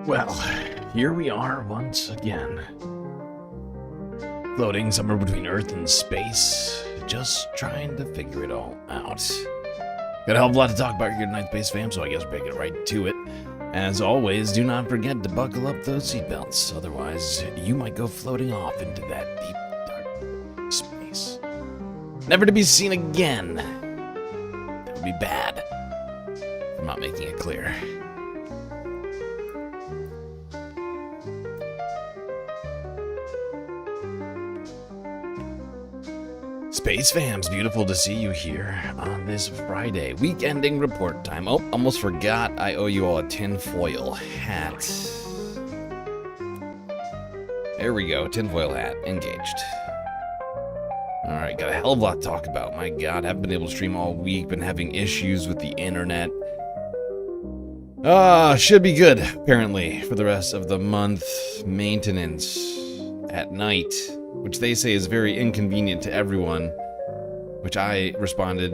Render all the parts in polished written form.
Well, here we are once again. Floating somewhere between Earth and space, just trying to figure it all out. Got a hell of a lot to talk about here tonight, Space Fam, so I guess we're gonna get right to it. As always, do not forget to buckle up those seatbelts, otherwise you might go floating off into that deep, dark space. Never to be seen again. That would be bad. I'm not making it clear. Space Fams, beautiful to see you here on this Friday. Week-ending report time. Oh, almost forgot I owe you all a tinfoil hat. There we go, tinfoil hat, engaged. Alright, got a hell of a lot to talk about. My god, haven't been able to stream all week, been having issues with the internet. Should be good, apparently, for the rest of the month. Maintenance at night, which they say is very inconvenient to everyone, which I responded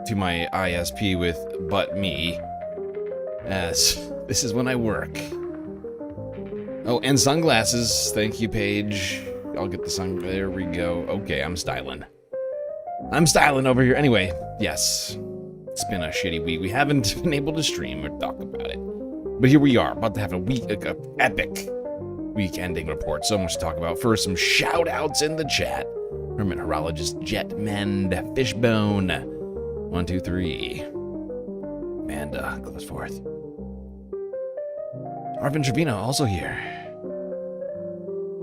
to my ISP with, but me, as this is when I work. Oh, and sunglasses. Thank you, Paige. I'll get the sun. There we go. Okay, I'm styling. I'm styling over here. Anyway, yes, it's been a shitty week. We haven't been able to stream or talk about it, but here we are, about to have a epic week-ending report. So much to talk about. First, some shout-outs in the chat. Meteorologist Jetmend Fishbone 123 and close fourth. Arvin Trevino also here.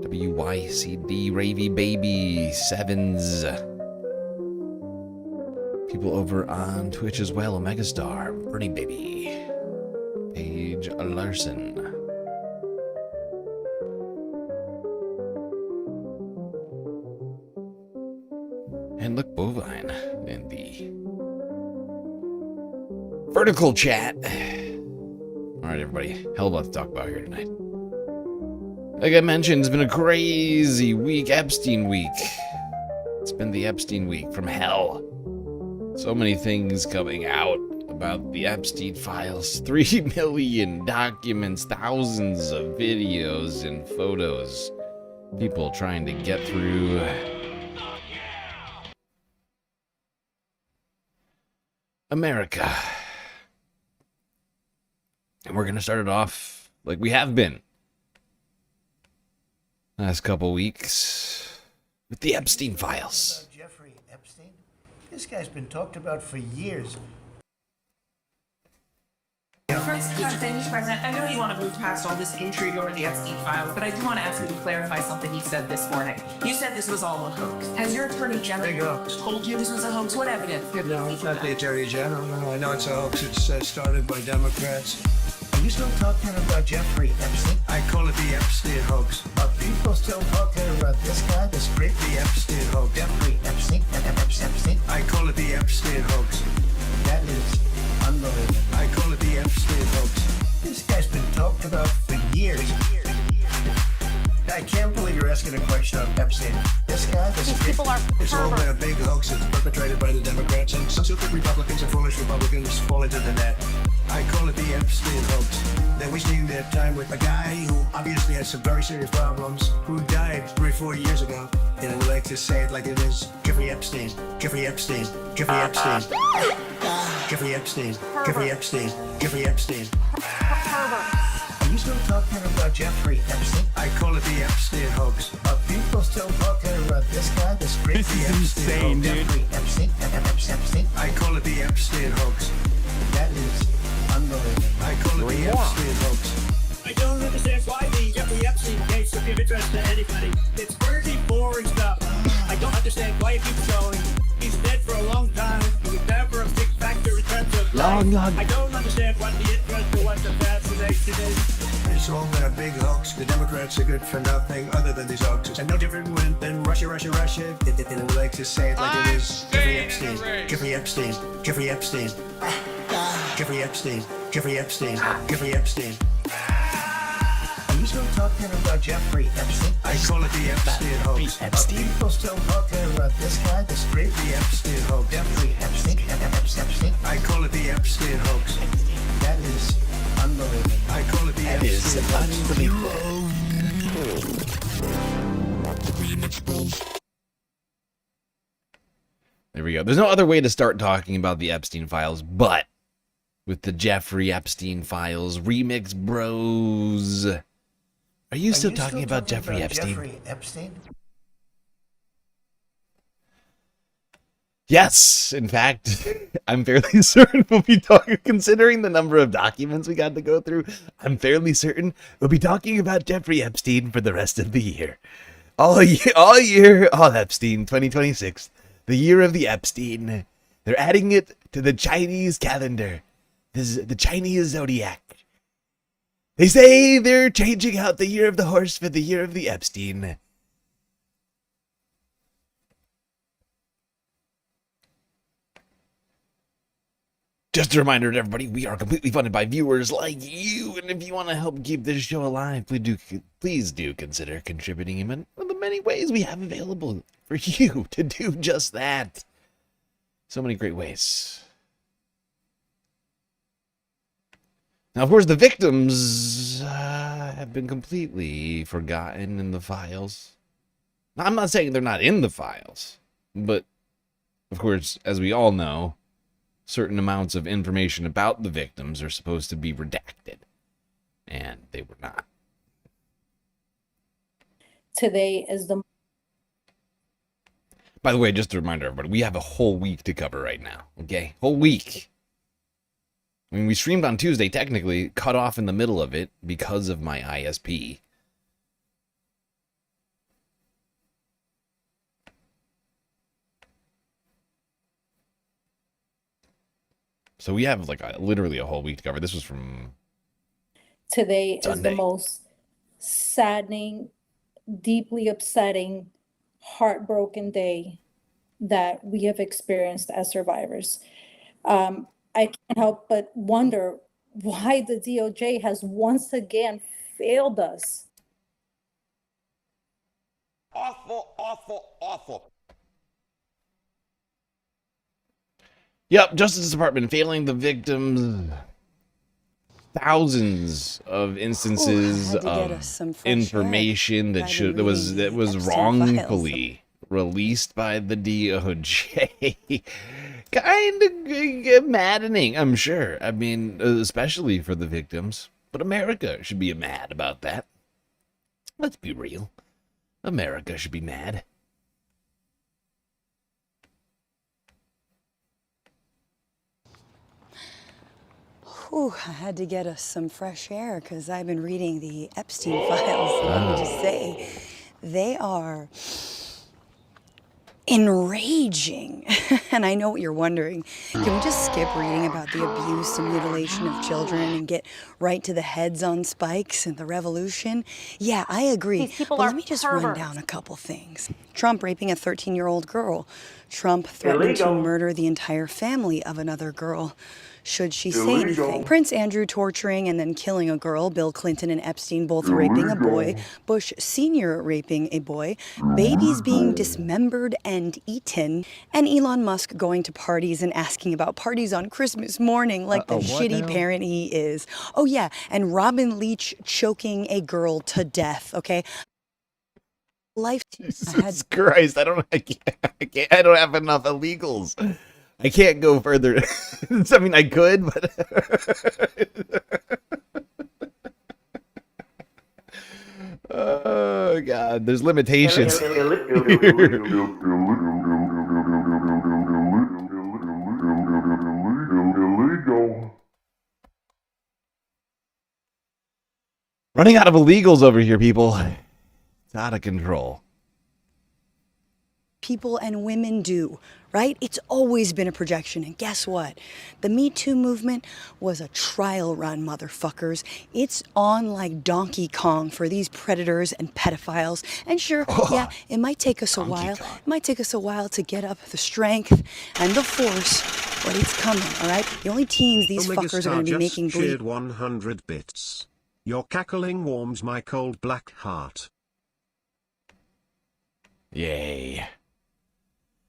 WYCD Ravy Baby Sevens. People over on Twitch as well. Omega Star, Bernie Baby, Paige Larson. And look, Bovine in the vertical chat. All right, everybody, hell of a lot to talk about here tonight. Like I mentioned, it's been a crazy week, Epstein week. It's been the Epstein week from hell. So many things coming out about the Epstein files. 3 million documents, thousands of videos and photos. People trying to get through. America. And we're going to start it off like we have been last couple weeks with the Epstein files. Jeffrey Epstein? This guy's been talked about for years. First, Mr. President, I know you want to move past all this intrigue over the Epstein files, but I do want to ask you to clarify something you said this morning. You said this was all a hoax. Has your Attorney General told you this was a hoax? What evidence? No, it's not the Attorney General. No, I know it's a hoax. It's started by Democrats. Are you still talking about Jeffrey Epstein? I call it the Epstein hoax. Are people still talking about this guy, this great The Epstein hoax. Jeffrey Epstein? Epstein? I call it the Epstein hoax. That is unbelievable. I call it the Epstein hoax. This guy's been talked about for years. I can't believe you're asking a question of Epstein. This guy, this These people are It's all perverts. a big hoax. It's perpetrated by the Democrats, and some stupid Republicans and foolish Republicans fall into the net. I call it the Epstein hoax. They're wasting their time with a guy who obviously has some very serious problems, who died 3-4 years ago. And I like to say it like it is. Jeffrey Epstein. Jeffrey Epstein. Jeffrey Epstein. Jeffrey Epstein. Jeffrey Epstein. Jeffrey Epstein. Perverts. Are you still talking about Jeffrey Epstein? I call it the Epstein hoax. Are people still talking about this guy, this great This is insane, dude. Jeffrey Epstein? Epstein? I call it the Epstein hoax. That is unbelievable. I call it the Epstein hoax. I don't understand why the Jeffrey Epstein case would give interest to anybody. It's pretty boring stuff. I don't understand why it keeps going. He's dead for a long time. He was never a big factor in terms of life. I don't understand what the interest or what the fascination is. It's all a big hoax. The Democrats are good for nothing other than these hoaxes. And no different than Russia. And I like to say it like it is. Jeffrey Epstein. Jeffrey Epstein. Jeffrey Epstein. Jeffrey Epstein. Jeffrey Epstein. Jeffrey Epstein. Are you still talking about Jeffrey Epstein? I call it the Epstein hoax. Are people still talking about this guy, this great The Epstein hoax. Jeffrey Epstein? Epstein? I call it the Epstein hoax. That is unbelievable. I call it the That is Epstein hoax. unbelievable. There we go. There's no other way to start talking about the Epstein files, but with the Jeffrey Epstein files remix, bros. Are you still talking about Jeffrey Epstein? Jeffrey Epstein? Yes, in fact, I'm fairly certain we'll be talking, considering the number of documents we got to go through, I'm fairly certain we'll be talking about Jeffrey Epstein for the rest of the year. All Epstein, 2026, the year of the Epstein. They're adding it to the Chinese calendar, the Chinese zodiac. They say they're changing out the year of the horse for the year of the Epstein. Just a reminder to everybody, we are completely funded by viewers like you, and if you want to help keep this show alive, please do consider contributing in one of the many ways we have available for you to do just that. So many great ways. Now, of course, the victims have been completely forgotten in the files. Now, I'm not saying they're not in the files, but, of course, as we all know, certain amounts of information about the victims are supposed to be redacted, and they were not. Today is the... By the way, just a reminder, everybody, we have a whole week to cover right now, okay? Whole week. I mean, we streamed on Tuesday, technically, cut off in the middle of it because of my ISP. So we have like literally a whole week to cover. This was from Today Sunday. is the most saddening, deeply upsetting, heartbroken day that we have experienced as survivors. I can't help but wonder why the DOJ has once again failed us. Awful, awful, awful. Yep, Justice Department failing the victims. Thousands of instances of information that was wrongfully released by the DOJ. Kind of maddening, I'm sure. I mean, especially for the victims. But America should be mad about that. Let's be real. America should be mad. Ooh, I had to get us some fresh air because I've been reading the Epstein files. And let me just say, they are enraging. And I know what you're wondering. Can we just skip reading about the abuse and mutilation of children and get right to the heads on spikes and the revolution? Yeah, I agree. But let me just run down a couple things. Trump raping a 13-year-old girl. Trump threatening to murder the entire family of another girl. Should she say anything? Prince Andrew torturing and then killing a girl. Bill Clinton and Epstein both raping a boy. Bush Sr. raping a boy. Babies being dismembered and eaten. And Elon Musk going to parties and asking about parties on Christmas morning like the shitty parent he is. Oh yeah, and Robin Leach choking a girl to death, okay? Jesus Christ, I don't have enough illegals. I can't go further. I mean, I could, but oh God, there's limitations. Running out of illegals over here, people. It's out of control. People and women do, right? It's always been a projection. And guess what? The Me Too movement was a trial run, motherfuckers. It's on like Donkey Kong for these predators and pedophiles. And sure, yeah, it might take us a while. It might take us a while to get up the strength and the force, but it's coming, all right? The only teens these fuckers are going to be making bleed. Shared 100 bits. Your cackling warms my cold black heart. Yay.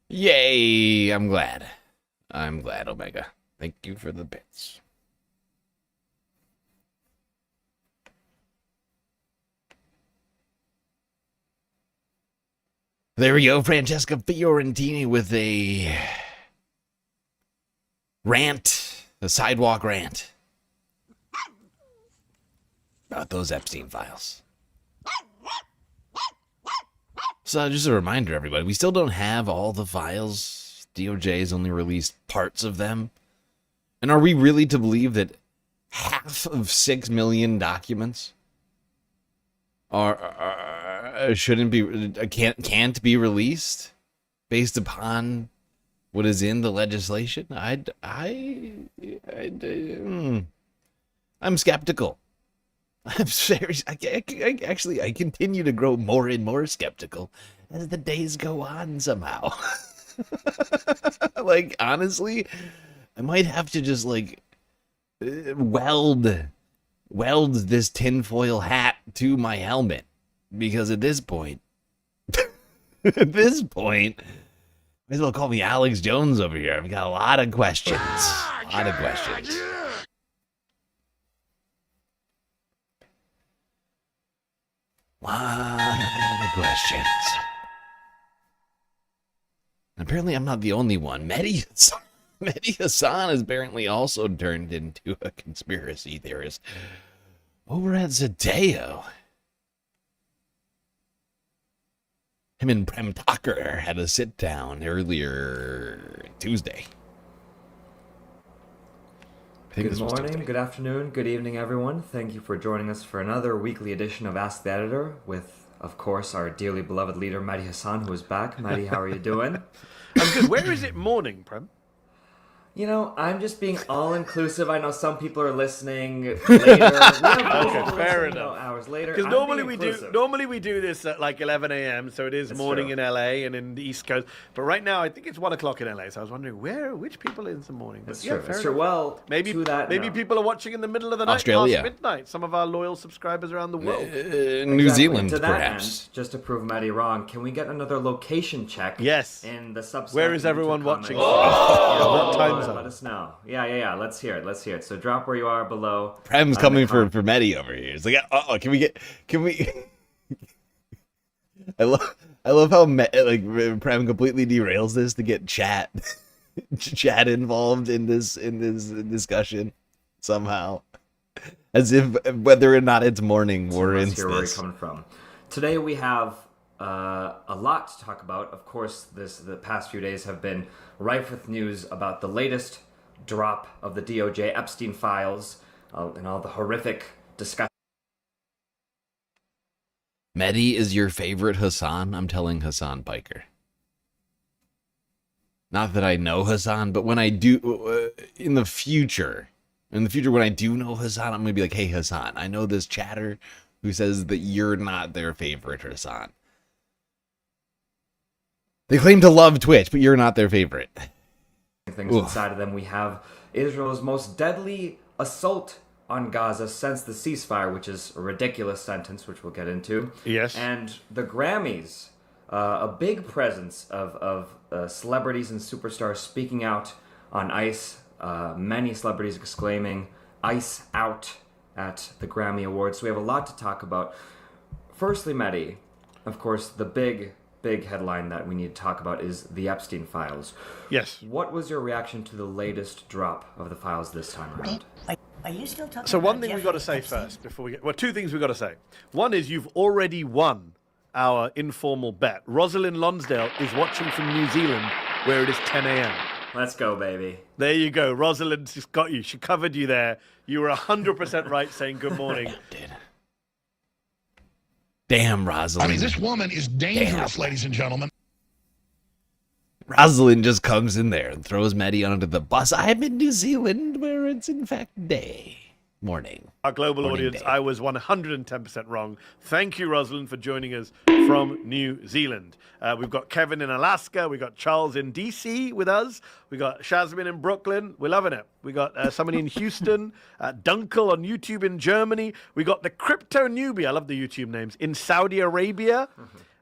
Yay, I'm glad. I'm glad, Omega. Thank you for the bits. There we go, Francesca Fiorentini with a rant, a sidewalk rant about those Epstein files. So just a reminder, everybody, we still don't have all the files. DOJ has only released parts of them. And are we really to believe that half of 6 million documents shouldn't be, can't be released based upon what is in the legislation? I'm skeptical. I'm serious. I continue to grow more and more skeptical as the days go on somehow. Like, honestly, I might have to just, like, weld this tinfoil hat to my helmet. Because at this point, might as well call me Alex Jones over here. I've got a lot of questions. A lot of questions. Apparently, I'm not the only one. Mehdi Hassan has apparently also turned into a conspiracy theorist over at Zadeo. Him and Prem Tucker had a sit down earlier Tuesday. Good morning, good afternoon, good evening, everyone. Thank you for joining us for another weekly edition of Ask the Editor with, of course, our dearly beloved leader, Mehdi Hassan, who is back. Mehdi, how are you doing? I'm good. Where is it morning, Prem? You know, I'm just being all-inclusive. I know some people are listening later. Okay, fair enough. Hours later. Because normally we do this at like 11 a.m. So it is That's morning true. in LA and in the East Coast. But right now I think it's 1 o'clock in LA. So I was wondering which people in the morning. But That's yeah, true. fair That's true. enough. Well, maybe to that maybe note. people are watching in the middle of the night, Australia. past midnight. Some of our loyal subscribers around the world. New Zealand, To that perhaps. end, just to prove Mehdi wrong, can we get another location check? Yes. In the Substack. Where is everyone YouTube watching? comments? What time zone? Let us know. Yeah. Let's hear it. So drop where you are below. Prem's coming for Mehdi over here. It's like, can we? I love how Prem completely derails this to get chat involved in this discussion somehow, as if whether or not it's morning warrants Hear where this. we're coming from. Today we have a lot to talk about. Of course, the past few days have been rife with news about the latest drop of the DOJ Epstein files and all the horrific discussion. Mehdi is your favorite Hassan? I'm telling Hassan Piker. Not that I know Hassan, but when I do, in the future when I do know Hassan, I'm going to be like, hey, Hassan, I know this chatter who says that you're not their favorite Hassan. They claim to love Twitch, but you're not their favorite. Things inside of them. We have Israel's most deadly assault on Gaza since the ceasefire, which is a ridiculous sentence, which we'll get into. Yes. And the Grammys, a big presence of celebrities and superstars speaking out on ICE. Many celebrities exclaiming "ICE out" at the Grammy Awards. So we have a lot to talk about. Firstly, Mehdi, of course, the big headline that we need to talk about is the Epstein files. Yes. What was your reaction to the latest drop of the files this time around? Are you still talking So one about thing we've Jeffrey got to say Epstein? first before we get... Well, two things we've got to say. One is you've already won our informal bet. Rosalind Lonsdale is watching from New Zealand where it is 10 a.m. Let's go, baby. There you go. Rosalind just got you. She covered you there. You were 100% right saying good morning. Damn, Rosalind. I mean, this woman is dangerous, ladies and gentlemen. Rosalind just comes in there and throws Mehdi under the bus. I'm in New Zealand where it's in fact morning. Our global Morning audience, day. I was 110% wrong. Thank you, Rosalind, for joining us from New Zealand. We've got Kevin in Alaska. We've got Charles in DC with us. We got Shazmin in Brooklyn. We're loving it. We got somebody in Houston. Dunkel on YouTube in Germany. We got the Crypto Newbie. I love the YouTube names. In Saudi Arabia.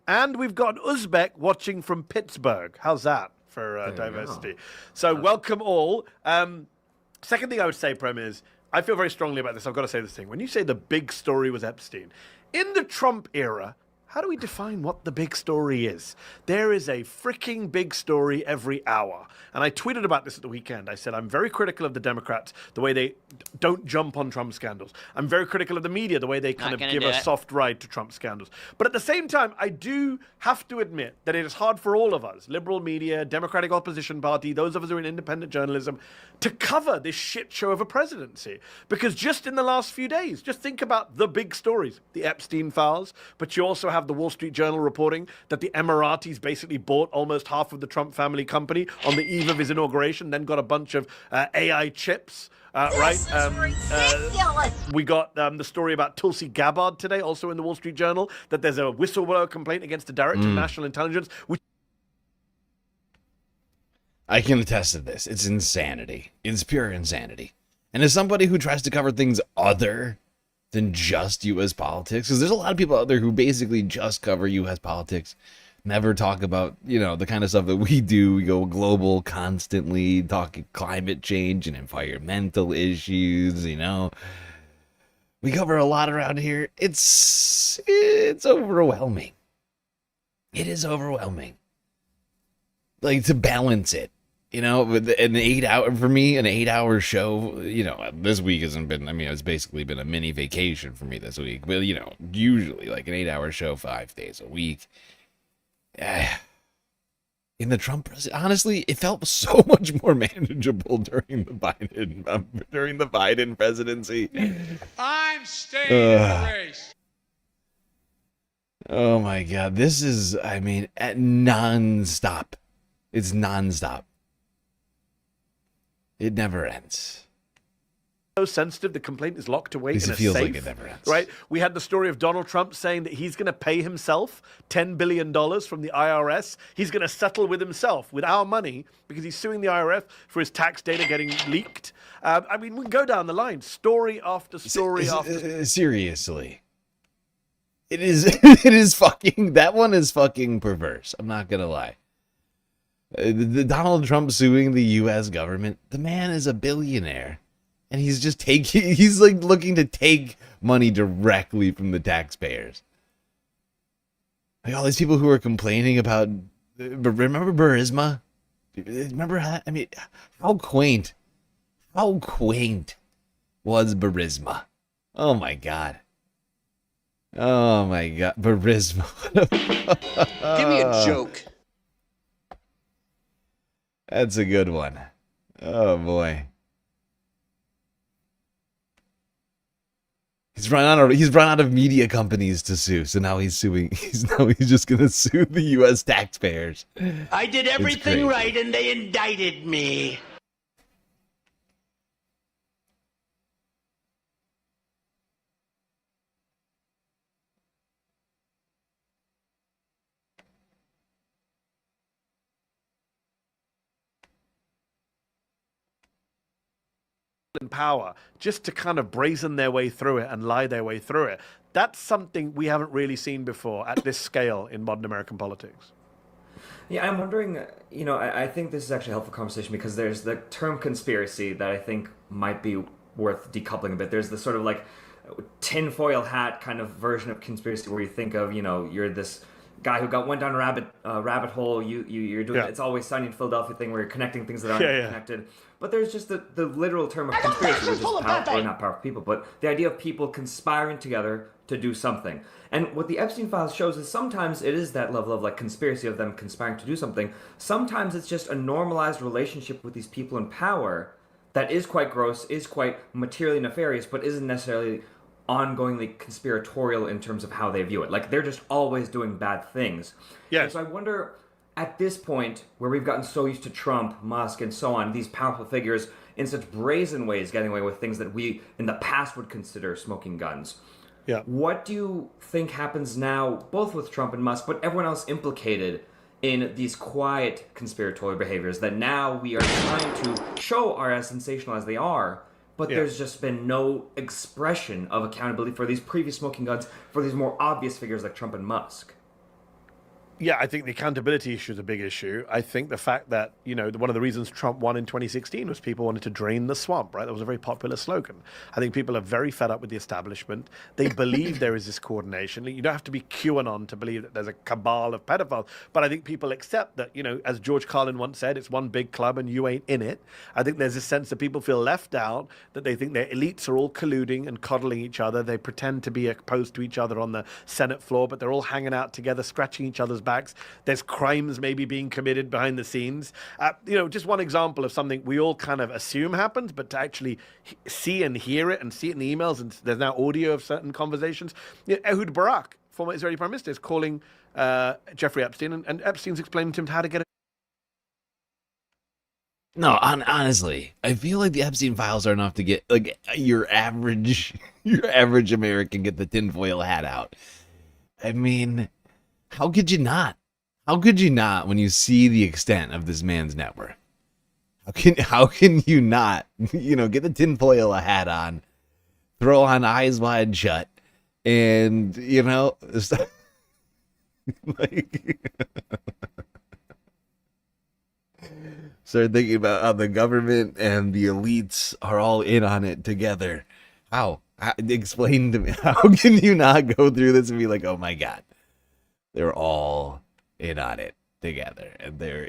And we've got Uzbek watching from Pittsburgh. How's that for diversity? So welcome all. Second thing I would say, Prem, is I feel very strongly about this. I've got to say this thing. When you say the big story was Epstein, in the Trump era, how do we define what the big story is? There is a freaking big story every hour. And I tweeted about this at the weekend. I said, I'm very critical of the Democrats, the way they don't jump on Trump scandals. I'm very critical of the media, the way they kind of give a soft ride to Trump scandals. But at the same time, I do have to admit that it is hard for all of us, liberal media, Democratic opposition party, those of us who are in independent journalism, to cover this shit show of a presidency. Because just in the last few days, just think about the big stories, the Epstein files, but you also have the Wall Street Journal reporting that the Emiratis basically bought almost half of the Trump family company on the eve of his inauguration, then got a bunch of AI chips. Right? We got the story about Tulsi Gabbard today, also in the Wall Street Journal, that there's a whistleblower complaint against the Director of National Intelligence. I can attest to this. It's insanity. It's pure insanity. And as somebody who tries to cover things other than just U.S. politics, because there's a lot of people out there who basically just cover U.S. politics, never talk about, the kind of stuff that we do. We go global constantly, talking climate change and environmental issues, We cover a lot around here. It's overwhelming. It is overwhelming. Like, to balance it. With an 8-hour show, this week hasn't been, it's basically been a mini vacation for me this week. But, usually like an 8-hour show 5 days a week. In the Trump presidency, honestly, it felt so much more manageable during the Biden presidency. I'm staying in the race. Oh my God. This is, nonstop. It's nonstop. It never ends. So sensitive, the complaint is locked away in a safe. It feels like it never ends. Right? We had the story of Donald Trump saying that he's going to pay himself $10 billion from the IRS. He's going to settle with himself, with our money, because he's suing the IRS for his tax data getting leaked. We can go down the line, story after story after. Seriously. It is fucking, that one is fucking perverse. I'm not going to lie. The Donald Trump suing the U.S. government, the man is a billionaire. And he's like looking to take money directly from the taxpayers. Like all these people who are complaining about, remember Burisma? Remember how, how quaint was Burisma? Oh my God. Burisma. Give me a joke. That's a good one. Oh boy. He's run out of media companies to sue, so now he's suing. He's just gonna sue the U.S. taxpayers. I did everything right, and they indicted me. In power just to kind of brazen their way through it and lie their way through it. That's something we haven't really seen before at this scale in modern American politics. Yeah, I'm wondering, I think this is actually a helpful conversation because there's the term conspiracy that I think might be worth decoupling a bit. There's the sort of like tinfoil hat kind of version of conspiracy where you think of, you're this guy who went down a rabbit hole. You're doing It's Always Sunny in Philadelphia thing where you're connecting things that aren't connected. But there's just the literal term of conspiracy, which is not powerful people, but the idea of people conspiring together to do something. And what the Epstein files shows is sometimes it is that level of like conspiracy of them conspiring to do something. Sometimes it's just a normalized relationship with these people in power that is quite gross, is quite materially nefarious, but isn't necessarily ongoingly conspiratorial in terms of how they view it. Like they're just always doing bad things. Yes. And so I wonder, at this point, where we've gotten so used to Trump, Musk, and so on, these powerful figures in such brazen ways getting away with things that we in the past would consider smoking guns. Yeah. What do you think happens now, both with Trump and Musk, but everyone else implicated in these quiet conspiratorial behaviors that now we are trying to show are as sensational as they are, but there's just been no expression of accountability for these previous smoking guns, for these more obvious figures like Trump and Musk? Yeah, I think the accountability issue is a big issue. I think the fact that, one of the reasons Trump won in 2016 was people wanted to drain the swamp, right? That was a very popular slogan. I think people are very fed up with the establishment. They believe there is this coordination. You don't have to be QAnon to believe that there's a cabal of pedophiles. But I think people accept that, as George Carlin once said, it's one big club and you ain't in it. I think there's a sense that people feel left out, that they think their elites are all colluding and coddling each other. They pretend to be opposed to each other on the Senate floor, but they're all hanging out together, scratching each other's backs. There's crimes maybe being committed behind the scenes. Just one example of something we all kind of assume happens, but to actually see and hear it and see it in the emails, and there's now audio of certain conversations. Ehud Barak, former Israeli Prime Minister, is calling Jeffrey Epstein, and Epstein's explaining to him how to get it. No, honestly, I feel like the Epstein files are enough to get like your average American get the tinfoil hat out. I mean, how could you not? How could you not when you see the extent of this man's net worth? How can you not, get the tinfoil hat on, throw on Eyes Wide Shut, and, start thinking about how the government and the elites are all in on it together. How? Explain to me. How can you not go through this and be like, oh my God, they're all in on it together, and they're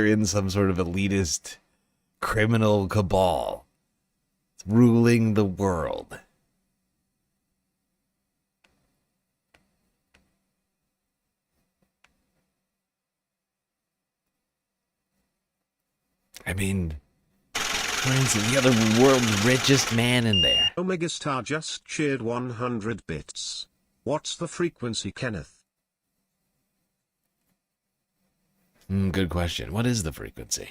in some sort of elitist criminal cabal ruling the world. I mean, for instance, you got the world's richest man in there. Omega Star just cheered 100 bits. What's the frequency, Kenneth? Good question. What is the frequency?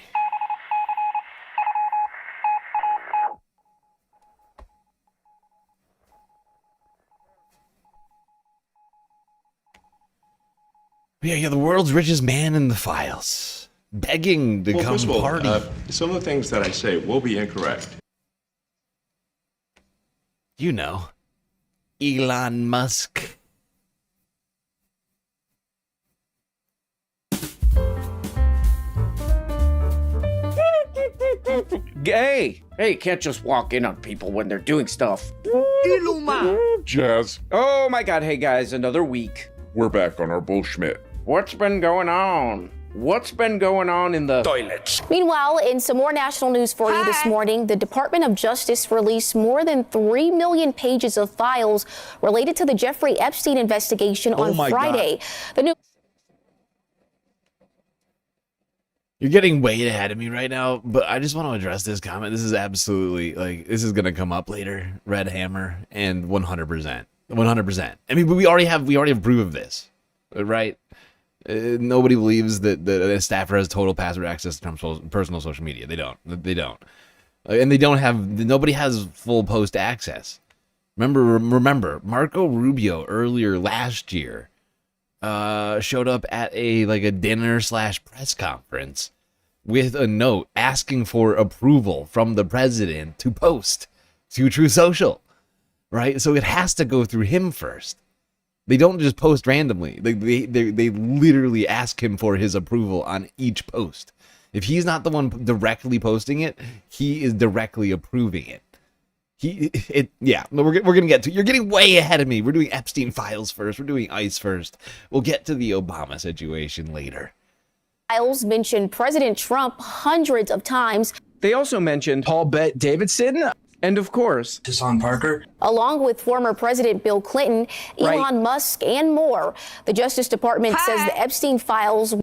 Yeah, the world's richest man in the files, begging to come first of all, party. some of the things that I say will be incorrect. Elon Musk. Hey, can't just walk in on people when they're doing stuff. Jazz. Oh my God, hey guys, another week. We're back on our bullshit. What's been going on? What's been going on in the toilets? Meanwhile, in some more national news for you this morning, the Department of Justice released more than 3 million pages of files related to the Jeffrey Epstein investigation on Friday. You're getting way ahead of me right now, but I just want to address this comment. This is absolutely, this is going to come up later, Red Hammer, and 100%. 100%. I mean, but we already have proof of this, right? Nobody believes that a staffer has total password access to Trump's personal social media. They don't. And nobody has full post access. Remember, Marco Rubio earlier last year showed up at a dinner/press conference with a note asking for approval from the president to post to True Social, right? So it has to go through him first. They don't just post randomly. They literally ask him for his approval on each post. If he's not the one directly posting it, he is directly approving it. We're gonna get to. You're getting way ahead of me. We're doing Epstein files first. We're doing ICE first. We'll get to the Obama situation later. Files mentioned President Trump hundreds of times. They also mentioned Paul Davidson and, of course, Hassan Parker, along with former President Bill Clinton, Elon Musk, and more. The Justice Department says the Epstein files.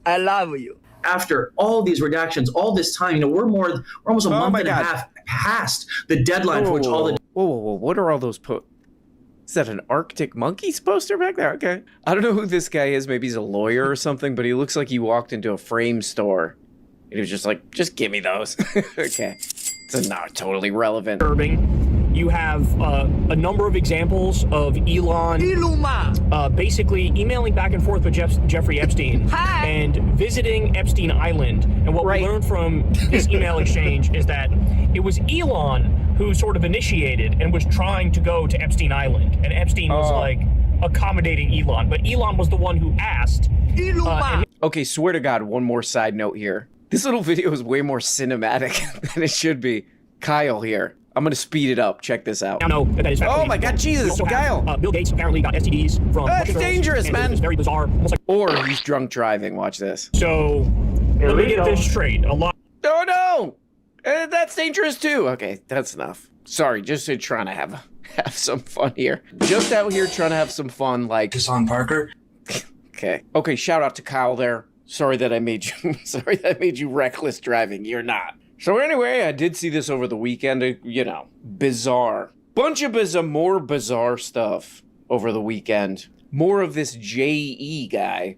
I love you. After all these redactions, all this time, we're almost a month and a half past the deadline for which all the. Whoa! What are all those Is that an Arctic Monkeys poster back there? Okay. I don't know who this guy is. Maybe he's a lawyer or something, but he looks like he walked into a frame store. And he was just like, just give me those. Okay. It's not totally relevant. You have a number of examples of Elon basically emailing back and forth with Jeffrey Epstein and visiting Epstein Island. And what we learned from this email exchange is that it was Elon who sort of initiated and was trying to go to Epstein Island. And Epstein was like, accommodating Elon, but Elon was the one who asked. Okay, swear to God, one more side note here. This little video is way more cinematic than it should be. Kyle here. I'm gonna speed it up. Check this out. Now, that is oh my God, Jesus, Kyle! Bill Gates apparently got STDs from. That's dangerous, man. It's very bizarre. Almost like, or he's drunk driving. Watch this. So, let me get this straight. A lot. Oh no! That's dangerous too. Okay, that's enough. Sorry, just trying to have some fun here. Just out here trying to have some fun, like Hassan Parker. Okay, shout out to Kyle there. Sorry that I made you reckless driving. You're not. So anyway, I did see this over the weekend. You know, bizarre. Bunch of more bizarre stuff over the weekend. More of this J.E. guy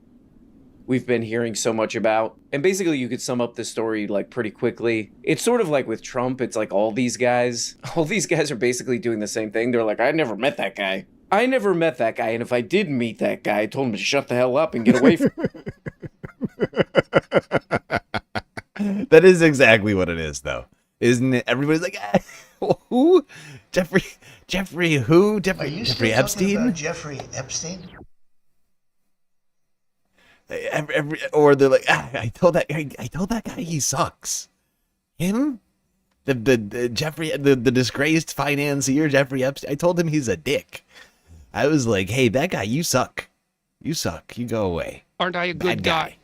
we've been hearing so much about. And basically you could sum up this story like pretty quickly. It's sort of like with Trump. It's like all these guys are basically doing the same thing. They're like, I never met that guy. And if I did meet that guy, I told him to shut the hell up and get away from That is exactly what it is, though. Isn't it? Everybody's like, who? Jeffrey who? Jeffrey Epstein? About Jeffrey Epstein? Or they're like, I told that guy he sucks. Him? The Jeffrey, the disgraced financier, Jeffrey Epstein. I told him he's a dick. I was like, hey, that guy, you suck. You suck. You go away. Aren't I a good guy?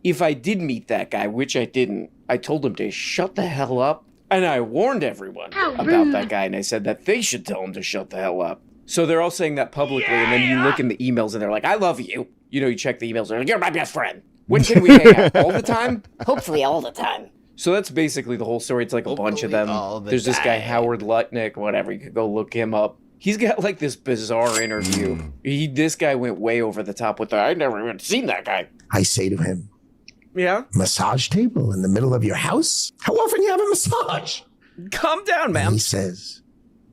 If I did meet that guy, which I didn't, I told him to shut the hell up. And I warned everyone about that guy. And I said that they should tell him to shut the hell up. So they're all saying that publicly. And then you look in the emails and they're like, I love you. You know, you check the emails. They're like, you're my best friend. When can we hang out? All the time? Hopefully all the time. So that's basically the whole story. It's like a bunch of them. There's this guy, Howard Lutnick, whatever. You could go look him up. He's got like this bizarre interview. This guy went way over the top with the, I've never even seen that guy. I say to him, yeah, massage table in the middle of your house? How often do you have a massage? Calm down, man. And he says,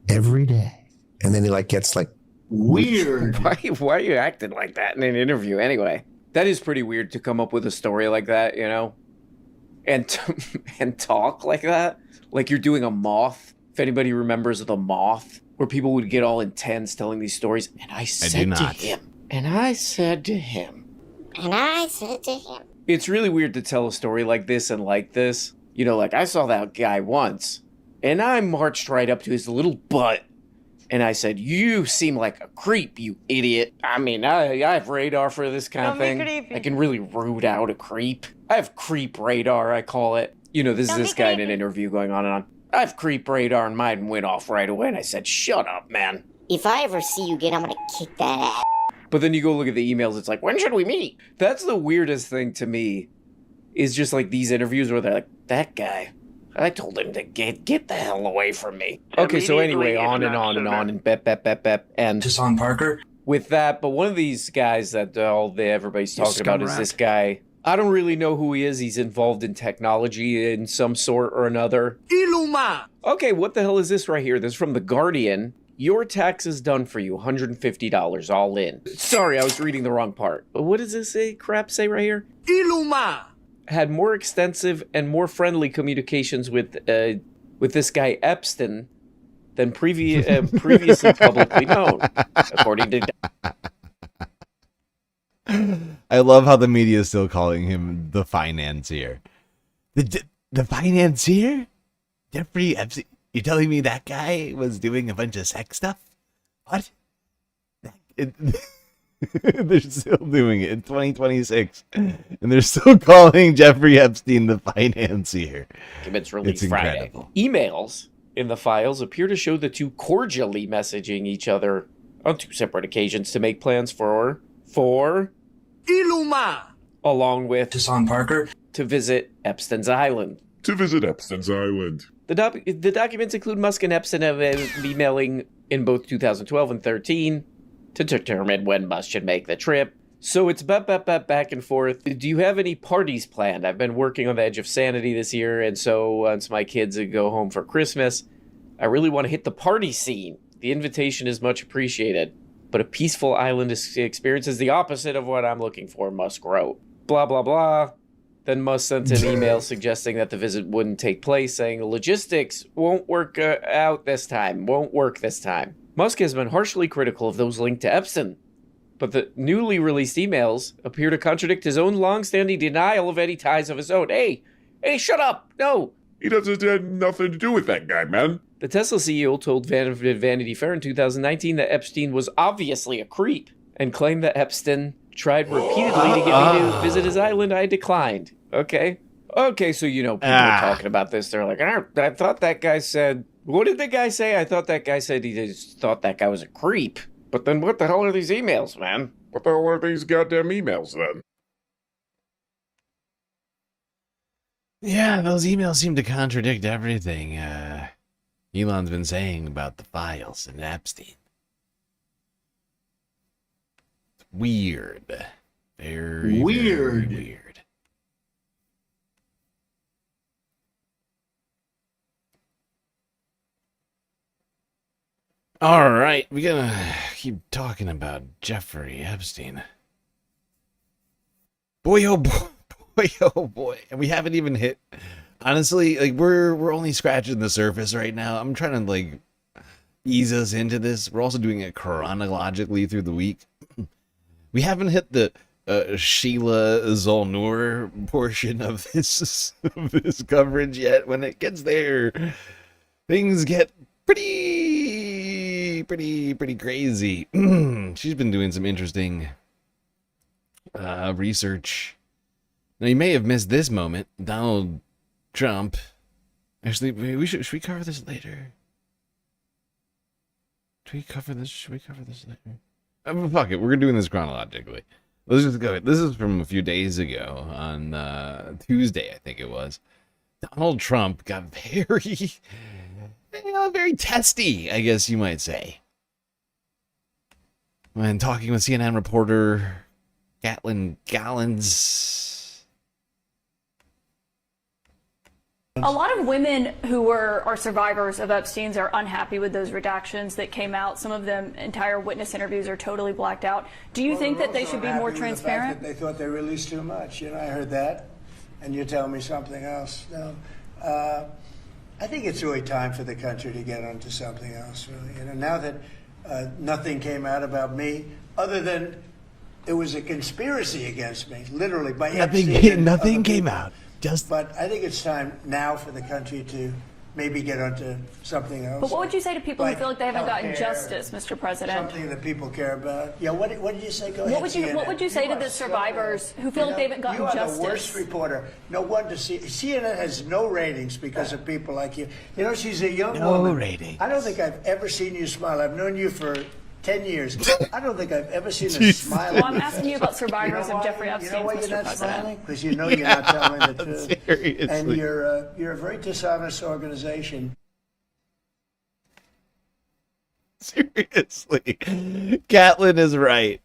every day. And then he like gets like weird. Why are you acting like that in an interview anyway? That is pretty weird to come up with a story like that, you know? And talk like that. Like you're doing a Moth. If anybody remembers the Moth, where people would get all intense telling these stories. And I said to him. It's really weird to tell a story like this and like this. You know, like I saw that guy once and I marched right up to his little butt and I said, you seem like a creep, you idiot. I mean, I have radar for this kind of thing. I can really root out a creep. I have creep radar, I call it. You know, this is this guy in an interview going on and on. I have creep radar and mine went off right away and I said, shut up, man. If I ever see you again, I'm gonna kick that ass. But then you go look at the emails, it's like, when should we meet? That's the weirdest thing to me, is just like these interviews where they're like, that guy, I told him to get the hell away from me. Okay, so anyway, on and on and on, and bep, and Hassan Parker. With that, but one of these guys that everybody's talking about is this guy. I don't really know who he is. He's involved in technology in some sort or another. Iluma! Okay, what the hell is this right here? This is from The Guardian. Your taxes done for you, $150 all in. Sorry, I was reading the wrong part. What does this crap say right here? Iluma! Had more extensive and more friendly communications with this guy Epstein than previously publicly known, according to... I love how the media is still calling him the financier. The financier? Jeffrey Epstein? You're telling me that guy was doing a bunch of sex stuff? What? They're still doing it in 2026. And they're still calling Jeffrey Epstein the financier. It's released Friday. Incredible. Emails in the files appear to show the two cordially messaging each other on two separate occasions to make plans for Iluma! Along with Hassan Parker to visit Epstein's Island. The documents include Musk and Epstein emailing in both 2012 and 13 to determine when Musk should make the trip. So it's back and forth. Do you have any parties planned? I've been working on the edge of sanity this year, and so once my kids go home for Christmas, I really want to hit the party scene. The invitation is much appreciated, but a peaceful island experience is the opposite of what I'm looking for, Musk wrote. Blah, blah, blah. Then Musk sent an email suggesting that the visit wouldn't take place, saying logistics won't work out this time, won't work this time. Musk has been harshly critical of those linked to Epstein, but the newly released emails appear to contradict his own long-standing denial of any ties of his own. Hey, shut up! No! He doesn't have nothing to do with that guy, man. The Tesla CEO told Vanity Fair in 2019 that Epstein was obviously a creep, and claimed that Epstein tried repeatedly to get me to visit his island. I declined. Okay, so people are talking about this. They're like, I thought that guy said... What did the guy say? I thought that guy said he just thought that guy was a creep. But then what the hell are these emails, man? What the hell are these goddamn emails, then? Yeah, those emails seem to contradict everything Elon's been saying about the files and Epstein. Weird. Very weird. All right, we gotta keep talking about Jeffrey Epstein. Boy, oh boy, and we haven't even hit. Honestly, like we're only scratching the surface right now. I'm trying to like ease us into this. We're also doing it chronologically through the week. We haven't hit the Sheila Zolnur portion of this coverage yet. When it gets there, things get pretty crazy. She's been doing some interesting research. Now you may have missed this moment. Donald Trump. Actually, should we cover this later? Should we cover this later? Fuck it, we're doing this chronologically. Let's just go. This is from a few days ago on Tuesday, I think it was. Donald Trump got very testy, I guess you might say, when talking with CNN reporter Gatlin Gallons. A lot of women who are survivors of Epstein's are unhappy with those redactions that came out. Some of them, entire witness interviews are totally blacked out. Do you think that they should be more transparent? They thought they released too much. You know, I heard that, and you tell me something else. No, I think it's really time for the country to get onto something else. Really, you know, now that nothing came out about me, other than there was a conspiracy against me, literally by Epstein. Nothing came out. But I think it's time now for the country to maybe get onto something else. But what would you say to people who feel like they haven't gotten healthcare, justice, Mr. President? Something that people care about. Yeah, what did you say? Go ahead. What would you say to the survivors who feel like they haven't gotten justice? You are the worst reporter. No wonder CNN has no ratings because of people like you. You know, she's a young woman. No ratings. I don't think I've ever seen you smile. I've known you for 10 years. I don't think I've ever seen a smile. Well, I'm asking you about survivors of Jeffrey Epstein, You know why Mr. you're not President? smiling? Because you know you're not telling the truth. Seriously. And you're a very dishonest organization. Seriously. Gatlin is right.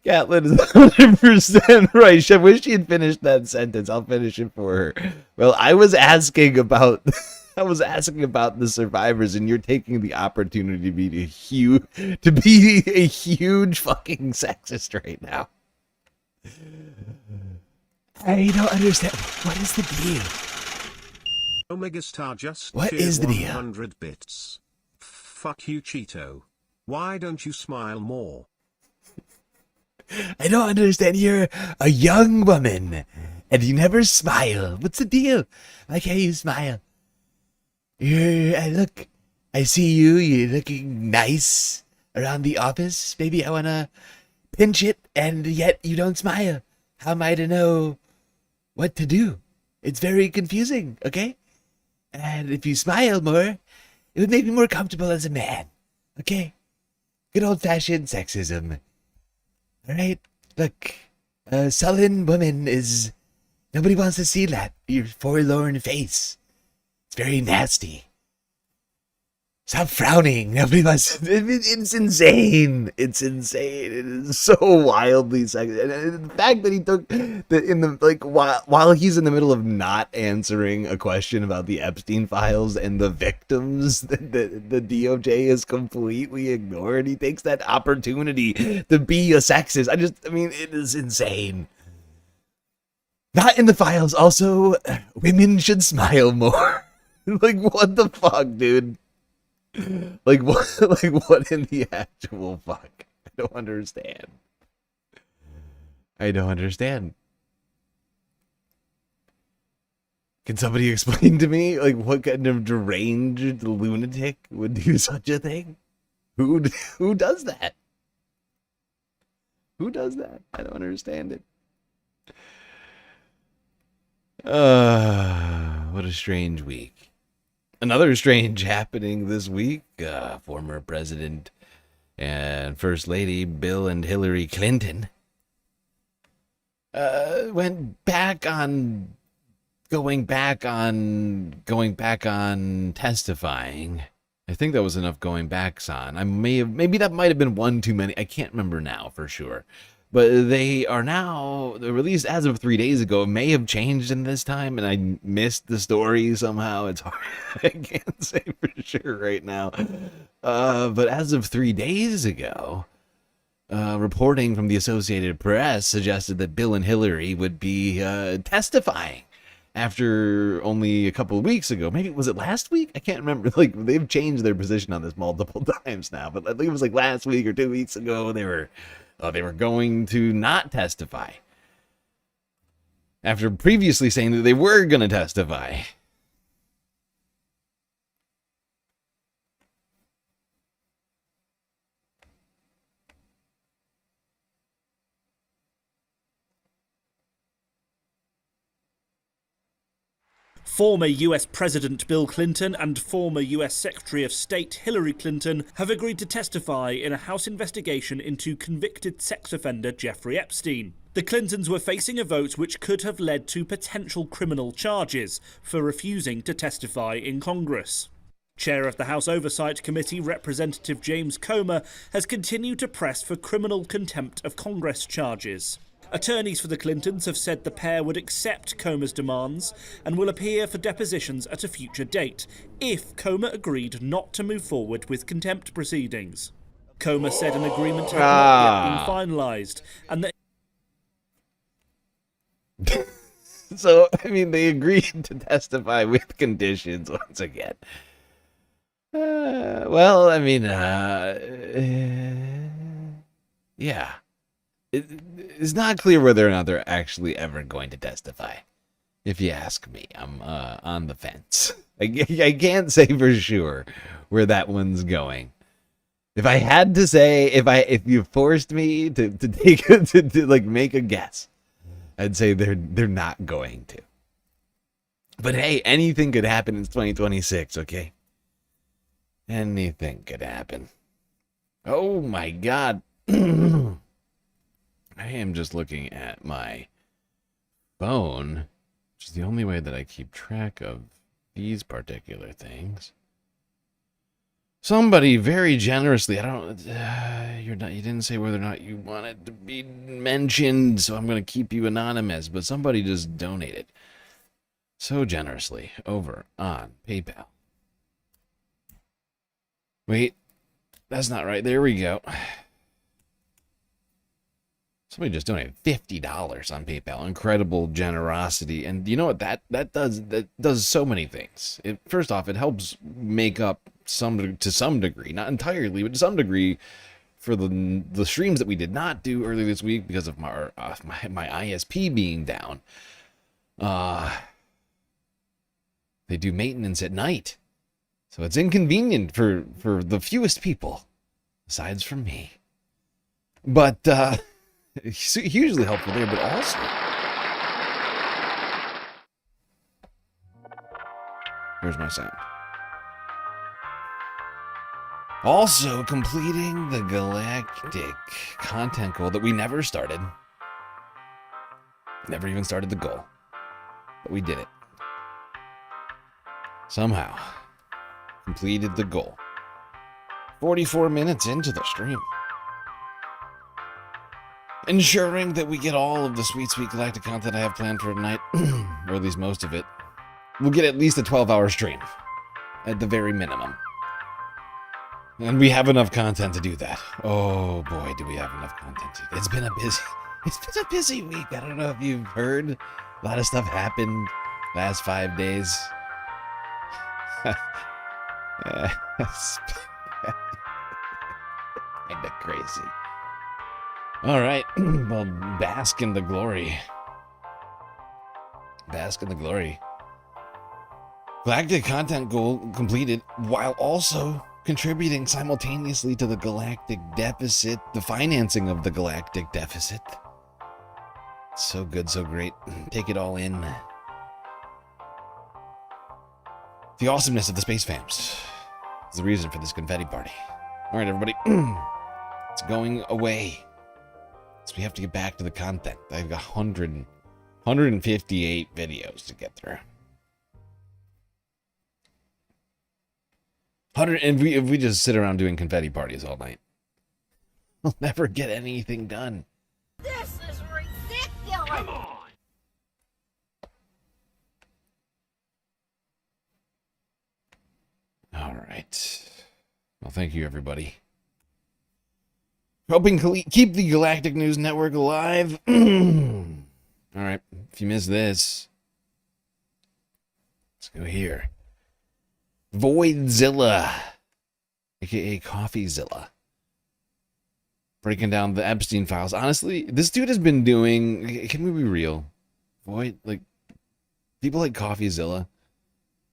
Gatlin is 100% right. I wish she had finished that sentence. I'll finish it for her. Well, I was asking about the survivors, and you're taking the opportunity to be a huge fucking sexist right now. I don't understand. What is the deal? Omega Star just What cheered is the deal? 100 bits. Fuck you, Cheeto. Why don't you smile more? I don't understand. You're a young woman, and you never smile. What's the deal? Why can't you smile? I see you're looking nice around the office. Maybe I want to pinch it, and yet you don't smile. How am I to know what to do? It's very confusing, okay? And if you smile more, it would make me more comfortable as a man, okay? Good old-fashioned sexism. All right? Look, a sullen woman is... Nobody wants to see that. Your forlorn face. It's very nasty. Stop frowning. Nobody wants... It's insane. It's insane. It is so wildly sexist. And the fact that he took... While he's in the middle of not answering a question about the Epstein files and the victims that the DOJ has completely ignored, he takes that opportunity to be a sexist. It is insane. Not in the files. Also, women should smile more. Like, what the fuck, dude? Like what? Like what in the actual fuck? I don't understand. I don't understand. Can somebody explain to me, like, what kind of deranged lunatic would do such a thing? Who does that? Who does that? I don't understand it. What a strange week. Another strange happening this week. Former President and First Lady Bill and Hillary Clinton went back on going back on testifying. I think that was enough going backs on. Maybe that might have been one too many. I can't remember now for sure. But they are now released as of 3 days ago. It may have changed in this time, and I missed the story somehow. It's hard. I can't say for sure right now. But as of 3 days ago, reporting from the Associated Press suggested that Bill and Hillary would be testifying after only a couple of weeks ago. Maybe was it last week? I can't remember. Like, they've changed their position on this multiple times now. But I think it was like last week or 2 weeks ago they were going to not testify after previously saying that they were going to testify. Former US President Bill Clinton and former US Secretary of State Hillary Clinton have agreed to testify in a House investigation into convicted sex offender Jeffrey Epstein. The Clintons were facing a vote which could have led to potential criminal charges for refusing to testify in Congress. Chair of the House Oversight Committee, Representative James Comer, has continued to press for criminal contempt of Congress charges. Attorneys for the Clintons have said the pair would accept Comer's demands and will appear for depositions at a future date, if Comer agreed not to move forward with contempt proceedings. Comer said an agreement had not yet been finalised, and that... So, I mean, they agreed to testify with conditions once again. Well, I mean, yeah. It's not clear whether or not they're actually ever going to testify. If you ask me, I'm on the fence. I can't say for sure where that one's going. If I had to say, if you forced me to take to like make a guess, I'd say they're not going to. But hey, anything could happen in 2026, okay? Anything could happen. Oh my God. I am just looking at my phone, which is the only way that I keep track of these particular things. Somebody very generously, you didn't say whether or not you wanted to be mentioned, so I'm going to keep you anonymous, but somebody just donated so generously over on PayPal. Wait, that's not right. There we go. Somebody just donated $50 on PayPal. Incredible generosity. And you know what that does so many things. First off, it helps make up to some degree, not entirely, but to some degree, for the streams that we did not do earlier this week because of my ISP being down. They do maintenance at night, so it's inconvenient for the fewest people, besides from me. But it's hugely helpful there, but also here's my sound. Also completing the galactic content goal that we never started. Never even started the goal. But we did it. Somehow. Completed the goal. 44 minutes into the stream. Ensuring that we get all of the sweet galactic content I have planned for tonight. Or at least most of it. We'll get at least a 12-hour stream. At the very minimum. And we have enough content to do that. Oh boy, do we have enough content to do that. It's been a busy week. I don't know if you've heard. A lot of stuff happened last 5 days. Kinda crazy. All right, well, bask in the glory. Bask in the glory. Galactic content goal completed while also contributing simultaneously to the galactic deficit, the financing of the galactic deficit. So good, so great. Take it all in. The awesomeness of the space fams is the reason for this confetti party. All right, everybody. It's going away. So we have to get back to the content. I've got 158 videos to get through. And if we just sit around doing confetti parties all night, we'll never get anything done. This is ridiculous! Come on! All right. Well, thank you, everybody. Helping keep the Galactic News Network alive. All right. If you missed this, let's go here. Voidzilla, aka CoffeeZilla, breaking down the Epstein files. Honestly, this dude has been doing. Can we be real? Like people like CoffeeZilla,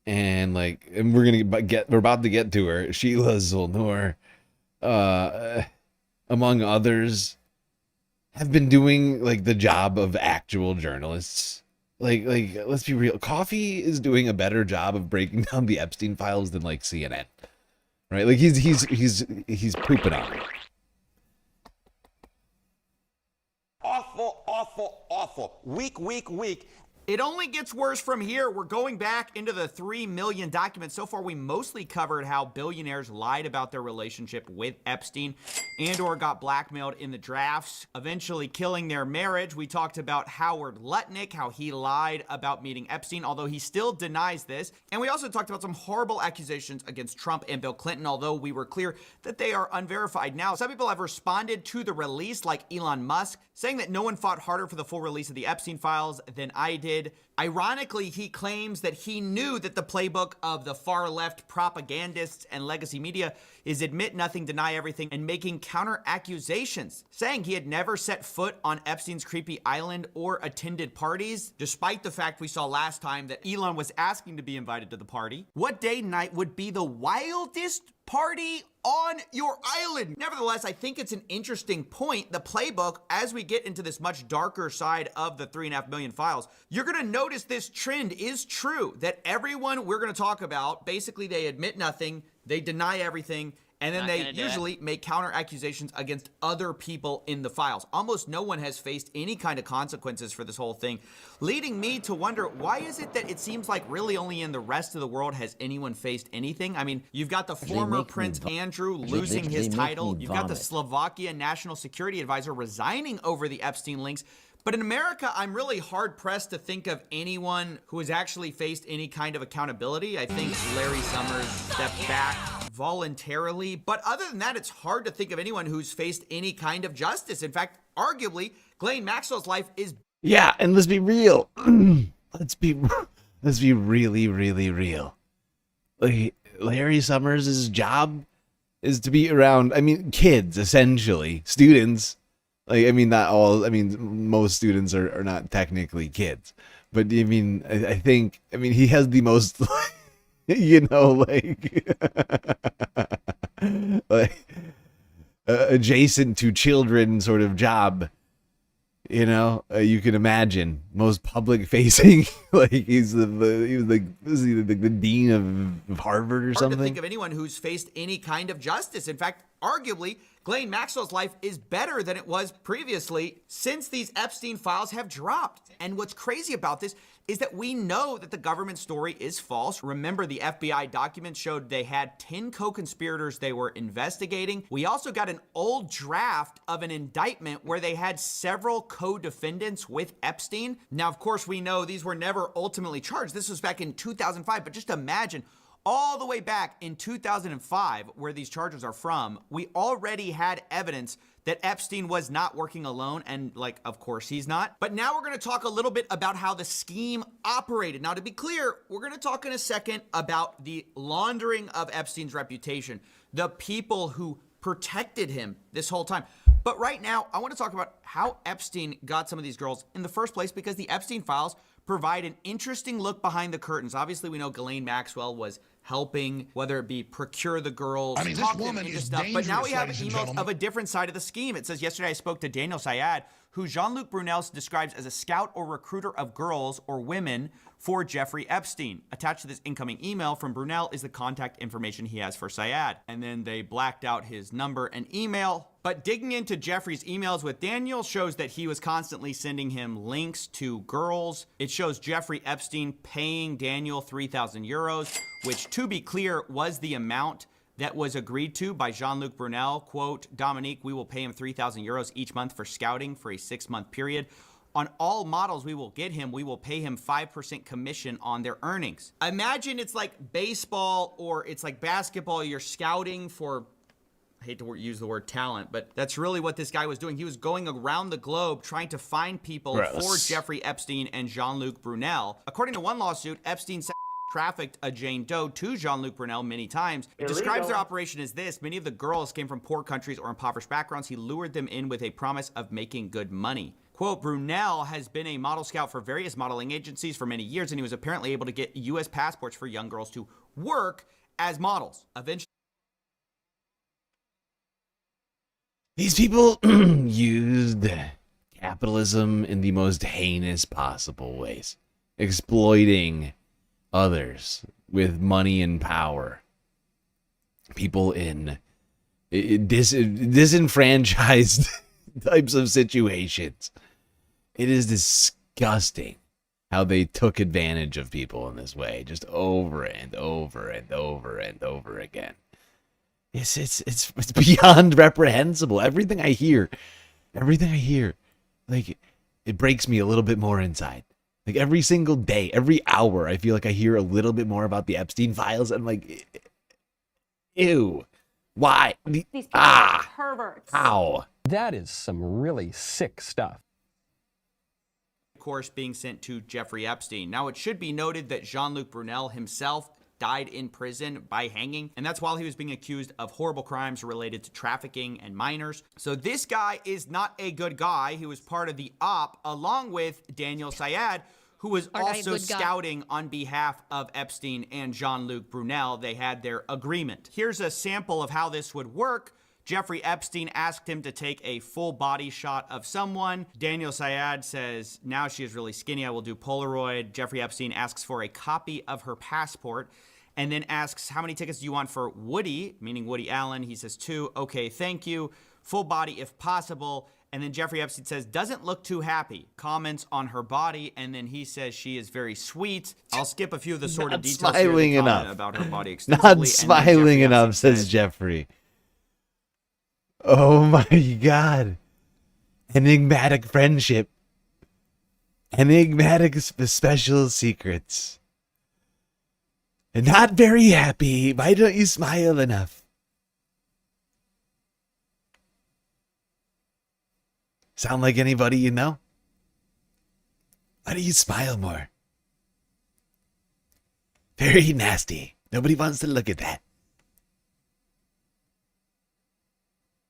and we're about to get to her. Sheila Zolnor, among others, have been doing like the job of actual journalists. Like, let's be real. Coffee is doing a better job of breaking down the Epstein files than like CNN, right? Like he's pooping on it. Awful, awful, awful. Weak. It only gets worse from here. We're going back into the 3 million documents. So far, we mostly covered how billionaires lied about their relationship with Epstein and or got blackmailed in the drafts, eventually killing their marriage. We talked about Howard Lutnick, how he lied about meeting Epstein, although he still denies this. And we also talked about some horrible accusations against Trump and Bill Clinton, although we were clear that they are unverified. Now, some people have responded to the release, like Elon Musk, saying that no one fought harder for the full release of the Epstein files than I did. Ironically, he claims that he knew that the playbook of the far left propagandists and legacy media is admit nothing, deny everything, and making counter accusations, saying he had never set foot on Epstein's creepy island or attended parties, despite the fact we saw last time that Elon was asking to be invited to the party. What day and night would be the wildest party on your island? Nevertheless, I think it's an interesting point. The playbook, as we get into this much darker side of the 3.5 million files, you're going to notice this trend is true, that everyone we're going to talk about, basically they admit nothing, they deny everything, and then they usually make counter accusations against other people in the files. Almost no one has faced any kind of consequences for this whole thing, leading me to wonder, why is it that it seems like really only in the rest of the world has anyone faced anything? I mean, you've got the former Prince Andrew losing his title. You've got the Slovakia National Security Advisor resigning over the Epstein links. But in America, I'm really hard-pressed to think of anyone who has actually faced any kind of accountability. I think Larry Summers stepped back voluntarily. But other than that, it's hard to think of anyone who's faced any kind of justice. In fact, arguably, Ghislaine Maxwell's life is... Yeah, and let's be real. let's be really, really real. Like, Larry Summers' job is to be around, I mean, kids, essentially. Students. Like, I mean, not all, I mean, most students are not technically kids. But, I mean, I think, I mean, he has the most, you know, like adjacent to children sort of job, you know, you can imagine. Most public facing, like he was the dean of Harvard or something. Hard to think of anyone who's faced any kind of justice. In fact, arguably, Ghislaine Maxwell's life is better than it was previously since these Epstein files have dropped. And what's crazy about this is that we know that the government story is false. Remember, the FBI documents showed they had 10 co-conspirators they were investigating. We also got an old draft of an indictment where they had several co-defendants with Epstein. Now, of course, we know these were never ultimately charged. This was back in 2005, but just imagine all the way back in 2005, where these charges are from, we already had evidence that Epstein was not working alone, and like, of course he's not. But now we're gonna talk a little bit about how the scheme operated. Now, to be clear, we're gonna talk in a second about the laundering of Epstein's reputation, the people who protected him this whole time. But right now, I wanna talk about how Epstein got some of these girls in the first place, because the Epstein files provide an interesting look behind the curtains. Obviously, we know Ghislaine Maxwell was helping, whether it be procure the girls, I mean, talk this them woman into is stuff. But now we have dangerous, ladies and emails gentlemen. of a different side of the scheme. It says, yesterday I spoke to Daniel Syed, who Jean-Luc Brunel describes as a scout or recruiter of girls or women for Jeffrey Epstein. Attached to this incoming email from Brunel is the contact information he has for Syed. And then they blacked out his number and email. But digging into Jeffrey's emails with Daniel shows that he was constantly sending him links to girls. It shows Jeffrey Epstein paying Daniel 3,000 euros, which, to be clear, was the amount that was agreed to by Jean-Luc Brunel. Quote, Dominique, we will pay him 3,000 euros each month for scouting for a 6-month period. On all models we will get him, we will pay him 5% commission on their earnings. Imagine it's like baseball or it's like basketball. You're scouting for, I hate to use the word talent, but that's really what this guy was doing. He was going around the globe trying to find people for Jeffrey Epstein and Jean-Luc Brunel. According to one lawsuit, Epstein trafficked a Jane Doe to Jean-Luc Brunel many times. It describes their operation as this. Many of the girls came from poor countries or impoverished backgrounds. He lured them in with a promise of making good money. Quote, Brunel has been a model scout for various modeling agencies for many years, and he was apparently able to get U.S. passports for young girls to work as models. Eventually, these people used capitalism in the most heinous possible ways, exploiting others with money and power. People in disenfranchised types of situations. It is disgusting how they took advantage of people in this way, just over and over and over and over again. It's beyond reprehensible. Everything I hear, like, it breaks me a little bit more inside. Like, every single day, every hour, I feel like I hear a little bit more about the Epstein files. And I'm like, ew, why? These people are perverts. How? That is some really sick stuff. of course, being sent to Jeffrey Epstein. Now, it should be noted that Jean-Luc Brunel himself died in prison by hanging, and that's while he was being accused of horrible crimes related to trafficking and minors. So this guy is not a good guy. He was part of the op along with Daniel Syed, who was also scouting on behalf of Epstein and Jean-Luc Brunel. They had their agreement. Here's a sample of how this would work. Jeffrey Epstein asked him to take a full body shot of someone. Daniel Syed says, now she is really skinny, I will do Polaroid. Jeffrey Epstein asks for a copy of her passport and then asks, how many tickets do you want for Woody, meaning Woody Allen? He says 2. Okay, thank you. Full body if possible. And then Jeffrey Epstein says, doesn't look too happy. Comments on her body, and then he says she is very sweet. I'll skip a few of the sort of details smiling here enough about her body extensively. Not smiling enough, says Jeffrey. Oh my God. Enigmatic friendship. Enigmatic special secrets. And not very happy. Why don't you smile enough? Sound like anybody you know? Why don't you smile more? Very nasty. Nobody wants to look at that.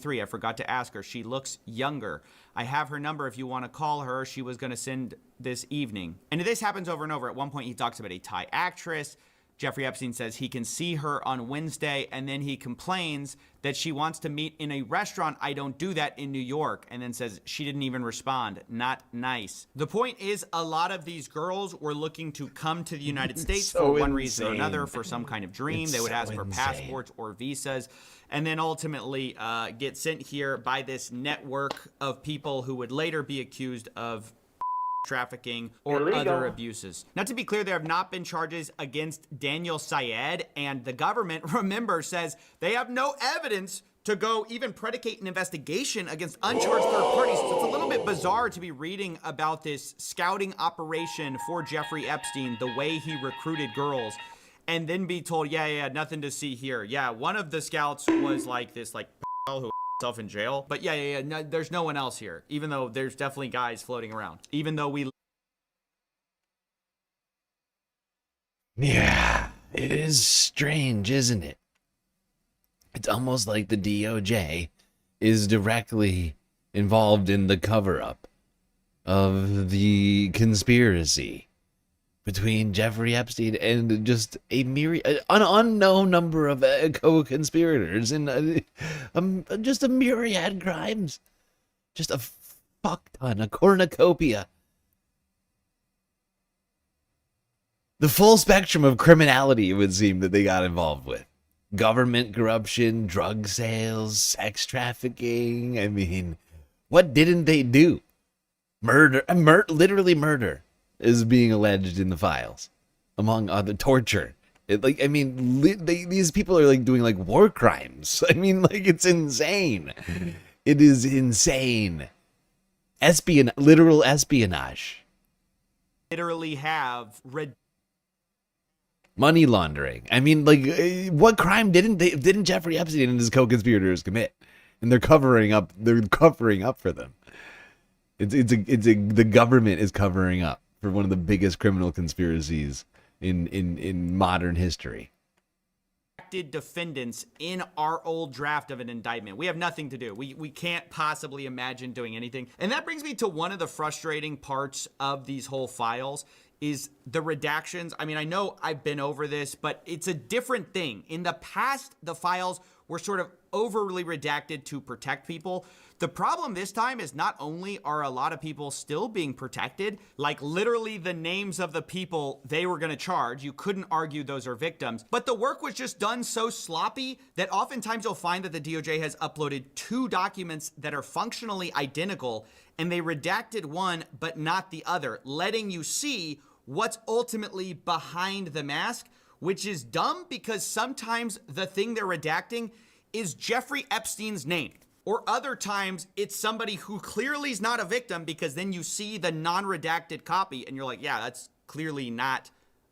3, I forgot to ask her. She looks younger. I have her number if you want to call her. She was going to send this evening. And this happens over and over. At one point, he talks about a Thai actress. Jeffrey Epstein says he can see her on Wednesday, and then he complains that she wants to meet in a restaurant. I don't do that in New York, and then says she didn't even respond. Not nice. The point is, a lot of these girls were looking to come to the United States for one reason or another, for some kind of dream. They would ask for passports or visas, and then ultimately get sent here by this network of people who would later be accused of trafficking or other abuses. Now, to be clear, there have not been charges against Daniel Syed, and the government, remember, says they have no evidence to go even predicate an investigation against uncharged third parties. So it's a little bit bizarre to be reading about this scouting operation for Jeffrey Epstein, the way he recruited girls. and then be told, yeah, nothing to see here. Yeah, one of the scouts was like this, like, who himself in jail. But yeah, no, there's no one else here, even though there's definitely guys floating around. Even though we... Yeah, it is strange, isn't it? It's almost like the DOJ is directly involved in the cover-up of the conspiracy between Jeffrey Epstein and just an unknown number of co-conspirators in just a myriad crimes. Just a fuck ton, a cornucopia. The full spectrum of criminality, it would seem, that they got involved with. Government corruption, drug sales, sex trafficking. I mean, what didn't they do? Murder, literally murder is being alleged in the files, among other torture. These people are like doing like war crimes. I mean, like, it's insane. It is insane. Literal espionage. Literally have money laundering. I mean, like, what crime didn't Jeffrey Epstein and his co-conspirators commit? And they're covering up for them. The government is covering up for one of the biggest criminal conspiracies in modern history. Defendants in our old draft of an indictment. We have nothing to do. We can't possibly imagine doing anything. And that brings me to one of the frustrating parts of these whole files is the redactions. I mean, I know I've been over this, but it's a different thing. In the past, the files were sort of overly redacted to protect people. The problem this time is not only are a lot of people still being protected, like literally the names of the people they were going to charge, you couldn't argue those are victims, but the work was just done so sloppy that oftentimes you'll find that the DOJ has uploaded 2 documents that are functionally identical, and they redacted one but not the other, letting you see what's ultimately behind the mask, which is dumb because sometimes the thing they're redacting is Jeffrey Epstein's name. Or other times it's somebody who clearly is not a victim, because then you see the non-redacted copy and you're like, yeah, that's clearly not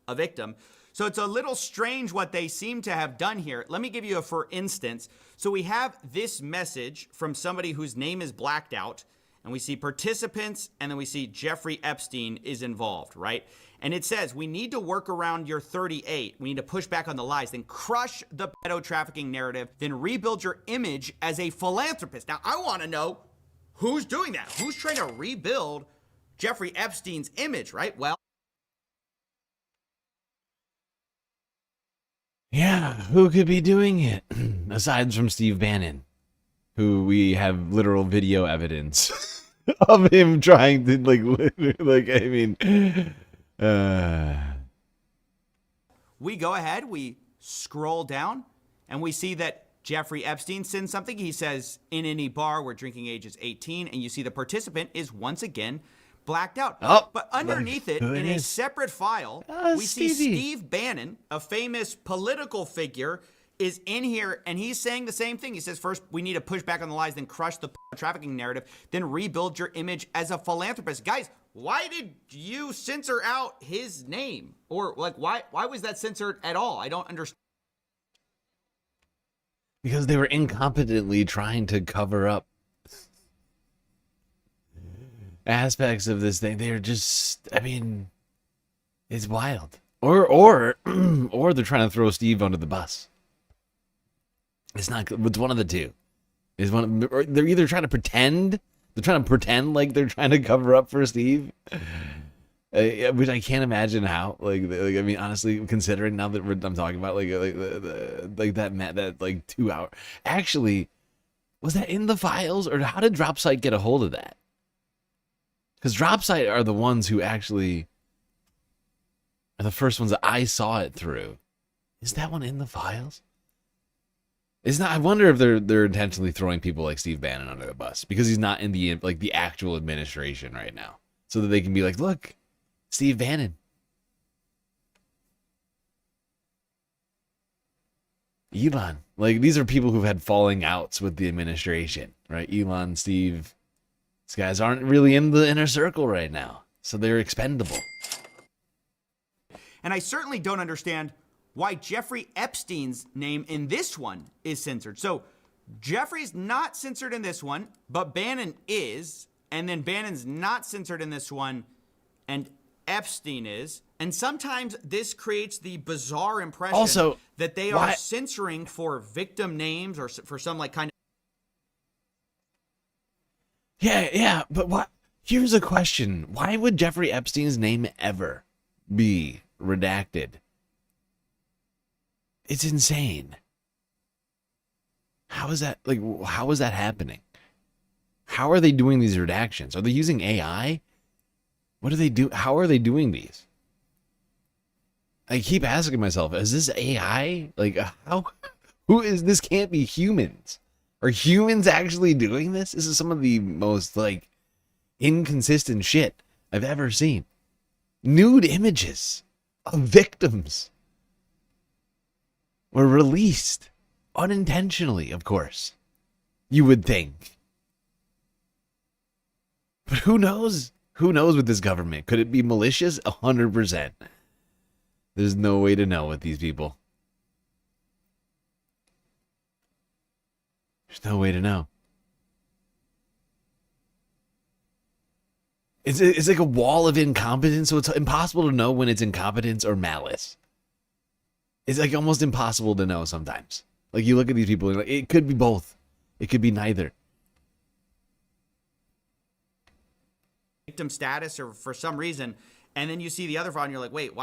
a victim. So it's a little strange what they seem to have done here. Let me give you a for instance. So we have this message from somebody whose name is blacked out, and we see participants, and then we see Jeffrey Epstein is involved, right? And it says, we need to work around your 38. We need to push back on the lies, then crush the pedo trafficking narrative, then rebuild your image as a philanthropist. Now, I want to know who's doing that. Who's trying to rebuild Jeffrey Epstein's image, right? Well, yeah, who could be doing it? Aside from Steve Bannon, who we have literal video evidence of him trying to, we go ahead, we scroll down, and we see that Jeffrey Epstein sends something. He says, in any bar where drinking age is 18, and you see the participant is once again blacked out. Oh, but underneath it, in a separate file, we see Steve Bannon, a famous political figure, is in here, and he's saying the same thing. He says, first, we need to push back on the lies, then crush the trafficking narrative, then rebuild your image as a philanthropist. Guys, why did you censor out his name? Or, like, why was that censored at all? I don't understand. Because they were incompetently trying to cover up aspects of this thing. They're just, I mean, it's wild. Or they're trying to throw Steve under the bus. It's one of the two. They're either trying to pretend like they're trying to cover up for Steve, which I can't imagine how. I mean, honestly, considering now that I'm talking about that 2 hour. Actually, was that in the files, or how did Dropsite get a hold of that? Because Dropsite are the ones who actually are the first ones that I saw it through. Is that one in the files? It's not. I wonder if they're intentionally throwing people like Steve Bannon under the bus because he's not in the actual administration right now, so that they can be like, look, Steve Bannon, Elon. Like, these are people who've had falling outs with the administration, right? Elon, Steve. These guys aren't really in the inner circle right now, so they're expendable. And I certainly don't understand why Jeffrey Epstein's name in this one is censored. So Jeffrey's not censored in this one, but Bannon is, and then Bannon's not censored in this one, and Epstein is. And sometimes this creates the bizarre impression Also, that they are censoring for victim names or for some like kind of. Yeah, but what? Here's a question. Why would Jeffrey Epstein's name ever be redacted? It's insane. How is that happening? How are they doing these redactions? Are they using AI? What do they do? How are they doing these? I keep asking myself, is this AI? Like, how? Who is this? Can't be humans. Are humans actually doing this? This is some of the most, like, inconsistent shit I've ever seen. Nude images of victims were released unintentionally, of course. You would think. But who knows? Who knows with this government? Could it be malicious? 100%. There's no way to know with these people. There's no way to know. It's like a wall of incompetence, so it's impossible to know when it's incompetence or malice. It's like almost impossible to know sometimes. Like you look at these people and like, it could be both. It could be neither. Victim status or for some reason, and then you see the other file and you're like, wait,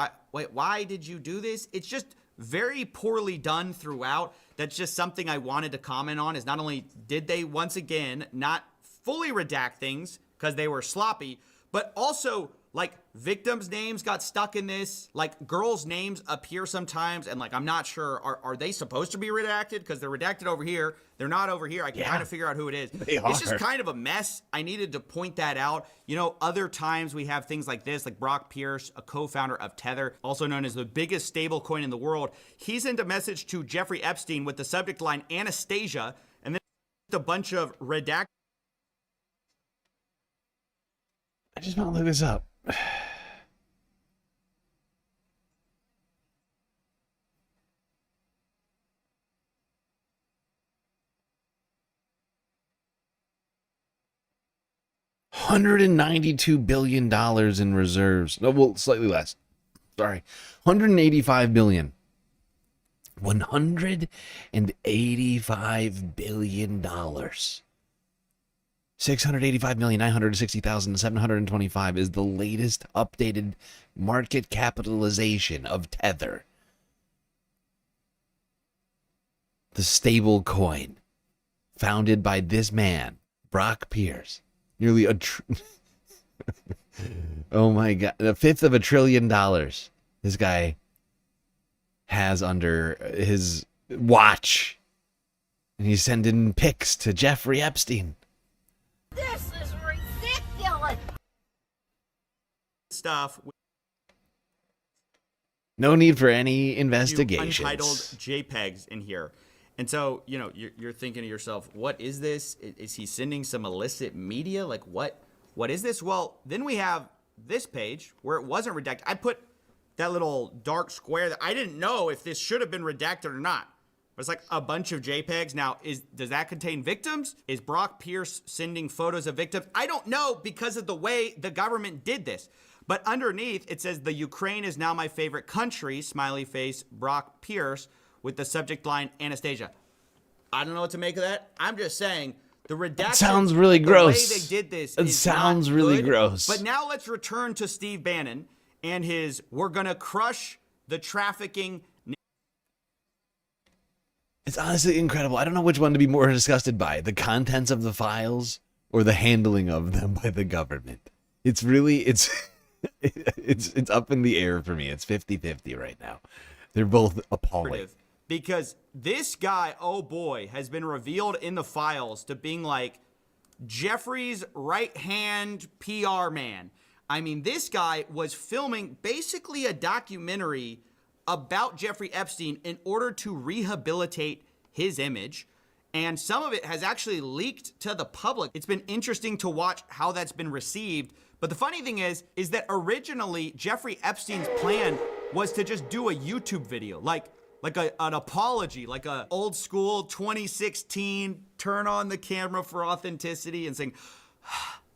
why did you do this? It's just very poorly done throughout. That's just something I wanted to comment on, is not only did they once again not fully redact things because they were sloppy, but also like victims' names got stuck in this. Like girls' names appear sometimes, and like I'm not sure, are they supposed to be redacted? Because they're redacted over here, they're not over here. I can kind of figure out who it is. It's just kind of a mess. I needed to point that out. You know, other times we have things like this, like Brock Pierce, a co-founder of Tether, also known as the biggest stable coin in the world. He sent a message to Jeffrey Epstein with the subject line Anastasia, and then a bunch of redacted. I just want to look this up. $192 billion in reserves. No, well, slightly less. Sorry. $185 billion. $185 billion. 685,960,725 is the latest updated market capitalization of Tether. The stable coin founded by this man, Brock Pierce. Nearly oh my God, a fifth of $1 trillion this guy has under his watch. And he's sending pics to Jeffrey Epstein. This is ridiculous. Stuff. No need for any investigations. Untitled JPEGs in here. And so, you know, you're thinking to yourself, what is this? Is he sending some illicit media? Like, what is this? Well, then we have this page where it wasn't redacted. I put that little dark square that I didn't know if this should have been redacted or not. But it's like a bunch of JPEGs. Now, does that contain victims? Is Brock Pierce sending photos of victims? I don't know because of the way the government did this. But underneath, it says, the Ukraine is now my favorite country, smiley face, Brock Pierce, with the subject line, Anastasia. I don't know what to make of that. I'm just saying, the redaction. It sounds really gross. The way they did this It sounds really gross. But now let's return to Steve Bannon and his, we're going to crush the trafficking. It's honestly incredible. I don't know which one to be more disgusted by, the contents of the files or the handling of them by the government. It's really, it's up in the air for me. It's 50-50 right now. They're both appalling. Because this guy, oh boy, has been revealed in the files to being like Jeffrey's right-hand PR man. I mean, this guy was filming basically a documentary about Jeffrey Epstein in order to rehabilitate his image. And some of it has actually leaked to the public. It's been interesting to watch how that's been received. But the funny thing is that originally Jeffrey Epstein's plan was to just do a YouTube video, like an apology, like a old school 2016, turn on the camera for authenticity and saying,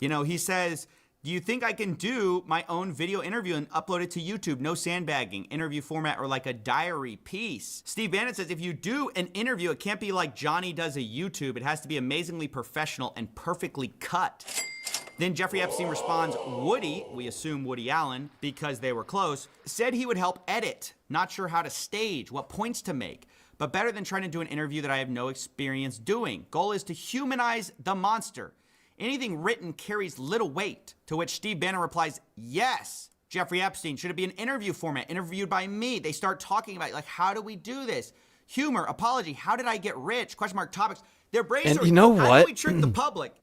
you know, he says, do you think I can do my own video interview and upload it to YouTube? No sandbagging, interview format, or like a diary piece. Steve Bannon says, if you do an interview, it can't be like Johnny does a YouTube. It has to be amazingly professional and perfectly cut. Then Jeffrey Epstein responds, Woody, we assume Woody Allen, because they were close, said he would help edit. Not sure how to stage, what points to make, but better than trying to do an interview that I have no experience doing. Goal is to humanize the monster. Anything written carries little weight, to which Steve Bannon replies, yes, Jeffrey Epstein, should it be an interview format, interviewed by me? They start talking about, like, how do we do this? Humor, apology, how did I get rich? Question mark topics. They're brainstorming. And you know how what? do we trick the public?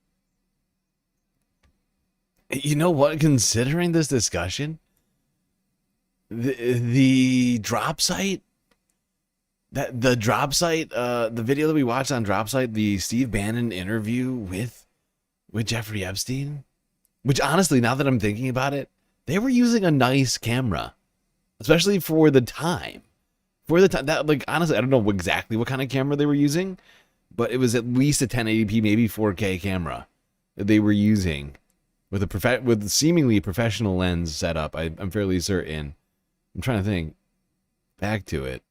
You know what? Considering this discussion, the drop site, the video that we watched on drop site, the Steve Bannon interview with Jeffrey Epstein, which honestly, now that I'm thinking about it, they were using a nice camera, especially for the time. That, like, honestly, I don't know exactly what kind of camera they were using, but it was at least a 1080p, maybe 4K camera that they were using. With a seemingly professional lens setup, I'm fairly certain. I'm trying to think back to it.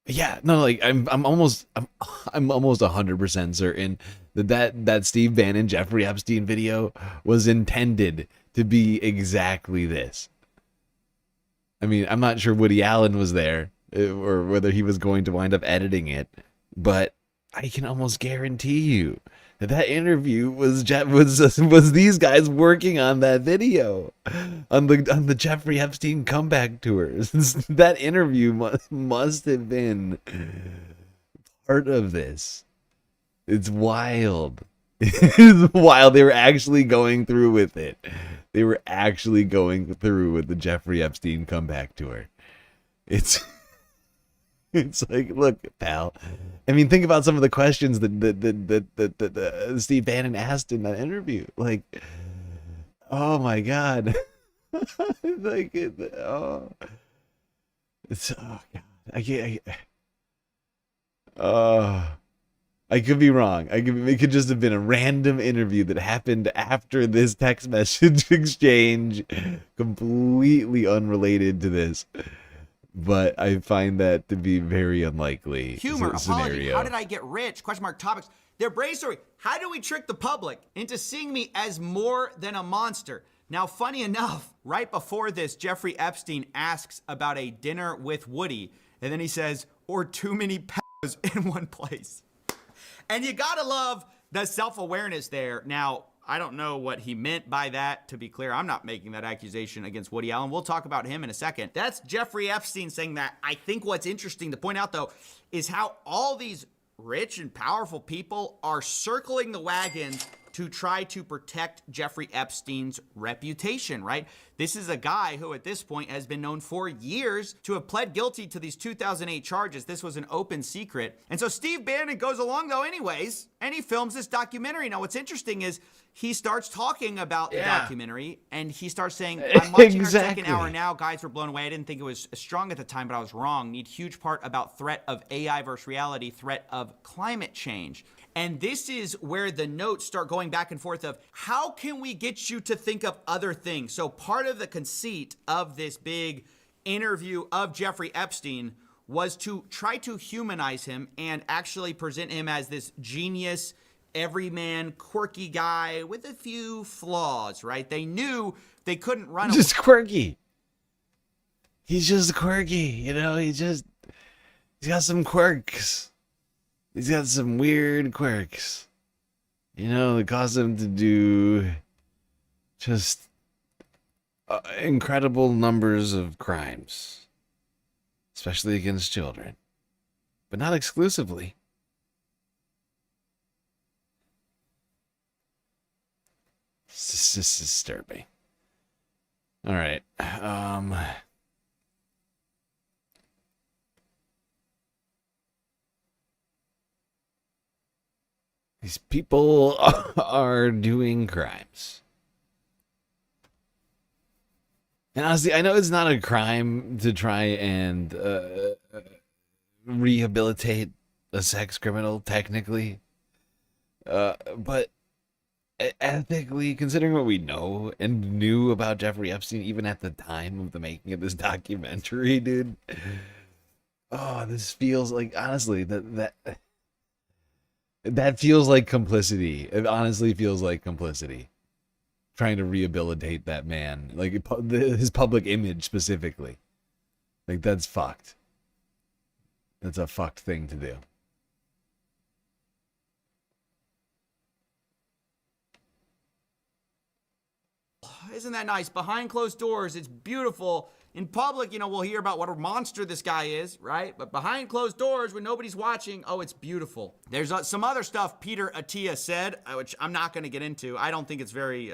Yeah, no, like I'm almost 100% certain that Steve Bannon Jeffrey Epstein video was intended to be exactly this. I mean, I'm not sure Woody Allen was there or whether he was going to wind up editing it, but I can almost guarantee you that interview was these guys working on that video on the Jeffrey Epstein comeback tours. That interview must have been part of this. It's wild. It's wild. They were actually going through with it. They were actually going through with the Jeffrey Epstein comeback tour. It's like, look, pal. I mean, think about some of the questions that Steve Bannon asked in that interview. Like, oh my God, like, oh God, I could be wrong. It could just have been a random interview that happened after this text message exchange, completely unrelated to this. But I find that to be very unlikely. Humor, apology, how did I get rich? Question mark topics. They're brainstorming. How do we trick the public into seeing me as more than a monster? Now, funny enough, right before this, Jeffrey Epstein asks about a dinner with Woody, and then he says, or too many pedos in one place. And you gotta love the self-awareness there. Now, I don't know what he meant by that. To be clear, I'm not making that accusation against Woody Allen. We'll talk about him in a second. That's Jeffrey Epstein saying that. I think what's interesting to point out, though, is how all these rich and powerful people are circling the wagons to try to protect Jeffrey Epstein's reputation, right? This is a guy who at this point has been known for years to have pled guilty to these 2008 charges. This was an open secret. And so Steve Bannon goes along though anyways, and he films this documentary. Now what's interesting is he starts talking about the documentary and he starts saying, I'm watching our second hour now. Guys were blown away. I didn't think it was as strong at the time, but I was wrong. Need huge part about threat of AI versus reality, threat of climate change. And this is where the notes start going back and forth of how can we get you to think of other things? So part of the conceit of this big interview of Jeffrey Epstein was to try to humanize him and actually present him as this genius, everyman, quirky guy with a few flaws, right? They knew they couldn't run away. Just quirky. He's just quirky, you know, he's got some quirks. He's got some weird quirks, you know, that cause him to do just incredible numbers of crimes, especially against children, but not exclusively. This is disturbing. All right. These people are doing crimes. And honestly, I know it's not a crime to try and rehabilitate a sex criminal, technically. But ethically, considering what we know and knew about Jeffrey Epstein, even at the time of the making of this documentary, dude. Oh, this feels like, honestly, that feels like complicity. It honestly feels like complicity. Trying to rehabilitate that man, like his public image specifically. Like, that's fucked. That's a fucked thing to do. Isn't that nice? Behind closed doors, it's beautiful. In public, you know, we'll hear about what a monster this guy is, right? But behind closed doors, when nobody's watching, oh, it's beautiful. There's some other stuff Peter Attia said, which I'm not going to get into. I don't think it's very,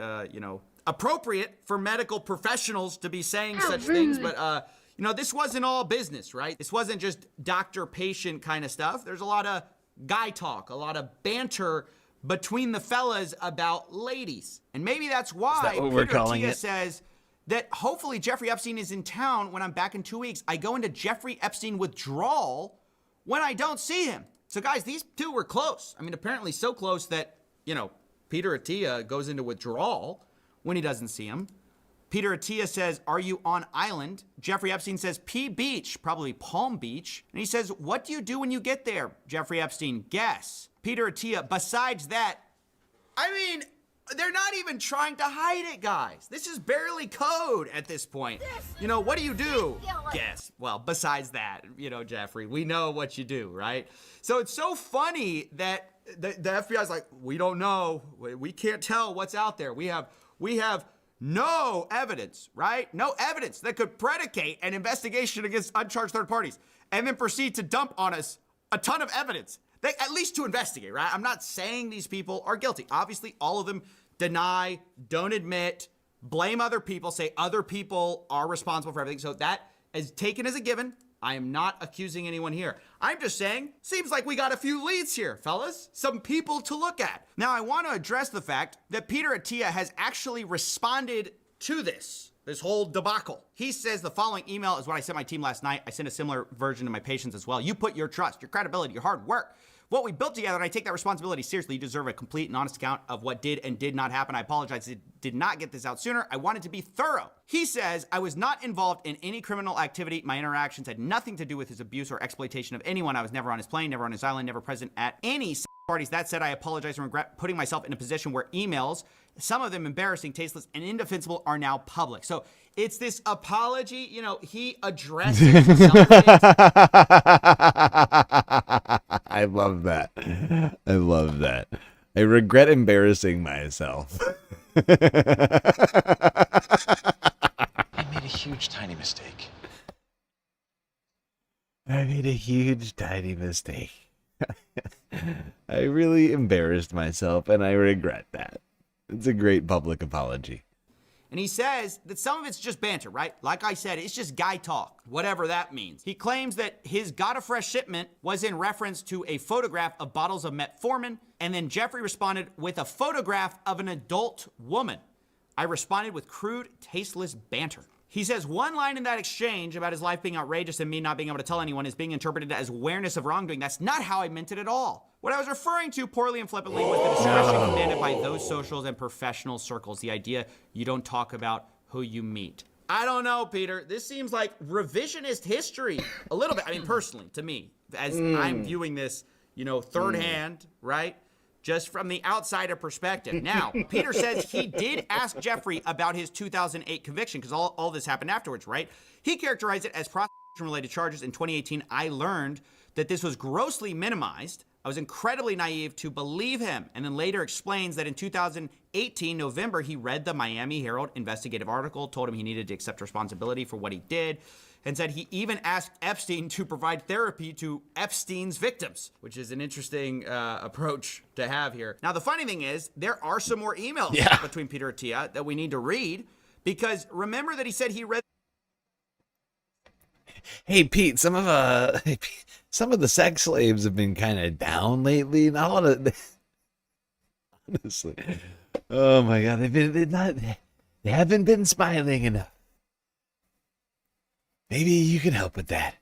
appropriate for medical professionals to be saying such things. But, this wasn't all business, right? This wasn't just doctor-patient kind of stuff. There's a lot of guy talk, a lot of banter between the fellas about ladies. And maybe that's why Peter Attia says that hopefully Jeffrey Epstein is in town when I'm back in 2 weeks. I go into Jeffrey Epstein withdrawal when I don't see him. So guys, these two were close. I mean, apparently so close that, Peter Attia goes into withdrawal when he doesn't see him. Peter Attia says, "Are you on island?" Jeffrey Epstein says, "P Beach," probably Palm Beach. And he says, "What do you do when you get there?" Jeffrey Epstein, "Guess." Peter Attia, "Besides that," I mean, they're not even trying to hide it, guys. This is barely code at this point. What do you do? Guess. Well, besides that, Jeffrey, we know what you do, right? So it's so funny that the FBI's like, we don't know. We can't tell what's out there. We have no evidence, right? No evidence that could predicate an investigation against uncharged third parties and then proceed to dump on us a ton of evidence. At least to investigate, right? I'm not saying these people are guilty. Obviously, all of them deny, don't admit, blame other people, say other people are responsible for everything. So that is taken as a given. I am not accusing anyone here. I'm just saying, seems like we got a few leads here, fellas. Some people to look at. Now, I want to address the fact that Peter Attia has actually responded to this whole debacle. He says the following email is what I sent my team last night. I sent a similar version to my patients as well. "You put your trust, your credibility, your hard work, what we built together, and I take that responsibility seriously. You deserve a complete and honest account of what did and did not happen. I apologize it did not get this out sooner. I wanted to be thorough." He says, "I was not involved in any criminal activity. My interactions had nothing to do with his abuse or exploitation of anyone. I was never on his plane, never on his island, never present at any parties. That said, I apologize and regret putting myself in a position where emails, some of them embarrassing, tasteless, and indefensible, are now public." So it's this apology, he addresses some things. I love that. I love that. I regret embarrassing myself. I made a huge, tiny mistake. I made a huge, tiny mistake. I really embarrassed myself, and I regret that. It's a great public apology. And he says that some of it's just banter, right? Like I said, it's just guy talk, whatever that means. He claims that his got a fresh shipment was in reference to a photograph of bottles of metformin, and then Jeffrey responded with a photograph of an adult woman. "I responded with crude, tasteless banter." He says one line in that exchange about his life being outrageous and me not being able to tell anyone is being interpreted as awareness of wrongdoing. That's not how I meant it at all. What I was referring to poorly and flippantly was the discretion commanded by those socials and professional circles. The idea you don't talk about who you meet. I don't know, Peter. This seems like revisionist history a little bit. I mean, personally, to me, as I'm viewing this, third hand, right? Just from the outsider perspective. Now, Peter says he did ask Jeffrey about his 2008 conviction, because all this happened afterwards, right? He characterized it as prostitution-related charges. In 2018, I learned that this was grossly minimized. I was incredibly naive to believe him, and then later explains that in 2018, November, he read the Miami Herald investigative article, told him he needed to accept responsibility for what he did, and said he even asked Epstein to provide therapy to Epstein's victims, which is an interesting approach to have here. Now, the funny thing is, there are some more emails between Peter Attia that we need to read, because remember that he said he read... Hey, Pete, some of the sex slaves have been kind of down lately. Not a lot of... Honestly. Oh, my God. They haven't been smiling enough. Maybe you can help with that.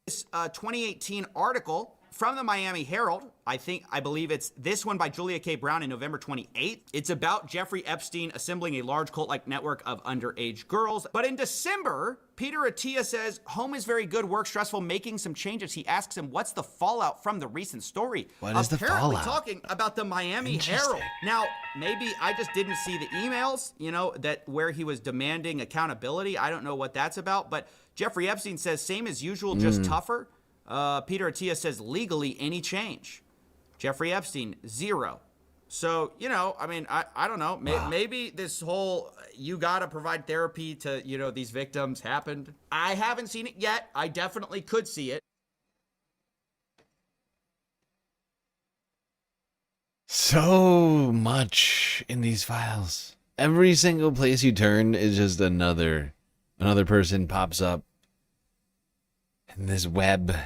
This 2018 article from the Miami Herald, I believe it's this one by Julia K. Brown in November 28th. It's about Jeffrey Epstein assembling a large cult-like network of underage girls. But in December, Peter Attia says, home is very good, work stressful, making some changes. He asks him, what's the fallout from the recent story? What is the Apparently fallout? talking about the Miami Herald. Now, maybe I just didn't see the emails, that where he was demanding accountability. I don't know what that's about, but Jeffrey Epstein says, same as usual, just tougher. Peter Attia says, legally, any change. Jeffrey Epstein, 0. So, I don't know. Maybe this whole, you got to provide therapy to, these victims happened. I haven't seen it yet. I definitely could see it. So much in these files. Every single place you turn is just another person pops up in this web.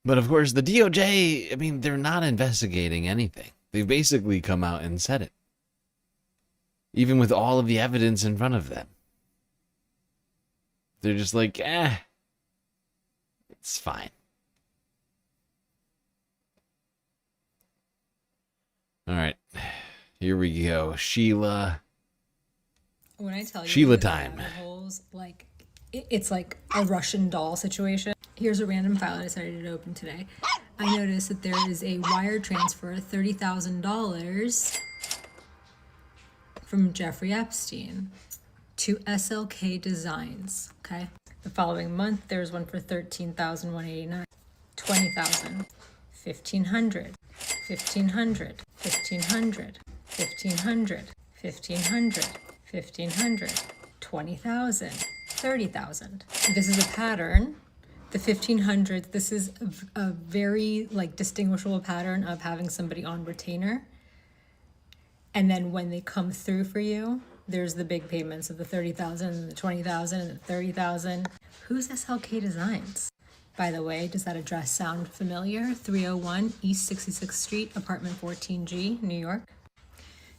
But of course, the DOJ, they're not investigating anything. They've basically come out and said it. Even with all of the evidence in front of them. They're just like, it's fine. All right, here we go. Sheila. When I tell you Sheila time. Holes, it's like a Russian doll situation. Here's a random file I decided to open today. I noticed that there is a wire transfer of $30,000 from Jeffrey Epstein to SLK Designs. Okay. The following month, there's one for $13,189, $20,000, $1,500, $1,500, $1,500, $1,500, $1,500, $1,500, $20,000, $30,000. This is a pattern. The 1500s, this is a very distinguishable pattern of having somebody on retainer. And then when they come through for you, there's the big payments of the 30,000 and the 20,000 and the 30,000. Who's SLK Designs? By the way, does that address sound familiar? 301 East 66th Street, apartment 14G, New York.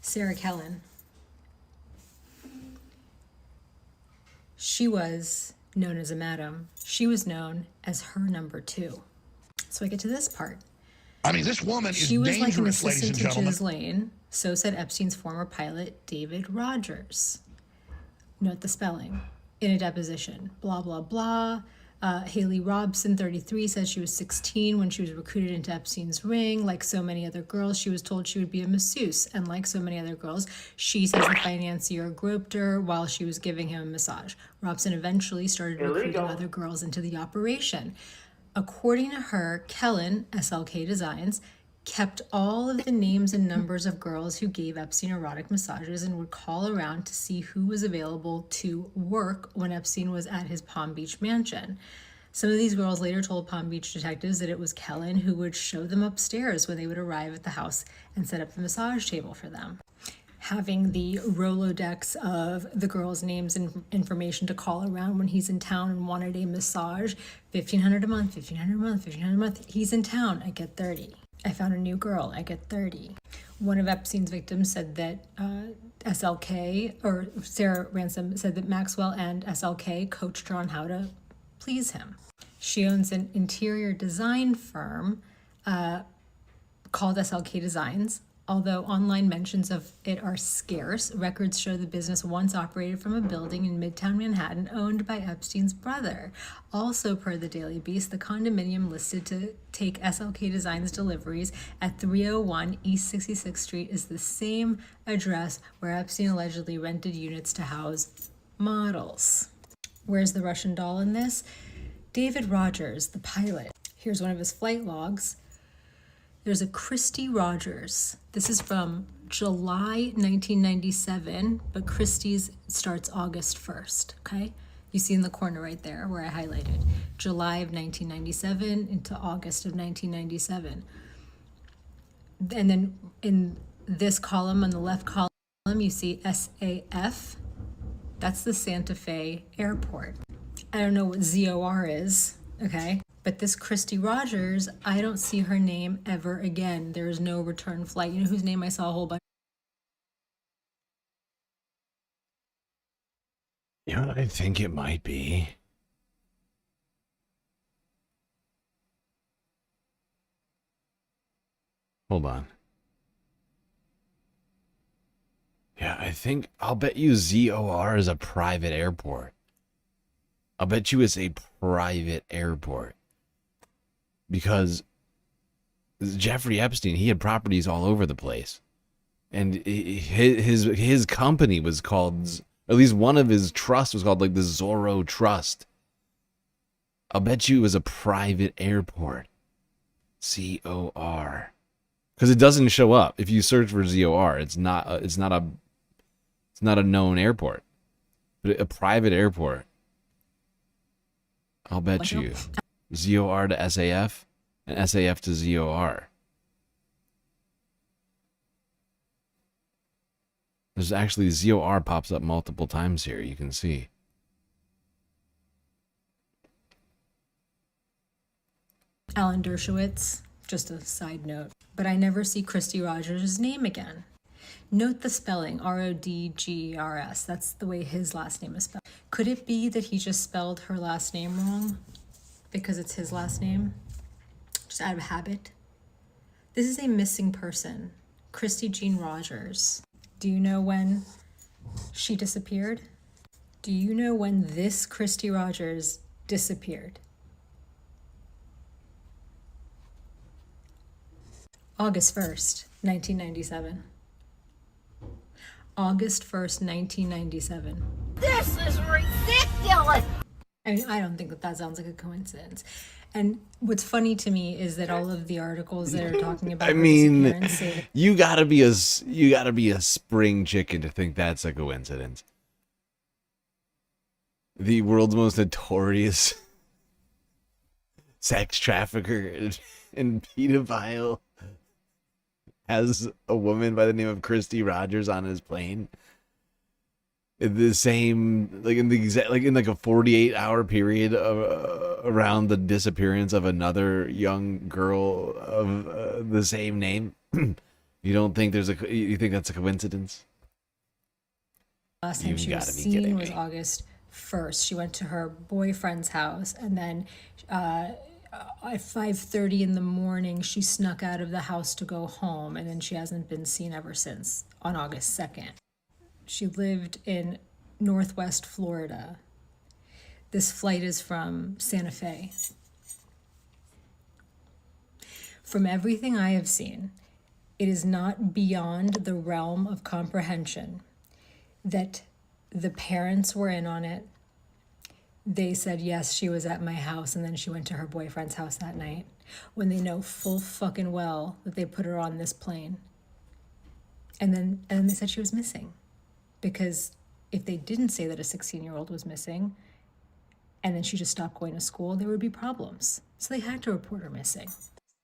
Sarah Kellen. She was known as a madam. She was known as her number 2. So I get to this part. This woman is She was dangerous, like an ladies assistant and to gentlemen. Ghislaine. So said Epstein's former pilot, David Rogers. Note the spelling. In a deposition, blah, blah, blah. Haley Robson, 33, says she was 16 when she was recruited into Epstein's ring. Like so many other girls, she was told she would be a masseuse. And like so many other girls, she says the financier groped her while she was giving him a massage. Robson eventually started recruiting other girls into the operation. According to her, Kellen, SLK Designs, kept all of the names and numbers of girls who gave Epstein erotic massages and would call around to see who was available to work when Epstein was at his Palm Beach mansion. Some of these girls later told Palm Beach detectives that it was Kellen who would show them upstairs when they would arrive at the house and set up the massage table for them. Having the Rolodex of the girls' names and information to call around when he's in town and wanted a massage, $1,500 a month, $1,500 a month, $1,500 a month. He's in town, I get 30. I found a new girl, I get 30. One of Epstein's victims said that SLK, or Sarah Ransom, said that Maxwell and SLK coached her on how to please him. She owns an interior design firm called SLK Designs. Although online mentions of it are scarce, records show the business once operated from a building in Midtown Manhattan owned by Epstein's brother. Also per the Daily Beast, the condominium listed to take SLK Designs deliveries at 301 East 66th Street is the same address where Epstein allegedly rented units to house models. Where's the Russian doll in this? David Rogers, the pilot. Here's one of his flight logs. There's a Christy Rogers. This is from July 1997, but Christie's starts August 1st, okay? You see in the corner right there where I highlighted. July of 1997 into August of 1997. And then in this column, on the left column, you see SAF. That's the Santa Fe Airport. I don't know what ZOR is, okay? But this Christy Rogers, I don't see her name ever again. There is no return flight. You know whose name I saw a whole bunch You know what I think it might be? Hold on. Yeah, I'll bet you ZOR is a private airport. I'll bet you it's a private airport. Because Jeffrey Epstein, he had properties all over the place. And his company was called, at least one of his trusts was called like the Zorro Trust. I'll bet you it was a private airport. ZOR. Because it doesn't show up. If you search for ZOR, it's not a known airport. But a private airport. I'll bet you. ZOR to SAF and SAF to ZOR. There's actually ZOR pops up multiple times here, you can see. Alan Dershowitz, just a side note. But I never see Christy Rogers' name again. Note the spelling, R-O-D-G-R-S. That's the way his last name is spelled. Could it be that he just spelled her last name wrong because it's his last name? Just out of habit? This is a missing person, Christy Jean Rogers. Do you know when she disappeared? Do you know when this Christy Rogers disappeared? August 1st, 1997. August 1st, 1997. This is ridiculous! I mean, I don't think that sounds like a coincidence. And what's funny to me is that all of the articles that are talking about I mean, you gotta be a spring chicken to think that's a coincidence. The world's most notorious sex trafficker and pedophile has a woman by the name of Christy Rogers on his plane. The same, like in the exact, like in like a 48-hour period around the disappearance of another young girl of the same name. You don't think you think that's a coincidence? Last time she was seen was August 1st. She went to her boyfriend's house, and then at 5:30 in the morning, she snuck out of the house to go home, and then she hasn't been seen ever since, on August 2nd. She lived in Northwest Florida. This flight is from Santa Fe. From everything I have seen, it is not beyond the realm of comprehension that the parents were in on it. They said, yes, she was at my house, and then she went to her boyfriend's house that night, when they know full fucking well that they put her on this plane. And then they said she was missing. Because if they didn't say that a 16-year-old was missing, and then she just stopped going to school, there would be problems. So they had to report her missing.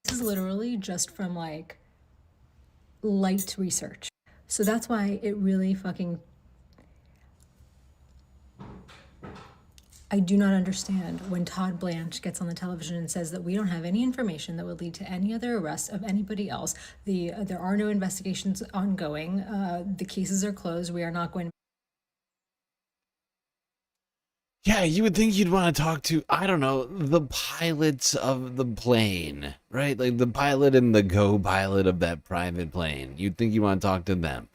This is literally just from like light research. So that's why it really fucking, I do not understand when Todd Blanche gets on the television and says that we don't have any information that would lead to any other arrest of anybody else. There are no investigations ongoing. The cases are closed. We are not going to. Yeah, you would think you'd want to talk to, I don't know, the pilots of the plane, right? Like the pilot and the co-pilot of that private plane. You'd think you want to talk to them.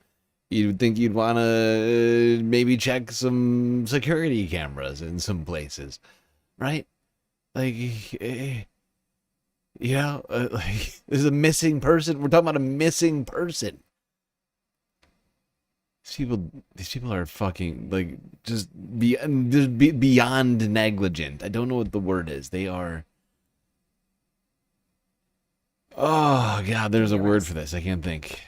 You'd think you'd want to maybe check some security cameras in some places, right? Like, like there's a missing person. We're talking about a missing person. These people are fucking like just beyond negligent. I don't know what the word is. They are. Oh God, there's a word for this. I can't think.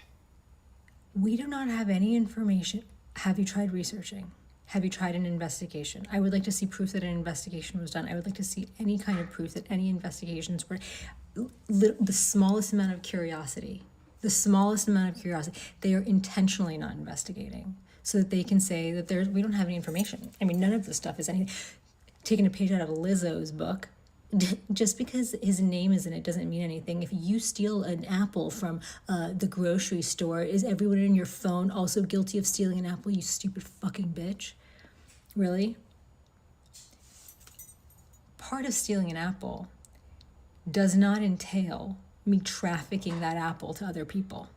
We do not have any information. Have you tried researching? Have you tried an investigation? I would like to see proof that an investigation was done. I would like to see any kind of proof that any investigations were, the smallest amount of curiosity. The smallest amount of curiosity. They are intentionally not investigating so that they can say that we don't have any information. I mean, none of this stuff is anything. Taking a page out of Lizzo's book. Just because his name is in it doesn't mean anything. If you steal an apple from the grocery store, is everyone in your phone also guilty of stealing an apple, you stupid fucking bitch? Really? Part of stealing an apple does not entail me trafficking that apple to other people.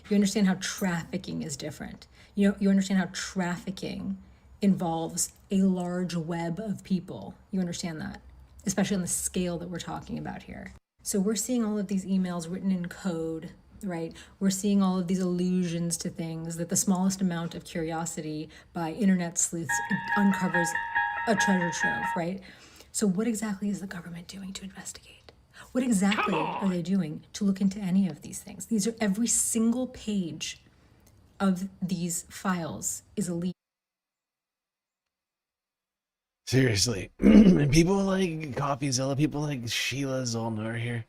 You understand how trafficking is different. You understand how trafficking involves a large web of people. You understand that, especially on the scale that we're talking about here. So we're seeing all of these emails written in code, right? We're seeing all of these allusions to things that the smallest amount of curiosity by internet sleuths uncovers a treasure trove, right? So what exactly is the government doing to investigate? What exactly are they doing to look into any of these things? These are every single page of these files is a leak. Seriously, people like CoffeeZilla, people like Sheila Zollner here,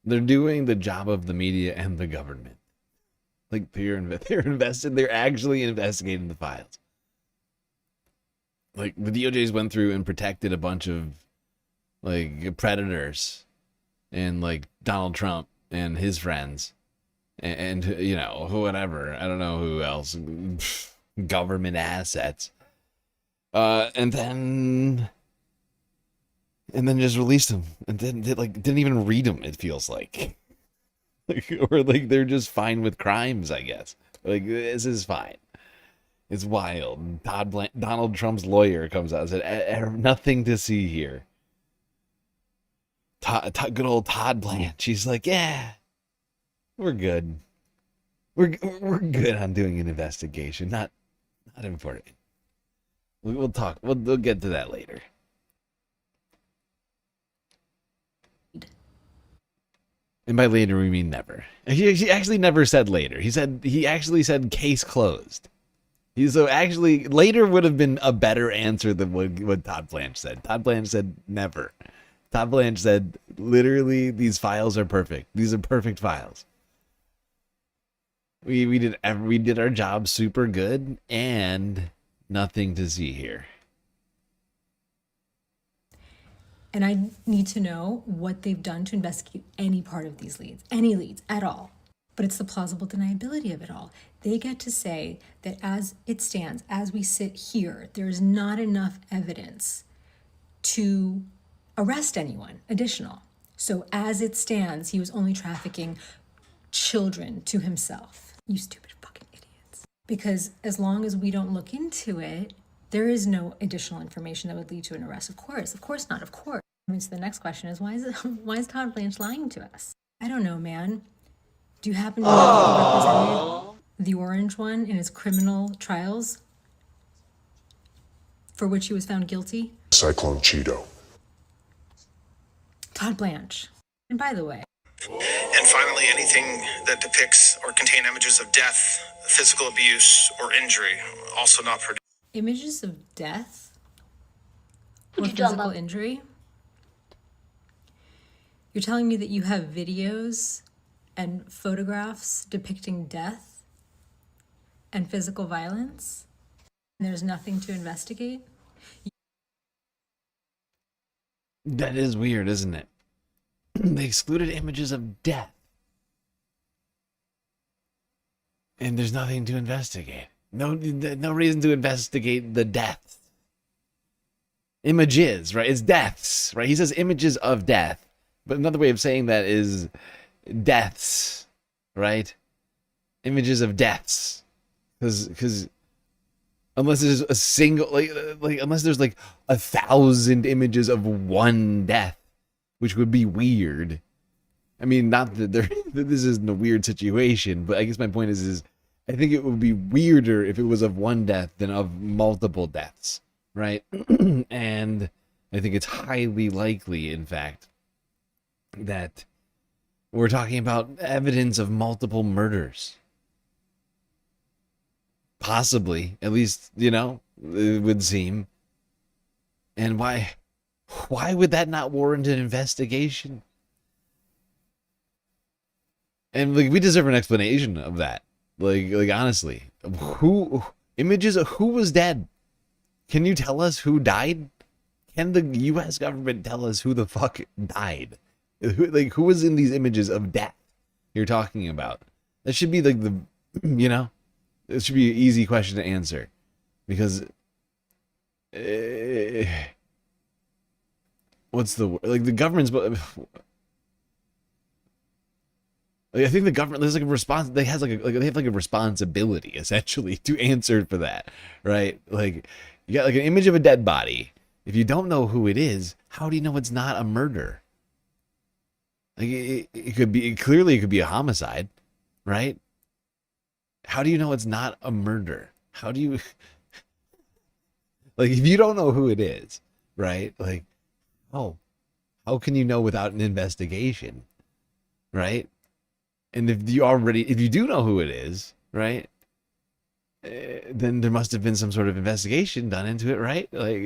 they're doing the job of the media and the government. Like they're actually investigating the files. Like the DOJ's went through and protected a bunch of like predators and like Donald Trump and his friends and you know, whatever. I don't know who else. Government assets. And then just released them, and then didn't even read them. It feels like, or like they're just fine with crimes. I guess like this is fine. It's wild. Donald Trump's lawyer comes out and said, "Nothing to see here." Good old Todd Blanche. She's like, "Yeah, we're good. We're good on doing an investigation. Not important." We'll talk. We'll get to that later. And by later, we mean never. He actually never said later. He actually said case closed. So actually, later would have been a better answer than what Todd Blanche said. Todd Blanche said never. Todd Blanche said, literally, these files are perfect. These are perfect files. We did our job super good, and nothing to see here. And I need to know what they've done to investigate any part of these leads, any leads at all. But it's the plausible deniability of it all. They get to say that as it stands, as we sit here, there's not enough evidence to arrest anyone additional. So as it stands, he was only trafficking children to himself. You stupid fucking idiots. Because as long as we don't look into it, there is no additional information that would lead to an arrest. Of course not, of course. I mean, so the next question is, why is Todd Blanche lying to us? I don't know, man. Do you happen to know who represented the orange one in his criminal trials for which he was found guilty? Cyclone Cheeto. Todd Blanche. And by the way, and finally, anything that depicts or contain images of death, physical abuse, or injury, also not produced. Images of death or physical injury? You're telling me that you have videos and photographs depicting death and physical violence, and there's nothing to investigate? That is weird, isn't it? They excluded images of death. And there's nothing to investigate. No reason to investigate the deaths. Images, right? It's deaths, right? He says images of death. But another way of saying that is deaths, right? Images of deaths. Because unless there's a single, unless there's like 1,000 images of one death, which would be weird. I mean, not that this isn't a weird situation, but I guess my point is I think it would be weirder if it was of one death than of multiple deaths, right? And I think it's highly likely, in fact, that we're talking about evidence of multiple murders. Possibly, at least, it would seem. And why would that not warrant an investigation? And we deserve an explanation of that. Like honestly, images of who was dead? Can you tell us who died? Can the U.S. government tell us who the fuck died? Who was in these images of death you're talking about? That should be like it should be an easy question to answer, because what's the like the government's I think the government there's like a response they has like they have like a responsibility essentially to answer for that, right? Like you got like an image of a dead body. If you don't know who it is, how do you know it's not a murder? Like it could be clearly it could be a homicide, right? How do you know it's not a murder? How do you like if you don't know who it is, right? Like how can you know without an investigation, right? And if you do know who it is, right? Then there must have been some sort of investigation done into it, right? Like,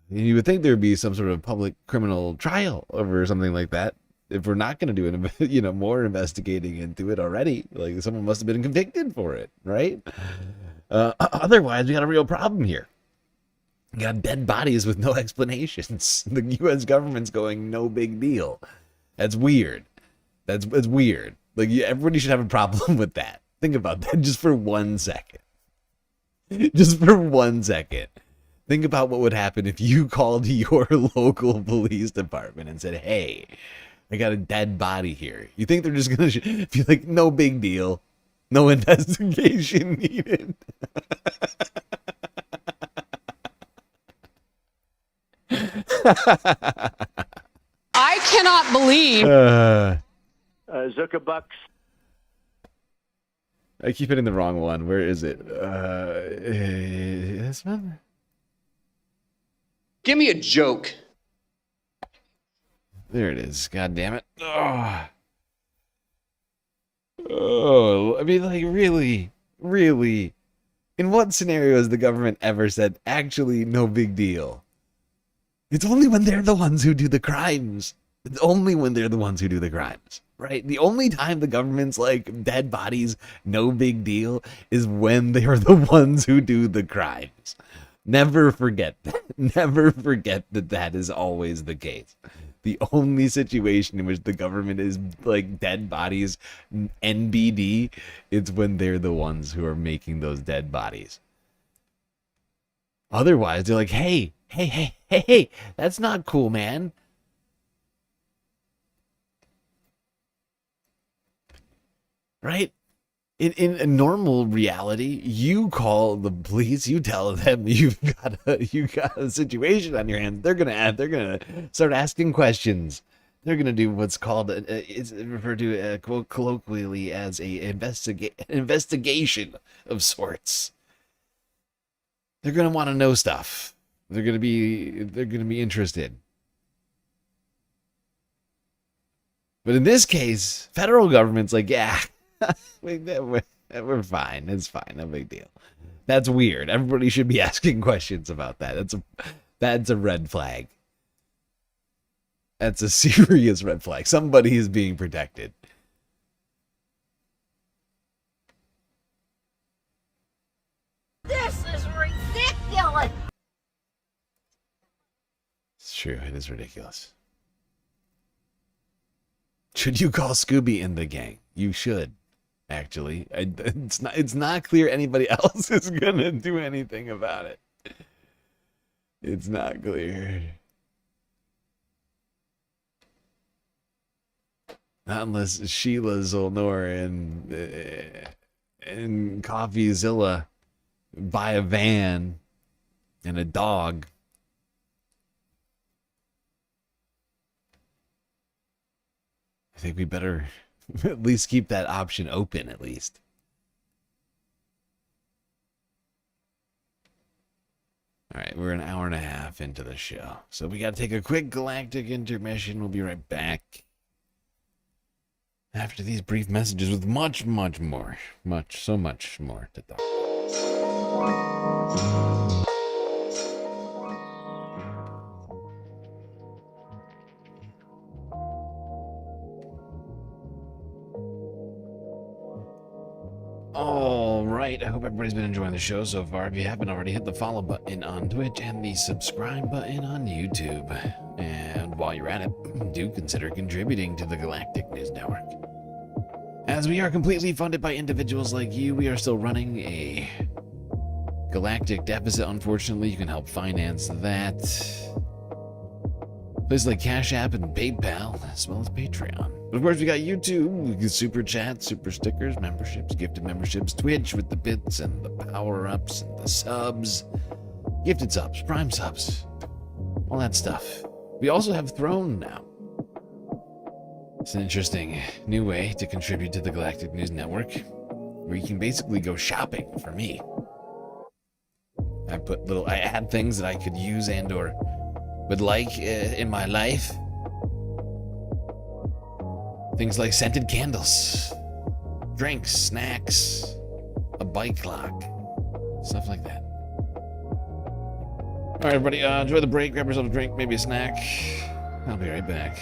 you would think there would be some sort of public criminal trial over something like that. If we're not going to do it, more investigating into it already, like someone must have been convicted for it, right? Otherwise, we got a real problem here. You got dead bodies with no explanations. The U.S. government's going, no big deal. That's weird. That's weird. Like, everybody should have a problem with that. Think about that just for 1 second. Just for 1 second. Think about what would happen if you called your local police department and said, hey, I got a dead body here. You think they're just going to be like, no big deal. No investigation needed. I cannot believe Zuckerbucks. I keep hitting the wrong one. Where is it? This one? Give me a joke. There it is. God damn it. Oh, I mean, like, really? In what scenario has the government ever said, actually, no big deal? It's only when they're the ones who do the crimes. It's only when they're the ones who do the crimes, right? The only time the government's like, dead bodies, no big deal, is when they are the ones who do the crimes. Never forget that. Never forget that that is always the case. The only situation in which the government is like dead bodies, NBD, it's when they're the ones who are making those dead bodies. Otherwise, they're like, hey, that's not cool, man. Right? In a normal reality, you call the police, you tell them you got a situation on your hands. They're gonna start asking questions. They're gonna do what's called it's referred to colloquially as a investigation of sorts. They're gonna want to know stuff. They're gonna be interested. But in this case, federal government's like, yeah. We're fine. It's fine. No big deal. That's weird. Everybody should be asking questions about that. That's a red flag. That's a serious red flag. Somebody is being protected. This is ridiculous. It's true. It is ridiculous. Should you call Scooby and the gang? You should. Actually, it's not clear anybody else is gonna do anything about it. It's not clear. Not unless Sheila Zolnor and CoffeeZilla buy a van and a dog. I think we better at least keep that option open, at least. All right, we're an hour and a half into the show. So we got to take a quick galactic intermission. We'll be right back after these brief messages with much more. So much more to talk. All right, I hope everybody's been enjoying the show so far. If you haven't already, hit the follow button on Twitch and the subscribe button on YouTube. And while you're at it, do consider contributing to the Galactic News Network. As we are completely funded by individuals like you, we are still running a galactic deficit. Unfortunately, you can help finance that. Places like Cash App and PayPal, as well as Patreon. But of course, we got YouTube, we get super chats, super stickers, memberships, gifted memberships, Twitch with the bits and the power-ups and the subs, gifted subs, prime subs, all that stuff. We also have Throne now. It's an interesting new way to contribute to the Galactic News Network, where you can basically go shopping for me. I add things that I could use and or would like in my life. Things like scented candles, drinks, snacks, a bike clock, stuff like that. All right, everybody, enjoy the break, grab yourself a drink, maybe a snack. I'll be right back.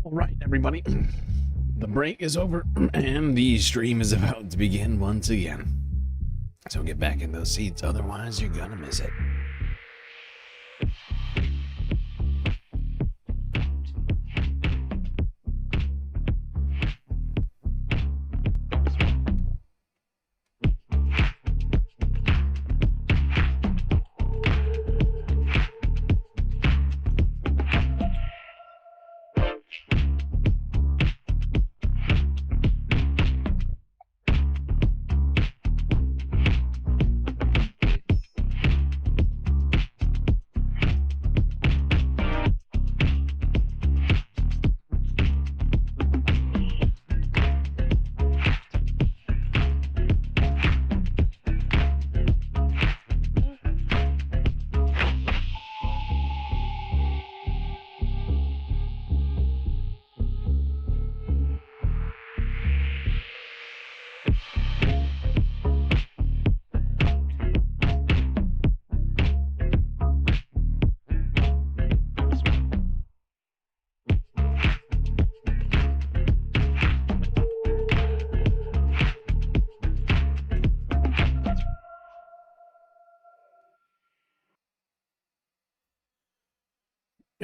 All right, everybody. The break is over, and the stream is about to begin once again. So get back in those seats, otherwise you're gonna miss it.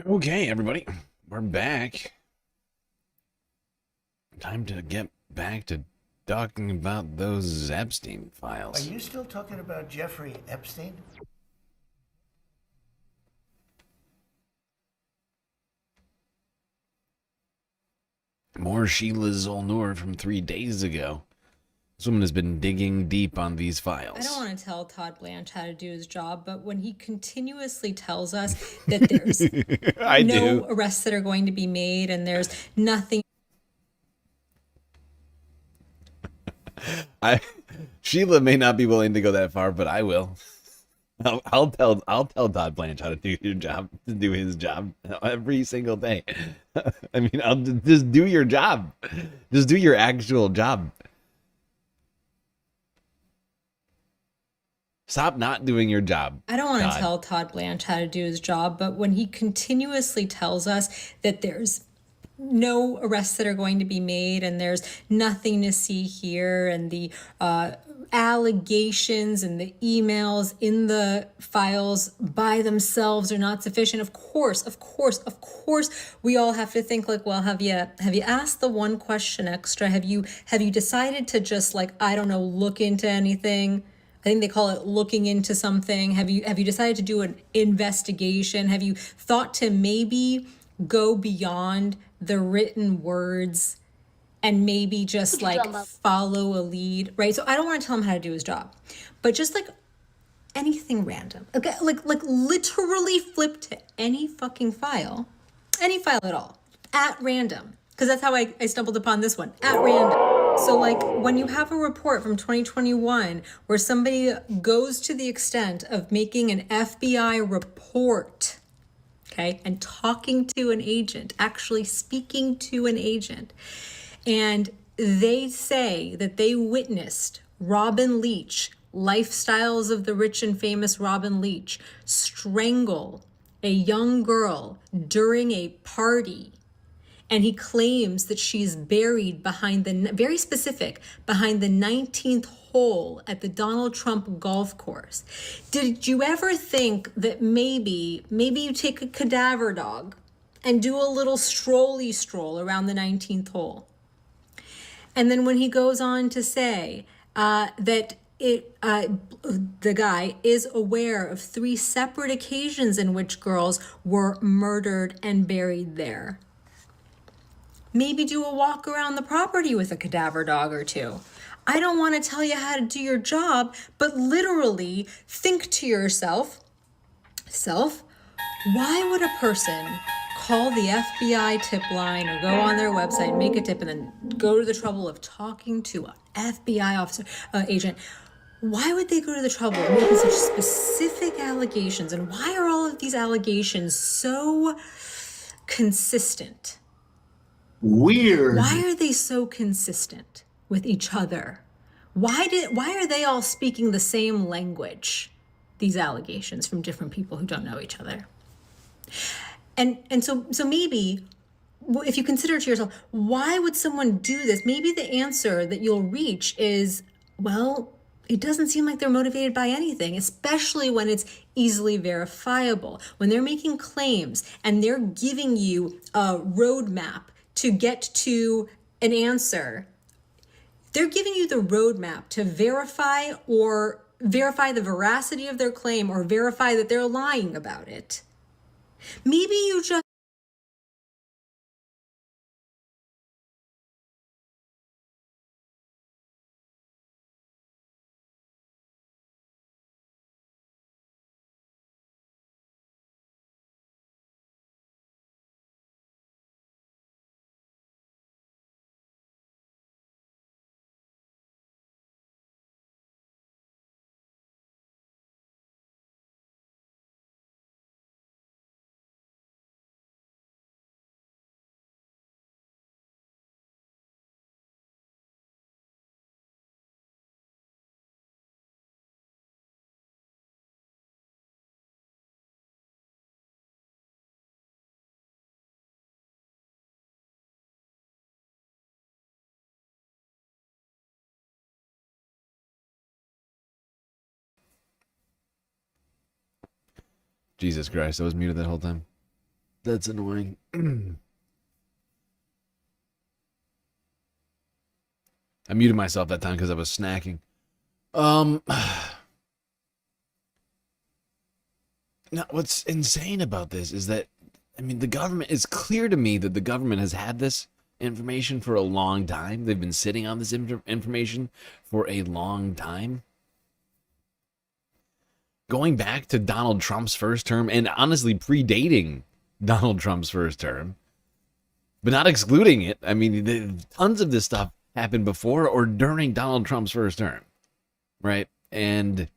Okay, everybody, we're back. Time to get back to talking about those Epstein files. Are you still talking about Jeffrey Epstein? More Sheila Zolnur from 3 days ago. This woman has been digging deep on these files. I don't want to tell Todd Blanche how to do his job, but when he continuously tells us that there's no arrests that are going to be made and there's nothing. Sheila may not be willing to go that far, but I will. I'll tell Todd Blanche how to do your job, to do his job every single day. I mean, I'll just do your job. Just do your actual job. Stop not doing your job. I don't want to tell Todd Blanche how to do his job, but when he continuously tells us that there's no arrests that are going to be made and there's nothing to see here and the allegations and the emails in the files by themselves are not sufficient, of course, we all have to think like, well, have you asked the one question extra? Have you decided to just, like, I don't know, look into anything? I think they call it looking into something. Have you decided to do an investigation? Have you thought to maybe go beyond the written words and maybe just like follow a lead, right? So I don't want to tell him how to do his job, but just like anything random, okay, like literally flip to any fucking file, any file at all, at random, because that's how I stumbled upon this one, at random. So like when you have a report from 2021 where somebody goes to the extent of making an FBI report, okay, and talking to an agent, actually speaking to an agent, and they say that they witnessed Robin Leach, Lifestyles of the Rich and Famous Robin Leach, strangle a young girl during a party. And he claims that she's buried behind the, very specific, behind the 19th hole at the Donald Trump golf course. Did you ever think that maybe you take a cadaver dog and do a little strolly stroll around the 19th hole? And then when he goes on to say that the guy is aware of 3 separate occasions in which girls were murdered and buried there. Maybe do a walk around the property with a cadaver dog or 2. I don't want to tell you how to do your job, but literally think to yourself, why would a person call the FBI tip line or go on their website, make a tip, and then go to the trouble of talking to an FBI officer, agent? Why would they go to the trouble of making such specific allegations? And why are all of these allegations so consistent? Weird. Why are they so consistent with each other? Why are they all speaking the same language, these allegations, from different people who don't know each other? And so maybe if you consider to yourself, why would someone do this? Maybe the answer that you'll reach is, well, it doesn't seem like they're motivated by anything, especially when it's easily verifiable. When they're making claims and they're giving you a roadmap to get to an answer, they're giving you the roadmap to verify the veracity of their claim or verify that they're lying about it. Maybe you just Jesus Christ, I was muted that whole time. That's annoying. I muted myself that time because I was snacking. Now, what's insane about this is that, I mean, the government, it's clear to me that the government has had this information for a long time. They've been sitting on this information for a long time. Going back to Donald Trump's first term, and honestly predating Donald Trump's first term, but not excluding it. I mean, tons of this stuff happened before or during Donald Trump's first term, right? And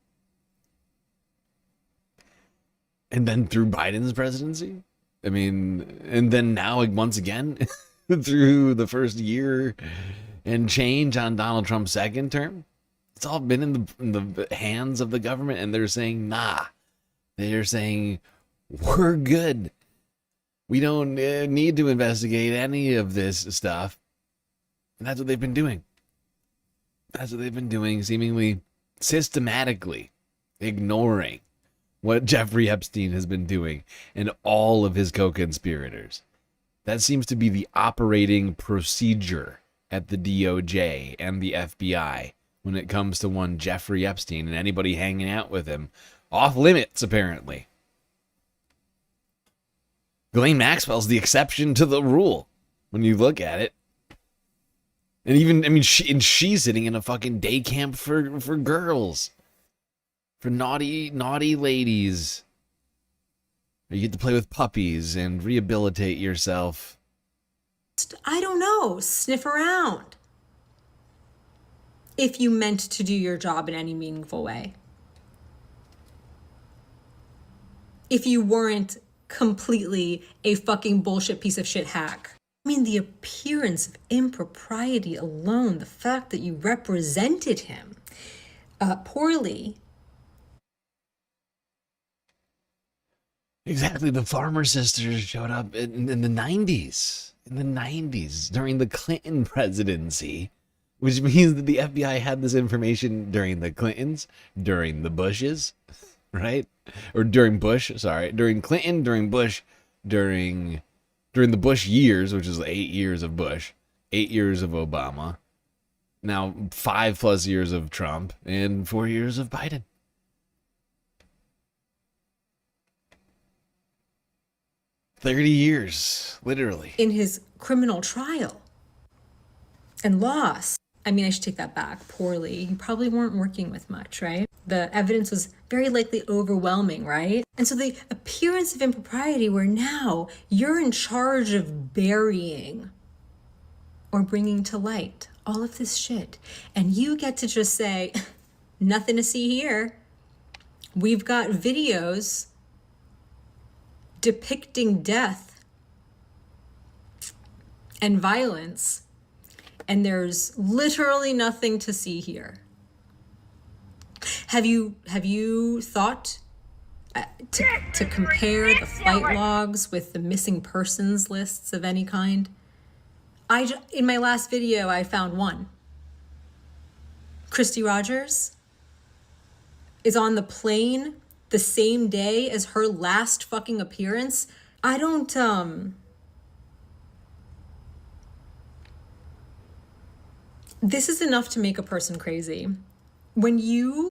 then through Biden's presidency. I mean, and then now once again through the first year and change on Donald Trump's second term. It's all been in the hands of the government, and they're saying, nah. They're saying, we're good. We don't need to investigate any of this stuff. And that's what they've been doing. That's what they've been doing, seemingly systematically ignoring what Jeffrey Epstein has been doing and all of his co-conspirators. That seems to be the operating procedure at the DOJ and the FBI when it comes to one Jeffrey Epstein and anybody hanging out with him. Off limits, apparently. Ghislaine Maxwell's the exception to the rule when you look at it. And even, I mean, she's sitting in a fucking day camp for girls. For naughty ladies. You get to play with puppies and rehabilitate yourself. I don't know, sniff around. If you meant to do your job in any meaningful way. If you weren't completely a fucking bullshit piece of shit hack. I mean, the appearance of impropriety alone, the fact that you represented him poorly. Exactly. The Farmer sisters showed up in the 90s. In the 90s, during the Clinton presidency. Which means that the FBI had this information during the Clintons, during the Bushes, right? Or during Bush, sorry. During Clinton, during Bush, during the Bush years, which is 8 years of Bush, 8 years of Obama, now 5+ years of Trump, and 4 years of Biden. $30 years, literally. In his criminal trial. And lost. I mean, I should take that back. Poorly. You probably weren't working with much, right? The evidence was very likely overwhelming, right? And so the appearance of impropriety where now you're in charge of burying or bringing to light all of this shit. And you get to just say, nothing to see here. We've got videos depicting death and violence. And there's literally nothing to see here. Have you thought to compare the flight logs with the missing persons lists of any kind. In my last video, I found one. Christy Rogers is on the plane the same day as her last fucking appearance. I don't, this is enough to make a person crazy. When you...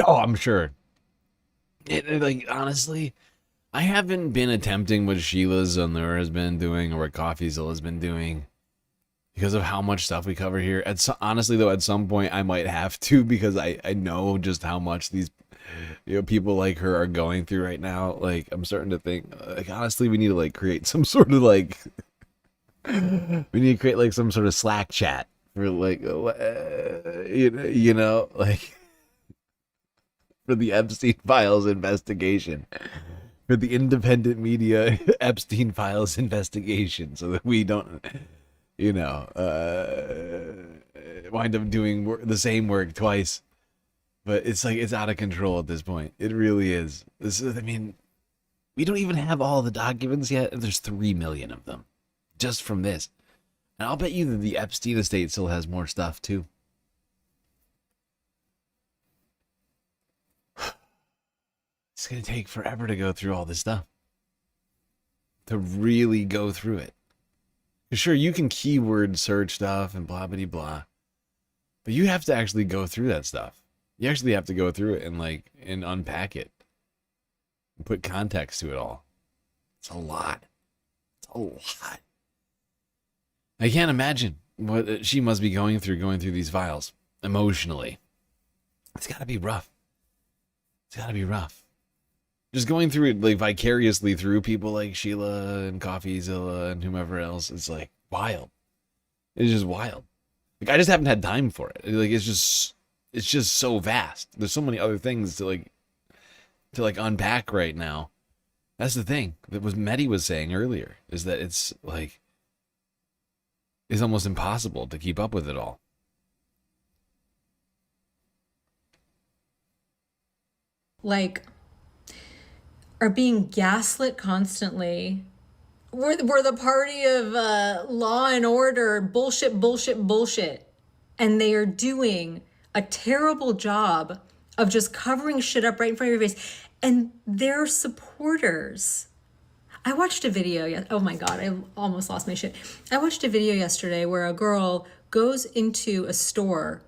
Oh, I'm sure. Like, honestly, I haven't been attempting what Sheila Zanur has been doing or what CoffeeZilla has been doing because of how much stuff we cover here. Honestly, though, at some point I might have to, because I know just how much these people like her are going through right now. Like, I'm starting to think, like, honestly, we need to, like, create some sort of, like... we need to create, like, some sort of Slack chat for, like, you know, like... for the Epstein Files investigation, for the independent media Epstein Files investigation, so that we don't, you know, wind up doing the same work twice. But it's like, it's out of control at this point. It really is. This is, I mean, we don't even have all the documents yet, and there's 3 million of them just from this. And I'll bet you that the Epstein estate still has more stuff too. It's going to take forever to go through all this stuff. To really go through it. Sure, you can keyword search stuff and blah, blah, blah. But you have to actually go through that stuff. You actually have to go through it and, like, and unpack it. And put context to it all. It's a lot. It's a lot. I can't imagine what she must be going through these files. Emotionally. It's got to be rough. It's got to be rough. Just going through it, like, vicariously through people like Sheila and CoffeeZilla and whomever else, it's, like, wild. It's just wild. Like, I just haven't had time for it. Like, it's just so vast. There's so many other things to unpack right now. That's the thing that was Mehdi was saying earlier, is that it's, like, it's almost impossible to keep up with it all. Like, are being gaslit constantly. We're the party of law and order, bullshit. And they are doing a terrible job of just covering shit up right in front of your face. And their supporters. I watched a video, oh my God, I almost lost my shit. I watched a video yesterday where a girl goes into a store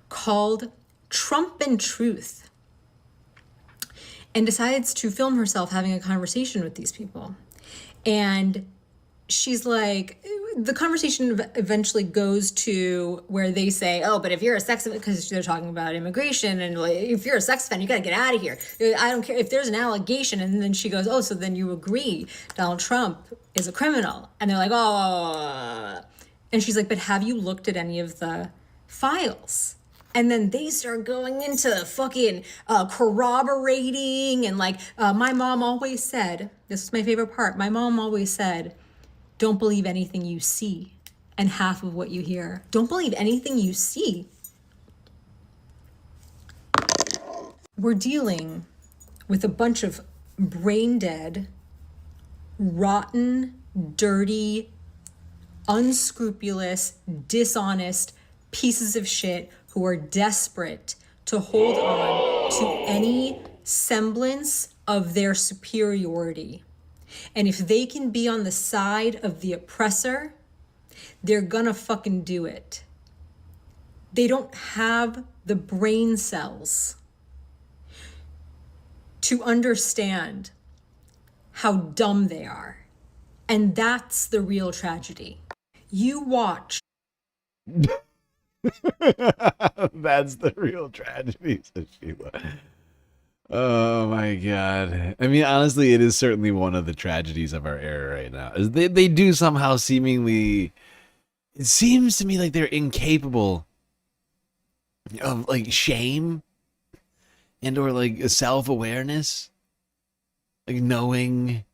called Trump and Truth and decides to film herself having a conversation with these people. And she's like, the conversation eventually goes to where they say, oh, but if you're a sex offender, because they're talking about immigration, and like, if you're a sex offender, you gotta get out of here. I don't care if there's an allegation. And then she goes, oh, so then you agree Donald Trump is a criminal. And they're like, oh. And she's like, but have you looked at any of the files? And then they start going into fucking corroborating. And like, my mom always said, this is my favorite part. My mom always said, don't believe anything you see and half of what you hear. Don't believe anything you see. We're dealing with a bunch of brain dead, rotten, dirty, unscrupulous, dishonest pieces of shit who are desperate to hold on to any semblance of their superiority. And if they can be on the side of the oppressor, they're gonna fucking do it. They don't have the brain cells to understand how dumb they are. And that's the real tragedy. You watch. That's the real tragedy, says Sheila. Oh my God. I mean, honestly, it is certainly one of the tragedies of our era right now. Is they do somehow seemingly, it seems to me like they're incapable of like shame and or like self-awareness, like knowing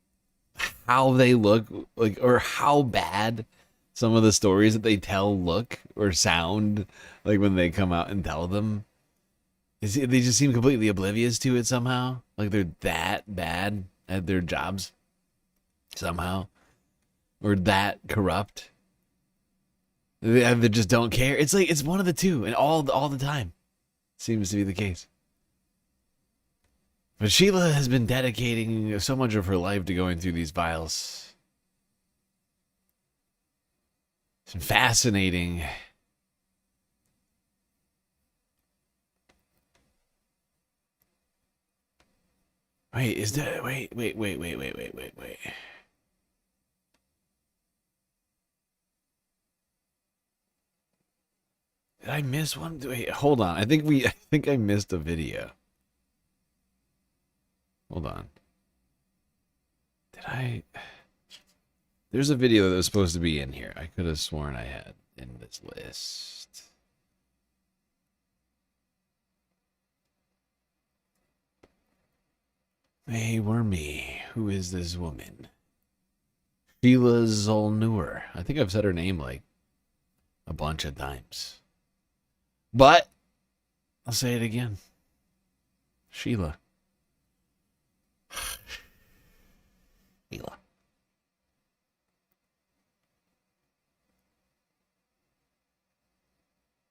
how they look, like, or how bad some of the stories that they tell look or sound like when they come out and tell them. They just seem completely oblivious to it somehow. Like they're that bad at their jobs somehow, or that corrupt. They just don't care. It's like it's one of the two, and all the time seems to be the case. But Sheila has been dedicating so much of her life to going through these files. It's been fascinating. Wait, is that... Wait. Did I miss one? Wait, hold on. I think I missed a video. Hold on. Did I... There's a video that was supposed to be in here. I could have sworn I had in this list. Hey, Wormy. Who is this woman? Sheila Zolnur. I think I've said her name like a bunch of times. But I'll say it again. Sheila. Sheila.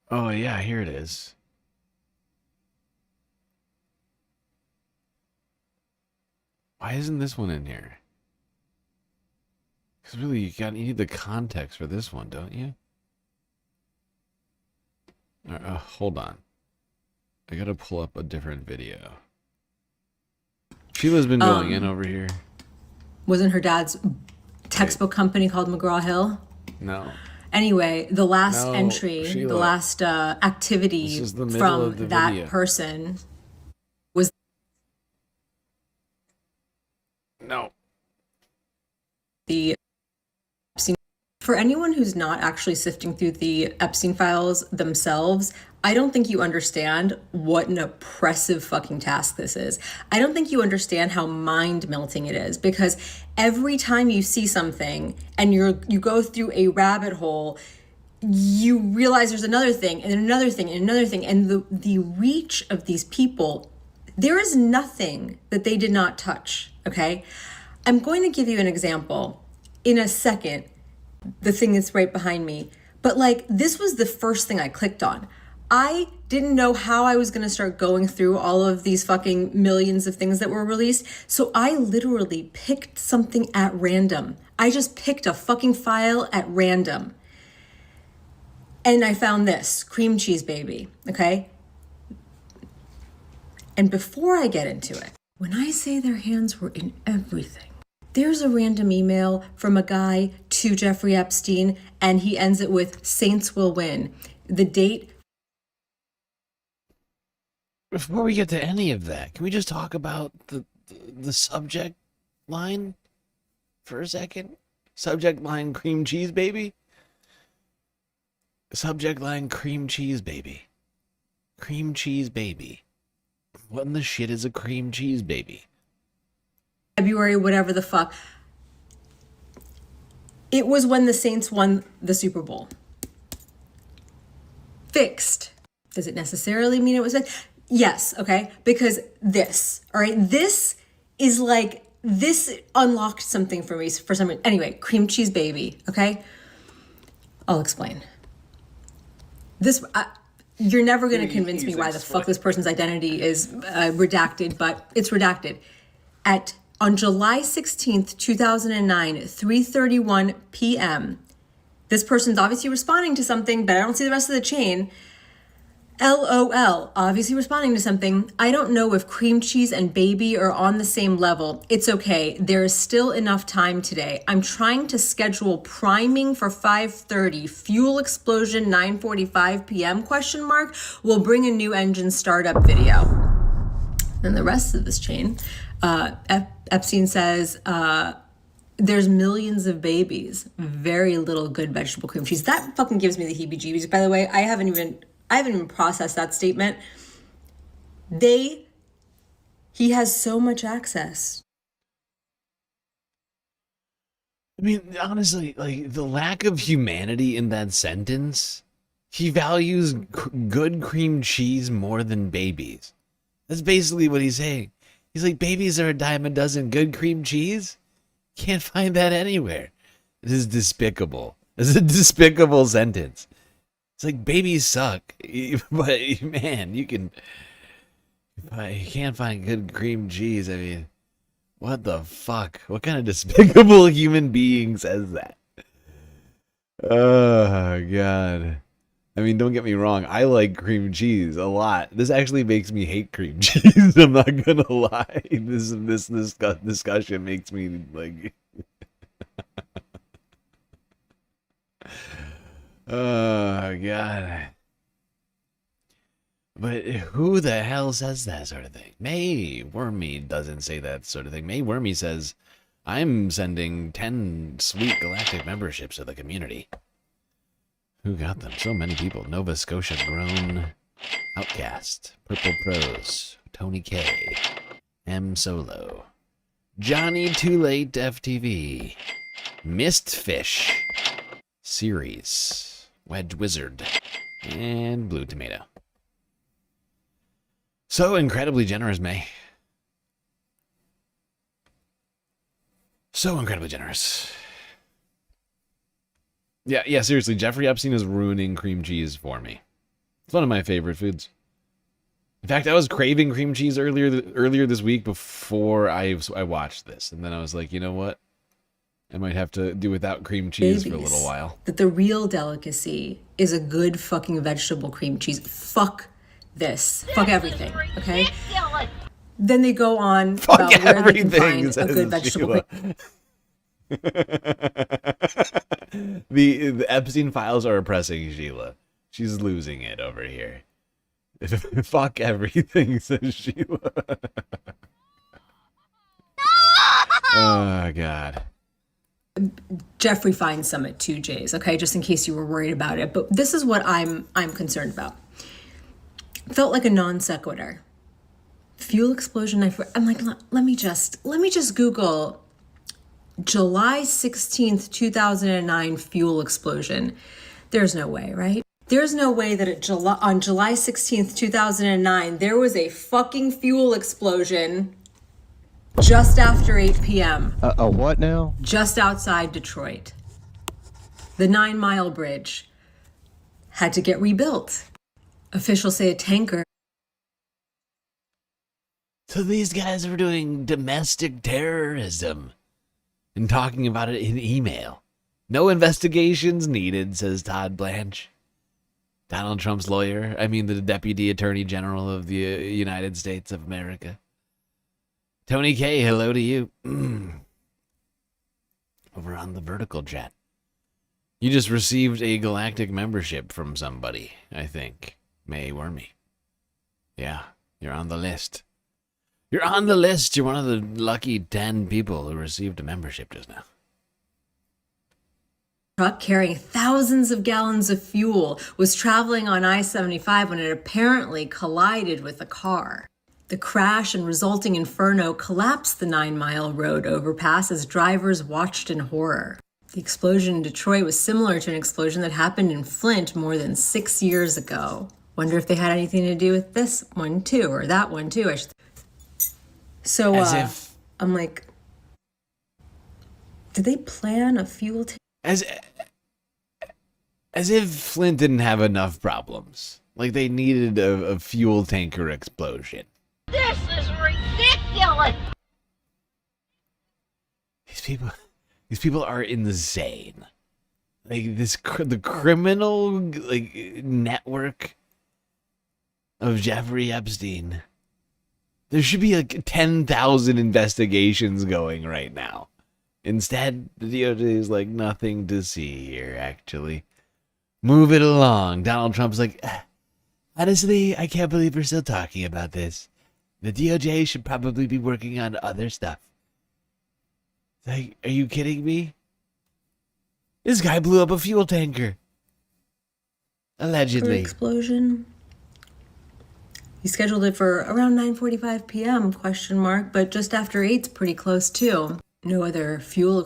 Oh, yeah, here it is. Why isn't this one in here? Because really, you need the context for this one, don't you? Hold on. I gotta pull up a different video. Sheila's been going in over here. Wasn't her dad's textbook company called McGraw-Hill? No. Anyway, the last No, entry, Sheila. the last activity This is the middle from of the that video. person was... No. The Epstein. For anyone who's not actually sifting through the Epstein files themselves, I don't think you understand what an oppressive fucking task this is. I don't think you understand how mind-melting it is, because every time you see something and you go through a rabbit hole, you realize there's another thing and another thing and another thing, and the reach of these people, there is nothing that they did not touch, okay? I'm going to give you an example in a second, the thing that's right behind me, but like this was the first thing I clicked on. I didn't know how I was going to start going through all of these fucking millions of things that were released. So I literally picked something at random. I just picked a fucking file at random. And I found this, cream cheese baby, okay? And before I get into it, when I say their hands were in everything, there's a random email from a guy to Jeffrey Epstein, and he ends it with, "Saints will win." The date... Before we get to any of that, can we just talk about the subject line for a second? Subject line, cream cheese baby? Subject line, cream cheese baby. Cream cheese baby. What in the shit is a cream cheese baby? February, whatever the fuck. It was when the Saints won the Super Bowl. Fixed. Does it necessarily mean it was fixed? Yes, okay? Because this, all right? This is like, this unlocked something for me for some reason. Anyway, cream cheese baby, okay? I'll explain. This, you're never going to convince me why the fuck this person's identity is redacted, but it's redacted. On July 16th, 2009, 3:31 p.m., this person's obviously responding to something, but I don't see the rest of the chain. LOL, obviously responding to something. I don't know if cream cheese and baby are on the same level. It's okay. There is still enough time today. I'm trying to schedule priming for 5:30. Fuel explosion 9:45 p.m. ? Will bring a new engine startup video. Then the rest of this chain, Epstein says, there's millions of babies, very little good vegetable cream cheese. That fucking gives me the heebie-jeebies. By the way, I haven't even processed that statement. He has so much access. I mean, honestly, like the lack of humanity in that sentence He values good cream cheese more than babies. That's basically what he's saying. He's like, babies are a dime a dozen. Good cream cheese? Can't find that anywhere. This is despicable. This is a despicable sentence. It's like, babies suck. But, man, you can't find good cream cheese. I mean, what the fuck? What kind of despicable human being says that? Oh, God. I mean, don't get me wrong. I like cream cheese a lot. This actually makes me hate cream cheese. I'm not gonna lie. This discussion makes me like. Oh God. But who the hell says that sort of thing? May Wormy doesn't say that sort of thing. May Wormy says, "I'm sending 10 sweet galactic memberships to the community." Who got them? So many people. Nova Scotia Grown, Outcast, Purple Pros, Tony K, M Solo, Johnny Too Late FTV, Mistfish, Series, Wedge Wizard, and Blue Tomato. So incredibly generous, May. So incredibly generous. Yeah, seriously, Jeffrey Epstein is ruining cream cheese for me. It's one of my favorite foods. In fact, I was craving cream cheese earlier this week before I watched this, and then I was like, you know what? I might have to do without cream cheese for a little while. That the real delicacy is a good fucking vegetable cream cheese. Fuck this. Fuck everything. Okay. Then they go on about where they can find a good vegetable cream. The Epstein files are oppressing Sheila. She's losing it over here. Fuck everything, says Sheila. Oh God. Jeffrey finds some at 2J's, okay, just in case you were worried about it. But this is what I'm concerned about. Felt like a non sequitur. Fuel explosion. I'm like, let me just Google July 16th, 2009 fuel explosion. There's no way, right? There's no way that on July 16th, 2009, there was a fucking fuel explosion just after 8 p.m. A what now? Just outside Detroit. The 9 Mile Bridge had to get rebuilt. Officials say a tanker. So these guys are doing domestic terrorism and talking about it in email. No investigations needed, says Todd Blanche, Donald Trump's lawyer. I mean, the Deputy Attorney General of the United States of America. Tony K, hello to you. Over on the vertical chat. You just received a galactic membership from somebody, I think. May Wormy. Yeah, you're on the list. You're on the list. You're one of the lucky 10 people who received a membership just now. Truck carrying thousands of gallons of fuel was traveling on I-75 when it apparently collided with a car. The crash and resulting inferno collapsed the 9 Mile Road overpass as drivers watched in horror. The explosion in Detroit was similar to an explosion that happened in Flint more than 6 years ago. Wonder if they had anything to do with this one too, or that one too. So I'm like, did they plan a fuel tank? As if Flint didn't have enough problems. Like they needed a fuel tanker explosion. This is ridiculous. These people are insane. Like the criminal network of Jeffrey Epstein. There should be like 10,000 investigations going right now. Instead, the DOJ is like, nothing to see here, actually. Move it along. Donald Trump's like, honestly, I can't believe we're still talking about this. The DOJ should probably be working on other stuff. Like, are you kidding me? This guy blew up a fuel tanker. Allegedly. Explosion. He scheduled it for around 9:45 p.m., but just after 8's pretty close too. No other fuel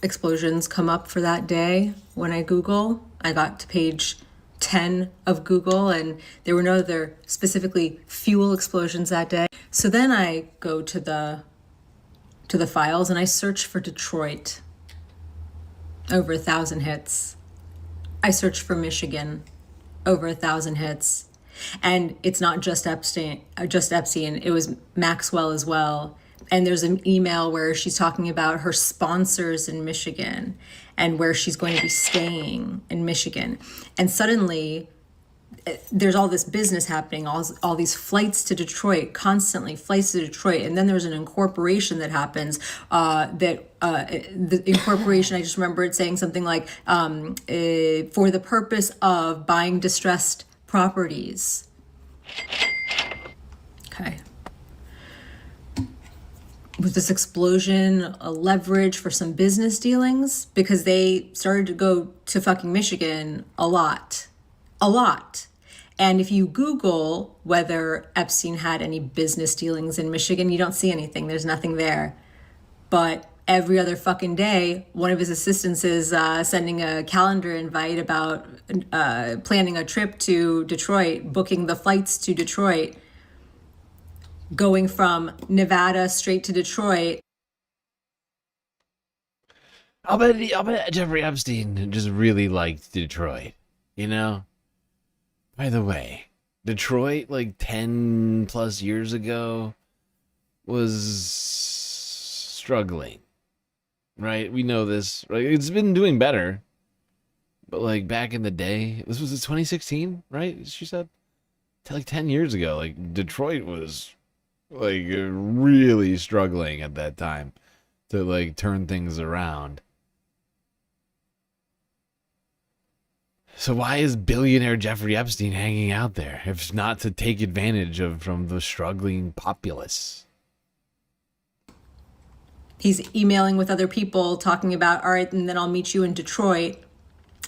explosions come up for that day. When I Google, I got to page 10 of Google, and there were no other specifically fuel explosions that day. So then I go to the files and I search for Detroit. Over 1,000 hits. I search for Michigan. Over 1,000 hits. And it's not just Epstein. It was Maxwell as well. And there's an email where she's talking about her sponsors in Michigan and where she's going to be staying in Michigan. And suddenly there's all this business happening, all these flights to Detroit, constantly flights to Detroit. And then there's an incorporation that happens the incorporation, I just remember it saying something like, for the purpose of buying distressed properties. Okay. Was this explosion a leverage for some business dealings? Because they started to go to fucking Michigan a lot. And if you Google whether Epstein had any business dealings in Michigan, you don't see anything. There's nothing there. But every other fucking day, one of his assistants is sending a calendar invite about planning a trip to Detroit, booking the flights to Detroit, going from Nevada straight to Detroit. I'll bet Jeffrey Epstein just really liked Detroit, you know? By the way, Detroit, like 10 plus years ago, was struggling, right? We know this, right? It's been doing better, but like back in the day, this was 2016, right? She said, like 10 years ago, like Detroit was like really struggling at that time to like turn things around. So why is billionaire Jeffrey Epstein hanging out there, if not to take advantage from the struggling populace? He's emailing with other people talking about, all right, and then I'll meet you in Detroit.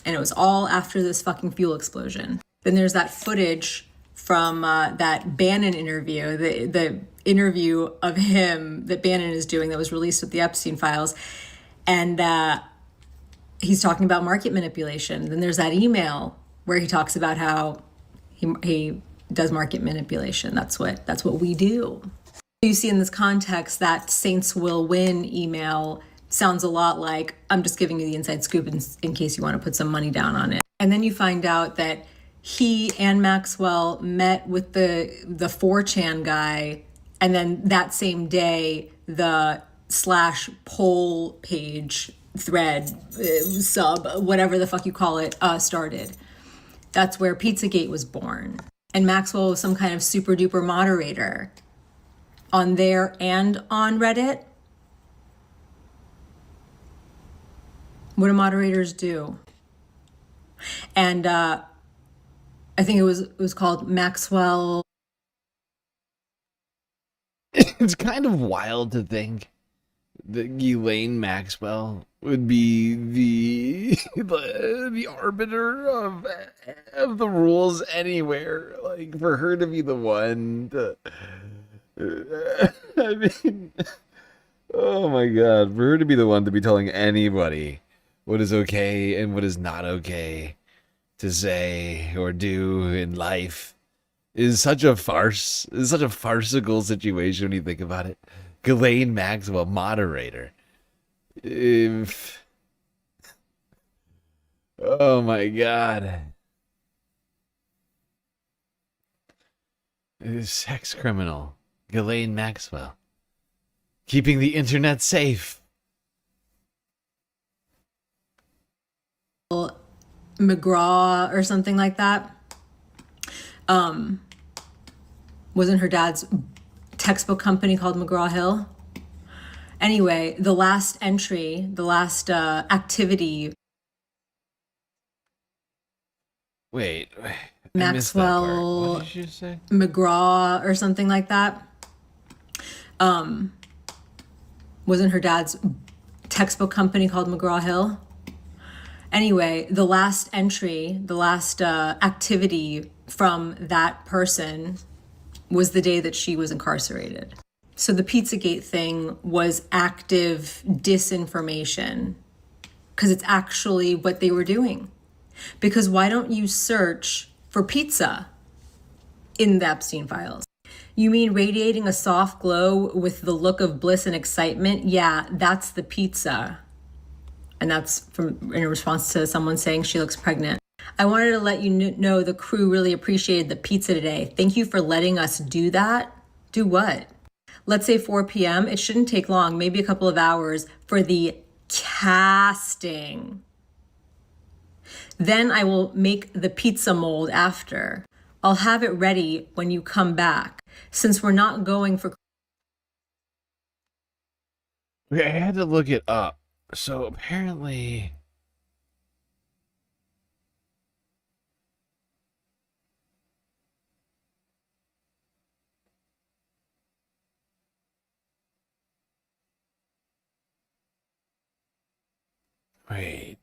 And it was all after this fucking fuel explosion. Then there's that footage from that Bannon interview, the interview of him that Bannon is doing that was released with the Epstein files. And he's talking about market manipulation. Then there's that email where he talks about how he does market manipulation. That's what we do. You see in this context that Saints Will Win email sounds a lot like, I'm just giving you the inside scoop in case you want to put some money down on it. And then you find out that he and Maxwell met with the 4chan guy, and then that same day the /poll page thread, sub, whatever the fuck you call it, started. That's where Pizzagate was born. And Maxwell was some kind of super duper moderator on there and on Reddit. What do moderators do? And I think it was called Maxwell. It's kind of wild to think that Ghislaine Maxwell would be the arbiter of the rules anywhere. Like, for her to be the one to, I mean, oh my God, for her to be the one to be telling anybody what is okay and what is not okay to say or do in life is such a farce. It's such a farcical situation when you think about it. Ghislaine Maxwell, moderator. Oh my God. Sex criminal. Ghislaine Maxwell. Keeping the internet safe. McGraw or something like that. Wasn't her dad's textbook company called McGraw-Hill? Anyway, the last entry, the last activity. Wait. Maxwell, what did you say? McGraw or something like that. Wasn't her dad's textbook company called McGraw-Hill? Anyway, the last entry, the last activity from that person was the day that she was incarcerated. So the Pizzagate thing was active disinformation, because it's actually what they were doing. Because why don't you search for pizza in the Epstein files? You mean radiating a soft glow with the look of bliss and excitement? Yeah, that's the pizza. And that's in response to someone saying she looks pregnant. I wanted to let you know the crew really appreciated the pizza today. Thank you for letting us do that. Do what? Let's say 4 p.m. It shouldn't take long, maybe a couple of hours for the casting. Then I will make the pizza mold after. I'll have it ready when you come back. Since we're not going for... I had to look it up. So apparently... Wait.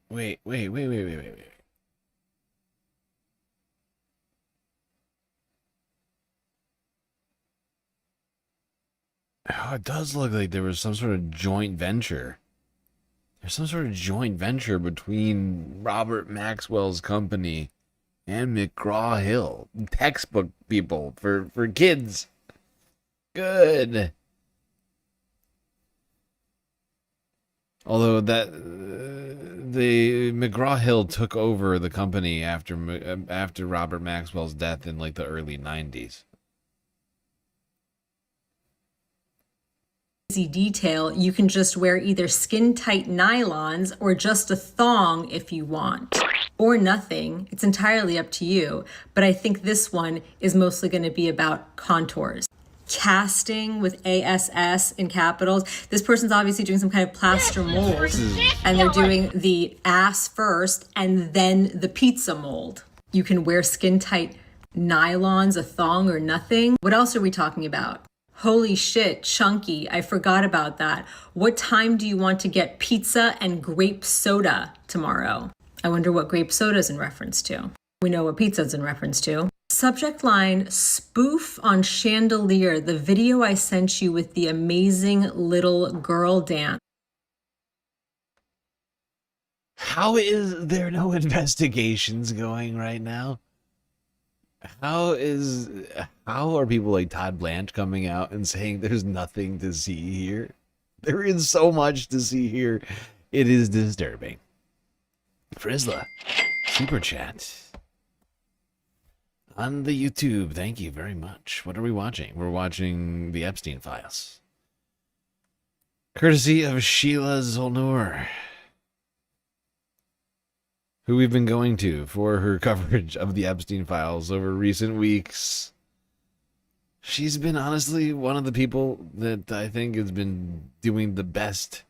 Oh, it does look like there was some sort of joint venture. There's some sort of joint venture between Robert Maxwell's company and McGraw-Hill. Textbook people for kids. Good. Although the McGraw-Hill took over the company after Robert Maxwell's death in like the early 90s. Easy detail, you can just wear either skin-tight nylons or just a thong if you want. Or nothing. It's entirely up to you. But I think this one is mostly going to be about contours. Casting with ASS in capitals. This person's obviously doing some kind of plaster mold. And they're doing the ass first and then the pizza mold. You can wear skin-tight nylons, a thong, or nothing. What else are we talking about? Holy shit, chunky. I forgot about that. What time do you want to get pizza and grape soda tomorrow? I wonder what grape soda's in reference to. We know what pizza's in reference to. Subject line, spoof on chandelier, the video I sent you with the amazing little girl dance. How is there no investigations going right now? How are people like Todd Blanche coming out and saying there's nothing to see here? There is so much to see here. It is disturbing. Frizla, super chat on the YouTube. Thank you very much. What are we watching? We're watching the Epstein files, courtesy of Sheila Zolnur, who we've been going to for her coverage of the Epstein files over recent weeks. She's been honestly one of the people that I think has been doing the best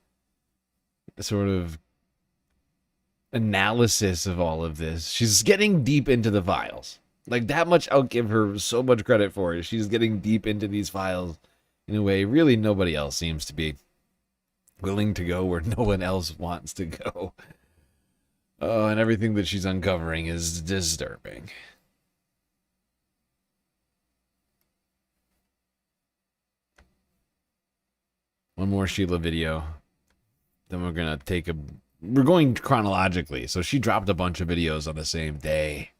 sort of analysis of all of this. She's getting deep into the files. Like, that much I'll give her so much credit for it. She's getting deep into these files in a way really nobody else seems to be willing to go where no one else wants to go. Oh, and everything that she's uncovering is disturbing. One more Sheila video. Then we're going to take we're going chronologically. So she dropped a bunch of videos on the same day.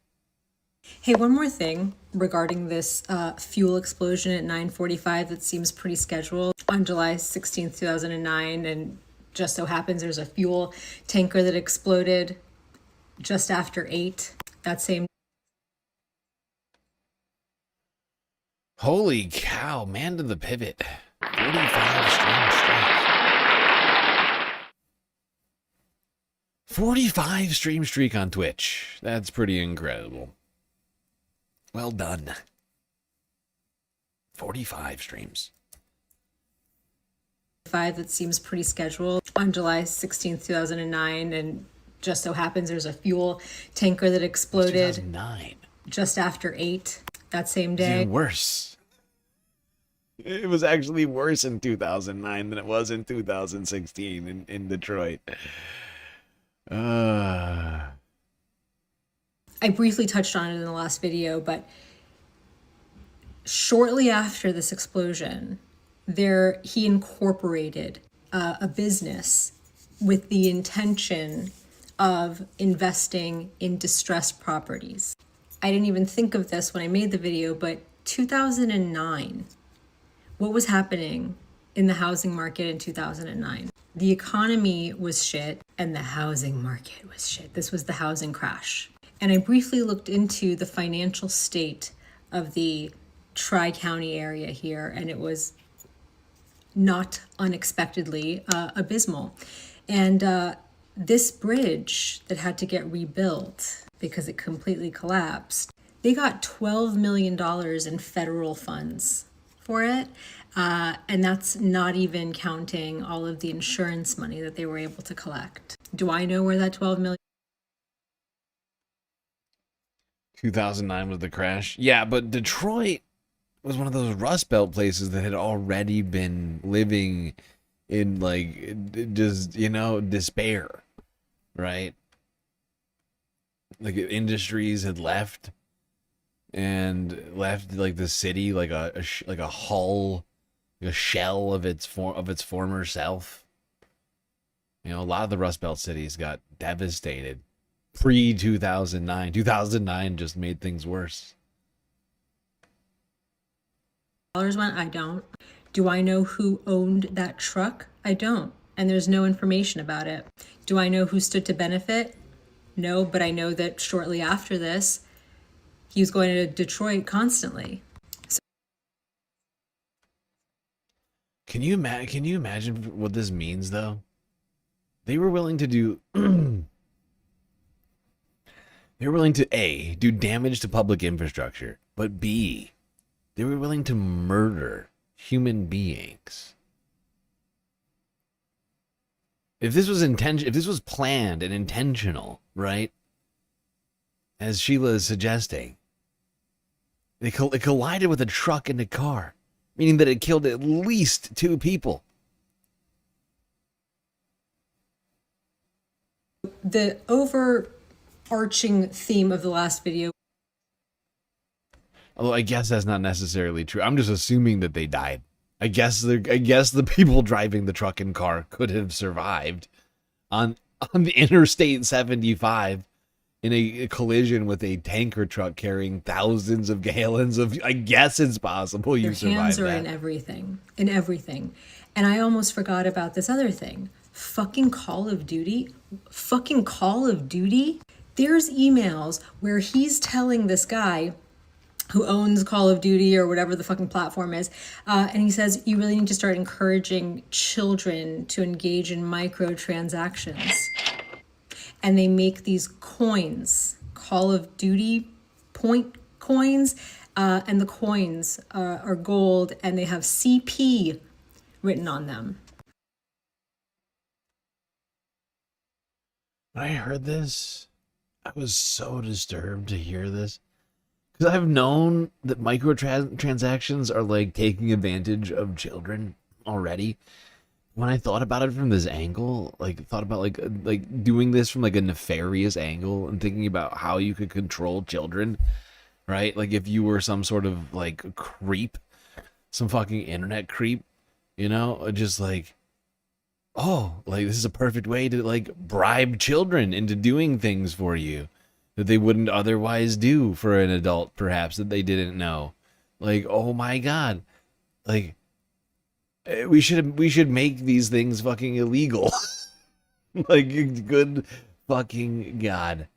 Hey, one more thing regarding this fuel explosion at 9:45 that seems pretty scheduled. On July 16th, 2009, and just so happens there's a fuel tanker that exploded just after 8 that same. Holy cow, man to the pivot. 45 stream streak. 45 stream streak on Twitch. That's pretty incredible. Well done. 45 streams. 5 that seems pretty scheduled. On July 16th, 2009, and just so happens there's a fuel tanker that exploded 2009. Just after 8 that same day. Even worse. It was actually worse in 2009 than it was in 2016 in Detroit. I briefly touched on it in the last video, but shortly after this explosion, he incorporated a business with the intention of investing in distressed properties. I didn't even think of this when I made the video, but 2009, what was happening in the housing market in 2009? The economy was shit and the housing market was shit. This was the housing crash. And I briefly looked into the financial state of the Tri-County area here, and it was not unexpectedly abysmal. And this bridge that had to get rebuilt because it completely collapsed, they got $12 million in federal funds for it. And that's not even counting all of the insurance money that they were able to collect. Do I know where that 12 million? 2009 was the crash. Yeah, but Detroit was one of those Rust Belt places that had already been living in, like, just, you know, despair, right? Like, industries had left like the city like a hull, like a shell of its former self. You know, a lot of the Rust Belt cities got devastated pre-2009. 2009 just made things worse. Went? I don't. Do I know who owned that truck? I don't. And there's no information about it. Do I know who stood to benefit? No, but I know that shortly after this, he was going to Detroit constantly. So Can you imagine what this means, though? They were willing to do they were willing to A, do damage to public infrastructure, but B, they were willing to murder human beings. If this was planned and intentional, right? As Sheila is suggesting, it collided with a truck and a car, meaning that it killed at least 2 people. the overarching theme of the last video. Although I guess that's not necessarily true. I'm just assuming that they died. I guess the people driving the truck and car could have survived on the Interstate 75 in a collision with a tanker truck carrying thousands of gallons of. I guess it's possible you survived that. Their hands are in everything. And I almost forgot about this other thing. Fucking Call of Duty. There's emails where he's telling this guy who owns Call of Duty or whatever the fucking platform is, and he says, you really need to start encouraging children to engage in microtransactions. And they make these coins, Call of Duty point coins, and the coins are gold, and they have CP written on them. When I heard this, I was so disturbed to hear this. Because I've known that microtransactions are like taking advantage of children already. When I thought about it from this angle, thought about like doing this from like a nefarious angle and thinking about how you could control children, right? Like if you were some sort of like creep, some fucking internet creep, you know, just like, oh, like this is a perfect way to like bribe children into doing things for you that they wouldn't otherwise do for an adult, perhaps, that they didn't know. Like, oh my God. Like, we should make these things fucking illegal. Like, good fucking God.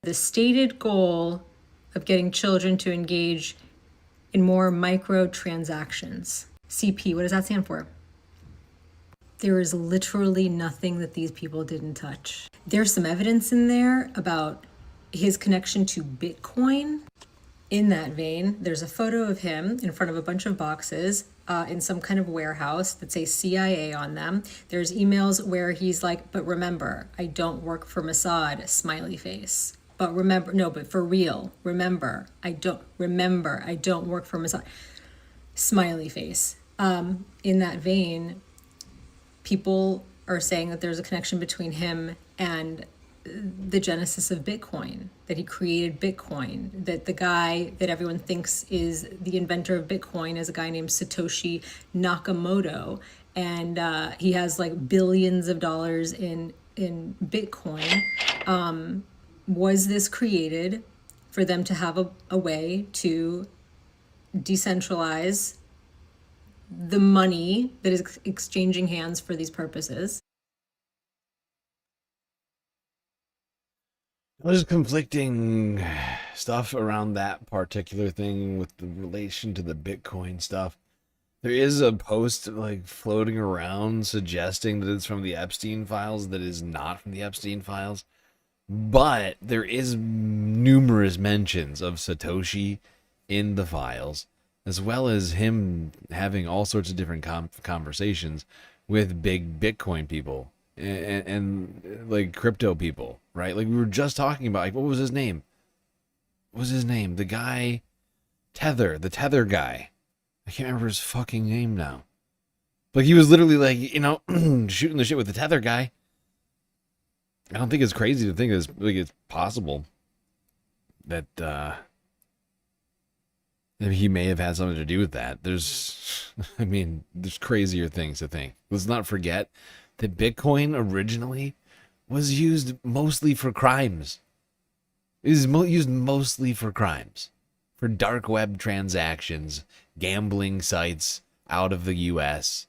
The stated goal of getting children to engage in more microtransactions. CP, what does that stand for? There is literally nothing that these people didn't touch. There's some evidence in there about his connection to Bitcoin. In that vein, there's a photo of him in front of a bunch of boxes in some kind of warehouse that say CIA on them. There's emails where he's like, but remember, I don't work for Mossad, smiley face. But remember, no, but for real, remember, I don't work for Mossad, smiley face. In that vein, people are saying that there's a connection between him and the genesis of Bitcoin, that he created Bitcoin, that the guy that everyone thinks is the inventor of Bitcoin is a guy named Satoshi Nakamoto, and he has like billions of dollars in Bitcoin. Was this created for them to have a way to decentralize the money that is exchanging hands for these purposes? There's conflicting stuff around that particular thing with the relation to the Bitcoin stuff. There is a post like floating around suggesting that it's from the Epstein files that is not from the Epstein files. But there is numerous mentions of Satoshi in the files, as well as him having all sorts of different conversations with big Bitcoin people and like crypto people, right? Like we were just talking about, like, what was his name? What was his name? The guy, the Tether guy. I can't remember his fucking name now. But he was literally like, you know, shooting the shit with the Tether guy. I don't think it's crazy to think it's possible that he may have had something to do with that. There's crazier things to think. Let's not forget that Bitcoin originally was used mostly for crimes. It was used mostly for crimes, for dark web transactions, gambling sites out of the U.S.,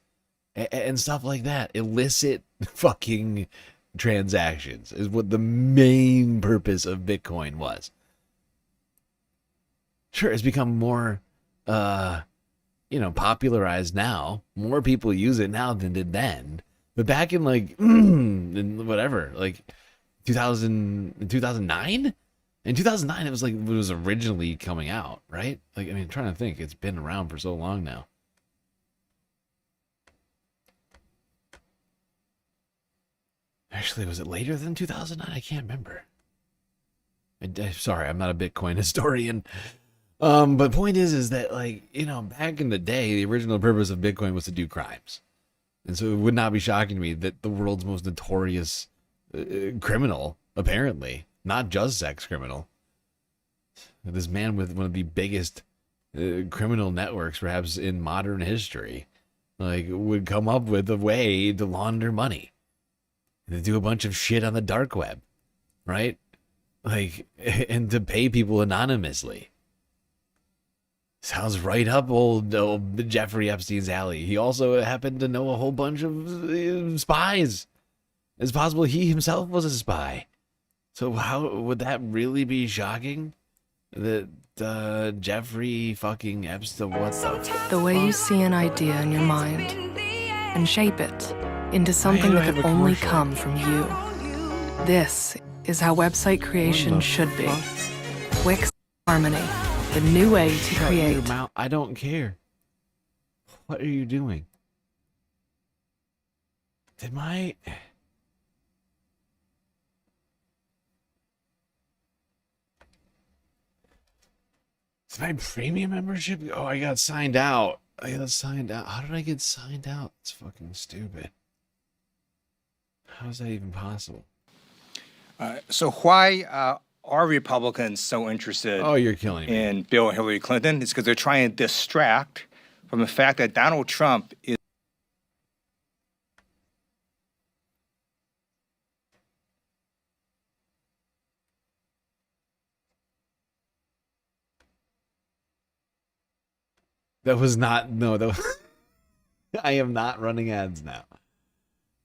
and stuff like that. Illicit fucking transactions is what the main purpose of Bitcoin was. Sure, it's become more popularized now. More people use it now than did then. But back in like 2009? In 2009 it was like it was originally coming out, right? Like, I mean, I'm trying to think. It's been around for so long now. Actually, was it later than 2009? I can't remember. Sorry, I'm not a Bitcoin historian. But point is that, like, you know, back in the day, the original purpose of Bitcoin was to do crimes. And so it would not be shocking to me that the world's most notorious criminal, apparently, not just sex criminal, this man with one of the biggest criminal networks, perhaps in modern history, like, would come up with a way to launder money. To do a bunch of shit on the dark web, right? Like, and to pay people anonymously. Sounds right up old Jeffrey Epstein's alley. He also happened to know a whole bunch of spies. It's possible he himself was a spy. So how would that really be shocking? That Jeffrey fucking Epstein, what the way you see an idea in your mind and shape it into something that could only come from you. This is how website creation should be. Wix Harmony, the new way to create. I don't care. What are you doing? Is my premium membership? Oh, I got signed out. How did I get signed out? It's fucking stupid. How is that even possible? So why are Republicans so interested you're killing me. in Bill and Hillary Clinton? It's because they're trying to distract from the fact that Donald Trump is I am not running ads now.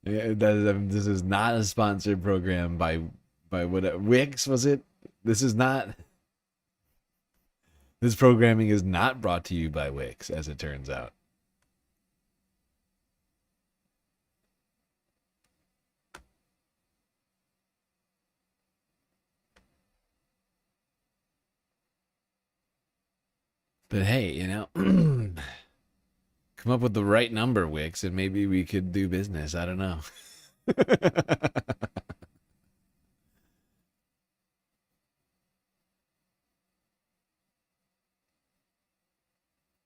This is not a sponsored program by what Wix, was it? This programming is not brought to you by Wix, as it turns out. But hey, you know, come up with the right number, Wix, and maybe we could do business. I don't know.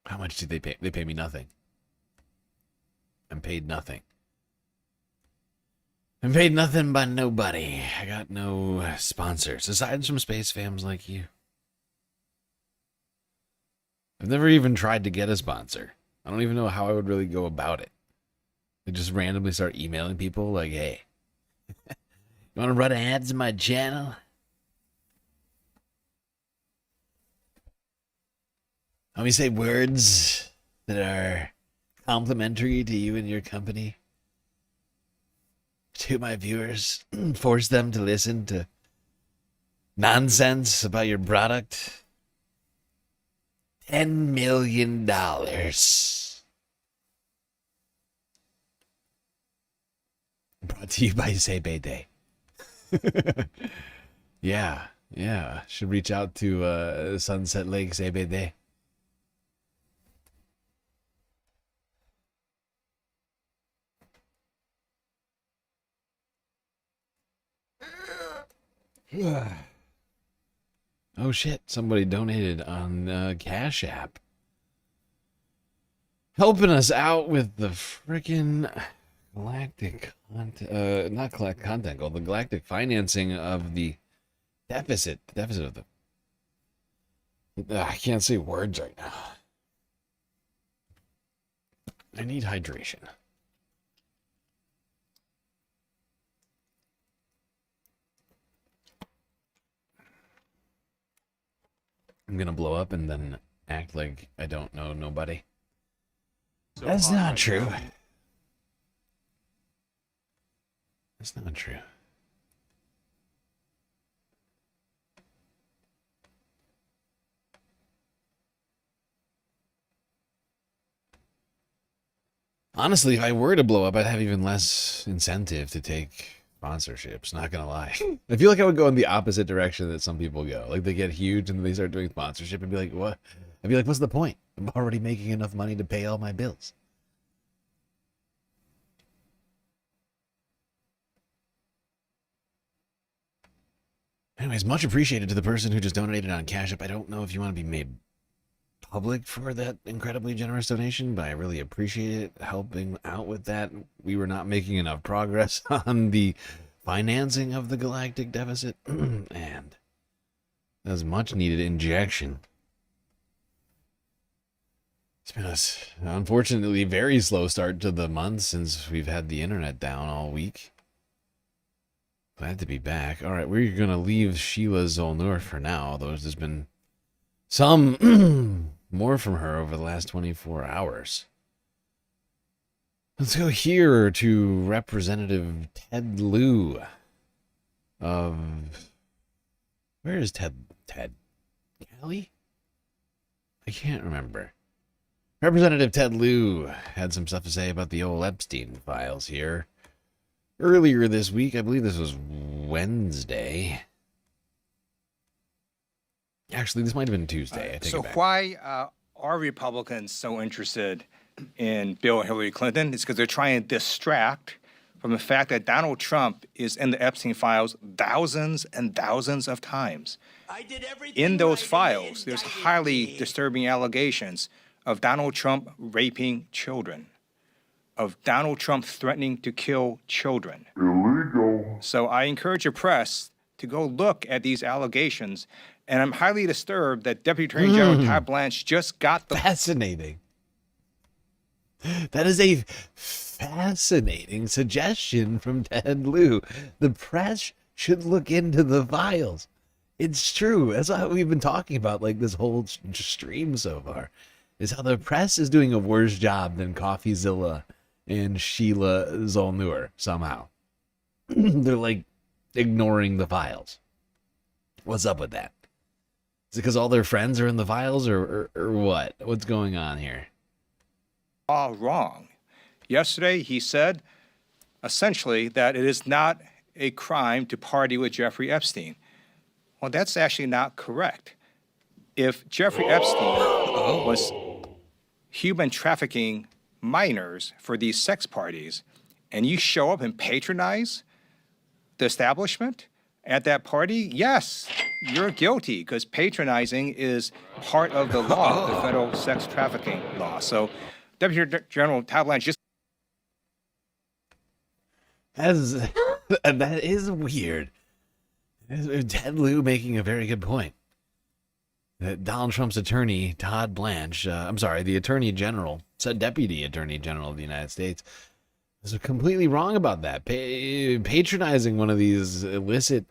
How much did they pay? They pay me nothing. I'm paid nothing. I'm paid nothing by nobody. I got no sponsors, aside from space fams like you. I've never even tried to get a sponsor. I don't even know how I would really go about it. They just randomly start emailing people like, hey, you want to run ads in my channel? Let me say words that are complimentary to you and your company to my viewers. Force them to listen to nonsense about your product. $10 million. Brought to you by CBD. Yeah. Should reach out to Sunset Lake CBD. Oh shit, somebody donated on Cash App. Helping us out with the frickin' galactic not content goal, the galactic financing of the deficit. The deficit of the I can't say words right now. I need hydration. I'm gonna blow up and then act like I don't know nobody. That's not true. That's not true. Honestly, if I were to blow up, I'd have even less incentive to take sponsorships, not gonna lie. I feel like I would go in the opposite direction that some people go. Like, they get huge and they start doing sponsorship and be like, what? I'd be like, what's the point? I'm already making enough money to pay all my bills. Anyways, much appreciated to the person who just donated on Cash App. I don't know if you want to be made public for that incredibly generous donation, but I really appreciate it helping out with that. We were not making enough progress on the financing of the galactic deficit, and that was much needed injection. It's been a, unfortunately, very slow start to the month since we've had the internet down all week. Glad to be back. All right, we're going to leave Sheila Zolnur for now, although there's been some more from her over the last 24 hours. Let's go here to Representative Ted Lieu of... Where is Ted? Cali? I can't remember. Representative Ted Lieu had some stuff to say about the old Epstein files here. Earlier this week, I believe this was Wednesday. Actually, this might have been Tuesday. I take it back. Why are Republicans so interested in Bill and Hillary Clinton? It's because they're trying to distract from the fact that Donald Trump is in the Epstein files thousands and thousands of times. In those files, there's highly disturbing allegations of Donald Trump raping children, of Donald Trump threatening to kill children. Illegal. So I encourage your press to go look at these allegations. And I'm highly disturbed that Deputy Attorney General Todd Blanche just got the... Fascinating. That is a fascinating suggestion from Ted Lieu. The press should look into the files. It's true. That's what we've been talking about, like, this whole stream so far, is how the press is doing a worse job than CoffeeZilla and Sheila Zolnur somehow. They're, like, ignoring the files. What's up with that? Is it because all their friends are in the files, or what? What's going on here? All wrong. Yesterday, he said, essentially, that it is not a crime to party with Jeffrey Epstein. Well, that's actually not correct. If Jeffrey Epstein was human trafficking minors for these sex parties, and you show up and patronize the establishment at that party, yes, you're guilty, because patronizing is part of the law, the federal sex trafficking law. So Deputy General Todd Blanche just... That is weird. Ted Lieu making a very good point. That Donald Trump's attorney, Todd Blanche, the Attorney General, Deputy Attorney General of the United States, is completely wrong about that. Patronizing one of these illicit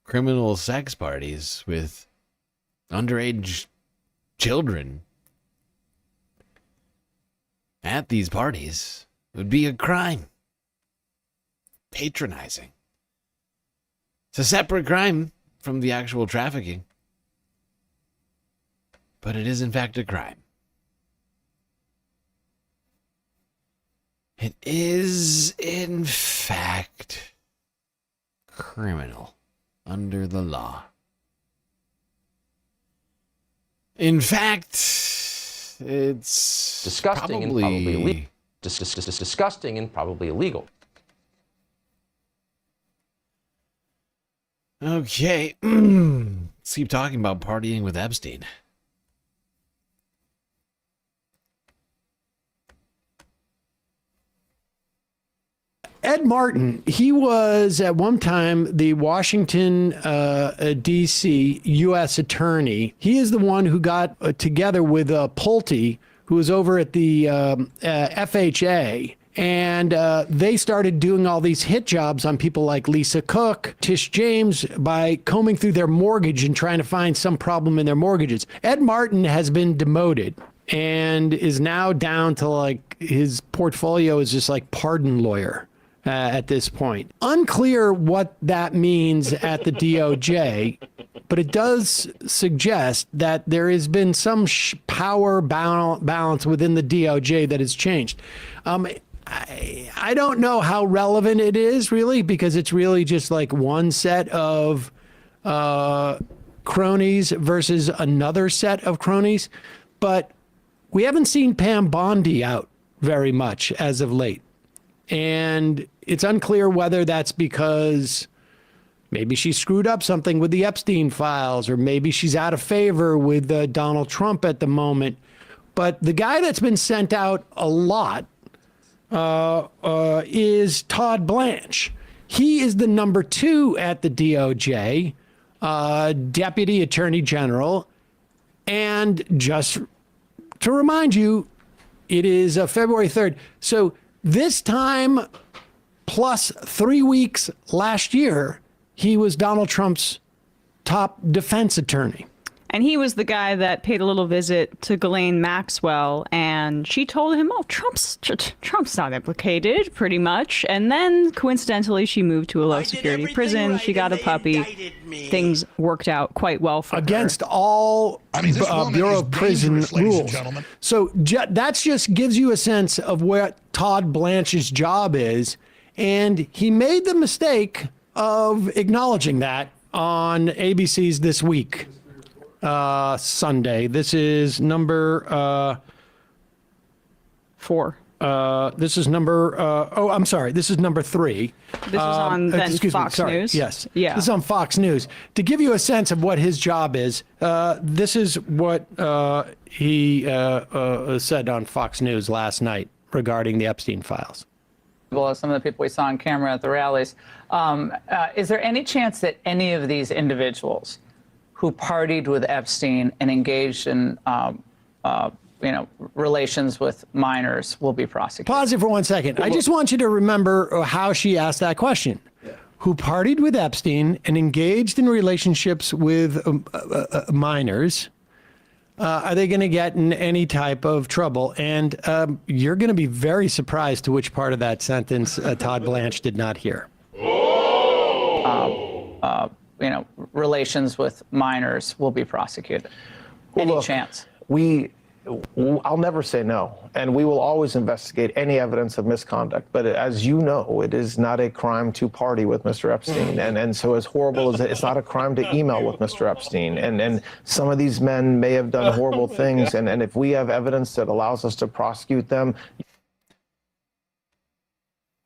criminal sex parties with underage children at these parties would be a crime. Patronizing. It's a separate crime from the actual trafficking, but it is in fact a crime. It is in fact criminal under the law. In fact, it's disgusting and probably illegal. Disgusting and probably illegal. Okay, let's keep talking about partying with Epstein. Ed Martin, he was at one time the Washington, D.C. U.S. attorney. He is the one who got together with Pulte, who was over at the FHA. And they started doing all these hit jobs on people like Lisa Cook, Tish James, by combing through their mortgage and trying to find some problem in their mortgages. Ed Martin has been demoted and is now down to like his portfolio is just like pardon lawyer. At this point. Unclear what that means at the DOJ, but it does suggest that there has been some power balance within the DOJ that has changed. I don't know how relevant it is really, because it's really just like one set of cronies versus another set of cronies, but we haven't seen Pam Bondi out very much as of late. And it's unclear whether that's because maybe she screwed up something with the Epstein files, or maybe she's out of favor with Donald Trump at the moment. But the guy that's been sent out a lot is Todd Blanche. He is the number 2 at the DOJ, Deputy Attorney General. And just to remind you, it is February 3rd. So this time, plus 3 weeks last year, he was Donald Trump's top defense attorney. And he was the guy that paid a little visit to Ghislaine Maxwell, and she told him, oh, Trump's not implicated, pretty much. And then, coincidentally, she moved to a low-security prison. She got a puppy. Things worked out quite well for her. Against all Bureau of Prison rules. So that just gives you a sense of what Todd Blanche's job is. And he made the mistake of acknowledging that on ABC's This Week. Sunday. This is number 4. This is number I'm sorry. This is number 3. This is on then Fox News. Yes. Yeah. This is on Fox News. To give you a sense of what his job is, this is what he said on Fox News last night regarding the Epstein files. Well, as some of the people we saw on camera at the rallies, is there any chance that any of these individuals who partied with Epstein and engaged in, relations with minors will be prosecuted? Pause it for 1 second. I just want you to remember how she asked that question. Yeah. Who partied with Epstein and engaged in relationships with minors, are they going to get in any type of trouble? And you're going to be very surprised to which part of that sentence Todd Blanche did not hear. Relations with minors will be prosecuted. Any chance? I'll never say no, and we will always investigate any evidence of misconduct. But as you know, it is not a crime to party with Mr. Epstein, and so as horrible as it's not a crime to email with Mr. Epstein. And some of these men may have done horrible things, and if we have evidence that allows us to prosecute them.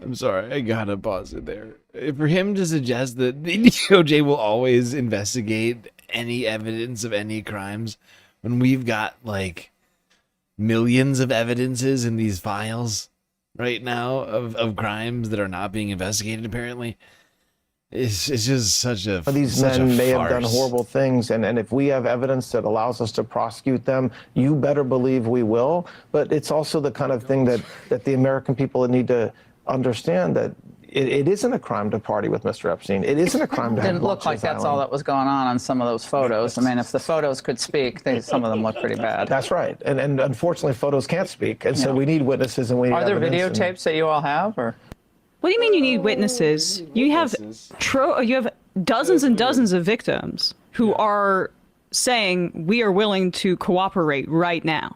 I'm sorry, I gotta pause it there. For him to suggest that the DOJ will always investigate any evidence of any crimes when we've got like millions of evidences in these files right now of crimes that are not being investigated, apparently. It's just such a these men may have done horrible things, and if we have evidence that allows us to prosecute them, you better believe we will. But it's also the kind of thing that the American people need to understand that it isn't a crime to party with Mr. Epstein. It isn't a crime to have Didn't look like that's all that was going on some of those photos. I mean, if the photos could speak, some of them look pretty bad. That's right. And unfortunately, photos can't speak. And so we need witnesses and we need Are there evidence videotapes that you all have? Or What do you mean you need witnesses? You have dozens and dozens of victims who are saying we are willing to cooperate right now.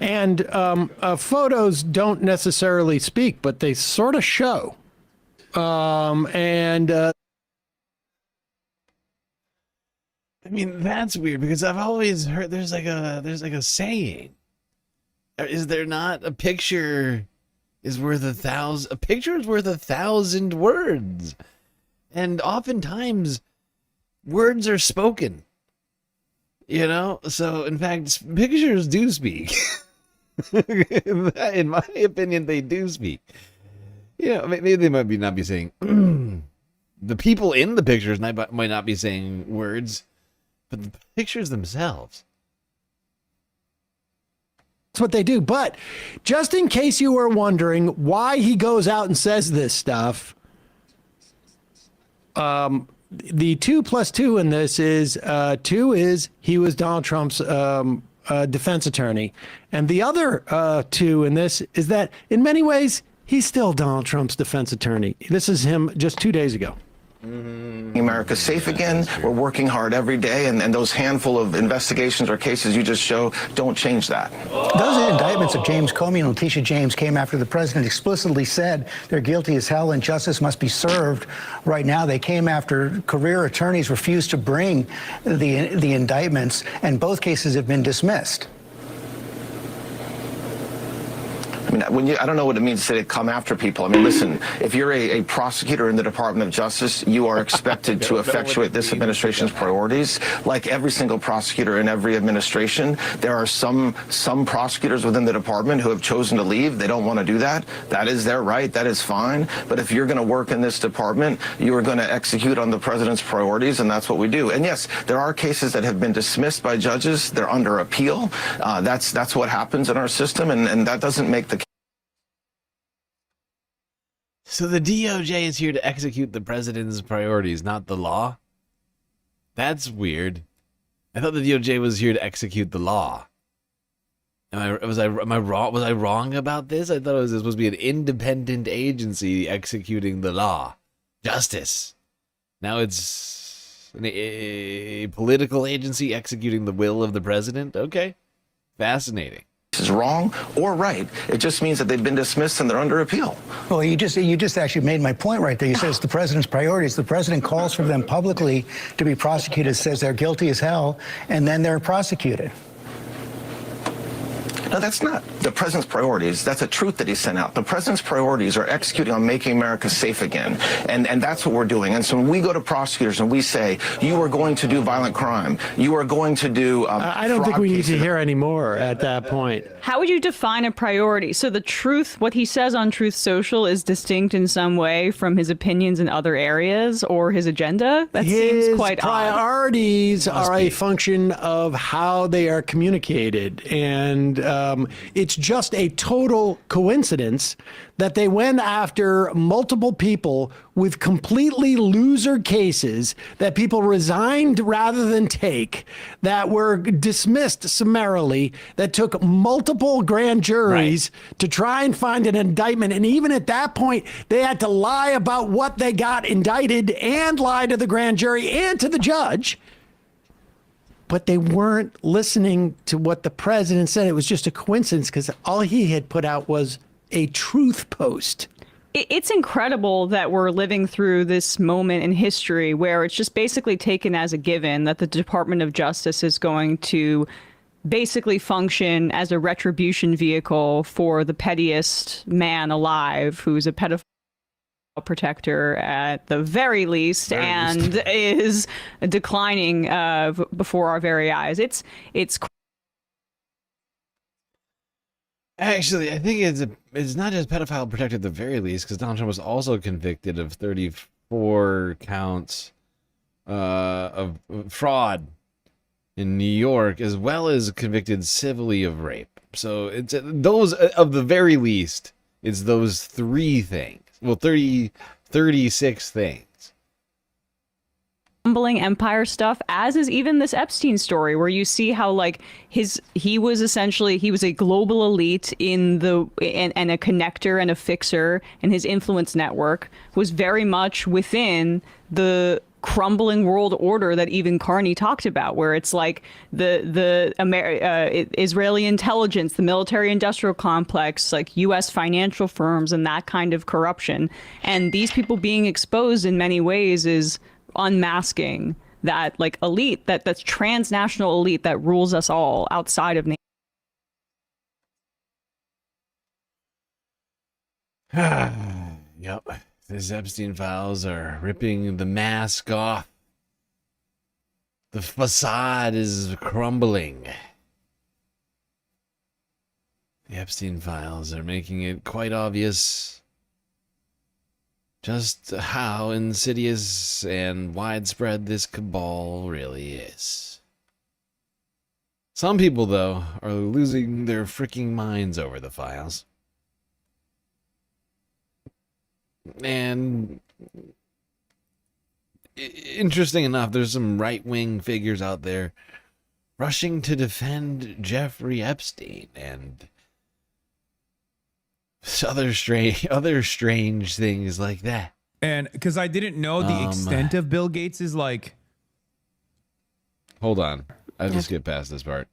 And photos don't necessarily speak, but they sort of show. I mean, that's weird because I've always heard there's like a saying. Is there not? A picture is worth a picture is worth 1,000 words. And oftentimes words are spoken. You know? So in fact, pictures do speak. In my opinion, they do speak. You know, maybe they might not be saying the people in the pictures might not be saying words, but the pictures themselves. That's what they do. But just in case you were wondering why he goes out and says this stuff, the 2 + 2 in this is 2 is he was Donald Trump's defense attorney. And the other 2 in this is that in many ways, he's still Donald Trump's defense attorney. This is him just 2 days ago. America safe again. We're working hard every day, and those handful of investigations or cases you just show don't change that. Those indictments of James Comey and Letitia James came after the president explicitly said they're guilty as hell and justice must be served right now. They came after career attorneys refused to bring the indictments, and both cases have been dismissed. I mean, I don't know what it means to say to come after people. I mean, listen, if you're a prosecutor in the Department of Justice, you are expected to effectuate this administration's priorities. Like every single prosecutor in every administration, there are some prosecutors within the department who have chosen to leave. They don't want to do that. That is their right. That is fine. But if you're going to work in this department, you are going to execute on the president's priorities, and that's what we do. And yes, there are cases that have been dismissed by judges. They're under appeal. That's what happens in our system, and that doesn't make the So the DOJ is here to execute the president's priorities, not the law? That's weird. I thought the DOJ was here to execute the law. Am I wrong? Was I wrong about this? I thought it was supposed to be an independent agency executing the law. Justice. Now it's a political agency executing the will of the president? Okay. Fascinating. Is wrong or right. It just means that they've been dismissed and they're under appeal. Well, you just actually made my point right there. You said it's the president's priorities. The president calls for them publicly to be prosecuted, says they're guilty as hell, and then they're prosecuted. No, that's not the president's priorities. That's a truth that he sent out. The president's priorities are executing on making America safe again. And that's what we're doing. And so when we go to prosecutors and we say, you are going to do violent crime, you are going to do I don't think we need to hear any more at that point. How would you define a priority? So the truth, what he says on Truth Social is distinct in some way from his opinions in other areas or his agenda? That seems quite odd. His priorities are a function of how they are communicated. And it's just a total coincidence that they went after multiple people with completely loser cases that people resigned rather than take, that were dismissed summarily, that took multiple grand juries to try and find an indictment. And even at that point, they had to lie about what they got indicted and lie to the grand jury and to the judge. But they weren't listening to what the president said. It was just a coincidence because all he had put out was a truth post. It's incredible that we're living through this moment in history where it's just basically taken as a given that the Department of Justice is going to basically function as a retribution vehicle for the pettiest man alive who's a pedophile protector at the very least and is declining before our very eyes. It's Actually, I think it's not just pedophile protected at the very least, because Donald Trump was also convicted of 34 counts of fraud in New York, as well as convicted civilly of rape. So it's those of the very least It's those 3 things. Well, 36 things. Crumbling empire stuff, as is even this Epstein story, where you see how like he was a global elite and a connector and a fixer, and his influence network was very much within the crumbling world order that even Carney talked about, where it's like the Israeli intelligence, the military industrial complex, like U.S. financial firms, and that kind of corruption. And these people being exposed in many ways is unmasking that like elite, that's transnational elite that rules us all outside of Yep. These Epstein files are ripping the mask off. The facade is crumbling. The Epstein files are making it quite obvious just how insidious and widespread this cabal really is. Some people, though, are losing their freaking minds over the files. And interesting enough, there's some right-wing figures out there rushing to defend Jeffrey Epstein and other strange things like that. And because I didn't know the extent of Bill Gates's like. Hold on, I just get past this part.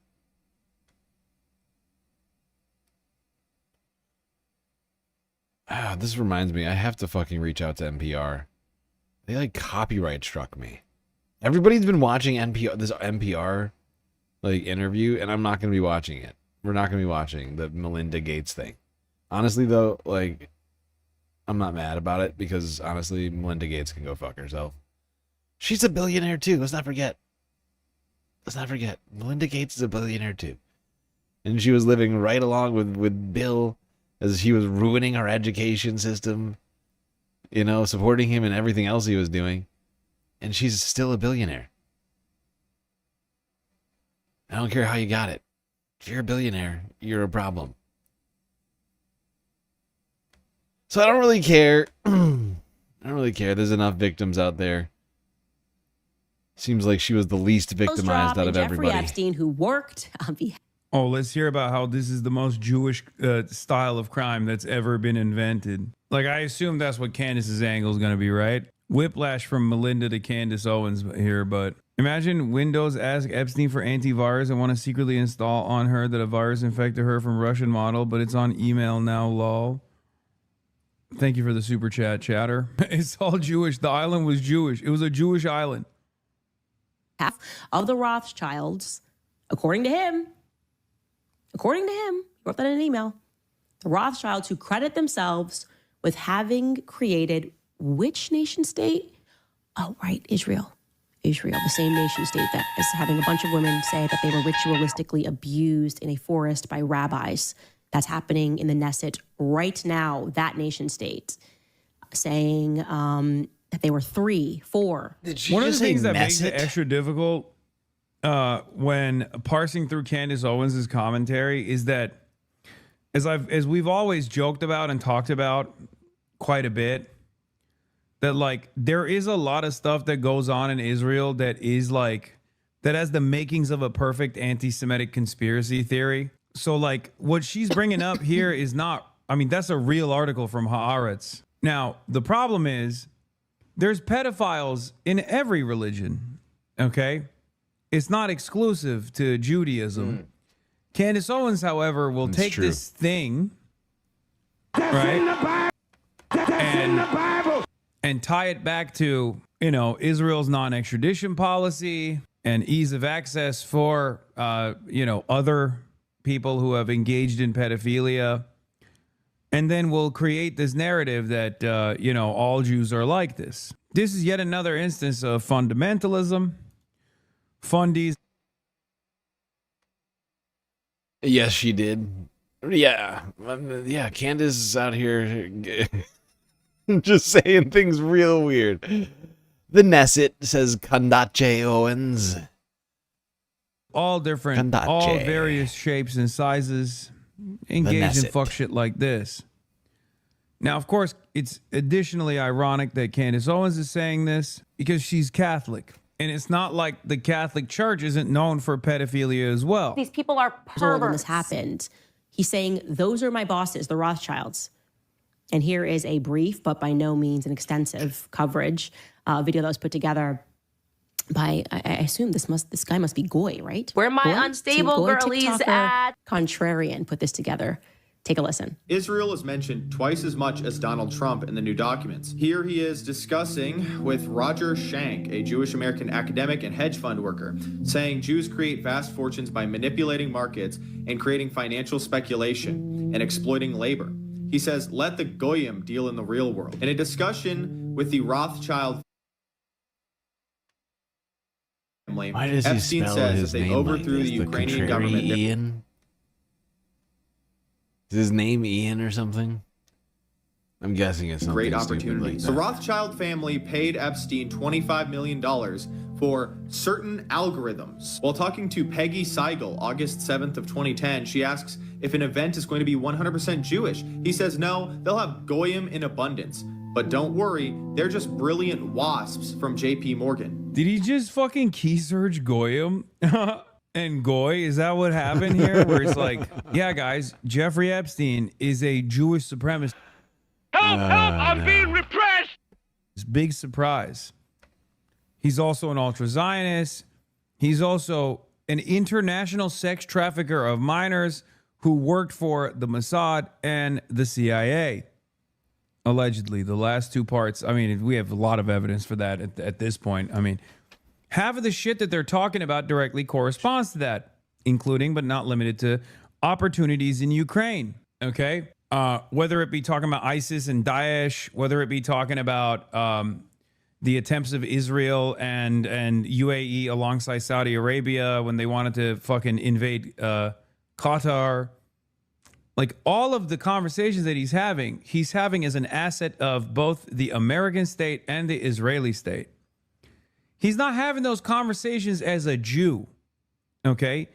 This reminds me, I have to fucking reach out to NPR. They like copyright struck me. Everybody's been watching this NPR like interview, and I'm not gonna be watching it. We're not gonna be watching the Melinda Gates thing. Honestly, though, like, I'm not mad about it because honestly, Melinda Gates can go fuck herself. She's a billionaire too. Let's not forget. Melinda Gates is a billionaire too, and she was living right along with Bill as he was ruining our education system, you know, supporting him in everything else he was doing. And she's still a billionaire. I don't care how you got it. If you're a billionaire, you're a problem. So I don't really care. There's enough victims out there. Seems like she was the least victimized out of everybody. Jeffrey Epstein, who worked on behalf. Oh, let's hear about how this is the most Jewish style of crime that's ever been invented. Like, I assume that's what Candace's angle is going to be, right? Whiplash from Melinda to Candace Owens here, but imagine Windows ask Epstein for antivirus and want to secretly install on her that a virus infected her from Russian model, but it's on email now, lol. Thank you for the super chat, chatter. It's all Jewish. The island was Jewish. It was a Jewish island. Half of the Rothschilds, according to him, he wrote that in an email, the Rothschilds, who credit themselves with having created which nation state? Oh, right, Israel. Israel, the same nation state that is having a bunch of women say that they were ritualistically abused in a forest by rabbis. That's happening in the Knesset right now, that nation state, saying that they were 3, 4. One of the things that makes it extra difficult when parsing through Candace Owens' commentary is that, as we've always joked about and talked about quite a bit, that like there is a lot of stuff that goes on in Israel that is like, that has the makings of a perfect anti-Semitic conspiracy theory. So like what she's bringing up here is not, I mean, that's a real article from Haaretz. Now, the problem is there's pedophiles in every religion, okay? It's not exclusive to Judaism. Candace Owens, however, will take this thing, right, and tie it back to, you know, Israel's non-extradition policy and ease of access for, you know, other people who have engaged in pedophilia. And then we'll create this narrative that, you know, all Jews are like this. This is yet another instance of fundamentalism. Fundies. Yes, she did. Yeah. Yeah, Candace is out here just saying things real weird. The Knesset says Kandache Owens. All different, all various shapes and sizes. Engage in fuck shit like this. Now, of course, it's additionally ironic that Candace Owens is saying this because she's Catholic. And it's not like the Catholic Church isn't known for pedophilia as well. These people are perverts. When this happened, he's saying, those are my bosses, the Rothschilds. And here is a brief, but by no means an extensive coverage, video that was put together by, I assume this guy must be Goy, right? Where my Goy? unstable Goy, girlies TikToker, at? Contrarian put this together. Take a listen. Israel is mentioned twice as much as Donald Trump in the new documents. Here he is discussing with Roger Schank, a Jewish American academic and hedge fund worker, saying Jews create vast fortunes by manipulating markets and creating financial speculation and exploiting labor. He says, let the Goyim deal in the real world. In a discussion with the Rothschild family, Why does he Epstein spell says his that they name overthrew like the this? Ukrainian The government. Ian? Is his name Ian or something? I'm guessing it's something Great stupid opportunity. like The that. Rothschild family paid Epstein $25 million for certain algorithms. While talking to Peggy Seigel, August 7th of 2010, she asks if an event is going to be 100% Jewish. He says no, they'll have Goyim in abundance. But don't worry, they're just brilliant wasps from JP Morgan. Did he just fucking key search Goyim? And Goy, is that what happened here? Where it's like, yeah, guys, Jeffrey Epstein is a Jewish supremacist. Help! I'm being repressed! It's a big surprise. He's also an ultra-Zionist. He's also an international sex trafficker of minors who worked for the Mossad and the CIA. Allegedly, the last two parts. I mean, we have a lot of evidence for that at this point. I mean, half of the shit that they're talking about directly corresponds to that, including but not limited to opportunities in Ukraine. Okay? Whether it be talking about ISIS and Daesh, whether it be talking about the attempts of Israel and UAE alongside Saudi Arabia when they wanted to fucking invade Qatar. Like all of the conversations that he's having as an asset of both the American state and the Israeli state. He's not having those conversations as a Jew, okay?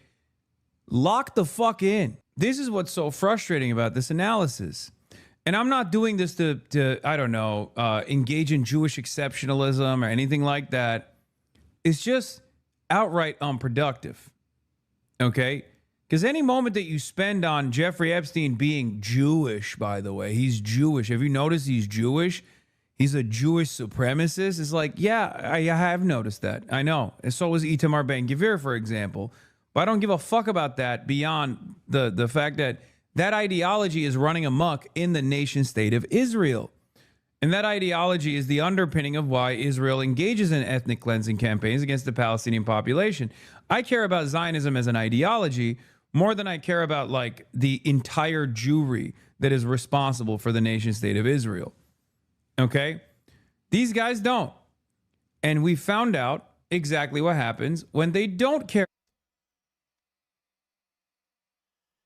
Lock the fuck in. This is what's so frustrating about this analysis. And I'm not doing this to I don't know, engage in Jewish exceptionalism or anything like that. It's just outright unproductive, okay? Because any moment that you spend on Jeffrey Epstein being Jewish, by the way, he's Jewish. Have you noticed he's Jewish? He's a Jewish supremacist. It's like, yeah, I have noticed that. I know. And so was Itamar Ben-Gvir, for example. But I don't give a fuck about that beyond the fact that that ideology is running amok in the nation state of Israel. And that ideology is the underpinning of why Israel engages in ethnic cleansing campaigns against the Palestinian population. I care about Zionism as an ideology more than I care about like the entire Jewry that is responsible for the nation state of Israel. Okay? These guys don't. And we found out exactly what happens when they don't care.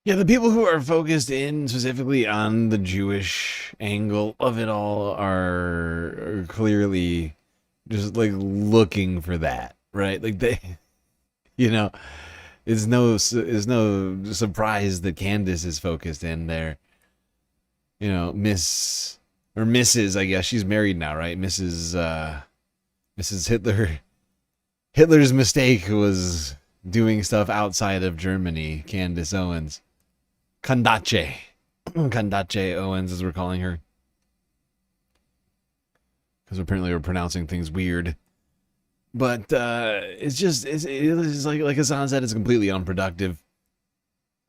Yeah, the people who are focused in specifically on the Jewish angle of it all are clearly just like looking for that, right? Like they, you know, it's no surprise that Candace is focused in there. You know, Miss or Mrs. I guess she's married now, right? Mrs. Hitler. Hitler's mistake was doing stuff outside of Germany. Candace Owens. Candace Owens, as we're calling her. Because apparently we're pronouncing things weird. But it's like Hassan said, it's completely unproductive.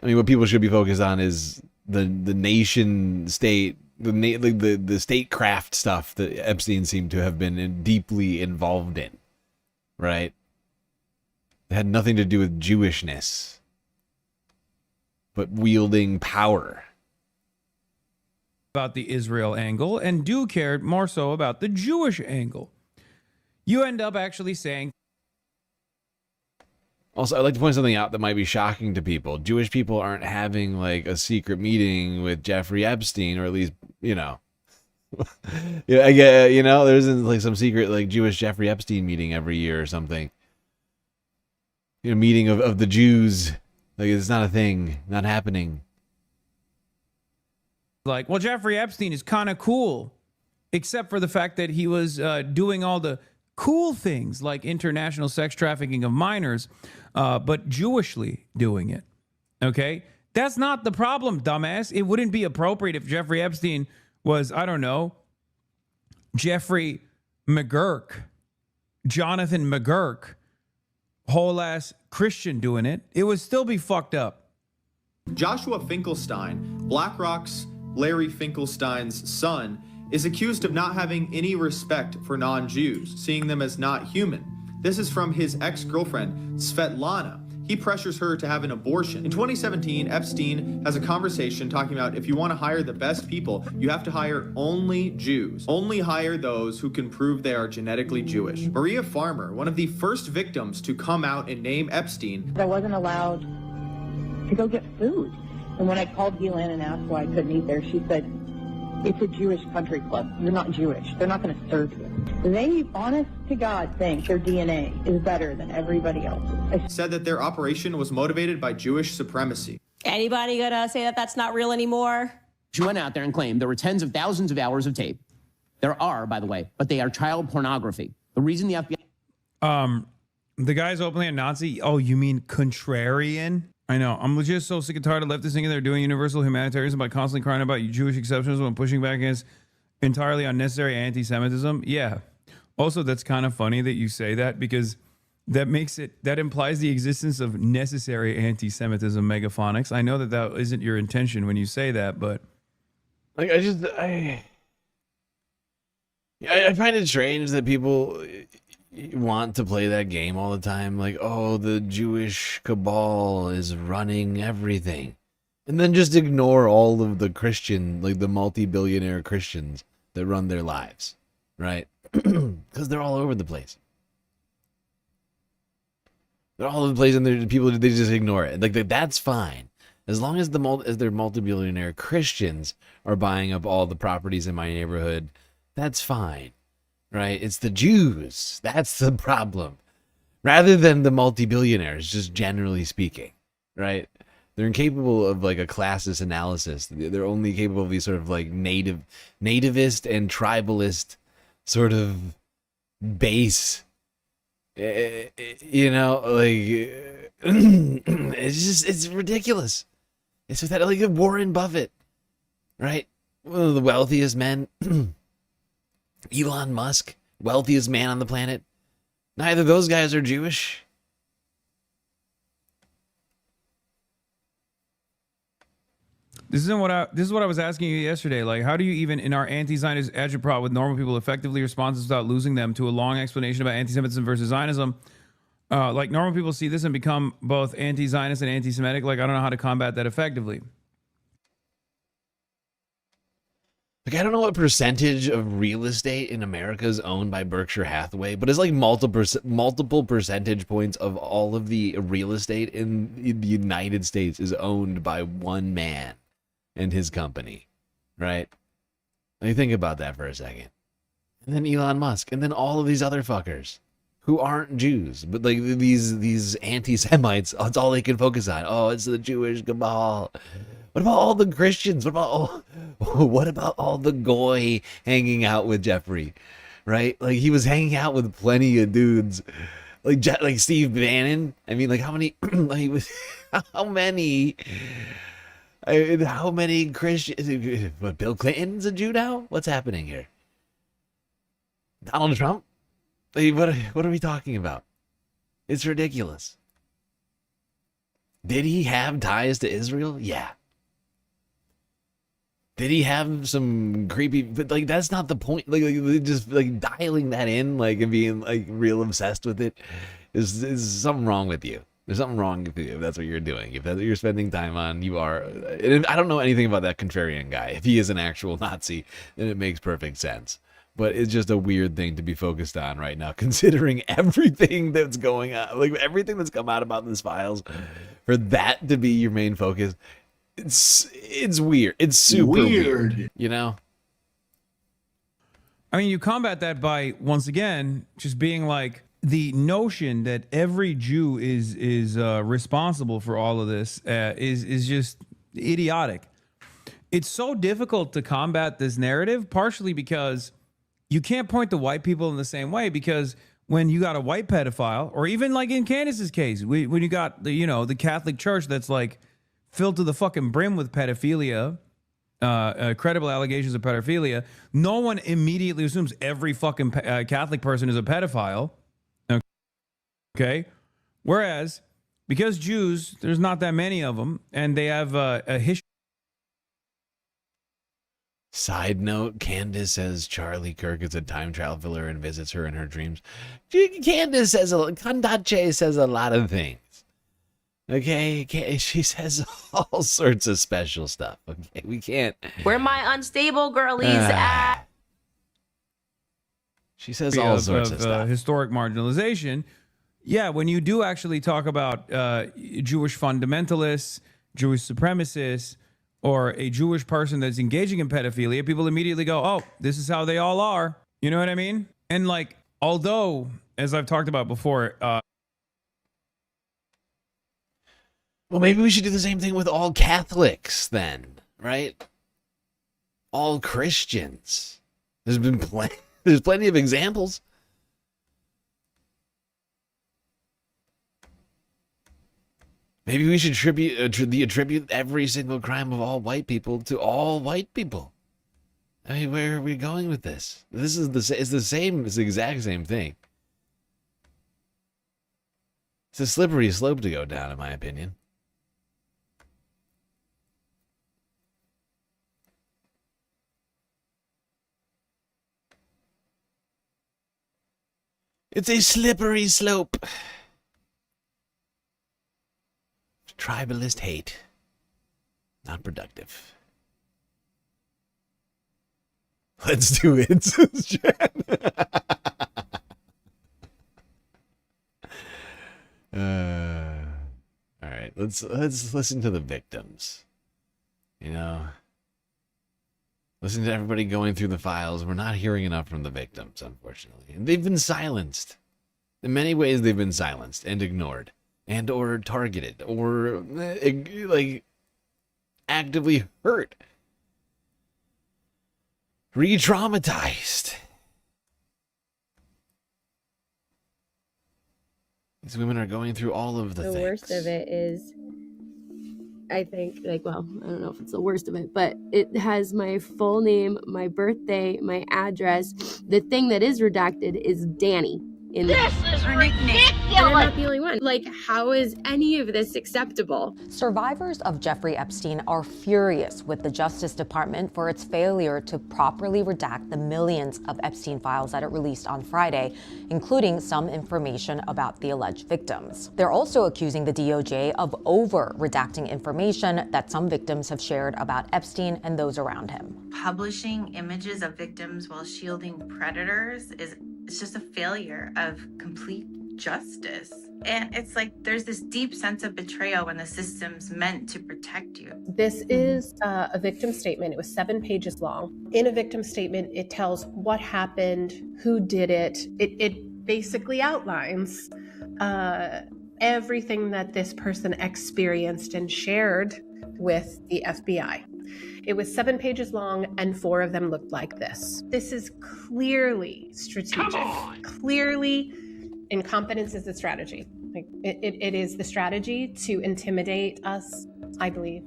I mean, what people should be focused on is the nation state, the statecraft stuff that Epstein seemed to have been deeply involved in, right? It had nothing to do with Jewishness, but wielding power. About the Israel angle and do care more so about the Jewish angle. You end up actually saying. Also, I'd like to point something out that might be shocking to people. Jewish people aren't having like a secret meeting with Jeffrey Epstein, or at least, you know. Yeah, I get, you know, there isn't like some secret like Jewish Jeffrey Epstein meeting every year or something. You know, meeting of the Jews. Like, it's not a thing, not happening. like, well, Jeffrey Epstein is kind of cool, except for the fact that he was doing all the cool things like international sex trafficking of minors, but Jewishly doing it. Okay? That's not the problem, dumbass. It wouldn't be appropriate if Jeffrey Epstein was, I don't know, Jeffrey McGurk, Jonathan McGurk, whole ass Christian doing it. It would still be fucked up. Joshua Finkelstein, BlackRock's Larry Finkelstein's son, is accused of not having any respect for non-Jews, seeing them as not human. This is from his ex-girlfriend, Svetlana. He pressures her to have an abortion. In 2017, Epstein has a conversation talking about if you want to hire the best people, you have to hire only Jews. Only hire those who can prove they are genetically Jewish. Maria Farmer, one of the first victims to come out and name Epstein. I wasn't allowed to go get food. And when I called Ghislaine and asked why I couldn't eat there, she said, it's a Jewish country club. You're not Jewish. They're not going to serve you. They, honest to God, think their DNA is better than everybody else's. Said that their operation was motivated by Jewish supremacy. Anybody gonna say that that's not real anymore? She went out there and claimed there were tens of thousands of hours of tape. There are, by the way, but they are child pornography. The reason the FBI... The guy's openly a Nazi. Oh, you mean contrarian? I know. I'm just so sick and tired of leftists thinking they're doing universal humanitarianism by constantly crying about Jewish exceptionalism and pushing back against entirely unnecessary anti-Semitism. Yeah. Also, that's kind of funny that you say that because that implies the existence of necessary anti-Semitism megaphonics. I know that isn't your intention when you say that, but like I find it strange that people want to play that game all the time. Like, oh, the Jewish cabal is running everything. And then just ignore all of the Christian, like the multi-billionaire Christians that run their lives, right? Because they're all over the place. They're all over the place, and they just ignore it. Like that's fine, as long as their multi-billionaire Christians are buying up all the properties in my neighborhood. That's fine, right? It's the Jews that's the problem, rather than the multi-billionaires. Just generally speaking, right? They're incapable of like a classist analysis. They're only capable of these sort of like nativist and tribalist sort of base. You know, like it's ridiculous. It's with that like Warren Buffett, right? One of the wealthiest men. Elon Musk, wealthiest man on the planet. Neither of those guys are Jewish. This is what I was asking you yesterday. Like, how do you even, in our anti-Zionist agitprop with normal people, effectively respond without losing them to a long explanation about anti-Semitism versus Zionism? Like, normal people see this and become both anti-Zionist and anti-Semitic. Like, I don't know how to combat that effectively. Like, I don't know what percentage of real estate in America is owned by Berkshire Hathaway, but it's like multiple percentage points of all of the real estate in the United States is owned by one man and his company, right? Like, think about that for a second. And then Elon Musk, and then all of these other fuckers who aren't Jews, but like these anti-Semites, that's all they can focus on. Oh, it's the Jewish cabal. What about all the Christians? What about all the goy hanging out with Jeffrey, right? Like, he was hanging out with plenty of dudes, like Steve Bannon. I mean, like, how many Christians? What, Bill Clinton's a Jew now? What's happening here? Donald Trump? Like, what are we talking about? It's ridiculous. Did he have ties to Israel? Yeah. Did he have some creepy? But like, that's not the point. Like just like dialing that in, like, and being like real obsessed with it, is something wrong with you. There's something wrong with you if that's what you're doing. If that's what you're spending time on, you are. And I don't know anything about that contrarian guy. If he is an actual Nazi, then it makes perfect sense. But it's just a weird thing to be focused on right now, considering everything that's going on, like everything that's come out about this files, for that to be your main focus. It's weird. It's super weird, you know? I mean, you combat that by, once again, just being like, the notion that every Jew is responsible for all of this is just idiotic. it's so difficult to combat this narrative, partially because you can't point to white people in the same way, because when you got a white pedophile, or even like in Candace's case, when you got the Catholic Church that's like filled to the fucking brim with pedophilia, credible allegations of pedophilia, no one immediately assumes every fucking Catholic person is a pedophile. Okay? Whereas, because Jews, there's not that many of them, and they have a history. Side note, Candace says Charlie Kirk is a time traveler and visits her in her dreams. Candace says, Condace says a lot of things. Okay? She says all sorts of special stuff. Okay? We can't. Where my unstable girlies at? She says all sorts of stuff. Historic marginalization. Yeah, when you do actually talk about Jewish fundamentalists, Jewish supremacists, or a Jewish person that's engaging in pedophilia, people immediately go, oh, this is how they all are. You know what I mean? And like, although, as I've talked about before, well, maybe we should do the same thing with all Catholics then, right? All Christians. There's plenty of examples. Maybe we should attribute every single crime of all white people to all white people. I mean, where are we going with this? It's the exact same thing. It's a slippery slope to go down, in my opinion. It's a slippery slope. Tribalist hate. Not productive. Let's do it, says Jen. All right, let's listen to the victims. You know, listen to everybody going through the files. We're not hearing enough from the victims, unfortunately. And they've been silenced. In many ways, they've been silenced and ignored. And or targeted, or like actively hurt, re-traumatized. These women are going through all of the things. The worst of it is, I think, like, well, I don't know if it's the worst of it, but it has my full name, my birthday, my address. The thing that is redacted is Danny. This is ridiculous! And I'm not the only one. Like, how is any of this acceptable? Survivors of Jeffrey Epstein are furious with the Justice Department for its failure to properly redact the millions of Epstein files that it released on Friday, including some information about the alleged victims. They're also accusing the DOJ of over-redacting information that some victims have shared about Epstein and those around him. Publishing images of victims while shielding predators it's just a failure of complete justice. And it's like there's this deep sense of betrayal when the system's meant to protect you. This is a victim statement. It was 7 pages long. In a victim statement, it tells what happened, who did it. It basically outlines everything that this person experienced and shared with the FBI. It was 7 pages long, and 4 of them looked like this. This is clearly strategic. Clearly, incompetence is the strategy. Like it is the strategy to intimidate us, I believe.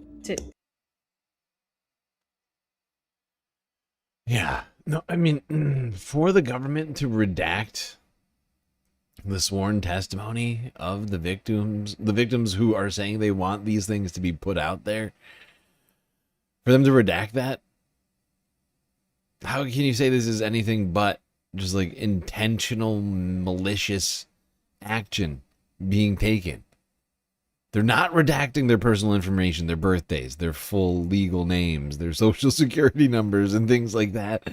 Yeah. No, I mean, for the government to redact the sworn testimony of the victims who are saying they want these things to be put out there, for them to redact that, how can you say this is anything but just like intentional, malicious action being taken? They're not redacting their personal information, their birthdays, their full legal names, their social security numbers, and things like that.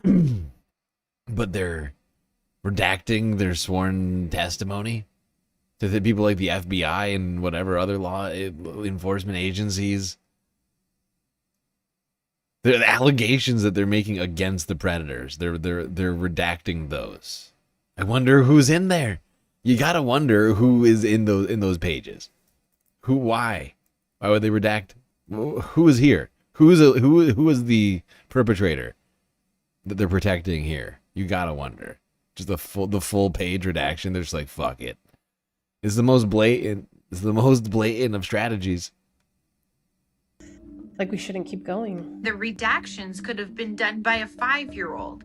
But they're redacting their sworn testimony to the people like the FBI and whatever other law enforcement agencies. The allegations that they're making against the predators, they're redacting those. I wonder who's in there. You gotta wonder who is in those pages. Why? Why would they redact Who is here? Who is the perpetrator that they're protecting here? You gotta wonder. Just the full page redaction. They're just like, fuck it. It's the most blatant. It's the most blatant of strategies. Like we shouldn't keep going. The redactions could have been done by a 5-year-old.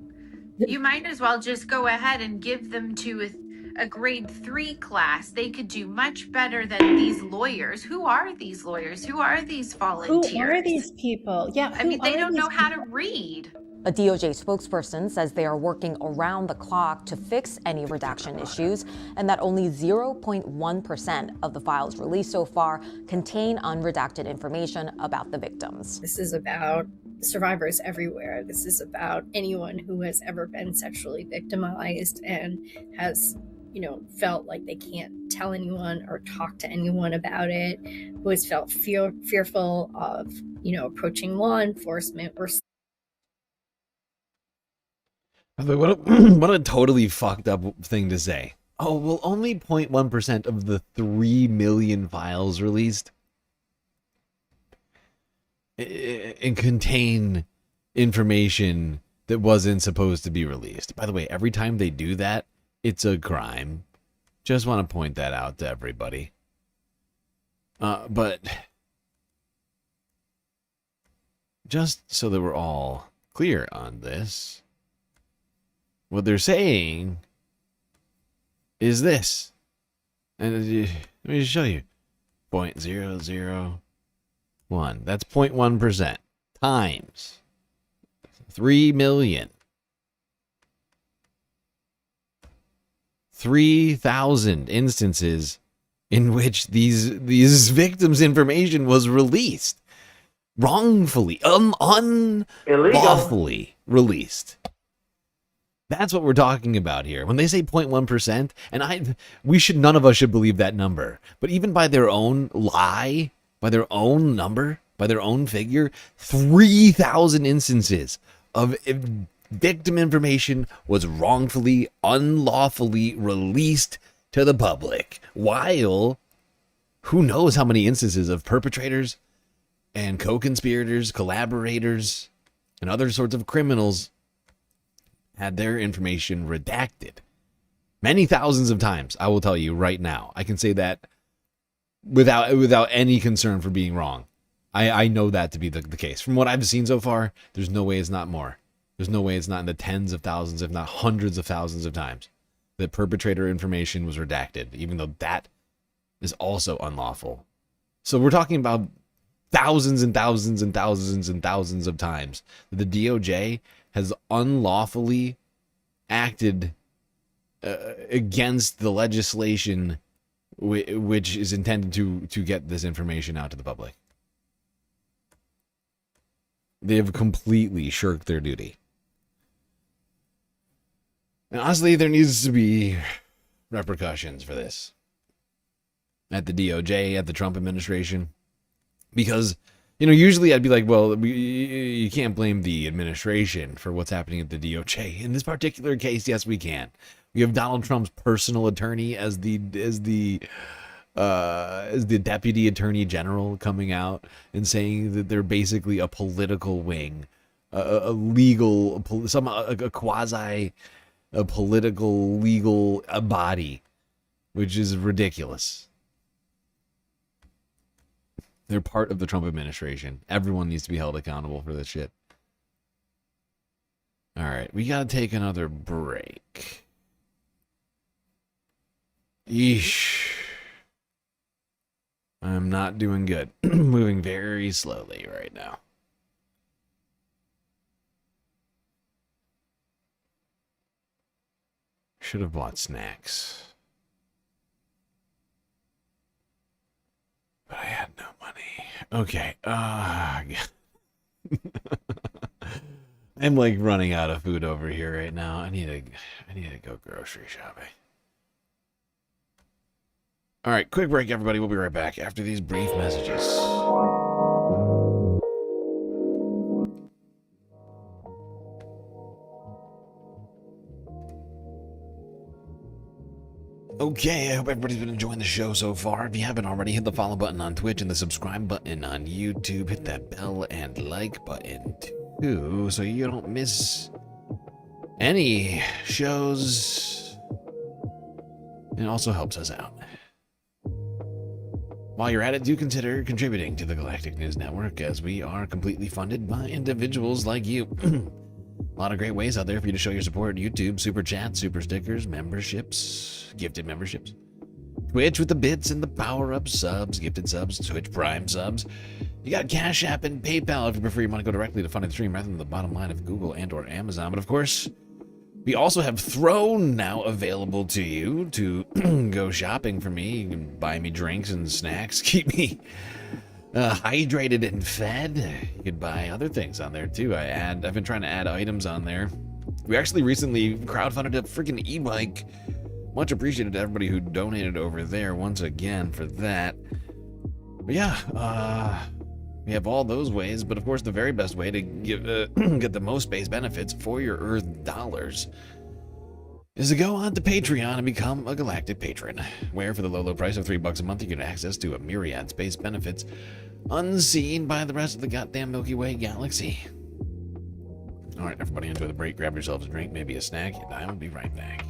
You might as well just go ahead and give them to a grade 3 class. They could do much better than these lawyers. Who are these lawyers? Who are these volunteers? Who are these people? Yeah, I mean, they don't know how to read. A DOJ spokesperson says they are working around the clock to fix any redaction issues, and that only 0.1% of the files released so far contain unredacted information about the victims. This is about survivors everywhere. This is about anyone who has ever been sexually victimized and has, felt like they can't tell anyone or talk to anyone about it, who has felt fearful of, approaching law enforcement or. What a totally fucked up thing to say. Oh, well, only 0.1% of the 3 million files released and contain information that wasn't supposed to be released. By the way, every time they do that, it's a crime. Just want to point that out to everybody. But just so that we're all clear on this, what they're saying is this. And let me just show you. 0.001. That's 0.1% times 3 million. 3,000 instances in which these victims' information was released. Wrongfully, unlawfully released. That's what we're talking about here. When they say 0.1%, and none of us should believe that number. But even by their own lie, by their own number, by their own figure, 3,000 instances of victim information was wrongfully, unlawfully released to the public. While, who knows how many instances of perpetrators and co-conspirators, collaborators, and other sorts of criminals had their information redacted. Many thousands of times, I will tell you right now. I can say that without any concern for being wrong. I know that to be the case. From what I've seen so far, there's no way it's not more. There's no way it's not in the tens of thousands, if not hundreds of thousands of times, that perpetrator information was redacted, even though that is also unlawful. So we're talking about thousands and thousands and thousands and thousands of times that the DOJ has unlawfully acted against the legislation which is intended to get this information out to the public. They have completely shirked their duty. And honestly, there needs to be repercussions for this. At the DOJ, at the Trump administration. Because, usually I'd be like, well, you can't blame the administration for what's happening at the DOJ. In this particular case, yes, we can. We have Donald Trump's personal attorney as the deputy attorney general coming out and saying that they're basically a political wing, a political legal body, which is ridiculous. They're part of the Trump administration. Everyone needs to be held accountable for this shit. All right, we gotta take another break. Yeesh. I'm not doing good. Moving very slowly right now. Should have bought snacks. But I had no money. Okay. I'm like running out of food over here right now. I need to go grocery shopping. All right, quick break, everybody. We'll be right back after these brief messages. Okay, I hope everybody's been enjoying the show so far. If you haven't already, hit the follow button on Twitch and the subscribe button on YouTube. Hit that bell and like button too, so you don't miss any shows. It also helps us out. While you're at it, do consider contributing to the Galactic News Network, as we are completely funded by individuals like you. A lot of great ways out there for you to show your support. YouTube, super chats, super stickers, memberships, gifted memberships. Twitch with the bits and the power-up subs, gifted subs, Twitch Prime subs. You got Cash App and PayPal if you prefer. You want to go directly to funded stream rather than the bottom line of Google and or Amazon. But of course, we also have Throne now available to you to go shopping for me. You can buy me drinks and snacks, keep me hydrated and fed. You could buy other things on there too. I've been trying to add items on there. We actually recently crowdfunded a freaking e-bike. Much appreciated to everybody who donated over there once again for that. But yeah, we have all those ways, but of course the very best way to get the most space benefits for your Earth dollars is to go on to Patreon and become a Galactic Patron, where for the low price of $3 a month you get access to a myriad space benefits unseen by the rest of the goddamn Milky Way galaxy. Alright, everybody enjoy the break, grab yourselves a drink, maybe a snack, and I will be right back.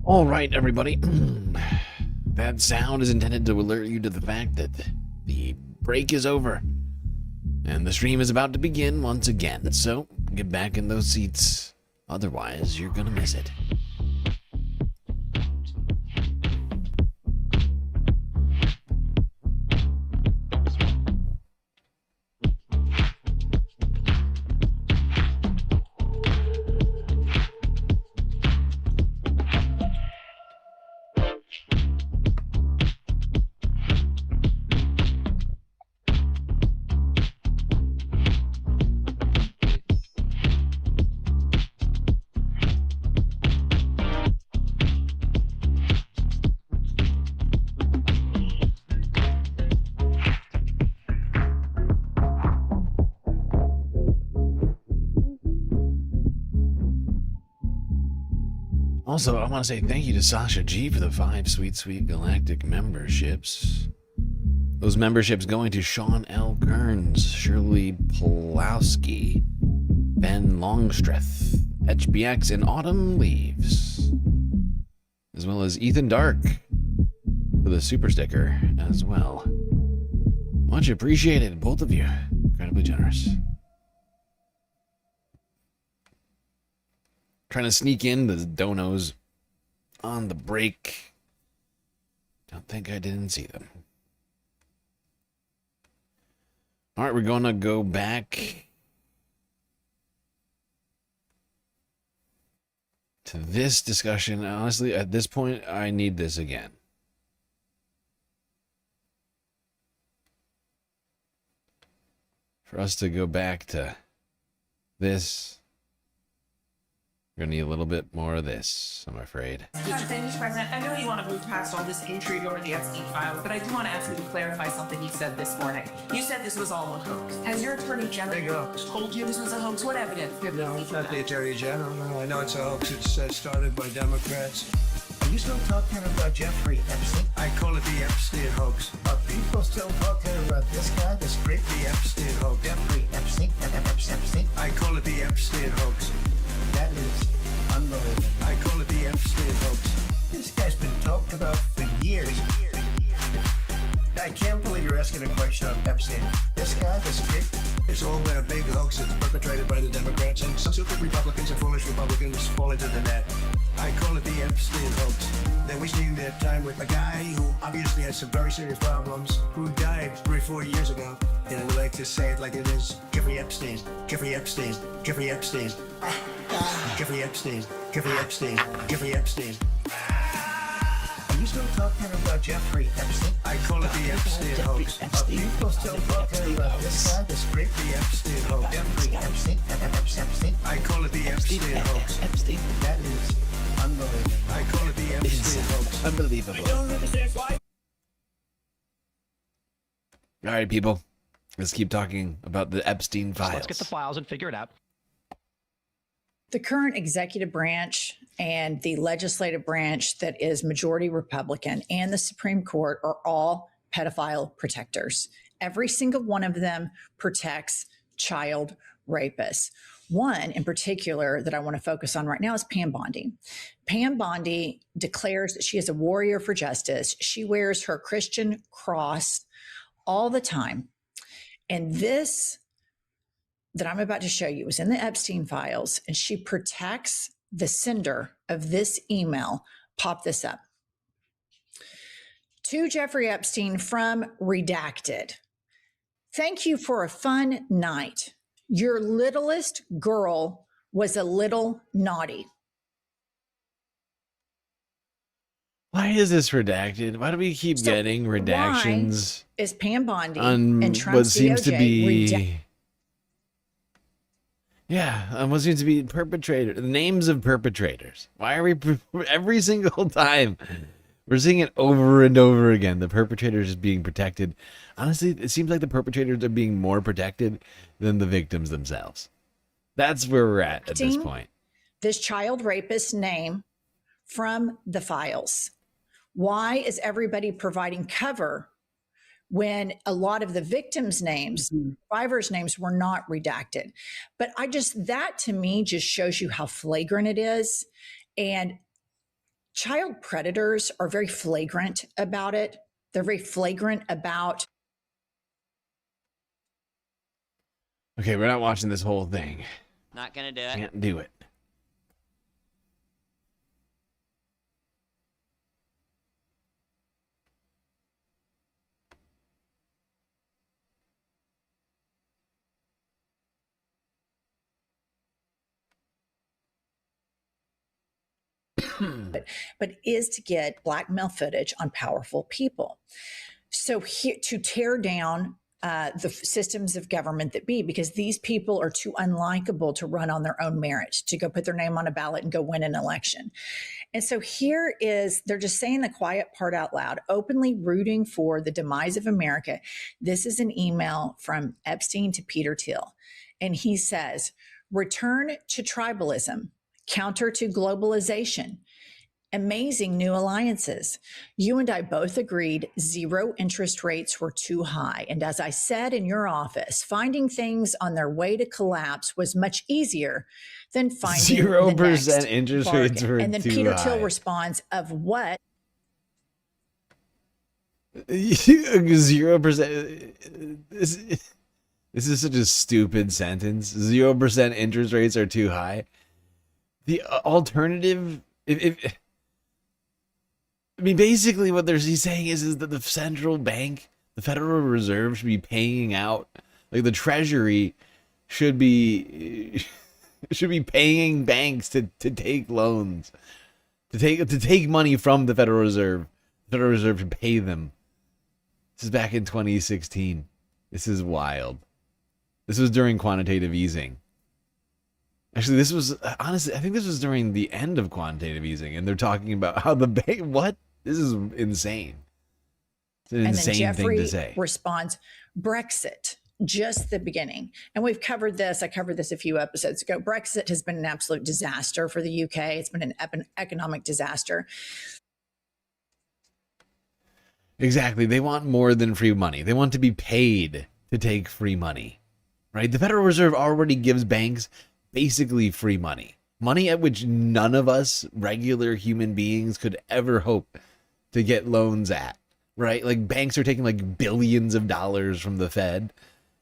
All right, everybody. That sound is intended to alert you to the fact that the break is over and the stream is about to begin once again. So get back in those seats. Otherwise, you're gonna miss it. Also, I want to say thank you to Sasha G for the 5 sweet Galactic memberships. Those memberships going to Sean L. Kearns, Shirley Pulowski, Ben Longstreth, HBX, and Autumn Leaves, as well as Ethan Dark for the super sticker as well. Much appreciated, both of you. Incredibly generous. Trying to sneak in the donos on the break. Don't think I didn't see them. All right, we're going to go back to this discussion. Honestly, at this point, I need this again. For us to go back to this. We're going to need a little bit more of this, I'm afraid. Mr. President, I know you want to move past all this intrigue over the Epstein files, but I do want to ask you to clarify something you said this morning. You said this was all a hoax. Has your Attorney General told you this was a hoax? What evidence? No, it's not the Attorney General. No, I know it's a hoax. It's started by Democrats. Are you still talking about Jeffrey Epstein? I call it the Epstein hoax. Are people still talking about this guy, this great, the Epstein hoax? Jeffrey Epstein? Epstein? I call it the Epstein hoax. That is unbelievable. I call it the Epstein hoax. This guy's been talked about for years. I can't believe you're asking a question on Epstein. This guy, this kid, it's all a big hoax. It's perpetrated by the Democrats, and some stupid Republicans and foolish Republicans fall into the net. I call it the Epstein hoax. They're wasting their time with a guy who obviously has some very serious problems, who died 3 or 4 years ago. And I would like to say it like it is. Jeffrey Epstein, Jeffrey Epstein, Jeffrey Epstein. Jeffrey Epstein, Jeffrey Epstein, Jeffrey Epstein. Are you still talking about Jeffrey Epstein? I call it the Epstein hoax. Are people still talking about this guy, this great, the Epstein hoax? Jeffrey Epstein, Epstein. I call it the Epstein hoax. Epstein. That is unbelievable. I call it the Epstein hoax. Unbelievable. I don't understand why. All right, people. Let's keep talking about the Epstein files. Let's get the files and figure it out. The current executive branch and the legislative branch that is majority Republican and the Supreme Court are all pedophile protectors. Every single one of them protects child rapists. One in particular that I want to focus on right now is Pam Bondi. Pam Bondi declares that she is a warrior for justice. She wears her Christian cross all the time. And this that I'm about to show you was in the Epstein files, and she protects the sender of this email. Pop this up. To Jeffrey Epstein from Redacted. Thank you for a fun night. Your littlest girl was a little naughty. Why is this redacted? Why do we keep getting redactions? Why is Pam Bondi on and Trump's what seems to DOJ be what seems to be perpetrator names of perpetrators? Why are we every single time we're seeing it over and over again? The perpetrators is being protected. Honestly, it seems like the perpetrators are being more protected than the victims themselves. That's where we're at this point. This child rapist's name from the files. Why is everybody providing cover when a lot of the victims' names, survivors' names were not redacted? But that to me just shows you how flagrant it is. And child predators are very flagrant about it. They're very flagrant about. Okay, we're not watching this whole thing. Not gonna do it. Can't do it. but is to get blackmail footage on powerful people. So here, to tear down the systems of government that be, because these people are too unlikable to run on their own merit, to go put their name on a ballot and go win an election. And so here is, they're just saying the quiet part out loud, openly rooting for the demise of America. This is an email from Epstein to Peter Thiel. And he says, return to tribalism, counter to globalization, amazing new alliances. You and I both agreed zero interest rates were too high. And as I said in your office, finding things on their way to collapse was much easier than finding 0% interest bargain. rates were And then too Peter high. Thiel responds, of what? 0%. This is such a stupid sentence. 0% interest rates are too high. The alternative, I mean, basically what he's saying is that the central bank, the Federal Reserve, should be paying out, like the Treasury should be paying banks to take loans, to take money from the Federal Reserve. The Federal Reserve should pay them. This is back in 2016. This is wild. This was during quantitative easing. Actually, this was, honestly, I think this was during the end of quantitative easing, and they're talking about how the bank, what? This is insane. It's an insane thing to say. Responds, Brexit, just the beginning. And we've covered this. I covered this a few episodes ago. Brexit has been an absolute disaster for the UK. It's been an economic disaster. Exactly. They want more than free money. They want to be paid to take free money, right? The Federal Reserve already gives banks basically free money. Money at which none of us regular human beings could ever hope to get loans at, right? Like banks are taking like billions of dollars from the Fed.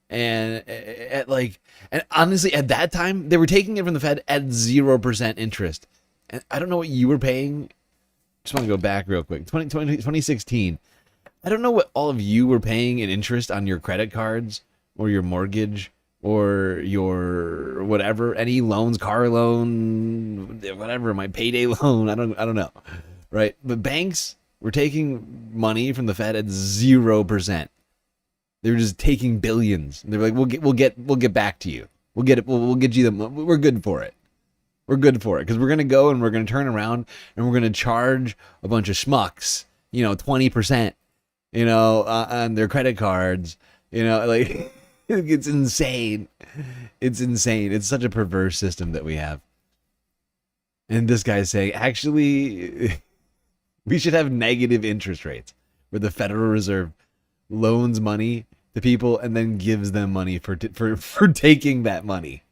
And and honestly, at that time, they were taking it from the Fed at 0% interest. And I don't know what you were paying. Just want to go back real quick. 2016. I don't know what all of you were paying in interest on your credit cards or your mortgage or your whatever, any loans, car loan, whatever, my payday loan. I don't know. Right? But banks were taking money from the Fed at 0%. They were just taking billions. They were like, we'll get back to you. We'll get it. We'll get you the. We're good for it. We're good for it because we're gonna go and we're gonna turn around and we're gonna charge a bunch of schmucks, 20%, on their credit cards, like it's insane. It's insane. It's such a perverse system that we have. And this guy's saying, actually, we should have negative interest rates where the Federal Reserve loans money to people and then gives them money for taking that money.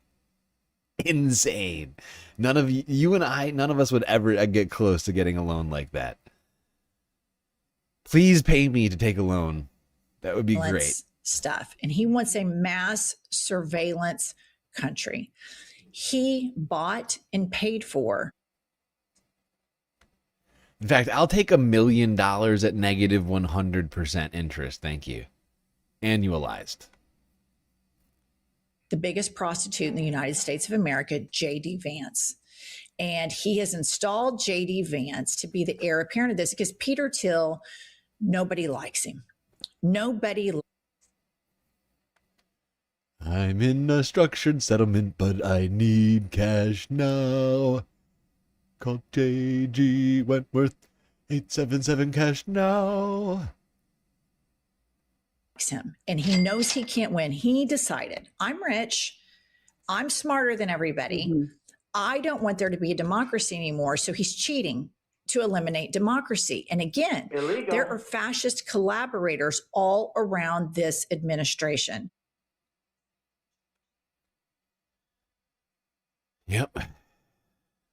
Insane. None of you and I, none of us would ever get close to getting a loan like that. Please pay me to take a loan. That would be great. Stuff. And he wants a mass surveillance country. He bought and paid for. In fact, I'll take $1 million at negative 100% interest. Thank you. Annualized. The biggest prostitute in the United States of America, J.D. Vance. And he has installed J.D. Vance to be the heir apparent of this because Peter Thiel, nobody likes him. Nobody. I'm in a structured settlement, but I need cash now. Call J.G. Wentworth, 877 cash now. Him, and he knows he can't win. He decided, I'm rich, I'm smarter than everybody. I don't want there to be a democracy anymore. So he's cheating to eliminate democracy. And again, there are fascist collaborators all around this administration. Yep.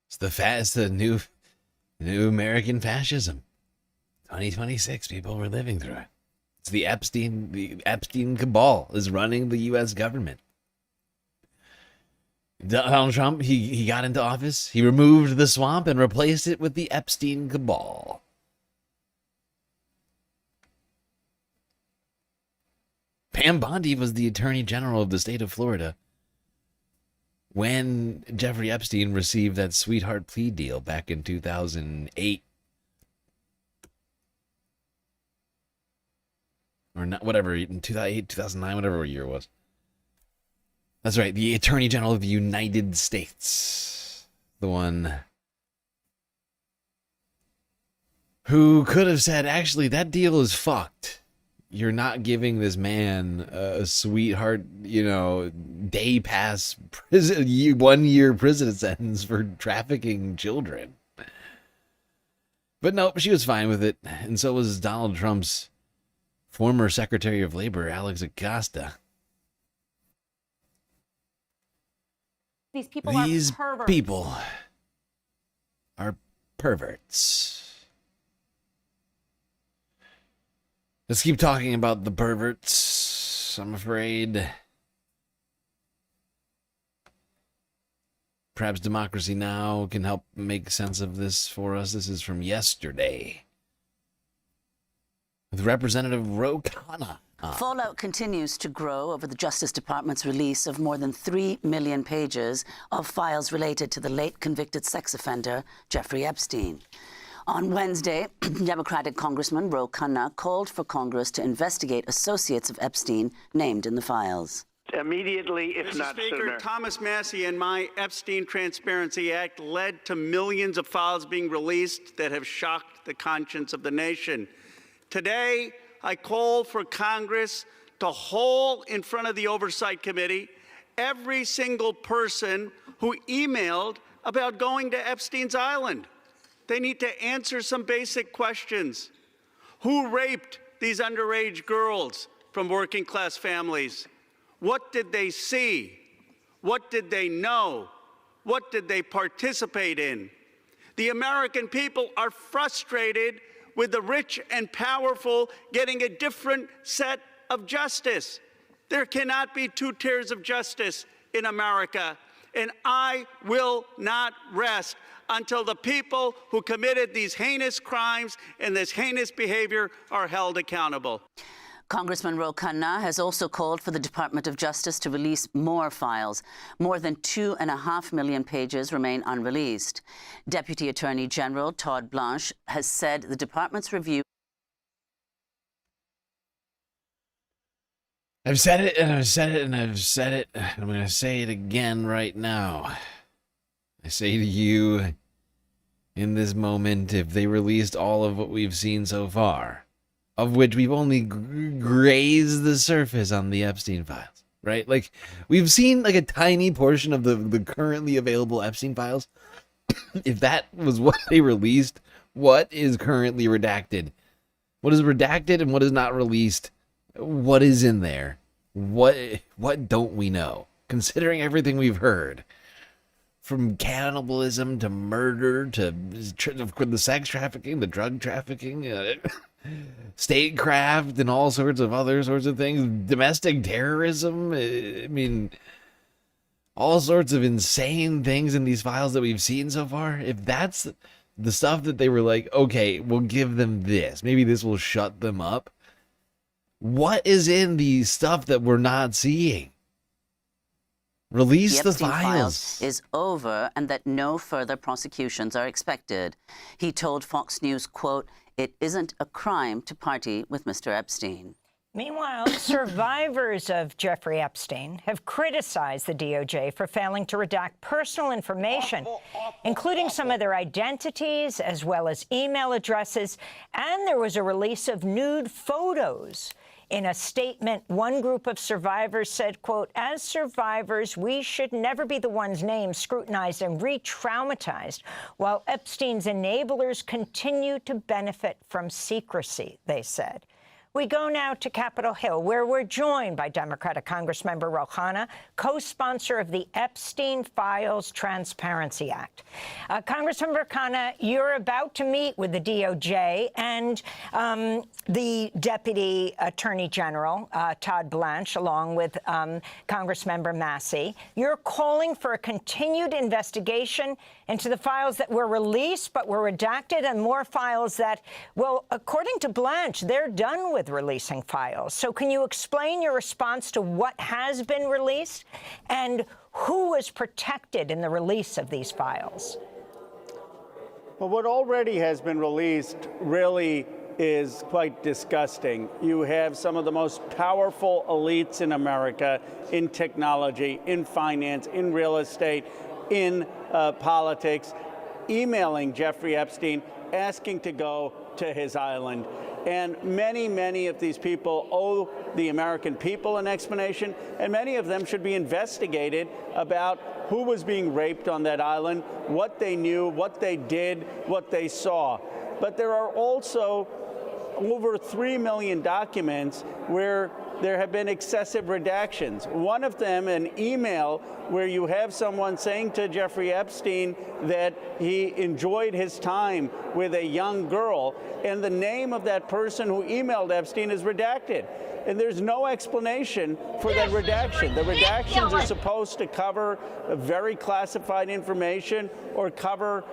It's the new New American fascism. 2026, people, we're living through it. It's the Epstein cabal is running the U.S. government. Donald Trump, he got into office, he removed the swamp and replaced it with the Epstein cabal. Pam Bondi was the Attorney General of the state of Florida when Jeffrey Epstein received that sweetheart plea deal back in 2008. Or not, whatever, in 2008, 2009, whatever year it was. That's right, the Attorney General of the United States. The one who could have said, actually, that deal is fucked. You're not giving this man a sweetheart, day pass prison, 1 year prison sentence for trafficking children. But no, she was fine with it. And so was Donald Trump's former Secretary of Labor, Alex Acosta. These people are perverts. Let's keep talking about the perverts, I'm afraid. Perhaps Democracy Now! Can help make sense of this for us. This is from yesterday, with Representative Ro Khanna. Fallout continues to grow over the Justice Department's release of more than 3 million pages of files related to the late convicted sex offender, Jeffrey Epstein. On Wednesday, Democratic Congressman Ro Khanna called for Congress to investigate associates of Epstein named in the files. Immediately, if Mr. not Speaker, sooner. Thomas Massie and my Epstein Transparency Act led to millions of files being released that have shocked the conscience of the nation. Today, I call for Congress to hold in front of the Oversight Committee every single person who emailed about going to Epstein's Island. They need to answer some basic questions. Who raped these underage girls from working class families? What did they see? What did they know? What did they participate in? The American people are frustrated with the rich and powerful getting a different set of justice. There cannot be two tiers of justice in America, and I will not rest until the people who committed these heinous crimes and this heinous behavior are held accountable. Congressman Ro Khanna has also called for the Department of Justice to release more files. More than 2.5 million pages remain unreleased. Deputy Attorney General Todd Blanche has said the department's review. I've said it, and I've said it, and I've said it. I'm going to say it again right now. I say to you, in this moment, if they released all of what we've seen so far, of which we've only grazed the surface on the Epstein files, right? Like, we've seen like a tiny portion of the currently available Epstein files. If that was what they released, what is currently redacted? What is redacted and what is not released? What is in there? What don't we know? Considering everything we've heard, from cannibalism to murder to the sex trafficking, the drug trafficking, statecraft, and all sorts of other sorts of things, domestic terrorism. I mean, all sorts of insane things in these files that we've seen so far. If that's the stuff that they were like, okay, we'll give them this, maybe this will shut them up. What is in the stuff that we're not seeing? Release the files. Is over and that no further prosecutions are expected. He told Fox News, quote, "It isn't a crime to party with Mr. Epstein." Meanwhile, survivors of Jeffrey Epstein have criticized the DOJ for failing to redact personal information, including some of their identities as well as email addresses. And there was a release of nude photos. In a statement, one group of survivors said, quote, "As survivors, we should never be the ones named, scrutinized, and re-traumatized, while Epstein's enablers continue to benefit from secrecy," they said. We go now to Capitol Hill, where we're joined by Democratic Congressmember Ro Khanna, co-sponsor of the Epstein Files Transparency Act. Congressmember Khanna, you're about to meet with the DOJ and the Deputy Attorney General, Todd Blanche, along with Congressmember Massey. You're calling for a continued investigation into the files that were released but were redacted, and more files that, well, according to Blanche, they're done with releasing files. So can you explain your response to what has been released and who was protected in the release of these files? Well, what already has been released really is quite disgusting. You have some of the most powerful elites in America, in technology, in finance, in real estate, in politics, emailing Jeffrey Epstein, asking to go to his island. And many of these people owe the American people an explanation, and many of them should be investigated about who was being raped on that island, what they knew, what they did, what they saw. But there are also over 3 million documents where there have been excessive redactions. One of them, an email where you have someone saying to Jeffrey Epstein that he enjoyed his time with a young girl, and the name of that person who emailed Epstein is redacted. And there's no explanation for that redaction. The redactions are supposed to cover very classified information or cover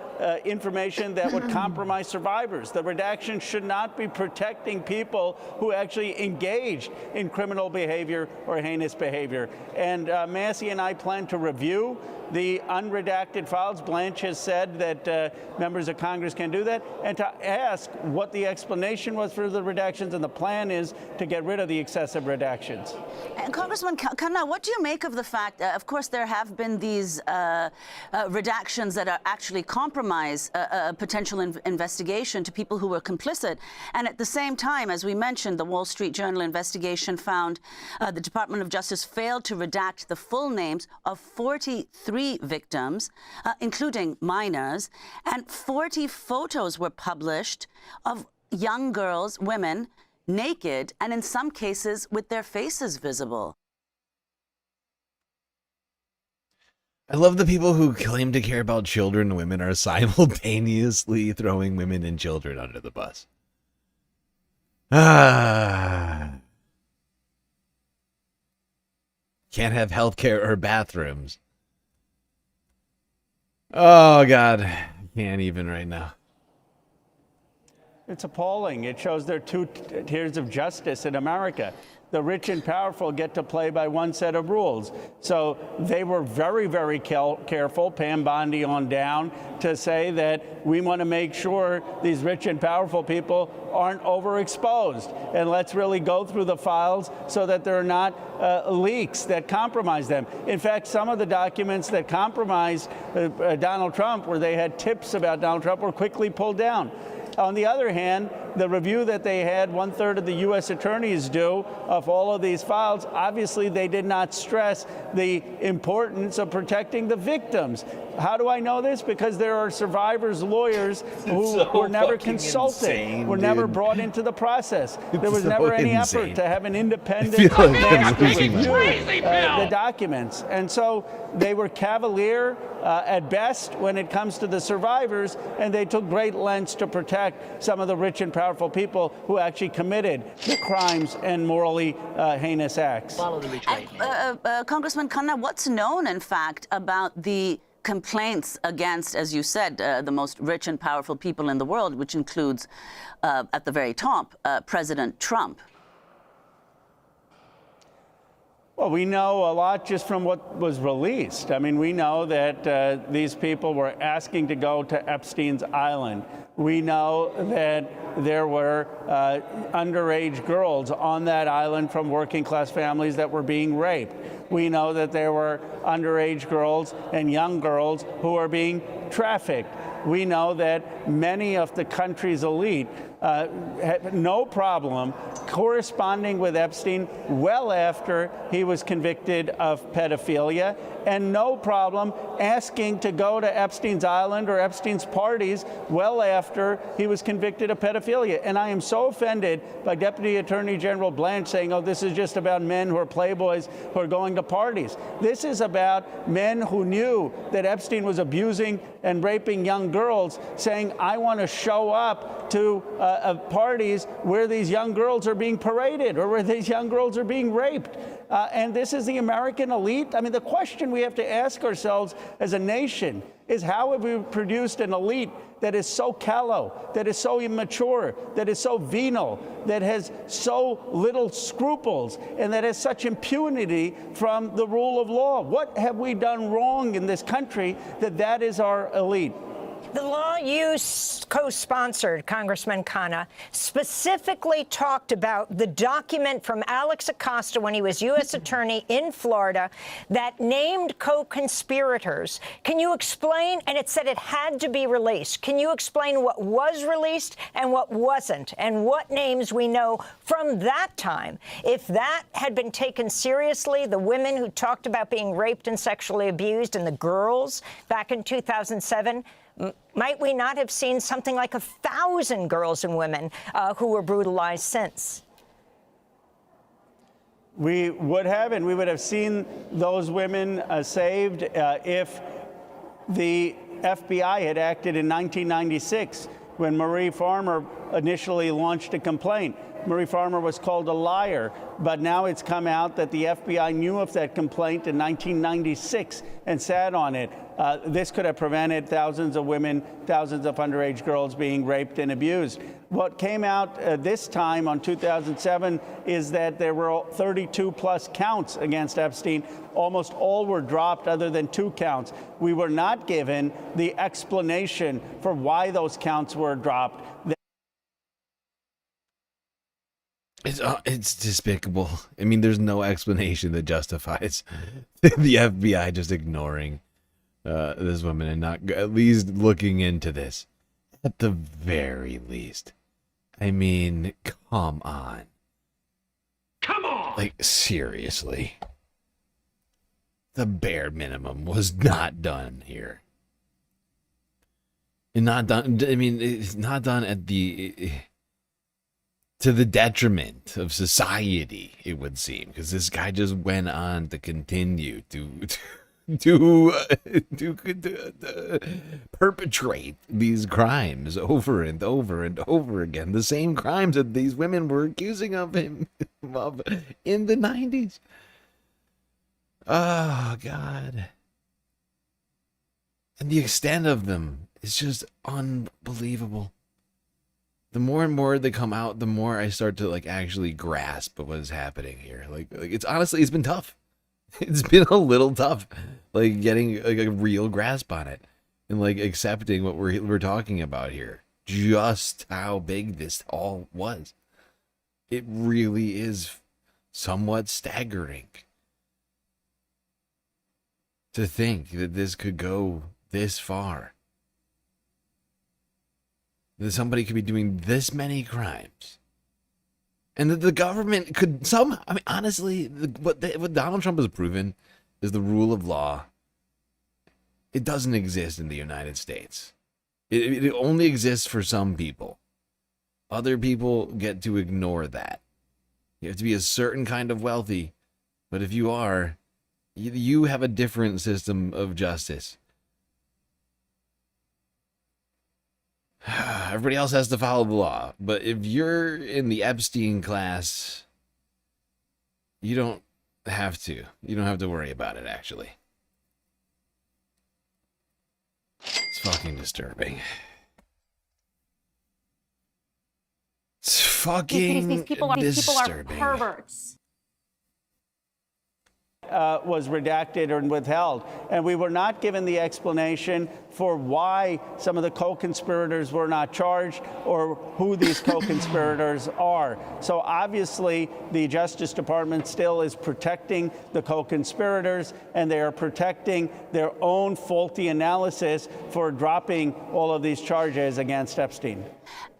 information that would compromise survivors. The redaction should not be protecting people who actually engaged in criminal behavior or heinous behavior. And Massey and I plan to review the unredacted files. Blanche has said that members of Congress can do that, and to ask what the explanation was for the redactions, and the plan is to get rid of the excessive redactions. And Congressman Khanna, what do you make of the fact, of course, there have been these redactions that are actually compromise a potential investigation to people who were complicit, and at the same time, as we mentioned, the Wall Street Journal investigation found the Department of Justice failed to redact the full names of 43 victims, including minors, and 40 photos were published of young girls, women, naked, and in some cases with their faces visible. I love the people who claim to care about children and women are simultaneously throwing women and children under the bus. Can't have healthcare or bathrooms. Oh, God. I can't even right now. It's appalling. It shows there are two tiers of justice in America. The rich and powerful get to play by one set of rules. So they were very careful, Pam Bondi on down, to say that we want to make sure these rich and powerful people aren't overexposed. And let's really go through the files so that there are not leaks that compromise them. In fact, some of the documents that compromised Donald Trump, where they had tips about Donald Trump, were quickly pulled down. On the other hand, the review that they had 1/3 of the U.S. attorneys do of all of these files, obviously they did not stress the importance of protecting the victims. How do I know this? Because there are survivors' lawyers who were never consulted, were never brought into the process. There was never any effort to have an independent master review the documents. And so they were cavalier at best when it comes to the survivors, and they took great lengths to protect some of the rich and powerful people who actually committed the crimes and morally heinous acts. Congressman Khanna, what's known, in fact, about the complaints against, as you said, the most rich and powerful people in the world, which includes, at the very top, President Trump? Well, we know a lot just from what was released. I mean, we know that these people were asking to go to Epstein's island. We know that there were underage girls on that island from working class families that were being raped. We know that there were underage girls and young girls who are being trafficked. We know that many of the country's elite had no problem corresponding with Epstein well after he was convicted of pedophilia, and no problem asking to go to Epstein's Island or Epstein's parties well after he was convicted of pedophilia. And I am so offended by Deputy Attorney General Blanche saying, oh, this is just about men who are playboys who are going to parties. This is about men who knew that Epstein was abusing and raping young girls, saying, I want to show up to parties where these young girls are being paraded or where these young girls are being raped. And this is the American elite. I mean, the question we have to ask ourselves as a nation is, how have we produced an elite that is so callow, that is so immature, that is so venal, that has so little scruples, and that has such impunity from the rule of law? What have we done wrong in this country that is our elite? The law you co-sponsored, Congressman Khanna, specifically talked about the document from Alex Acosta when he was U.S. Attorney in Florida that named co-conspirators. Can you explain? And it said it had to be released. Can you explain what was released and what wasn't, and what names we know from that time? If that had been taken seriously, the women who talked about being raped and sexually abused and the girls back in 2007, might we not have seen something like 1,000 girls and women who were brutalized since? We would have, and we would have seen those women saved if the FBI had acted in 1996 when Marie Farmer initially launched a complaint. Marie Farmer was called a liar, but now it's come out that the FBI knew of that complaint in 1996 and sat on it. This could have prevented thousands of women, thousands of underage girls being raped and abused. What came out this time on 2007 is that there were 32 plus counts against Epstein. Almost all were dropped other than 2 counts. We were not given the explanation for why those counts were dropped. It's despicable. I mean, there's no explanation that justifies the FBI just ignoring this woman and not at least looking into this. At the very least. I mean, come on. Come on! Like, seriously. The bare minimum was not done here. And not done, I mean, it's not done at the... to the detriment of society, it would seem, because this guy just went on to continue to perpetrate these crimes over and over and over again. The same crimes that these women were accusing of him of in the 90s. Oh, God. And the extent of them is just unbelievable. The more and more they come out, the more I start to like actually grasp what is happening here. Like it's honestly, it's been tough. It's been a little tough, like getting like a real grasp on it and like accepting what we're talking about here. Just how big this all was. It really is somewhat staggering to think that this could go this far. That somebody could be doing this many crimes. And that the government could somehow, I mean, honestly, what Donald Trump has proven is the rule of law. It doesn't exist in the United States. It only exists for some people. Other people get to ignore that. You have to be a certain kind of wealthy. But if you are, you have a different system of justice. Everybody else has to follow the law. But if you're in the Epstein class, you don't have to. You don't have to worry about it, actually. It's fucking disturbing. It's fucking these people are disturbing. perverts. Was redacted and withheld. And we were not given the explanation for why some of the co-conspirators were not charged or who these co-conspirators are. So obviously, the Justice Department still is protecting the co-conspirators, and they are protecting their own faulty analysis for dropping all of these charges against Epstein.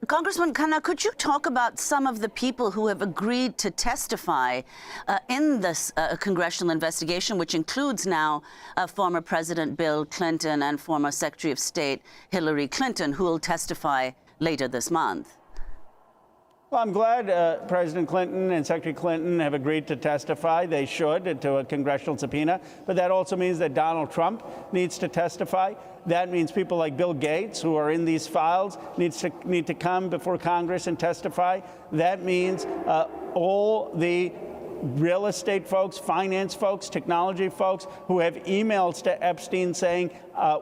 Congressman Khanna, could you talk about some of the people who have agreed to testify in this congressional investigation, which includes now former President Bill Clinton and former Secretary of State Hillary Clinton, who will testify later this month? Well, I'm glad President Clinton and Secretary Clinton have agreed to testify. They should, to a congressional subpoena. But that also means that Donald Trump needs to testify. That means people like Bill Gates, who are in these files, need to come before Congress and testify. That means all the real estate folks, finance folks, technology folks who have emails to Epstein saying,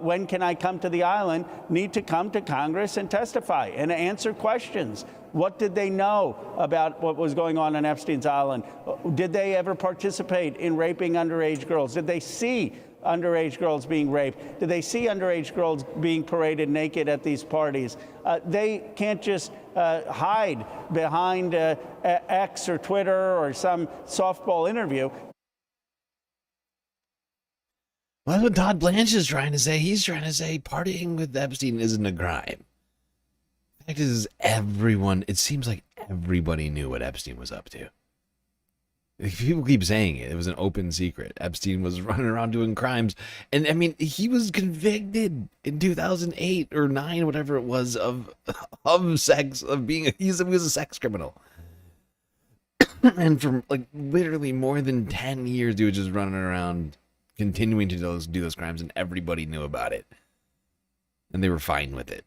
when can I come to the island, need to come to Congress and testify and answer questions. What did they know about what was going on Epstein's island? Did they ever participate in raping underage girls? Did they see underage girls being raped? Did they see underage girls being paraded naked at these parties? They can't just hide behind X or Twitter or some softball interview. Well, that's what Todd Blanche is trying to say. He's trying to say partying with Epstein isn't a crime. The fact is, it seems like everybody knew what Epstein was up to. People keep saying it. It was an open secret. Epstein was running around doing crimes. And, I mean, he was convicted in 2008 or 9, whatever it was, of sex, of being, he was a sex criminal. And for, like, literally more than 10 years, he was just running around continuing to do those crimes, and everybody knew about it. And they were fine with it.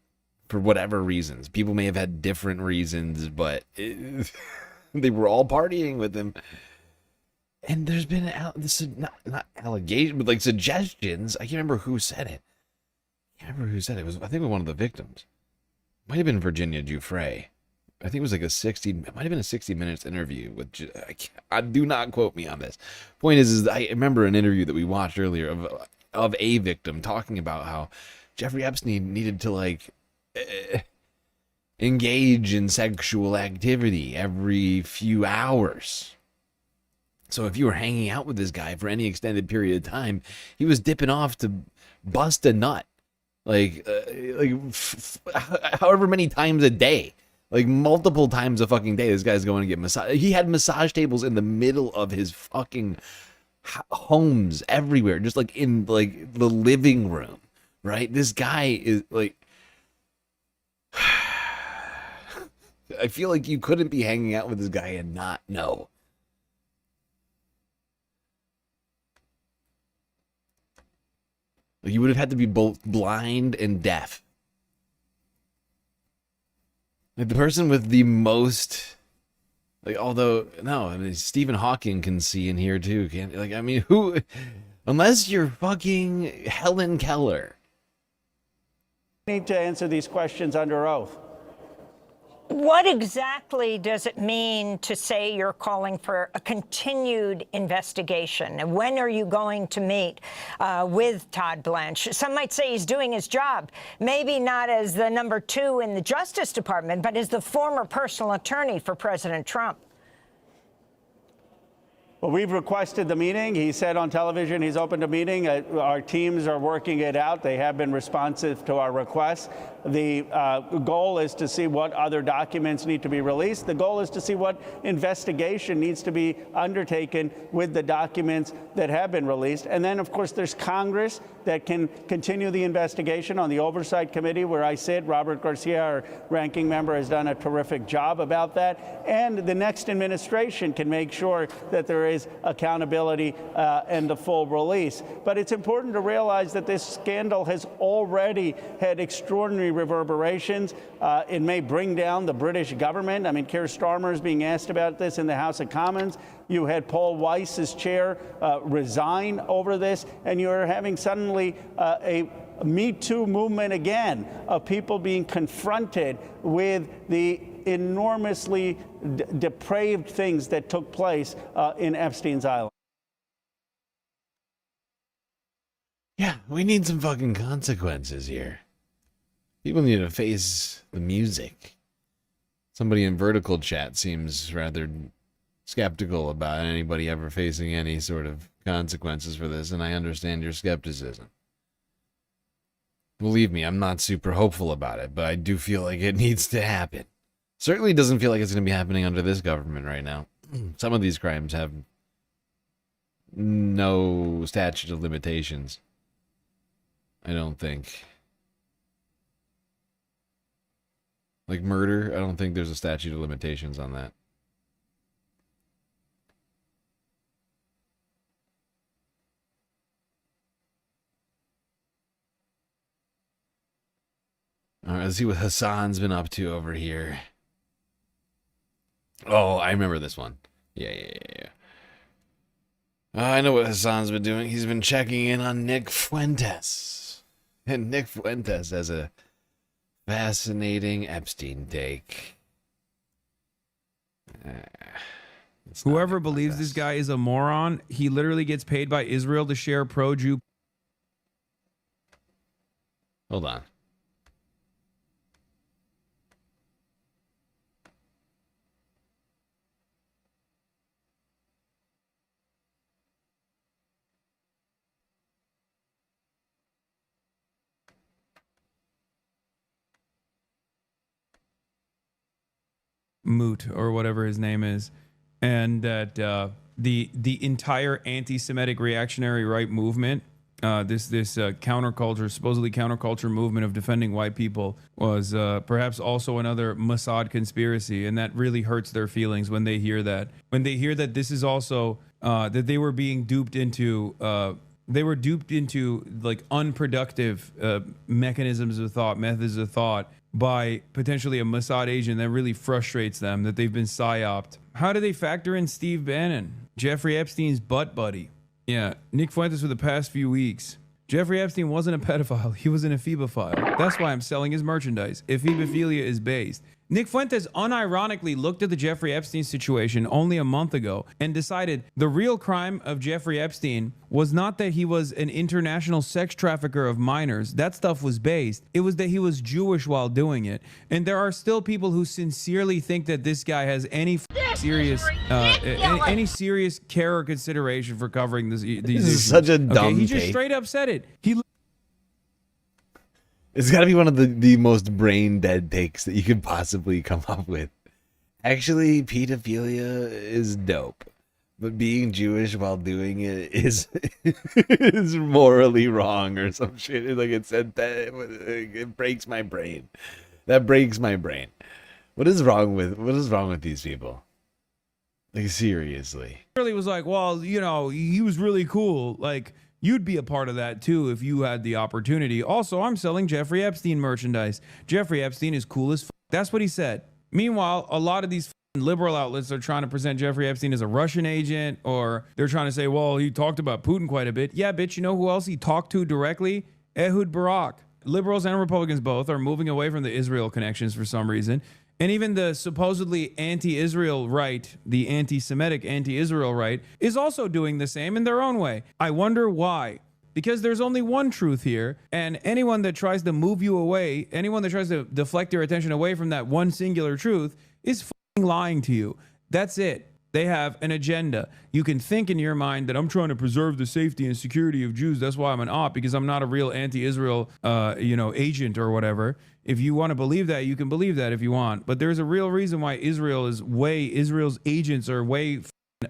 For whatever reasons. People may have had different reasons, but they were all partying with him. And there's been not allegation, but like suggestions. I can't remember who said it. I think it was one of the victims. Might have been Virginia Giuffre. I think it was like it might have been a 60 Minutes interview with, I do not quote me on this. Point is I remember an interview that we watched earlier of a victim talking about how Jeffrey Epstein needed to like engage in sexual activity every few hours. So if you were hanging out with this guy for any extended period of time, he was dipping off to bust a nut, however many times a day, like multiple times a fucking day. This guy's going to get massage. He had massage tables in the middle of his fucking homes everywhere, just like in like the living room, right? This guy is like, I feel like you couldn't be hanging out with this guy and not know. You would have had to be both blind and deaf. Like the person with the most, Stephen Hawking can see in here too, can't? Like, I mean, who? Unless you're fucking Helen Keller. Need to answer these questions under oath. What exactly does it mean to say you're calling for a continued investigation? And when are you going to meet with Todd Blanche? Some might say he's doing his job, maybe not as the number 2 in the Justice Department, but as the former personal attorney for President Trump. Well, we've requested the meeting. He said on television he's open to meeting. Our teams are working it out. They have been responsive to our requests. The goal is to see what other documents need to be released. The goal is to see what investigation needs to be undertaken with the documents that have been released. And then, of course, there's Congress that can continue the investigation on the Oversight Committee where I sit. Robert Garcia, our ranking member, has done a terrific job about that. And the next administration can make sure that there is accountability and the full release. But it's important to realize that this scandal has already had extraordinary reverberations. It may bring down the British government. I mean, Keir Starmer is being asked about this in the House of Commons. You had Paul Weiss's chair resign over this, and you're having suddenly a Me Too movement again of people being confronted with the enormously depraved things that took place in Epstein's Island. Yeah, we need some fucking consequences here. People need to face the music. Somebody in vertical chat seems rather skeptical about anybody ever facing any sort of consequences for this, and I understand your skepticism. Believe me, I'm not super hopeful about it, but I do feel like it needs to happen. Certainly doesn't feel like it's going to be happening under this government right now. Some of these crimes have no statute of limitations. I don't think. Like murder, I don't think there's a statute of limitations on that. All right, let's see what Hassan's been up to over here. Oh, I remember this one. Yeah. I know what Hassan's been doing. He's been checking in on Nick Fuentes. And Nick Fuentes has a fascinating Epstein take. Whoever believes this guy is a moron, he literally gets paid by Israel to share pro-Jew. Hold on. Moot or whatever his name is, and that the entire anti-Semitic reactionary right movement, this counterculture, supposedly counterculture movement of defending white people, was perhaps also another Mossad conspiracy, and that really hurts their feelings when they hear that. When they hear that this is also that they were being duped into. They were duped into like unproductive mechanisms of thought, methods of thought, by potentially a Mossad agent. That really frustrates them, that they've been psyoped. How do they factor in Steve Bannon, Jeffrey Epstein's butt buddy? Yeah, Nick Fuentes for the past few weeks. Jeffrey Epstein wasn't a pedophile, he was an ephebophile. That's why I'm selling his merchandise. Ephebophilia is based. Nick Fuentes unironically looked at the Jeffrey Epstein situation only a month ago and decided the real crime of Jeffrey Epstein was not that he was an international sex trafficker of minors. That stuff was based. It was that he was Jewish while doing it. And there are still people who sincerely think that this guy has any serious any serious care or consideration for covering these This issues. is such a dumb He just take. straight up said it. It's got to be one of the most brain dead takes that you could possibly come up with. Actually, pedophilia is dope, but being Jewish while doing it is is morally wrong or some shit. Like it said that it breaks my brain. That breaks my brain. What is wrong with these people? Like seriously. Really was like, well, you know, he was really cool. Like, you'd be a part of that too if you had the opportunity. Also, I'm selling Jeffrey Epstein merchandise. Jeffrey Epstein is cool as f. That's what he said. Meanwhile, a lot of these liberal outlets are trying to present Jeffrey Epstein as a Russian agent, or they're trying to say, well, he talked about Putin quite a bit. Yeah, bitch, you know who else he talked to directly? Ehud Barak. Liberals and Republicans both are moving away from the Israel connections for some reason. And even the supposedly anti-Israel right, the anti-Semitic anti-Israel right, is also doing the same in their own way. I wonder why. Because there's only one truth here, and anyone that tries to move you away, anyone that tries to deflect your attention away from that one singular truth is f***ing lying to you. That's it. They have an agenda. You can think in your mind that I'm trying to preserve the safety and security of Jews. That's why I'm an op, because I'm not a real anti-Israel, agent or whatever. If you want to believe that, you can believe that if you want. But there's a real reason why Israel's agents are way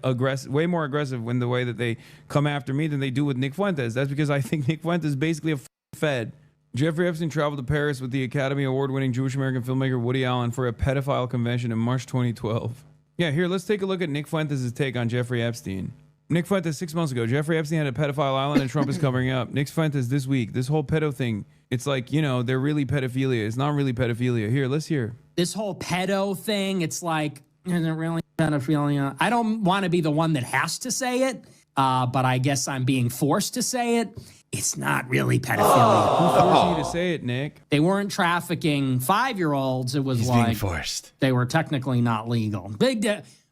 more aggressive in the way that they come after me than they do with Nick Fuentes. That's because I think Nick Fuentes is basically a fed. Jeffrey Epstein traveled to Paris with the Academy Award-winning Jewish American filmmaker Woody Allen for a pedophile convention in March 2012. Yeah, here, let's take a look at Nick Fuentes' take on Jeffrey Epstein. Nick Fuentes 6 months ago. Jeffrey Epstein had a pedophile island and Trump is covering up. Nick Fuentes this week. This whole pedo thing, it's like, you know, they're really pedophilia. It's not really pedophilia. Here, let's hear. This whole pedo thing, it's like, is it really pedophilia? I don't want to be the one that has to say it, but I guess I'm being forced to say it. It's not really pedophilia. Who forced you to say it, Nick? They weren't trafficking 5-year-olds. It was He's like being forced. They were technically not legal. Big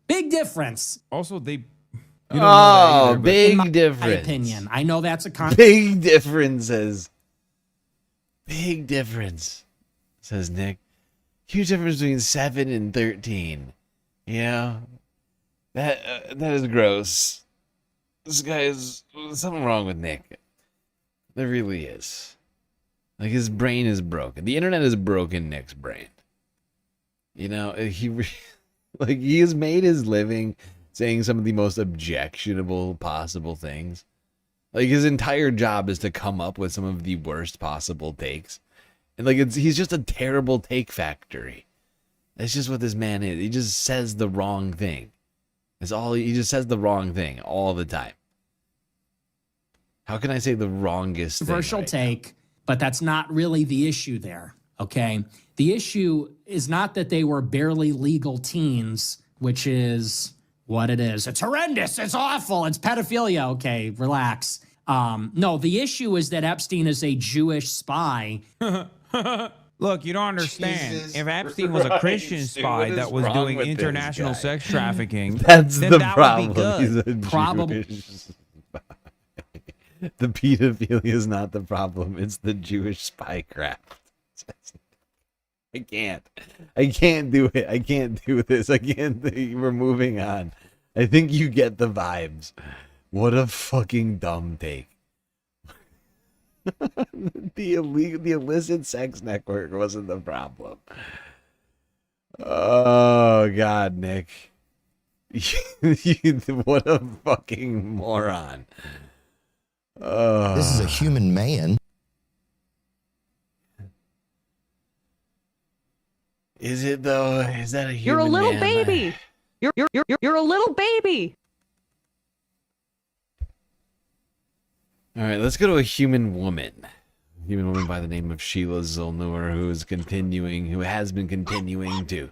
difference. Also, they. Big difference. My opinion. I know that's a big differences. Big difference, says Nick. Huge difference between 7 and 13. Yeah, that is gross. This guy is something wrong with Nick. There really is. Like, his brain is broken. The internet has broken Nick's brain. You know, he has made his living saying some of the most objectionable possible things. Like, his entire job is to come up with some of the worst possible takes. And like, he's just a terrible take factory. That's just what this man is. He just says the wrong thing. That's all. He just says the wrong thing all the time. How can I say the wrongest thing? Controversial take, but that's not really the issue there. Okay. The issue is not that they were barely legal teens, which is what it is. It's horrendous. It's awful. It's pedophilia. Okay, relax. No, the issue is that Epstein is a Jewish spy. Look, you don't understand. Jesus if Epstein was a Christian Christ, dude, spy what is that was wrong doing with this international guy? sex trafficking, That's then the that problem. would be good. He's a Probably. Jewish spy. The pedophilia is not the problem. It's the Jewish spycraft. I can't do it. I can't do this. We're moving on. I think you get the vibes. What a fucking dumb take. The illicit sex network wasn't the problem. Oh God, Nick. What a fucking moron. This is a human man. Is it though? Is that a human You're a little man? baby. You're a little baby. All right, let's go to a human woman. A human woman by the name of Sheila Zolnur, who has been continuing to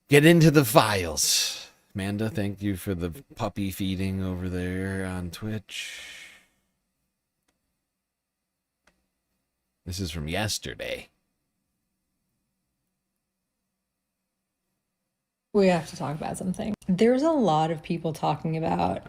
get into the files. Amanda, thank you for the puppy feeding over there on Twitch. This is from yesterday. We have to talk about something. There's a lot of people talking about,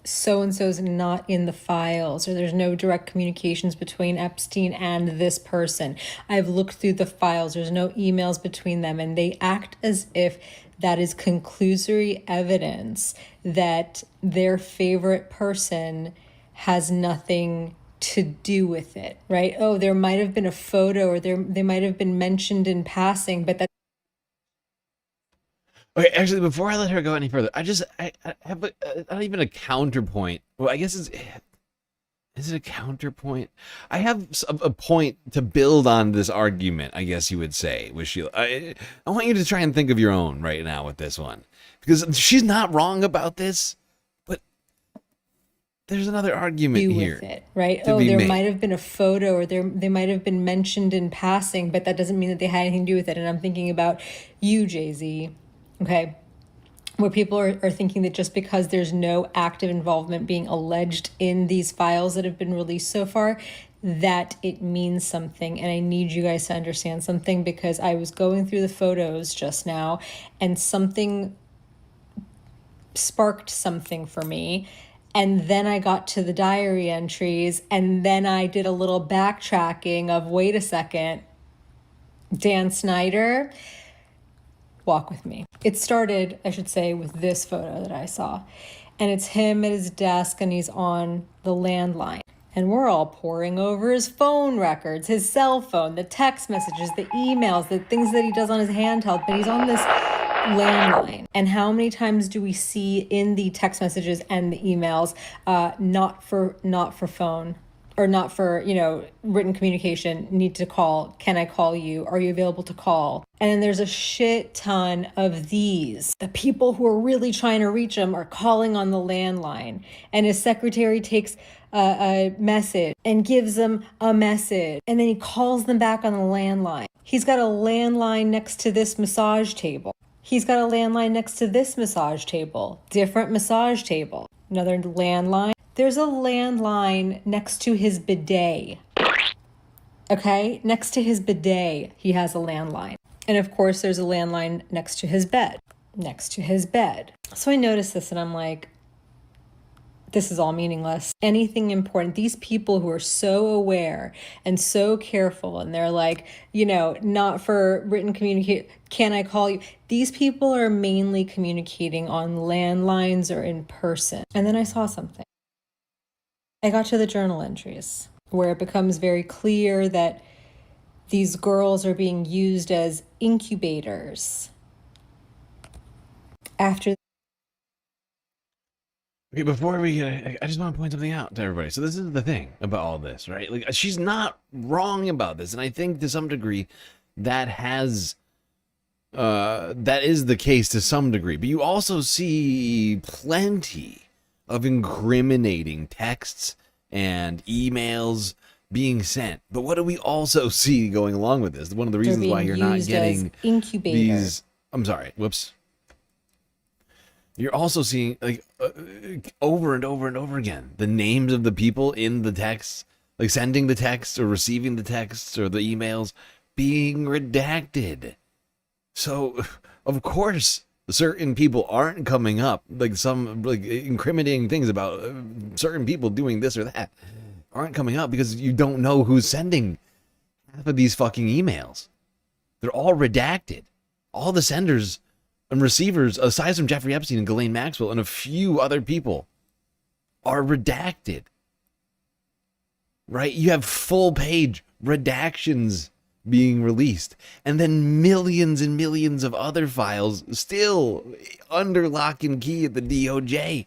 so-and-so's not in the files, or there's no direct communications between Epstein and this person. I've looked through the files. There's no emails between them, and they act as if that is conclusory evidence that their favorite person has nothing to do with it, right? Oh, there might have been a photo, or they might have been mentioned in passing, but that. Okay, actually, before I let her go any further, I have not even a counterpoint. Well, I guess is it a counterpoint? I have a point to build on this argument, I guess you would say, with Sheila. I want you to try and think of your own right now with this one, because she's not wrong about this, but there's another argument here With it, right? Oh, there might have been a photo, or they might have been mentioned in passing, but that doesn't mean that they had anything to do with it. And I'm thinking about you, Jay-Z. Okay, where people are thinking that just because there's no active involvement being alleged in these files that have been released so far, that it means something. And I need you guys to understand something, because I was going through the photos just now and something sparked something for me. And then I got to the diary entries, and then I did a little backtracking of, wait a second, Dan Snyder, walk with me. It started, I should say, with this photo that I saw. And it's him at his desk, and he's on the landline. And we're all poring over his phone records, his cell phone, the text messages, the emails, the things that he does on his handheld, but he's on this landline. And how many times do we see in the text messages and the emails, not for phone, or not for, written communication, need to call, can I call you? Are you available to call? And then there's a shit ton of these. The people who are really trying to reach him are calling on the landline. And his secretary takes a message and gives them a message. And then he calls them back on the landline. He's got a landline next to this massage table. He's got a landline next to this massage table. Different massage table. Another landline. There's a landline next to his bidet. Okay? Next to his bidet, he has a landline. And of course, there's a landline next to his bed. Next to his bed. So I noticed this, and I'm like, this is all meaningless. Anything important. These people who are so aware and so careful, and they're like, not for written communication, can I call you? These people are mainly communicating on landlines or in person. And then I saw something. I got to the journal entries where it becomes very clear that these girls are being used as incubators. After Okay, before we I just want to point something out to everybody. So this is the thing about all this, right? Like, she's not wrong about this, and I think to some degree that is the case to some degree. But you also see plenty of incriminating texts and emails being sent. But what do we also see going along with this? One of the reasons why you're not getting these. I'm sorry. Whoops. You're also seeing, like, over and over and over again, the names of the people in the texts, like sending the texts or receiving the texts or the emails being redacted. So, of course, certain people aren't coming up, like some like incriminating things about certain people doing this or that aren't coming up because you don't know who's sending half of these fucking emails. They're all redacted. All the senders and receivers, aside from Jeffrey Epstein and Ghislaine Maxwell and a few other people, are redacted. Right? You have full page redactions being released, and then millions and millions of other files still under lock and key at the DOJ.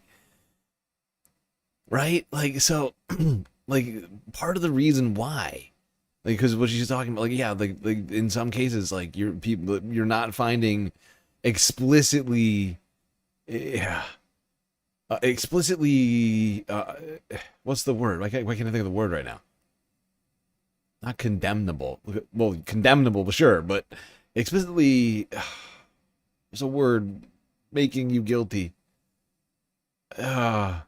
Right? Like, so, like, part of the reason why, like, because what she's talking about, like, yeah, like in some cases, like, you're not finding explicitly what's the word? Why can't I think of the word right now? Not condemnable. Well, condemnable, sure, but explicitly, there's a word making you guilty. Why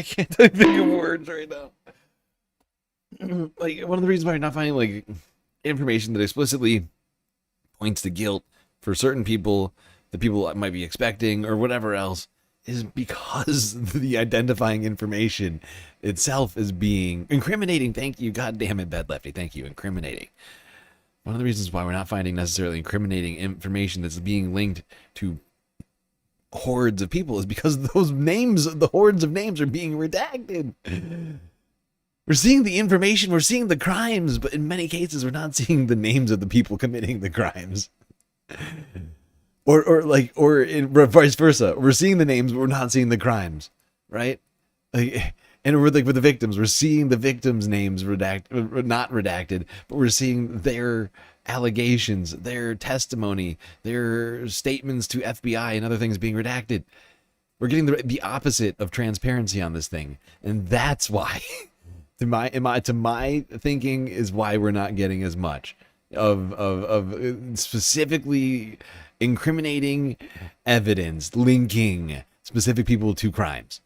can't I think of words right now? Like, one of the reasons why you're not finding, like, information that explicitly points to guilt for certain people that people might be expecting or whatever else is because the identifying information itself is being incriminating. Thank you. God damn it, Bed Lefty. Thank you. Incriminating. One of the reasons why we're not finding necessarily incriminating information that's being linked to hordes of people is because those names, the hordes of names, are being redacted. We're seeing the information, we're seeing the crimes, but in many cases we're not seeing the names of the people committing the crimes. Or vice versa. We're seeing the names, but we're not seeing the crimes, right? Like, and we're like with the victims, we're seeing the victims' names not redacted, but we're seeing their allegations, their testimony, their statements to FBI and other things being redacted. We're getting the opposite of transparency on this thing, and that's why. To my thinking is why we're not getting as much of specifically incriminating evidence linking specific people to crimes.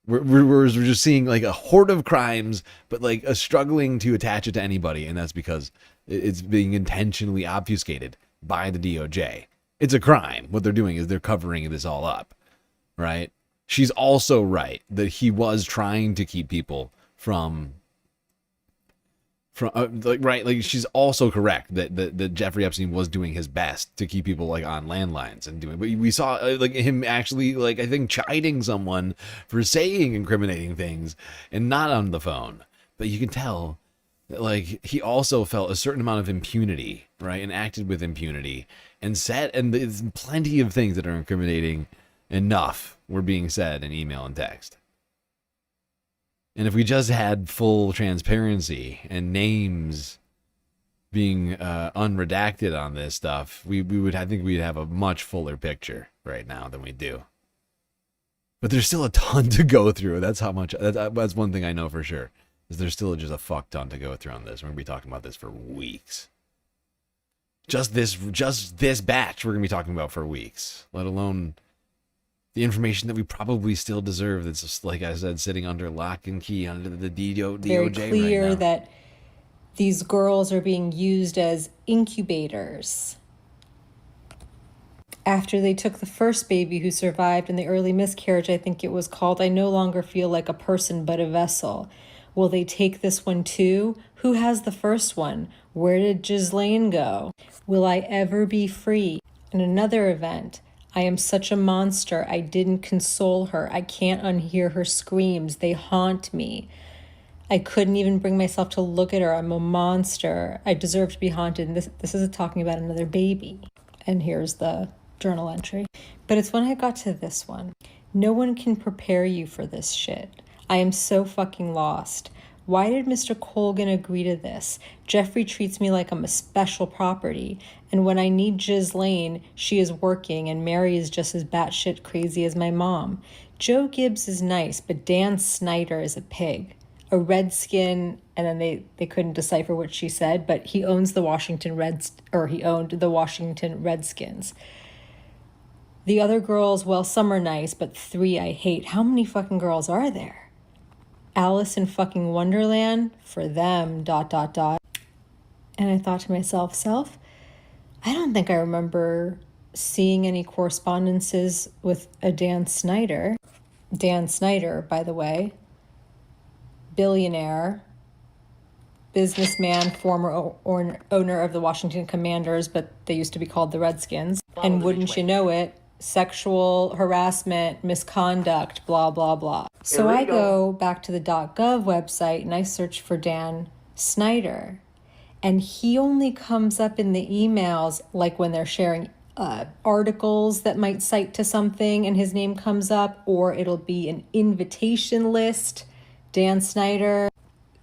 We're just seeing like a horde of crimes, but like a struggling to attach it to anybody, and that's because it's being intentionally obfuscated by the DOJ. It's a crime. What they're doing is they're covering this all up, right? She's also right that he was trying to keep people from she's also correct that Jeffrey Epstein was doing his best to keep people like on landlines and doing, but we saw like him actually, like, I think chiding someone for saying incriminating things and not on the phone. But you can tell that, like, he also felt a certain amount of impunity, right, and acted with impunity and there's plenty of things that are incriminating enough were being said in email and text. And if we just had full transparency and names being unredacted on this stuff, I think we'd have a much fuller picture right now than we do. But there's still a ton to go through. That's one thing I know for sure, is there's still just a fuck ton to go through on this. We're gonna be talking about this for weeks. Just this batch we're gonna be talking about for weeks, let alone the information that we probably still deserve, that's just, like I said, sitting under lock and key under the DOJ very clear right now. that these girls are being used as incubators. After they took the first baby who survived in the early miscarriage, I think it was called, I no longer feel like a person but a vessel. Will they take this one too? Who has the first one? Where did Ghislaine go? Will I ever be free? In another event, I am such a monster. I didn't console her. I can't unhear her screams. They haunt me. I couldn't even bring myself to look at her. I'm a monster. I deserve to be haunted. And this is talking about another baby. And here's the journal entry. But it's when I got to this one. No one can prepare you for this shit. I am so fucking lost. Why did Mr. Colgan agree to this? Jeffrey treats me like I'm a special property. And when I need Ghislaine, she is working, and Mary is just as batshit crazy as my mom. Joe Gibbs is nice, but Dan Snyder is a pig. A redskin, and then they couldn't decipher what she said, but he owns the Washington he owned the Washington Redskins. The other girls, well, some are nice, but 3 I hate. How many fucking girls are there? Alice in fucking Wonderland? For them, ... And I thought to myself, I don't think I remember seeing any correspondences with a Dan Snyder. Dan Snyder, by the way, billionaire, businessman, former owner of the Washington Commanders, but they used to be called the Redskins. And wouldn't you know it, sexual harassment, misconduct, blah, blah, blah. So I go back to the .gov website and I search for Dan Snyder. And he only comes up in the emails like when they're sharing articles that might cite to something and his name comes up, or it'll be an invitation list. Dan Snyder.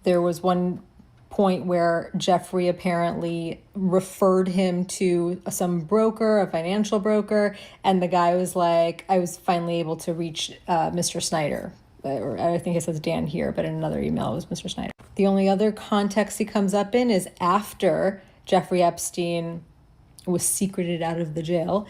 There was one point where Jeffrey apparently referred him to some broker, a financial broker, and the guy was like, I was finally able to reach Mr. Snyder. Or I think it says Dan here, but in another email it was Mr. Snyder. The only other context he comes up in is after Jeffrey Epstein was secreted out of the jail.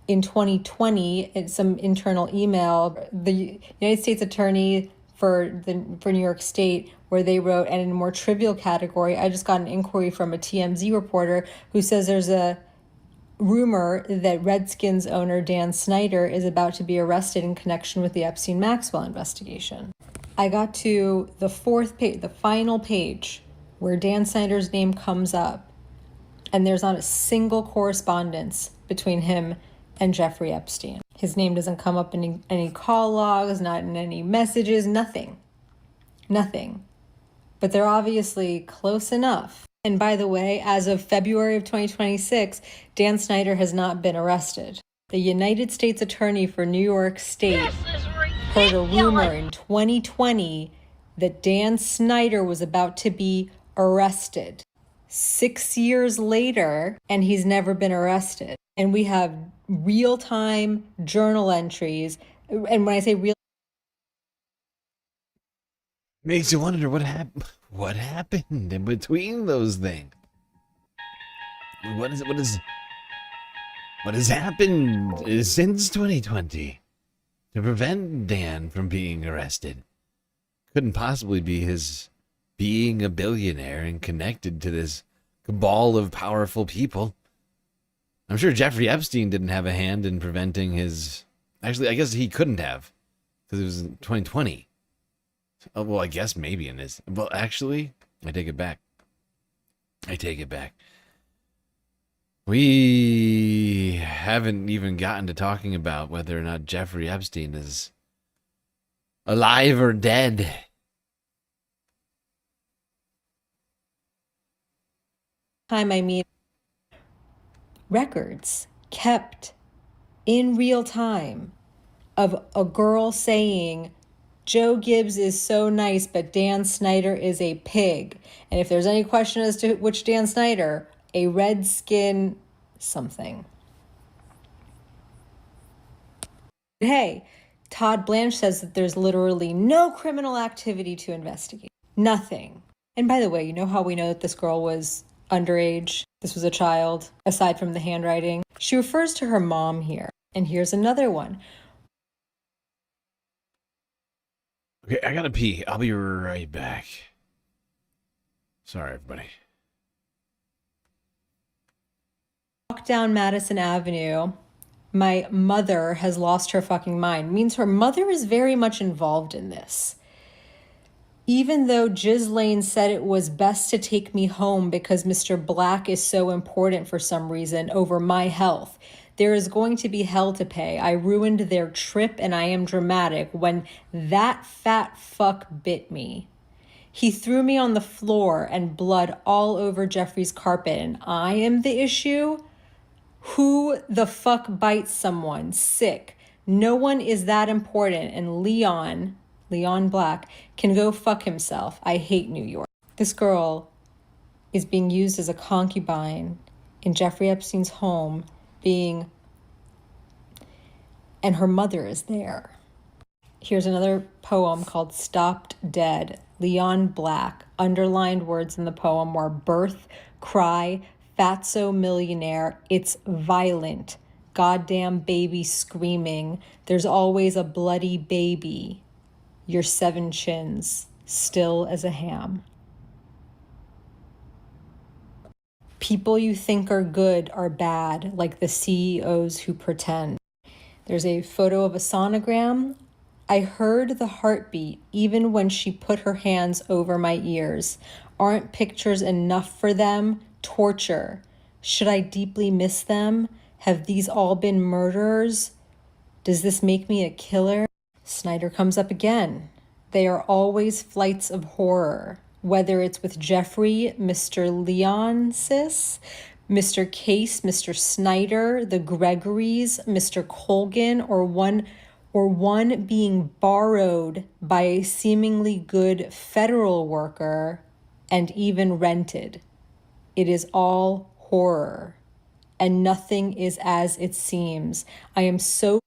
In 2020, in some internal email, the United States Attorney for New York State, where they wrote, and in a more trivial category, I just got an inquiry from a TMZ reporter who says there's a rumor that Redskins owner Dan Snyder is about to be arrested in connection with the Epstein-Maxwell investigation. I got to the 4th page, the final page, where Dan Snyder's name comes up, and there's not a single correspondence between him and Jeffrey Epstein. His name doesn't come up in any call logs, not in any messages, nothing. But they're obviously close enough. And by the way, as of February of 2026, Dan Snyder has not been arrested. The United States Attorney for New York State heard a rumor in 2020 that Dan Snyder was about to be arrested. 6 years later, and he's never been arrested. And we have real-time journal entries. And when I say real, makes you wonder what happened in between those things. What has happened since 2020 to prevent Dan from being arrested? Couldn't possibly be his being a billionaire and connected to this cabal of powerful people. I'm sure Jeffrey Epstein didn't have a hand in preventing his... Actually, I guess he couldn't have, because it was in 2020. Oh, well, I guess maybe in his... Well, actually, I take it back. We haven't even gotten to talking about whether or not Jeffrey Epstein is alive or dead. time I mean records kept in real time of a girl saying, Joe Gibbs is so nice, but Dan Snyder is a pig. And if there's any question as to which Dan Snyder, a redskin something. Hey, Todd Blanche says that there's literally no criminal activity to investigate. Nothing. And by the way, you know how we know that this girl was underage? This was a child, aside from the handwriting. She refers to her mom here. And here's another one. Okay, I gotta pee. I'll be right back. Sorry, everybody. Walk down Madison Avenue. My mother has lost her fucking mind. Means her mother is very much involved in this. Even though Ghislaine said it was best to take me home because Mr. Black is so important for some reason over my health, There is going to be hell to pay. I ruined their trip and I am dramatic when that fat fuck bit me. He threw me on the floor and blood all over Jeffrey's carpet and I am the issue? Who the fuck bites someone? Sick. No one is that important and Leon Black, can go fuck himself. I hate New York. This girl is being used as a concubine in Jeffrey Epstein's home, and her mother is there. Here's another poem called Stopped Dead. Leon Black. Underlined words in the poem were birth, cry, fatso millionaire, it's violent, goddamn baby screaming, there's always a bloody baby, your 7 chins, still as a ham. People you think are good are bad, like the CEOs who pretend. There's a photo of a sonogram. I heard the heartbeat even when she put her hands over my ears. Aren't pictures enough for them? Torture. Should I deeply miss them? Have these all been murderers? Does this make me a killer? Snyder comes up again. They are always flights of horror. Whether it's with Jeffrey, Mr. Leonsis, Mr. Case, Mr. Snyder, the Gregorys, Mr. Colgan, or one being borrowed by a seemingly good federal worker and even rented. It is all horror, and nothing is as it seems. I am so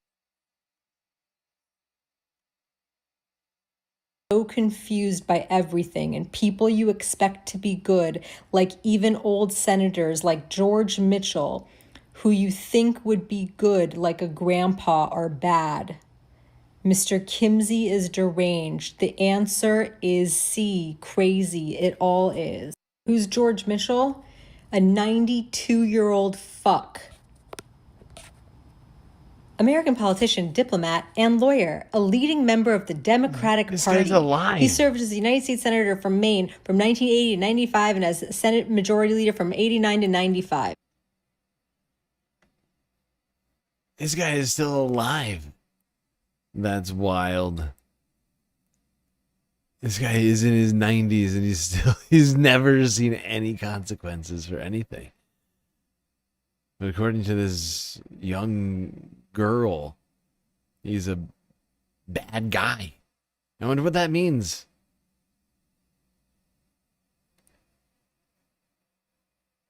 confused by everything, and people you expect to be good, like even old senators like George Mitchell, who you think would be good like a grandpa, are bad. Mr. Kimsey is deranged. The answer is C, crazy. It all is. Who's George Mitchell? A 92-year-old fuck. American politician, diplomat, and lawyer, a leading member of the Democratic Party. Guy's alive. He served as the United States Senator from Maine from 1980 to 95 and as Senate Majority Leader from 89 to 95. This guy is still alive. That's wild. This guy is in his 90s and he's never seen any consequences for anything. But according to this young girl, he's a bad guy. I wonder what that means.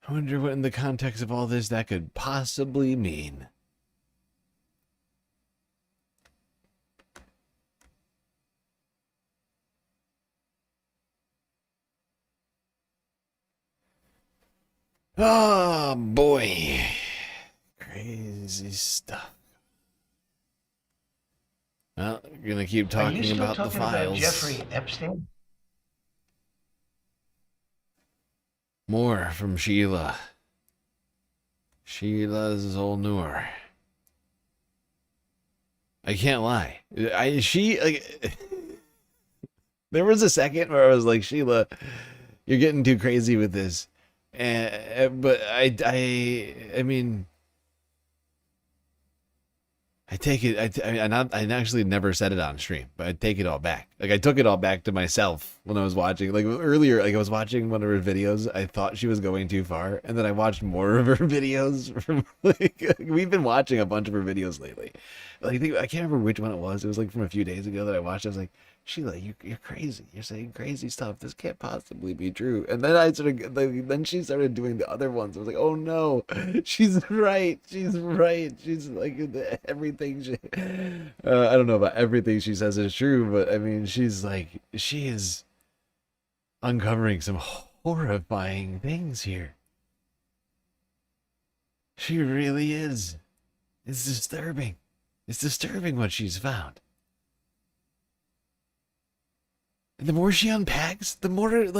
I wonder what in the context of all this that could possibly mean. Oh boy. Crazy stuff. Well, we're gonna keep talking about the files. Jeffrey Epstein? More from Sheila. Sheila Zolnur. I can't lie. There was a second where I was like, Sheila, you're getting too crazy with this. But I mean, I take it. I actually never said it on stream, but I take it all back. Like I took it all back to myself when I was watching. Like earlier, like I was watching one of her videos. I thought she was going too far, and then I watched more of her videos. From we've been watching a bunch of her videos lately. Like I can't remember which one it was. It was like from a few days ago that I watched. I was like, Sheila, you're crazy. You're saying crazy stuff. This can't possibly be true. And then then she started doing the other ones. I was like, oh no, she's right. She's right. She's like everything. I don't know about everything she says is true, but I mean, she is uncovering some horrifying things here. She really is. It's disturbing. It's disturbing what she's found. And the more she unpacks, the more I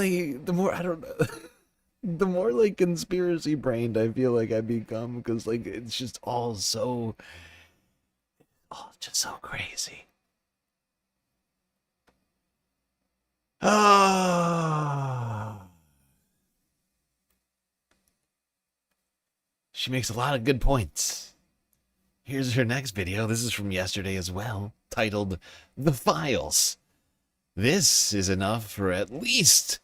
don't know, the more like conspiracy brained I feel like I become, because like it's just all just so crazy. She makes a lot of good points. Here's her next video. This is from yesterday as well, titled The Files. This is enough for at least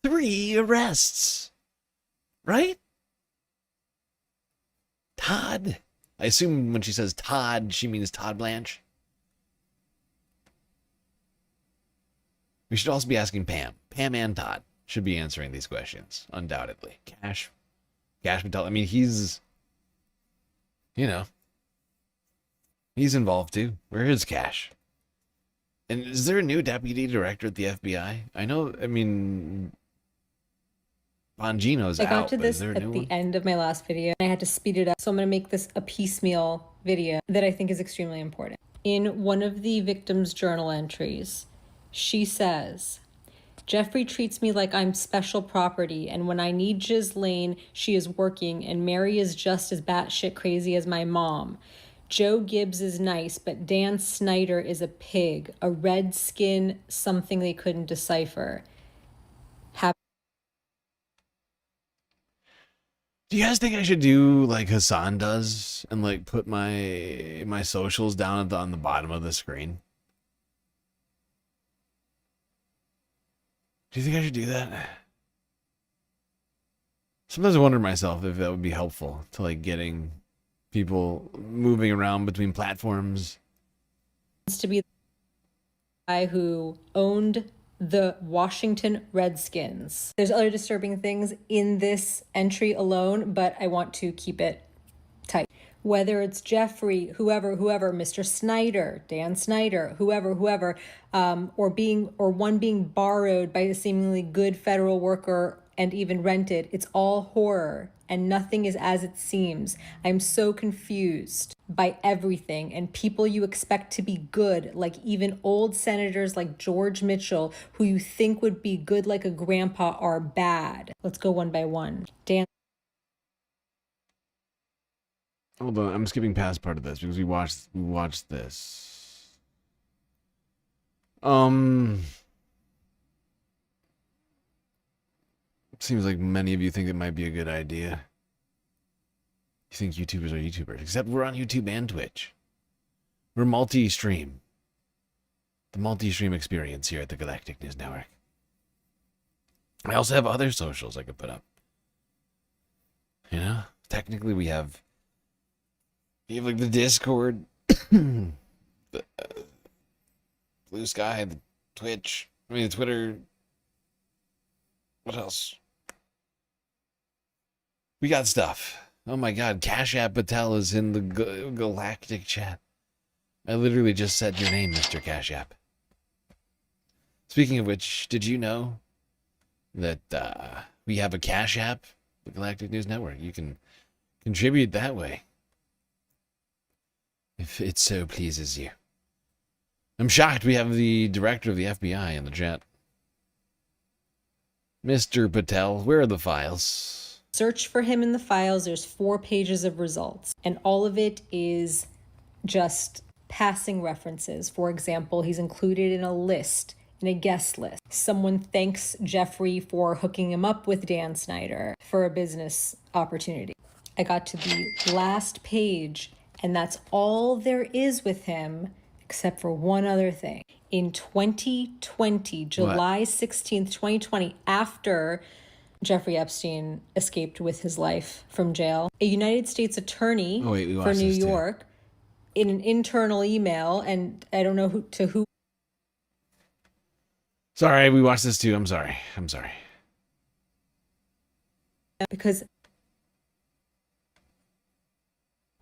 3 arrests. Right? Todd. I assume when she says Todd, she means Todd Blanche. We should also be asking Pam. Pam and Todd should be answering these questions, undoubtedly. Cash Patel. I mean, he's, you know, he's involved too. Where is Cash? And is there a new deputy director at the FBI? I know, I mean, Bongino's out. I got to but is this there a at new the one? end of my last video. I had to speed it up. So I'm going to make this a piecemeal video that I think is extremely important. In one of the victim's journal entries, she says, Jeffrey treats me like I'm special property, and when I need Ghislaine, she is working, and Mary is just as batshit crazy as my mom. Joe Gibbs is nice, but Dan Snyder is a pig, a red skin, something they couldn't decipher. Do you guys think I should do like Hassan does and like put my socials down on the bottom of the screen? Do you think I should do that? Sometimes I wonder myself if that would be helpful to like getting people moving around between platforms. To be the guy who owned the Washington Redskins. There's other disturbing things in this entry alone, but I want to keep it tight. Whether it's Jeffrey, whoever, Mr. Snyder, Dan Snyder, whoever, or one being borrowed by a seemingly good federal worker and even rented, it's all horror and nothing is as it seems. I'm so confused by everything, and people you expect to be good, like even old senators like George Mitchell, who you think would be good like a grandpa, are bad. Let's go one by one. Dan. Hold on, I'm skipping past part of this because we watched this. Seems like many of you think it might be a good idea. You think YouTubers are YouTubers, except we're on YouTube and Twitch. We're multi-stream. The multi-stream experience here at the Galactic News Network. I also have other socials I could put up. You know, technically we have like the Discord, the Blue Sky, the Twitch, the Twitter. What else? We got stuff. Oh my god, Cash App Patel is in the Galactic chat. I literally just said your name, Mr. Cash App. Speaking of which, did you know that we have a Cash App, the Galactic News Network? You can contribute that way, if it so pleases you. I'm shocked we have the director of the FBI in the chat. Mr. Patel, where are the files? Search for him in the files. There's 4 pages of results, and all of it is just passing references. For example, he's included in a list, in a guest list. Someone thanks Jeffrey for hooking him up with Dan Snyder for a business opportunity. I got to the last page, and that's all there is with him, except for one other thing. In 2020, July 16th, 2020, after Jeffrey Epstein escaped with his life from jail, a United States attorney for New York, in an internal email, and I don't know who. Sorry, we watched this too. I'm sorry. Because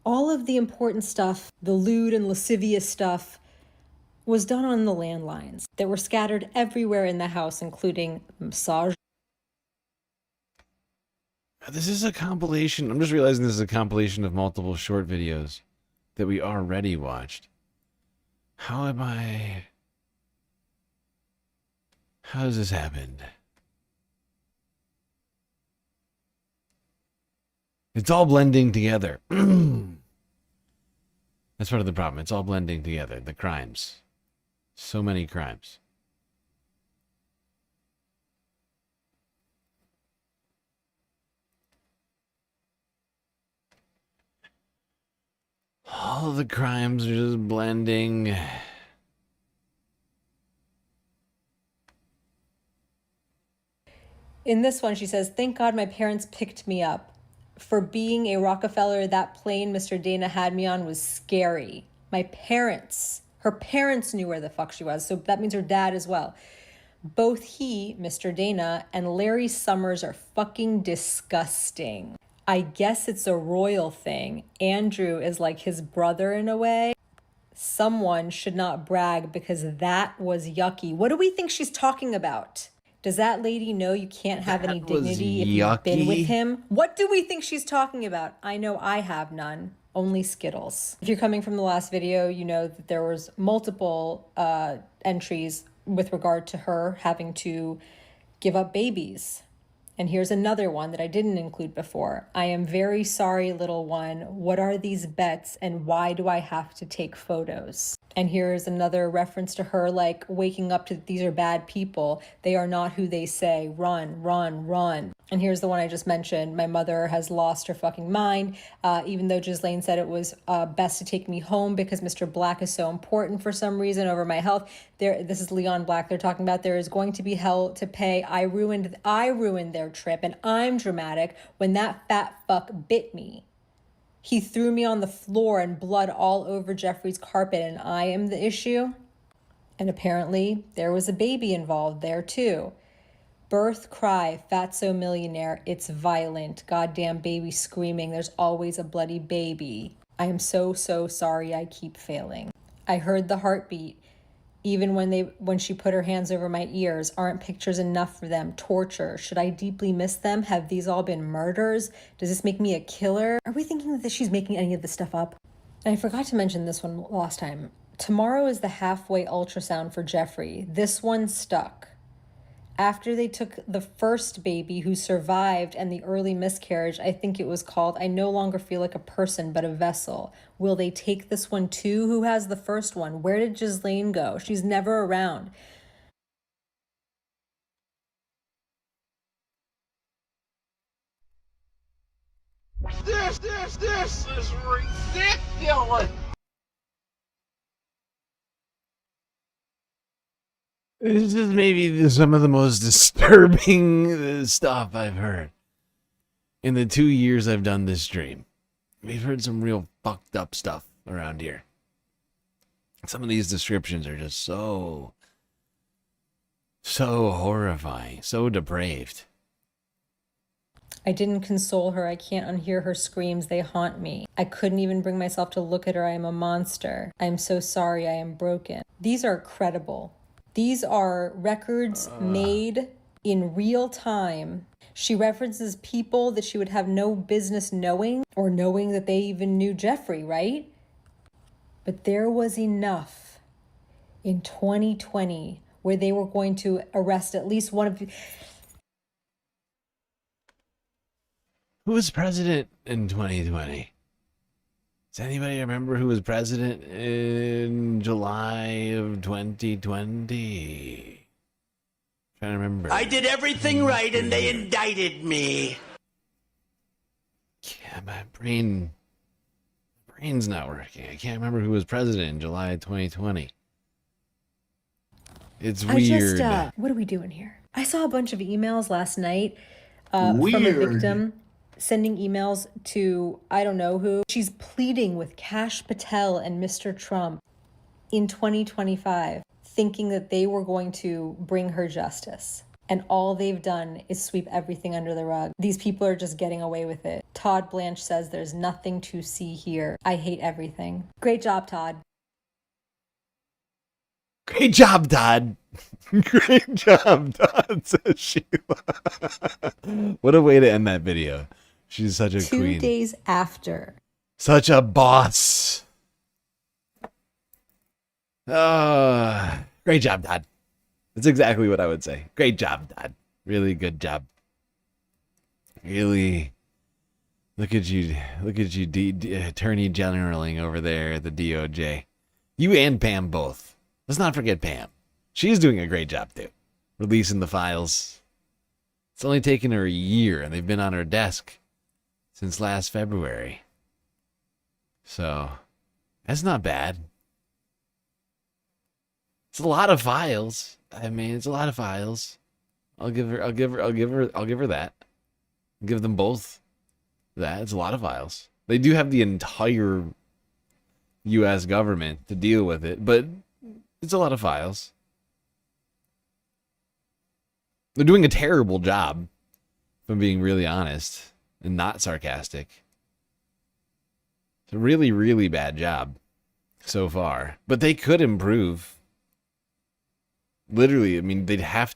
all of the important stuff, the lewd and lascivious stuff, was done on the landlines that were scattered everywhere in the house, including massage. This is a compilation. I'm just realizing this is a compilation of multiple short videos that we already watched. How has this happened? It's all blending together. That's part of the problem. It's all blending together. The crimes. So many crimes. All of the crimes are just blending. In this one, she says, "Thank God my parents picked me up. For being a Rockefeller, that plane Mr. Dana had me on was scary. My parents, her parents knew where the fuck she was, so that means her dad as well. Both he, Mr. Dana, and Larry Summers are fucking disgusting. I guess it's a royal thing. Andrew is like his brother in a way. Someone should not brag because that was yucky." What do we think she's talking about? Does that lady know you can't have any dignity if you've been with him? What do we think she's talking about? I know I have none. Only Skittles. If you're coming from the last video, you know that there was multiple entries with regard to her having to give up babies. And here's another one that I didn't include before. "I am very sorry, little one. What are these bets and why do I have to take photos?" And here's another reference to her like waking up to these are bad people. They are not who they say. Run, run, run. And here's the one I just mentioned. "My mother has lost her fucking mind. Even though Ghislaine said it was best to take me home because Mr. Black is so important for some reason over my health." This is Leon Black. They're talking about there is going to be hell to pay. I ruined their trip and I'm dramatic when that fat fuck bit me. He threw me on the floor and blood all over Jeffrey's carpet and I am the issue. And apparently there was a baby involved there too. "Birth cry, fatso millionaire. It's violent. Goddamn baby screaming. There's always a bloody baby. I am so sorry I keep failing. I heard the heartbeat. Even when she put her hands over my ears. Aren't pictures enough for them? Torture. Should I deeply miss them? Have these all been murders? Does this make me a killer? Are we thinking that she's making any of this stuff up?" And I forgot to mention this one last time. Tomorrow is the halfway ultrasound for Jeffrey. This one stuck. After they took the first baby who survived and the early miscarriage, I think it was called, "I no longer feel like a person but a vessel." Will they take this one too? Who has the first one? Where did Ghislaine go? She's never around. This is ridiculous. This is maybe some of the most disturbing stuff I've heard in the 2 years I've done this stream. We've heard some real fucked up stuff around here. Some of these descriptions are just so horrifying, so depraved. I didn't console her. I can't unhear her screams. They haunt me. I couldn't even bring myself to look at her. I am a monster. I am so sorry. I am broken. These are credible. These are records made in real time. She references people that she would have no business knowing or knowing that they even knew Jeffrey, right? But there was enough in 2020 where they were going to arrest at least one of... Who was president in 2020? Does anybody remember who was president in July of 2020? Trying to remember. I did everything right and they indicted me. Yeah, my brain's not working. I can't remember who was president in July of 2020. It's weird. What are we doing here? I saw a bunch of emails last night from a victim sending emails to I don't know who. She's pleading with Kash Patel and Mr. Trump in 2025, thinking that they were going to bring her justice. And all they've done is sweep everything under the rug. These people are just getting away with it. Todd Blanche says there's nothing to see here. I hate everything. Great job, Todd. Great job, Todd. Great job, Todd, says Sheila. What a way to end that video. She's such a queen. 2 days after. Such a boss. Great job, Todd. That's exactly what I would say. Great job, Todd. Really good job. Really. Look at you, Attorney Generaling over there at the DOJ. You and Pam both. Let's not forget Pam. She's doing a great job too. Releasing the files. It's only taken her a year and they've been on her desk since last February. So, That's not bad. It's a lot of files. I mean, it's a lot of files. I'll give her that. Give them both that. It's a lot of files. They do have the entire US government to deal with it, but it's a lot of files. They're doing a terrible job, if I'm being really honest and not sarcastic. It's a really, really bad job so far, but they could improve. Literally, I mean, they'd have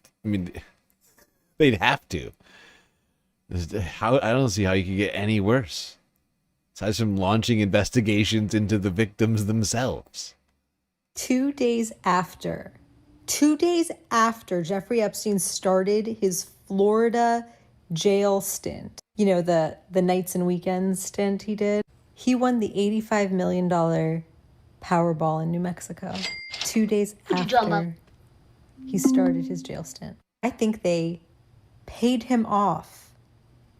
to. How, I don't see how you could get any worse. Aside from launching investigations into the victims themselves. 2 days after Jeffrey Epstein started his Florida jail stint, you know, the nights and weekends stint he did, he won the $85 million Powerball in New Mexico. 2 days after he started his jail stint. I think they paid him off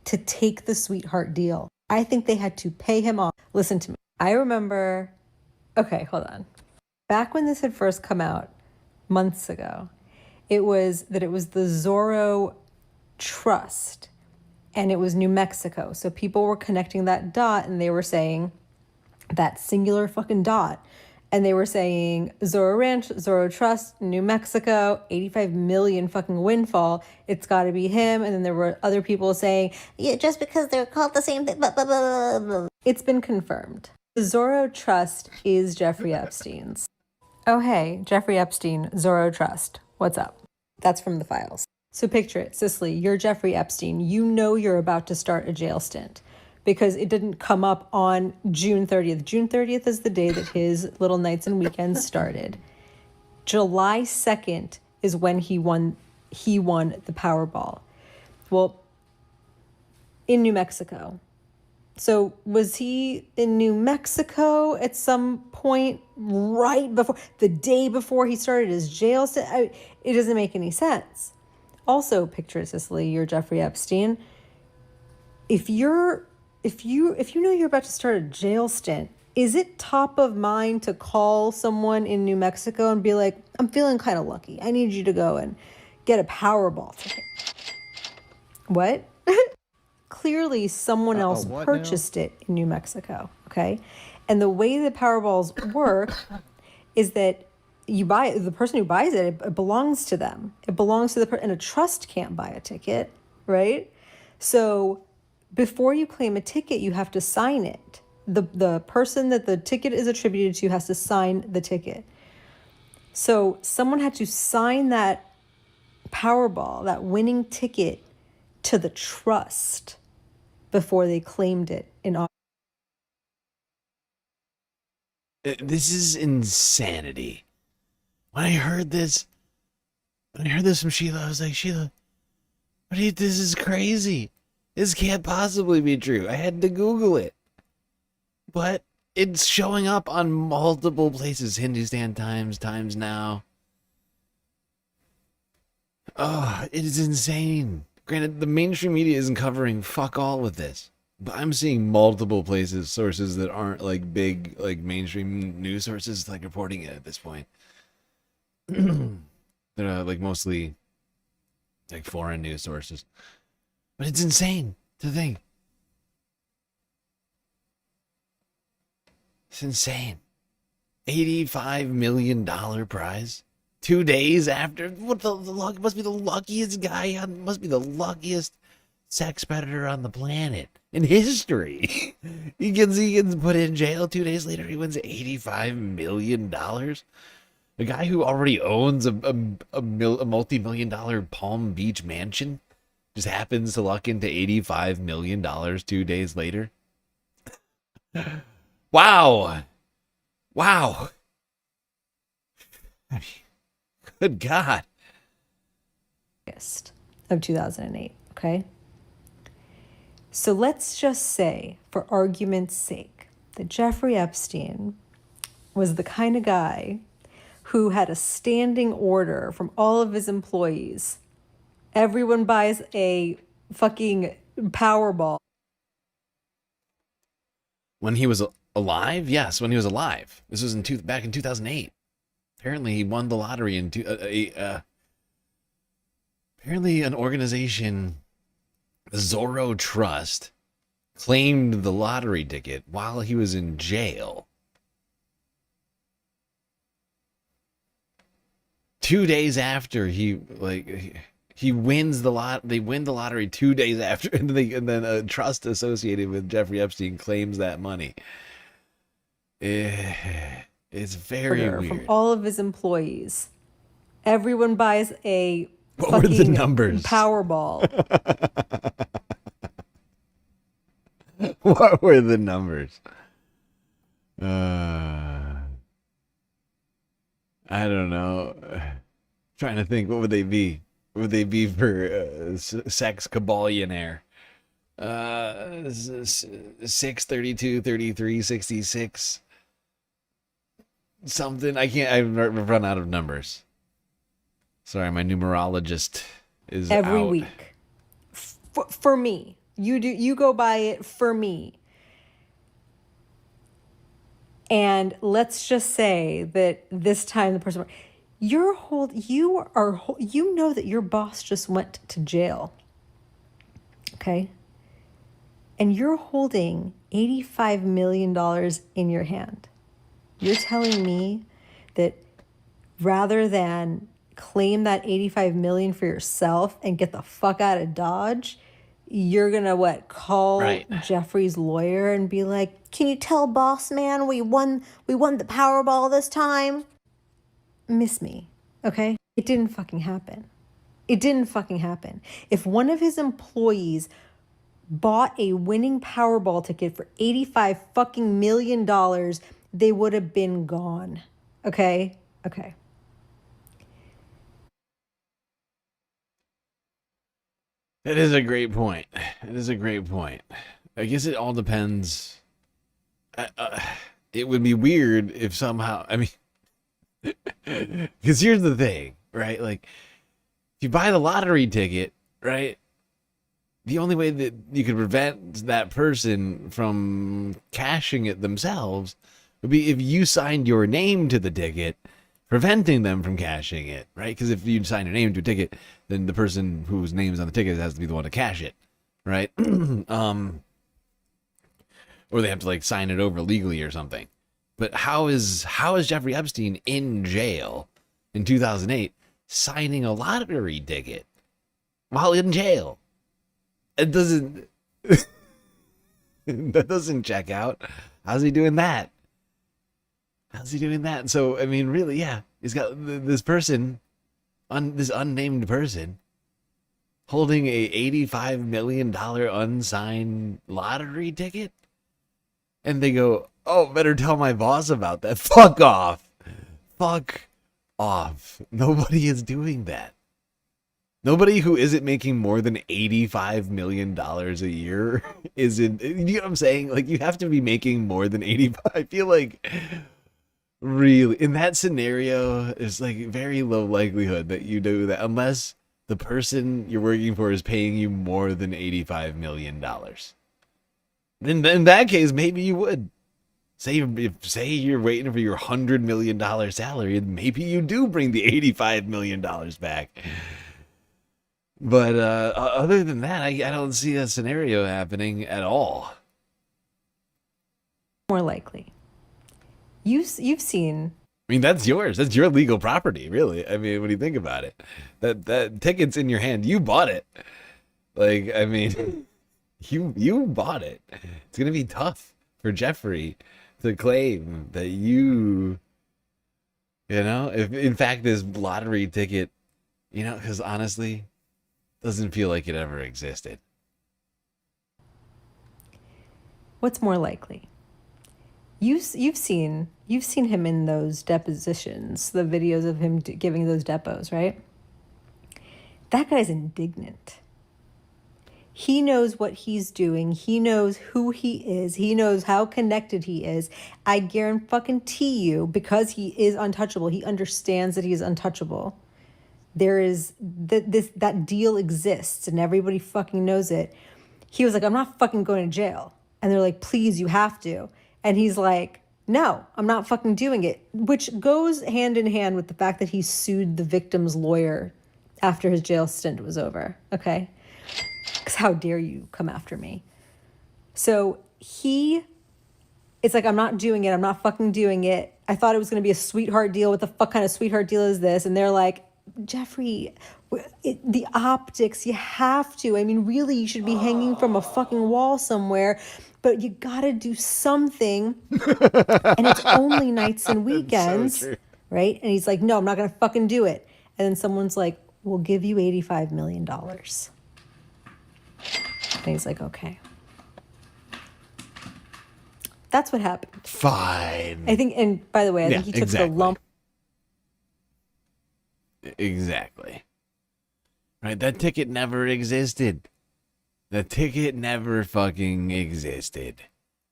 to take the sweetheart deal. I think they had to pay him off. Listen to me. I remember, okay, hold on. Back when this had first come out months ago, it was the Zorro Trust, and it was New Mexico. So people were connecting that dot, and they were saying that singular fucking dot. And they were saying Zorro Ranch, Zorro Trust, New Mexico, 85 million fucking windfall. It's got to be him. And then there were other people saying, yeah, just because they're called the same thing. Blah, blah, blah, blah. It's been confirmed. The Zorro Trust is Jeffrey Epstein's. Oh, hey, Jeffrey Epstein, Zorro Trust. What's up? That's from the files. So picture it, Cicely, you're Jeffrey Epstein. You know you're about to start a jail stint, because it didn't come up on June 30th. June 30th is the day that his little nights and weekends started. July 2nd is when he won the Powerball. Well, in New Mexico. So was he in New Mexico at some point right before, the day before he started his jail stint? It doesn't make any sense. Also, picture, Cicely, you're Jeffrey Epstein. If you know you're about to start a jail stint, is it top of mind to call someone in New Mexico and be like, I'm feeling kind of lucky. I need you to go and get a Powerball ticket. What? Clearly someone else purchased it in New Mexico, okay? And the way the Powerballs work is that the person who buys it, it belongs to them. It belongs to the person, and a trust can't buy a ticket, right? So before you claim a ticket, you have to sign it. The person that the ticket is attributed to has to sign the ticket. So someone had to sign that Powerball, that winning ticket, to the trust before they claimed it in August. This is insanity. When I heard this from Sheila, I was like, Sheila, this is crazy. This can't possibly be true. I had to Google it. But it's showing up on multiple places. Hindustan Times, Times Now. Oh, it is insane. Granted, the mainstream media isn't covering fuck all with this. But I'm seeing multiple places, sources that aren't like big, like mainstream news sources, like reporting it at this point. They're like mostly like foreign news sources. But it's insane to think. It's insane. $85 million prize. 2 days after. What the luck? Must be the luckiest guy. Must be the luckiest sex predator on the planet in history. he gets put in jail. 2 days later, he wins $85 million. A guy who already owns a multi-million-dollar Palm Beach mansion just happens to luck into $85 million 2 days later. Wow. Wow. I mean, good God. August of 2008, okay? So let's just say, for argument's sake, that Jeffrey Epstein was the kind of guy who had a standing order from all of his employees. Everyone buys a fucking Powerball. When he was Alive? Yes, when he was alive. This was back in 2008. Apparently, he won the lottery in apparently an organization, the Zorro Trust, claimed the lottery ticket while he was in jail. 2 days after he wins the they win the lottery 2 days after, and then a trust associated with Jeffrey Epstein claims that money. It's very weird. From all of his employees, everyone buys a What were the numbers? Powerball. What were the numbers? I don't know. Trying to think, what would they be? What would they be for sex caballionaire? 6, 32, 33, 66. Something. I've run out of numbers. Sorry, my numerologist is every out. week. For me. You go buy it for me. And let's just say that this time the person you know that your boss just went to jail. Okay? And you're holding $85 million in your hand. You're telling me that rather than claim that $85 million for yourself and get the fuck out of Dodge, you're gonna call Jeffrey's lawyer and be like, "Can you tell boss man we won the Powerball this time?" Miss me, okay? It didn't fucking happen. It didn't fucking happen. If one of his employees bought a winning Powerball ticket for $85 fucking million, they would have been gone. Okay? Okay. It is a great point. It is a great point. I guess it all depends. It would be weird if somehow, because here's the thing, right? Like, if you buy the lottery ticket, right? The only way that you could prevent that person from cashing it themselves would be if you signed your name to the ticket, preventing them from cashing it, right? Because if you sign your name to a ticket, then the person whose name is on the ticket has to be the one to cash it, right? Or they have to sign it over legally or something. But how is Jeffrey Epstein in jail in 2008 signing a lottery ticket while in jail? It doesn't. That doesn't check out. How's he doing that? So really, yeah, he's got this person, this unnamed person, holding a $85 million unsigned lottery ticket, and they go, "Oh, better tell my boss about that." Fuck off. Nobody is doing that. Nobody who isn't making more than $85 million a year isn't. You know what I'm saying? You have to be making more than 85. I feel like, really, in that scenario, there's very low likelihood that you do that unless the person you're working for is paying you more than $85 million. Then in that case, maybe you would. Say you're waiting for your $100 million salary, and maybe you do bring the $85 million back. But other than that, I don't see that scenario happening at all. More likely. You've seen. That's yours. That's your legal property, really. When you think about it, that ticket's in your hand. You bought it. You bought it. It's gonna be tough for Jeffrey to claim that if in fact this lottery ticket, because honestly, doesn't feel like it ever existed. What's more likely? You've seen him in those depositions, the videos of him giving those depos, right? That guy's indignant. He knows what he's doing. He knows who he is. He knows how connected he is. I guarantee you, because he is untouchable, he understands that he is untouchable. There is that deal exists and everybody fucking knows it. He was like, "I'm not fucking going to jail." And they're like, "Please, you have to." And he's like, no, I'm not fucking doing it, which goes hand in hand with the fact that he sued the victim's lawyer after his jail stint was over. Okay. Because how dare you come after me? So it's like, I'm not doing it. I'm not fucking doing it. I thought it was going to be a sweetheart deal. What the fuck kind of sweetheart deal is this? And they're like, Jeffrey, the optics, you have to. I mean, really, you should be hanging from a fucking wall somewhere, but you got to do something. And it's only nights and weekends, so right? And he's like, no, I'm not going to fucking do it. And then someone's like, we'll give you $85 million. And he's like, okay. That's what happened. Fine. I think, and by the way, I think he took the lump. Exactly. Right, that ticket never existed. The ticket never fucking existed.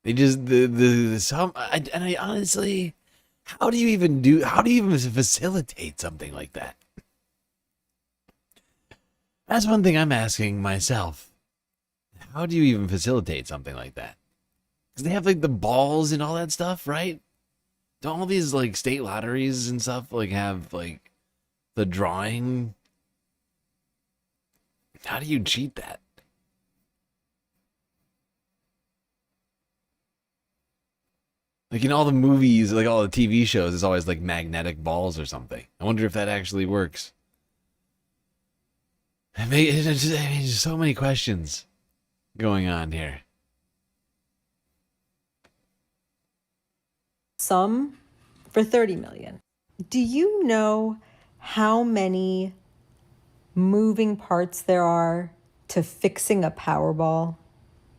They just I honestly, how do you even facilitate something like that? That's one thing I'm asking myself. How do you even facilitate something like that? Because they have like the balls and all that stuff, right? Don't all these like state lotteries and stuff like have like the drawing? How do you cheat that? Like in all the movies, like all the TV shows, it's always like magnetic balls or something. I wonder if that actually works. I mean, there's so many questions going on here. Some for $30 million. Do you know how many moving parts there are to fixing a Powerball?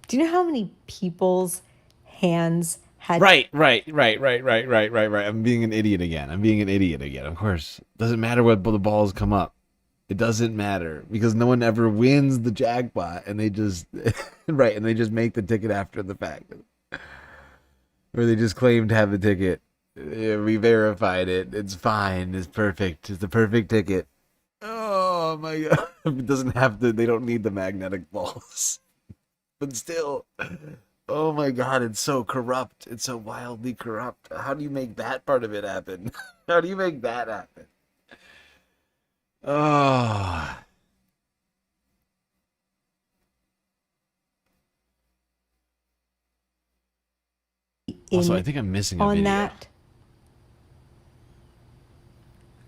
Do you know how many people's hands had... Right. I'm being an idiot again. Of course. Doesn't matter what the balls come up. It doesn't matter because no one ever wins the jackpot and they just right, and they just make the ticket after the fact. Or they just claim to have the ticket. We verified it. It's fine. It's perfect. It's the perfect ticket. Oh my god. It doesn't have to, they don't need the magnetic balls. But still, oh my god, it's so corrupt. It's so wildly corrupt. How do you make that part of it happen? How do you make that happen? Oh. Also, I think I'm missing a video. That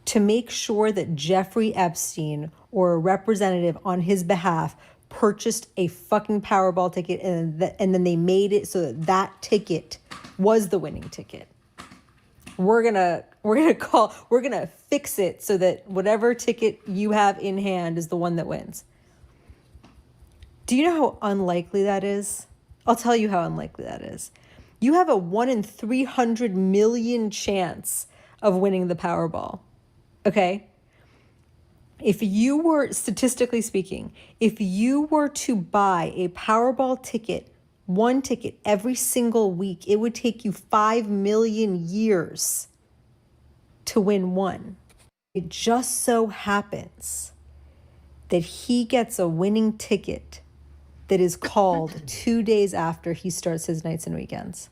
to make sure that Jeffrey Epstein or a representative on his behalf purchased a fucking Powerball ticket and then they made it so that that ticket was the winning ticket. We're gonna fix it so that whatever ticket you have in hand is the one that wins. Do you know how unlikely that is? I'll tell you how unlikely that is. You have a 1 in 300 million chance of winning the Powerball. Okay? If you were, statistically speaking, if you were to buy a Powerball ticket, one ticket every single week, it would take you 5 million years to win one. It just so happens that he gets a winning ticket that is called 2 days after he starts his nights and weekends.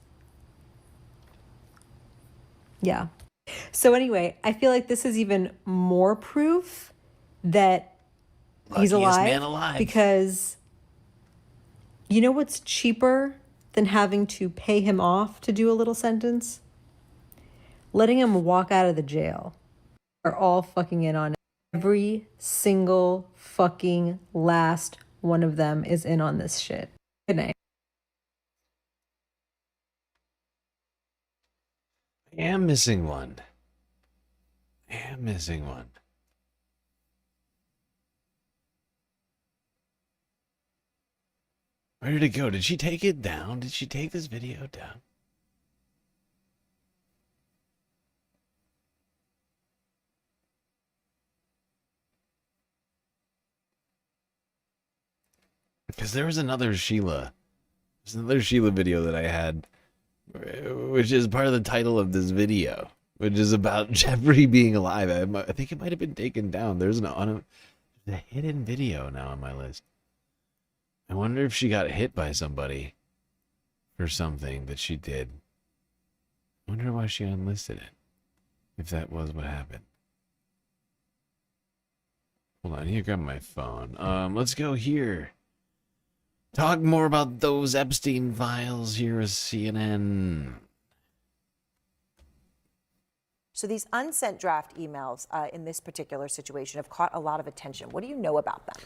Yeah. So anyway, I feel like this is even more proof that he's Luckiest alive, man alive. because you know what's cheaper than having to pay him off to do a little sentence? Letting him walk out of the jail. Are all fucking in on it. Every single fucking last one of them is in on this shit. Good night. I am missing one. Where did it go? Did she take it down? Did she take this video down? Because there was another Sheila. There's another Sheila video that I had, which is part of the title of this video, which is about Jeffrey being alive. I think it might have been taken down. There's a hidden video now on my list. I wonder if she got hit by somebody for something that she did. wonder why she unlisted it, if that was what happened. Hold on, here, grab my phone. Let's go here. Talk more about those Epstein files here with CNN. So these unsent draft emails in this particular situation have caught a lot of attention. What do you know about them?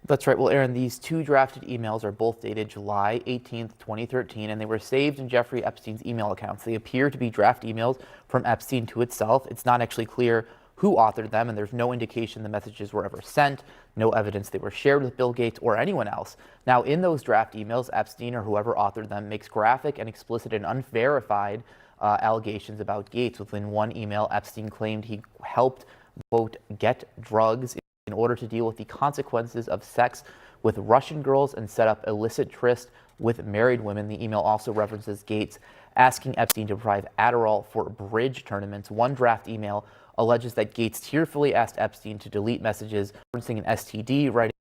That's right. Well, Aaron, these two drafted emails are both dated July 18th, 2013, and they were saved in Jeffrey Epstein's email accounts. They appear to be draft emails from Epstein to itself. It's not actually clear who authored them, and there's no indication the messages were ever sent, no evidence they were shared with Bill Gates or anyone else. Now, in those draft emails, Epstein or whoever authored them makes graphic and explicit and unverified allegations about Gates. Within one email, Epstein claimed he helped, quote, get drugs in order to deal with the consequences of sex with Russian girls and set up illicit trysts with married women. The email also references Gates asking Epstein to provide Adderall for bridge tournaments. One draft email alleges that Gates tearfully asked Epstein to delete messages referencing an STD, writing,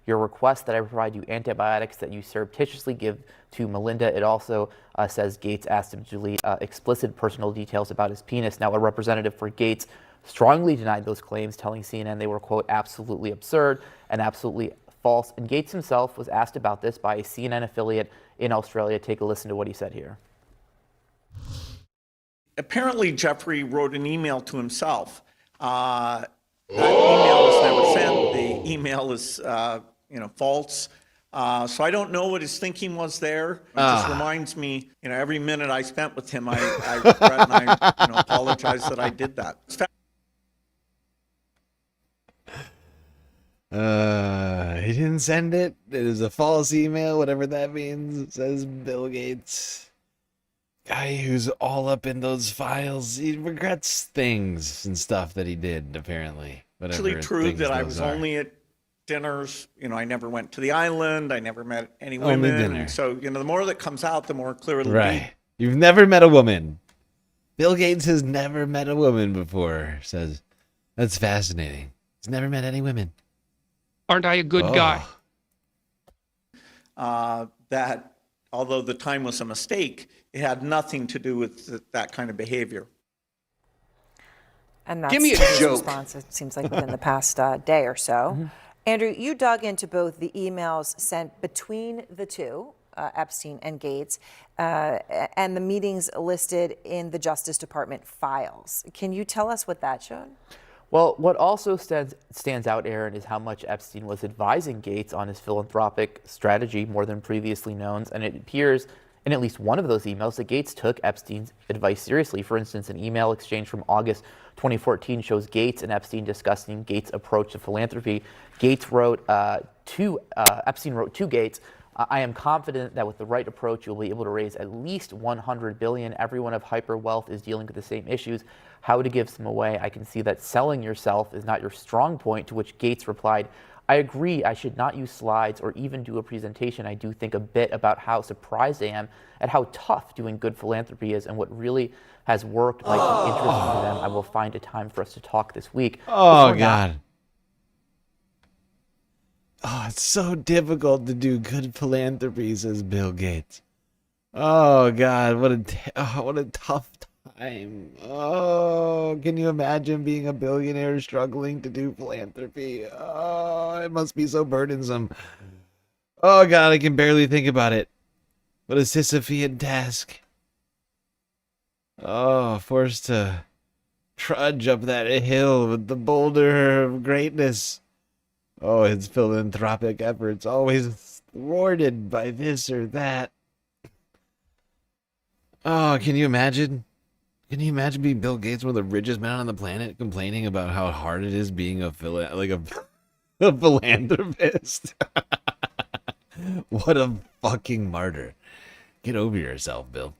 "Your request that I provide you antibiotics that you surreptitiously give to Melinda." It also says Gates asked him to delete explicit personal details about his penis. Now, a representative for Gates strongly denied those claims, telling CNN they were, quote, absolutely absurd and absolutely false. And Gates himself was asked about this by a CNN affiliate in Australia. Take a listen to what he said here. Apparently, Jeffrey wrote an email to himself. That email was never sent. The email is, false. So I don't know what his thinking was there. It just reminds me, every minute I spent with him, I regret and I apologize that I did that. He didn't send it. It is a false email, whatever that means, says Bill Gates. Guy who's all up in those files. He regrets things and stuff that he did, apparently. It's actually true that I was only at dinners. I never went to the island. I never met any women. Only dinner. So, the more that comes out, the more clear it'll Right. be. You've never met a woman. Bill Gates has never met a woman before, says. That's fascinating. He's never met any women. Aren't I a good guy? That, although the time was a mistake, it had nothing to do with that kind of behavior. And that's Give me a his joke. response, it seems like, within the past day or so. Andrew, you dug into both the emails sent between the two, Epstein and Gates, and the meetings listed in the Justice Department files. Can you tell us what that showed? Well, what also stands out, Aaron, is how much Epstein was advising Gates on his philanthropic strategy more than previously known. And it appears in at least one of those emails that Gates took Epstein's advice seriously. For instance, an email exchange from August 2014 shows Gates and Epstein discussing Gates' approach to philanthropy. Epstein wrote to Gates, "I am confident that with the right approach, you'll be able to raise at least $100 billion. Everyone of hyper wealth is dealing with the same issues. How to give some away? I can see that selling yourself is not your strong point." To which Gates replied, "I agree. I should not use slides or even do a presentation. I do think a bit about how surprised I am at how tough doing good philanthropy is, and what really has worked might be interesting to them. I will find a time for us to talk this week." Oh, God. Oh, it's so difficult to do good philanthropy, says Bill Gates. Oh, God, what a tough time. Oh, can you imagine being a billionaire struggling to do philanthropy? Oh, it must be so burdensome. Oh, God, I can barely think about it. What a Sisyphean task. Oh, forced to trudge up that hill with the boulder of greatness. Oh, his philanthropic efforts always thwarted by this or that. Oh, can you imagine? Can you imagine being Bill Gates, one of the richest men on the planet, complaining about how hard it is being a philanthropist? What a fucking martyr. Get over yourself, Bill.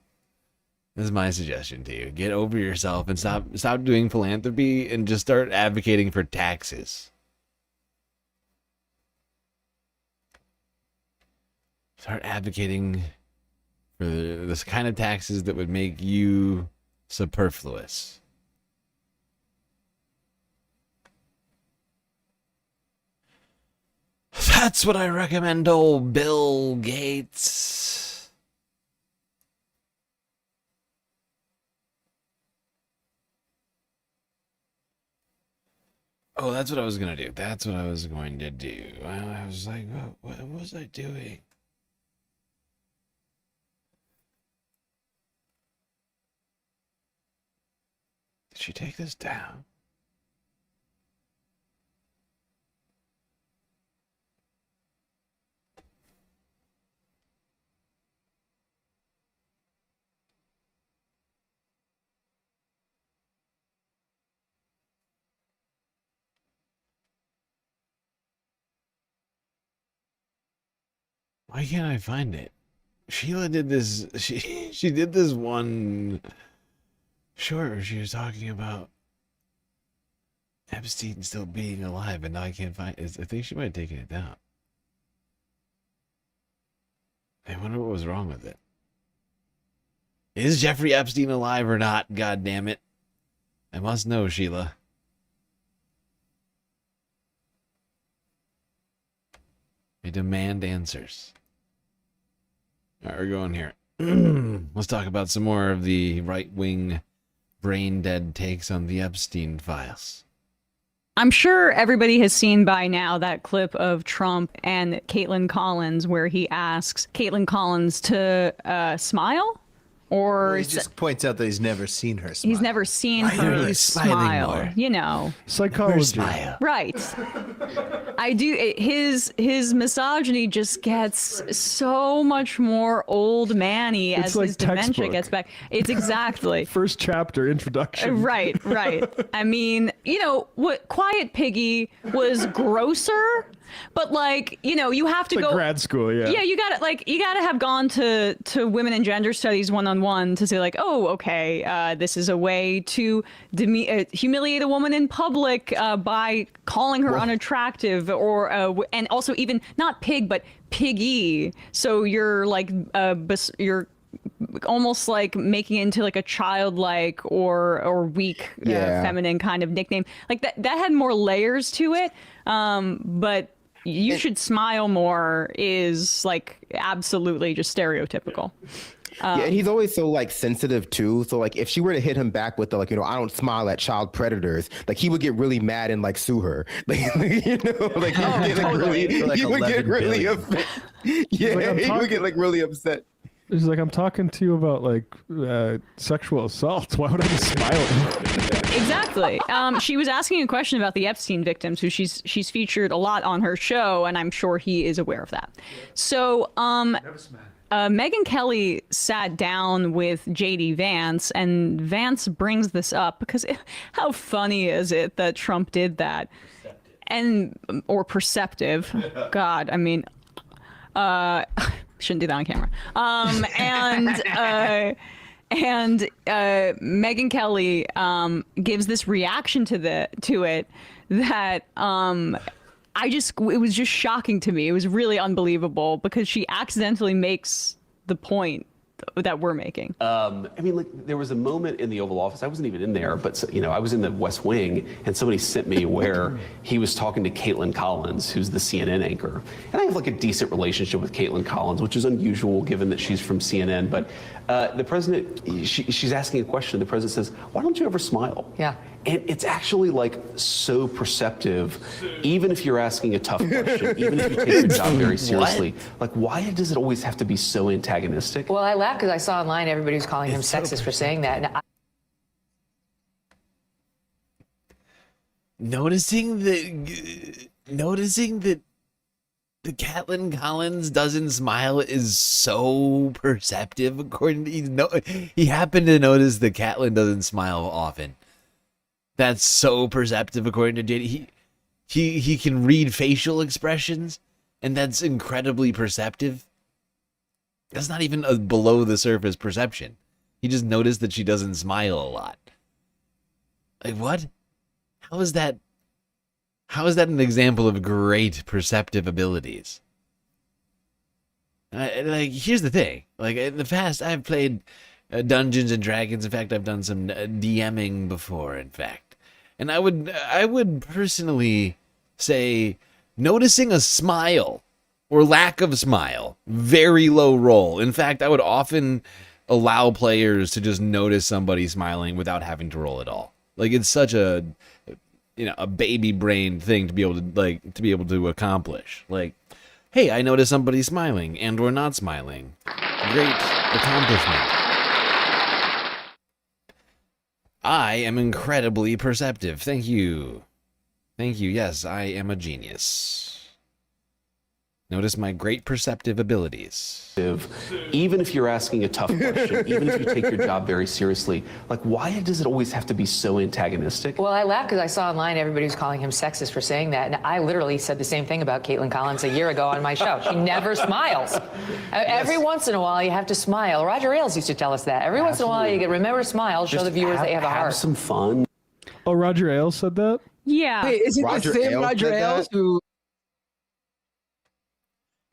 This is my suggestion to you. Get over yourself and stop doing philanthropy and just start advocating for taxes. Start advocating for this kind of taxes that would make you superfluous. That's what I recommend, old Bill Gates. Oh, that's what I was going to do. That's what I was going to do. I was like, what was I doing? Did she take this down? Why can't I find it? Sheila did this. She did this one short where she was talking about Epstein still being alive, and now I can't find it. I think she might have taken it down. I wonder what was wrong with it. Is Jeffrey Epstein alive or not? God damn it! I must know, Sheila. I demand answers. All right, we're going here. Let's talk about some more of the right-wing brain-dead takes on the Epstein files. I'm sure everybody has seen by now that clip of Trump and Caitlin Collins where he asks Caitlin Collins to smile. Or he just points out that he's never seen her smile. He's never seen her smile. You know, psychology. Right. I do. His misogyny just gets so much more old man-y as like his dementia textbook. gets back. It's exactly. First chapter, introduction. Right. I mean, you know, what Quiet Piggy was grosser, but like, you know, you have to It's go like grad school, yeah. Yeah, you gotta have gone to women and gender studies 1-on-1 to say like, oh, okay, this is a way to humiliate a woman in public by calling her unattractive, or and also even not pig but piggy. So you're like you're almost like making it into like a childlike or weak feminine kind of nickname. Like that had more layers to it. But you should smile more is like absolutely just stereotypical. Yeah, and he's always so like sensitive too. So like if she were to hit him back with the like, you know, I don't smile at child predators, like he would get really mad and like sue her. Like, you know, like he would get really upset. Yeah, like, he would get like really upset. He's like, I'm talking to you about like sexual assault. Why would I be smiling? Exactly. She was asking a question about the Epstein victims, who she's featured a lot on her show, and I'm sure he is aware of that. So, Megyn Kelly sat down with JD Vance, and Vance brings this up because how funny is it that Trump did that? Or perceptive. God, I mean, shouldn't do that on camera. And Megyn Kelly gives this reaction to it that it was just shocking to me. It was really unbelievable because she accidentally makes the point that we're making. I mean, like, there was a moment in the Oval Office, I wasn't even in there, but, you know, I was in the West Wing, and somebody sent me where he was talking to Caitlin Collins, who's the CNN anchor. And I have, like, a decent relationship with Caitlin Collins, which is unusual given that she's from CNN. But the president, she's asking a question. The president says, why don't you ever smile? Yeah. And it's actually, like, so perceptive, even if you're asking a tough question, even if you take your job very seriously. Like, why does it always have to be so antagonistic? Well, I laughed because I saw online everybody was calling him sexist for saying that. And Noticing that the Caitlin Collins doesn't smile is so perceptive. According to he happened to notice that Caitlin doesn't smile often. That's so perceptive, according to JD. He can read facial expressions, and that's incredibly perceptive. That's not even a below the surface perception. He just noticed that she doesn't smile a lot. Like, what? How is that an example of great perceptive abilities? Like, here's the thing. Like, in the past, I've played Dungeons and Dragons. In fact, I've done some DMing before, in fact. And I would personally say noticing a smile or lack of smile, very low roll. In fact, I would often allow players to just notice somebody smiling without having to roll at all. Like, it's such a a baby brain thing to be able to accomplish. Like, hey, I noticed somebody smiling and or not smiling. Great accomplishment. I am incredibly perceptive. Thank you. Thank you. Yes, I am a genius. Notice my great perceptive abilities. Even if you're asking a tough question, even if you take your job very seriously, like, why does it always have to be so antagonistic? Well, I laughed because I saw online everybody was calling him sexist for saying that. And I literally said the same thing about Caitlin Collins a year ago on my show. She never smiles. Every once in a while, you have to smile. Roger Ailes used to tell us that. Every once in a while, you get remember to smile, show the viewers that you have a heart. Have some fun. Oh, Roger Ailes said that? Yeah. Wait, is it the same Roger Ailes who...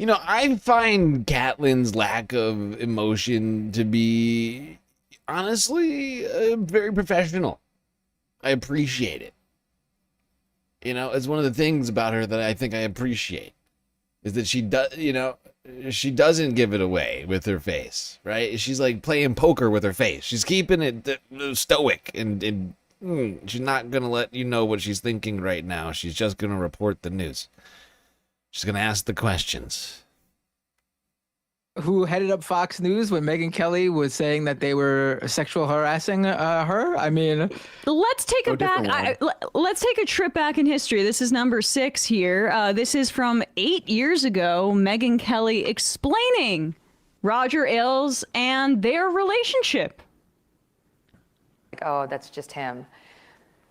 I find Catelyn's lack of emotion to be, honestly, very professional. I appreciate it. It's one of the things about her that I think I appreciate, is that she doesn't give it away with her face, right? She's like playing poker with her face. She's keeping it stoic, and she's not going to let you know what she's thinking right now. She's just going to report the news. She's going to ask the questions. Who headed up Fox News when Megyn Kelly was saying that they were sexual harassing her? I mean, let's take let's take a trip back in history. This is number 6 here. This is from 8 years ago. Megyn Kelly explaining Roger Ailes and their relationship. Oh, that's just him.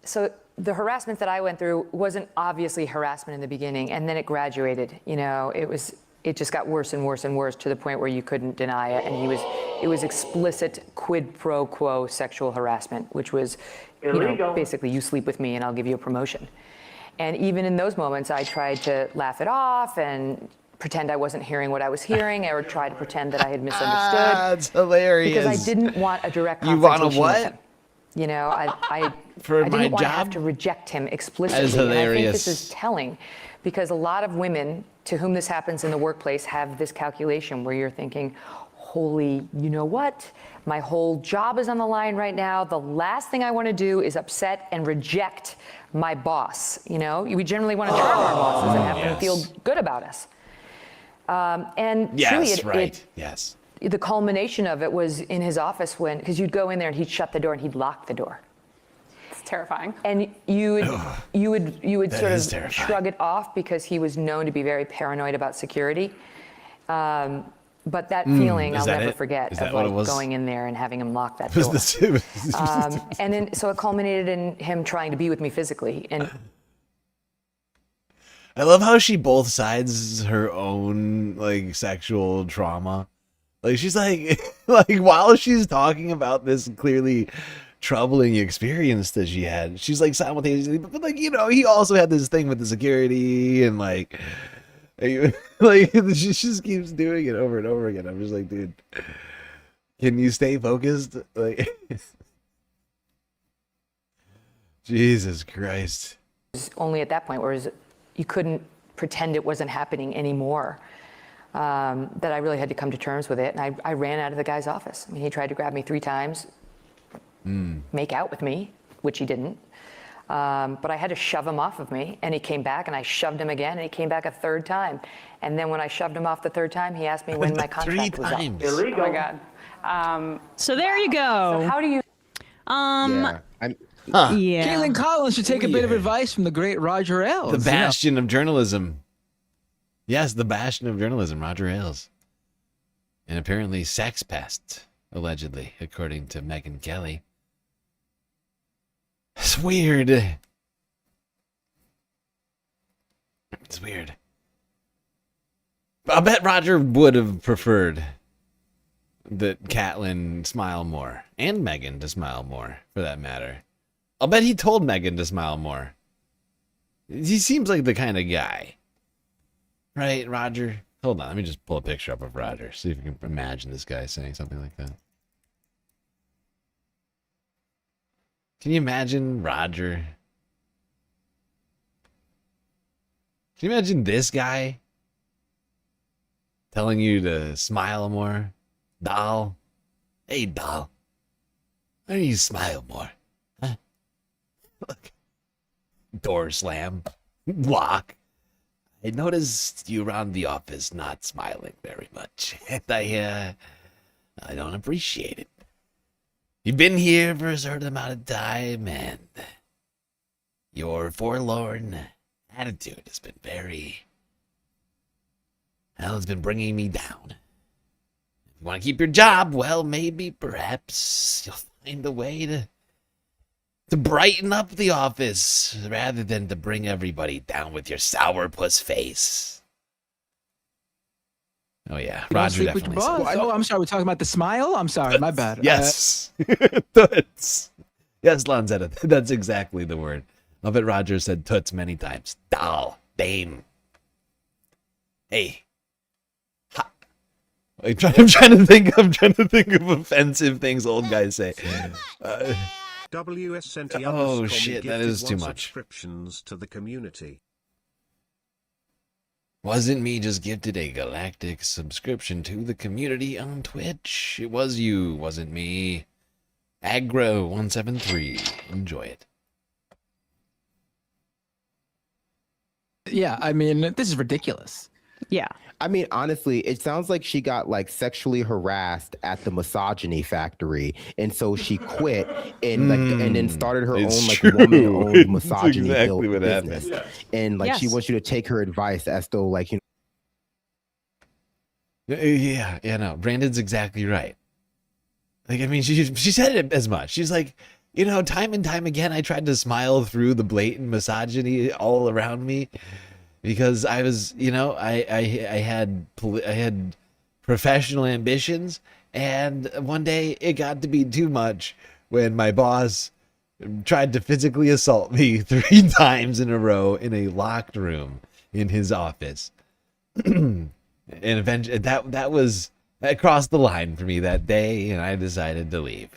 So the harassment that I went through wasn't obviously harassment in the beginning, and then it graduated. It just got worse and worse and worse to the point where you couldn't deny it. And it was explicit quid pro quo sexual harassment, which was, basically you sleep with me and I'll give you a promotion. And even in those moments, I tried to laugh it off and pretend I wasn't hearing what I was hearing, or try to pretend that I had misunderstood. That's hilarious. Because I didn't want a direct You want confrontation a what? with him. I For didn't my want to have job? to reject him explicitly. That is And I think hilarious. this is telling, because a lot of women to whom this happens in the workplace have this calculation where you're thinking, holy, you know what? My whole job is on the line right now. The last thing I want to do is upset and reject my boss. We generally want to charm our bosses and have them feel good about us. And truly, yes. The culmination of it was in his office because you'd go in there and he'd shut the door and he'd lock the door. It's terrifying. And you would That sort is of terrifying. shrug it off because he was known to be very paranoid about security. But that feeling I'll never forget, Is that of what it like was? going in there and having him lock that Was door. this- And then so it culminated in him trying to be with me physically. And I love how she both sides her own sexual trauma. She's like while she's talking about this clearly troubling experience that she had, she's simultaneously, but he also had this thing with the security and she just keeps doing it over and over again. I'm just like, dude, can you stay focused? Jesus Christ. only at that point, whereas you couldn't pretend it wasn't happening anymore. That I really had to come to terms with it. And I ran out of the guy's office. I mean, he tried to grab me 3 times, make out with me, which he didn't. But I had to shove him off of me, and he came back, and I shoved him again, and he came back a 3rd time. And then when I shoved him off the 3rd time, he asked me when my contract was up. Illegal. Oh my God. So there you go. So how do you? Yeah. Caitlin Collins should take a bit of advice from the great Roger Ailes. The bastion of journalism. Yes, the bastion of journalism, Roger Ailes. And apparently sex pest, allegedly, according to Megyn Kelly. It's weird. It's weird. I bet Roger would have preferred that Catelyn smile more, and Megyn to smile more, for that matter. I'll bet he told Megyn to smile more. He seems like the kind of guy. Right, Roger? Hold on, let me just pull a picture up of Roger. See if you can imagine this guy saying something like that. Can you imagine Roger? Can you imagine this guy telling you to smile more? Doll? Hey, doll. Why don't you smile more? Huh? Look. door slam, lock. I noticed you around the office not smiling very much, and I don't appreciate it. You've been here for a certain amount of time, and your forlorn attitude has been it's been bringing me down. If you want to keep your job, well, maybe, perhaps, you'll find a way to brighten up the office rather than to bring everybody down with your sourpuss face. Oh yeah, You don't Roger sleep with your definitely boss. said. Oh, I'm sorry. We're talking about the smile. I'm sorry. My bad. Yes. Toots. Yes, Lanzetta, that's exactly the word. I bet Roger said toots many times. Doll. Dame. Hey. Ha. I'm trying to think of offensive things old guys say. WS sent Oh shit, that is too much. Subscriptions to the community. Wasn't me just gifted a galactic subscription to the community on Twitch. It was you, wasn't me. Aggro173. Enjoy it. Yeah, I mean, this is ridiculous. Yeah. I mean, honestly, it sounds like she got like sexually harassed at the misogyny factory, and so she quit and and then started her own like woman-owned misogyny exactly what business. happened. And like she Yes. wants you to take her advice as though like Yeah, no, Brandon's exactly right. Like, I mean, she said it as much. She's like, time and time again, I tried to smile through the blatant misogyny all around me because I was, I had professional ambitions, and one day it got to be too much when my boss tried to physically assault me 3 times in a row in a locked room in his office. And eventually that crossed the line for me that day, and I decided to leave.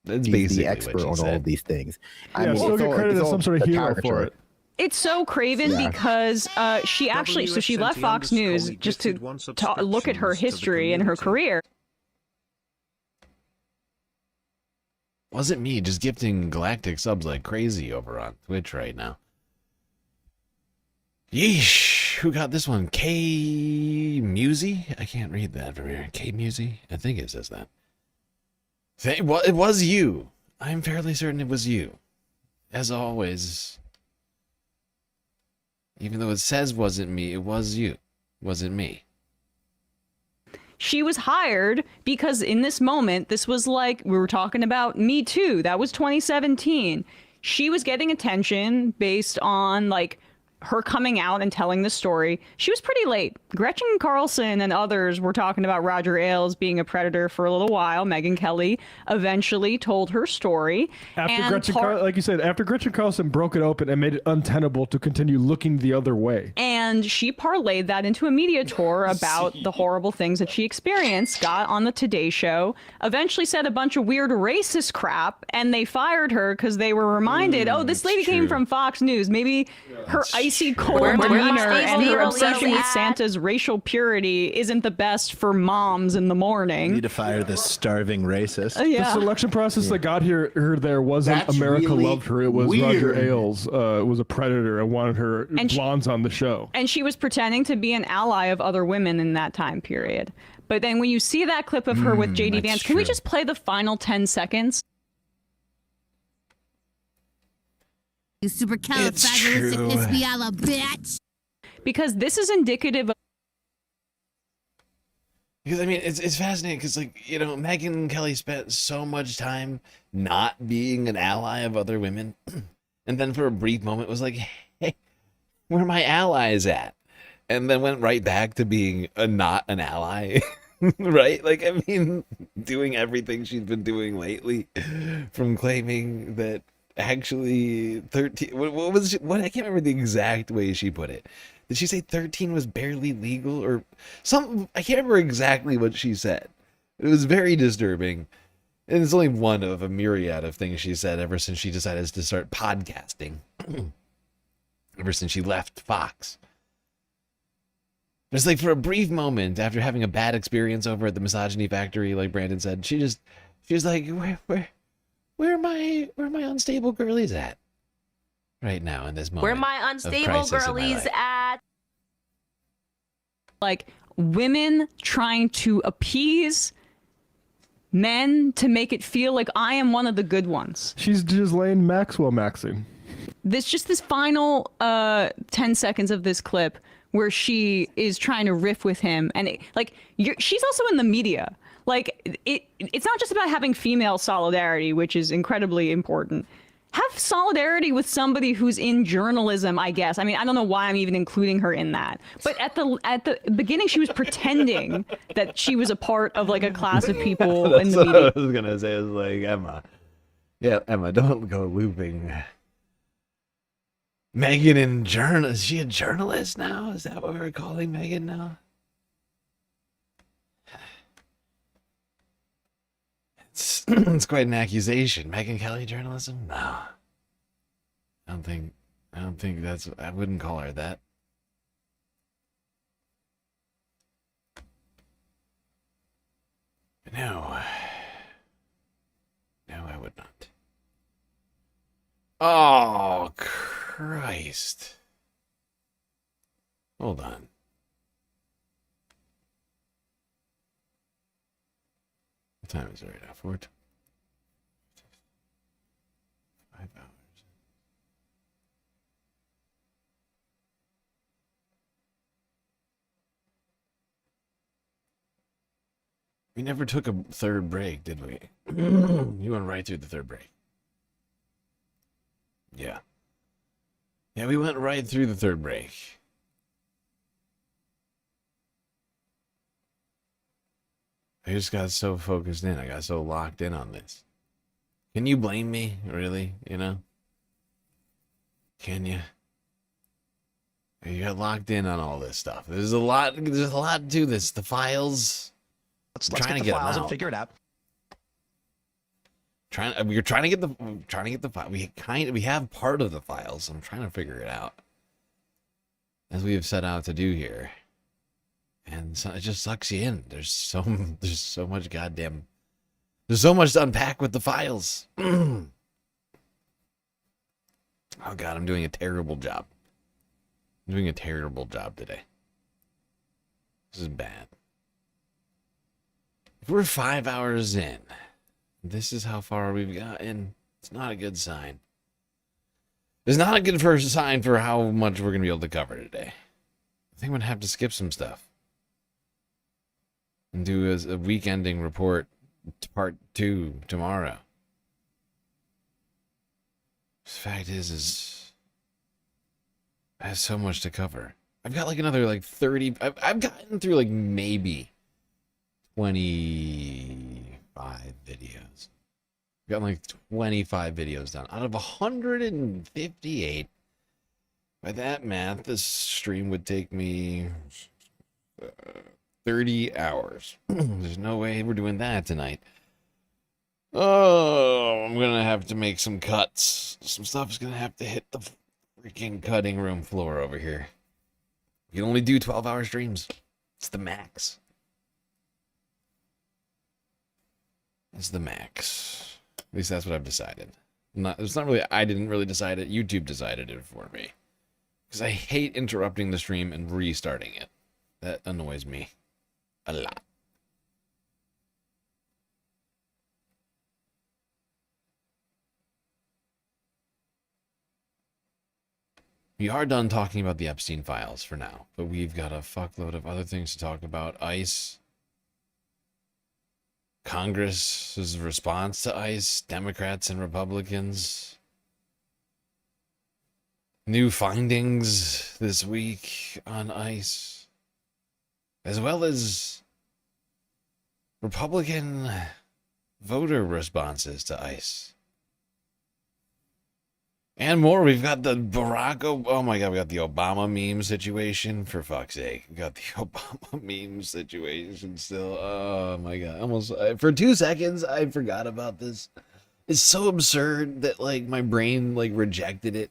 That's she's basically the expert what she on said. all of these things. Yeah, still get credit as some sort of hero for it. It's so craven Yeah. because she actually, so she left Fox News just to look at her history and her career. Wasn't me just gifting galactic subs like crazy over on Twitch right now. Yeesh, who got this one? K Musey? I can't read that from here. K Musey? I think it says that. Well, it was you. I'm fairly certain it was you. As always. Even though it says wasn't me, it was you. Wasn't me. She was hired because in this moment, this was like, we were talking about Me Too. That was 2017. She was getting attention based on like her coming out and telling the story. She was pretty late. Gretchen Carlson and others were talking about Roger Ailes being a predator for a little while. Megyn Kelly eventually told her story. Like you said, after Gretchen Carlson broke it open and made it untenable to continue looking the other way. And she parlayed that into a media tour about the horrible things that she experienced, got on the Today Show, eventually said a bunch of weird racist crap, and they fired her because they were reminded, this lady came from Fox News. Maybe her icy cold demeanor and her obsession with Santa's racial purity isn't the best for moms in the morning. Need to fire this starving racist. The selection process that got her there wasn't That's America really loved her. It was weird. Roger Ailes was a predator and wanted her blondes on the show. And she was pretending to be an ally of other women in that time period. But then when you see that clip of her with JD Vance, can we just play the final 10 seconds? You supercalifragilisticexpialidocious bitch. Because this is indicative of. Because, I mean, it's fascinating because, like, Megyn Kelly spent so much time not being an ally of other women. And then for a brief moment was like, hey, where are my allies at? And then went right back to being not an ally. Right? Like, I mean, doing everything she's been doing lately, from claiming that actually 13, what I can't remember the exact way she put it. Did she say 13 was barely legal or something? I can't remember exactly what she said. It was very disturbing. And it's only one of a myriad of things she said ever since she decided to start podcasting. Ever since she left Fox. It's like for a brief moment after having a bad experience over at the misogyny factory, like Brandon said, she was like, where are my unstable girlies at? right now in this moment. Where my of unstable crisis in my girlies life. at? Like women trying to appease men to make it feel like I am one of the good ones. She's Ghislaine Maxwell maxing. This final 10 seconds of this clip where she is trying to riff with him, and she's also in the media. Like it's not just about having female solidarity, which is incredibly important. Have solidarity with somebody who's in journalism, I guess. I mean, I don't know why I'm even including her in that. But at the beginning, she was pretending that she was a part of like a class of people in the That's media. what I was gonna say. I was like, Emma. Yeah, Emma, don't go looping. Megan in journal. Is she a journalist now? Is that what we're calling Megan now? It's quite an accusation. Megyn Kelly journalism? No. I don't think that's, I wouldn't call her that. No. No, I would not. Oh, Christ. Hold on. What time is it right now? 4 5 hours. We never took a third break, did we? You went right through the third break. Yeah. Yeah, we went right through the third break. I just got so focused in. I got so locked in on this. Can you blame me? Really? You know? Can you? You got locked in on all this stuff. There's a lot to this. The files. Let's get the files and figure it out. We're trying to get the file. We have part of the files. I'm trying to figure it out, as we have set out to do here. And so it just sucks you in. There's so much goddamn. There's so much to unpack with the files. Oh God, I'm doing a terrible job. I'm doing a terrible job today. This is bad. If we're 5 hours in, this is how far we've gotten. It's not a good sign. It's not a good first sign for how much we're going to be able to cover today. I think I'm going to have to skip some stuff. And do a week-ending report, part 2, tomorrow. The fact is I have so much to cover. I've got like another 30. I've gotten through like maybe 25 videos. I've gotten like 25 videos done out of 158. By that math, this stream would take me 30 hours. There's no way we're doing that tonight. Oh, I'm gonna have to make some cuts. Some stuff's gonna have to hit the freaking cutting room floor over here. You can only do 12-hour streams. It's the max. It's the max. At least that's what I've decided. It's not really, I didn't really decide it. YouTube decided it for me. Because I hate interrupting the stream and restarting it. That annoys me a lot. We are done talking about the Epstein files for now, but we've got a fuckload of other things to talk about. ICE, Congress's response to ICE, Democrats and Republicans, new findings this week on ICE, as well as Republican voter responses to ICE. And more. We've got the oh my God, we got the Obama meme situation, for fuck's sake. We got the Obama meme situation still. Oh my God. Almost, for 2 seconds, I forgot about this. It's so absurd that, like, my brain, like, rejected it.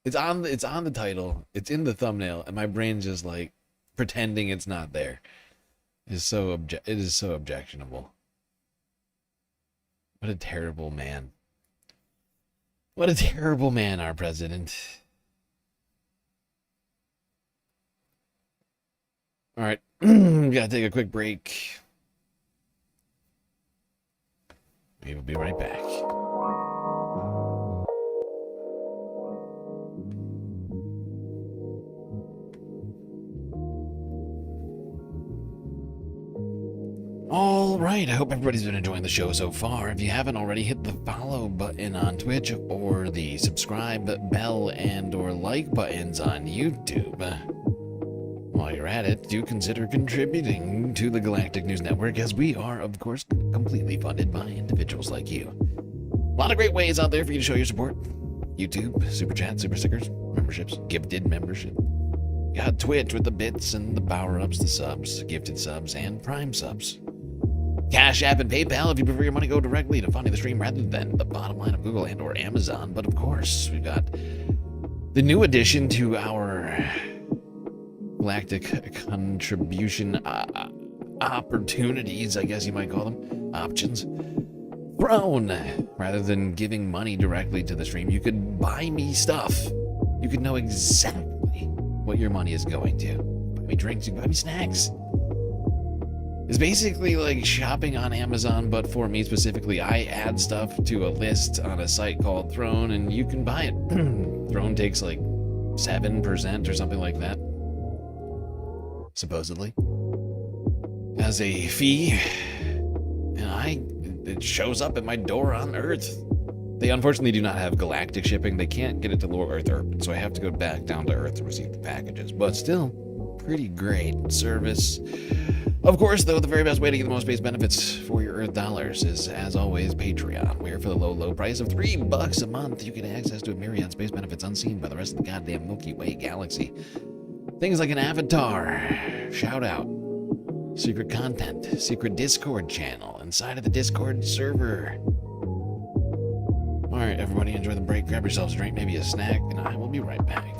It's on the title. It's in the thumbnail, and my brain's just, like, pretending it's not there. It is so objectionable. What a terrible man. What a terrible man, our president. All right, gotta take a quick break. We will be right back. All right, I hope everybody's been enjoying the show so far. If you haven't already, hit the follow button on Twitch or the subscribe bell and or like buttons on YouTube. While you're at it, do consider contributing to the Galactic News Network, as we are, of course, completely funded by individuals like you. A lot of great ways out there for you to show your support. YouTube, Super Chat, Super Stickers, memberships, gifted membership. Got Twitch with the bits and the power-ups, the subs, gifted subs, and prime subs. Cash App and PayPal if you prefer your money go directly to funding the stream rather than the bottom line of Google and or Amazon. But of course, we've got the new addition to our Galactic contribution opportunities, I guess you might call them, options. Throne. Rather than giving money directly to the stream, you could buy me stuff. You could know exactly what your money is going to. Buy me drinks, you can buy me snacks. It's basically like shopping on Amazon, but for me specifically, I add stuff to a list on a site called Throne, and you can buy it. Throne takes like 7% or something like that, supposedly, as a fee, and it shows up at my door on Earth. They unfortunately do not have galactic shipping. They can't get it to lower Earth orbit, so I have to go back down to Earth to receive the packages, but still, pretty great service. Of course, though, the very best way to get the most base benefits for your Earth dollars is, as always, Patreon, where for the low, low price of $3 a month, you get access to a myriad space benefits unseen by the rest of the goddamn Milky Way galaxy. Things like an avatar, shout out, secret content, secret Discord channel, inside of the Discord server. All right, everybody, enjoy the break, grab yourselves a drink, maybe a snack, and I will be right back.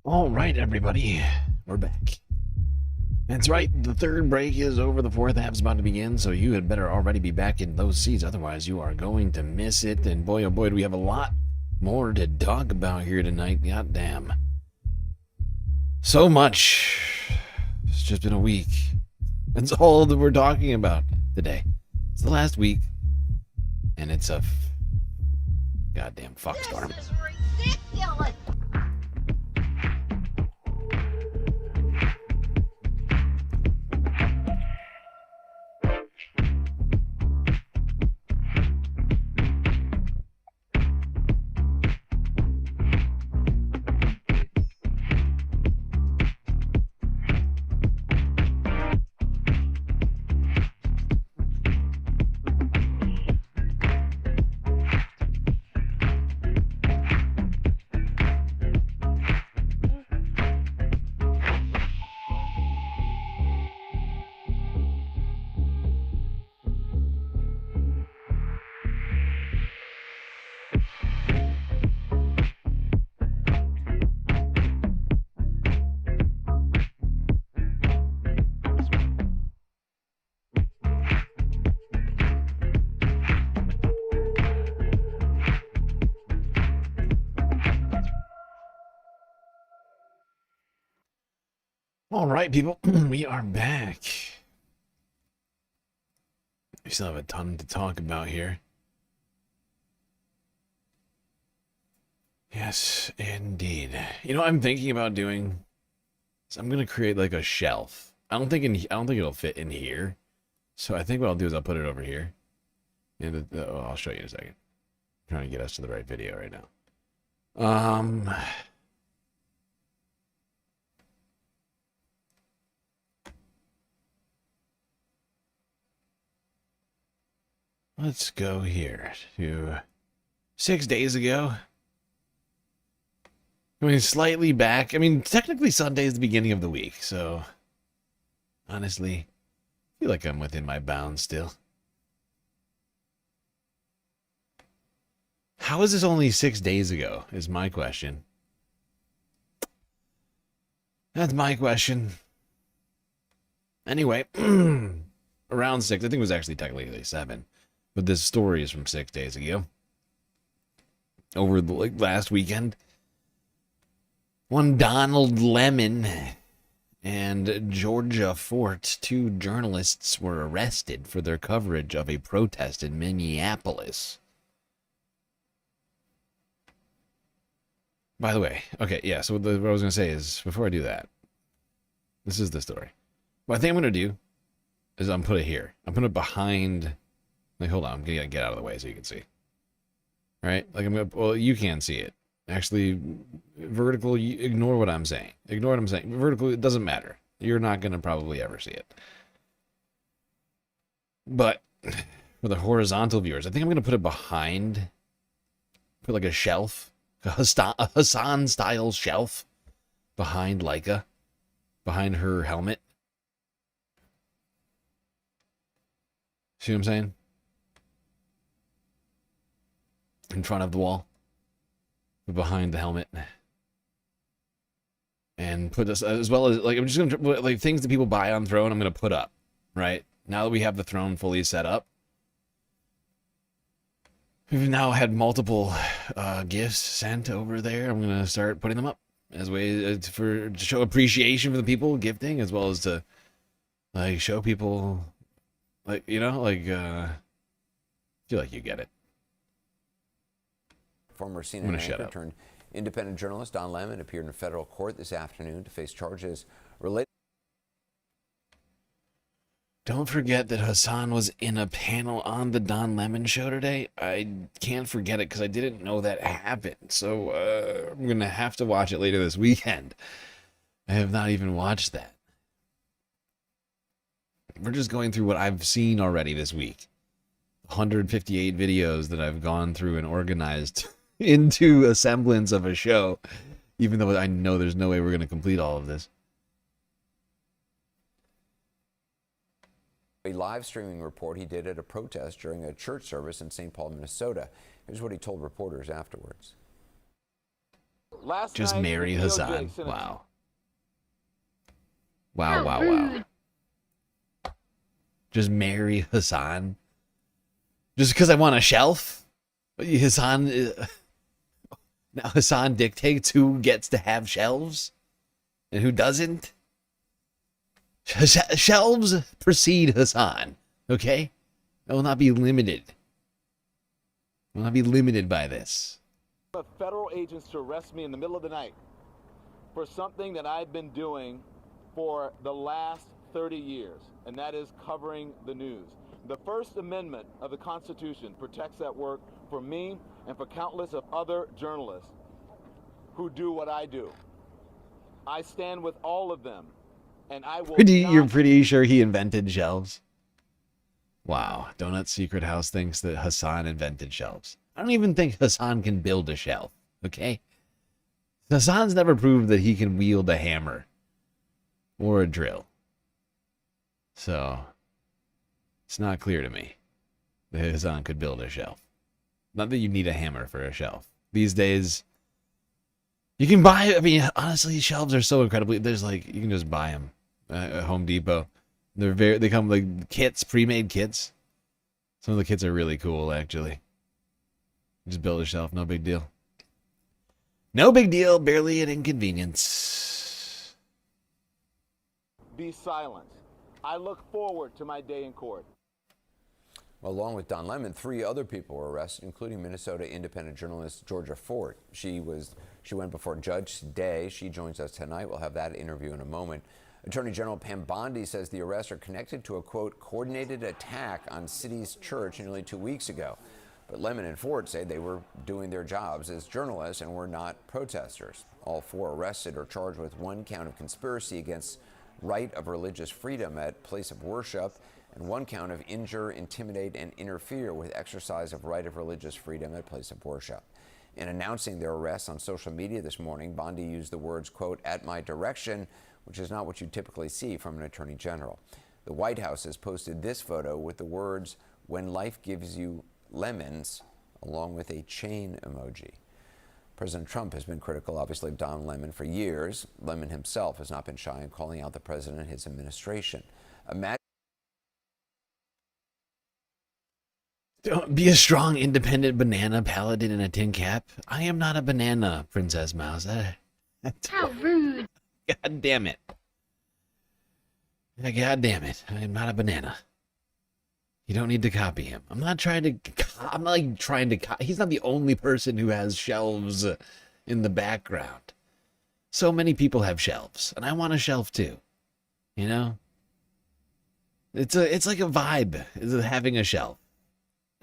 All right, everybody, we're back. That's right, the third break is over, the fourth half's about to begin, so you had better already be back in those seats, otherwise you are going to miss it, and boy, oh boy, do we have a lot more to talk about here tonight, goddamn. So much. It's just been a week. That's all that we're talking about today. It's the last week, and it's a goddamn fuckstorm. This is ridiculous. All right, people, we are back. We still have a ton to talk about here. Yes, indeed. You know what I'm thinking about doing? So I'm gonna create like a shelf. I don't think it'll fit in here. So I think what I'll do is I'll put it over here. And I'll show you in a second. I'm trying to get us to the right video right now. Let's go here to 6 days ago. I mean, slightly back. I mean, technically Sunday is the beginning of the week, so honestly, I feel like I'm within my bounds still. How is this only 6 days ago, is my question. That's my question. Anyway, around 6, I think it was actually technically 7. But this story is from 6 days ago. Over the last weekend, one Donald Lemon and Georgia Fort, 2 journalists, were arrested for their coverage of a protest in Minneapolis. By the way, okay, yeah, so what I was going to say is, before I do that, this is the story. What I think I'm going to do is I'm put it here. I'm putting it behind... Like, hold on, I'm gonna get out of the way so you can see. Right? Like, well, you can see it. Actually, vertical, ignore what I'm saying. Ignore what I'm saying. Vertical, it doesn't matter. You're not gonna probably ever see it. But, for the horizontal viewers, I think I'm gonna put it behind, put like a shelf, a Hassan-style shelf, behind Leica, behind her helmet. See what I'm saying? In front of the wall, behind the helmet, and put this as well as like I'm just gonna like things that people buy on Throne. I'm gonna put up right now that we have the Throne fully set up. We've now had multiple gifts sent over there. I'm gonna start putting them up as ways to show appreciation for the people gifting, as well as to like show people like feel like you get it. Former CNN anchor turned independent journalist Don Lemon appeared in federal court this afternoon to face charges related. Don't forget that Hassan was in a panel on the Don Lemon show today. I can't forget it because I didn't know that happened. So I'm going to have to watch it later this weekend. I have not even watched that. We're just going through what I've seen already this week. 158 videos that I've gone through and organized into a semblance of a show, even though I know there's no way we're going to complete all of this. A live streaming report he did at a protest during a church service in St. Paul, Minnesota. Here's what he told reporters afterwards. Just marry Hassan. Wow. Wow. Just marry Hassan. Just because I want a shelf? Hassan... Now Hassan dictates who gets to have shelves and who doesn't. Shelves precede Hassan, okay? I will not be limited. I will not be limited by this. Federal agents to arrest me in the middle of the night for something that I've been doing for the last 30 years, and that is covering the news. The First Amendment of the Constitution protects that work for me and for countless of other journalists who do what I do. I stand with all of them, and I will You're pretty sure he invented shelves? Wow, Donut Secret House thinks that Hassan invented shelves. I don't even think Hassan can build a shelf, okay? Hassan's never proved that he can wield a hammer or a drill. So, it's not clear to me that Hassan could build a shelf. Not that you need a hammer for a shelf. These days, you can buy, I mean, honestly, shelves are so incredibly, there's like, you can just buy them at Home Depot. They come like kits, pre-made kits. Some of the kits are really cool, actually. Just build a shelf, no big deal. No big deal, barely an inconvenience. be silent. I look forward to my day in court. Well, along with Don Lemon, 3 other people were arrested, including Minnesota independent journalist Georgia Fort. She went before Judge Day. She joins us tonight. We'll have that interview in a moment. Attorney General Pam Bondi says the arrests are connected to a, quote, coordinated attack on City's church nearly 2 weeks ago. But Lemon and Ford say they were doing their jobs as journalists and were not protesters. All 4 arrested are charged with 1 count of conspiracy against right of religious freedom at place of worship and 1 count of injure, intimidate, and interfere with exercise of right of religious freedom at place of worship. In announcing their arrests on social media this morning, Bondi used the words, quote, at my direction, which is not what you typically see from an attorney general. The White House has posted this photo with the words, when life gives you lemons, along with a chain emoji. President Trump has been critical, obviously, of Don Lemon for years. Lemon himself has not been shy in calling out the president and his administration. Don't be a strong, independent banana paladin in a tin cap. I am not a banana, Princess Mouse. How rude. God damn it. God damn it. I am not a banana. You don't need to copy him. I'm not like trying to copy. He's not the only person who has shelves in the background. So many people have shelves, and I want a shelf too. You know? It's like a vibe, is having a shelf.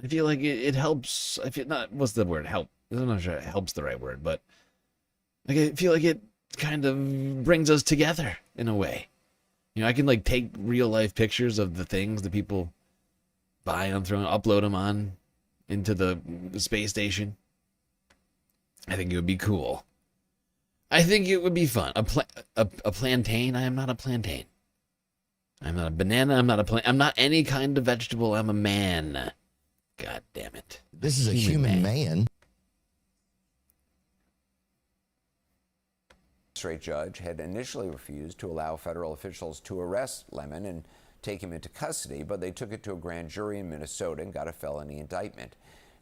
I feel like it helps. I feel not. What's the word? Help. I'm not sure help's the right word, but like I feel like it kind of brings us together in a way. You know, I can like take real life pictures of the things that people buy and upload them on into the space station. I think it would be cool. I think it would be fun. A plantain. I am not a plantain. I'm not a banana. I'm not a plant. I'm not any kind of vegetable. I'm a man. God damn it. This is a human man. Magistrate judge had initially refused to allow federal officials to arrest Lemon and take him into custody, but they took it to a grand jury in Minnesota and got a felony indictment.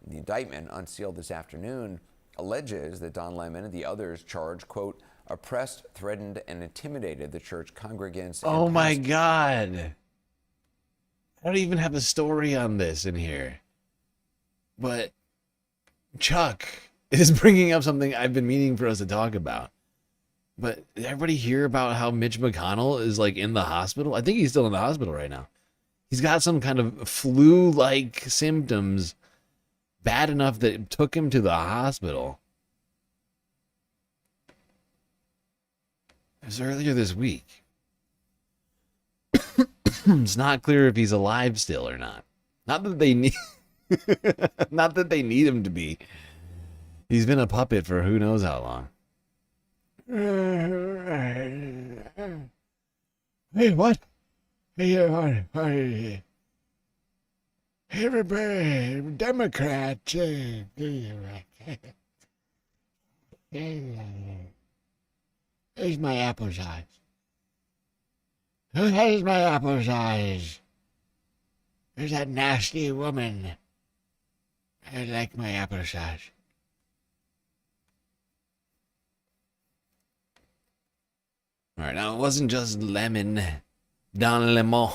The indictment, unsealed this afternoon, alleges that Don Lemon and the others charged, quote, oppressed, threatened, and intimidated the church congregants. Oh my God. I don't even have a story on this in here. But Chuck is bringing up something I've been meaning for us to talk about. But did everybody hear about how Mitch McConnell is like in the hospital? I think he's still in the hospital right now. He's got some kind of flu-like symptoms bad enough that it took him to the hospital. It was earlier this week. It's not clear if he's alive still or not. Not that they need not that they need him to be. He's been a puppet for who knows how long. Hey, what? Hey, everybody, Democrats. Where's my applesauce? Who has my applesauce? Where's that nasty woman? I like my applesauce. Alright, now it wasn't just Lemon. Don Lemon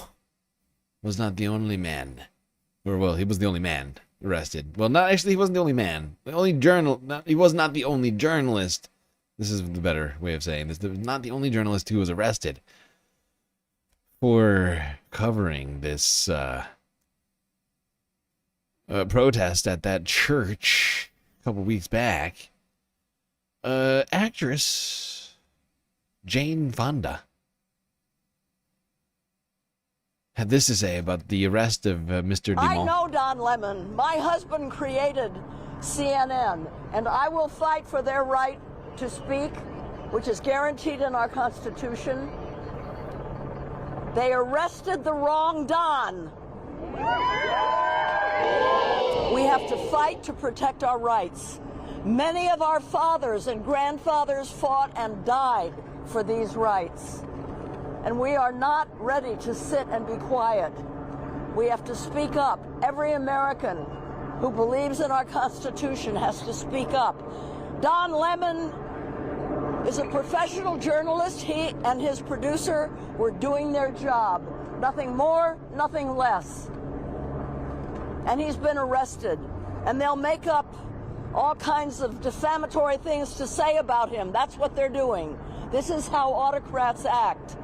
was not the only man. Or, well, he was the only man arrested. Well, not actually, he wasn't the only man. He was not the only journalist. This is the better way of saying this. Not the only journalist who was arrested for covering this protest at that church a couple weeks back. Actress Jane Fonda had this to say about the arrest of Mr. Dumont. I know Don Lemon. My husband created CNN, and I will fight for their right to speak, which is guaranteed in our Constitution. They arrested the wrong Don. We have to fight to protect our rights. Many of our fathers and grandfathers fought and died for these rights. And we are not ready to sit and be quiet. We have to speak up. Every American who believes in our Constitution has to speak up. Don Lemon is a professional journalist. He and his producer were doing their job. Nothing more, nothing less. And he's been arrested. And they'll make up all kinds of defamatory things to say about him. That's what they're doing. This is how autocrats act.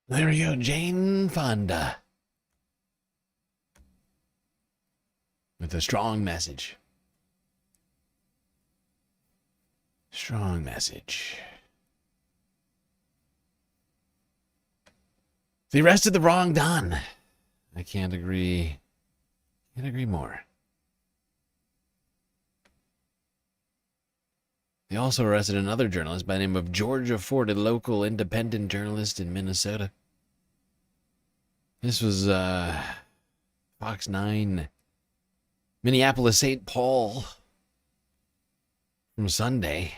There we go, Jane Fonda. With a strong message. Strong message. They arrested the wrong Don. I can't agree. Can't agree more. They also arrested another journalist by the name of Georgia Ford, a local independent journalist in Minnesota. This was Fox 9, Minneapolis, St. Paul, from Sunday.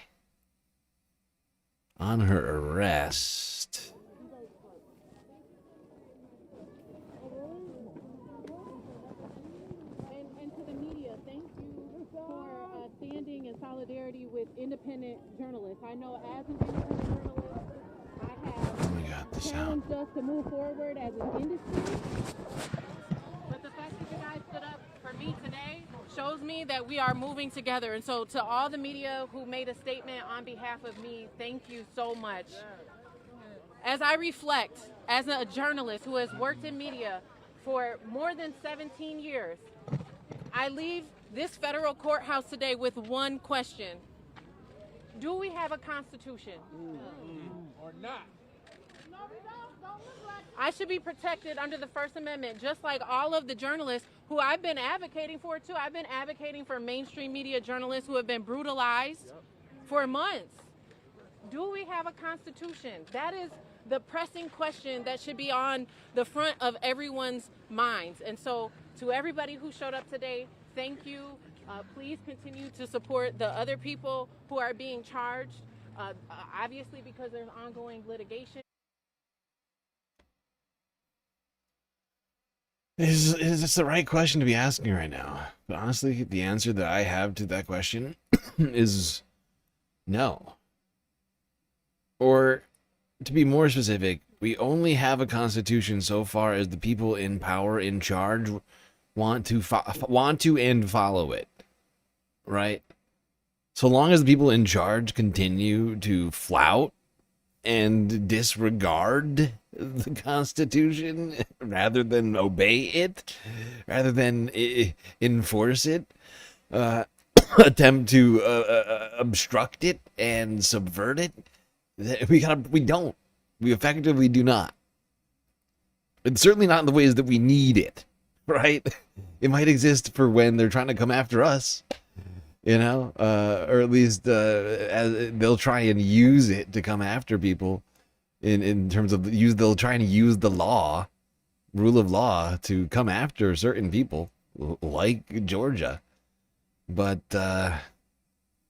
On her arrest. And to the media, thank you for standing in solidarity with independent journalists. I know as an independent journalist, I have challenged us to move forward as an industry. But the fact that you guys stood up for me today shows me that we are moving together. And so to all the media who made a statement on behalf of me, thank you so much. As I reflect, as a journalist who has worked in media for more than 17 years, I leave this federal courthouse today with one question. Do we have a constitution? Or not? No, we don't look like I should be protected under the First Amendment, just like all of the journalists who I've been advocating for, too. I've been advocating for mainstream media journalists who have been brutalized for months. Do we have a constitution? That is the pressing question that should be on the front of everyone's minds. And so to everybody who showed up today, thank you. Please continue to support the other people who are being charged, obviously because there's ongoing litigation. Is this the right question to be asking right now? But honestly, the answer that I have to that question is no. Or, to be more specific, we only have a constitution so far as the people in power, in charge, want to and follow it. Right? So long as the people in charge continue to flout and disregard the Constitution rather than obey it, rather than enforce it, attempt to obstruct it and subvert it, we effectively do not. It's certainly not in the ways that we need it, right? It might exist for when they're trying to come after us, you know, or at least as they'll try and use it to come after people in terms of they'll try and use the law, rule of law, to come after certain people like Georgia. but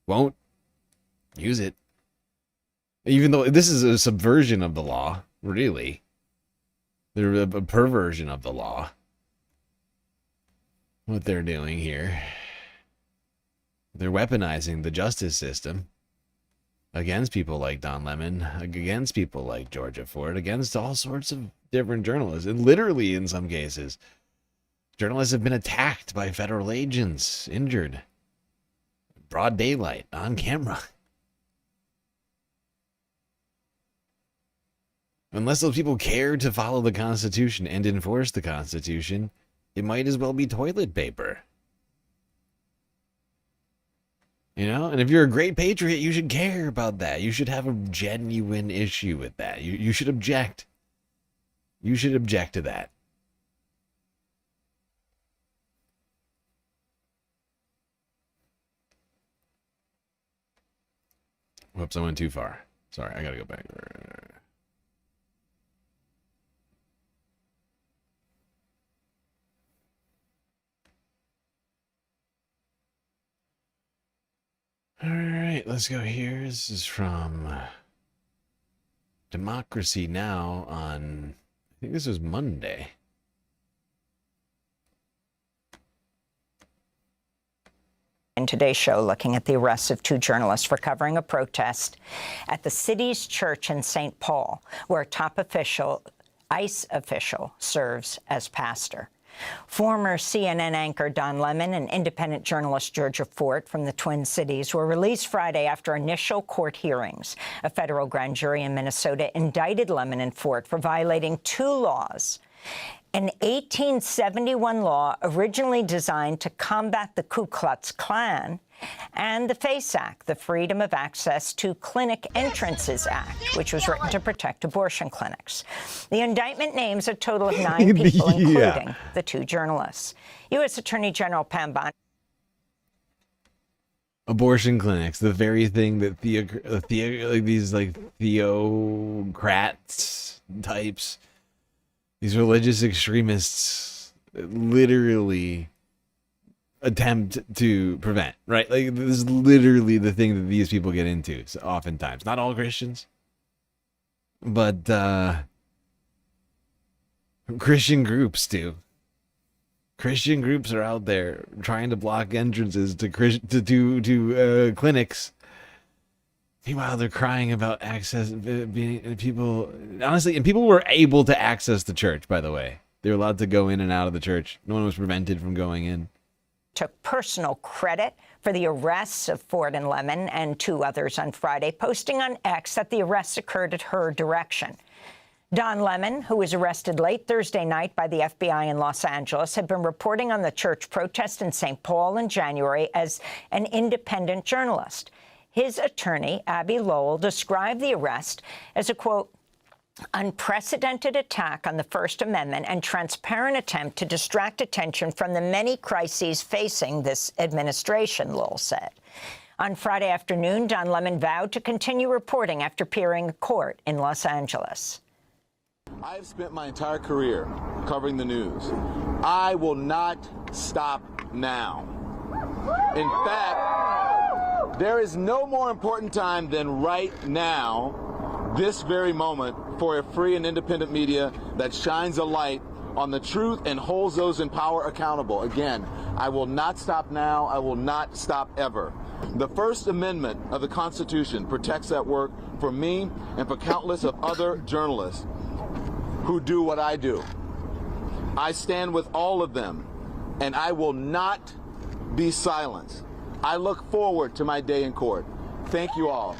won't use it. Even though this is a subversion of the law, really. They're a perversion of the law. What they're doing here. They're weaponizing the justice system against people like Don Lemon, against people like Georgia Ford, against all sorts of different journalists. And literally, in some cases, journalists have been attacked by federal agents, injured. Broad daylight, on camera. Unless those people care to follow the Constitution and enforce the Constitution, it might as well be toilet paper. You know? And if you're a great patriot, you should care about that. You should have a genuine issue with that. You should object. You should object to that. Whoops, I went too far. Sorry, I gotta go back. All right, let's go here. This is from Democracy Now! On, I think this was Monday. In today's show, looking at the arrests of 2 journalists for covering a protest at the city's church in St. Paul, where a top ICE official serves as pastor. Former CNN anchor Don Lemon and independent journalist Georgia Fort from the Twin Cities were released Friday after initial court hearings. A federal grand jury in Minnesota indicted Lemon and Fort for violating 2 laws. An 1871 law originally designed to combat the Ku Klux Klan, and the FACE Act, the Freedom of Access to Clinic Entrances Act, which was written to protect abortion clinics. The indictment names a total of 9 people, including the 2 journalists. U.S. Attorney General Pam Bondi. Abortion clinics, the very thing that these theocrats types, these religious extremists literally attempt to prevent, right? Like, this is literally the thing that these people get into oftentimes. Not all Christians, but Christian groups do. Christian groups are out there trying to block entrances to clinics. Meanwhile, they're crying about access, people, honestly, and people were able to access the church, by the way. They were allowed to go in and out of the church. No one was prevented from going in. Took personal credit for the arrests of Ford and Lemon and 2 others on Friday, posting on X that the arrests occurred at her direction. Don Lemon, who was arrested late Thursday night by the FBI in Los Angeles, had been reporting on the church protest in St. Paul in January as an independent journalist. His attorney, Abby Lowell, described the arrest as a, quote, unprecedented attack on the First Amendment and transparent attempt to distract attention from the many crises facing this administration, Lowell said. On Friday afternoon, Don Lemon vowed to continue reporting after appearing in court in Los Angeles. I have spent my entire career covering the news. I will not stop now. In fact, there is no more important time than right now, this very moment, for a free and independent media that shines a light on the truth and holds those in power accountable. Again, I will not stop now. I will not stop ever. The First Amendment of the Constitution protects that work for me and for countless of other journalists who do what I do. I stand with all of them, and I will not be silenced. I look forward to my day in court. Thank you all.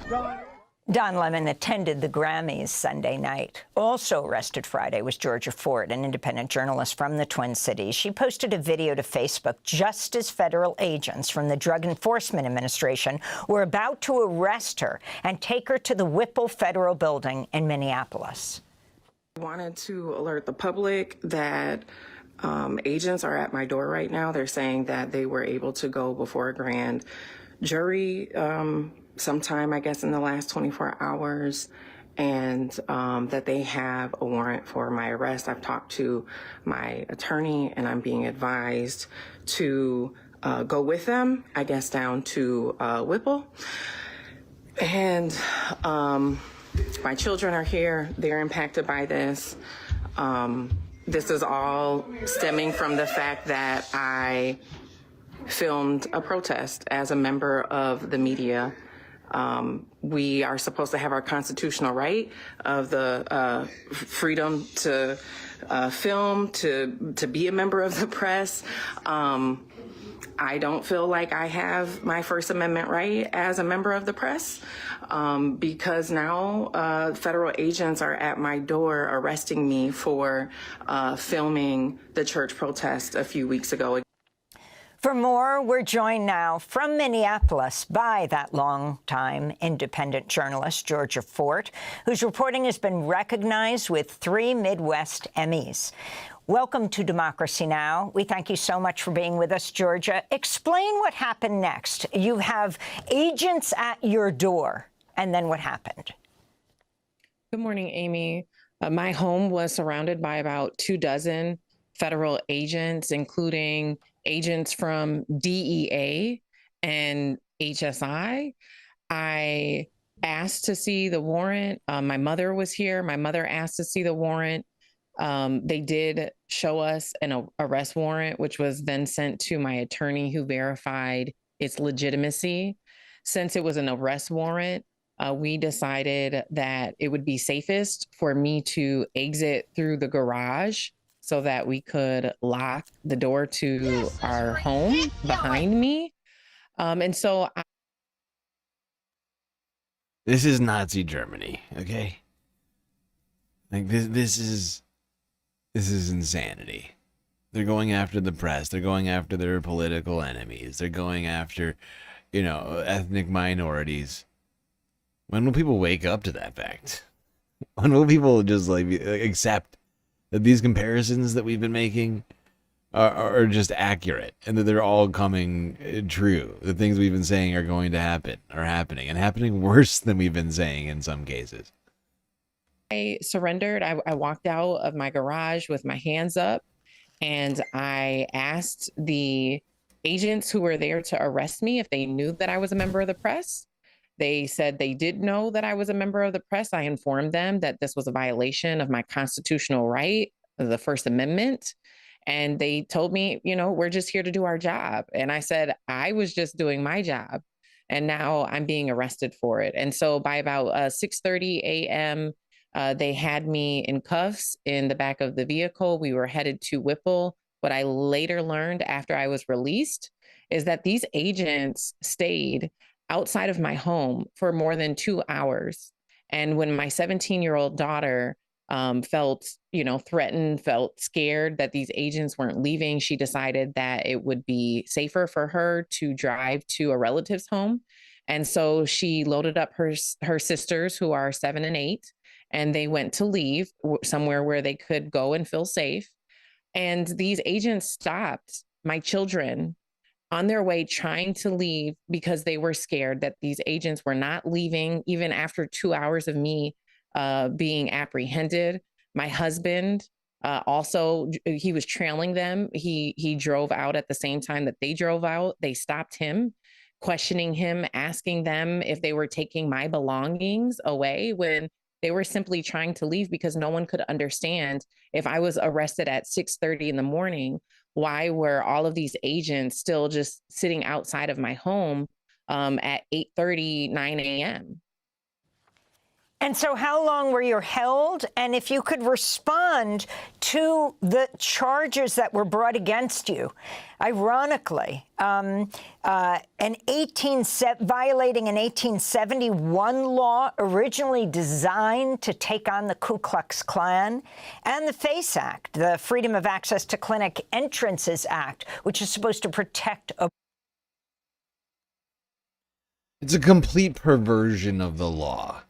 Don Lemon attended the Grammys Sunday night. Also arrested Friday was Georgia Ford, an independent journalist from the Twin Cities. She posted a video to Facebook just as federal agents from the Drug Enforcement Administration were about to arrest her and take her to the Whipple Federal Building in Minneapolis. I wanted to alert the public that agents are at my door right now. They're saying that they were able to go before a grand jury sometime, I guess, in the last 24 hours, and that they have a warrant for my arrest. I've talked to my attorney, and I'm being advised to go with them, I guess, down to Whipple. And my children are here. They're impacted by this. This is all stemming from the fact that I filmed a protest as a member of the media. We are supposed to have our constitutional right of the freedom to film, to be a member of the press. I don't feel like I have my First Amendment right as a member of the press because now federal agents are at my door arresting me for filming the church protest a few weeks ago. For more, we're joined now from Minneapolis by that longtime independent journalist, Georgia Fort, whose reporting has been recognized with 3 Midwest Emmys. Welcome to Democracy Now! We thank you so much for being with us, Georgia. Explain what happened next. You have agents at your door, and then what happened? Good morning, Amy. My home was surrounded by about 24 federal agents, including agents from DEA and HSI. I asked to see the warrant. My mother was here. My mother asked to see the warrant. They did show us an arrest warrant, which was then sent to my attorney who verified its legitimacy. Since it was an arrest warrant, we decided that it would be safest for me to exit through the garage so that we could lock the door to our home behind me. And so This is Nazi Germany, okay? Like this is insanity. They're going after the press. They're going after their political enemies. They're going after, ethnic minorities. When will people wake up to that fact? When will people just accept that these comparisons that we've been making are just accurate and that they're all coming true? The things we've been saying are going to happen, are happening, and happening worse than we've been saying in some cases. I surrendered. I walked out of my garage with my hands up, and I asked the agents who were there to arrest me if they knew that I was a member of the press. They said they did know that I was a member of the press. I informed them that this was a violation of my constitutional right, the First Amendment. And they told me, we're just here to do our job. And I said, I was just doing my job. And now I'm being arrested for it. And so by about 6:30 a.m., they had me in cuffs in the back of the vehicle. We were headed to Whipple. What I later learned after I was released is that these agents stayed outside of my home for more than 2 hours. And when my 17-year-old daughter felt, threatened, felt scared that these agents weren't leaving, she decided that it would be safer for her to drive to a relative's home. And so she loaded up her sisters, who are 7 and 8, and they went to leave somewhere where they could go and feel safe. And these agents stopped my children on their way trying to leave because they were scared that these agents were not leaving even after 2 hours of me being apprehended. My husband also, he was trailing them. He drove out at the same time that they drove out. They stopped him, questioning him, asking them if they were taking my belongings away when they were simply trying to leave because no one could understand if I was arrested at 6:30 in the morning, why were all of these agents still just sitting outside of my home at 8:30, 9 a.m.? And so how long were you held? And if you could respond to the charges that were brought against you. Ironically, violating an 1871 law originally designed to take on the Ku Klux Klan, and the FACE Act, the Freedom of Access to Clinic Entrances Act, which is supposed to protect It's a complete perversion of the law.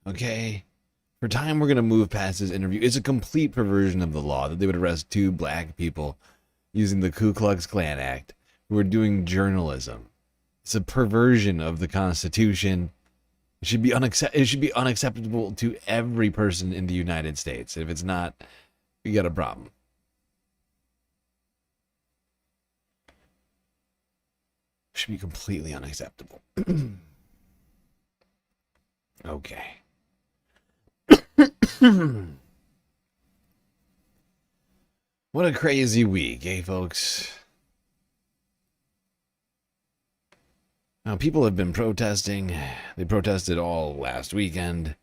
Okay? For time, we're going to move past this interview. It's a complete perversion of the law that they would arrest 2 black people using the Ku Klux Klan Act who are doing journalism. It's a perversion of the Constitution. It should be unacceptable to every person in the United States. If it's not, you got a problem. should be completely unacceptable. Okay. What a crazy week, eh, folks? Now, people have been protesting. They protested all last weekend.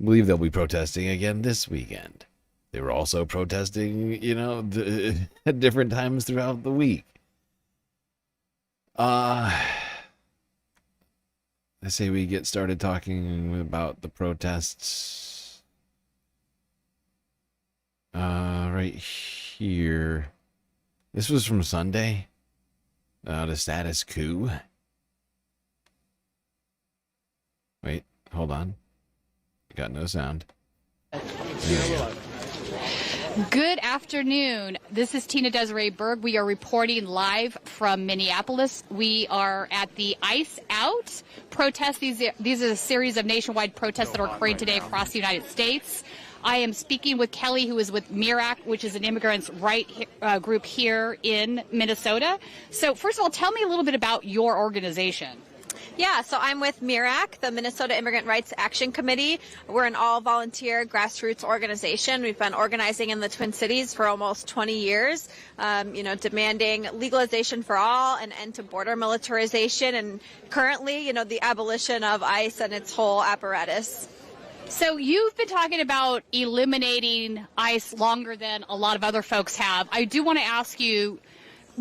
I believe they'll be protesting again this weekend. They were also protesting, you know, at different times throughout the week. I say we get started talking about the protests right here. This was from Sunday. The status coup. Wait, hold on. Got no sound. Good afternoon. This is Tina Desiree Berg. We are reporting live from Minneapolis. We are at the Ice Out protest. These are a series of nationwide protests that are occurring today across the United States. I am speaking with Kelly, who is with MIRAC, which is an immigrants' right group here in Minnesota. So first of all, tell me a little bit about your organization. Yeah, so I'm with MIRAC, the Minnesota Immigrant Rights Action Committee. We're an all-volunteer grassroots organization. We've been organizing in the Twin Cities for almost 20 years, demanding legalization for all, an end to border militarization, and currently, the abolition of ICE and its whole apparatus. So you've been talking about eliminating ICE longer than a lot of other folks have. I do want to ask you,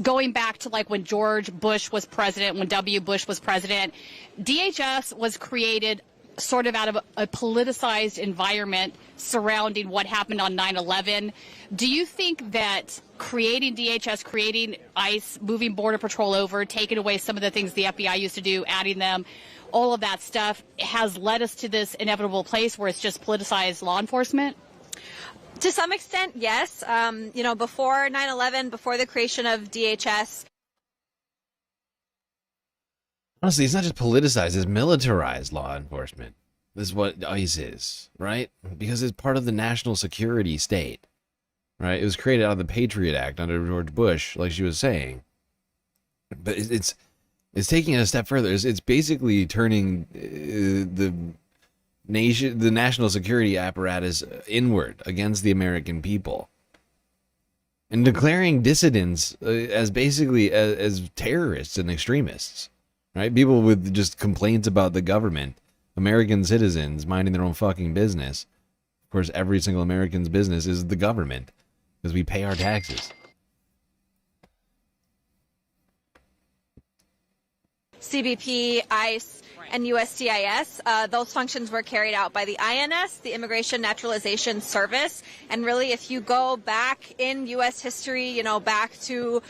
going back to like when George Bush was president, when W. Bush was president, DHS was created sort of out of a politicized environment surrounding what happened on 9/11. Do you think that creating DHS, creating ICE, moving Border Patrol over, taking away some of the things the FBI used to do, adding them, all of that stuff has led us to this inevitable place where it's just politicized law enforcement? To some extent, yes. Before 9/11, before the creation of DHS. Honestly, it's not just politicized, it's militarized law enforcement. This is what ICE is, right? Because it's part of the national security state, right? It was created out of the Patriot Act under George Bush, like she was saying. But it's taking it a step further. It's basically turning the national security apparatus inward against the American people, and declaring dissidents as basically as terrorists and extremists, right? People with just complaints about the government, American citizens minding their own fucking business. Of course, every single American's business is the government because we pay our taxes. CBP, ICE, and USCIS. Those functions were carried out by the INS, the Immigration Naturalization Service. And really, if you go back in U.S. history, back to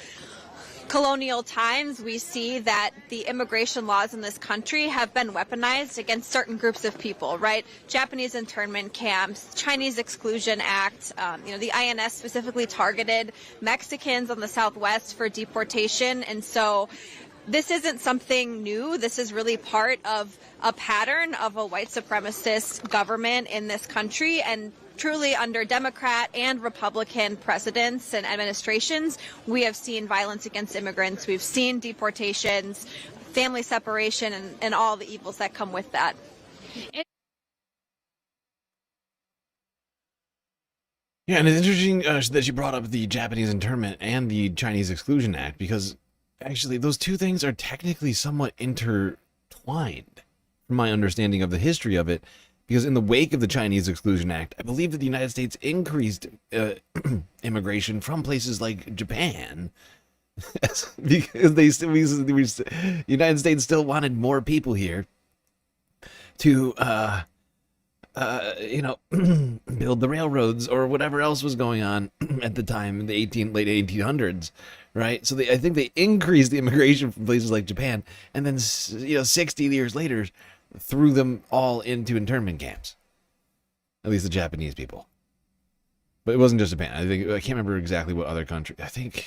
colonial times, we see that the immigration laws in this country have been weaponized against certain groups of people, right? Japanese internment camps, Chinese Exclusion Act. The INS specifically targeted Mexicans on the Southwest for deportation. And so this isn't something new. This is really part of a pattern of a white supremacist government in this country. And truly, under Democrat and Republican presidents and administrations, we have seen violence against immigrants. We've seen deportations, family separation, and all the evils that come with that. Yeah, and it's interesting that you brought up the Japanese internment and the Chinese Exclusion Act, because actually, those two things are technically somewhat intertwined, from my understanding of the history of it, because in the wake of the Chinese Exclusion Act, I believe that the United States increased immigration from places like Japan, because the United States still wanted more people here to, build the railroads or whatever else was going on at the time in the late 1800s. Right, so I think they increased the immigration from places like Japan, and then 60 years later, threw them all into internment camps. At least the Japanese people. But it wasn't just Japan. I can't remember exactly what other country. I think.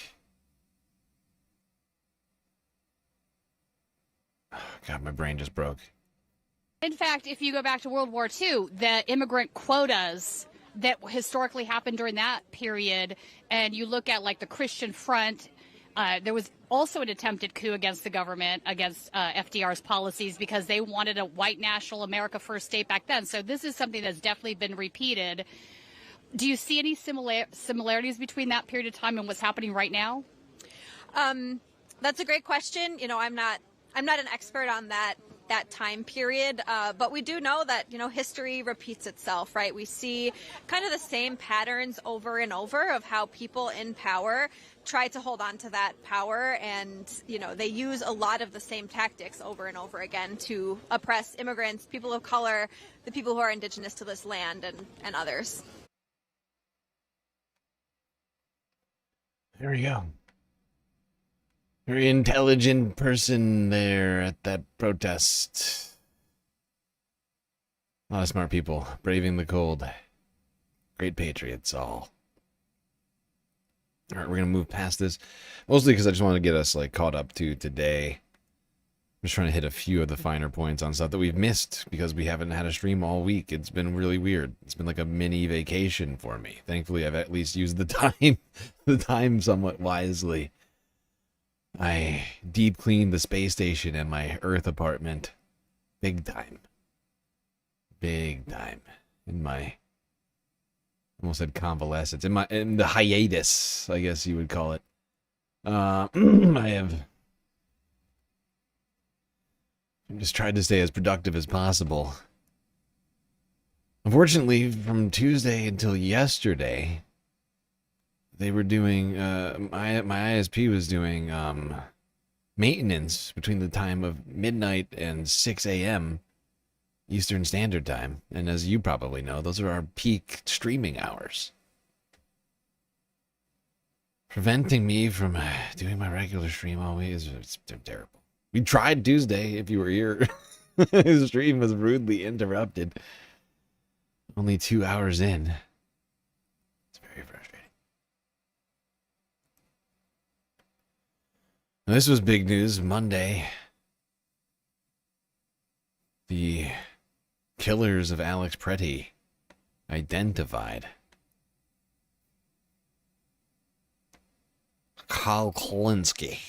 Oh, God, my brain just broke. In fact, if you go back to World War II, the immigrant quotas that historically happened during that period, and you look at like the Christian Front, there was also an attempted coup against the government, against FDR's policies, because they wanted a white national America First state back then. So this is something that's definitely been repeated. Do you see any similarities between that period of time and what's happening right now? That's a great question. You know, I'm not an expert on that time period, but we do know that, you know, history repeats itself, right? We see kind of the same patterns over and over of how people in power try to hold on to that power, and, you know, they use a lot of the same tactics over and over again to oppress immigrants, people of color, the people who are indigenous to this land, and others. There we go. Very intelligent person there at that protest. A lot of smart people braving the cold. Great patriots, all. All right, we're going to move past this. Mostly because I just want to get us like caught up to today. I'm just trying to hit a few of the finer points on stuff that we've missed because we haven't had a stream all week. It's been really weird. It's been like a mini vacation for me. Thankfully, I've at least used the time somewhat wisely. I deep cleaned the space station and my Earth apartment. Big time. Big time. In my, almost said convalescence. In the hiatus, I guess you would call it. I'm just trying to stay as productive as possible. Unfortunately, from Tuesday until yesterday, they were doing, my ISP was doing maintenance between the time of midnight and 6 a.m. Eastern Standard Time. And as you probably know, those are our peak streaming hours. Preventing me from doing my regular stream always, it's terrible. We tried Tuesday, if you were here. His stream was rudely interrupted. Only 2 hours in. It's very frustrating. Now, this was big news Monday. The killers of Alex Pretty identified. Kyle Klinsky.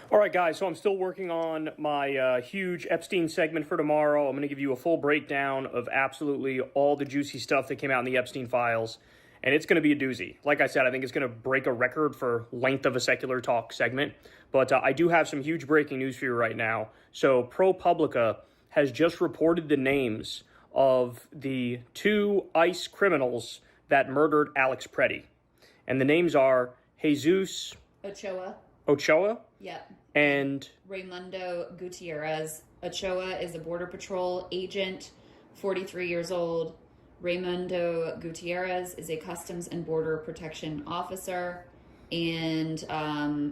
All right, guys, so I'm still working on my huge Epstein segment for tomorrow. I'm going to give you a full breakdown of absolutely all the juicy stuff that came out in the Epstein files, and it's going to be a doozy. Like I said, I think it's going to break a record for length of a secular talk segment, but I do have some huge breaking news for you right now. So ProPublica has just reported the names of the 2 ICE criminals that murdered Alex Pretty, and the names are Jesus Ochoa? Yep. And Raimundo Gutierrez. Ochoa is a Border Patrol agent, 43 years old. Raimundo Gutierrez is a Customs and Border Protection officer. And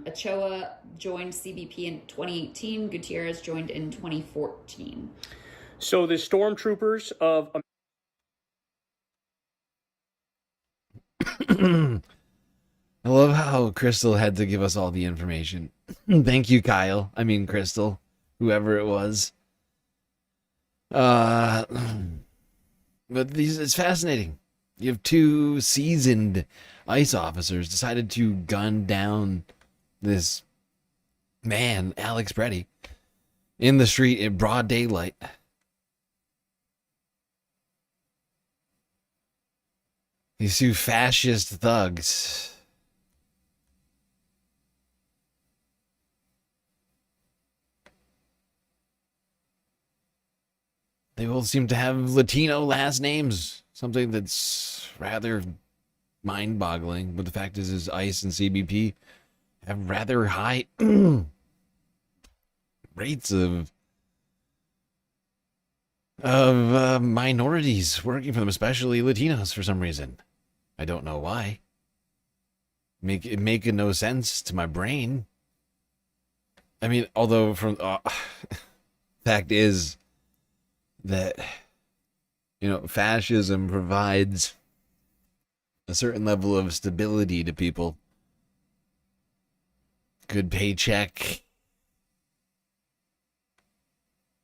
Ochoa joined CBP in 2018. Gutierrez joined in 2014. So the stormtroopers of... I love how Crystal had to give us all the information. Thank you, Kyle. I mean, Crystal. Whoever it was. But it's fascinating. You have 2 seasoned ICE officers decided to gun down this man, Alex Pretty, in the street in broad daylight. These 2 fascist thugs. They both seem to have Latino last names. Something that's rather mind-boggling. But the fact is ICE and CBP have rather high rates of minorities working for them, especially Latinos for some reason. I don't know why. Making no sense to my brain. I mean, although from fact is that, you know, fascism provides a certain level of stability to people. Good paycheck.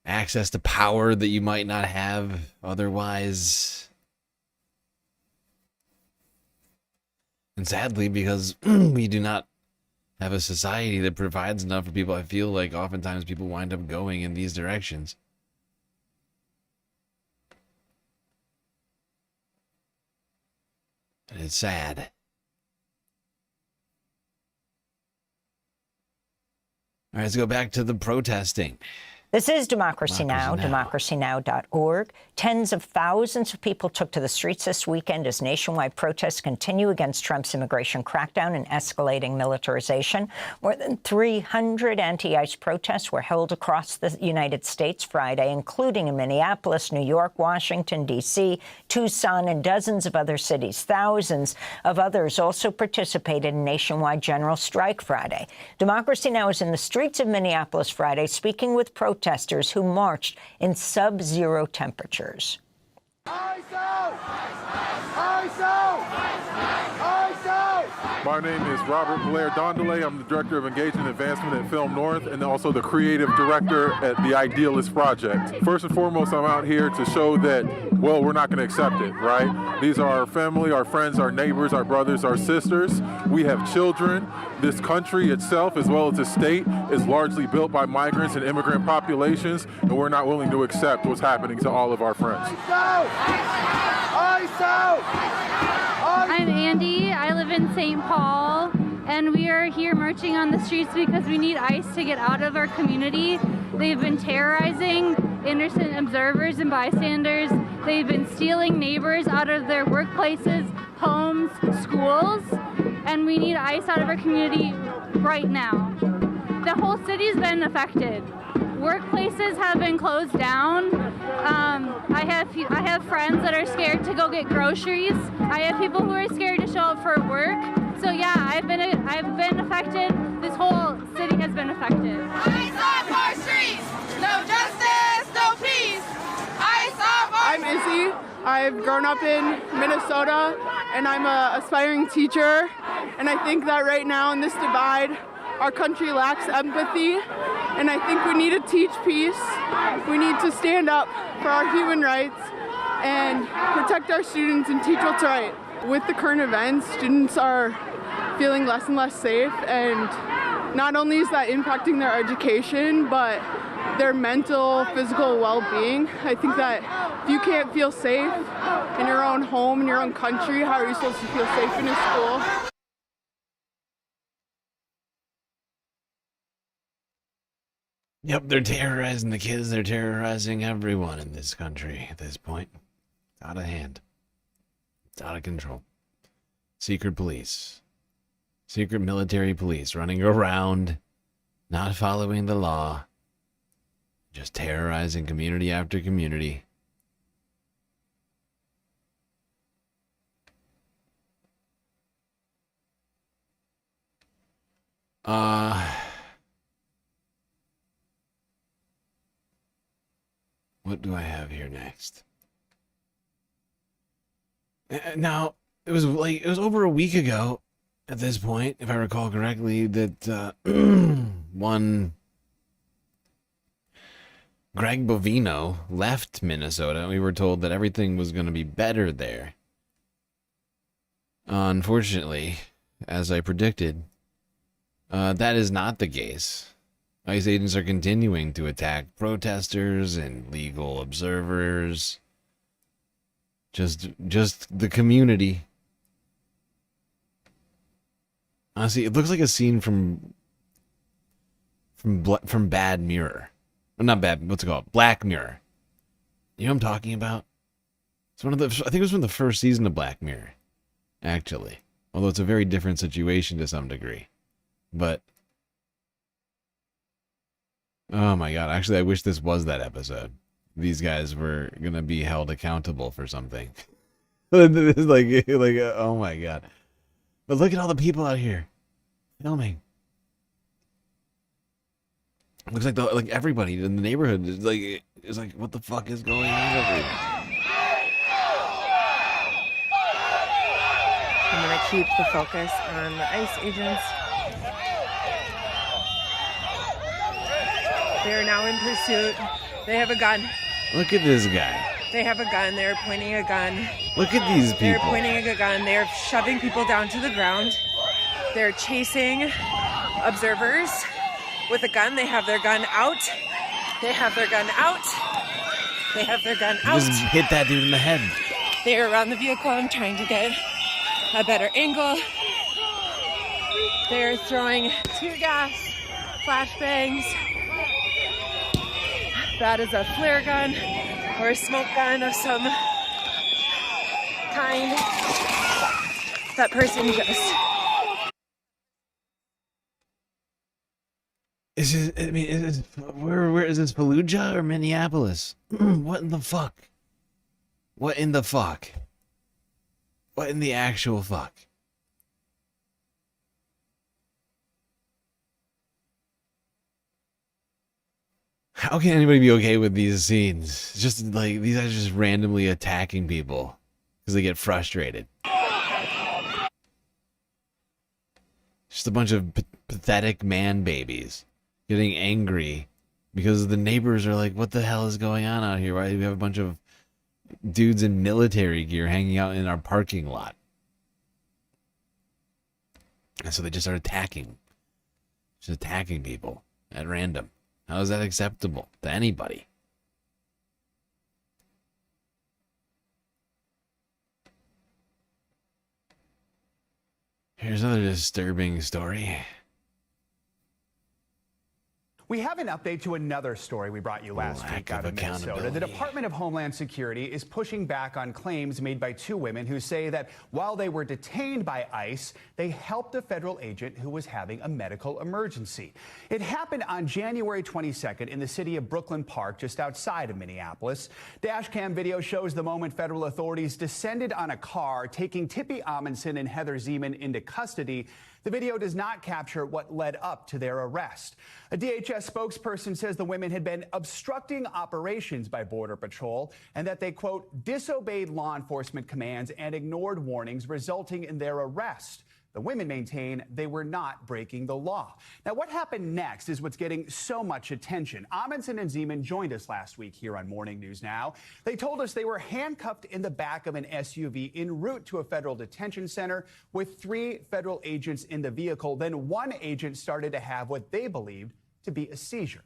Access to power that you might not have otherwise. And sadly, because we do not have a society that provides enough for people. I feel like oftentimes people wind up going in these directions. And it's sad. All right, let's go back to the protesting. This is Democracy Now!, democracynow.org. Tens of thousands of people took to the streets this weekend as nationwide protests continue against Trump's immigration crackdown and escalating militarization. More than 300 anti-ICE protests were held across the United States Friday, including in Minneapolis, New York, Washington, D.C., Tucson, and dozens of other cities. Thousands of others also participated in nationwide general strike Friday. Democracy Now! Is in the streets of Minneapolis Friday, speaking with protesters who marched in sub-zero temperatures. My name is Robert Blair Dondelay. I'm the Director of Engagement and Advancement at Film North and also the Creative Director at the Idealist Project. First and foremost, I'm out here to show that, well, we're not going to accept it, right? These are our family, our friends, our neighbors, our brothers, our sisters. We have children. This country itself, as well as the state, is largely built by migrants and immigrant populations, and we're not willing to accept what's happening to all of our friends. I'm Andy. I live in St. Paul, and we are here marching on the streets because we need ICE to get out of our community. They've been terrorizing innocent observers and bystanders. They've been stealing neighbors out of their workplaces, homes, schools, and we need ICE out of our community right now. The whole city's been affected. Workplaces have been closed down. I have friends that are scared to go get groceries. I have people who are scared to show up for work. So yeah, I've been affected. This whole city has been affected. ICE off our streets! No justice, no peace! ICE off our I'm Izzy. I've grown up in Minnesota, and I'm an aspiring teacher. And I think that right now in this divide, our country lacks empathy, and I think we need to teach peace. We need to stand up for our human rights and protect our students and teach what's right. With the current events, students are feeling less and less safe, and not only is that impacting their education, but their mental, physical well-being. I think that if you can't feel safe in your own home, in your own country, how are you supposed to feel safe in a school? Yep, they're terrorizing the kids. They're terrorizing everyone in this country at this point. It's out of hand. It's out of control. Secret police. Secret military police running around, not following the law, just terrorizing community after community. What do I have here next? Now, it was over a week ago at this point, if I recall correctly, that one Greg Bovino left Minnesota. We were told that everything was going to be better there. Unfortunately, as I predicted, that is not the case. ICE agents are continuing to attack protesters and legal observers. Just the community. Honestly, it looks like a scene from Bad Mirror. Well, not Bad. What's it called? Black Mirror. You know what I'm talking about? It's one of the. I think it was from the first season of Black Mirror, actually. Although it's a very different situation to some degree, but. Oh my god, actually I wish this was that episode. These guys were gonna be held accountable for something. like, oh my god. But look at all the people out here filming. Looks like everybody in the neighborhood is like, what the fuck is going on over here? I'm gonna keep the focus on the ICE agents. They are now in pursuit. They have a gun. Look at this guy. They have a gun. They're pointing a gun. Look at these people. They're pointing a gun. They're shoving people down to the ground. They're chasing observers with a gun. They have their gun out. They have their gun out. They have their gun out. Just hit that dude in the head. They're around the vehicle. I'm trying to get a better angle. They're throwing tear gas, flashbangs. That is a flare gun or a smoke gun of some kind. That person just... Is it? I mean, is it, where is this? Fallujah or Minneapolis? What in the fuck? What in the fuck? What in the actual fuck? How can anybody be okay with these scenes? Just like these guys just randomly attacking people because they get frustrated. Just a bunch of pathetic man babies getting angry because the neighbors are like, what the hell is going on out here? Why do we have a bunch of dudes in military gear hanging out in our parking lot? And so they just start attacking. Just attacking people at random. How is that acceptable to anybody? Here's another disturbing story. We have an update to another story we brought you last week out of Minnesota. The Department of Homeland Security is pushing back on claims made by two women who say that while they were detained by ICE, they helped a federal agent who was having a medical emergency. It happened on January 22nd in the city of Brooklyn Park, just outside of Minneapolis. Dashcam video shows the moment federal authorities descended on a car, taking Tippy Amundsen and Heather Zeman into custody. The video does not capture what led up to their arrest. A DHS spokesperson says the women had been obstructing operations by Border Patrol and that they, quote, disobeyed law enforcement commands and ignored warnings, resulting in their arrest. The women maintain they were not breaking the law. Now, what happened next is what's getting so much attention. Amundsen and Zeman joined us last week here on Morning News Now. They told us they were handcuffed in the back of an SUV en route to a federal detention center with 3 federal agents in the vehicle. Then one agent started to have what they believed to be a seizure.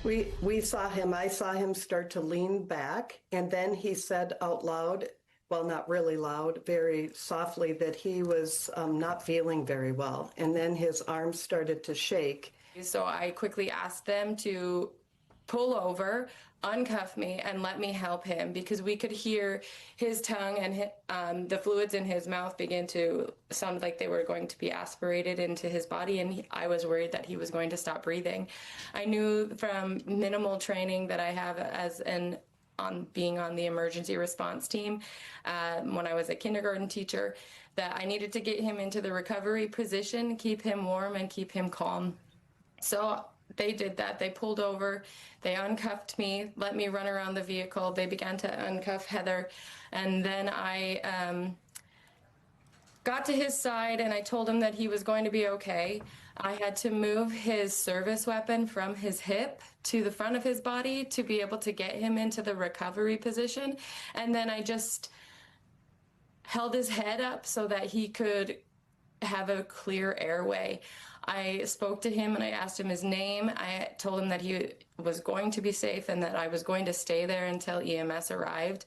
We saw him. I saw him start to lean back, and then he said out loud, well, not really loud, very softly, that he was not feeling very well. And then his arms started to shake. So I quickly asked them to pull over, uncuff me, and let me help him, because we could hear his tongue and the fluids in his mouth begin to sound like they were going to be aspirated into his body, and I was worried that he was going to stop breathing. I knew from minimal training that I have as on being on the emergency response team when I was a kindergarten teacher, that I needed to get him into the recovery position, keep him warm and keep him calm. So they did that. They pulled over, they uncuffed me, let me run around the vehicle. They began to uncuff Heather, and then I got to his side and I told him that he was going to be okay. I had to move his service weapon from his hip to the front of his body to be able to get him into the recovery position. And then I just held his head up so that he could have a clear airway. I spoke to him and I asked him his name. I told him that he was going to be safe and that I was going to stay there until EMS arrived.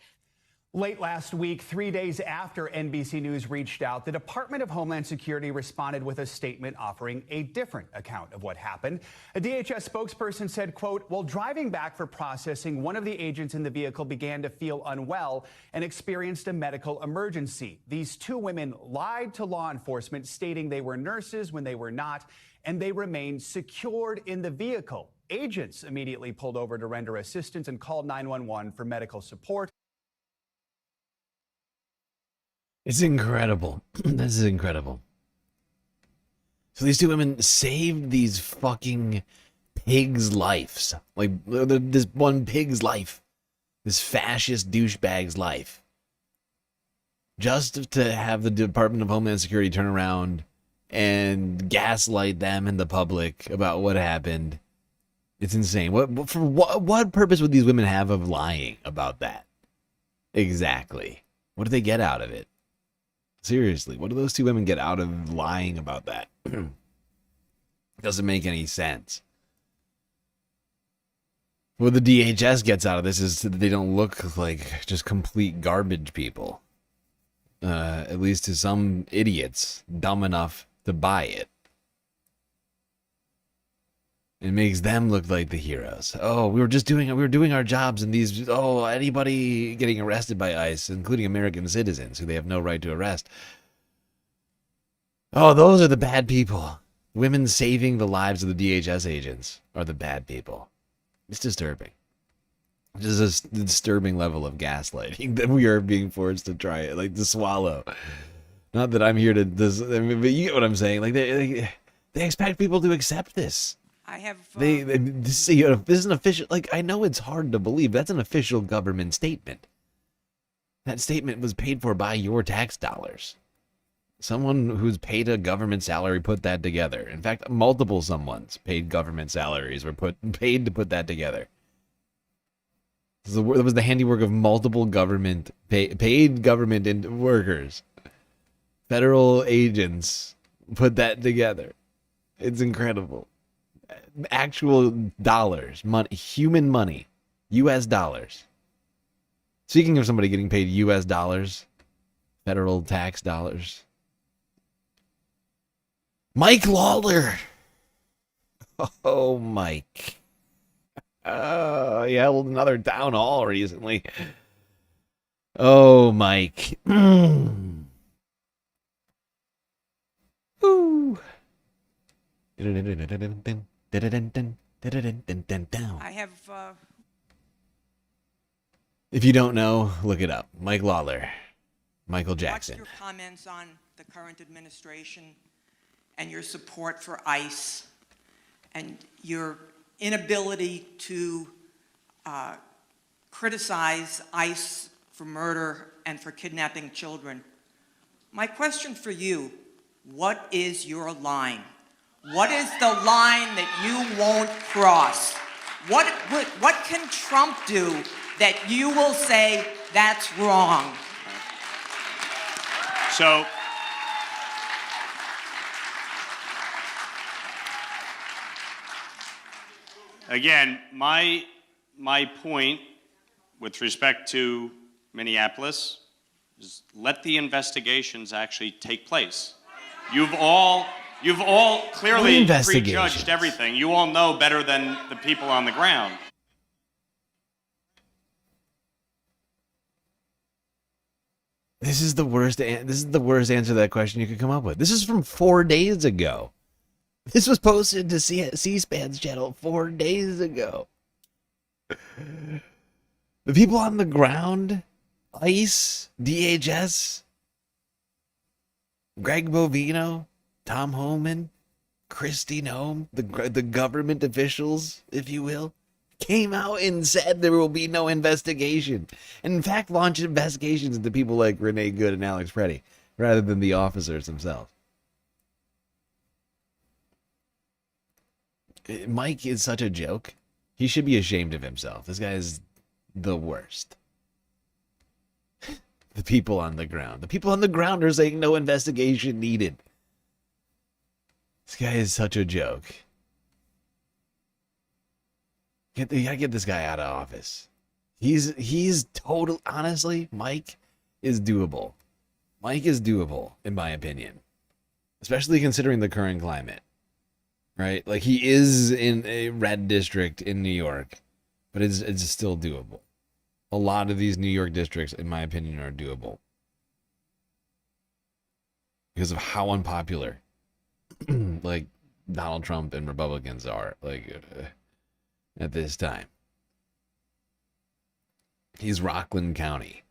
Late last week, 3 days after NBC News reached out, the Department of Homeland Security responded with a statement offering a different account of what happened. A DHS spokesperson said, quote, while driving back for processing, one of the agents in the vehicle began to feel unwell and experienced a medical emergency. These 2 women lied to law enforcement, stating they were nurses when they were not, and they remained secured in the vehicle. Agents immediately pulled over to render assistance and called 911 for medical support. It's incredible. This is incredible. So these 2 women saved these fucking pigs' lives. Like, this one pig's life. This fascist douchebag's life. Just to have the Department of Homeland Security turn around and gaslight them and the public about what happened. It's insane. What purpose would these women have of lying about that? Exactly. What do they get out of it? Seriously, what do those two women get out of lying about that? Doesn't make any sense. What the DHS gets out of this is that they don't look like just complete garbage people. At least to some idiots dumb enough to buy it. It makes them look like the heroes. Oh, we were doing our jobs, and anybody getting arrested by ICE, including American citizens who they have no right to arrest. Oh, those are the bad people. Women saving the lives of the DHS agents are the bad people. It's disturbing. Just a disturbing level of gaslighting that we are being forced to try it, like to swallow. Not that I'm here to but you get what I'm saying. Like they expect people to accept this. I have. This is an official. Like, I know it's hard to believe. That's an official government statement. That statement was paid for by your tax dollars. Someone who's paid a government salary put that together. In fact, multiple someone's paid government salaries were paid to put that together. That was the handiwork of multiple government paid government and workers. Federal agents put that together. It's incredible. Actual dollars, money, human money, U.S. dollars. Speaking of somebody getting paid U.S. dollars, federal tax dollars, Mike Lawler. Oh, Mike. He held another town hall recently. Oh, Mike. Ooh. I have. If you don't know, look it up. Mike Lawler, Michael Jackson. What's your comments on the current administration and your support for ICE and your inability to criticize ICE for murder and for kidnapping children? My question for you: what is your line? What is the line that you won't cross? What can Trump do that you will say that's wrong? So, again, my point with respect to Minneapolis is let the investigations actually take place. You've all clearly prejudged everything. You all know better than the people on the ground. This is the worst answer to that question you could come up with. This is from 4 days ago. This was posted to C-SPAN's channel 4 days ago. The people on the ground, ICE, DHS, Greg Bovino, Tom Homan, Kristi Noem, the government officials, if you will, came out and said there will be no investigation. And in fact, launched investigations into people like Renee Good and Alex Preddy, rather than the officers themselves. Mike is such a joke. He should be ashamed of himself. This guy is the worst. The people on the ground. The people on the ground are saying no investigation needed. This guy is such a joke. You gotta get this guy out of office. He's total. Honestly, Mike is doable. Mike is doable, in my opinion. Especially considering the current climate. Right? Like, he is in a red district in New York, but it's still doable. A lot of these New York districts, in my opinion, are doable. Because of how unpopular, like, Donald Trump and Republicans are, like, at this time. He's Rockland County.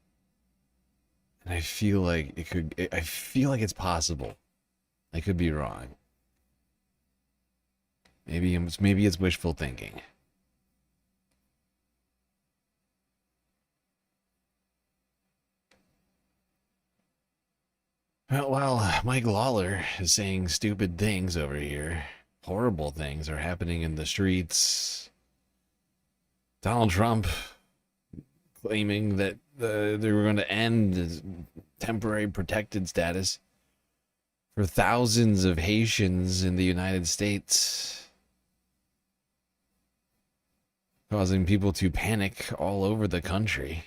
And I feel like it's possible. I could be wrong. Maybe it's wishful thinking. Well, while Mike Lawler is saying stupid things over here, horrible things are happening in the streets. Donald Trump claiming that they were going to end the temporary protected status for thousands of Haitians in the United States, causing people to panic all over the country.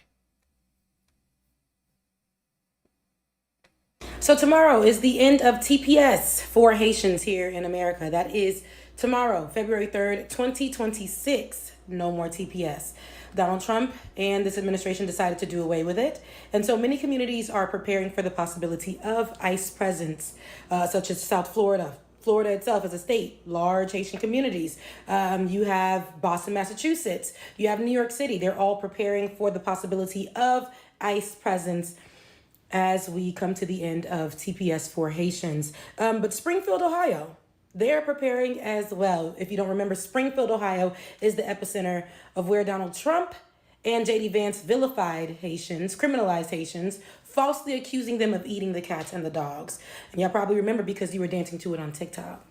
So tomorrow is the end of TPS for Haitians here in America. That is tomorrow, February 3rd, 2026. No more TPS. Donald Trump and this administration decided to do away with it. And so many communities are preparing for the possibility of ICE presence, such as South Florida. Florida itself is a state, large Haitian communities. You have Boston, Massachusetts. You have New York City. They're all preparing for the possibility of ICE presence as we come to the end of TPS for Haitians. But Springfield, Ohio, they're preparing as well. If you don't remember, Springfield, Ohio is the epicenter of where Donald Trump and J.D. Vance vilified Haitians, criminalized Haitians, falsely accusing them of eating the cats and the dogs. And y'all probably remember because you were dancing to it on TikTok.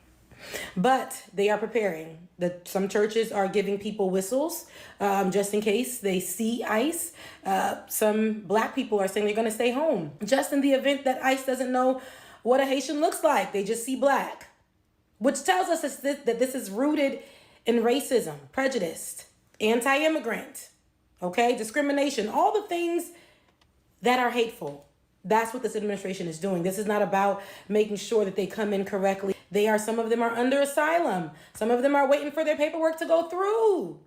But they are preparing. Some churches are giving people whistles just in case they see ICE. Some black people are saying they're going to stay home just in the event that ICE doesn't know what a Haitian looks like. They just see black, which tells us that this is rooted in racism, prejudice, anti-immigrant, okay, discrimination, all the things that are hateful. That's what this administration is doing. This is not about making sure that they come in correctly. Some of them are under asylum. Some of them are waiting for their paperwork to go through.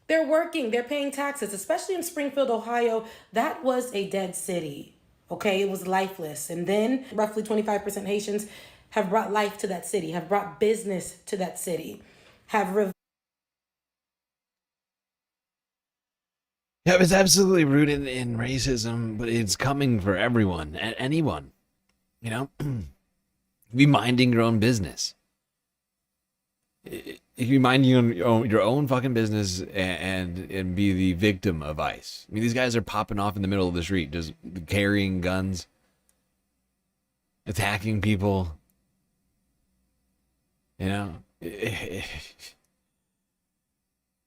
They're working, they're paying taxes, especially in Springfield, Ohio. That was a dead city, okay? It was lifeless. And then roughly 25% Haitians have brought life to that city, have brought business to that city, have Yeah, it's absolutely rooted in racism, but it's coming for everyone, anyone, you know? Be minding your own business. If you mind your own fucking business and be the victim of ICE. I mean, these guys are popping off in the middle of the street, just carrying guns, attacking people, you know?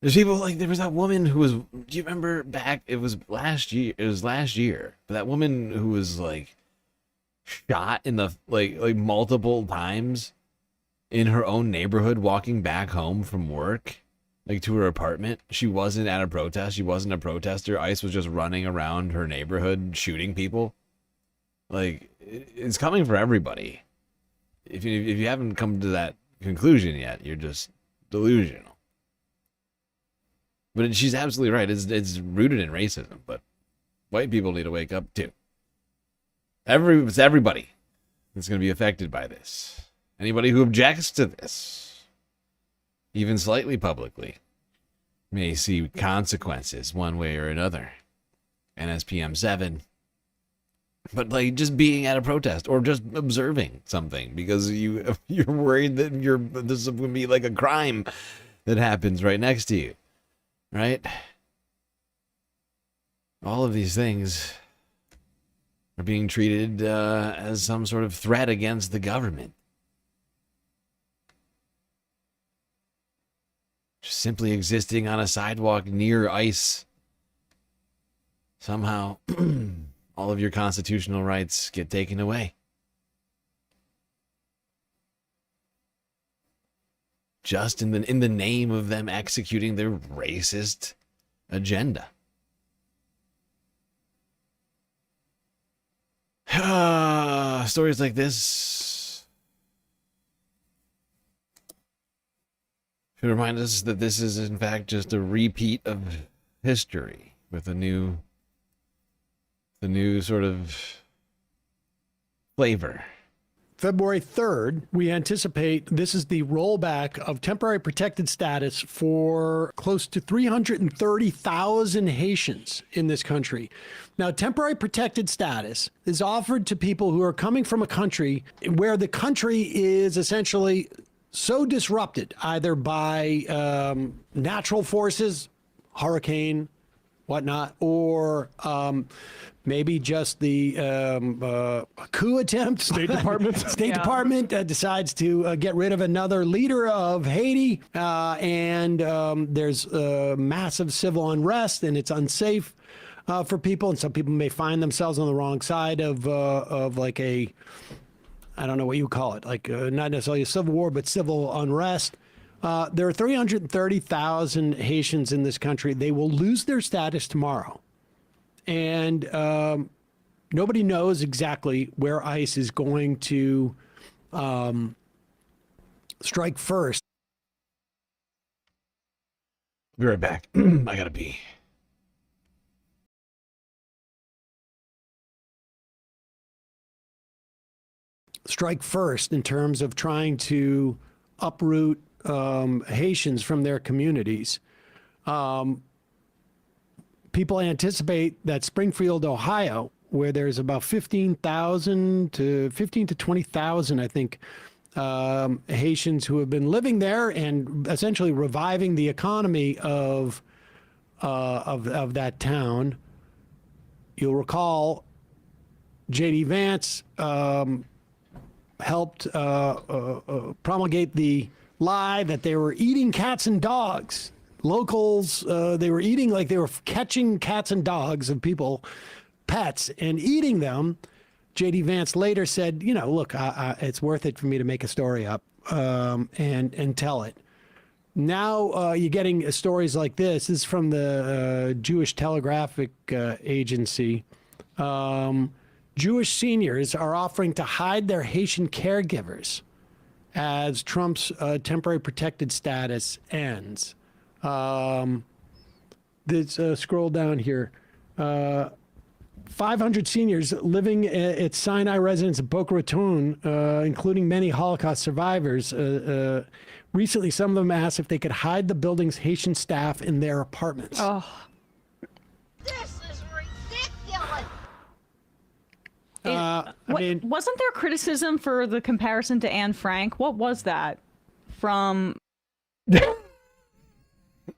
There's people like, there was that woman who was, do you remember back, it was last year, but that woman who was like shot in the, like multiple times in her own neighborhood walking back home from work, like to her apartment. She wasn't at a protest. She wasn't a protester. ICE was just running around her neighborhood shooting people. Like, it's coming for everybody. If you haven't come to that conclusion yet, you're just delusional. But she's absolutely right. It's rooted in racism, but white people need to wake up too. It's everybody that's going to be affected by this. Anybody who objects to this, even slightly publicly, may see consequences one way or another. NSPM 7. But like just being at a protest or just observing something because you're worried that this is going to be like a crime that happens right next to you. Right? All of these things are being treated as some sort of threat against the government. Just simply existing on a sidewalk near ICE. Somehow, all of your constitutional rights get taken away. Just in the name of them executing their racist agenda. Stories like this should remind us that this is in fact just a repeat of history with the new sort of flavor. February 3rd, we anticipate this is the rollback of temporary protected status for close to 330,000 Haitians in this country. Now, temporary protected status is offered to people who are coming from a country where the country is essentially so disrupted, either by natural forces, hurricane, whatnot, or maybe just the coup attempt. State Department. State Department decides to get rid of another leader of Haiti, and there's massive civil unrest, and it's unsafe for people, and some people may find themselves on the wrong side of like a, I don't know what you call it, like not necessarily a civil war, but civil unrest. There are 330,000 Haitians in this country. They will lose their status tomorrow. And nobody knows exactly where ICE is going to strike first. Be right back. I gotta pee. Strike first in terms of trying to uproot Haitians from their communities. People anticipate that Springfield, Ohio, where there's about 15,000 to 20,000, I think, Haitians who have been living there and essentially reviving the economy of that town. You'll recall J.D. Vance helped promulgate the lie that they were eating cats and dogs. Locals, they were eating, like they were catching cats and dogs of people, pets, and eating them. J.D. Vance later said, you know, look, it's worth it for me to make a story up and tell it. Now you're getting stories like this. This is from the Jewish Telegraphic Agency. Jewish seniors are offering to hide their Haitian caregivers as Trump's temporary protected status ends. Let's scroll down here. 500 seniors living at Sinai residence in Boca Raton, including many Holocaust survivors. Recently, some of them asked if they could hide the building's Haitian staff in their apartments. Oh. This is ridiculous. Wasn't there criticism for the comparison to Anne Frank? What was that from?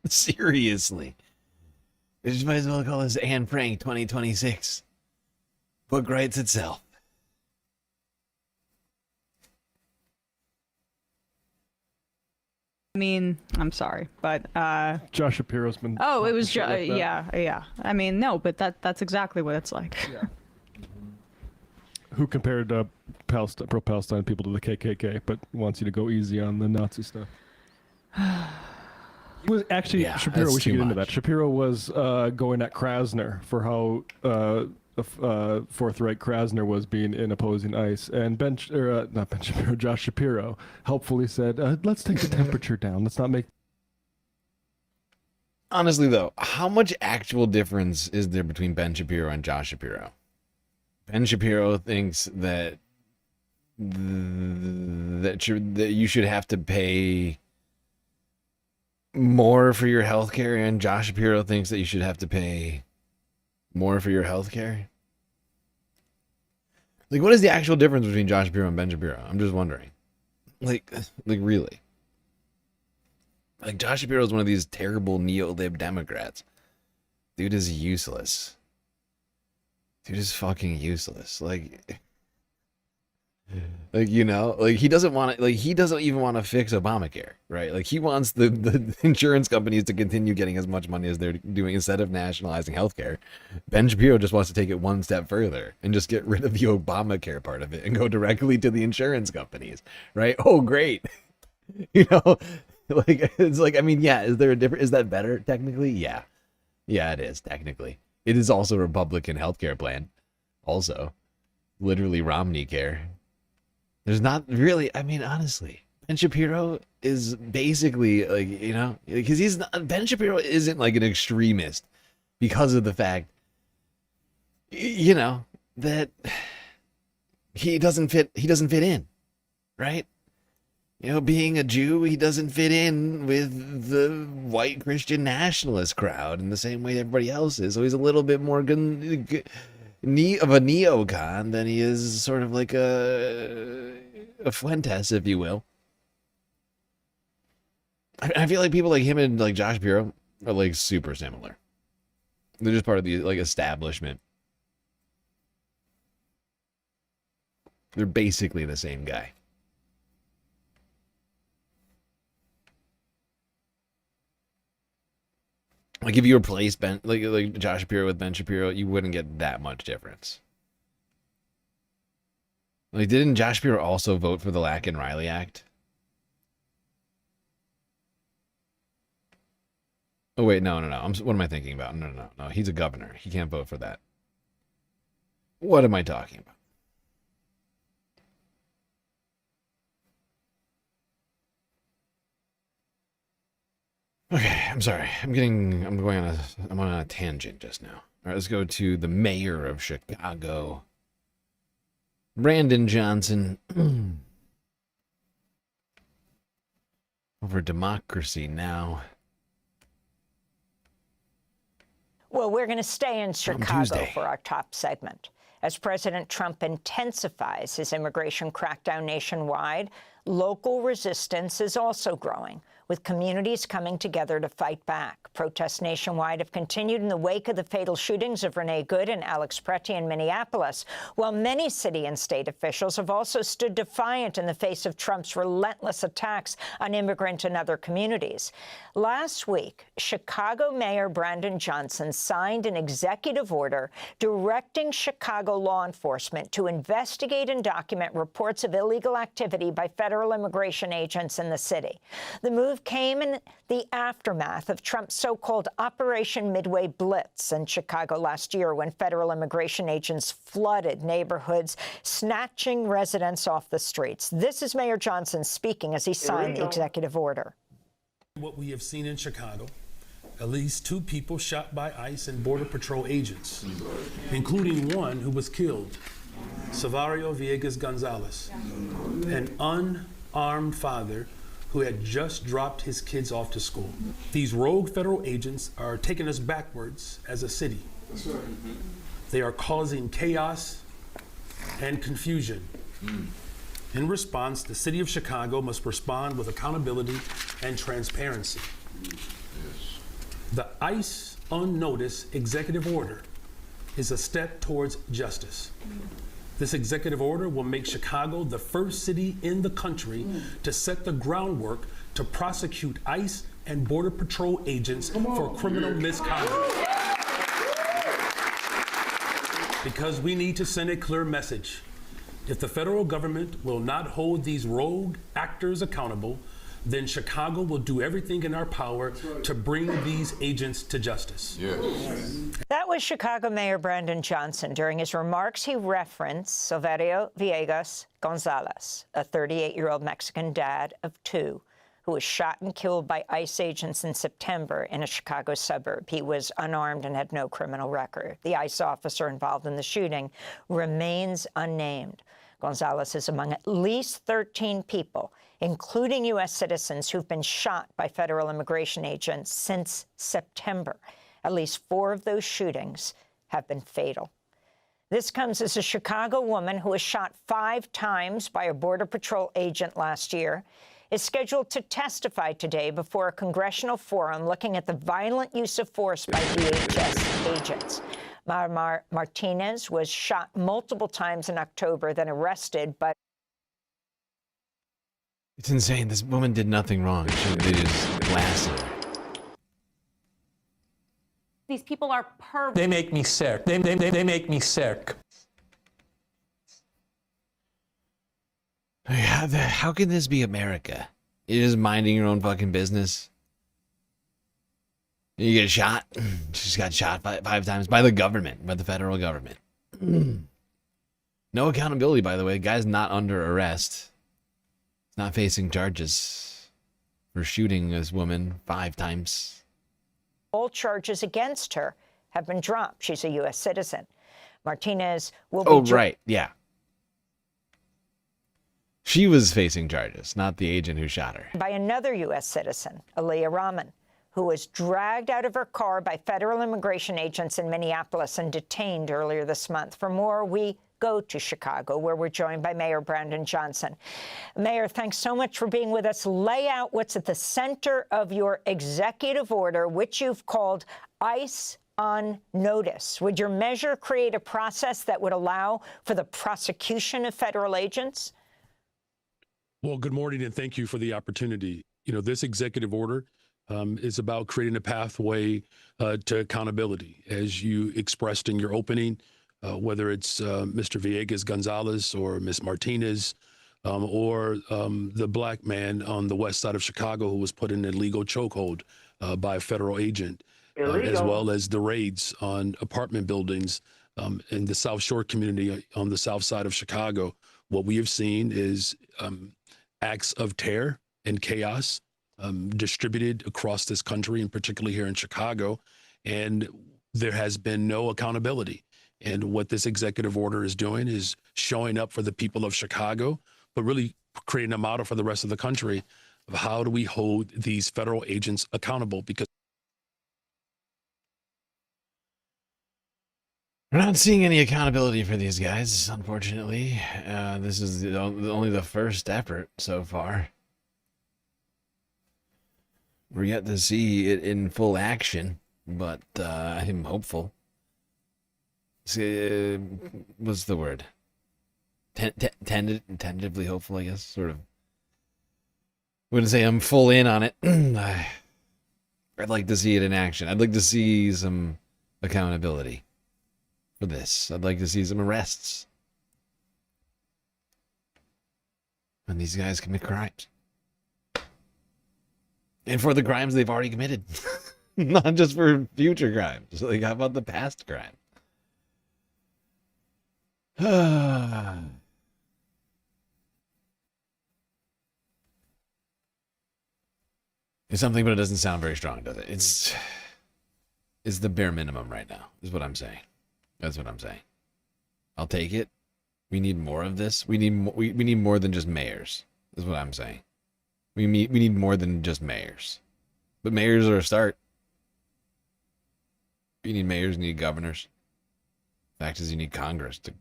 Seriously. You just might as well call this Anne Frank 2026. Book writes itself. I mean, I'm sorry, but Josh Shapiro's been. Oh, it was like yeah. I mean, no, but that's exactly what it's like. Yeah. Who compared pro-Palestine people to the KKK, but wants you to go easy on the Nazi stuff. He was actually Shapiro. We should get into that. Shapiro was going at Krasner for how forthright Krasner was being in opposing ICE, and Josh Shapiro helpfully said, "Let's take the temperature down. Let's not make." Honestly, though, how much actual difference is there between Ben Shapiro and Josh Shapiro? Ben Shapiro thinks that that you should have to pay more for your health care, and Josh Shapiro thinks that you should have to pay more for your health care. Like, what is the actual difference between Josh Shapiro and Ben Shapiro? I'm just wondering. Like really. Like, Josh Shapiro is one of these terrible neo-lib Democrats. Dude is useless. Dude is fucking useless. Like, you know, like he doesn't even want to fix Obamacare, right? Like, he wants the insurance companies to continue getting as much money as they're doing instead of nationalizing healthcare. Ben Shapiro just wants to take it one step further and just get rid of the Obamacare part of it and go directly to the insurance companies, right? Oh, great. You know, like, it's like, I mean, yeah, is there a difference? Is that better technically? Yeah. Yeah, it is technically. It is also a Republican healthcare plan. Also, literally Romney care. There's not really, I mean, honestly, Ben Shapiro is basically like, you know, because Ben Shapiro isn't like an extremist because of the fact, you know, that he doesn't fit in, right? You know, being a Jew, he doesn't fit in with the white Christian nationalist crowd in the same way everybody else is. So he's a little bit more of a neocon than he is sort of like a Fuentes, if you will. I feel like people like him and like Josh Shapiro are like super similar. They're just part of the like establishment. They're basically the same guy. Like if you replace Ben, like Josh Shapiro with Ben Shapiro, you wouldn't get that much difference. Like, didn't Josh Shapiro also vote for the Lack and Riley Act? Oh wait, no. What am I thinking about? No. He's a governor. He can't vote for that. What am I talking about? Okay, I'm sorry. I'm on a tangent just now. All right, let's go to the mayor of Chicago, Brandon Johnson. Over democracy now. Well, we're going to stay in Chicago for our top segment. As President Trump intensifies his immigration crackdown nationwide, local resistance is also growing, with communities coming together to fight back. Protests nationwide have continued in the wake of the fatal shootings of Renee Good and Alex Preti in Minneapolis, while many city and state officials have also stood defiant in the face of Trump's relentless attacks on immigrant and other communities. Last week, Chicago Mayor Brandon Johnson signed an executive order directing Chicago law enforcement to investigate and document reports of illegal activity by federal immigration agents in the city. The move came in the aftermath of Trump's so-called Operation Midway Blitz in Chicago last year, when federal immigration agents flooded neighborhoods, snatching residents off the streets. This is Mayor Johnson speaking as he signed the executive order. What we have seen in Chicago, at least 2 people shot by ICE and Border Patrol agents, including one who was killed, Savario Villegas Gonzalez, an unarmed father who had just dropped his kids off to school. These rogue federal agents are taking us backwards as a city. That's right. They are causing chaos and confusion. In response, the city of Chicago must respond with accountability and transparency. The ICE unnoticed executive order is a step towards justice. This executive order will make Chicago the first city in the country to set the groundwork to prosecute ICE and Border Patrol agents for criminal misconduct. Because we need to send a clear message. If the federal government will not hold these rogue actors accountable, then Chicago will do everything in our power to bring these agents to justice. Yes. That was Chicago Mayor Brandon Johnson. During his remarks, he referenced Silverio Villegas Gonzalez, a 38-year-old Mexican dad of 2, who was shot and killed by ICE agents in September in a Chicago suburb. He was unarmed and had no criminal record. The ICE officer involved in the shooting remains unnamed. Gonzalez is among at least 13 people, including U.S. citizens, who've been shot by federal immigration agents since September. At least 4 of those shootings have been fatal. This comes as a Chicago woman who was shot 5 times by a Border Patrol agent last year is scheduled to testify today before a congressional forum looking at the violent use of force by DHS agents. Martinez was shot multiple times in October, then arrested, but... It's insane. This woman did nothing wrong. They just blasted her. These people are perverts. They make me sick. They make me sick. How can this be America? You're just minding your own fucking business. You get shot. She's got shot 5 times by the government, by the federal government. No accountability, by the way. Guy's not under arrest. He's not facing charges for shooting this woman 5 times. All charges against her have been dropped. She's a U.S. citizen. Martinez will be... right. Yeah. She was facing charges, not the agent who shot her. By another U.S. citizen, Aaliyah Rahman, who was dragged out of her car by federal immigration agents in Minneapolis and detained earlier this month. For more, we go to Chicago, where we're joined by Mayor Brandon Johnson. Mayor, thanks so much for being with us. Lay out what's at the center of your executive order, which you've called ICE on Notice. Would your measure create a process that would allow for the prosecution of federal agents? Well, good morning, and thank you for the opportunity. You know, this executive order is about creating a pathway to accountability, as you expressed in your opening, whether it's Mr. Villegas Gonzalez or Ms. Martinez, or the black man on the west side of Chicago who was put in an illegal chokehold by a federal agent, as well as the raids on apartment buildings in the South Shore community on the south side of Chicago. What we have seen is acts of terror and chaos distributed across this country, and particularly here in Chicago, and there has been no accountability. And what this executive order is doing is showing up for the people of Chicago, but really creating a model for the rest of the country of how do we hold these federal agents accountable, because we're not seeing any accountability for these guys, unfortunately. This is only the first effort so far. We're yet to see it in full action, but I'm hopeful. See, what's the word? Tentatively hopeful, I guess. Sort of. Wouldn't say I'm full in on it. I'd like to see it in action. I'd like to see some accountability for this. I'd like to see some arrests when these guys commit crimes. And for the crimes they've already committed. Not just for future crimes. Like, how about the past crime? It's something, but it doesn't sound very strong, does it? It's the bare minimum right now, is what I'm saying. That's what I'm saying. I'll take it. We need more of this. We need more than just mayors, is what I'm saying. We need more than just mayors. But mayors are a start. You need mayors, you need governors. The fact is, you need Congress to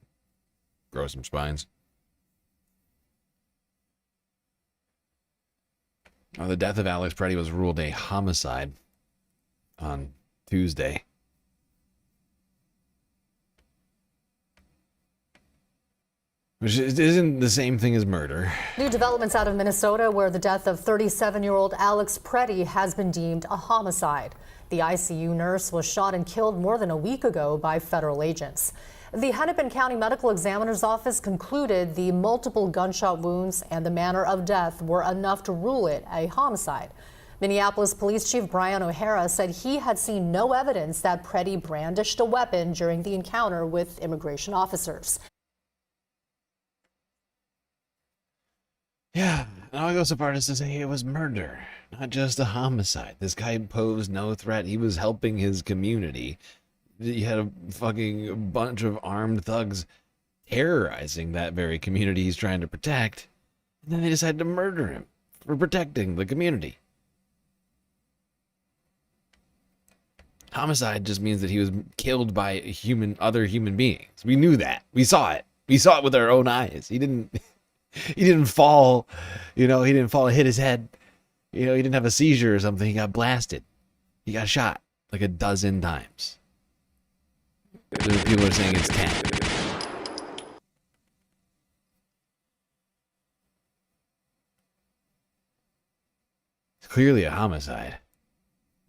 grow some spines. The death of Alex Preddy was ruled a homicide on Tuesday. Which isn't the same thing as murder. New developments out of Minnesota, where the death of 37-year-old Alex Preddy has been deemed a homicide. The ICU nurse was shot and killed more than a week ago by federal agents. The Hennepin County Medical Examiner's Office concluded the multiple gunshot wounds and the manner of death were enough to rule it a homicide. Minneapolis Police Chief Brian O'Hara said he had seen no evidence that Preddy brandished a weapon during the encounter with immigration officers. Yeah, and I'll go so far as to say it was murder, not just a homicide. This guy posed no threat. He was helping his community. You had a fucking bunch of armed thugs terrorizing that very community he's trying to protect, and then they decided to murder him for protecting the community. Homicide just means that he was killed by other human beings. We knew that. We saw it. We saw it with our own eyes. He didn't fall, he didn't fall and hit his head. He didn't have a seizure or something. He got blasted. He got shot like a dozen times. People are saying it's 10. It's clearly a homicide.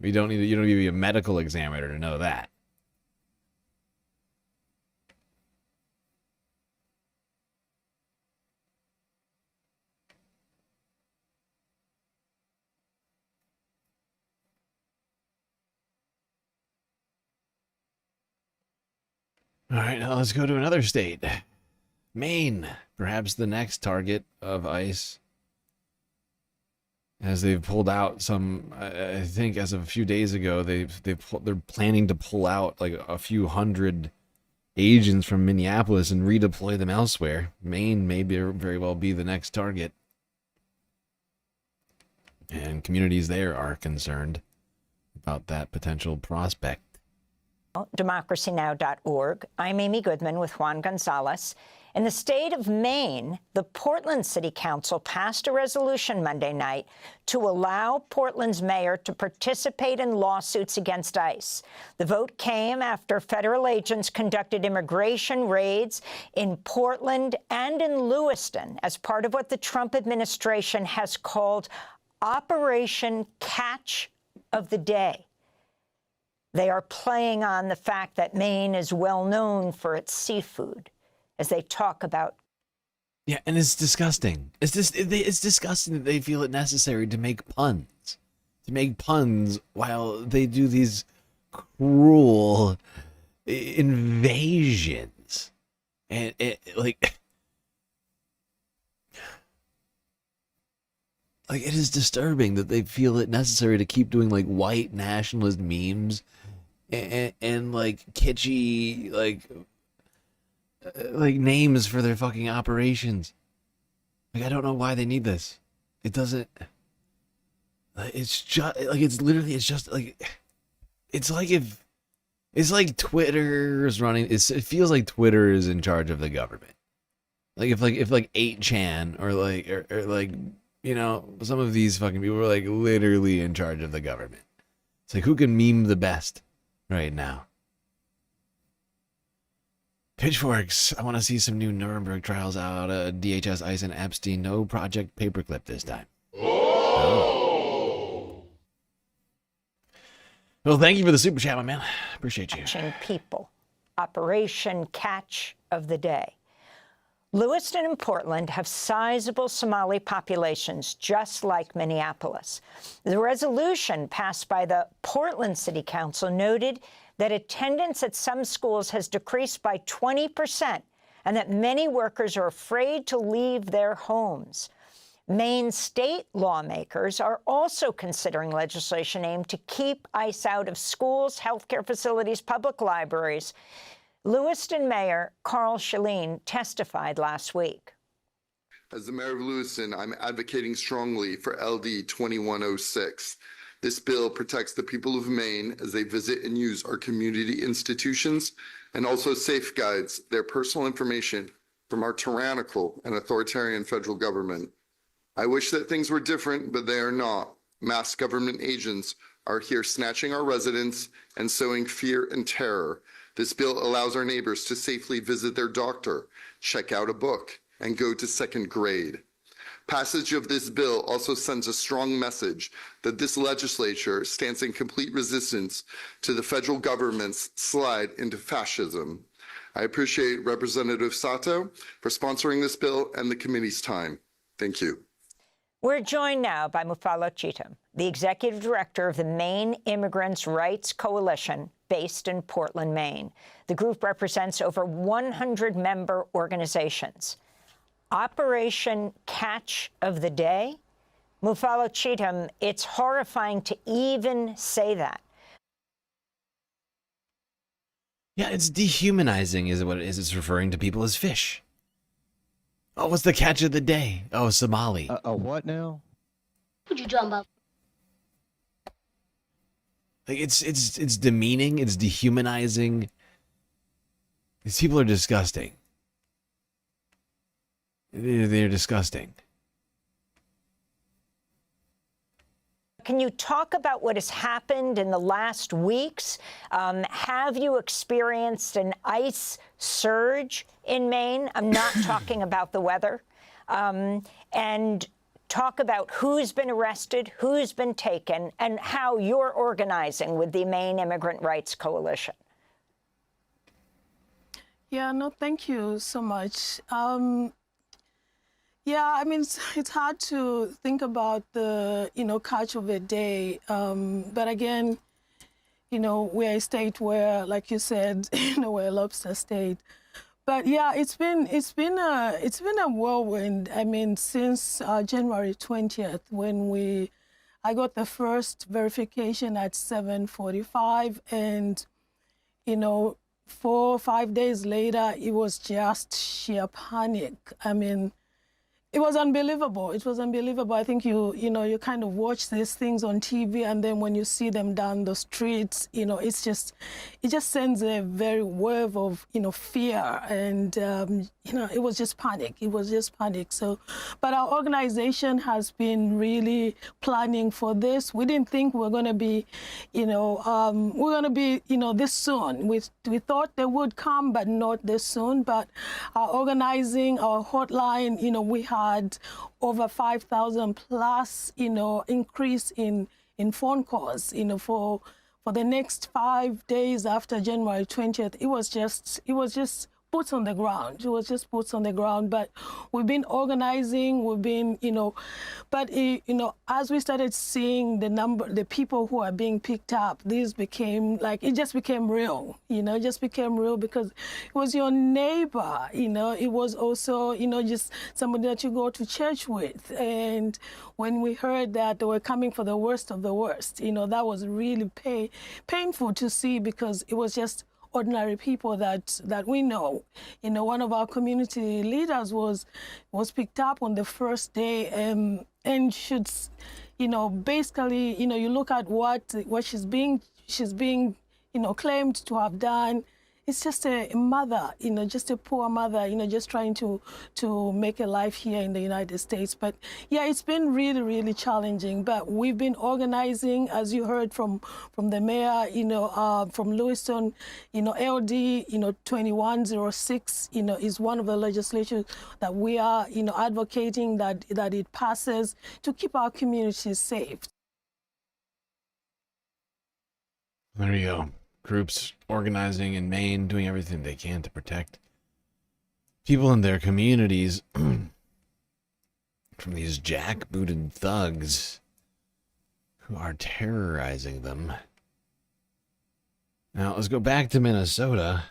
You don't need to be a medical examiner to know that. All right, now let's go to another state. Maine, perhaps the next target of ICE, as they've pulled out some. I think as of a few days ago, they're planning to pull out like a few hundred agents from Minneapolis and redeploy them elsewhere. Maine may very well be the next target, and communities there are concerned about that potential prospect. democracynow.org. I'm Amy Goodman with Juan Gonzalez. In the state of Maine, the Portland City Council passed a resolution Monday night to allow Portland's mayor to participate in lawsuits against ICE. The vote came after federal agents conducted immigration raids in Portland and in Lewiston as part of what the Trump administration has called Operation Catch of the day. They are playing on the fact that Maine is well known for its seafood as they talk about. Yeah, and it's disgusting. It's disgusting that they feel it necessary to make puns. While they do these cruel invasions. And it it is disturbing that they feel it necessary to keep doing like white nationalist memes and like kitschy like names for their fucking operations. Like, I don't know why they need this. It doesn't. It's just like it's like Twitter is running. It feels like Twitter is in charge of the government. Like if 8chan or like you know, some of these fucking people are like literally in charge of the government. It's like, who can meme the best right now? Pitchforks. I want to see some new Nuremberg trials out of DHS, ICE, and Epstein. No Project Paperclip this time. Oh. Well, thank you for the super chat, my man. Appreciate you. People. Operation Catch of the Day. Lewiston and Portland have sizable Somali populations, just like Minneapolis. The resolution passed by the Portland City Council noted that attendance at some schools has decreased by 20% and that many workers are afraid to leave their homes. Maine state lawmakers are also considering legislation aimed to keep ICE out of schools, healthcare facilities, public libraries. Lewiston Mayor Carl Shaleen testified last week. As the mayor of Lewiston, I'm advocating strongly for LD 2106. This bill protects the people of Maine as they visit and use our community institutions and also safeguards their personal information from our tyrannical and authoritarian federal government. I wish that things were different, but they are not. Mass government agents are here snatching our residents and sowing fear and terror. This bill allows our neighbors to safely visit their doctor, check out a book, and go to second grade. Passage of this bill also sends a strong message that this legislature stands in complete resistance to the federal government's slide into fascism. I appreciate Representative Sato for sponsoring this bill and the committee's time. Thank you. We're joined now by Mufalo Cheatham, the executive director of the Maine Immigrants' Rights Coalition, based in Portland, Maine. The group represents over 100 member organizations. Operation Catch of the Day? Mufalo Cheatham, it's horrifying to even say that. Yeah, it's dehumanizing is what it is. It's referring to people as fish. Oh, what's the catch of the day? Oh, Somali. What now? What you talking about? Like it's demeaning, it's dehumanizing. These people are disgusting. They're disgusting. Can you talk about what has happened in the last weeks? Have you experienced an ICE surge in Maine? I'm not talking about the weather. And talk about who's been arrested, who's been taken, and how you're organizing with the Maine Immigrant Rights Coalition. Yeah, no, thank you so much. Yeah, I mean, it's hard to think about the, catch of a day. But again, we're a state where, like you said, we're a lobster state. But yeah, it's been a whirlwind. I mean, since January 20th, when I got the first verification at 7:45, and 4 or 5 days later, it was just sheer panic. I mean, it was unbelievable. It was unbelievable. I think you kind of watch these things on TV, and then when you see them down the streets, it just sends a very wave of, fear, and it was just panic. It was just panic. So, but our organization has been really planning for this. We didn't think we were going to be, this soon. We thought they would come, but not this soon. But our organizing, our hotline, we had over 5,000 plus, increase in in phone calls. For the next 5 days after January 20th, it was just boots on the ground. It was just boots on the ground. But we've been organizing. We've been, but as we started seeing the people who are being picked up, this became it just became real. It just became real because it was your neighbor. It was also, just somebody that you go to church with. And when we heard that they were coming for the worst of the worst, that was really painful to see because it was just ordinary people that we know. One of our community leaders was picked up on the first day and should, basically, you look at what she's being claimed to have done. It's just a mother, just a poor mother, just trying to make a life here in the United States. But yeah, it's been really, really challenging. But we've been organizing, as you heard from the mayor, from Lewiston, LD, 2106, is one of the legislatures that we are, advocating that it passes to keep our communities safe. There you go. Groups organizing in Maine, doing everything they can to protect people in their communities from these jackbooted thugs who are terrorizing them. Now, let's go back to Minnesota.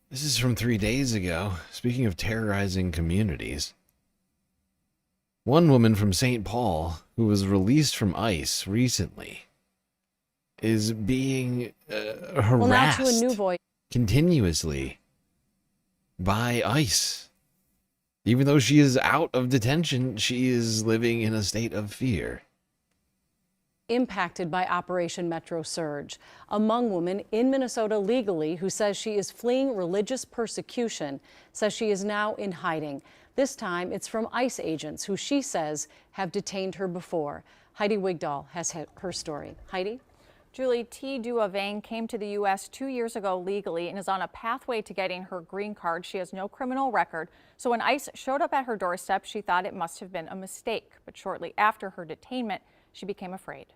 This is from 3 days ago. Speaking of terrorizing communities, one woman from St. Paul who was released from ICE recently is being harassed continuously by ICE. Even though she is out of detention, she is living in a state of fear. Impacted by Operation Metro Surge, a Hmong woman in Minnesota legally who says she is fleeing religious persecution, says she is now in hiding. This time it's from ICE agents who she says have detained her before. Heidi Wigdahl has her story. Heidi? Julie, T. Dua Vang came to the U.S. 2 years ago legally and is on a pathway to getting her green card. She has no criminal record. So when ICE showed up at her doorstep, she thought it must have been a mistake. But shortly after her detainment, she became afraid.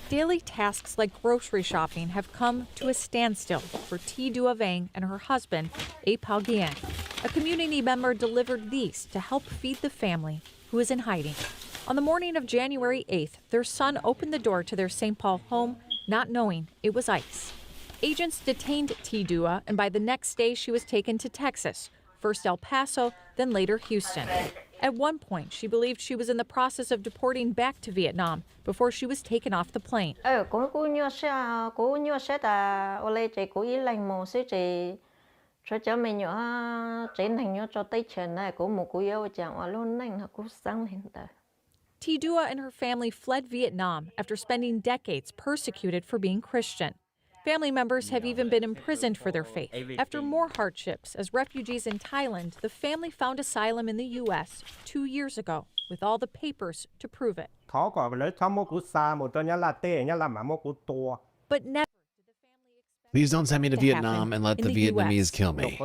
Daily tasks like grocery shopping have come to a standstill for T. Dua Vang and her husband, A. Pao Gian. A community member delivered these to help feed the family who is in hiding. On the morning of January 8th, their son opened the door to their St. Paul home, not knowing it was ICE. Agents detained T. Dua, and by the next day she was taken to Texas, first El Paso, then later Houston. At one point, she believed she was in the process of deporting back to Vietnam before she was taken off the plane. T. Dua and her family fled Vietnam after spending decades persecuted for being Christian. Family members have even been imprisoned for their faith. After more hardships as refugees in Thailand, the family found asylum in the U.S. 2 years ago with all the papers to prove it. But never. Please don't send me to Vietnam and let the Vietnamese kill me.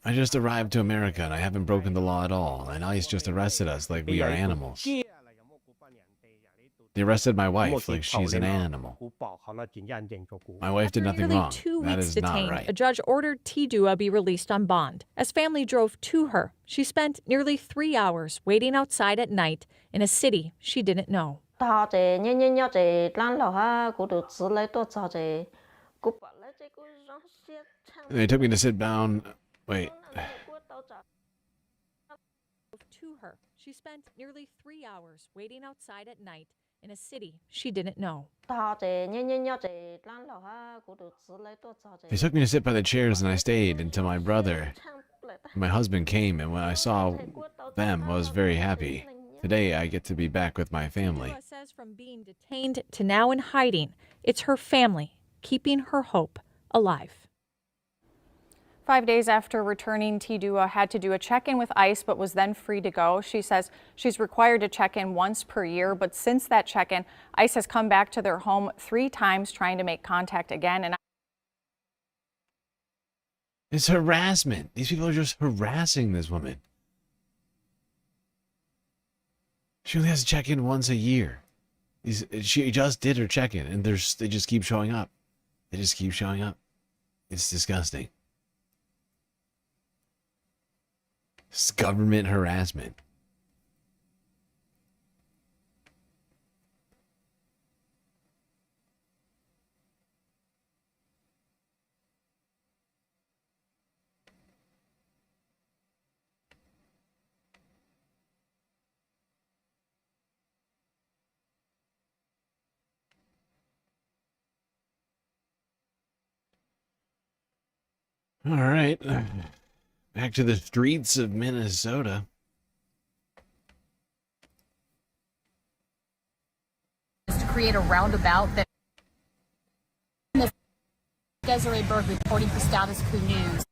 I just arrived to America and I haven't broken the law at all, and ICE just arrested us like we are animals. They arrested my wife like she's an animal. My wife did nothing wrong. 2 That weeks is detained, not right. a judge ordered T. Dua be released on bond. As family drove to her, she spent nearly 3 hours waiting outside at night in a city she didn't know. They took me to sit down. Wait. To her, she spent nearly 3 hours waiting outside at night in a city she didn't know. They took me to sit by the chairs and I stayed until my brother and my husband came, and when I saw them, I was very happy. Today I get to be back with my family. Dua says from being detained to now in hiding, it's her family keeping her hope alive. 5 days after returning, T. Dua had to do a check-in with ICE but was then free to go. She says she's required to check in once per year, but since that check-in, ICE has come back to their home 3 times trying to make contact again. And It's harassment. These people are just harassing this woman. She only has to check in once a year. She just did her check-in, and they just keep showing up. They just keep showing up. It's disgusting. It's government harassment. All right. Back to the streets of Minnesota. To create a roundabout that Desiree Berg reporting for Status Quo News.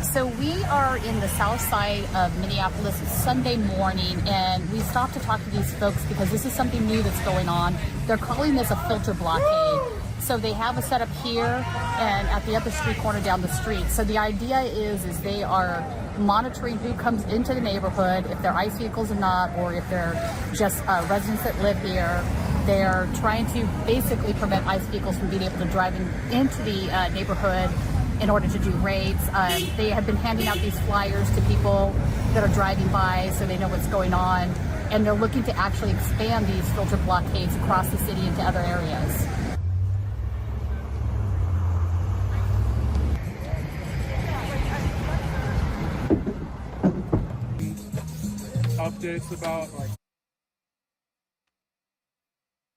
So we are in the south side of Minneapolis. It's Sunday morning, and we stopped to talk to these folks because this is something new that's going on. They're calling this a filter blockade. So they have a setup here and at the other street corner down the street. So the idea is they are monitoring who comes into the neighborhood, if they're ICE vehicles or not, or if they're just residents that live here. They're trying to basically prevent ICE vehicles from being able to drive into the neighborhood in order to do raids. They have been handing out these flyers to people that are driving by so they know what's going on. And they're looking to actually expand these filter blockades across the city into other areas. Updates about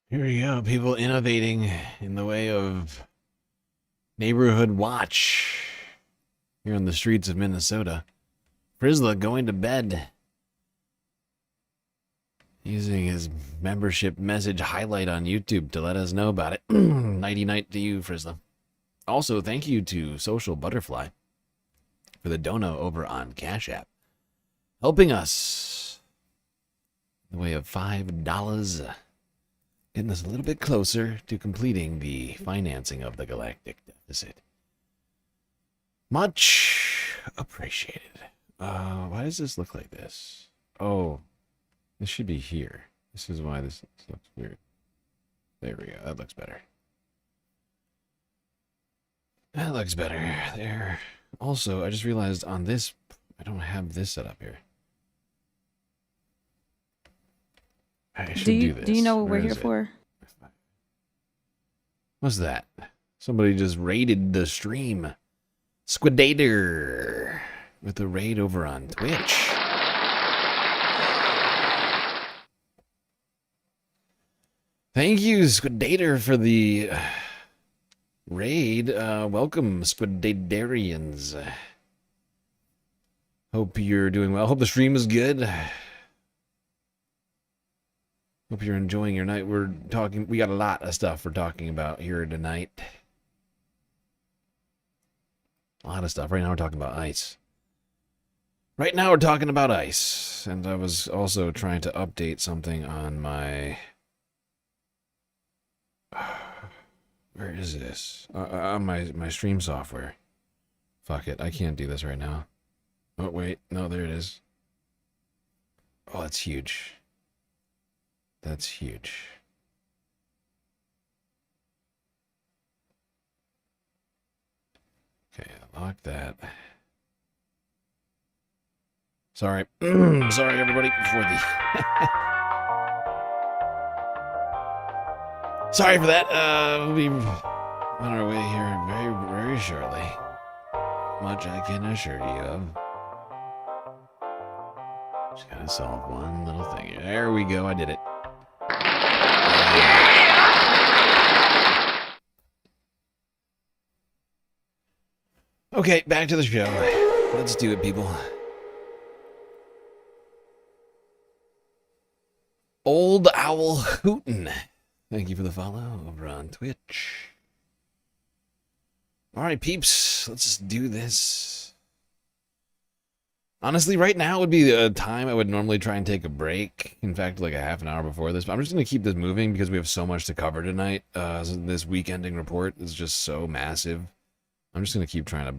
Here we go. People innovating in the way of neighborhood watch here on the streets of Minnesota. Frisla going to bed using his membership message highlight on YouTube to let us know about it. Nighty night to you, Frisla. Also, thank you to Social Butterfly for the dono over on Cash App, helping us in the way of $5, getting us a little bit closer to completing the financing of the galactic deficit. Much appreciated. Why does this look like this? Oh, this should be here. This is why this looks weird. There we go. That looks better. That looks better. There. Also, I just realized on this, I don't have this set up here. I should do this. Do you know what Where we're here is it? for? What's that? Somebody just raided the stream. Squidator with a raid over on Twitch. Thank you, Squidator, for the raid. Welcome, Squidadarians. Hope you're doing well. Hope the stream is good. Hope you're enjoying your night. We got a lot of stuff we're talking about here tonight. A lot of stuff. Right now we're talking about ICE. Right now we're talking about ICE. And I was also trying to update something on my... Where is this? On my stream software. Fuck it. I can't do this right now. Oh, wait. No, there it is. Oh, that's huge. That's huge. Okay, lock that. Sorry. Sorry, everybody, for the... Sorry for that. We'll be on our way here very, very shortly. Much I can assure you of. Just gotta solve one little thing here. There we go. I did it. Okay, back to the show. Let's do it, people. Old Owl Hootin'. Thank you for the follow over on Twitch. All right, peeps, let's do this. Honestly, right now would be a time I would normally try and take a break. In fact, like a half an hour before this. But I'm just going to keep this moving because we have so much to cover tonight. This weekending report is just so massive. I'm just going to keep trying to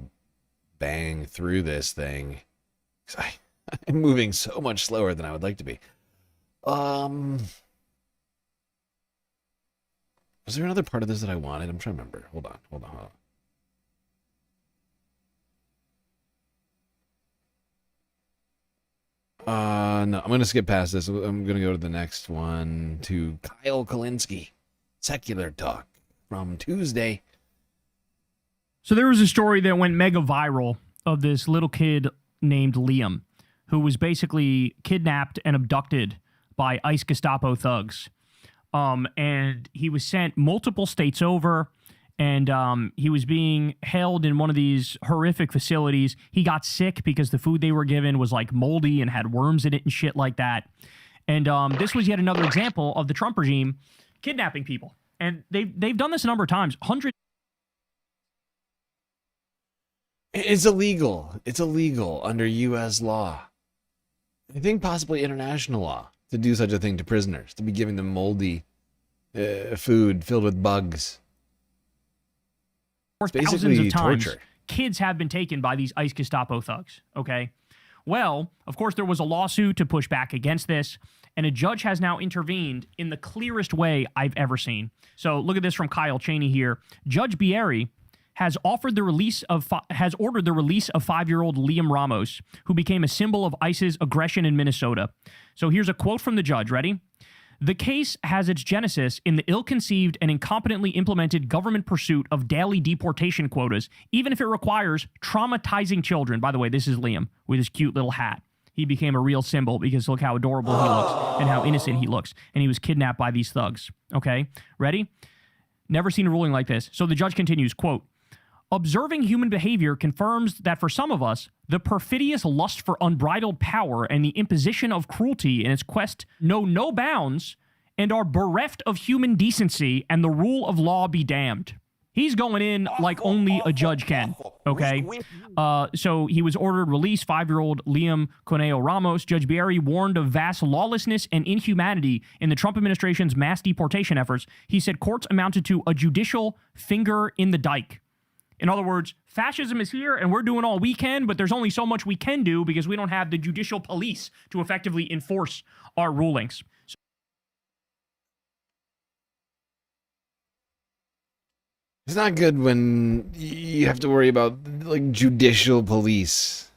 bang through this thing. 'Cause I'm moving so much slower than I would like to be. Was there another part of this that I wanted? I'm trying to remember. Hold on. No, I'm going to skip past this. I'm going to go to the next one, to Kyle Kalinske. Secular Talk from Tuesday. So there was a story that went mega viral of this little kid named Liam, who was basically kidnapped and abducted by ICE Gestapo thugs. And he was sent multiple states over, and he was being held in one of these horrific facilities. He got sick because the food they were given was like moldy and had worms in it and shit like that. And this was yet another example of the Trump regime kidnapping people. And they've done this a number of times. It's illegal. It's illegal under U.S. law. I think possibly international law to do such a thing to prisoners, to be giving them moldy food filled with bugs. For It's thousands basically of times, torture. kids have been taken by these ICE Gestapo thugs, okay? Well, of course, there was a lawsuit to push back against this, and a judge has now intervened in the clearest way I've ever seen. So look at this from Kyle Cheney here. Judge Bieri has ordered the release of 5-year-old Liam Ramos, who became a symbol of ICE's aggression in Minnesota. So here's a quote from the judge. Ready? The case has its genesis in the ill-conceived and incompetently implemented government pursuit of daily deportation quotas, even if it requires traumatizing children. By the way, this is Liam with his cute little hat. He became a real symbol because look how adorable he looks and how innocent he looks. And he was kidnapped by these thugs. Okay? Ready? Never seen a ruling like this. So the judge continues, quote, observing human behavior confirms that for some of us, the perfidious lust for unbridled power and the imposition of cruelty in its quest know no bounds and are bereft of human decency, and the rule of law be damned. He's going in like only a judge can, okay? So he was ordered release, 5-year-old Liam Coneo Ramos. Judge Bieri warned of vast lawlessness and inhumanity in the Trump administration's mass deportation efforts. He said courts amounted to a judicial finger in the dike. In other words, fascism is here and we're doing all we can, but there's only so much we can do because we don't have the judicial police to effectively enforce our rulings. It's not good when you have to worry about like judicial police.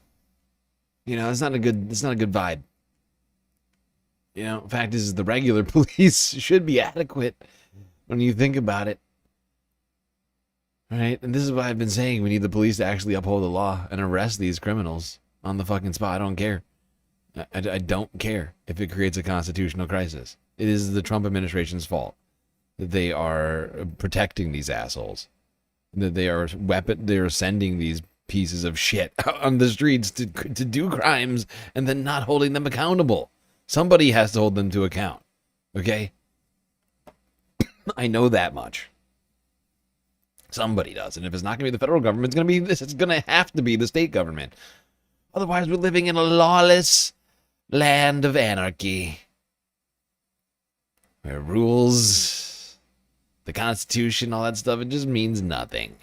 You know, it's not a good vibe. You know, fact is the regular police should be adequate when you think about it. Right? And this is why I've been saying we need the police to actually uphold the law and arrest these criminals on the fucking spot. I don't care. I don't care if it creates a constitutional crisis. It is the Trump administration's fault that they are protecting these assholes. That they are sending these pieces of shit out on the streets to do crimes and then not holding them accountable. Somebody has to hold them to account. Okay? I know that much. Somebody does. And if it's not going to be the federal government, it's going to be this. It's going to have to be the state government. Otherwise, we're living in a lawless land of anarchy. Where rules, the Constitution, all that stuff, it just means nothing.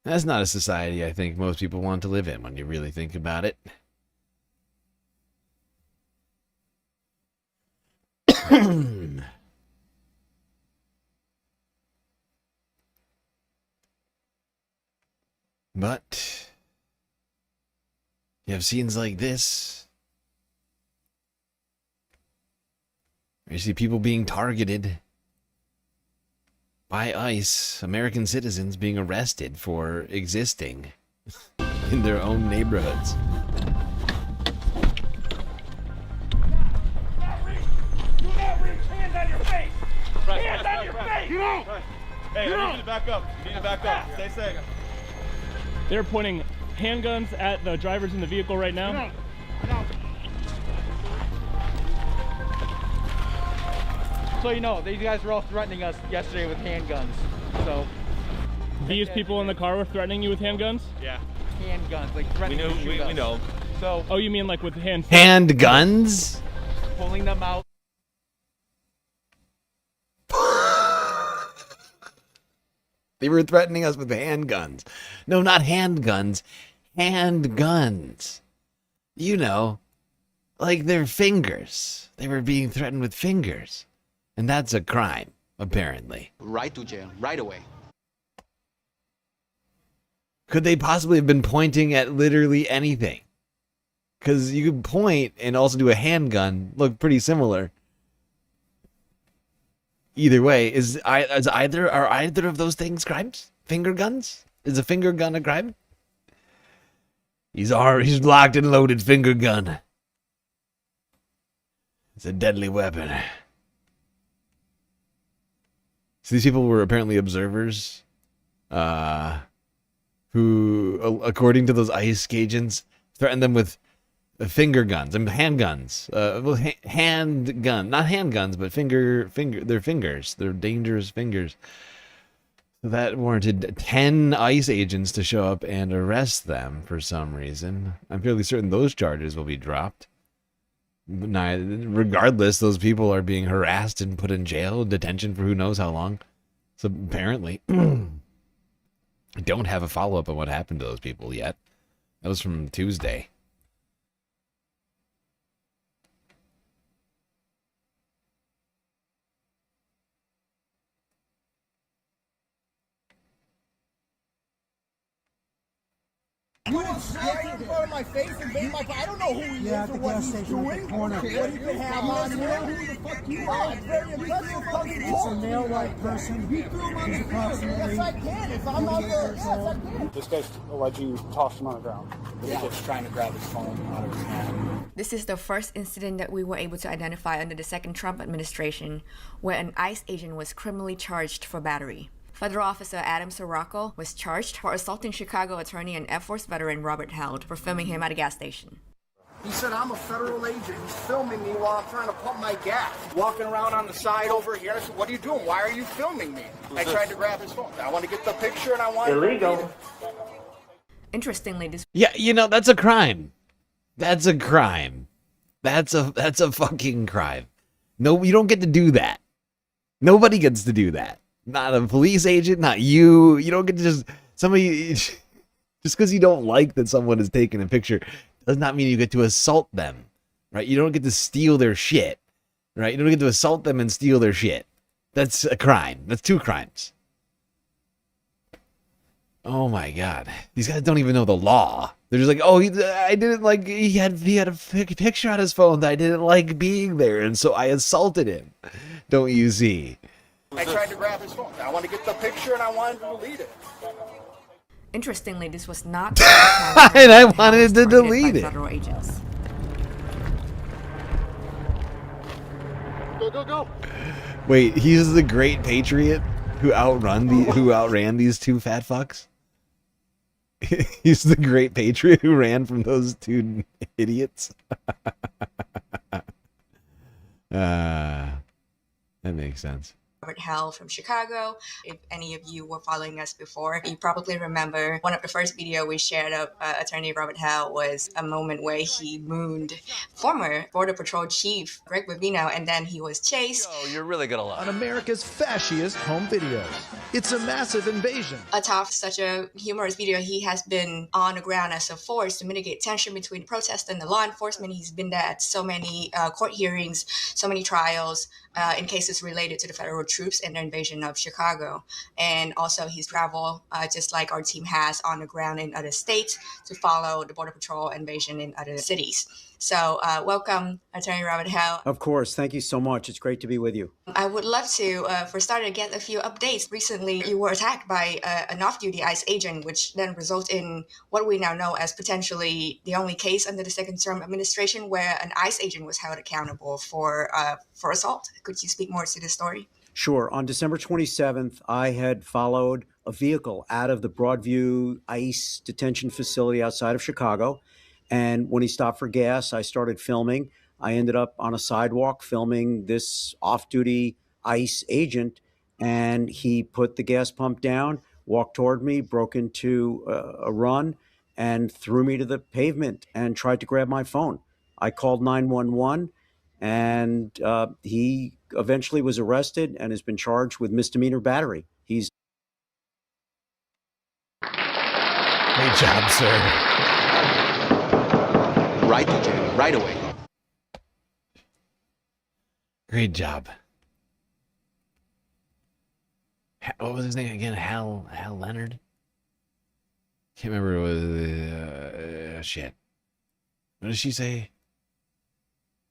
That's not a society I think most people want to live in when you really think about it. But you have scenes like this. You see people being targeted by ICE, American citizens being arrested for existing in their own neighborhoods. Hands on your face! Get out! Hey, I need you to back up. You need to back up. Stay safe. They're pointing handguns at the drivers in the vehicle right now. Get out. So you know, these guys were all threatening us yesterday with handguns. So These people in the car were threatening you with handguns? Yeah. Handguns, like threatening to shoot us. We know. So. Oh, you mean like with handguns? Pulling them out. They were threatening us with handguns. No, not handguns. Handguns. You know, like their fingers. They were being threatened with fingers. And that's a crime, apparently. Right to jail, right away. Could they possibly have been pointing at literally anything? Because you could point and also do a handgun, look pretty similar. Either way, are either of those things crimes? Finger guns? Is a finger gun a crime? He's locked and loaded finger gun. It's a deadly weapon. So these people were apparently observers, who, according to those ICE agents, threatened them with finger guns and handguns. Handgun, not handguns, but their fingers. Their dangerous fingers. So that warranted 10 ICE agents to show up and arrest them for some reason. I'm fairly certain those charges will be dropped. Regardless, those people are being harassed and put in jail, detention for who knows how long. So apparently, I don't have a follow-up on what happened to those people yet. That was from Tuesday. You right in front of my face and made my. I don't know who he is or what he's doing. What he could have on there. Who the fuck you are? It's very impressive. It's a male-like person. He's approximately. Yes, I can. If I'm out there, yes, I can. This guy's alleging you tossed him on the ground. Yeah, just trying to grab his phone out of his hand. This is the first incident that we were able to identify under the second Trump administration where an ICE agent was criminally charged for battery. Federal officer Adam Sirocco was charged for assaulting Chicago attorney and Air Force veteran Robert Held for filming him at a gas station. He said, I'm a federal agent. He's filming me while I'm trying to pump my gas. Walking around on the side over here. I said, what are you doing? Why are you filming me? I tried to grab his phone. I want to get the picture and I want illegal. Interestingly, this. Yeah, you know, that's a crime. That's a crime. That's a fucking crime. No, you don't get to do that. Nobody gets to do that. Not a police agent, not you. You don't get to just because you don't like that someone is taking a picture does not mean you get to assault them, right? You don't get to steal their shit, right? You don't get to assault them and steal their shit. That's a crime. That's two crimes. Oh my God. These guys don't even know the law. They're just like, oh, I didn't like, he had a picture on his phone that I didn't like being there, and so I assaulted him. Don't you see? I tried to grab his phone. I want to get the picture and I wanted to delete it. Interestingly, this was not and I wanted to delete it. Federal agents. Go. Wait, he's the great patriot who outran these two fat fucks? He's the great patriot who ran from those two idiots? That makes sense. Robert Held from Chicago. If any of you were following us before, you probably remember one of the first video we shared of attorney Robert Held was a moment where he mooned former Border Patrol Chief Greg Bovino, and then he was chased. Oh, you're really gonna love on America's fasciest home videos. It's a massive invasion. Atop such a humorous video, he has been on the ground as a force to mitigate tension between protesters and the law enforcement. He's been there at so many court hearings, so many trials in cases related to the federal troops and the invasion of Chicago. And also he's traveled, just like our team has, on the ground in other states to follow the Border Patrol invasion in other cities. So welcome, Attorney Robert Held. Of course. Thank you so much. It's great to be with you. I would love to, for starters, get a few updates. Recently, you were attacked by an off-duty ICE agent, which then resulted in what we now know as potentially the only case under the second term administration where an ICE agent was held accountable for assault. Could you speak more to this story? Sure. On December 27th, I had followed a vehicle out of the Broadview ICE detention facility outside of Chicago. And when he stopped for gas, I started filming. I ended up on a sidewalk filming this off-duty ICE agent, and he put the gas pump down, walked toward me, broke into a run, and threw me to the pavement and tried to grab my phone. I called 911, and he eventually was arrested and has been charged with misdemeanor battery. He's Great job, sir. Right to jail, right away. Great job. What was his name again? Hal Leonard? Can't remember. It was shit. What did she say?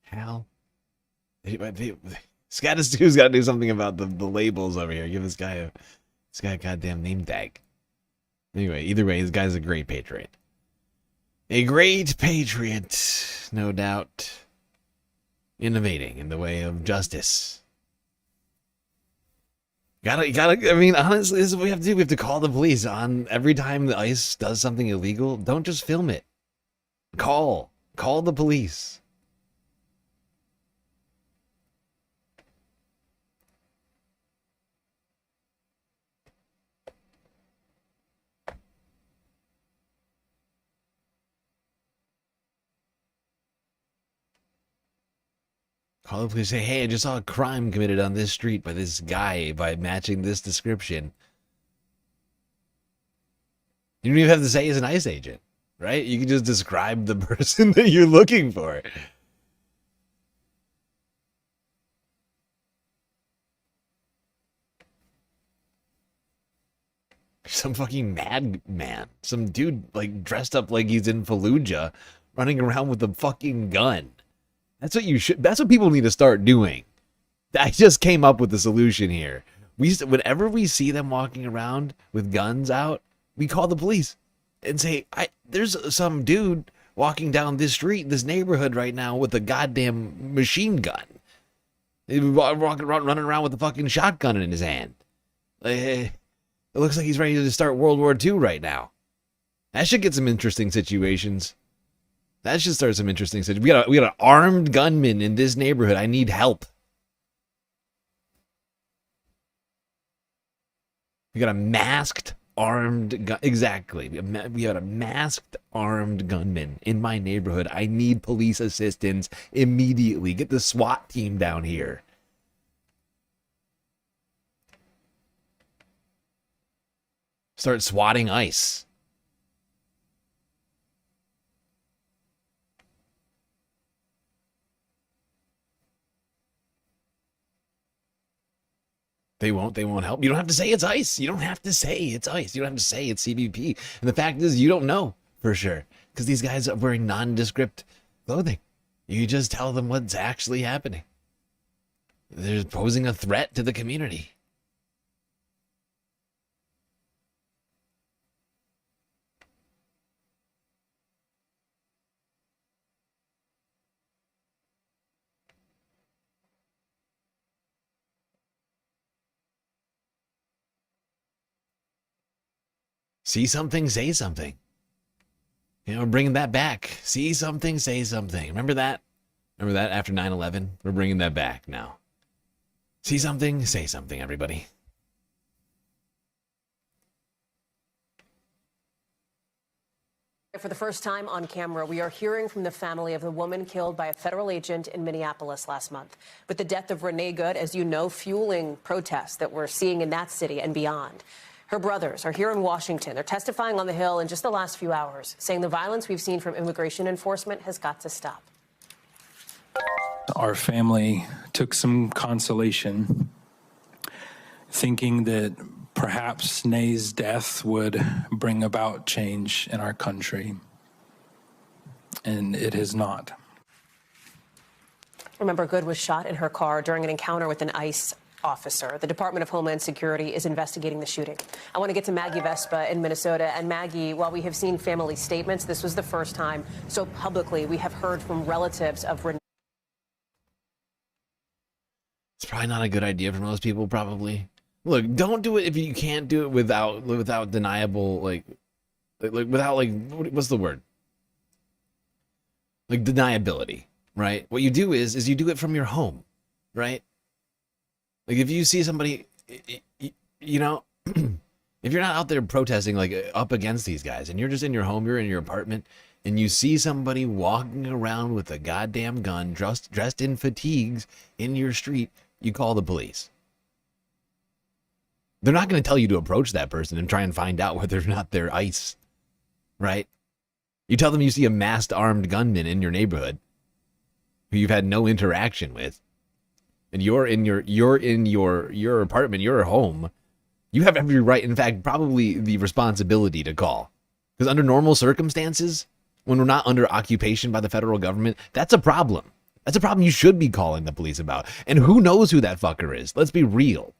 Hal? Scatus 2's got to do something about the labels over here. Give this guy a goddamn name tag. Anyway, either way, this guy's a great patriot. A great patriot, no doubt. Innovating in the way of justice. I mean, honestly, this is what we have to do. We have to call the police on every time the ICE does something illegal. Don't just film it. Call the police. Call the police, say, hey, I just saw a crime committed on this street by this guy by matching this description. You don't even have to say he's an ICE agent, right? You can just describe the person that you're looking for. Some fucking madman. Some dude, like, dressed up like he's in Fallujah, running around with a fucking gun. That's what people need to start doing. I just came up with the solution here. Whenever we see them walking around with guns out, we call the police and say, there's some dude walking down this street, this neighborhood right now with a goddamn machine gun. Running around with a fucking shotgun in his hand. It looks like he's ready to start World War II right now. That should get some interesting situations. That should start some interesting situations. We got an armed gunman in this neighborhood. I need help. We got a masked armed gun. Exactly. We got a masked armed gunman in my neighborhood. I need police assistance immediately. Get the SWAT team down here. Start swatting ICE. They won't help. You don't have to say it's ICE. You don't have to say it's ICE. You don't have to say it's CBP. And the fact is, you don't know for sure. Because these guys are wearing nondescript clothing. You just tell them what's actually happening. They're posing a threat to the community. See something, say something. You know, we're bringing that back. See something, say something. Remember that? Remember that after 9/11? We're bringing that back now. See something, say something, everybody. For the first time on camera, we are hearing from the family of the woman killed by a federal agent in Minneapolis last month. With the death of Renee Good, as you know, fueling protests that we're seeing in that city and beyond. Her brothers are here in Washington. They're testifying on the Hill in just the last few hours, saying the violence we've seen from immigration enforcement has got to stop. Our family took some consolation, thinking that perhaps Nay's death would bring about change in our country, and it has not. Remember, Good was shot in her car during an encounter with an ICE officer. The Department of Homeland Security is investigating the shooting. I want to get to Maggie Vespa in Minnesota. And Maggie, while we have seen family statements, this was the first time so publicly we have heard from relatives of Renee. It's probably not a good idea for most people, probably. Look, don't do it if you can't do it without deniable, without what's the word? Like deniability, right? What you do is you do it from your home, right? Like if you see somebody, you know, if you're not out there protesting like up against these guys and you're just in your home, you're in your apartment and you see somebody walking around with a goddamn gun dressed in fatigues in your street, you call the police. They're not going to tell you to approach that person and try and find out whether or not they're ICE. right? You tell them you see a masked armed gunman in your neighborhood who you've had no interaction with, and you're in your apartment, your home. You have every right, in fact, probably the responsibility to call. Because under normal circumstances, when we're not under occupation by the federal government, that's a problem. That's a problem you should be calling the police about. And who knows who that fucker is? Let's be real.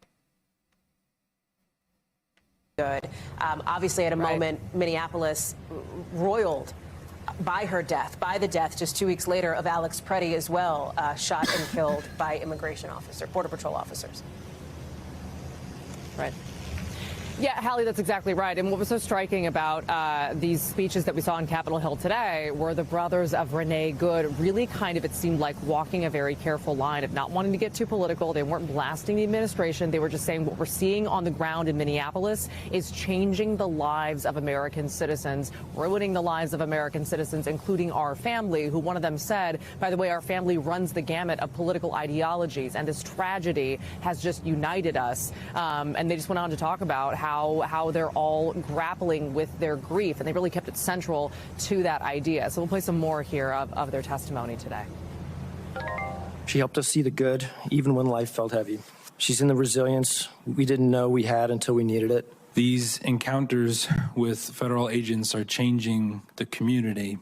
Good. Obviously, at a moment, Minneapolis roiled by her death, by the death just 2 weeks later of Alex Preddy as well, shot and killed by Border Patrol officers. Right. Yeah, Hallie, that's exactly right. And what was so striking about these speeches that we saw on Capitol Hill today were the brothers of Renee Good really kind of, it seemed like, walking a very careful line of not wanting to get too political. They weren't blasting the administration. They were just saying what we're seeing on the ground in Minneapolis is changing the lives of American citizens, ruining the lives of American citizens, including our family, who one of them said, by the way, our family runs the gamut of political ideologies, and this tragedy has just united us. And they just went on to talk about how they're all grappling with their grief, and they really kept it central to that idea. So we'll play some more here of their testimony today. She helped us see the good, even when life felt heavy. She's in the resilience we didn't know we had until we needed it. These encounters with federal agents are changing the community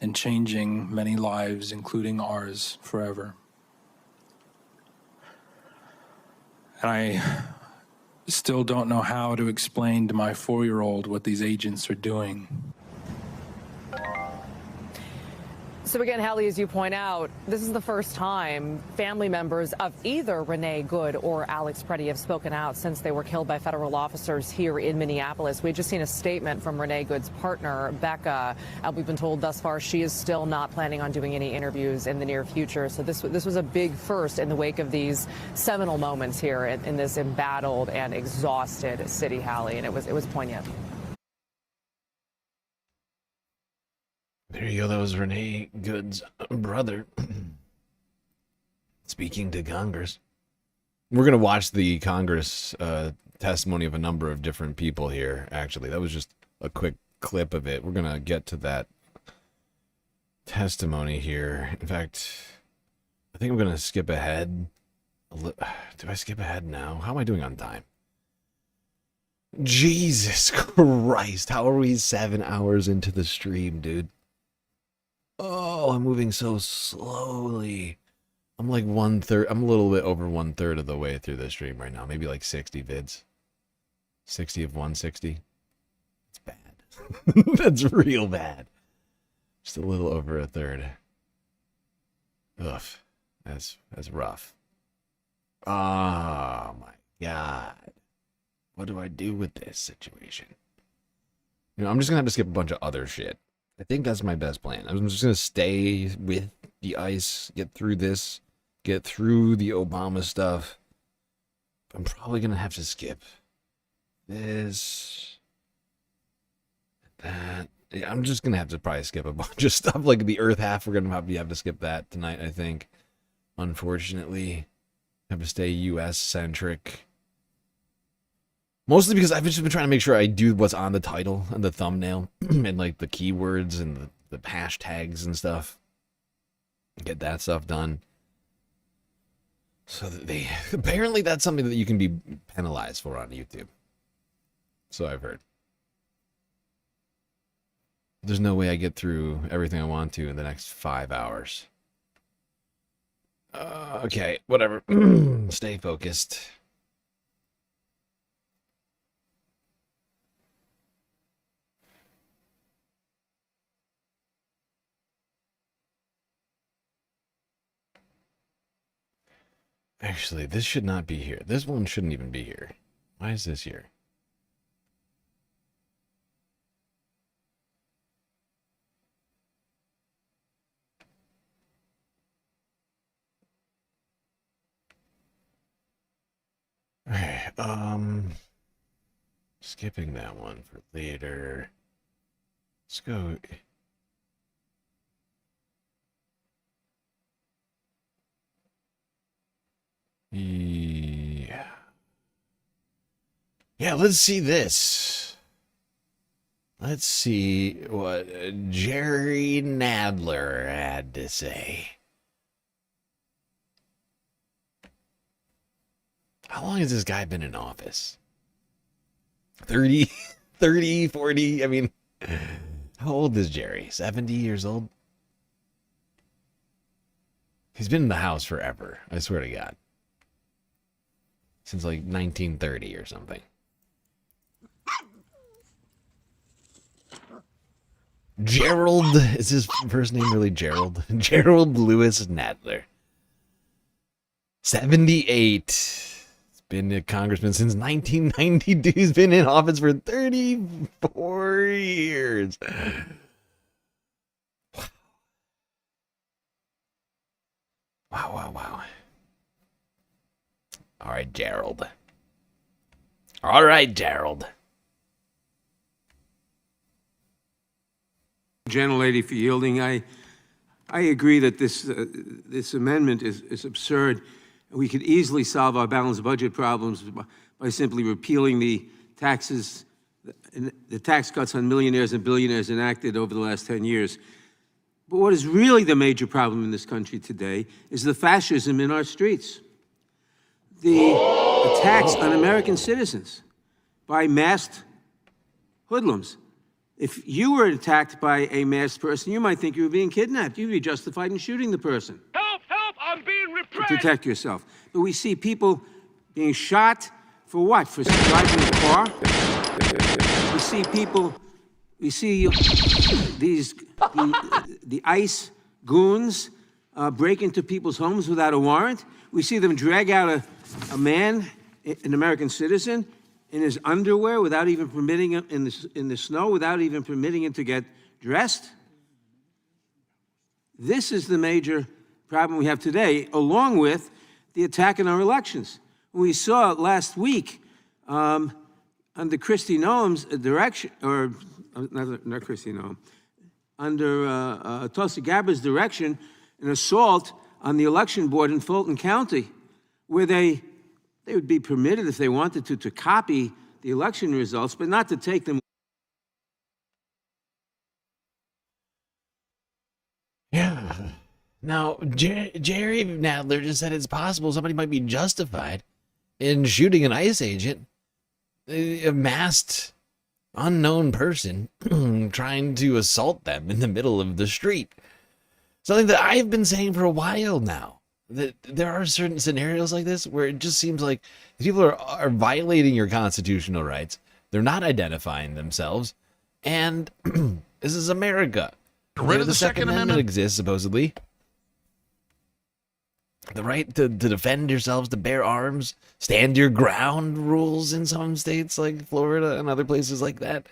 and changing many lives, including ours, forever. And I still don't know how to explain to my 4-year-old what these agents are doing. So again, Hallie, as you point out, this is the first time family members of either Renee Good or Alex Preddy have spoken out since they were killed by federal officers here in Minneapolis. We've just seen a statement from Renee Good's partner, Becca. We've been told thus far she is still not planning on doing any interviews in the near future. So this was a big first in the wake of these seminal moments here in this embattled and exhausted city, Hallie, and it was poignant. There you go. That was Renee Good's brother speaking to Congress. We're going to watch the Congress testimony of a number of different people here, actually. That was just a quick clip of it. We're going to get to that testimony here. In fact, I think I'm going to skip ahead. Do I skip ahead now? How am I doing on time? Jesus Christ. How are we 7 hours into the stream, dude? Oh, I'm moving so slowly. I'm like 1/3. I'm a little bit over 1/3 of the way through the stream right now. Maybe like 60 vids. 60 of 160. It's bad. That's real bad. Just a little over a third. Ugh. That's rough. Oh my God. What do I do with this situation? You know, I'm just gonna have to skip a bunch of other shit. I think that's my best plan. I'm just going to stay with the ICE, get through this, get through the Obama stuff. I'm probably going to have to skip this, that. Yeah, I'm just going to have to probably skip a bunch of stuff, like the Earth half. We're going to probably have to skip that tonight, I think. Unfortunately, have to stay US-centric. Mostly because I've just been trying to make sure I do what's on the title and the thumbnail and like the keywords and the hashtags and stuff. Get that stuff done. So that apparently that's something that you can be penalized for on YouTube. So I've heard. There's no way I get through everything I want to in the next 5 hours. Okay, whatever. Stay focused. Actually, this should not be here. This one shouldn't even be here. Why is this here? Okay, skipping that one for later. Let's go. Yeah, let's see this. Let's see what Jerry Nadler had to say. How long has this guy been in office? 30, 40? I mean, how old is Jerry? 70 years old? He's been in the House forever, I swear to God. Since like 1930 or something. Gerald, is his first name really Gerald? Gerald Lewis Nadler. 78. He's been a congressman since 1992. He's been in office for 34 years. Wow. All right, Gerald. Gentlelady, for yielding. I agree that this amendment is absurd. We could easily solve our balanced budget problems by simply repealing the taxes, the tax cuts on millionaires and billionaires enacted over the last 10 years. But what is really the major problem in this country today is the fascism in our streets. The attacks on American citizens by masked hoodlums. If you were attacked by a masked person, you might think you were being kidnapped. You'd be justified in shooting the person. Help! I'm being repressed! To protect yourself. But we see people being shot for what? For driving a car? We see people, the ICE goons break into people's homes without a warrant. We see them drag out a man, an American citizen, in his underwear without even permitting him in the snow, without even permitting him to get dressed. This is the major problem we have today, along with the attack on our elections. We saw last week under Kristi Noem's direction, or not Kristi Noem, under Tulsi Gabbard's direction, an assault on the election board in Fulton County, where they would be permitted, if they wanted to copy the election results, but not to take them. Yeah. Now, Jerry Nadler just said it's possible somebody might be justified in shooting an ICE agent, a masked, unknown person, trying to assault them in the middle of the street. Something that I've been saying for a while now. That there are certain scenarios like this where it just seems like people are violating your constitutional rights. They're not identifying themselves. And this is America. Rid of the Second Amendment exists, supposedly. The right to defend yourselves, to bear arms, stand your ground rules in some states like Florida and other places like that.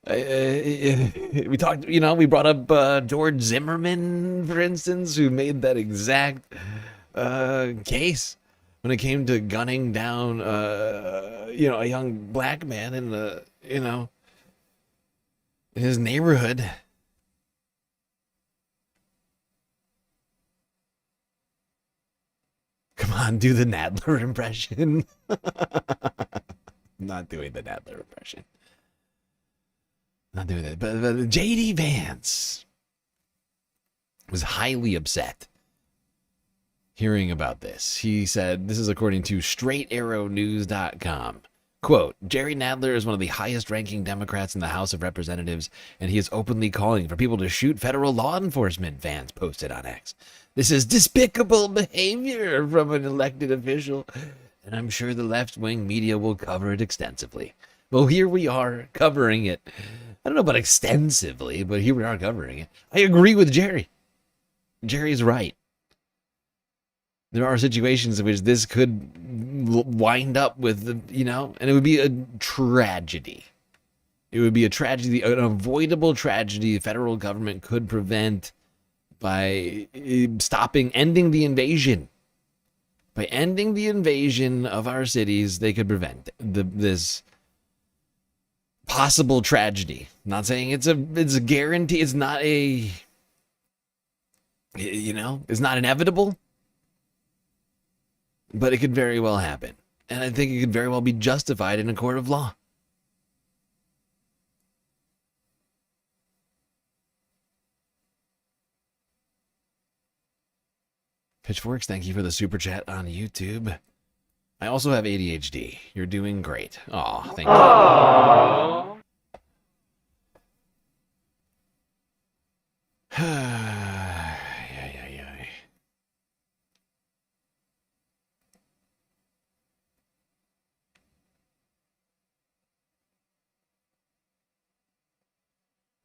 We talked, we brought up George Zimmerman, for instance, who made that exact case when it came to gunning down, a young black man in in his neighborhood. Come on, do the Nadler impression. Not doing the Nadler impression. Not doing that. But J.D. Vance was highly upset hearing about this. He said, this is according to StraightArrowNews.com. Quote, Jerry Nadler is one of the highest ranking Democrats in the House of Representatives, and he is openly calling for people to shoot federal law enforcement, Vance posted on X. This is despicable behavior from an elected official, and I'm sure the left-wing media will cover it extensively. Well, here we are covering it. I don't know about extensively, but here we are covering it. I agree with Jerry. Jerry's right. There are situations in which this could wind up with, and it would be a tragedy. It would be a tragedy, an avoidable tragedy the federal government could prevent by ending the invasion. By ending the invasion of our cities, they could prevent this possible tragedy. I'm not saying it's a guarantee. It's not it's not inevitable, but it could very well happen. And I think it could very well be justified in a court of law. Pitchforks, thank you for the super chat on YouTube. I also have ADHD. You're doing great. Aw, thank you.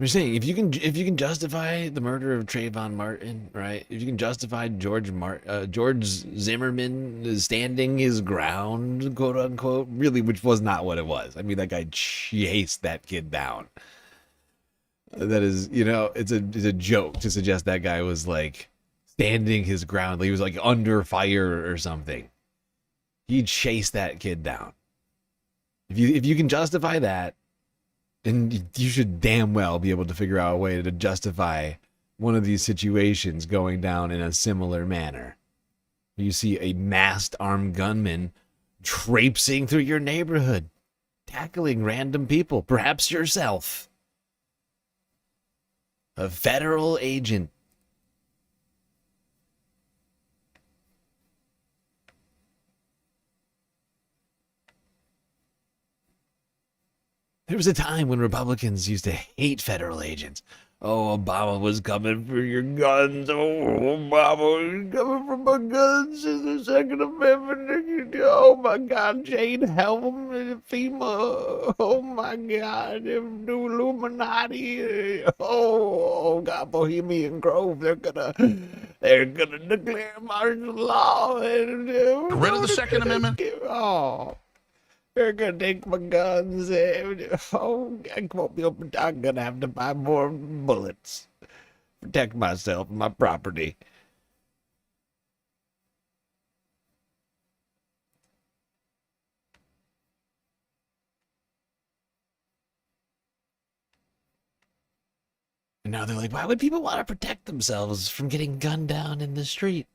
I'm saying if you can justify the murder of Trayvon Martin, right? If you can justify George Zimmerman standing his ground, quote unquote, really, which was not what it was. I mean, that guy chased that kid down. That is, it's a joke to suggest that guy was like standing his ground. Like he was like under fire or something. He chased that kid down. If you can justify that, then you should damn well be able to figure out a way to justify one of these situations going down in a similar manner. You see a masked armed gunman traipsing through your neighborhood, tackling random people, perhaps yourself. A federal agent. There was a time when Republicans used to hate federal agents. Oh, Obama was coming for your guns. Oh, Obama was coming for my guns in the Second Amendment. Oh, my God, Jane Helm, FEMA. Oh, my God, the Illuminati. Oh, God, Bohemian Grove. They're gonna declare martial law. Get rid of the Second Amendment. Oh. They're gonna take my guns. Oh, I'm gonna have to buy more bullets. Protect myself and my property. And now they're like, why would people want to protect themselves from getting gunned down in the street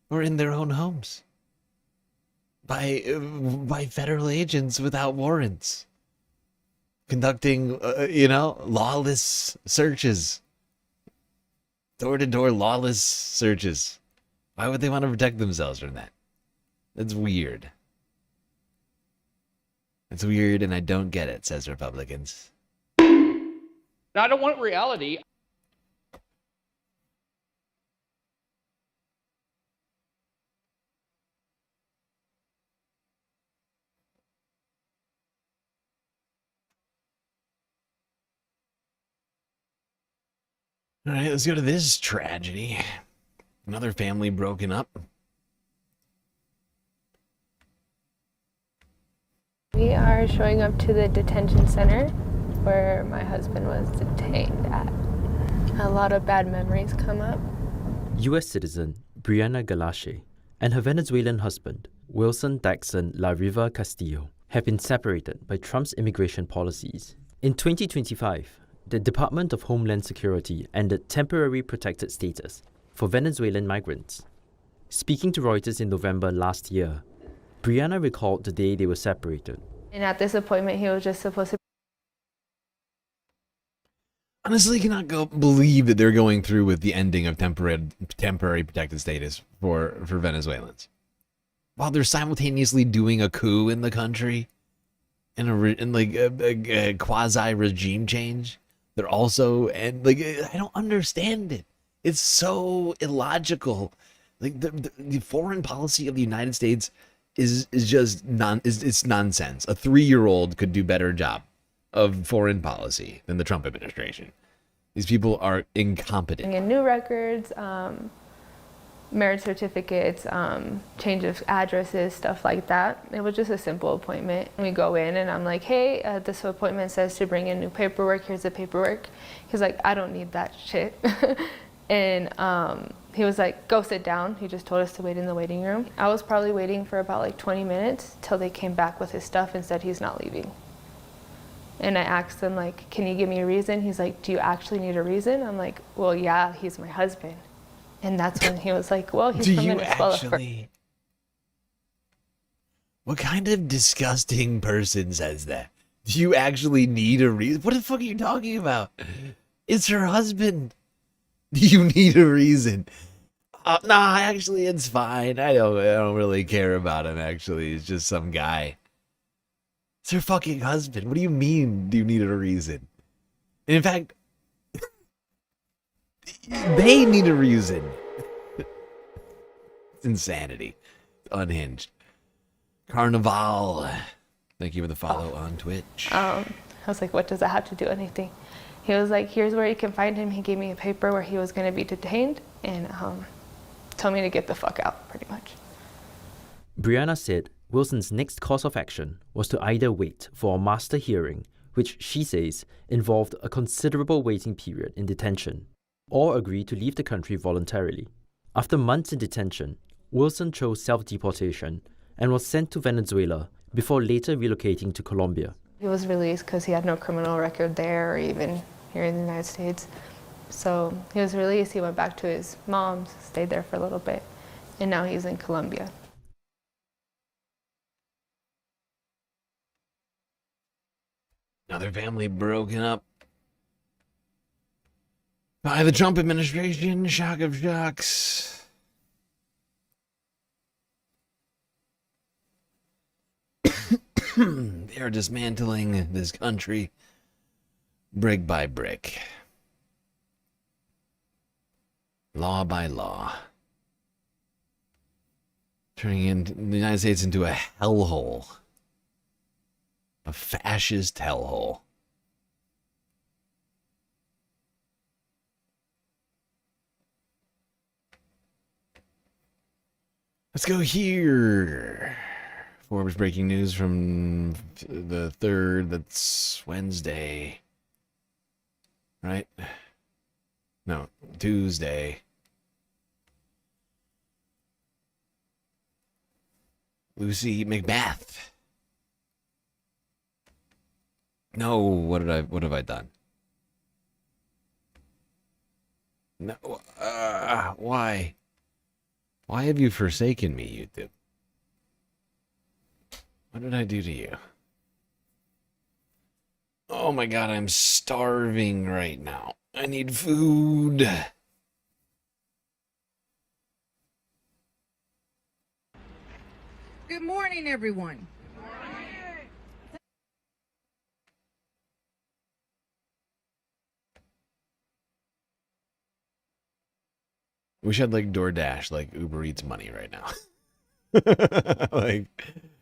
or in their own homes? By federal agents without warrants, conducting, lawless searches, door-to-door lawless searches. Why would they want to protect themselves from that? That's weird. It's weird, and I don't get it, says Republicans. Now, I don't want reality. All right, let's go to this tragedy. Another family broken up. We are showing up to the detention center where my husband was detained at. A lot of bad memories come up. U.S. citizen Brianna Galache and her Venezuelan husband, Wilson Daxon La Riva Castillo, have been separated by Trump's immigration policies. In 2025, the Department of Homeland Security ended temporary protected status for Venezuelan migrants. Speaking to Reuters in November last year, Brianna recalled the day they were separated. And at this appointment, he was just supposed to... Honestly, cannot believe that they're going through with the ending of temporary protected status for Venezuelans, while they're simultaneously doing a coup in the country, and a quasi regime change. They're also, and I don't understand it. It's so illogical. Like the foreign policy of the United States is just it's nonsense. A 3-year-old could do better job of foreign policy than the Trump administration. These people are incompetent. In new records, marriage certificates, change of addresses, stuff like that. It was just a simple appointment. We go in and I'm like, hey, this appointment says to bring in new paperwork. Here's the paperwork. He's like, I don't need that shit. And he was like, go sit down. He just told us to wait in the waiting room. I was probably waiting for about 20 minutes till they came back with his stuff and said he's not leaving. And I asked him, can you give me a reason? He's like, do you actually need a reason? I'm like, well, yeah, he's my husband. And that's when he was like, well, he's from Venezuela. What kind of disgusting person says that? Do you actually need a reason? What the fuck are you talking about? It's her husband. Do you need a reason? Nah, actually, it's fine. I don't really care about him, actually. He's just some guy. It's her fucking husband. What do you mean, do you need a reason? And in fact, they need a reason. It's insanity. Unhinged. Carnival. Thank you for the follow on Twitch. I was like, what does that have to do with anything? He was like, here's where you can find him. He gave me a paper where he was going to be detained and told me to get the fuck out, pretty much. Brianna said Wilson's next course of action was to either wait for a master hearing, which she says involved a considerable waiting period in detention, or agree to leave the country voluntarily. After months in detention, Wilson chose self-deportation and was sent to Venezuela before later relocating to Colombia. He was released because he had no criminal record there or even here in the United States. So he was released, he went back to his mom's, stayed there for a little bit, and now he's in Colombia. Another family broken up by the Trump administration. Shock of shocks. They are dismantling this country brick by brick. Law by law. Turning the United States into a hellhole. A fascist hellhole. Let's go here. Forbes breaking news from the 3rd. That's Wednesday. Right? No, Tuesday. Lucy McBath. No, what have I done? No, why? Why have you forsaken me, YouTube? What did I do to you? Oh my god, I'm starving right now. I need food. Good morning, everyone. We should like DoorDash, like Uber Eats money right now. Like,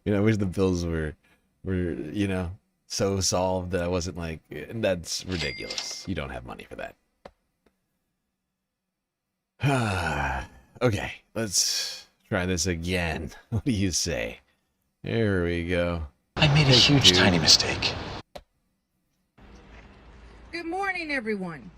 you know, I wish the bills were, you know, so solved that I wasn't like, that's ridiculous. You don't have money for that. Okay, let's try this again. What do you say? There we go. I made a huge, tiny mistake. Good morning, everyone.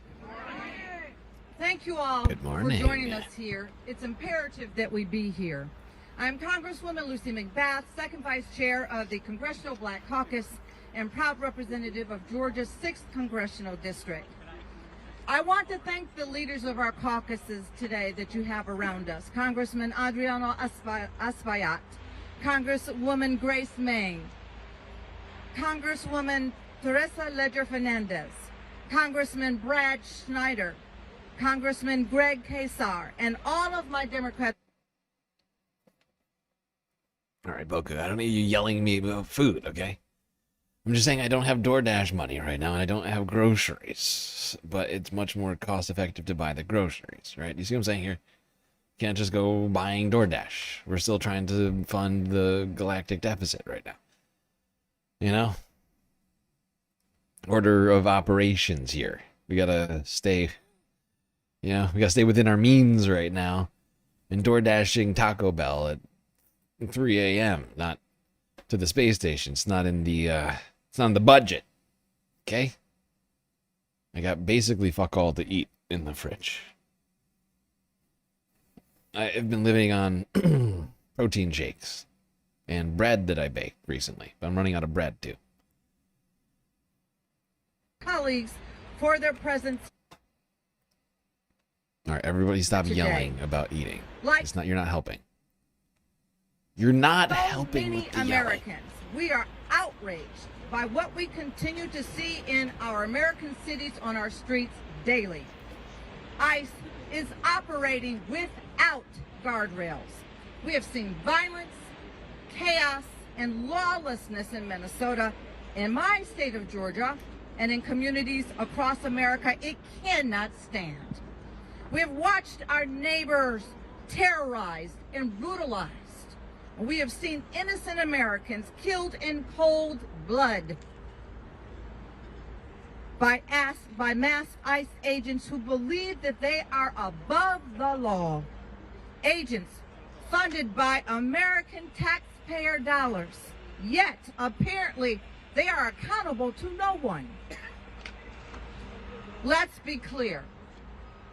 Thank you all Good for morning. joining us here. It's imperative that we be here. I'm Congresswoman Lucy McBath, Second Vice Chair of the Congressional Black Caucus and proud representative of Georgia's 6th Congressional District. I want to thank the leaders of our caucuses today that you have around us. Congressman Adriano Aspayat, Congresswoman Grace Meng, Congresswoman Teresa Ledger Fernandez, Congressman Brad Schneider, Congressman Greg Kasar, and all of my Democrat. All right, Boku, I don't need you yelling at me about food, okay? I'm just saying I don't have DoorDash money right now, and I don't have groceries. But it's much more cost-effective to buy the groceries, right? You see what I'm saying here? You can't just go buying DoorDash. We're still trying to fund the galactic deficit right now. You know? Order of operations here. We gotta stay... You know, we gotta stay within our means right now. And DoorDashing Taco Bell at 3 a.m. Not to the space station. It's not in the it's not in the budget. Okay? I got basically fuck all to eat in the fridge. I've been living on protein shakes and bread that I baked recently. But I'm running out of bread too. Colleagues for their presence. All right, everybody stop Today. yelling about eating. Like It's not. You're not helping. You're not helping many with the Americans, yelling. we are outraged by what we continue to see in our American cities on our streets daily. ICE is operating with without guardrails. We have seen violence, chaos, and lawlessness in Minnesota, in my state of Georgia, and in communities across America. It cannot stand. We have watched our neighbors terrorized and brutalized. We have seen innocent Americans killed in cold blood by mass ICE agents who believe that they are above the law. Agents funded by American taxpayer dollars, yet apparently they are accountable to no one. Let's be clear.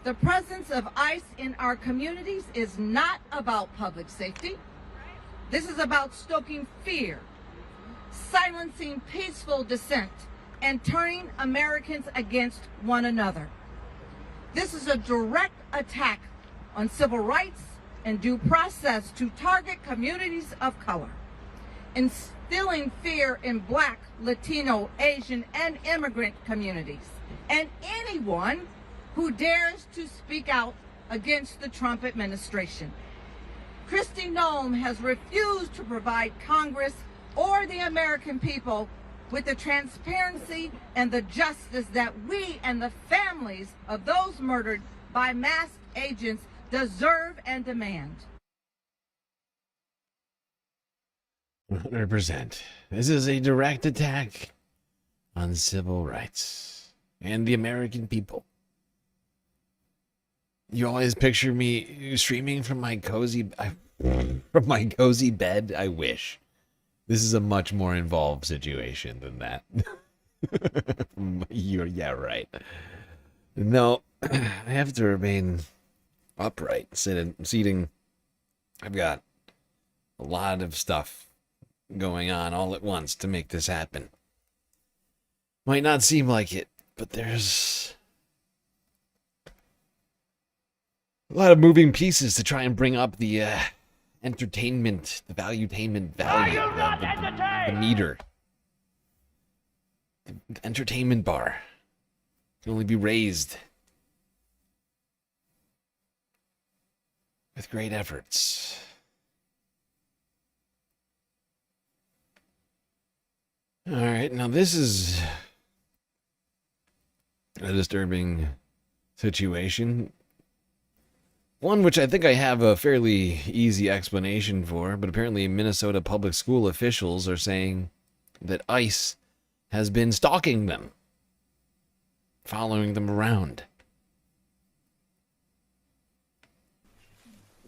The presence of ICE in our communities is not about public safety. This is about stoking fear, silencing peaceful dissent, and turning Americans against one another. This is a direct attack on civil rights and due process to target communities of color, instilling fear in Black, Latino, Asian, and immigrant communities, and anyone who dares to speak out against the Trump administration. Kristi Noem has refused to provide Congress or the American people with the transparency and the justice that we and the families of those murdered by masked agents deserve and demand. 100%. This is a direct attack on civil rights and the American people. You always picture me streaming from my cozy bed. I wish. This is a much more involved situation than that. Yeah, right. No, I have to remain upright, seating. I've got a lot of stuff going on all at once to make this happen. Might not seem like it, but there's a lot of moving pieces to try and bring up the entertainment, the valuetainment value, the meter. The entertainment bar can only be raised with great efforts. All right, now this is a disturbing situation. One which I think I have a fairly easy explanation for, but apparently Minnesota public school officials are saying that ICE has been stalking them, following them around.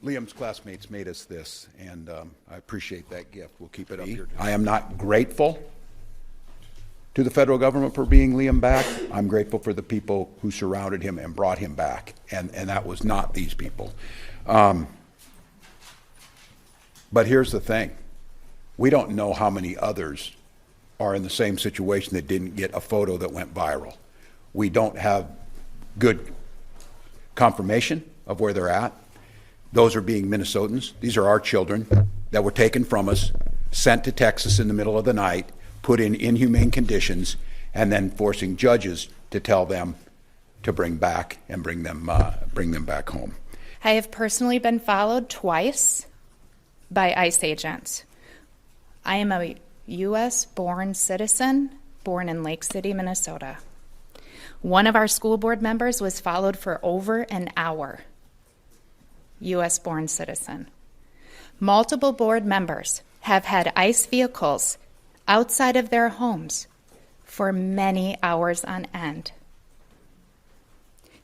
Liam's classmates made us this, and I appreciate that gift. We'll keep it up here. I am not grateful to the federal government for bringing Liam back. I'm grateful for the people who surrounded him and brought him back, and that was not these people. But here's the thing. We don't know how many others are in the same situation that didn't get a photo that went viral. We don't have good confirmation of where they're at. Those are being Minnesotans. These are our children that were taken from us, sent to Texas in the middle of the night, put in inhumane conditions, and then forcing judges to tell them to bring back and bring them back home. I have personally been followed twice by ICE agents. I am a U.S.-born citizen, born in Lake City, Minnesota. One of our school board members was followed for over an hour. U.S.-born citizen. Multiple board members have had ICE vehicles outside of their homes for many hours on end.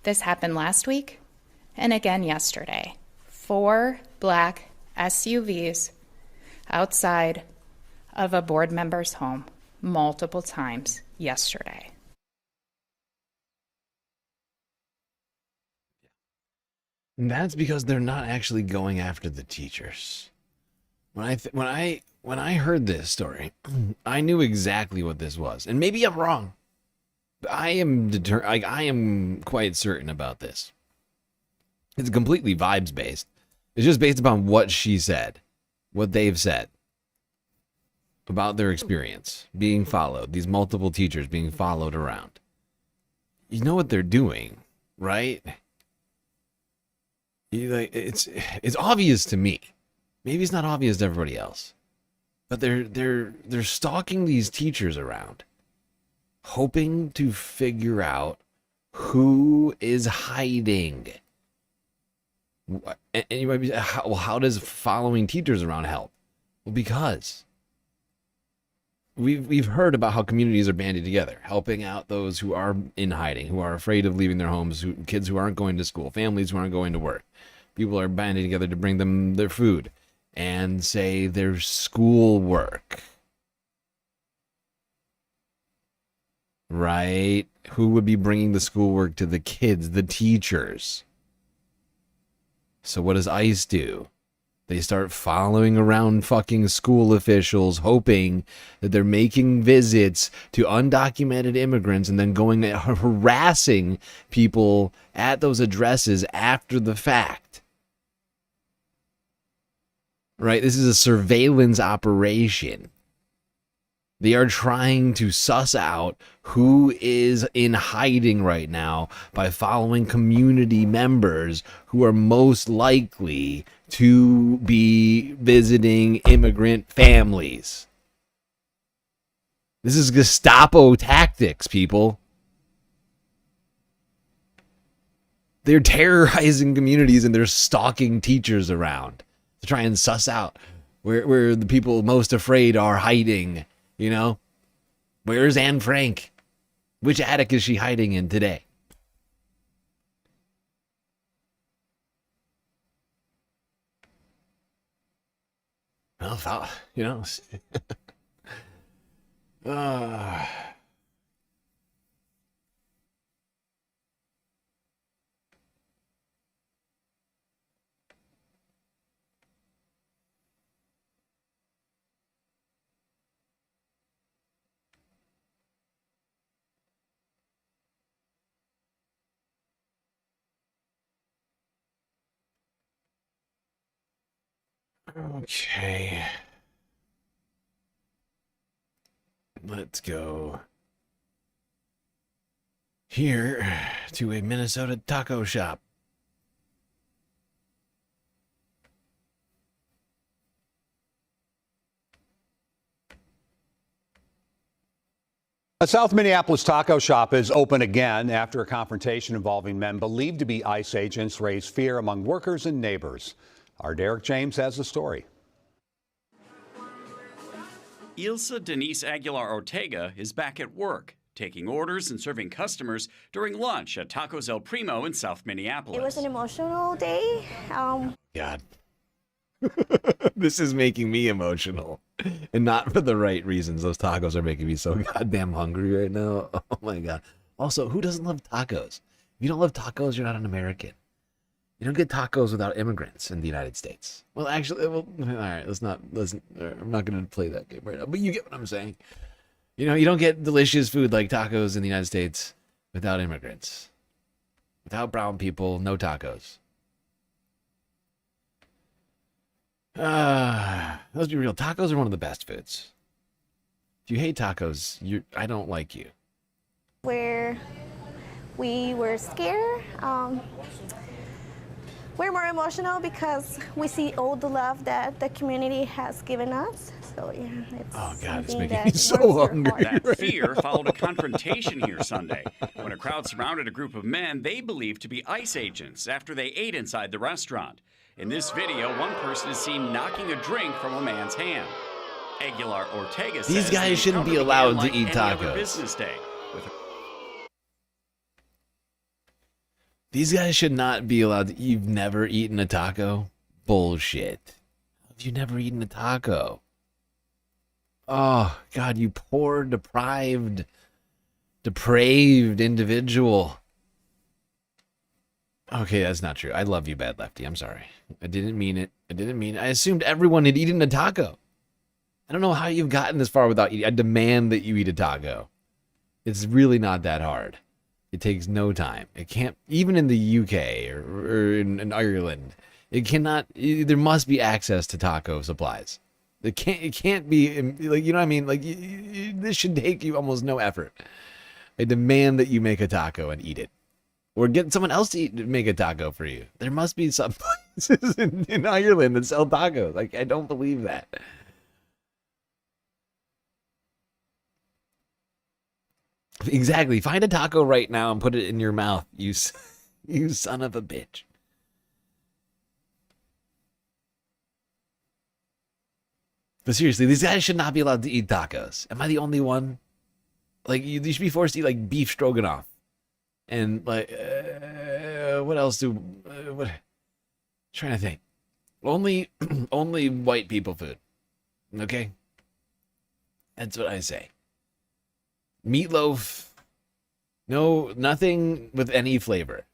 This happened last week and again yesterday. 4 black SUVs outside of a board member's home multiple times yesterday. And that's because they're not actually going after the teachers. When I heard this story, I knew exactly what this was. And maybe I'm wrong. But I am quite certain about this. It's completely vibes based. It's just based upon what she said, what they've said about their experience being followed, these multiple teachers being followed around. You know what they're doing, right? It's obvious to me. Maybe it's not obvious to everybody else. But they're stalking these teachers around, hoping to figure out who is hiding. And you might be, well, how does following teachers around help? Well, because we've heard about how communities are banding together, helping out those who are in hiding, who are afraid of leaving their homes, kids who aren't going to school, families who aren't going to work. People are banding together to bring them their food and say their schoolwork. Right? Who would be bringing the schoolwork to the kids? The teachers. So what does ICE do? They start following around fucking school officials, hoping that they're making visits to undocumented immigrants and then going harassing people at those addresses after the fact. Right? This is a surveillance operation. They are trying to suss out who is in hiding right now by following community members who are most likely to be visiting immigrant families. This is Gestapo tactics, people. They're terrorizing communities and they're stalking teachers around to try and suss out where the people most afraid are hiding. You know, where's Anne Frank? Which attic is she hiding in today? Well, you know, okay. Let's go here to a Minnesota taco shop. A South Minneapolis taco shop is open again after a confrontation involving men believed to be ICE agents raised fear among workers and neighbors. Our Derek James has the story. Ilsa Denise Aguilar Ortega is back at work, taking orders and serving customers during lunch at Tacos El Primo in South Minneapolis. It was an emotional day. God. This is making me emotional. And not for the right reasons. Those tacos are making me so goddamn hungry right now. Oh my God. Also, who doesn't love tacos? If you don't love tacos, you're not an American. You don't get tacos without immigrants in the United States. Well, actually, all right, I'm not going to play that game right now, but you get what I'm saying. You know, you don't get delicious food like tacos in the United States without immigrants. Without brown people, no tacos. Let's be real. Tacos are one of the best foods. If you hate tacos, I don't like you. Where we were scared. We're more emotional because we see all the love that the community has given us. So yeah, it's God, it's making me so hungry. That fear followed a confrontation here Sunday when a crowd surrounded a group of men they believed to be ICE agents after they ate inside the restaurant. In this video, one person is seen knocking a drink from a man's hand. Aguilar Ortega says these guys the shouldn't be encounter allowed began to eat like any other tacos. business day, with These guys should not be allowed to. You've never eaten a taco? Bullshit. Have you never eaten a taco? Oh, God, you poor, depraved individual. Okay, that's not true. I love you, Bad Lefty. I'm sorry. I didn't mean it. I assumed everyone had eaten a taco. I don't know how you've gotten this far without eating. I demand that you eat a taco. It's really not that hard. It takes no time. It can't, even in the UK or in Ireland, it cannot, there must be access to taco supplies. It can't be, like, you know what I mean? Like, this should take you almost no effort. I demand that you make a taco and eat it. Or get someone else to make a taco for you. There must be some places in Ireland that sell tacos. Like, I don't believe that. Exactly. Find a taco right now and put it in your mouth, you son of a bitch. But seriously, these guys should not be allowed to eat tacos. Am I the only one? Like, you should be forced to eat, like, beef stroganoff. And, like, what else what? Trying to think. Only white people food. Okay? That's what I say. Meatloaf. No, nothing with any flavor.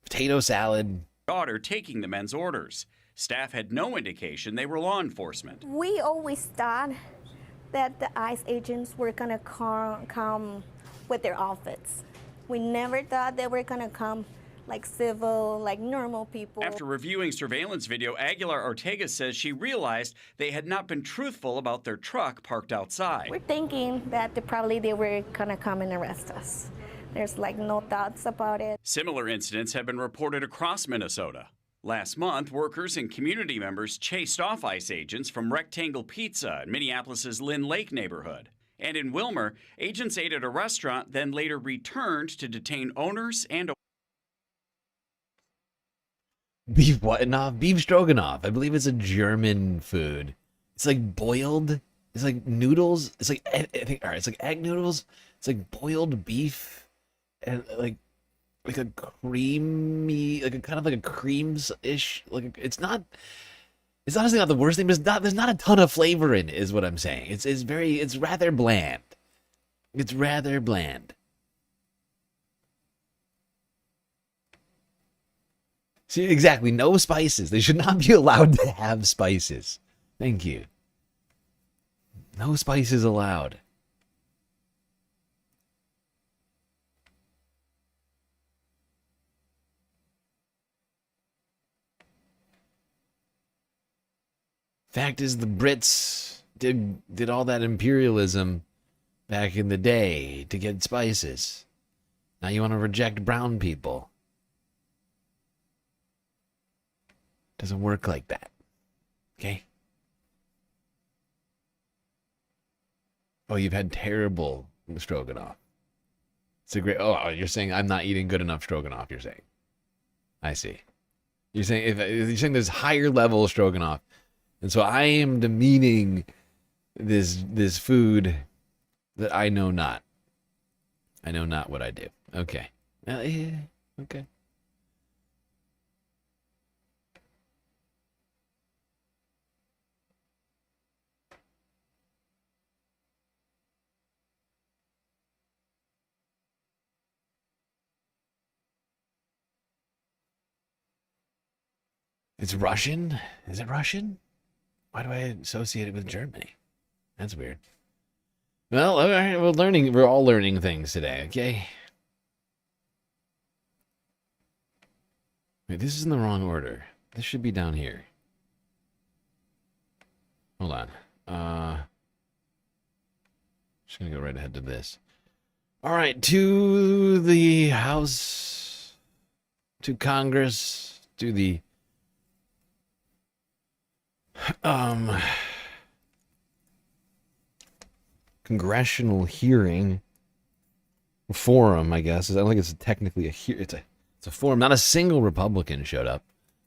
Potato salad. Daughter taking the men's orders. Staff had no indication they were law enforcement. We always thought that the ICE agents were gonna come with their outfits. We never thought they were gonna come like civil, like normal people. After reviewing surveillance video, Aguilar Ortega says she realized they had not been truthful about their truck parked outside. We're thinking that they were gonna come and arrest us. There's like no doubts about it. Similar incidents have been reported across Minnesota. Last month, workers and community members chased off ICE agents from Rectangle Pizza in Minneapolis's Lynn Lake neighborhood. And in Wilmer, agents ate at a restaurant, then later returned to detain owners and Beef what? No, beef stroganoff. I believe it's a German food. It's like boiled. It's like noodles. It's like I think. All right, it's like egg noodles. It's like boiled beef, and like a creamy, like a kind of like a creams-ish. Like it's honestly not the worst thing. But there's not a ton of flavor in it, is what I'm saying. It's rather bland. It's rather bland. See, exactly. No spices. They should not be allowed to have spices. Thank you. No spices allowed. Fact is, the Brits did all that imperialism back in the day to get spices. Now you want to reject brown people. Doesn't work like that. Okay? Oh, you've had terrible stroganoff. It's a great... Oh, you're saying I'm not eating good enough stroganoff, you're saying. I see. You're saying you're saying there's higher level stroganoff. And so I am demeaning this food that I know not. I know not what I do. Okay. Yeah, okay. It's Russian? Is it Russian? Why do I associate it with Germany? That's weird. Well, all right, we're all learning things today, okay? Wait, this is in the wrong order. This should be down here. Hold on. Just gonna go right ahead to this. All right, to the House, to Congress, to the congressional hearing forum, I guess. I don't think it's technically it's a forum. Not a single Republican showed up.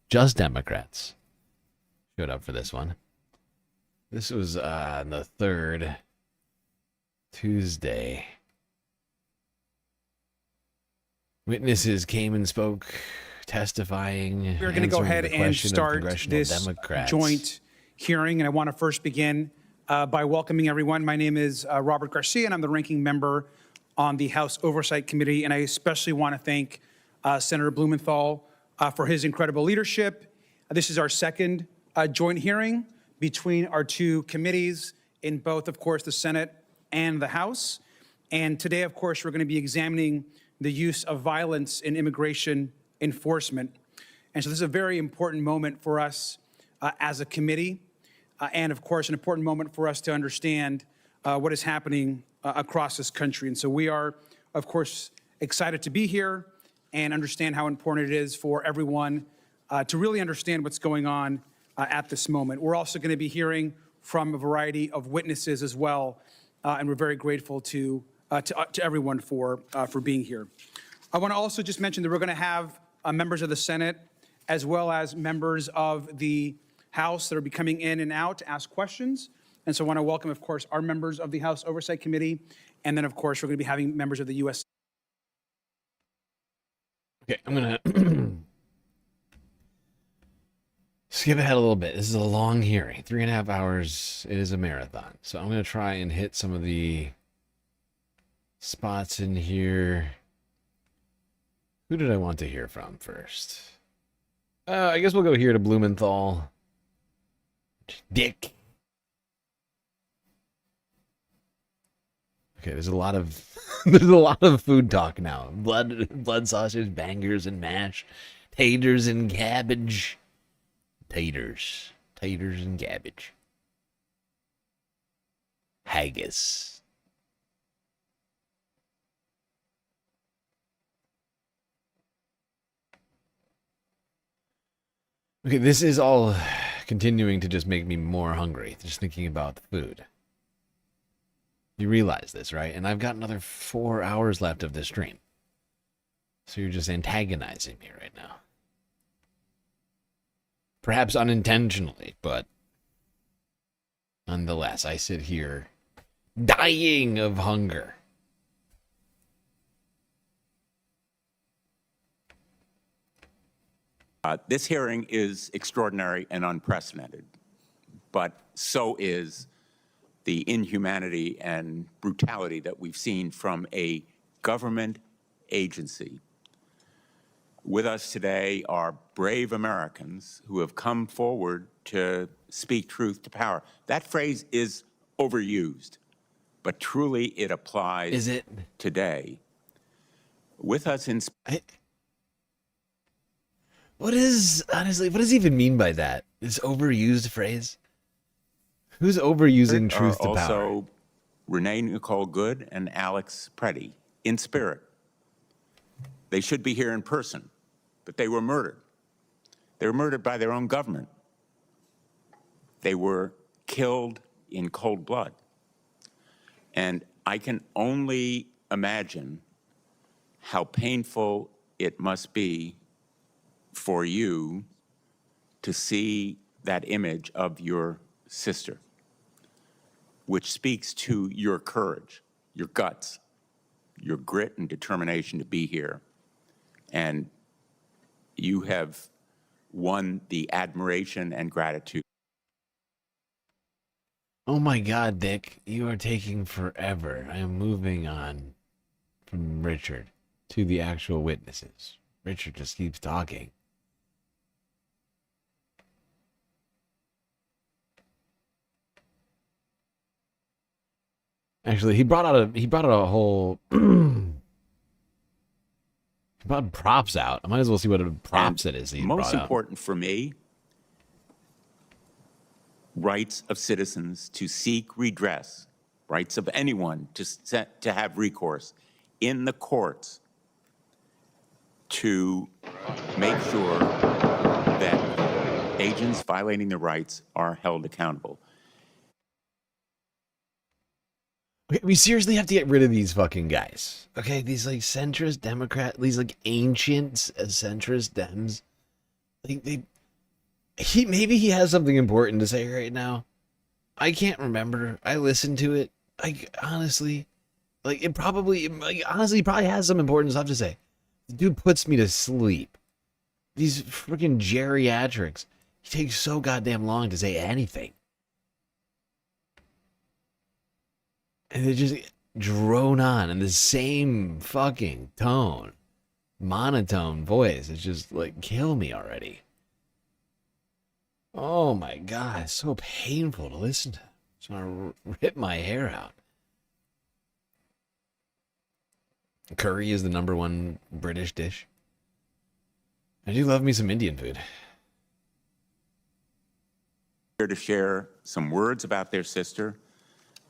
Just Democrats showed up for this one. This was on the 3rd, Tuesday. Witnesses came and spoke, testifying. We're going to go ahead and start this joint hearing, and I want to first begin by welcoming everyone. My name is Robert Garcia, and I'm the ranking member on the House Oversight Committee, and I especially want to thank Senator Blumenthal for his incredible leadership. This is our second joint hearing between our two committees in both, of course, the Senate and the House. And today, of course, we're going to be examining the use of violence in immigration enforcement. And so this is a very important moment for us as a committee, and of course, an important moment for us to understand what is happening across this country. And so we are, of course, excited to be here and understand how important it is for everyone to really understand what's going on at this moment. We're also going to be hearing from a variety of witnesses as well, and we're very grateful to everyone for being here. I want to also just mention that we're going to have members of the Senate as well as members of the House that will be coming in and out to ask questions. And so I want to welcome, of course, our members of the House Oversight Committee. And then, of course, we're going to be having members of the U.S. Okay, I'm going to skip ahead a little bit. This is a long hearing, 3.5 hours. It is a marathon. So I'm going to try and hit some of the spots in here. Who did I want to hear from first? I guess we'll go here to Blumenthal. Dick. Okay, there's a lot of food talk now. Blood sausage, bangers and mash, taters and cabbage. Taters and cabbage. Haggis. Okay, this is all continuing to just make me more hungry, just thinking about the food. You realize this, right? And I've got another 4 hours left of this stream. So you're just antagonizing me right now. Perhaps unintentionally, but nonetheless, I sit here dying of hunger. This hearing is extraordinary and unprecedented, but so is the inhumanity and brutality that we've seen from a government agency. With us today are brave Americans who have come forward to speak truth to power. That phrase is overused, but truly it applies is it? Today. With us in... What does he even mean by that? This overused phrase? Who's overusing truth to power? Also, Renee Nicole Good and Alex Preddy, in spirit. They should be here in person, but they were murdered. They were murdered by their own government. They were killed in cold blood. And I can only imagine how painful it must be for you to see that image of your sister, which speaks to your courage, your guts, your grit and determination to be here. And you have won the admiration and gratitude. Oh my God, Dick, you are taking forever. I am moving on from Richard to the actual witnesses. Richard just keeps talking. Actually, he brought out a whole he brought props out. I might as well see what props it is he brought out. Most important for me, rights of citizens to seek redress, rights of anyone to have recourse in the courts to make sure that agents violating their rights are held accountable. Okay, we seriously have to get rid of these fucking guys. Okay, these like centrist Democrat, these like ancient centrist Dems. Like maybe he has something important to say right now. I can't remember. I listened to it. Honestly he probably has some important stuff to say. The dude puts me to sleep. These freaking geriatrics. He takes so goddamn long to say anything. And they just drone on in the same fucking tone. Monotone voice. It's just like, kill me already. Oh my God, it's so painful to listen to. I just want to rip my hair out. Curry is the #1 British dish. I do love me some Indian food. Here to share some words about their sister.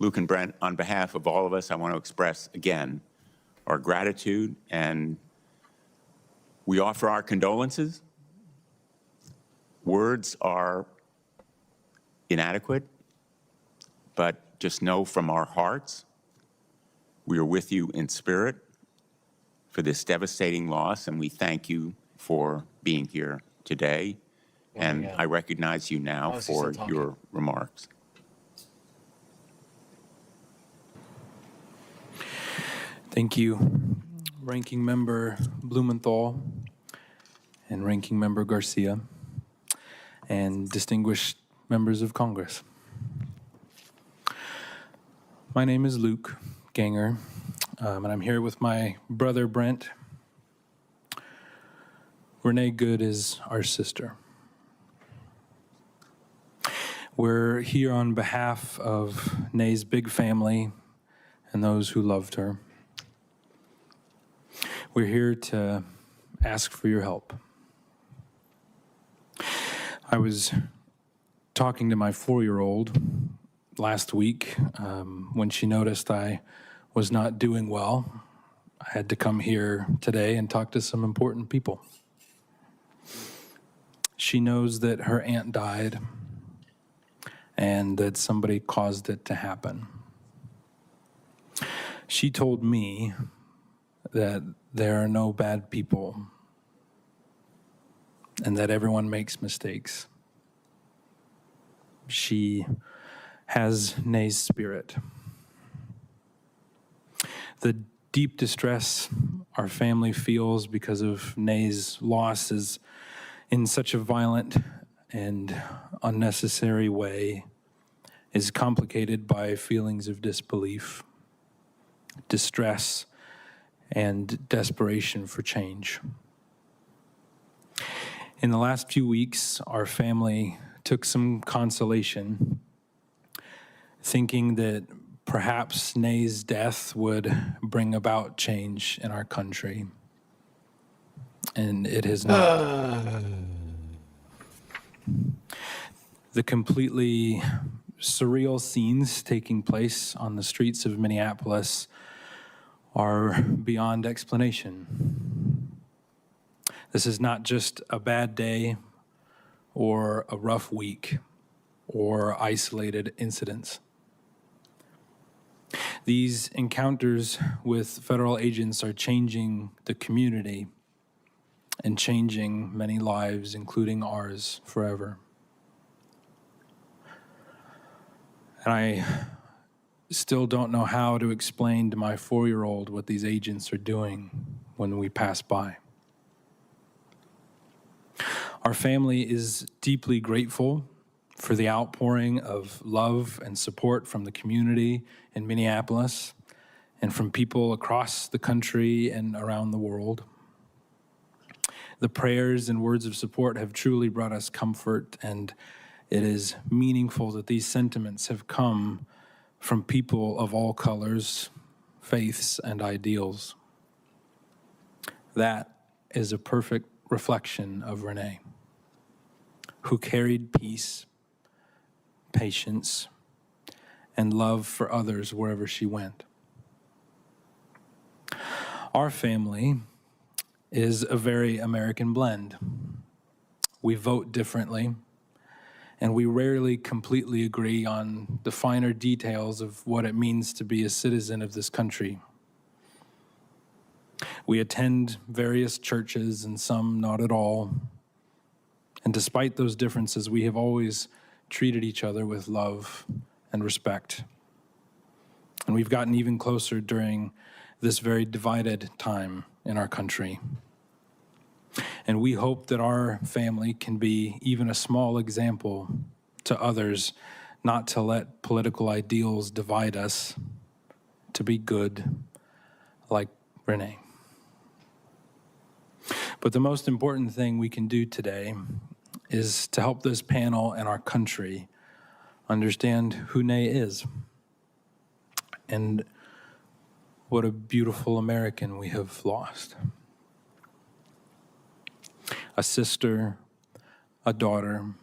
Luke and Brent, on behalf of all of us, I want to express again our gratitude and We offer our condolences. Words are inadequate, but just know from our hearts, we are with you in spirit for this devastating loss, and we thank you for being here today. And I recognize you now for your remarks. Thank you, Ranking Member Blumenthal and Ranking Member Garcia, and distinguished members of Congress. My name is Luke Ganger, and I'm here with my brother Brent. Renee Good is our sister. We're here on behalf of Nay's big family and those who loved her. We're here to ask for your help. I was talking to my 4-year-old last week when she noticed I was not doing well. I had to come here today and talk to some important people. She knows that her aunt died and that somebody caused it to happen. She told me that there are no bad people and that everyone makes mistakes. She has Nay's spirit. The deep distress our family feels because of Nay's loss is in such a violent and unnecessary way is complicated by feelings of disbelief, distress, and desperation for change. In the last few weeks, our family took some consolation, thinking that perhaps Nay's death would bring about change in our country. And it has not. The completely surreal scenes taking place on the streets of Minneapolis are beyond explanation. This is not just a bad day or a rough week or isolated incidents. These encounters with federal agents are changing the community and changing many lives, including ours, forever. And I still don't know how to explain to my 4-year-old what these agents are doing when we pass by. Our family is deeply grateful for the outpouring of love and support from the community in Minneapolis and from people across the country and around the world. The prayers and words of support have truly brought us comfort, and it is meaningful that these sentiments have come from people of all colors, faiths, and ideals. That is a perfect reflection of Renee, who carried peace, patience, and love for others wherever she went. Our family is a very American blend. We vote differently, and we rarely completely agree on the finer details of what it means to be a citizen of this country. We attend various churches and some not at all. And despite those differences, we have always treated each other with love and respect. And we've gotten even closer during this very divided time in our country. And we hope that our family can be even a small example to others, not to let political ideals divide us, to be good like Renee. But the most important thing we can do today is to help this panel and our country understand who Nay is and what a beautiful American we have lost. A sister, a daughter,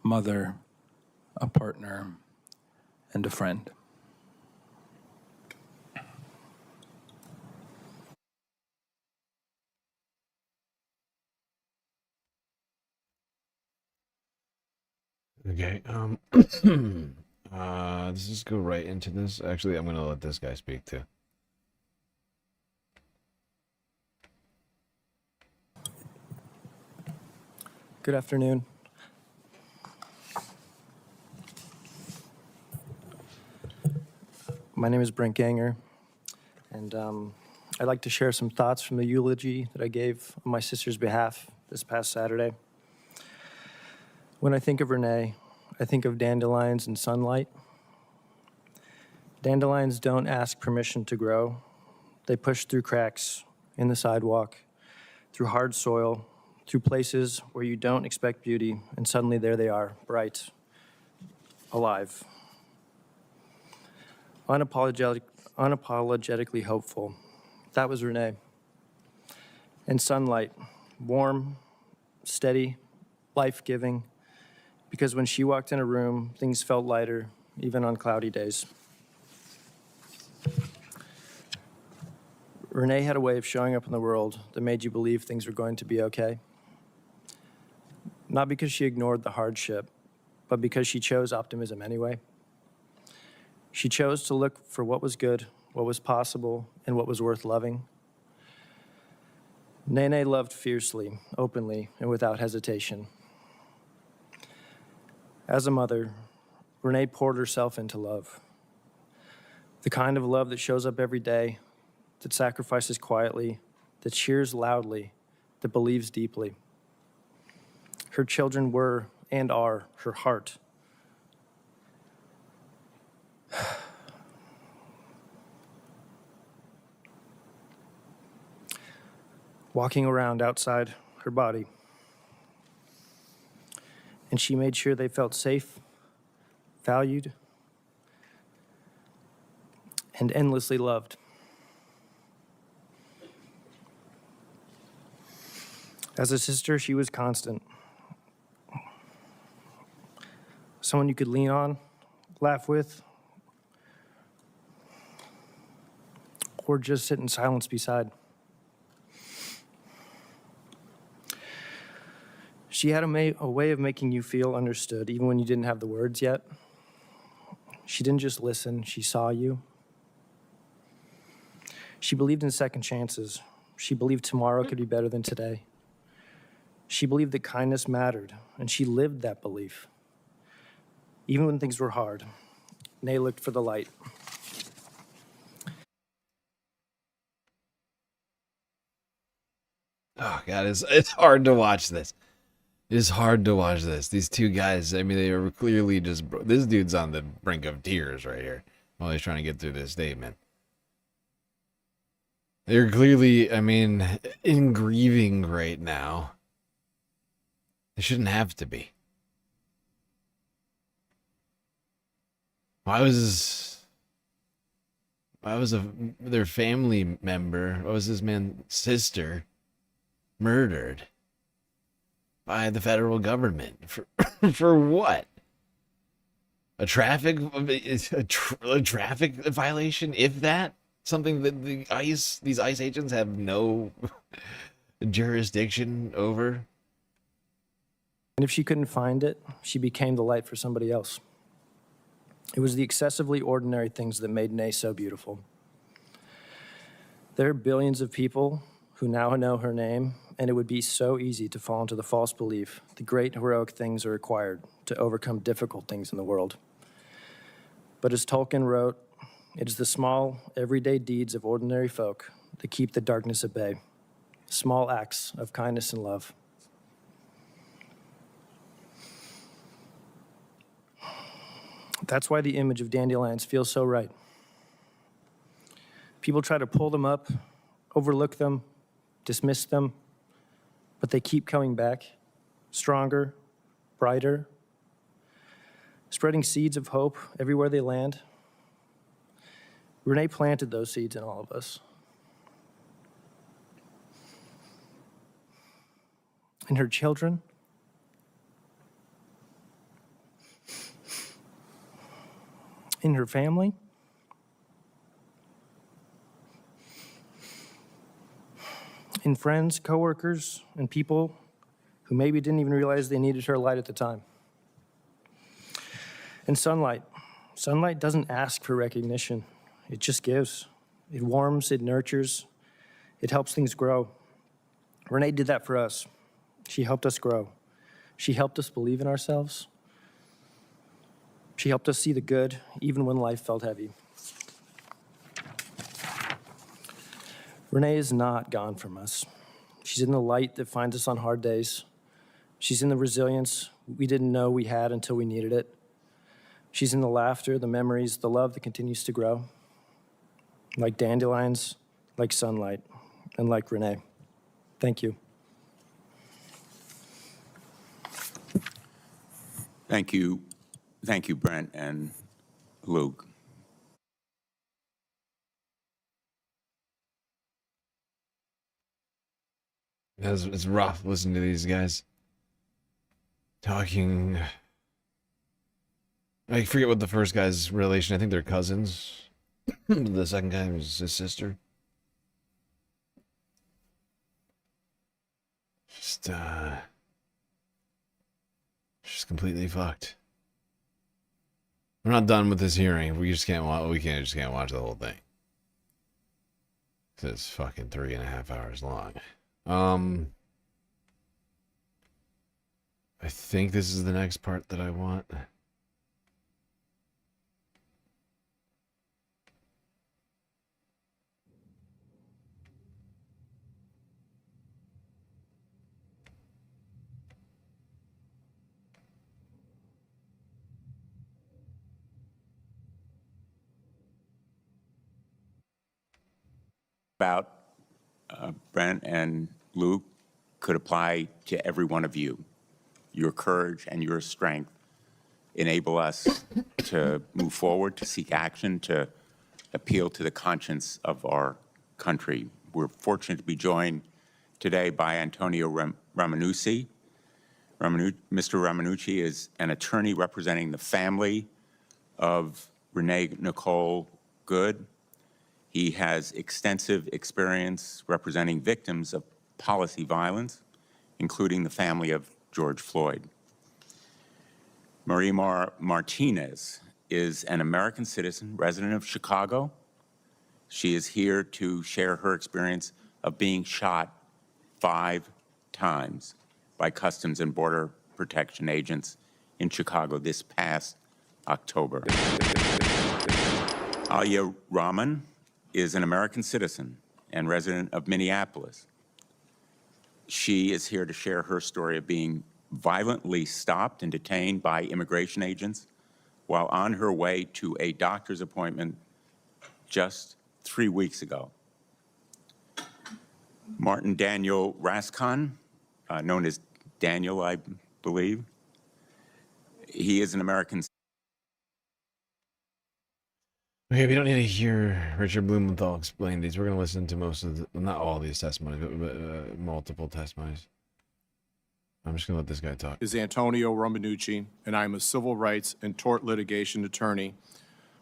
mother, a partner, and a friend. Okay, let's just go right into this. Actually, I'm gonna let this guy speak too. Good afternoon. My name is Brent Ganger, and I'd like to share some thoughts from the eulogy that I gave on my sister's behalf this past Saturday. When I think of Renee, I think of dandelions and sunlight. Dandelions don't ask permission to grow. They push through cracks in the sidewalk, through hard soil, through places where you don't expect beauty, and suddenly there they are, bright, alive. Unapologetically hopeful. That was Renee. And sunlight, warm, steady, life-giving, because when she walked in a room, things felt lighter, even on cloudy days. Renee had a way of showing up in the world that made you believe things were going to be okay. Not because she ignored the hardship, but because she chose optimism anyway. She chose to look for what was good, what was possible, and what was worth loving. Nene loved fiercely, openly, and without hesitation. As a mother, Renee poured herself into love. The kind of love that shows up every day, that sacrifices quietly, that cheers loudly, that believes deeply. Her children were and are her heart. Walking around outside her body. And she made sure they felt safe, valued, and endlessly loved. As a sister, she was constant. Someone you could lean on, laugh with, or just sit in silence beside. She had a way of making you feel understood, even when you didn't have the words yet. She didn't just listen, she saw you. She believed in second chances. She believed tomorrow could be better than today. She believed that kindness mattered, and she lived that belief. Even when things were hard, Nay looked for the light. Oh God, it's hard to watch this. It's hard to watch this. These two guys, I mean, they are clearly just... This dude's on the brink of tears right here while he's trying to get through this statement. They're clearly, I mean, in grieving right now. They shouldn't have to be. Why was their family member, why was this man's sister murdered by the federal government for what? A traffic violation, if that? Something that these ICE agents have no jurisdiction over? And if she couldn't find it, she became the light for somebody else. It was the excessively ordinary things that made Nay so beautiful. There are billions of people who now know her name, and it would be so easy to fall into the false belief that great heroic things are required to overcome difficult things in the world. But as Tolkien wrote, it is the small, everyday deeds of ordinary folk that keep the darkness at bay, small acts of kindness and love. That's why the image of dandelions feels so right. People try to pull them up, overlook them, dismiss them, but they keep coming back, stronger, brighter, spreading seeds of hope everywhere they land. Renee planted those seeds in all of us. In her children, in her family, in friends, coworkers, and people who maybe didn't even realize they needed her light at the time. And sunlight. Sunlight doesn't ask for recognition. It just gives. It warms, it nurtures, it helps things grow. Renee did that for us. She helped us grow. She helped us believe in ourselves. She helped us see the good, even when life felt heavy. Renee is not gone from us. She's in the light that finds us on hard days. She's in the resilience we didn't know we had until we needed it. She's in the laughter, the memories, the love that continues to grow. Like dandelions, like sunlight, and like Renee. Thank you. Thank you. Thank you, Brent and Luke. It's rough listening to these guys talking. I forget what the first guy's relation. I think they're cousins. The second guy was his sister. Just completely fucked. We're not done with this hearing. We just can't watch. We just can't watch the whole thing. It's fucking 3.5 hours long. I think this is the next part that I want. About Brent and Luke could apply to every one of you. Your courage and your strength enable us to move forward, to seek action, to appeal to the conscience of our country. We're fortunate to be joined today by Antonio Ramanucci. Mr. Ramanucci is an attorney representing the family of Renee Nicole Good. He has extensive experience representing victims of policy violence, including the family of George Floyd. Marie Martinez is an American citizen, resident of Chicago. She is here to share her experience of being shot 5 times by Customs and Border Protection agents in Chicago this past October. Alia Rahman is an American citizen and resident of Minneapolis. She is here to share her story of being violently stopped and detained by immigration agents while on her way to a doctor's appointment just 3 weeks ago. Martin Daniel Rascon, known as Daniel, I believe. He is an American. Okay, we don't need to hear Richard Blumenthal explain these. We're going to listen to most of the, not all these testimonies, but multiple testimonies. I'm just going to let this guy talk. Is Antonio Ramanucci, and I'm a civil rights and tort litigation attorney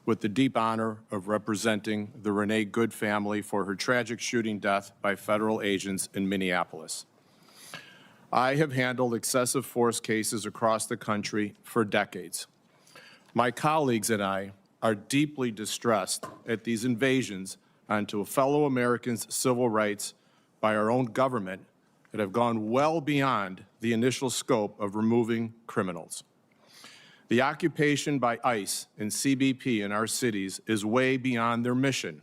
with the deep honor of representing the Renee Good family for her tragic shooting death by federal agents in Minneapolis. I have handled excessive force cases across the country for decades. My colleagues and I are deeply distressed at these invasions onto a fellow American's civil rights by our own government that have gone well beyond the initial scope of removing criminals. The occupation by ICE and CBP in our cities is way beyond their mission,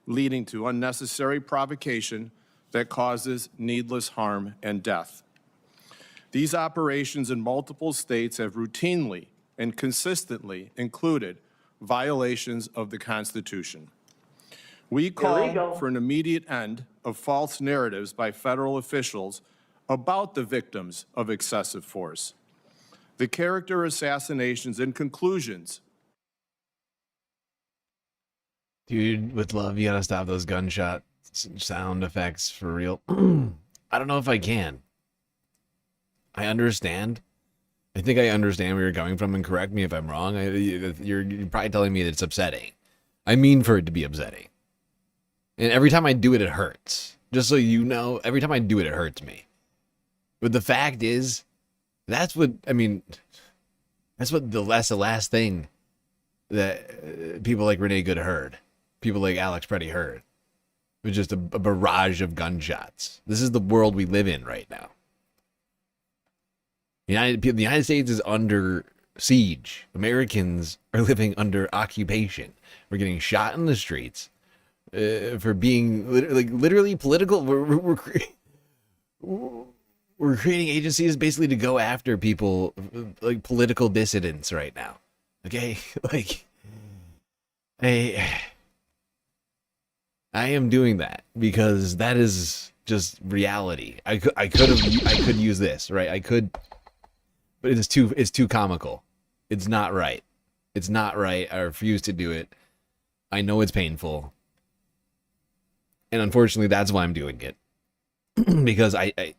leading to unnecessary provocation that causes needless harm and death. These operations in multiple states have routinely and consistently included violations of the Constitution. We call for an immediate end of false narratives by federal officials about the victims of excessive force. The character assassinations and conclusions. Dude, with love, you gotta stop those gunshot sound effects for real. I don't know if I can. I understand. I think I understand where you're coming from, and correct me if I'm wrong. You're probably telling me that it's upsetting. I mean for it to be upsetting. And every time I do it, it hurts. Just so you know, every time I do it, it hurts me. But the fact is, that's what, I mean, That's the last thing that people like Renee Good heard. People like Alex Preddy heard. It was just a barrage of gunshots. This is the world we live in right now. The United States is under siege. Americans are living under occupation. We're getting shot in the streets for being literally political. We're creating agencies basically to go after people like political dissidents right now. Okay, like I am doing that because that is just reality. I could use this, right? I could, but it's too comical. It's not right. It's not right. I refuse to do it. I know it's painful, and unfortunately, that's why I'm doing it because it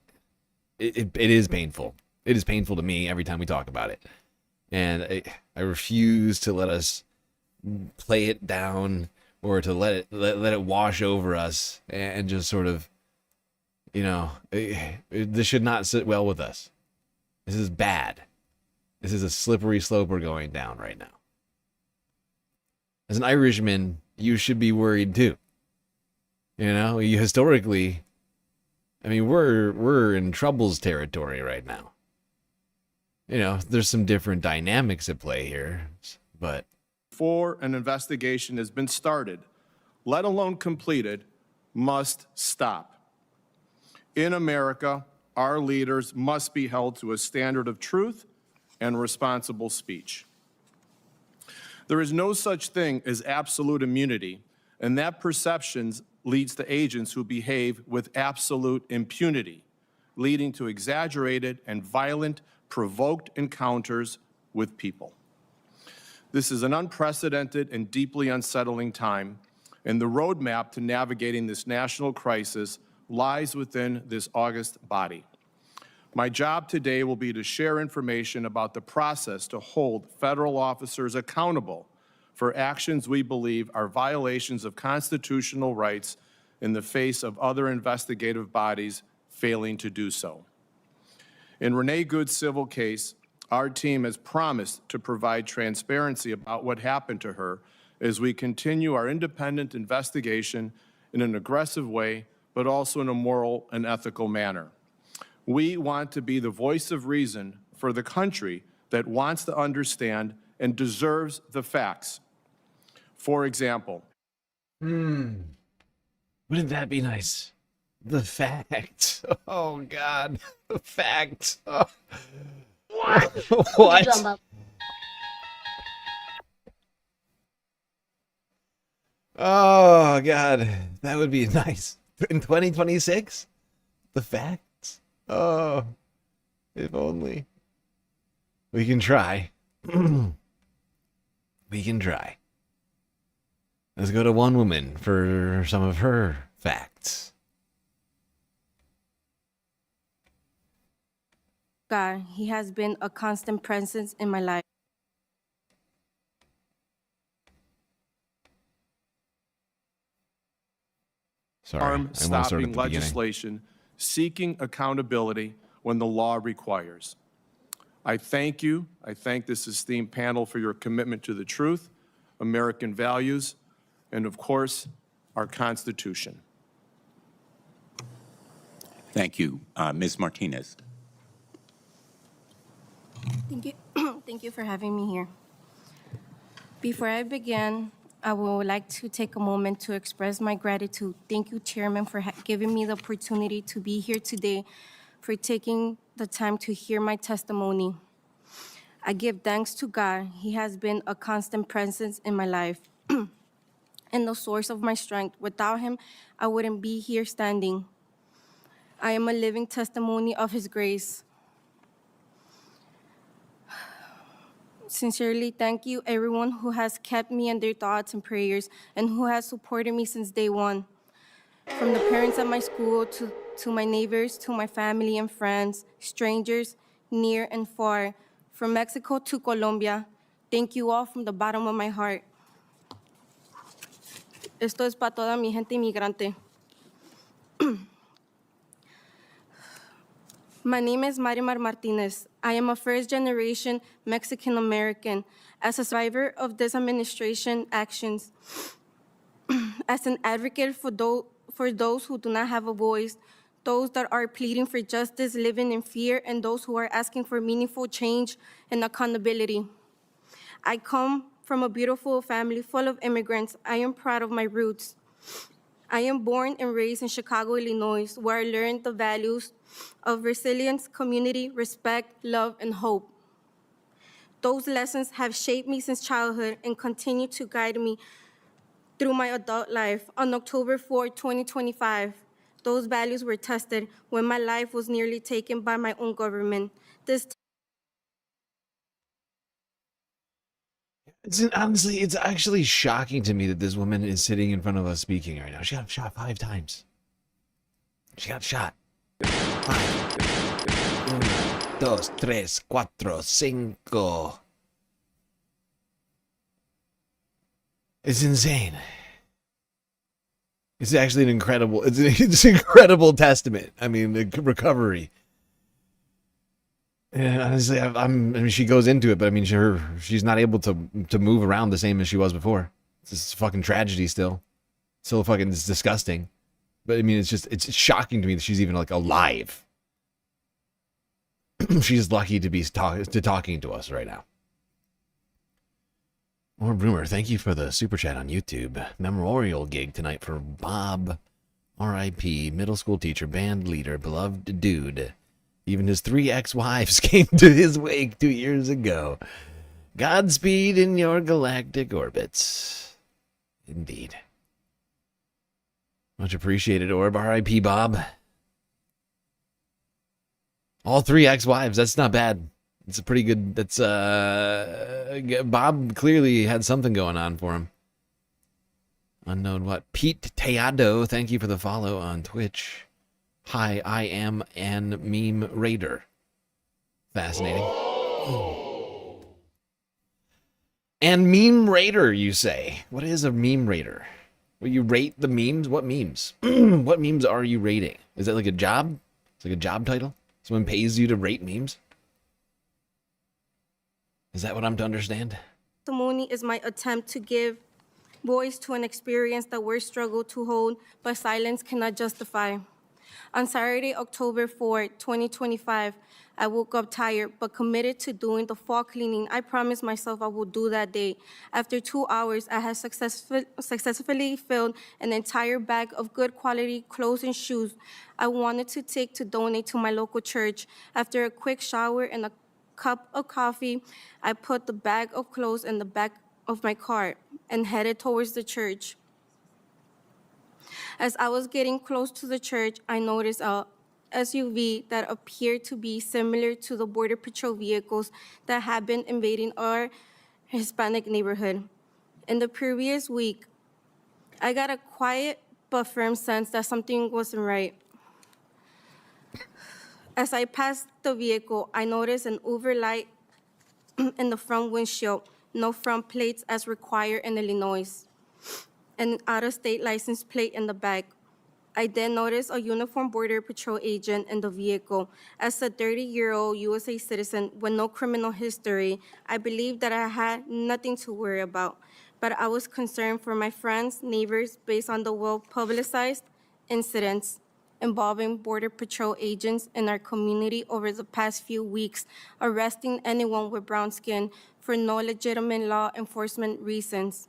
is painful. It is painful to me every time we talk about it, and I refuse to let us play it down or to let it wash over us and just sort of, this should not sit well with us. This is bad. This is a slippery slope we're going down right now. As an Irishman, you should be worried too. Historically, I mean, we're in troubles territory right now. There's some different dynamics at play here, but before an investigation has been started, let alone completed, must stop. In America, our leaders must be held to a standard of truth and responsible speech. There is no such thing as absolute immunity, and that perception leads to agents who behave with absolute impunity, leading to exaggerated and violent, provoked encounters with people. This is an unprecedented and deeply unsettling time, and the roadmap to navigating this national crisis lies within this august body. My job today will be to share information about the process to hold federal officers accountable for actions we believe are violations of constitutional rights in the face of other investigative bodies failing to do so. In Renee Good's civil case, our team has promised to provide transparency about what happened to her as we continue our independent investigation in an aggressive way, but also in a moral and ethical manner. We want to be the voice of reason for the country that wants to understand and deserves the facts. For example, wouldn't that be nice? The facts. Oh God, the facts. Oh. What? What? Oh God, that would be nice. In 2026? The facts? Oh, if only. We can try. We can try. Let's go to one woman for some of her facts. God, He has been a constant presence in my life. Sorry, stopping legislation, seeking accountability when the law requires. I thank you. I thank this esteemed panel for your commitment to the truth, American values, and of course, our Constitution. Thank you. Ms. Martinez. Thank you. Thank you for having me here. Before I begin, I would like to take a moment to express my gratitude. Thank you, Chairman, for giving me the opportunity to be here today, for taking the time to hear my testimony. I give thanks to God. He has been a constant presence in my life and the source of my strength. Without Him, I wouldn't be here standing. I am a living testimony of His grace. Sincerely, thank you, everyone who has kept me in their thoughts and prayers and who has supported me since day one. From the parents at my school to my neighbors, to my family and friends, strangers near and far, from Mexico to Colombia, thank you all from the bottom of my heart. Esto es para toda mi gente inmigrante. My name is Marimar Martinez. I am a first-generation Mexican-American. As a survivor of this administration actions, as an advocate for those who do not have a voice, those that are pleading for justice, living in fear, and those who are asking for meaningful change and accountability. I come from a beautiful family full of immigrants. I am proud of my roots. I am born and raised in Chicago, Illinois, where I learned the values of resilience, community, respect, love, and hope. Those lessons have shaped me since childhood and continue to guide me through my adult life. On October 4, 2025, those values were tested when my life was nearly taken by my own government. Honestly, it's actually shocking to me that this woman is sitting in front of us speaking right now. She got shot 5 times. She got shot. 5. 1, 2, 3, 4, 5. It's insane. It's actually an incredible, it's an incredible testament. I mean, the recovery. And honestly, I mean, she goes into it, but I mean, she's not able to move around the same as she was before. It's just a fucking tragedy still. Still fucking, it's disgusting. But I mean, it's shocking to me that she's even like alive. She's lucky to be talking to us right now. More Broomer, thank you for the super chat on YouTube. Memorial gig tonight for Bob, R.I.P., middle school teacher, band leader, beloved dude. Even his 3 ex-wives came to his wake 2 years ago. Godspeed in your galactic orbits. Indeed. Much appreciated, Orb. R.I.P. Bob. All 3 ex-wives. That's not bad. It's a pretty good... That's, Bob clearly had something going on for him. Unknown what. Pete Teado, thank you for the follow on Twitch. Hi, I am an meme raider. Fascinating. And meme raider, you say? What is a meme raider? Well, you rate the memes? What memes? What memes are you rating? Is that like a job? It's like a job title? Someone pays you to rate memes? Is that what I'm to understand? Testimony is my attempt to give voice to an experience that words struggle to hold, but silence cannot justify. On Saturday, October 4, 2025, I woke up tired but committed to doing the fall cleaning I promised myself I would do that day. After 2 hours, I had successfully filled an entire bag of good quality clothes and shoes I wanted to take to donate to my local church. After a quick shower and a cup of coffee, I put the bag of clothes in the back of my car and headed towards the church. As I was getting close to the church, I noticed a SUV that appeared to be similar to the Border Patrol vehicles that had been invading our Hispanic neighborhood. In the previous week, I got a quiet but firm sense that something wasn't right. As I passed the vehicle, I noticed an overlight in the front windshield, no front plates as required in Illinois, and an out-of-state license plate in the back. I then noticed a uniformed Border Patrol agent in the vehicle. As a 30-year-old USA citizen with no criminal history, I believed that I had nothing to worry about, but I was concerned for my friends, neighbors, based on the well-publicized incidents involving Border Patrol agents in our community over the past few weeks, arresting anyone with brown skin for no legitimate law enforcement reasons.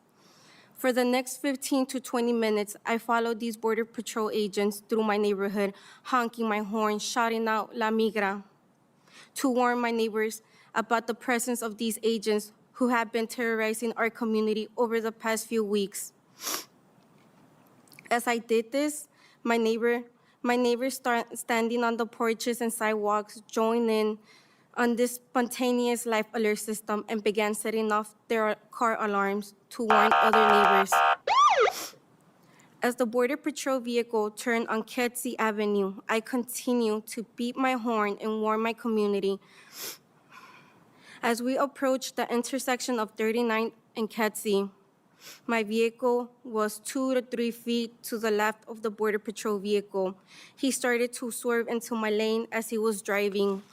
For the next 15 to 20 minutes, I followed these Border Patrol agents through my neighborhood, honking my horn, shouting out "La Migra," to warn my neighbors about the presence of these agents who have been terrorizing our community over the past few weeks. As I did this, my neighbors standing on the porches and sidewalks joined in on this spontaneous life alert system and began setting off their car alarms to warn other neighbors. As the Border Patrol vehicle turned on Kedzie Avenue, I continued to beat my horn and warn my community. As we approached the intersection of 39th and Kedzie, My vehicle was 2 to 3 feet to the left of the Border Patrol vehicle. He started to swerve into my lane as he was driving.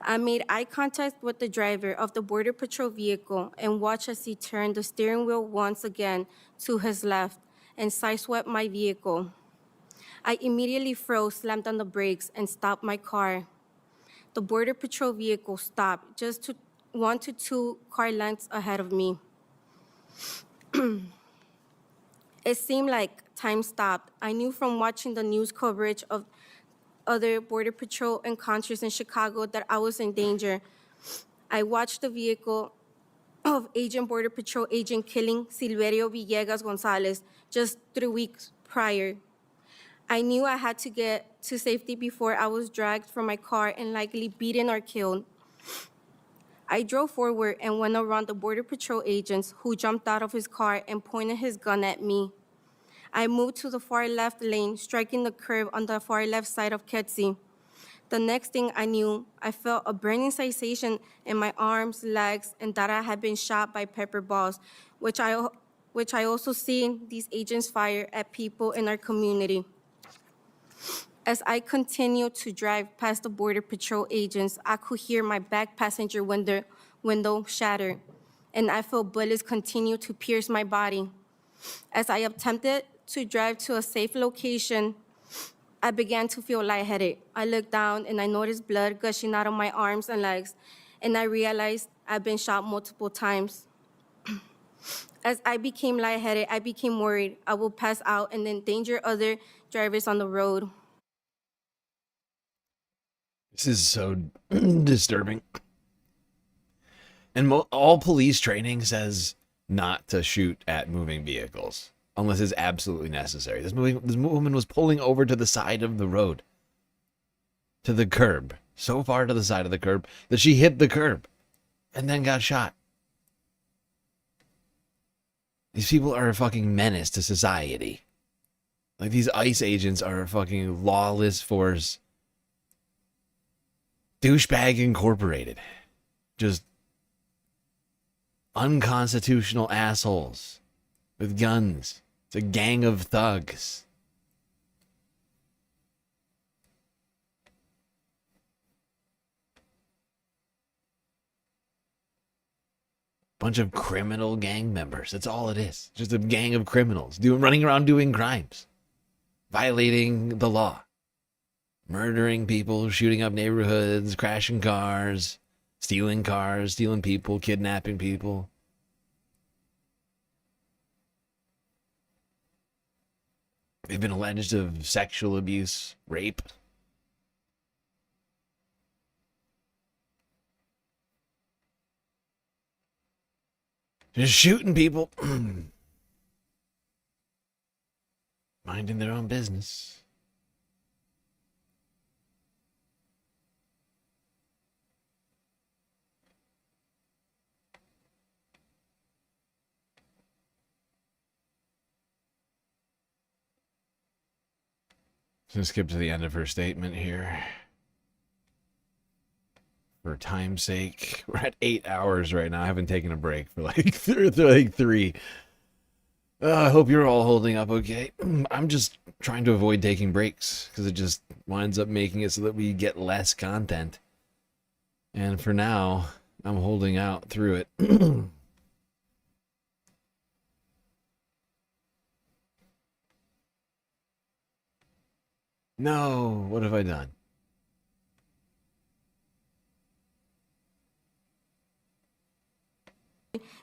I made eye contact with the driver of the Border Patrol vehicle and watched as he turned the steering wheel once again to his left and sideswept my vehicle. I immediately froze, slammed on the brakes, and stopped my car. The Border Patrol vehicle stopped just 1 to 2 car lengths ahead of me. It seemed like time stopped. I knew from watching the news coverage of other Border Patrol encounters in Chicago that I was in danger. I watched the vehicle of Border Patrol agent killing Silverio Villegas Gonzalez just 3 weeks prior. I knew I had to get to safety before I was dragged from my car and likely beaten or killed. I drove forward and went around the Border Patrol agents, who jumped out of his car and pointed his gun at me. I moved to the far left lane, striking the curb on the far left side of Kedzie. The next thing I knew, I felt a burning sensation in my arms, legs, and that I had been shot by pepper balls, which I also seen these agents fire at people in our community. As I continued to drive past the Border Patrol agents, I could hear my back passenger window shatter, and I felt bullets continue to pierce my body. As I attempted to drive to a safe location, I began to feel lightheaded. I looked down and I noticed blood gushing out of my arms and legs, and I realized I'd been shot multiple times. As I became lightheaded, I became worried I would pass out and endanger other drivers on the road. This is so disturbing. And all police training says not to shoot at moving vehicles unless it's absolutely necessary. This woman was pulling over to the side of the road, to the curb, so far to the side of the curb that she hit the curb and then got shot. These people are a fucking menace to society. Like, these ICE agents are a fucking lawless force. Douchebag Incorporated. Just unconstitutional assholes with guns. It's a gang of thugs. Bunch of criminal gang members. That's all it is. Just a gang of criminals running around doing crimes, violating the law, murdering people, shooting up neighborhoods, crashing cars, stealing people, kidnapping people. They've been alleged of sexual abuse, rape. Just shooting people. Minding their own business. Let's skip to the end of her statement here. For time's sake, we're at 8 hours right now. I haven't taken a break for like 3. I hope you're all holding up okay. I'm just trying to avoid taking breaks because it just winds up making it so that we get less content. And for now, I'm holding out through it. No, what have I done?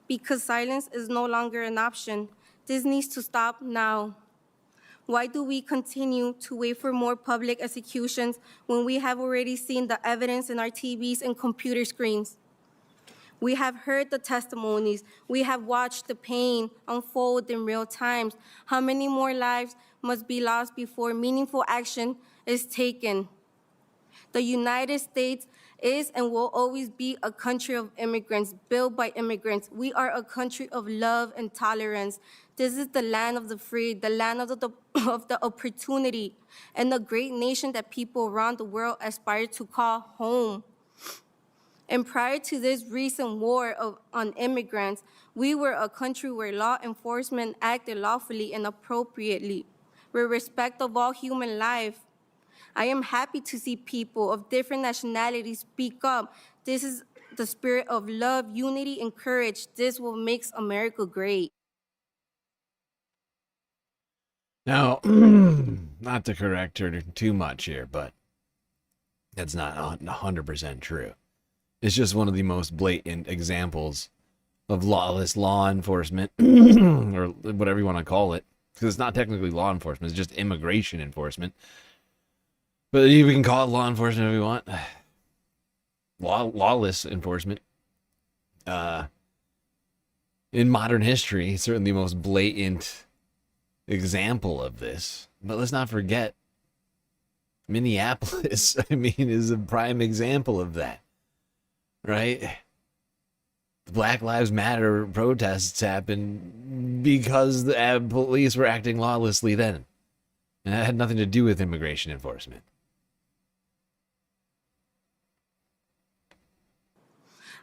Because silence is no longer an option. This needs to stop now. Why do we continue to wait for more public executions when we have already seen the evidence in our TVs and computer screens? We have heard the testimonies. We have watched the pain unfold in real time. How many more lives must be lost before meaningful action is taken? The United States is and will always be a country of immigrants, built by immigrants. We are a country of love and tolerance. This is the land of the free, the land of the opportunity, and the great nation that people around the world aspire to call home. And prior to this recent war on immigrants, we were a country where law enforcement acted lawfully and appropriately, with respect of all human life. I am happy to see people of different nationalities speak up. This is the spirit of love, unity, and courage. This will make America great. Now, not to correct her too much here, but that's not 100% true. It's just one of the most blatant examples of lawless law enforcement, or whatever you want to call it, because it's not technically law enforcement, it's just immigration enforcement. But we can call it law enforcement if we want. Lawless enforcement. In modern history, certainly the most blatant example of this. But let's not forget, Minneapolis, I mean, is a prime example of that. Right? The Black Lives Matter protests happened because the police were acting lawlessly then. And that had nothing to do with immigration enforcement.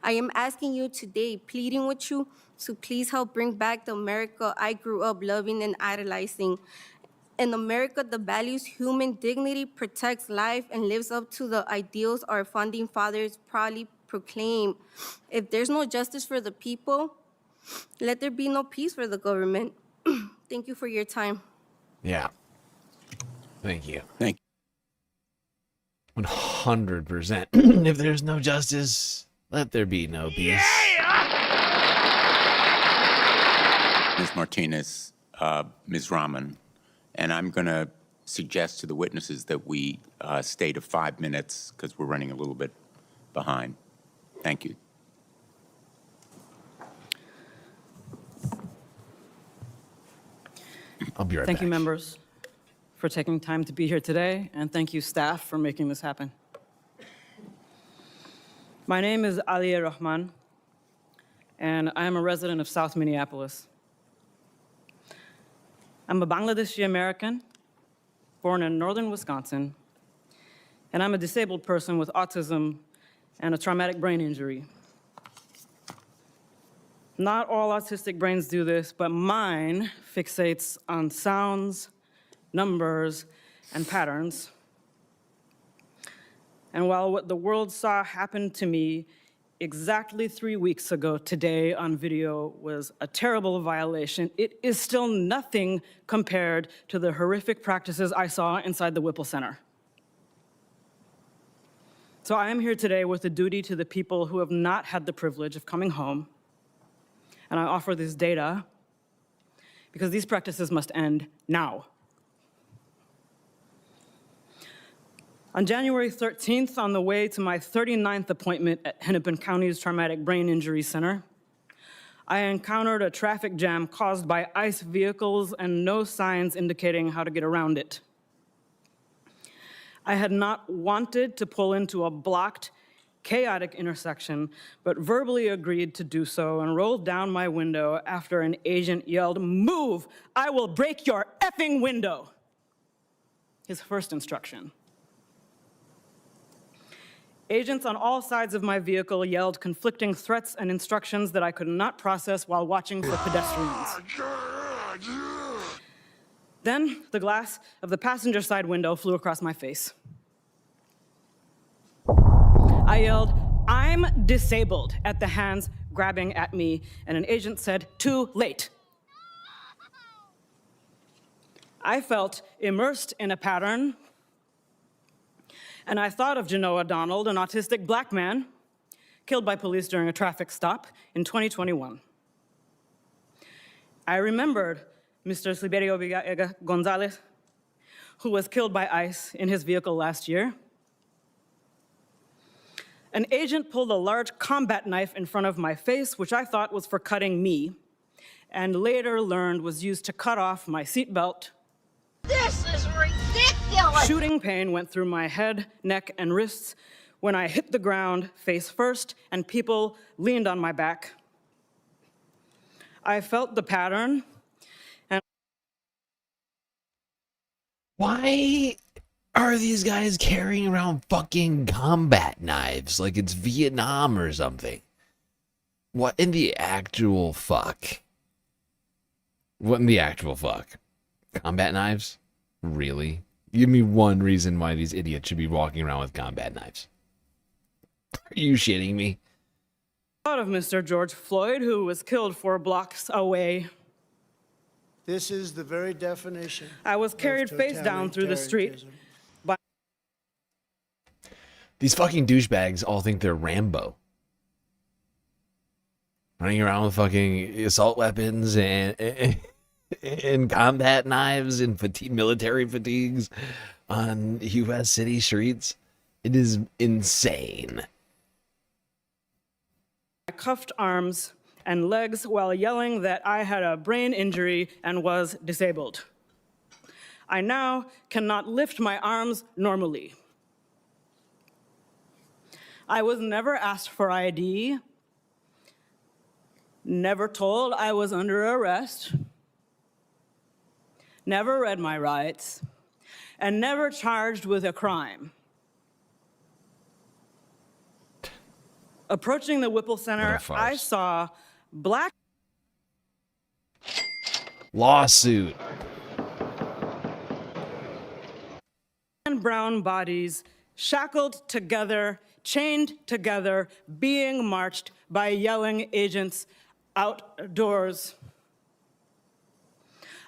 I am asking you today, pleading with you, to please help bring back the America I grew up loving and idolizing. In America that values human dignity, protects life, and lives up to the ideals our founding fathers proudly proclaim. If there's no justice for the people, let there be no peace for the government. Thank you for your time. Yeah. Thank you. Thank you. 100%. If there's no justice, let there be no peace. Ms. Martinez, Ms. Rahman, and I'm going to suggest to the witnesses that we stay to 5 minutes because we're running a little bit behind. Thank you. I'll be right back. Thank you, members, for taking time to be here today, and thank you, staff, for making this happen. My name is Aliya Rahman, and I am a resident of South Minneapolis. I'm a Bangladeshi American, born in northern Wisconsin, and I'm a disabled person with autism and a traumatic brain injury. Not all autistic brains do this, but mine fixates on sounds, numbers, and patterns. And while what the world saw happen to me exactly 3 weeks ago today on video was a terrible violation, it is still nothing compared to the horrific practices I saw inside the Whipple Center. So I am here today with a duty to the people who have not had the privilege of coming home, and I offer this data because these practices must end now. On January 13th, on the way to my 39th appointment at Hennepin County's Traumatic Brain Injury Center, I encountered a traffic jam caused by ICE vehicles and no signs indicating how to get around it. I had not wanted to pull into a blocked, chaotic intersection, but verbally agreed to do so and rolled down my window after an agent yelled, "Move! I will break your effing window!" His first instruction. Agents on all sides of my vehicle yelled conflicting threats and instructions that I could not process while watching for pedestrians. Then the glass of the passenger side window flew across my face. I yelled, "I'm disabled," at the hands grabbing at me, and an agent said, "Too late." I felt immersed in a pattern, and I thought of Genoa Donald, an autistic black man killed by police during a traffic stop in 2021. I remembered Mr. Sliberio Gonzalez, who was killed by ICE in his vehicle last year. An agent pulled a large combat knife in front of my face, which I thought was for cutting me, and later learned was used to cut off my seatbelt. This is ridiculous! Shooting pain went through my head, neck, and wrists when I hit the ground face first and people leaned on my back. I felt the pattern. And why are these guys carrying around fucking combat knives like it's Vietnam or something? What in the actual fuck? What in the actual fuck? Combat knives? Really? Give me one reason why these idiots should be walking around with combat knives. Are you shitting me? Thought of Mr. George Floyd, who was killed 4 blocks away. This is the very definition. I was carried face down through the street. These fucking douchebags all think they're Rambo. Running around with fucking assault weapons and combat knives and military fatigues on U.S. city streets. It is insane. I cuffed arms and legs while yelling that I had a brain injury and was disabled. I now cannot lift my arms normally. I was never asked for ID, never told I was under arrest, never read my rights, and never charged with a crime. Approaching the Whipple Center, I saw black lawsuit and brown bodies shackled together, chained together, being marched by yelling agents outdoors.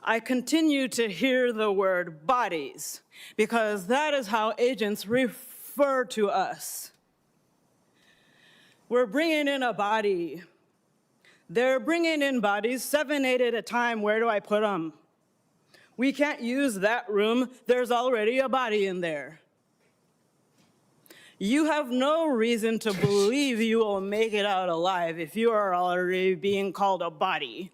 I continue to hear the word bodies because that is how agents refer to us. We're bringing in a body. They're bringing in bodies, 7, 8 at a time. Where do I put them? We can't use that room. There's already a body in there. You have no reason to believe you will make it out alive if you are already being called a body.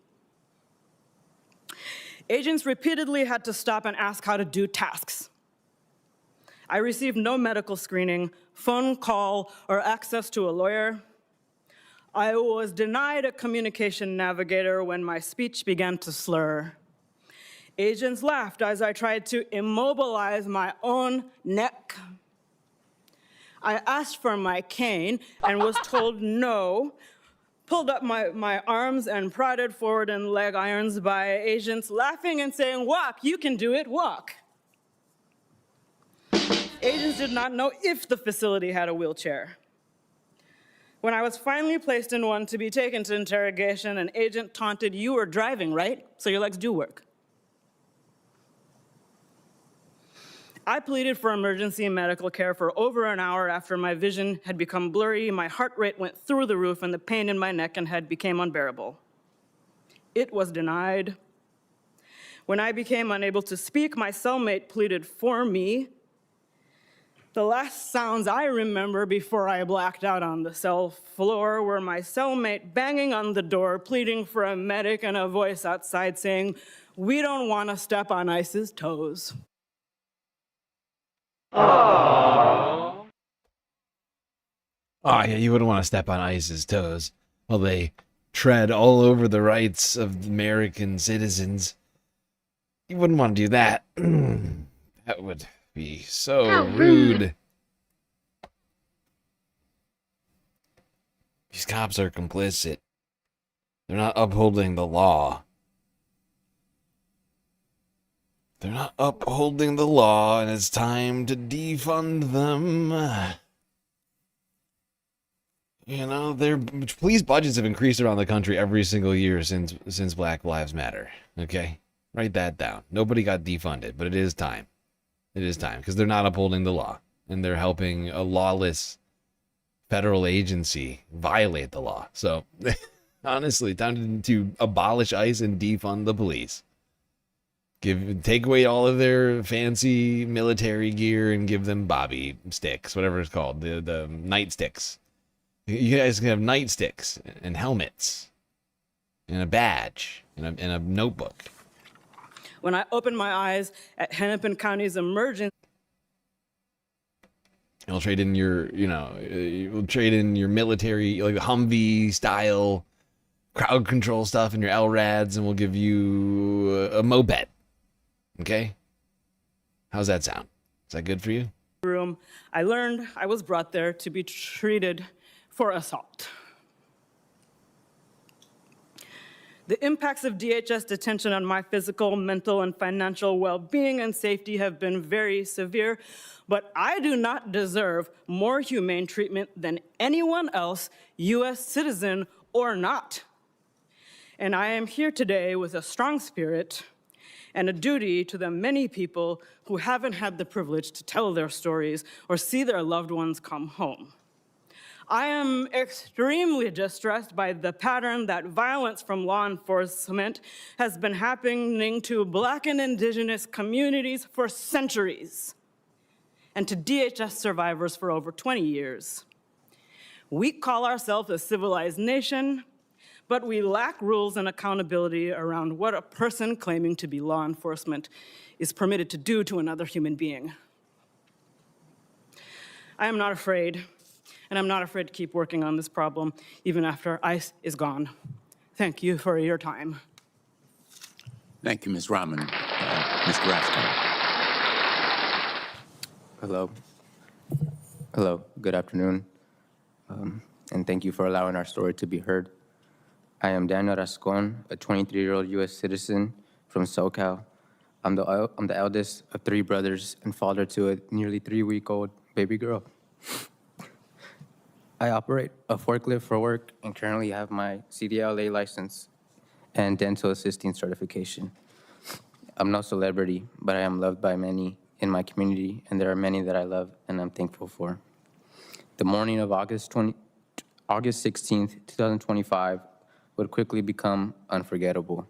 Agents repeatedly had to stop and ask how to do tasks. I received no medical screening, phone call, or access to a lawyer. I was denied a communication navigator when my speech began to slur. Agents laughed as I tried to immobilize my own neck. I asked for my cane and was told no, pulled up my arms and prodded forward in leg irons by agents laughing and saying, "Walk, you can do it, walk." Agents did not know if the facility had a wheelchair. When I was finally placed in one to be taken to interrogation, an agent taunted, "You were driving, right? So your legs do work." I pleaded for emergency medical care for over an hour after my vision had become blurry, my heart rate went through the roof, and the pain in my neck and head became unbearable. It was denied. When I became unable to speak, my cellmate pleaded for me. The last sounds I remember before I blacked out on the cell floor were my cellmate banging on the door, pleading for a medic, and a voice outside saying, "We don't want to step on ICE's toes." Oh yeah, you wouldn't want to step on ICE's toes while they tread all over the rights of American citizens. You wouldn't want to do that. That would be so rude. These cops are complicit. They're not upholding the law. They're not upholding the law, and it's time to defund them. You know, their police budgets have increased around the country every single year since Black Lives Matter. Okay? Write that down. Nobody got defunded, but it is time. It is time, because they're not upholding the law, and they're helping a lawless federal agency violate the law. So, honestly, time to abolish ICE and defund the police. Take away all of their fancy military gear and give them bobby sticks, whatever it's called, the nightsticks. You guys can have nightsticks and helmets and a badge and a notebook. When I opened my eyes at Hennepin County's emergency, you'll trade in your, you'll trade in your military, like Humvee style crowd control stuff and your LRADs, and we'll give you a moped. Okay? How's that sound? Is that good for you? Room, I learned I was brought there to be treated for assault. The impacts of DHS detention on my physical, mental, and financial well-being and safety have been very severe, but I do not deserve more humane treatment than anyone else, U.S. citizen or not. And I am here today with a strong spirit and a duty to the many people who haven't had the privilege to tell their stories or see their loved ones come home. I am extremely distressed by the pattern that violence from law enforcement has been happening to Black and Indigenous communities for centuries, and to DHS survivors for over 20 years. We call ourselves a civilized nation, but we lack rules and accountability around what a person claiming to be law enforcement is permitted to do to another human being. I am not afraid. And I'm not afraid to keep working on this problem, even after ICE is gone. Thank you for your time. Thank you, Ms. Rahman. Mr. Raskin. Hello. Hello, good afternoon. And thank you for allowing our story to be heard. I am Daniel Rascon, a 23-year-old U.S. citizen from SoCal. I'm the eldest of 3 brothers and father to a nearly 3-week-old baby girl. I operate a forklift for work and currently have my CDLA license and dental assisting certification. I'm no celebrity, but I am loved by many in my community, and there are many that I love and I'm thankful for. The morning of August 16th, 2025 would quickly become unforgettable,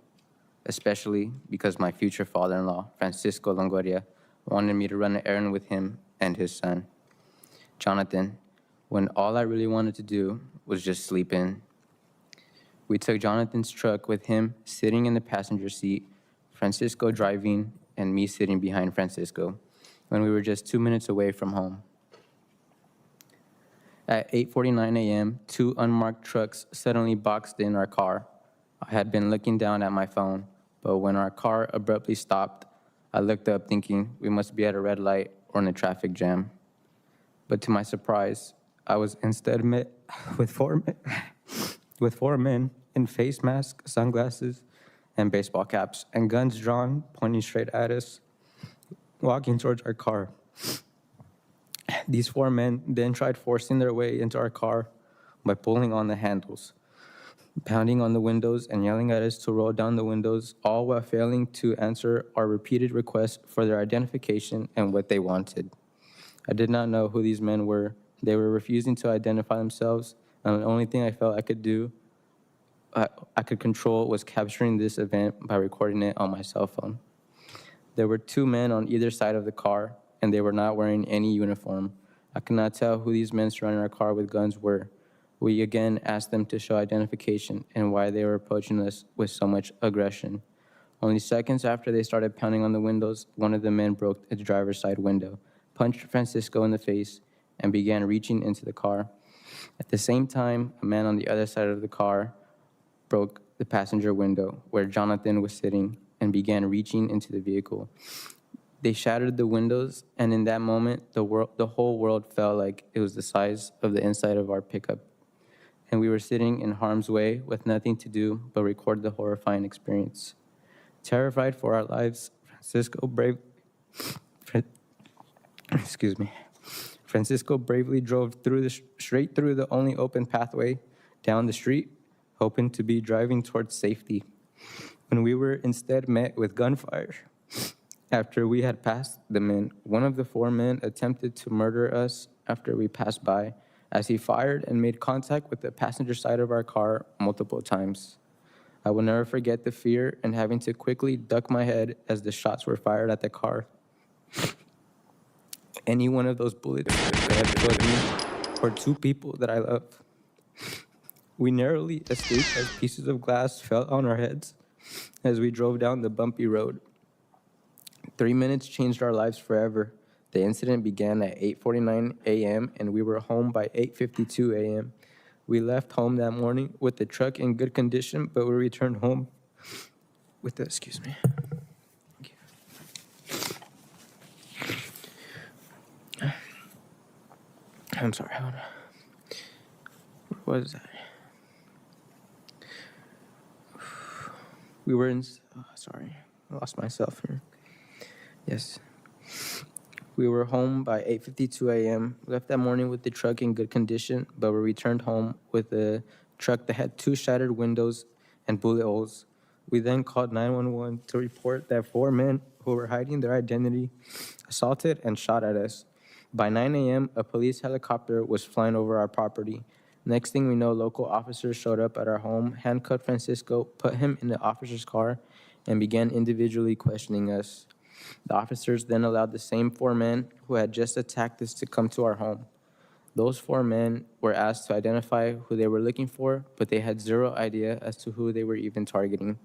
especially because my future father-in-law, Francisco Longoria, wanted me to run an errand with him and his son, Jonathan, when all I really wanted to do was just sleep in. We took Jonathan's truck with him sitting in the passenger seat, Francisco driving, and me sitting behind Francisco, when we were just 2 minutes away from home. At 8:49 a.m., 2 unmarked trucks suddenly boxed in our car. I had been looking down at my phone, but when our car abruptly stopped, I looked up thinking we must be at a red light or in a traffic jam. But to my surprise, I was instead met with four men in face masks, sunglasses, and baseball caps, and guns drawn, pointing straight at us, walking towards our car. These 4 men then tried forcing their way into our car by pulling on the handles, pounding on the windows, and yelling at us to roll down the windows, all while failing to answer our repeated requests for their identification and what they wanted. I did not know who these men were. They were refusing to identify themselves, and the only thing I felt I could do, I could control, was capturing this event by recording it on my cell phone. There were 2 men on either side of the car, and they were not wearing any uniform. I could not tell who these men surrounding our car with guns were. We again asked them to show identification and why they were approaching us with so much aggression. Only seconds after they started pounding on the windows, one of the men broke the driver's side window, punched Francisco in the face, and began reaching into the car. At the same time, a man on the other side of the car broke the passenger window where Jonathan was sitting and began reaching into the vehicle. They shattered the windows, and in that moment, the whole world felt like it was the size of the inside of our pickup. And we were sitting in harm's way with nothing to do but record the horrifying experience. Terrified for our lives, Francisco bravely drove straight through the only open pathway down the street, hoping to be driving towards safety, when we were instead met with gunfire. After we had passed the men, one of the 4 men attempted to murder us after we passed by, as he fired and made contact with the passenger side of our car multiple times. I will never forget the fear and having to quickly duck my head as the shots were fired at the car. Any one of those bullets could have killed me or 2 people that I love. We narrowly escaped as pieces of glass fell on our heads as we drove down the bumpy road. 3 minutes changed our lives forever. The incident began at 8:49 a.m. and we were home by 8:52 a.m. We left home that morning with the truck in good condition, but we returned home with the, I'm sorry, hold on. What was that? We were in, sorry, I lost myself here. Yes. We were home by 8:52 a.m. Left that morning with the truck in good condition, but we returned home with a truck that had 2 shattered windows and bullet holes. We then called 911 to report that 4 men who were hiding their identity assaulted and shot at us. By 9 a.m., a police helicopter was flying over our property. Next thing we know, local officers showed up at our home, handcuffed Francisco, put him in the officer's car, and began individually questioning us. The officers then allowed the same 4 men who had just attacked us to come to our home. Those 4 men were asked to identify who they were looking for, but they had zero idea as to who they were even targeting.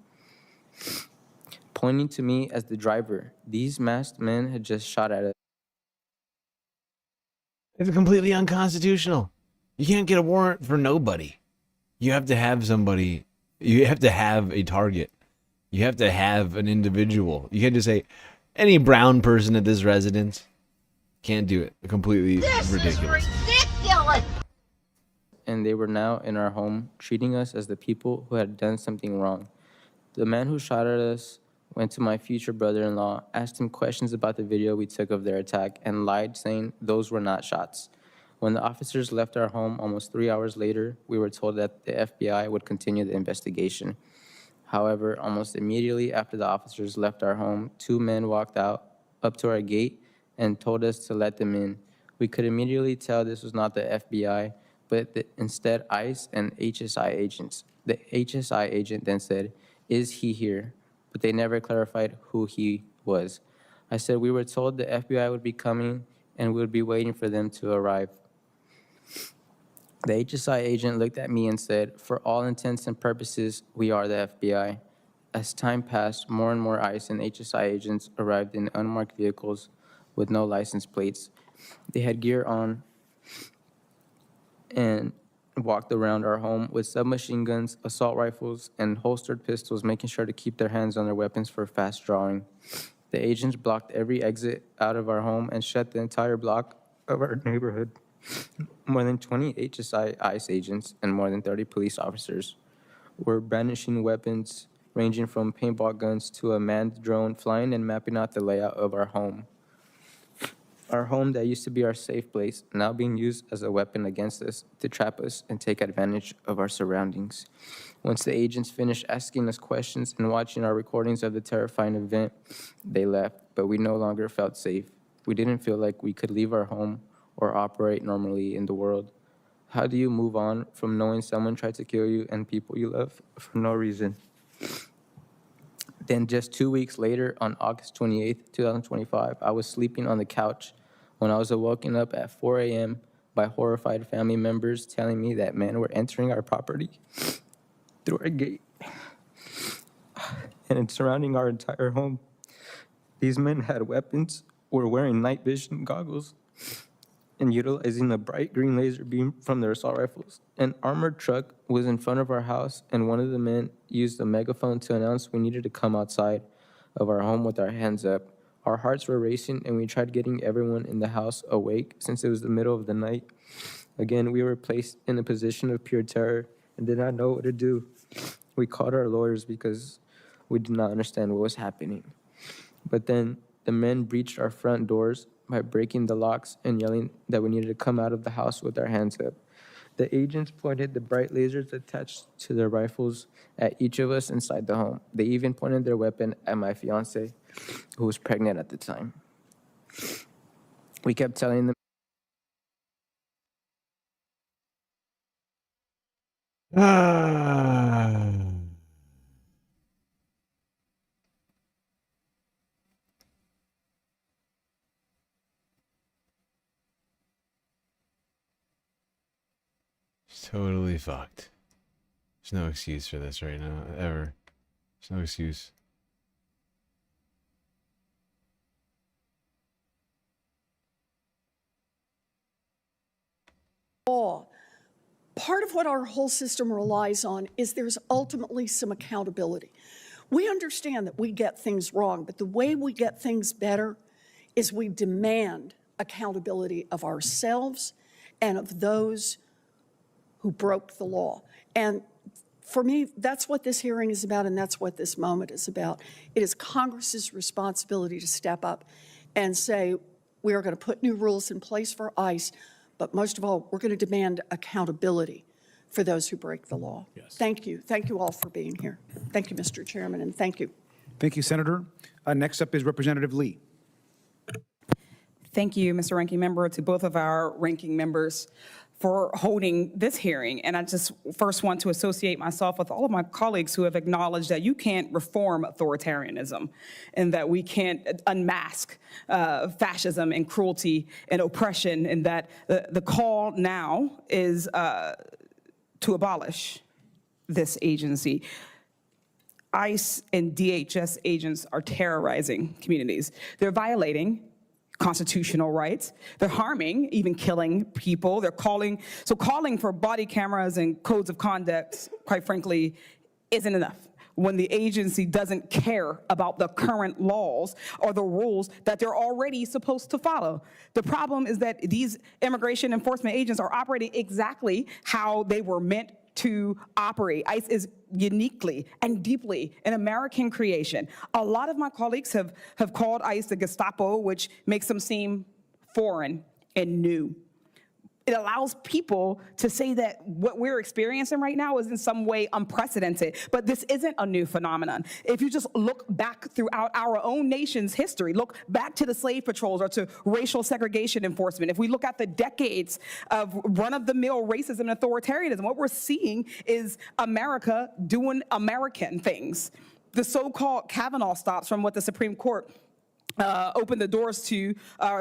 Pointing to me as the driver, these masked men had just shot at us. It's completely unconstitutional. You can't get a warrant for nobody. You have to have somebody. You have to have a target. You have to have an individual. You can't just say, any brown person at this residence. Can't do it. Completely ridiculous. Ridiculous! And they were now in our home, treating us as the people who had done something wrong. The man who shot at us went to my future brother-in-law, asked him questions about the video we took of their attack, and lied, saying those were not shots. When the officers left our home almost 3 hours later, we were told that the FBI would continue the investigation. However, almost immediately after the officers left our home, 2 men walked up to our gate and told us to let them in. We could immediately tell this was not the FBI, but instead ICE and HSI agents. The HSI agent then said, "Is he here?" But they never clarified who he was. I said we were told the FBI would be coming and we would be waiting for them to arrive. The HSI agent looked at me and said, "For all intents and purposes, we are the FBI." As time passed, more and more ICE and HSI agents arrived in unmarked vehicles with no license plates. They had gear on and walked around our home with submachine guns, assault rifles, and holstered pistols, making sure to keep their hands on their weapons for fast drawing. The agents blocked every exit out of our home and shut the entire block of our neighborhood. More than 20 HSI ICE agents and more than 30 police officers were brandishing weapons ranging from paintball guns to a manned drone, flying and mapping out the layout of our home. Our home that used to be our safe place, now being used as a weapon against us to trap us and take advantage of our surroundings. Once the agents finished asking us questions and watching our recordings of the terrifying event, they left, but we no longer felt safe. We didn't feel like we could leave our home or operate normally in the world. How do you move on from knowing someone tried to kill you and people you love for no reason? Then just 2 weeks later, on August 28th, 2025, I was sleeping on the couch when I was awoken up at 4 a.m. by horrified family members telling me that men were entering our property through our gate and surrounding our entire home. These men had weapons, were wearing night vision goggles, and utilizing a bright green laser beam from their assault rifles. An armored truck was in front of our house, and one of the men used a megaphone to announce we needed to come outside of our home with our hands up. Our hearts were racing, and we tried getting everyone in the house awake since it was the middle of the night. Again, we were placed in a position of pure terror and did not know what to do. We called our lawyers because we did not understand what was happening. But then the men breached our front doors by breaking the locks and yelling that we needed to come out of the house with our hands up. The agents pointed the bright lasers attached to their rifles at each of us inside the home. They even pointed their weapon at my fiance, who was pregnant at the time. We kept telling them, It's totally fucked. There's no excuse for this right now, ever. There's no excuse. Law. Part of what our whole system relies on is there's ultimately some accountability. We understand that we get things wrong, but the way we get things better is we demand accountability of ourselves and of those who broke the law. And for me, that's what this hearing is about, and that's what this moment is about. It is Congress's responsibility to step up and say, we are going to put new rules in place for ICE, but most of all, we're going to demand accountability for those who break the law. Yes. Thank you. Thank you all for being here. Thank you, Mr. Chairman, and thank you. Thank you, Senator. Next up is Representative Lee. Thank you, Mr. Ranking Member, to both of our ranking members for holding this hearing. And I just first want to associate myself with all of my colleagues who have acknowledged that you can't reform authoritarianism and that we can't unmask fascism and cruelty and oppression, and that the call now is to abolish this agency. ICE and DHS agents are terrorizing communities. They're violating constitutional rights. They're harming, even killing people. They're calling for body cameras and codes of conduct, quite frankly, isn't enough when the agency doesn't care about the current laws or the rules that they're already supposed to follow. The problem is that these immigration enforcement agents are operating exactly how they were meant to operate. ICE is uniquely and deeply an American creation. A lot of my colleagues have called ICE the Gestapo, which makes them seem foreign and new. It allows people to say that what we're experiencing right now is in some way unprecedented, but this isn't a new phenomenon. If you just look back throughout our own nation's history, look back to the slave patrols or to racial segregation enforcement, if we look at the decades of run-of-the-mill racism and authoritarianism, what we're seeing is America doing American things. The so-called Kavanaugh stops from what the Supreme Court opened the doors to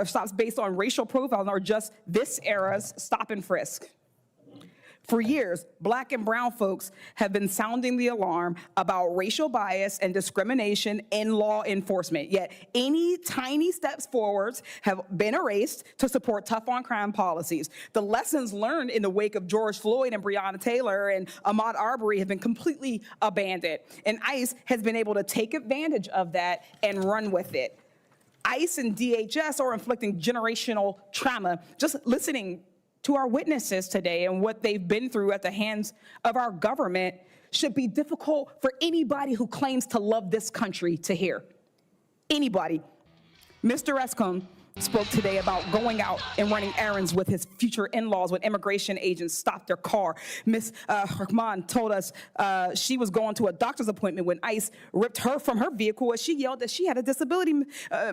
stops based on racial profiles are just this era's stop and frisk. For years, Black and brown folks have been sounding the alarm about racial bias and discrimination in law enforcement, yet any tiny steps forwards have been erased to support tough on crime policies. The lessons learned in the wake of George Floyd and Breonna Taylor and Ahmaud Arbery have been completely abandoned, and ICE has been able to take advantage of that and run with it. ICE and DHS are inflicting generational trauma. Just listening to our witnesses today and what they've been through at the hands of our government should be difficult for anybody who claims to love this country to hear. Anybody. Mr. Escombe spoke today about going out and running errands with his future in-laws when immigration agents stopped their car. Ms. Herman told us she was going to a doctor's appointment when ICE ripped her from her vehicle as she yelled that she had a disability.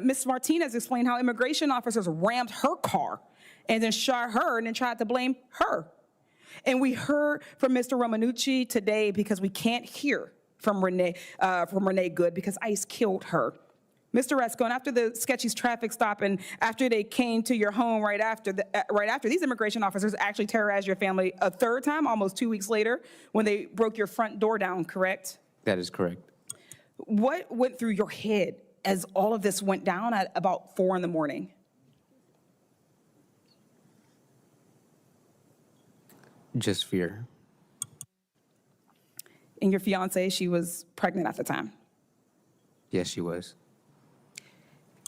Ms. Martinez explained how immigration officers rammed her car and then shot her and then tried to blame her. And we heard from Mr. Romanucci today because we can't hear from Renee Good because ICE killed her. Mr. Escone, after the sketchy traffic stop and after they came to your home right after, these immigration officers actually terrorized your family a third time, almost 2 weeks later, when they broke your front door down, correct? That is correct. What went through your head as all of this went down at about 4 in the morning? Just fear. And your fiance, she was pregnant at the time? Yes, she was.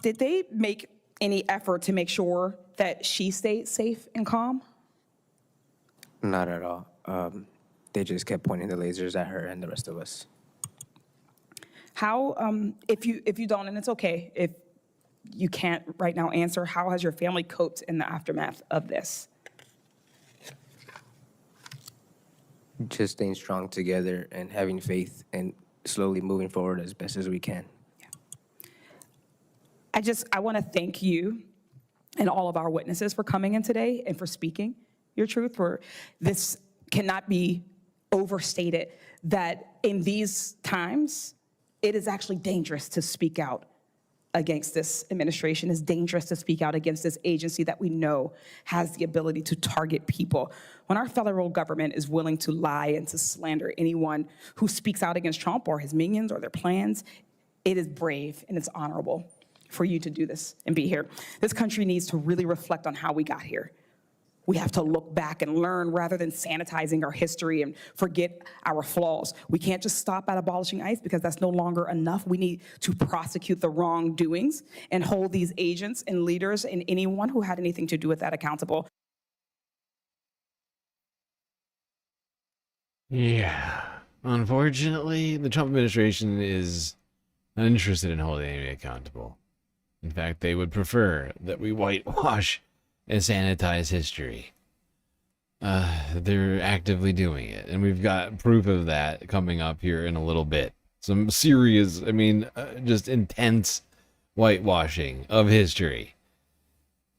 Did they make any effort to make sure that she stayed safe and calm? Not at all. They just kept pointing the lasers at her and the rest of us. How, if you don't, and it's okay if you can't right now answer, how has your family coped in the aftermath of this? Just staying strong together and having faith and slowly moving forward as best as we can. I want to thank you and all of our witnesses for coming in today and for speaking your truth. For this cannot be overstated that in these times, it is actually dangerous to speak out against this administration. It's dangerous to speak out against this agency that we know has the ability to target people. When our federal government is willing to lie and to slander anyone who speaks out against Trump or his minions or their plans, it is brave and it's honorable for you to do this and be here. This country needs to really reflect on how we got here. We have to look back and learn rather than sanitizing our history and forget our flaws. We can't just stop at abolishing ICE because that's no longer enough. We need to prosecute the wrongdoings and hold these agents and leaders and anyone who had anything to do with that accountable. Yeah. Unfortunately, the Trump administration is not interested in holding anybody accountable. In fact, they would prefer that we whitewash and sanitize history. They're actively doing it, and we've got proof of that coming up here in a little bit. Some serious, just intense whitewashing of history.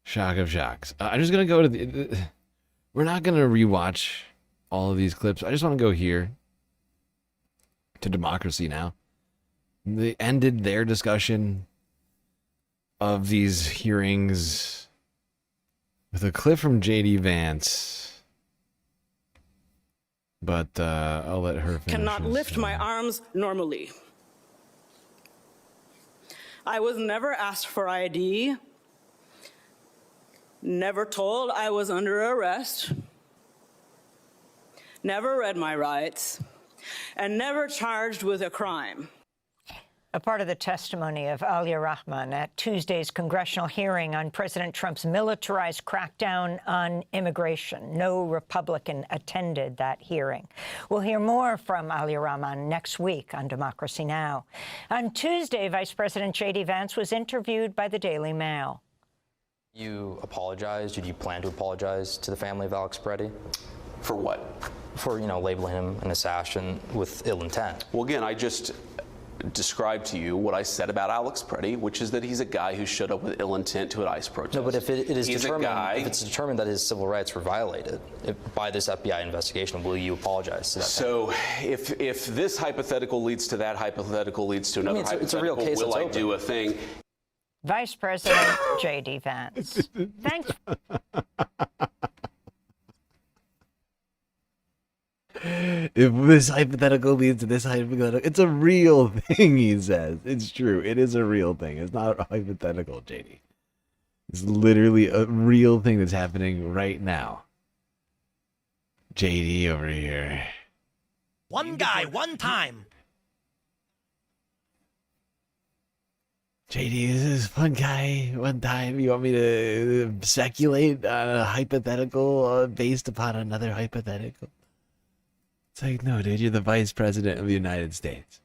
Shock of shocks. I'm just going to go to we're not going to rewatch all of these clips. I just want to go here to Democracy Now! They ended their discussion of these hearings with a clip from J.D. Vance. But I'll let her finish. Cannot lift my arms normally. I was never asked for ID, never told I was under arrest, never read my rights, and never charged with a crime. A part of the testimony of Alia Rahman at Tuesday's congressional hearing on President Trump's militarized crackdown on immigration. No Republican attended that hearing. We'll hear more from Alia Rahman next week on Democracy Now! On Tuesday, Vice President J.D. Vance was interviewed by the Daily Mail. You apologized? Did you plan to apologize to the family of Alex Preddy? For what? For, labeling him an assassin with ill intent. Well, again, I just described to you what I said about Alex Preddy, which is that he's a guy who showed up with ill intent to an ICE protest. No, but if it is he's determined, if it's determined that his civil rights were violated by this FBI investigation, will you apologize to that? So, if this hypothetical leads to that hypothetical leads to another hypothetical, it's a real case. Will I do a thing? Vice President J.D. Vance. Thanks. If this hypothetical leads to this hypothetical, it's a real thing, he says. It's true. It is a real thing. It's not a hypothetical, JD. It's literally a real thing that's happening right now. JD over here. One guy, one time. JD, this is one guy, one time. You want me to speculate on a hypothetical based upon another hypothetical? It's like, no, dude, you're the Vice President of the United States.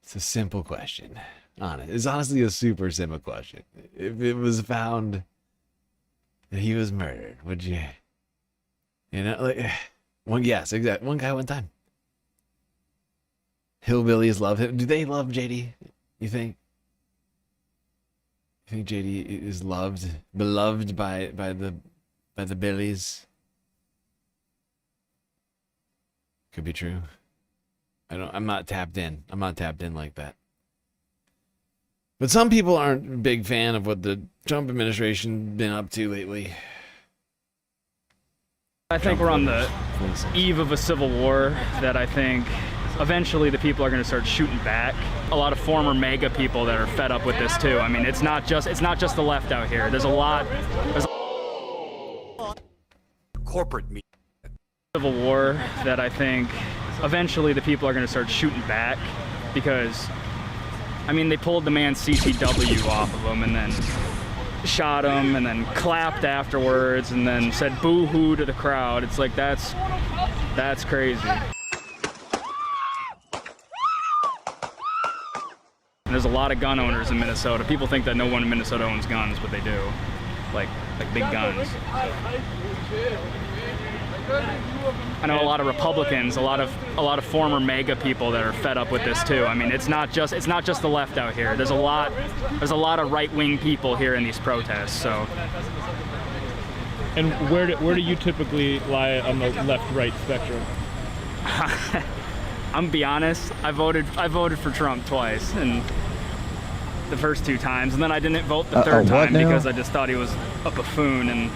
It's a simple question. It's honestly a super simple question. If it was found that he was murdered, would you? Yes, exactly. One guy, one time. Hillbillies love him. Do they love JD? You think? I think JD is beloved by the Billies. Could be true. I'm not tapped in. I'm not tapped in like that. But some people aren't a big fan of what the Trump administration been up to lately. I think we're on the eve of a civil war that I think eventually the people are going to start shooting back. A lot of former MAGA people that are fed up with this too. I mean, it's not just the left out here. There's a lot. Corporate media. Civil war that I think eventually the people are going to start shooting back because, I mean, they pulled the man's CCW off of him and then shot him and then clapped afterwards and then said boo-hoo to the crowd. It's like, that's crazy. There's a lot of gun owners in Minnesota. People think that no one in Minnesota owns guns, but they do, like big guns. I know a lot of Republicans, a lot of former MAGA people that are fed up with this too. I mean, it's not just the left out here. There's a lot of right-wing people here in these protests. So. And where do you typically lie on the left-right spectrum? I'm be honest. I voted for Trump twice, and the first two times, and then I didn't vote the third time because I just thought he was a buffoon.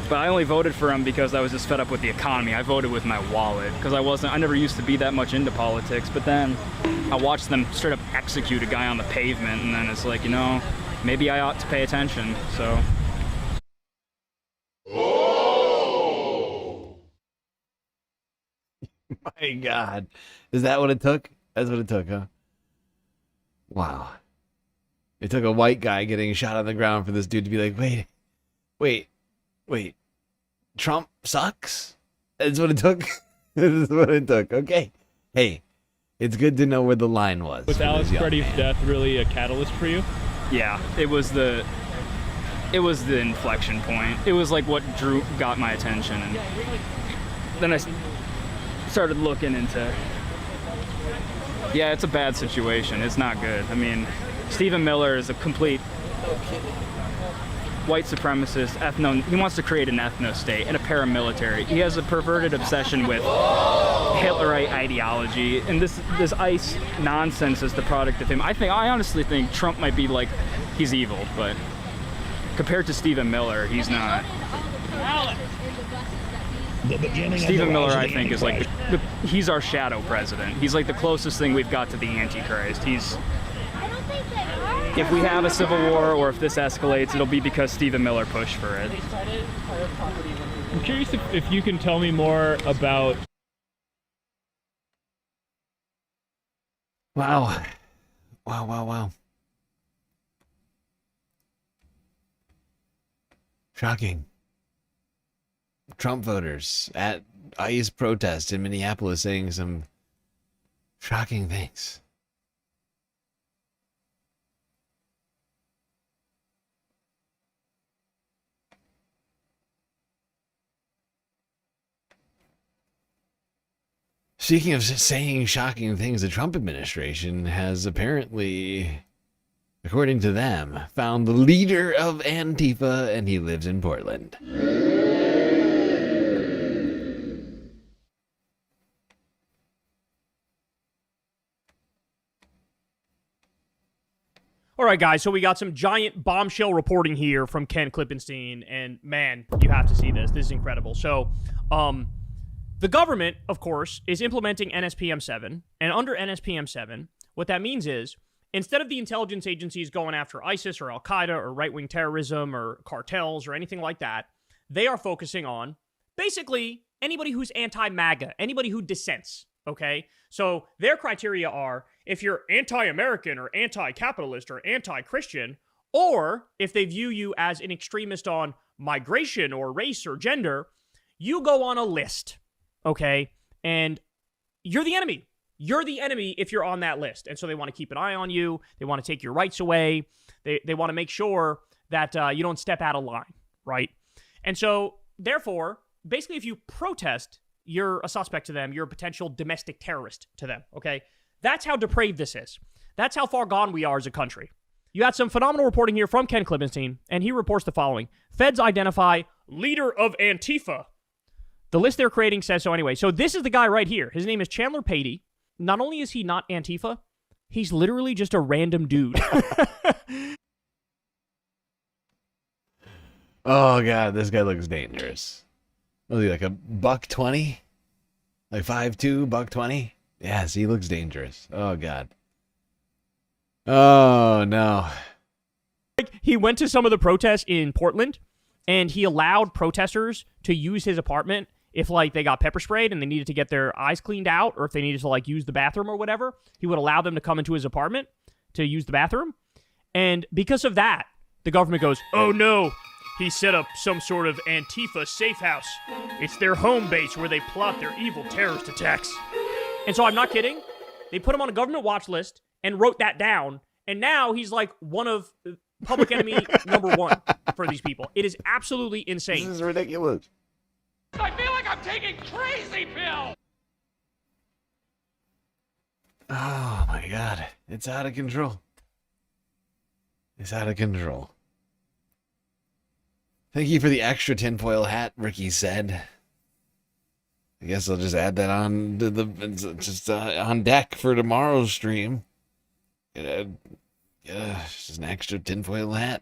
But I only voted for him because I was just fed up with the economy. I voted with my wallet because I never used to be that much into politics. But then I watched them straight up execute a guy on the pavement, and then it's like, maybe I ought to pay attention. So. My God. Is that what it took? That's what it took, huh? Wow. It took a white guy getting shot on the ground for this dude to be like, wait, Wait. Trump sucks? That's what it took? This is what it took. Okay. Hey, it's good to know where the line was. Was Alex Preddy's death really a catalyst for you? Yeah, it was the inflection point. It was like what got my attention, and then I started looking into. Yeah, it's a bad situation. It's not good. I mean, Stephen Miller is a complete white supremacist, he wants to create an ethno-state and a paramilitary. He has a perverted obsession with Hitlerite ideology, and this ICE nonsense is the product of him. I honestly think Trump might be like, he's evil, but compared to Stephen Miller, he's not. Stephen Miller, I think, is like, he's our shadow president. He's like the closest thing we've got to the Antichrist. If we have a civil war or if this escalates, it'll be because Stephen Miller pushed for it. I'm curious if you can tell me more about... Wow. Shocking. Trump voters at ICE protest in Minneapolis saying some shocking things. Speaking of saying shocking things, the Trump administration has apparently, according to them, found the leader of Antifa, and he lives in Portland. All right, guys, so we got some giant bombshell reporting here from Ken Klippenstein, and man, you have to see this. This is incredible. So, the government, of course, is implementing NSPM 7, and under NSPM 7, what that means is, instead of the intelligence agencies going after ISIS or Al-Qaeda or right-wing terrorism or cartels or anything like that, they are focusing on, basically, anybody who's anti-MAGA, anybody who dissents, okay? So their criteria are, if you're anti-American or anti-capitalist or anti-Christian, or if they view you as an extremist on migration or race or gender, you go on a list. Okay, and you're the enemy. You're the enemy if you're on that list. And so they want to keep an eye on you. They want to take your rights away. They want to make sure that you don't step out of line, right? And so, therefore, basically if you protest, you're a suspect to them. You're a potential domestic terrorist to them, okay? That's how depraved this is. That's how far gone we are as a country. You had some phenomenal reporting here from Ken Klippenstein, and he reports the following. Feds identify leader of Antifa. The list they're creating says so anyway. So this is the guy right here. His name is Chandler Patey. Not only is he not Antifa, he's literally just a random dude. Oh, God, this guy looks dangerous. Was he like a $120? Like 5'2", $120? Yes, he looks dangerous. Oh, God. Oh, no. He went to some of the protests in Portland, and he allowed protesters to use his apartment if, like, they got pepper sprayed and they needed to get their eyes cleaned out, or if they needed to, like, use the bathroom or whatever. He would allow them to come into his apartment to use the bathroom. And because of that, the government goes, oh, no, he set up some sort of Antifa safe house. It's their home base where they plot their evil terrorist attacks. And so I'm not kidding. They put him on a government watch list and wrote that down. And now he's, like, one of public enemy number one for these people. It is absolutely insane. This is ridiculous. I feel like I'm taking crazy pills. Oh, my God. It's out of control. It's out of control. Thank you for the extra tinfoil hat, Ricky said. I guess I'll just add that on to on deck for tomorrow's stream. Just an extra tinfoil hat.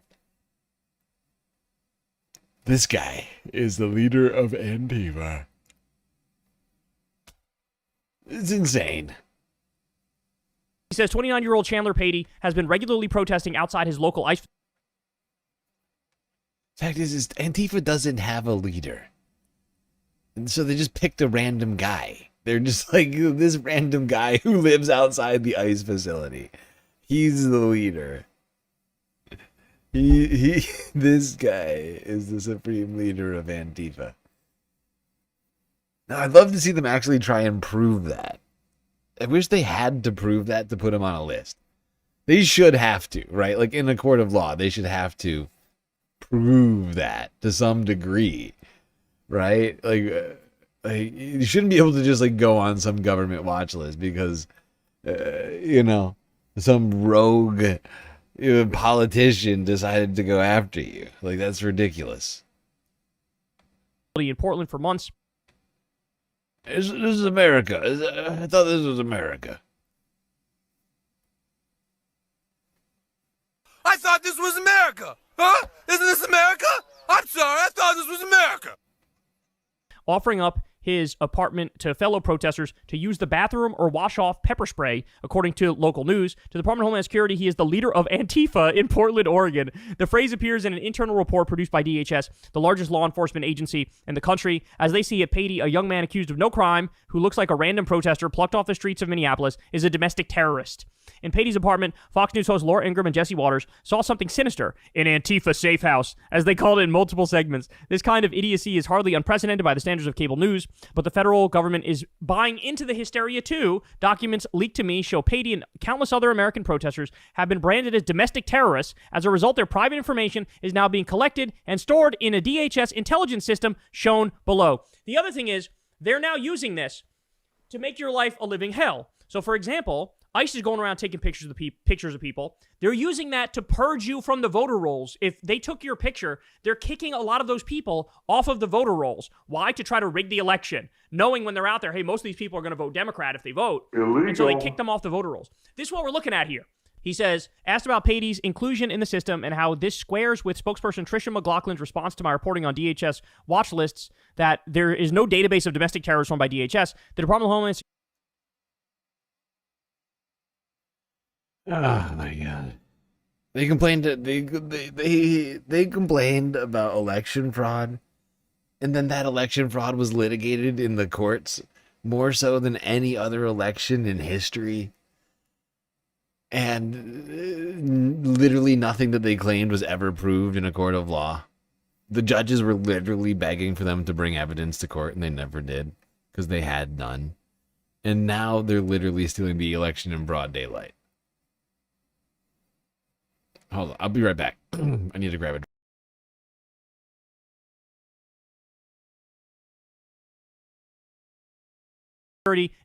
This guy is the leader of Antifa. It's insane. He says 29-year-old Chandler Patey has been regularly protesting outside his local ICE. Fact is Antifa doesn't have a leader. And so they just picked a random guy. They're just like, this random guy who lives outside the ICE facility. He's the leader. This guy is the supreme leader of Antifa. Now, I'd love to see them actually try and prove that. I wish they had to prove that to put him on a list. They should have to, right? Like in a court of law, they should have to prove that to some degree, right? Like you shouldn't be able to just like go on some government watch list because, some rogue politician decided to go after you. Like, that's ridiculous. In Portland for months. This is America. I thought this was America. I thought this was America. Huh? Isn't this America? I'm sorry. I thought this was America. Offering up his apartment to fellow protesters to use the bathroom or wash off pepper spray, according to local news. To the Department of Homeland Security, he is the leader of Antifa in Portland, Oregon. The phrase appears in an internal report produced by DHS, the largest law enforcement agency in the country. As they see it, Patey, a young man accused of no crime, who looks like a random protester plucked off the streets of Minneapolis, is a domestic terrorist. In Patey's apartment, Fox News hosts Laura Ingraham and Jesse Waters saw something sinister in Antifa safe house, as they called it in multiple segments. This kind of idiocy is hardly unprecedented by the standards of cable news, but the federal government is buying into the hysteria too. Documents leaked to me show Patey and countless other American protesters have been branded as domestic terrorists. As a result, their private information is now being collected and stored in a DHS intelligence system shown below. The other thing is, they're now using this to make your life a living hell. So, for example, ICE is going around taking pictures of people. They're using that to purge you from the voter rolls. If they took your picture, they're kicking a lot of those people off of the voter rolls. Why? To try to rig the election, knowing when they're out there, hey, most of these people are going to vote Democrat if they vote. Illegal. And so they kick them off the voter rolls. This is what we're looking at here. He says, asked about Patey's inclusion in the system and how this squares with spokesperson Tricia McLaughlin's response to my reporting on DHS watch lists that there is no database of domestic terrorists run by DHS. The Department of Homeland Oh my god! They complained. They complained about election fraud, and then that election fraud was litigated in the courts more so than any other election in history. And literally nothing that they claimed was ever proved in a court of law. The judges were literally begging for them to bring evidence to court, and they never did because they had none. And now they're literally stealing the election in broad daylight. Hold on, I'll be right back. I need to grab a drink.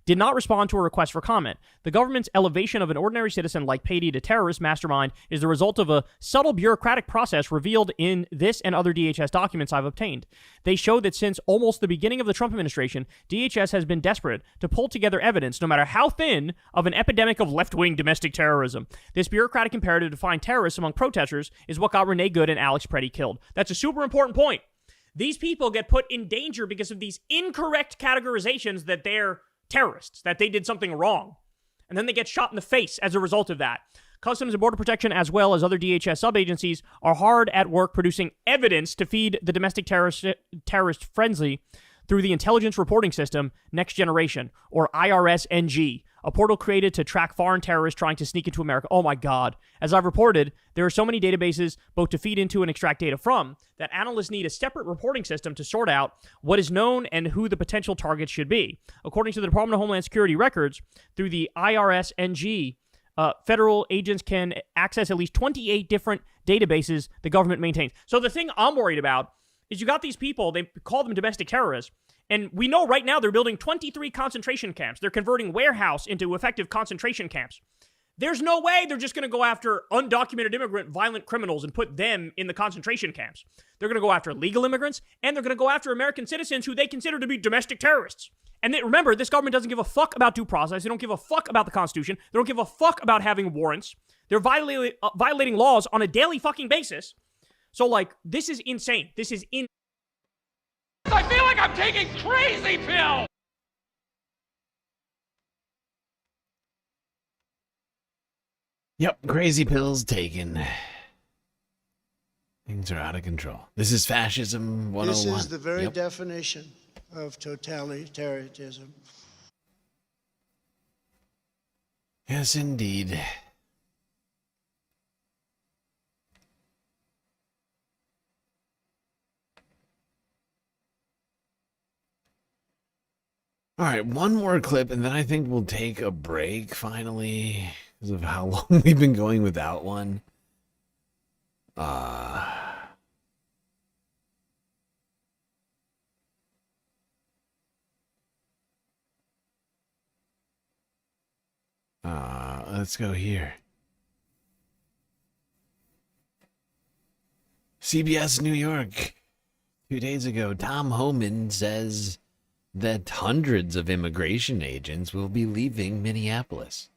Did not respond to a request for comment. The government's elevation of an ordinary citizen like Patey to terrorist mastermind is the result of a subtle bureaucratic process revealed in this and other DHS documents I've obtained. They show that since almost the beginning of the Trump administration, DHS has been desperate to pull together evidence, no matter how thin, of an epidemic of left-wing domestic terrorism. This bureaucratic imperative to find terrorists among protesters is what got Renee Good and Alex Preddy killed. That's a super important point. These people get put in danger because of these incorrect categorizations that they're terrorists, that they did something wrong. And then they get shot in the face as a result of that. Customs and Border Protection, as well as other DHS sub-agencies, are hard at work producing evidence to feed the domestic terrorist frenzy through the intelligence reporting system Next Generation, or IRS-NG, a portal created to track foreign terrorists trying to sneak into America. Oh my God. As I've reported, there are so many databases both to feed into and extract data from that analysts need a separate reporting system to sort out what is known and who the potential targets should be. According to the Department of Homeland Security records, through the IRS-NG, federal agents can access at least 28 different databases the government maintains. So the thing I'm worried about is you got these people, they call them domestic terrorists, and we know right now they're building 23 concentration camps. They're converting warehouse into effective concentration camps. There's no way they're just going to go after undocumented immigrant violent criminals and put them in the concentration camps. They're going to go after legal immigrants, and they're going to go after American citizens who they consider to be domestic terrorists. And remember, this government doesn't give a fuck about due process. They don't give a fuck about the Constitution. They don't give a fuck about having warrants. They're violating laws on a daily fucking basis. So, this is insane. This is I feel like I'm taking crazy pills! Yep, crazy pills taken. Things are out of control. This is fascism 101. This is the very definition of totalitarianism. Yes, indeed. All right, one more clip, and then I think we'll take a break finally because of how long we've been going without one. Let's go here. CBS New York. 2 days ago, Tom Homan says that hundreds of immigration agents will be leaving Minneapolis.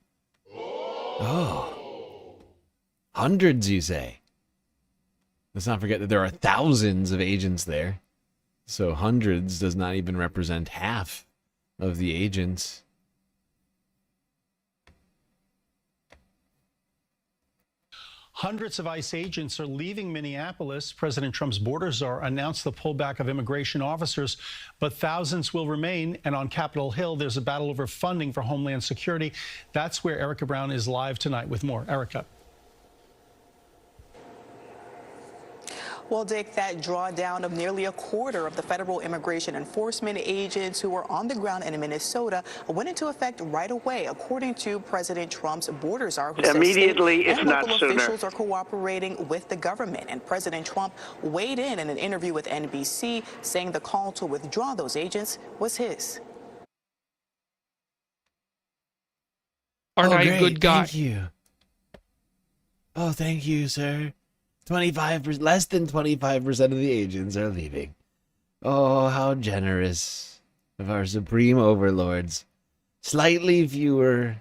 Oh. Hundreds, you say? Let's not forget that there are thousands of agents there. So hundreds does not even represent half of the agents. Hundreds of ICE agents are leaving Minneapolis. President Trump's border czar announced the pullback of immigration officers, but thousands will remain. And on Capitol Hill, there's a battle over funding for Homeland Security. That's where Erica Brown is live tonight with more. Erica. Well, Dick, that drawdown of nearly a quarter of the federal immigration enforcement agents who were on the ground in Minnesota went into effect right away, according to President Trump's border czar, who immediately, says state if and not local sooner. officials are cooperating with the government. And President Trump weighed in an interview with NBC, saying the call to withdraw those agents was his. Aren't I a good guy? Thank you. Oh, thank you, sir. 25%, less than 25% of the agents are leaving. Oh, how generous of our supreme overlords. Slightly fewer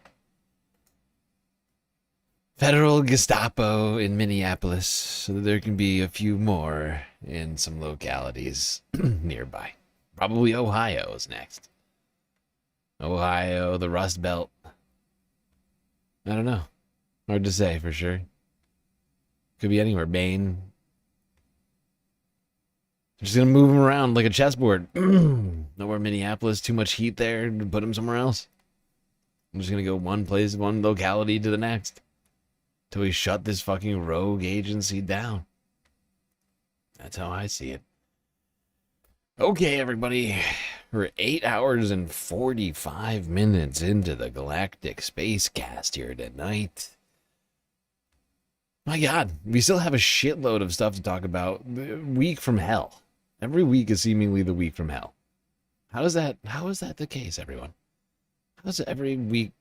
federal Gestapo in Minneapolis, so that there can be a few more in some localities nearby. Probably Ohio is next. Ohio, the Rust Belt. I don't know. Hard to say for sure. Could be anywhere. Maine. Just gonna move them around like a chessboard. Nowhere Minneapolis, too much heat there to put them somewhere else. I'm just gonna go one place, one locality to the next. Till we shut this fucking rogue agency down. That's how I see it. Okay, everybody. We're 8 hours and 45 minutes into the Galactic Spacecast here tonight. My God, we still have a shitload of stuff to talk about. Week from hell. Every week is seemingly the week from hell. How is that the case, everyone? How is every week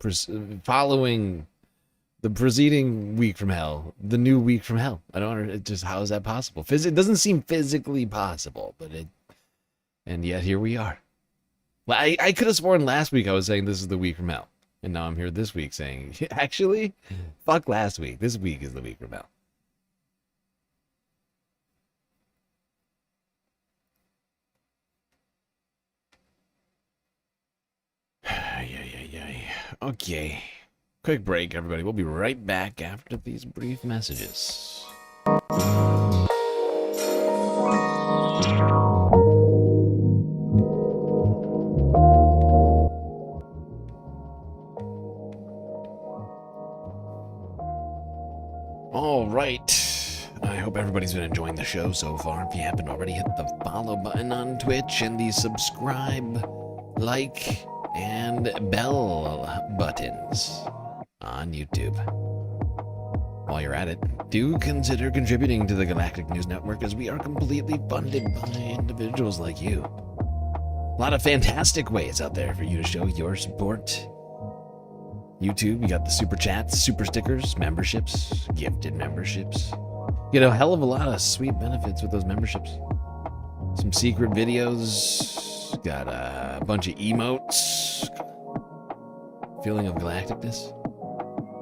following the preceding week from hell, the new week from hell? I don't understand. How is that possible? It doesn't seem physically possible, but and yet here we are. Well, I could have sworn last week I was saying this is the week from hell. And now I'm here this week saying, actually, fuck last week. This week is the week from hell. Okay. Quick break, everybody. We'll be right back after these brief messages. All right. I hope everybody's been enjoying the show so far. If you haven't already, hit the follow button on Twitch and the subscribe, like, and bell buttons on YouTube. While you're at it, do consider contributing to the Galactic News Network, as we are completely funded by individuals like you. A lot of fantastic ways out there for you to show your support. YouTube, you got the super chats, super stickers, memberships, gifted memberships. You get a hell of a lot of sweet benefits with those memberships. Some secret videos, got a bunch of emotes, feeling of galacticness.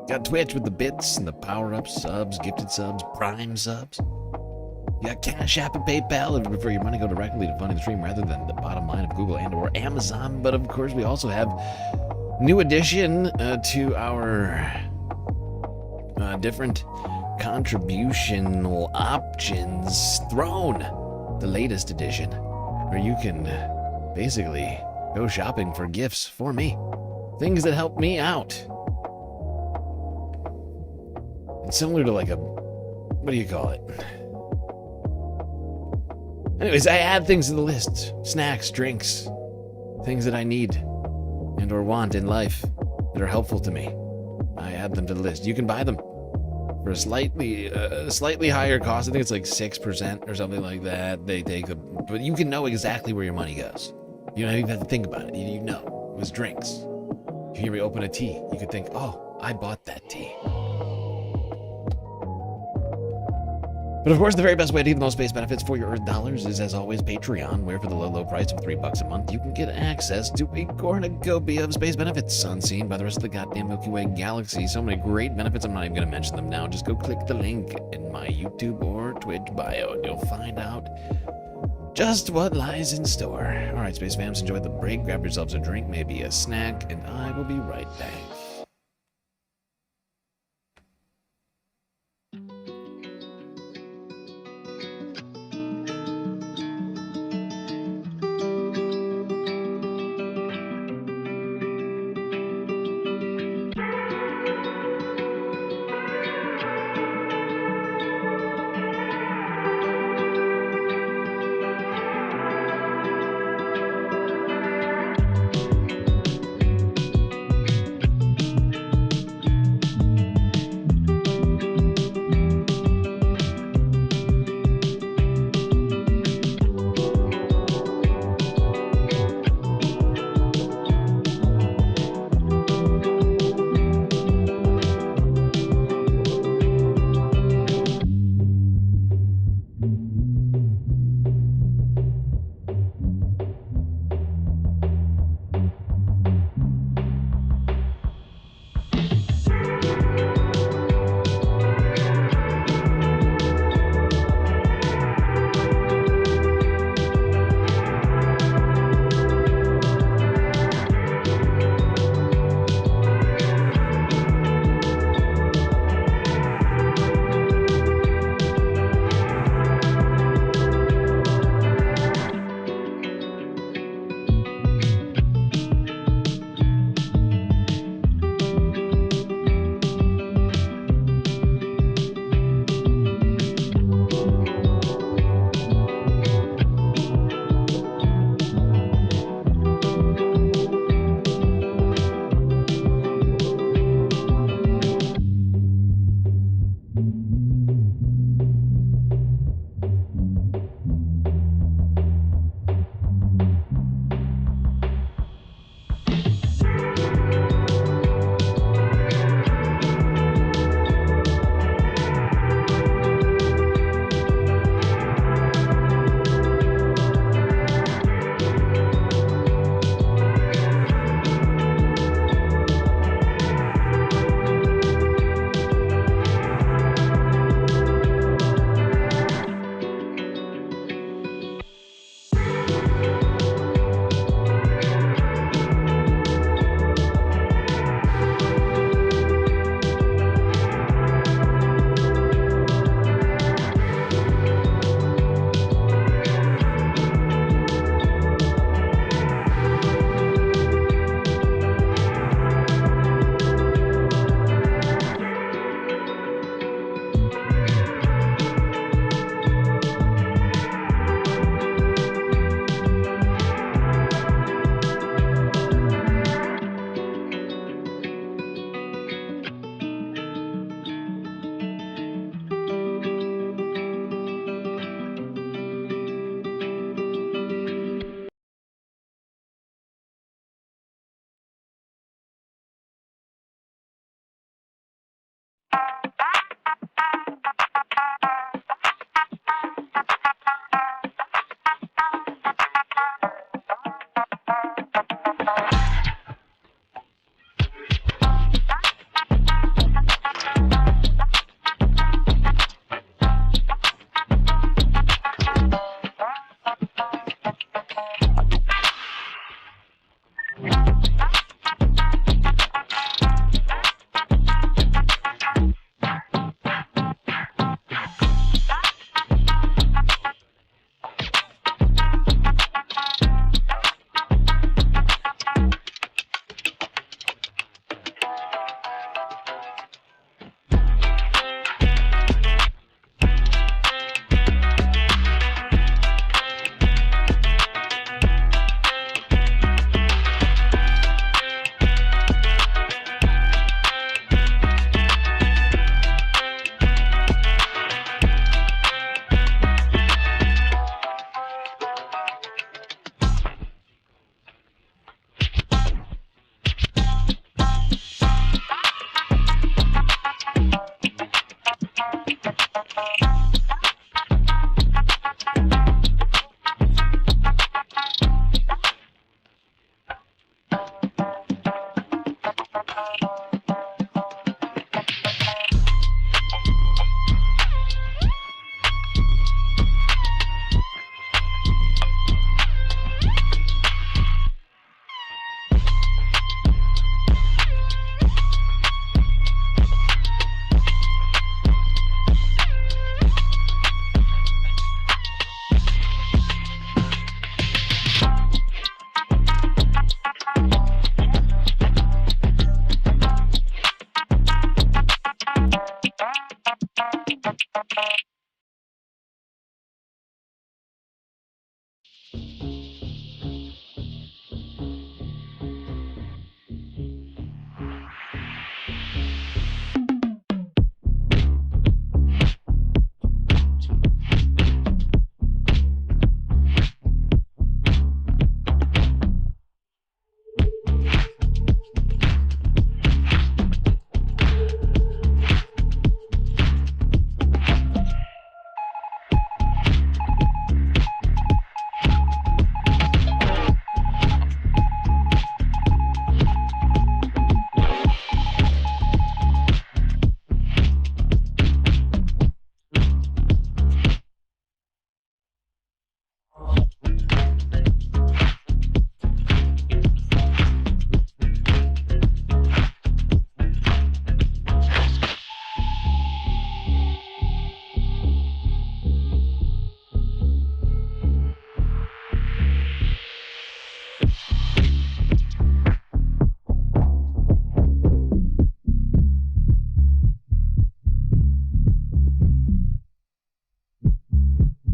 Got Twitch with the bits and the power-ups, subs, gifted subs, prime subs. You got Cash App and PayPal if you prefer your money go directly to funding the stream rather than the bottom line of Google and or Amazon. But of course, we also have new addition to our different contributional options Throne, the latest edition, where you can basically go shopping for gifts for me. Things that help me out. It's similar to like a, what do you call it? Anyways, I add things to the list. Snacks, drinks, things that I need and or want in life that are helpful to me. I add them to the list. You can buy them for a slightly higher cost. I think it's like 6% or something like that. They take them, but you can know exactly where your money goes. You don't even have to think about it. You know, it was drinks. If you hear me open a tea, you could think, oh, I bought that tea. But of course, the very best way to get the most space benefits for your Earth dollars is, as always, Patreon, where for the low price of $3 a month, you can get access to a cornucopia of space benefits, unseen by the rest of the goddamn Milky Way galaxy. So many great benefits, I'm not even going to mention them now. Just go click the link in my YouTube or Twitch bio, and you'll find out just what lies in store. All right, Space Fams, enjoy the break. Grab yourselves a drink, maybe a snack, and I will be right back.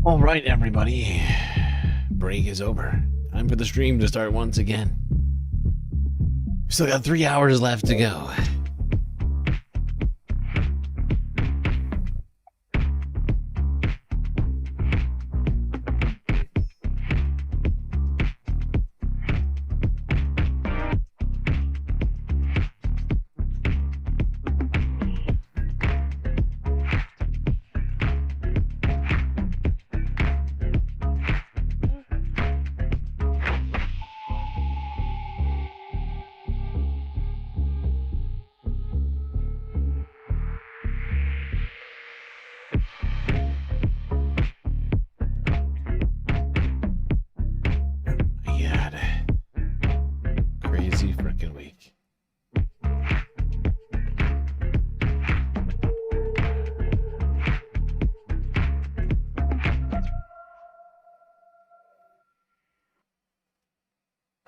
All right, everybody. Break is over. Time for the stream to start once again. We still got 3 hours left to go.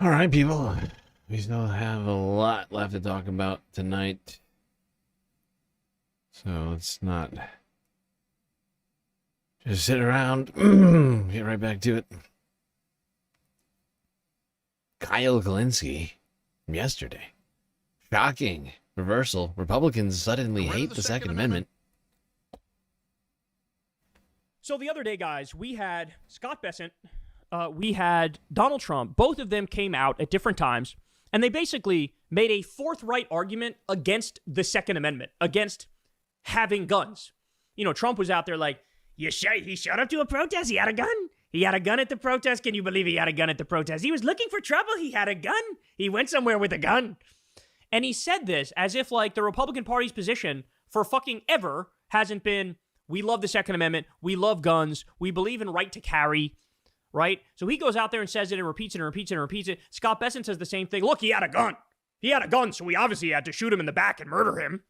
All right, people. We still have a lot left to talk about tonight. So let's not just sit around. Get right back to it. Kyle Kalinske from yesterday. Shocking reversal. Republicans suddenly hate the Second Amendment. So the other day, guys, we had Scott Bessent, we had Donald Trump. Both of them came out at different times, and they basically made a forthright argument against the Second Amendment, against having guns. You know, Trump was out there like, he showed up to a protest, he had a gun. He had a gun at the protest. Can you believe he had a gun at the protest? He was looking for trouble. He had a gun. He went somewhere with a gun. And he said this as if like the Republican Party's position for fucking ever hasn't been, we love the Second Amendment, we love guns, we believe in right to carry, right? So he goes out there and says it and repeats it and repeats it and repeats it. Scott Bessent says the same thing. Look, he had a gun. He had a gun, so we obviously had to shoot him in the back and murder him.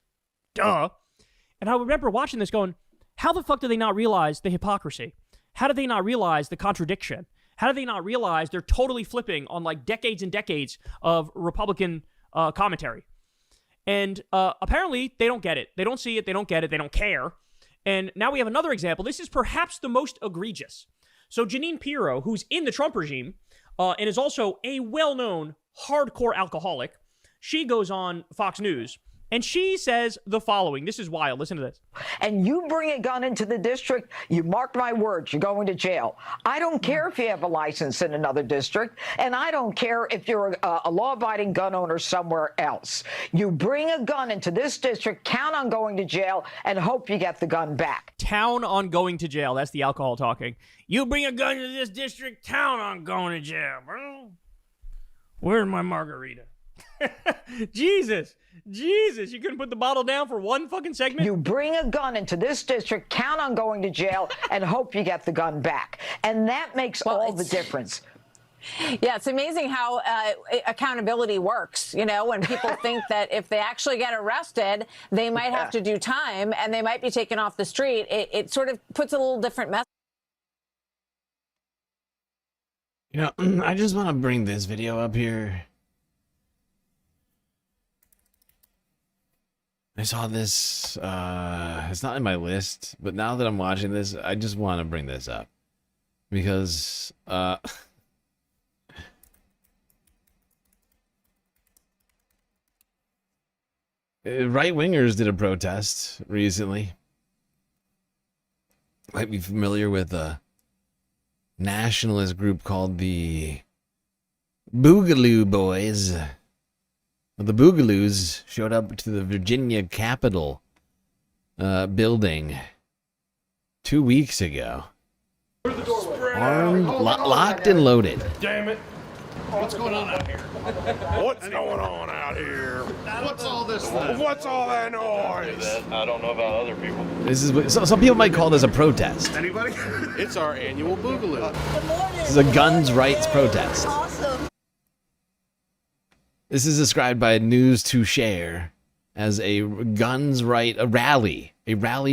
Duh. And I remember watching this going, how the fuck do they not realize the hypocrisy? How do they not realize the contradiction? How do they not realize they're totally flipping on like decades and decades of Republican commentary? And apparently they don't get it. They don't see it. They don't get it. They don't care. And now we have another example. This is perhaps the most egregious. So Jeanine Pirro, who's in the Trump regime and is also a well-known hardcore alcoholic, she goes on Fox News And she says the following. This is wild. Listen to this. And you bring a gun into the district, you mark my words, you're going to jail. I don't care if you have a license in another district, and I don't care if you're a law-abiding gun owner somewhere else. You bring a gun into this district, count on going to jail, and hope you get the gun back. Town on going to jail. That's the alcohol talking. You bring a gun to this district, town on going to jail, bro. Where's my margarita? Jesus, you couldn't put the bottle down for one fucking segment? You bring a gun into this district, count on going to jail, and hope you get the gun back. And that makes all the difference. Yeah, it's amazing how accountability works. You know, when people think that if they actually get arrested, they might have to do time and they might be taken off the street. It sort of puts a little different message. You know, I just want to bring this video up here. I saw this, it's not in my list, but now that I'm watching this, I just want to bring this up. Because, right-wingers did a protest recently. Might be familiar with a nationalist group called the Boogaloo Boys. The Boogaloos showed up to the Virginia Capitol building 2 weeks ago. Armed, locked and loaded. Damn it. What's going on out here? What's going on out here? What's all this? What's all that noise? I don't know about other people. This is what, some people might call this a protest. Anybody? It's our annual Boogaloo. This is a guns rights protest. Awesome. This is described by News to Share as a rally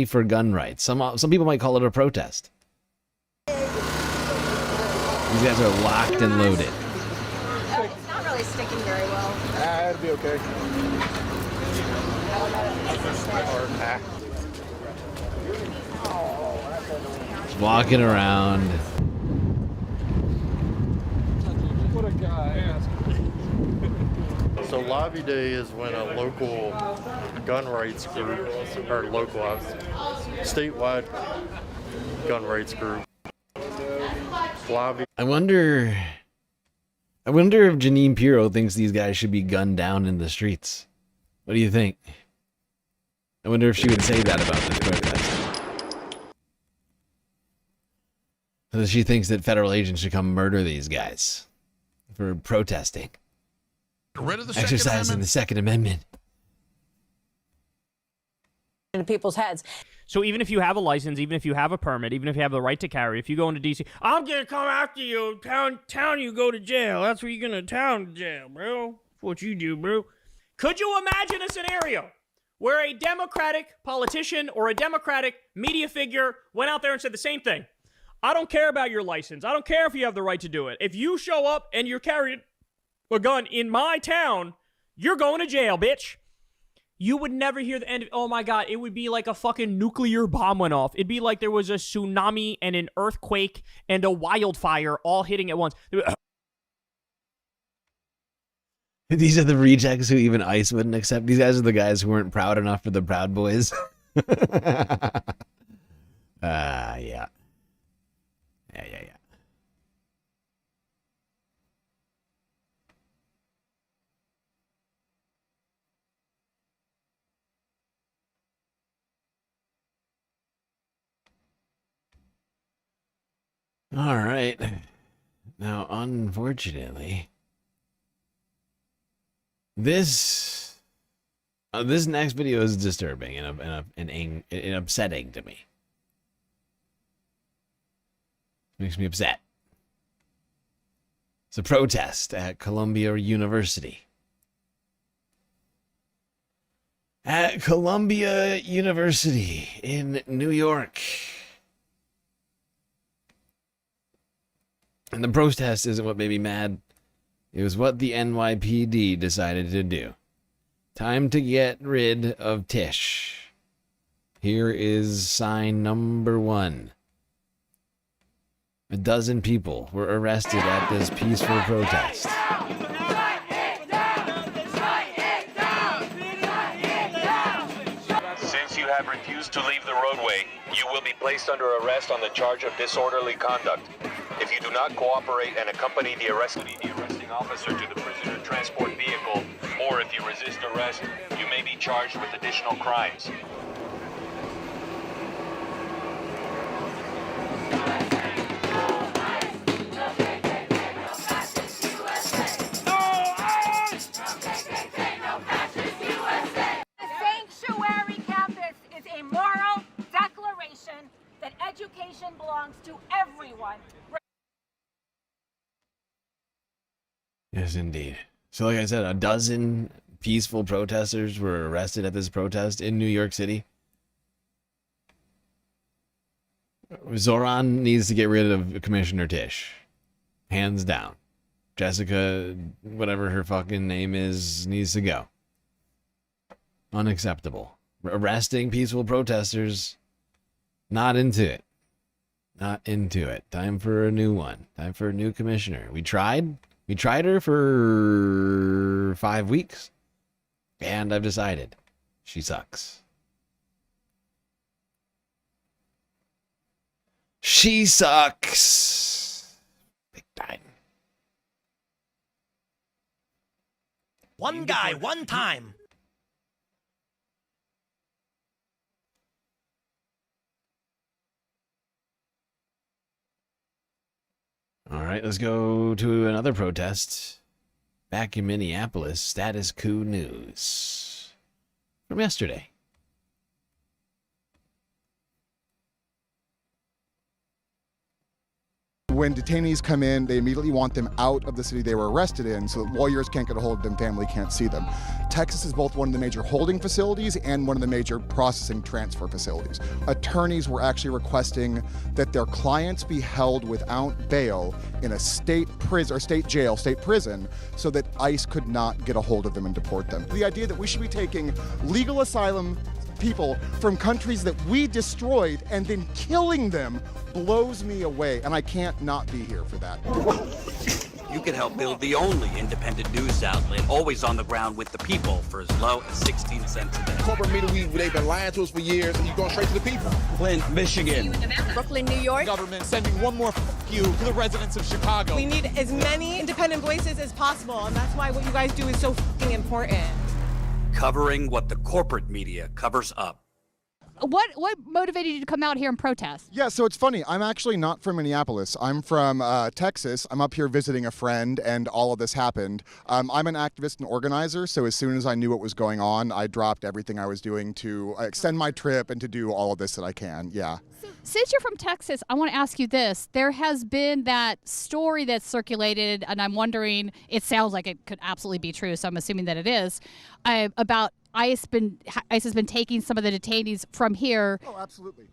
for gun rights. Some people might call it a protest. These guys are locked and loaded. It's not really sticking very well. It'll be okay. Just walking around. What a guy. So Lobby Day is when a local gun rights group, or statewide gun rights group, lobby. I wonder if Janine Pirro thinks these guys should be gunned down in the streets. What do you think? I wonder if she would say that about this protest. So she thinks that federal agents should come murder these guys for protesting. Rid of the Exercising the Second Amendment. into people's heads. So even if you have a license, even if you have a permit, even if you have the right to carry, if you go into D.C., I'm going to come after you. Town, you go to jail. That's where you're going to jail, bro. That's what you do, bro. Could you imagine a scenario where a Democratic politician or a Democratic media figure went out there and said the same thing? I don't care about your license. I don't care if you have the right to do it. If you show up and you're carrying a gun in my town, you're going to jail, bitch. You would never hear the end of, oh my God, it would be like a fucking nuclear bomb went off. It'd be like there was a tsunami and an earthquake and a wildfire all hitting at once. These are the rejects who even ICE wouldn't accept. These guys are the guys who weren't proud enough for the Proud Boys. Yeah. Yeah. All right. Now, unfortunately, this next video is disturbing and upsetting to me. Makes me upset. It's a protest at Columbia University. At Columbia University in New York. And the protest isn't what made me mad. It was what the NYPD decided to do. Time to get rid of Tish. Here is sign number 1. 12 people were arrested at this peaceful protest. refuse to leave the roadway, you will be placed under arrest on the charge of disorderly conduct. If you do not cooperate and accompany the arresting officer to the prisoner transport vehicle, or if you resist arrest, you may be charged with additional crimes. Education belongs to everyone. Yes, indeed. So like I said, a dozen peaceful protesters were arrested at this protest in New York City. Zoran needs to get rid of Commissioner Tish. Hands down. Jessica, whatever her fucking name is, needs to go. Unacceptable. Arresting peaceful protesters, not into it. Not into it. Time for a new one. Time for a new commissioner. We tried her for 5 weeks. And I've decided she sucks. She sucks. Big time. One guy, one time. All right, let's go to another protest. Back in Minneapolis, status coup news from yesterday. When detainees come in, they immediately want them out of the city they were arrested in so that lawyers can't get a hold of them, family can't see them. Texas is both one of the major holding facilities and one of the major processing transfer facilities. Attorneys were actually requesting that their clients be held without bail in a state prison, so that ICE could not get a hold of them and deport them. The idea that we should be taking legal asylum people from countries that we destroyed and then killing them blows me away, and I can't not be here for that. You can help build the only independent news outlet always on the ground with the people for as low as 16 cents a day. Corporate media, they've been lying to us for years, and you're going straight to the people. Flint, Michigan. Brooklyn, New York. Government sending one more you to the residents of Chicago. We need as many independent voices as possible, and that's why what you guys do is so fucking important. Covering what the corporate media covers up. What motivated you to come out here and protest? Yeah, so it's funny. I'm actually not from Minneapolis. I'm from Texas. I'm up here visiting a friend, and all of this happened. I'm an activist and organizer, so as soon as I knew what was going on, I dropped everything I was doing to extend my trip and to do all of this that I can, yeah. Since you're from Texas, I want to ask you this. There has been that story that's circulated, and I'm wondering, it sounds like it could absolutely be true, so I'm assuming that it is, about ICE has been taking some of the detainees from here. Oh, absolutely.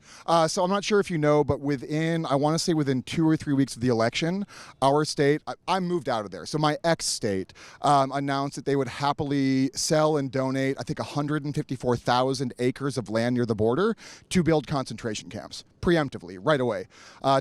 So I'm not sure if you know, but within 2 or 3 weeks of the election, our state, I moved out of there. So my ex-state announced that they would happily sell and donate, I think, 154,000 acres of land near the border to build concentration camps. Preemptively, right away.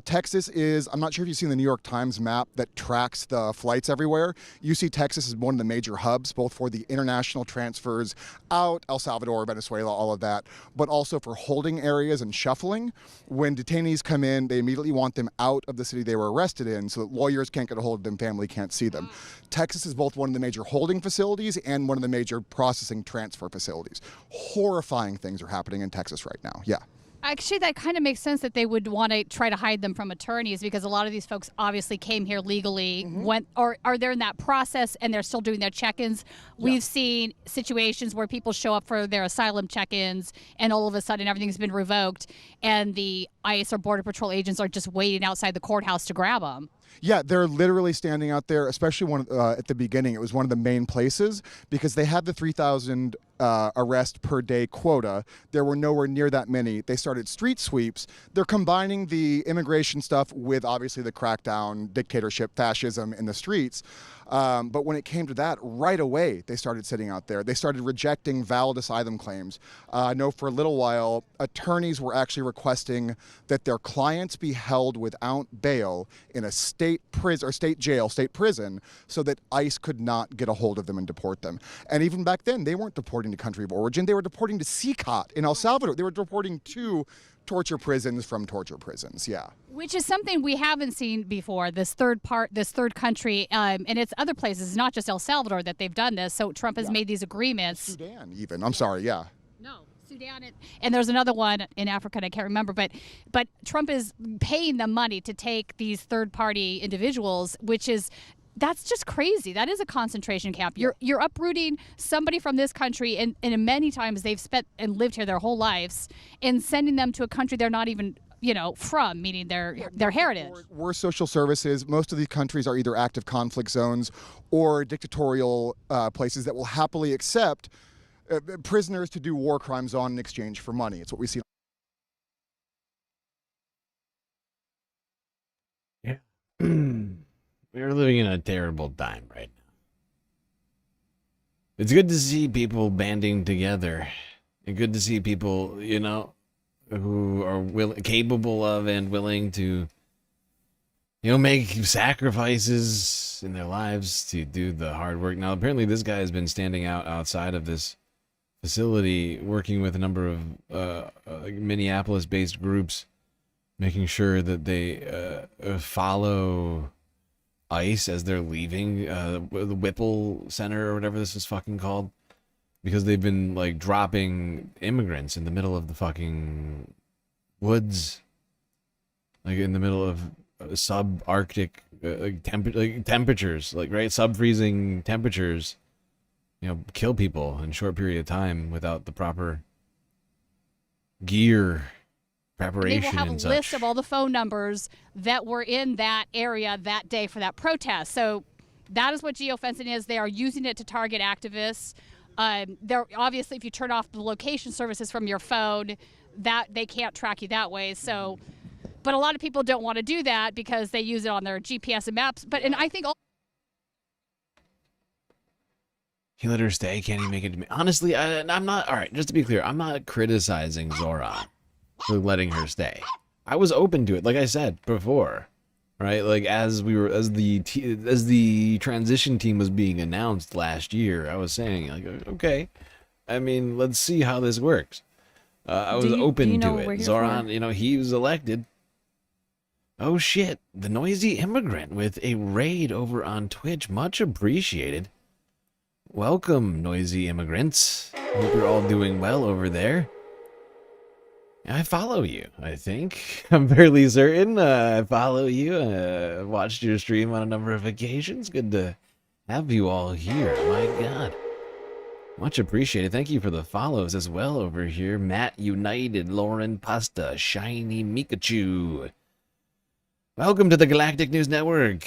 Texas is, I'm not sure if you've seen the New York Times map that tracks the flights everywhere. You see Texas as one of the major hubs, both for the international transfers out, El Salvador, Venezuela, all of that, but also for holding areas and shuffling. When detainees come in, they immediately want them out of the city they were arrested in so that lawyers can't get a hold of them, family can't see them. Texas is both one of the major holding facilities and one of the major processing transfer facilities. Horrifying things are happening in Texas right now, yeah. Actually, that kind of makes sense that they would want to try to hide them from attorneys, because a lot of these folks obviously came here legally, or are they in that process and they're still doing their check-ins. Yeah. We've seen situations where people show up for their asylum check-ins and all of a sudden everything's been revoked and the ICE or Border Patrol agents are just waiting outside the courthouse to grab them. Yeah, they're literally standing out there, especially at the beginning. It was one of the main places because they had the 3,000 arrest per day quota. There were nowhere near that many. They started street sweeps. They're combining the immigration stuff with obviously the crackdown, dictatorship, fascism in the streets. But when it came to that, right away they started sitting out there. They started rejecting valid asylum claims. I know for a little while, attorneys were actually requesting that their clients be held without bail in a state prison or state jail, state prison, so that ICE could not get a hold of them and deport them. And even back then, they weren't deporting to country of origin. They were deporting to CICOT in El Salvador. They were deporting to torture prisons from torture prisons. Yeah. Which is something we haven't seen before. This third country, and it's other places, not just El Salvador, that they've done this. So Trump has made these agreements. Sudan, even. I'm sorry. Yeah. No, Sudan, and there's another one in Africa, and I can't remember. But Trump is paying them money to take these third-party individuals, that's just crazy. That is a concentration camp. You're uprooting somebody from this country, and many times they've spent and lived here their whole lives, and sending them to a country they're not even from, meaning their heritage. Worse social services. Most of these countries are either active conflict zones or dictatorial places that will happily accept prisoners to do war crimes on in exchange for money. It's what we see. Yeah. We're living in a terrible time right now. It's good to see people banding together. And good to see people, who are capable of and willing to, make sacrifices in their lives to do the hard work. Now, apparently this guy has been standing outside of this facility, working with a number of Minneapolis-based groups, making sure that they follow ICE as they're leaving the Whipple Center or whatever this is fucking called, because they've been dropping immigrants in the middle of the fucking woods, in the middle of subarctic temperatures, right, sub-freezing temperatures, kill people in a short period of time without the proper gear preparation. They will have and a list of all the phone numbers that were in that area that day for that protest. So that is what geofencing is. They are using it to target activists. They're obviously, if you turn off the location services from your phone, that they can't track you that way. So, but a lot of people don't want to do that because they use it on their GPS and maps. And I think he let her stay. Can he make it to me? Honestly, I'm not. All right, just to be clear, I'm not criticizing Zoran for letting her stay. I was open to it, like I said before, right? As the transition team was being announced last year, I was saying, okay, I mean, let's see how this works. I was open to it. Zoran, he was elected. Oh shit, the noisy immigrant with a raid over on Twitch, much appreciated. Welcome, noisy immigrants. Hope you're all doing well over there. I follow you, I think. I'm fairly certain I follow you. Watched your stream on a number of occasions. Good to have you all here. My God. Much appreciated. Thank you for the follows as well over here. Matt United, Lauren Pasta, Shiny Mikachu. Welcome to the Galactic News Network.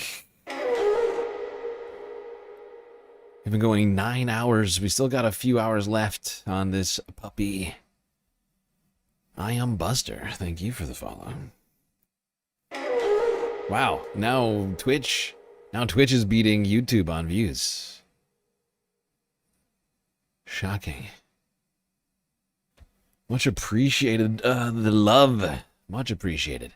We've been going 9 hours. We still got a few hours left on this puppy. I am Buster. Thank you for the follow. Wow. Now Twitch is beating YouTube on views. Shocking. Much appreciated. The love. Much appreciated.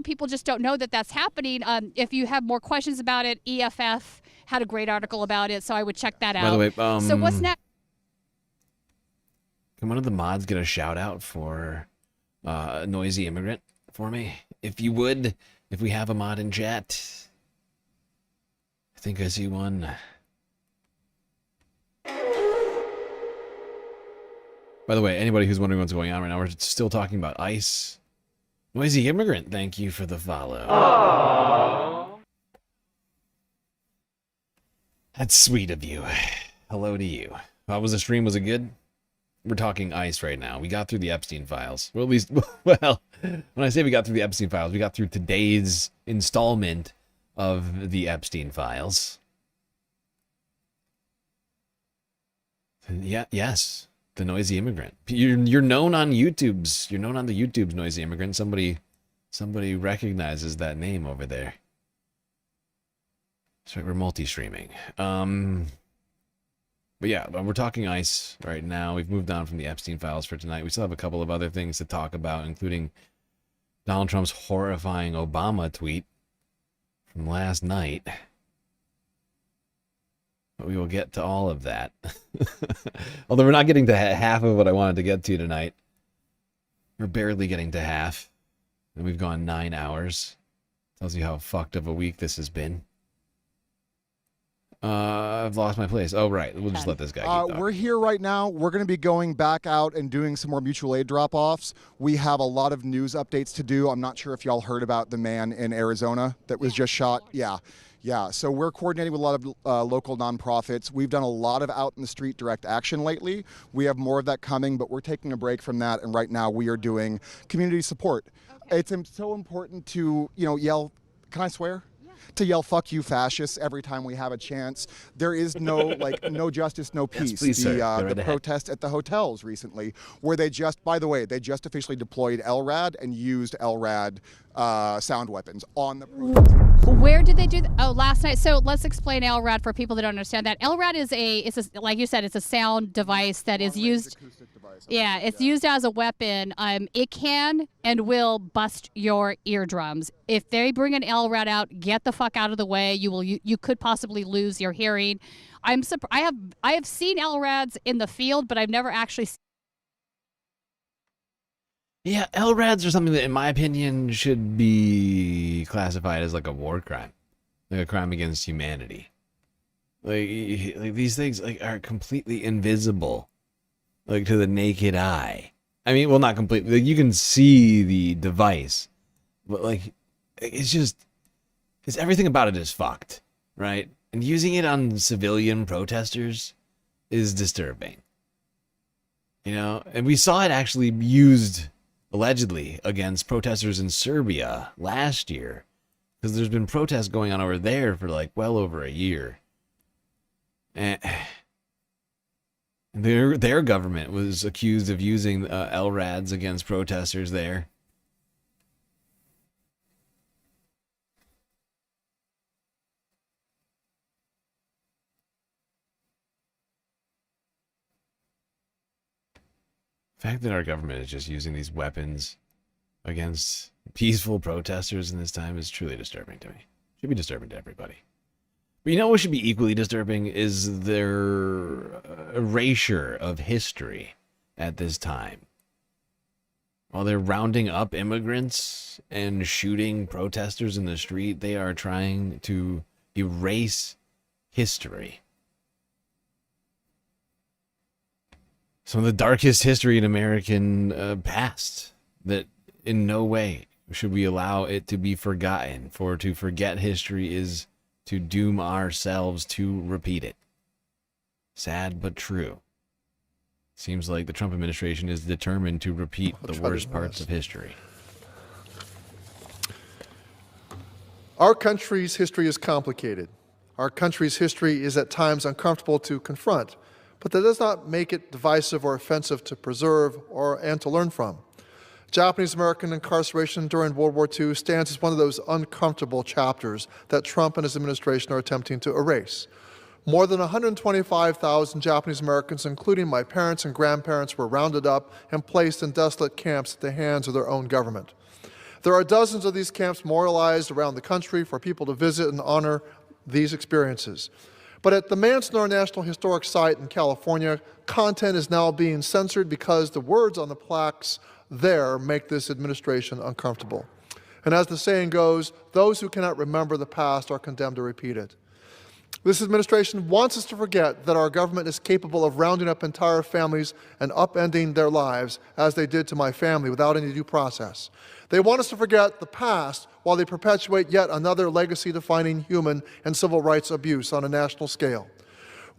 people just don't know that that's happening. If you have more questions about it, EFF had a great article about it, so I would check that out. By the way, so what's next? Can one of the mods get a shout out for Noisy Immigrant for me? If you would, if we have a mod in chat. I think I see one. By the way, anybody who's wondering what's going on right now, we're still talking about ICE. Noisy Immigrant, thank you for the follow. Aww. That's sweet of you. Hello to you. How was the stream? Was it good? We're talking ICE right now. We got through the Epstein files. Well, at least, well, when I say we got through the Epstein files, we got through today's installment of the Epstein files. Yeah, yes. The Noisy Immigrant. You're known on YouTube's. You're known on the YouTube's Noisy Immigrant. Somebody recognizes that name over there. So we're multi-streaming. But yeah, we're talking ICE right now. We've moved on from the Epstein files for tonight. We still have a couple of other things to talk about, including Donald Trump's horrifying Obama tweet from last night. But we will get to all of that. Although we're not getting to half of what I wanted to get to tonight. We're barely getting to half. And we've gone 9 hours. Tells you how fucked of a week this has been. I've lost my place. Oh, right. We'll just let this guy keep talking. We're here right now. We're going to be going back out and doing some more mutual aid drop-offs. We have a lot of news updates to do. I'm not sure if y'all heard about the man in Arizona that was just shot. Yeah. So we're coordinating with a lot of local nonprofits. We've done a lot of out in the street direct action lately. We have more of that coming, but we're taking a break from that. And right now we are doing community support. Okay. It's so important to, yell. Can I swear? To yell "fuck you, fascists" every time we have a chance. There is no no justice, no peace. Yes, please, sir. The protest at the hotels recently, where they just officially deployed LRAD and used LRAD sound weapons on the protesters. Where did they do that? Oh, last night. So let's explain LRAD for people that don't understand that. LRAD is like you said, it's a sound device that is used. Yeah, it's used as a weapon. It can and will bust your eardrums. If they bring an LRAD out, get the fuck out of the way. You could possibly lose your hearing. I have seen LRADs in the field, but I've never actually seen. Yeah, LRADs are something that, in my opinion, should be classified as like a war crime, like a crime against humanity. Like these things are completely invisible, like to the naked eye. I mean, well, not completely. Like, you can see the device, but it's everything about it is fucked, right? And using it on civilian protesters is disturbing. And we saw it actually used allegedly against protesters in Serbia last year, because there's been protests going on over there for well over a year. And their government was accused of using LRADs against protesters there. The fact that our government is just using these weapons against peaceful protesters in this time is truly disturbing to me. Should be disturbing to everybody. But what should be equally disturbing is their erasure of history at this time. While they're rounding up immigrants and shooting protesters in the street, they are trying to erase history. Some of the darkest history in American past, that in no way should we allow it to be forgotten. For to forget history is to doom ourselves to repeat it. Sad but true. Seems like the Trump administration is determined to repeat the worst parts of history. Our country's history is complicated. Our country's history is at times uncomfortable to confront, but that does not make it divisive or offensive to preserve and to learn from. Japanese American incarceration during World War II stands as one of those uncomfortable chapters that Trump and his administration are attempting to erase. More than 125,000 Japanese Americans, including my parents and grandparents, were rounded up and placed in desolate camps at the hands of their own government. There are dozens of these camps memorialized around the country for people to visit and honor these experiences. But at the Manzanar National Historic Site in California, content is now being censored because the words on the plaques there make this administration uncomfortable. And as the saying goes, those who cannot remember the past are condemned to repeat it. This administration wants us to forget that our government is capable of rounding up entire families and upending their lives, as they did to my family, without any due process. They want us to forget the past while they perpetuate yet another legacy-defining human and civil rights abuse on a national scale.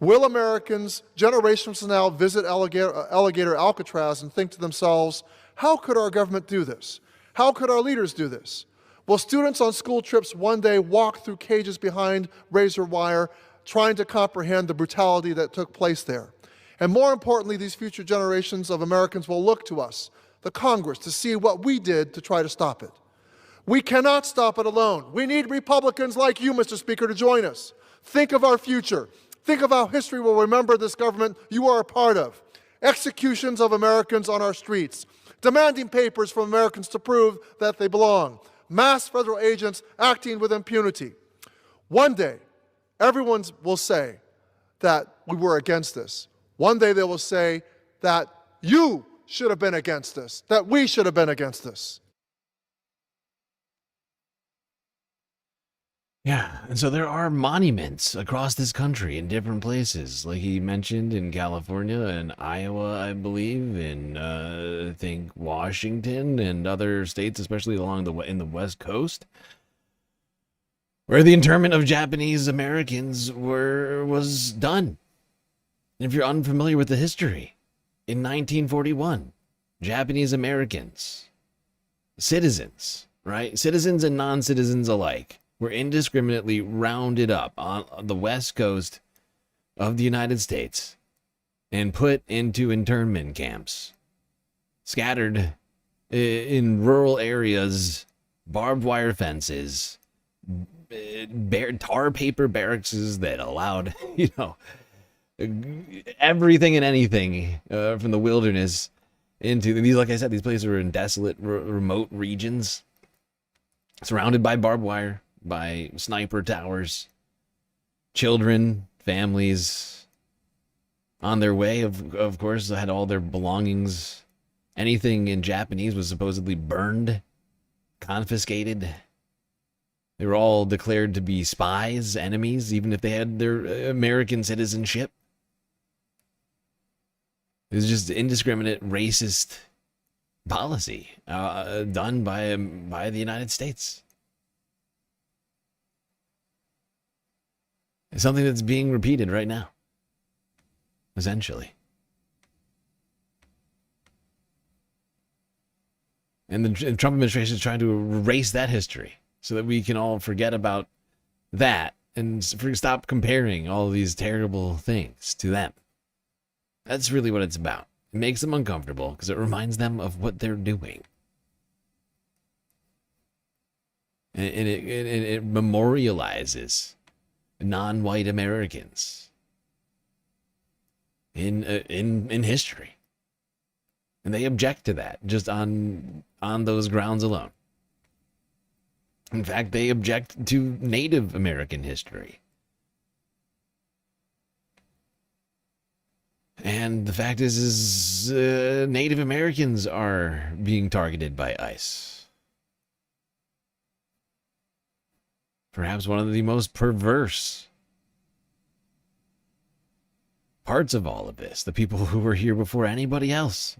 Will Americans, generations from now, visit Alligator Alcatraz and think to themselves, how could our government do this? How could our leaders do this? Will students on school trips one day walk through cages behind razor wire, trying to comprehend the brutality that took place there? And more importantly, these future generations of Americans will look to us, the Congress, to see what we did to try to stop it. We cannot stop it alone. We need Republicans like you, Mr. Speaker, to join us. Think of our future. Think of how history will remember this government you are a part of. Executions of Americans on our streets, demanding papers from Americans to prove that they belong, mass federal agents acting with impunity. One day, everyone will say that we were against this. One day they will say that you should have been against this, that we should have been against this. Yeah, and so there are monuments across this country in different places, like he mentioned in California and Iowa, I believe, in I think Washington and other states, especially along in the West Coast, where the internment of Japanese Americans was done. And if you're unfamiliar with the history, in 1941, Japanese Americans, citizens, right, citizens and non-citizens alike, were indiscriminately rounded up on the West Coast of the United States and put into internment camps, scattered in rural areas, barbed wire fences, tar paper barracks that allowed, everything and anything from the wilderness into these. Like I said, these places were in desolate, remote regions, surrounded by barbed wire, by sniper towers, children, families on their way, of course, had all their belongings. Anything in Japanese was supposedly burned, confiscated. They were all declared to be spies, enemies, even if they had their American citizenship. It was just indiscriminate, racist policy done by the United States. It's something that's being repeated right now, essentially. And the Trump administration is trying to erase that history so that we can all forget about that and stop comparing all these terrible things to them. That's really what it's about. It makes them uncomfortable because it reminds them of what they're doing. And it memorializes non-white Americans in history, and they object to that just on those grounds alone. In fact, they object to Native American history, and the fact is Native Americans are being targeted by ICE. Perhaps one of the most perverse parts of all of this. The people who were here before anybody else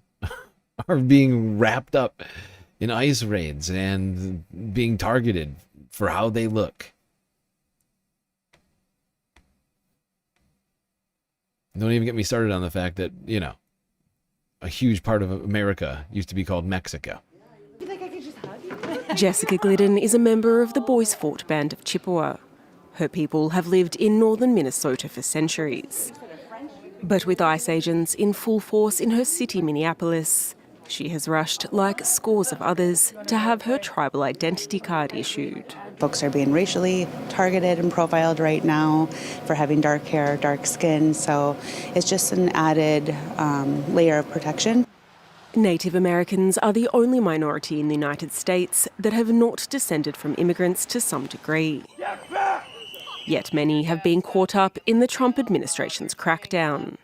are being wrapped up in ICE raids and being targeted for how they look. Don't even get me started on the fact that, a huge part of America used to be called Mexico. Jessica Glidden is a member of the Boys Fort Band of Chippewa. Her people have lived in northern Minnesota for centuries. But with ICE agents in full force in her city, Minneapolis, she has rushed, like scores of others, to have her tribal identity card issued. Folks are being racially targeted and profiled right now for having dark hair, dark skin, so it's just an added layer of protection. Native Americans are the only minority in the United States that have not descended from immigrants to some degree. Yet many have been caught up in the Trump administration's crackdown.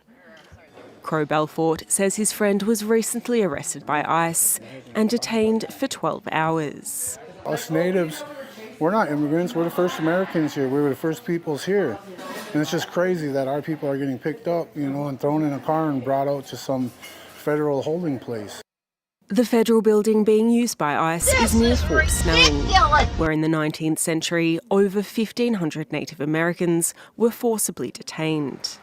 Crow Belfort says his friend was recently arrested by ICE and detained for 12 hours. Us natives, we're not immigrants. We're the first Americans here. We were the first peoples here. And it's just crazy that our people are getting picked up, and thrown in a car and brought out to some federal holding place. The federal building being used by ICE is near Fort Snelling, where in the 19th century, over 1,500 Native Americans were forcibly detained.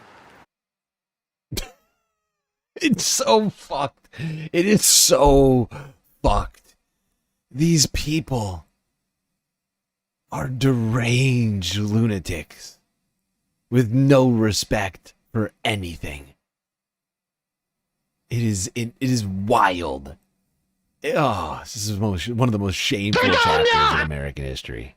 It's so fucked. It is so fucked. These people are deranged lunatics with no respect for anything. It is wild. Oh, this is one of the most shameful chapters in American history.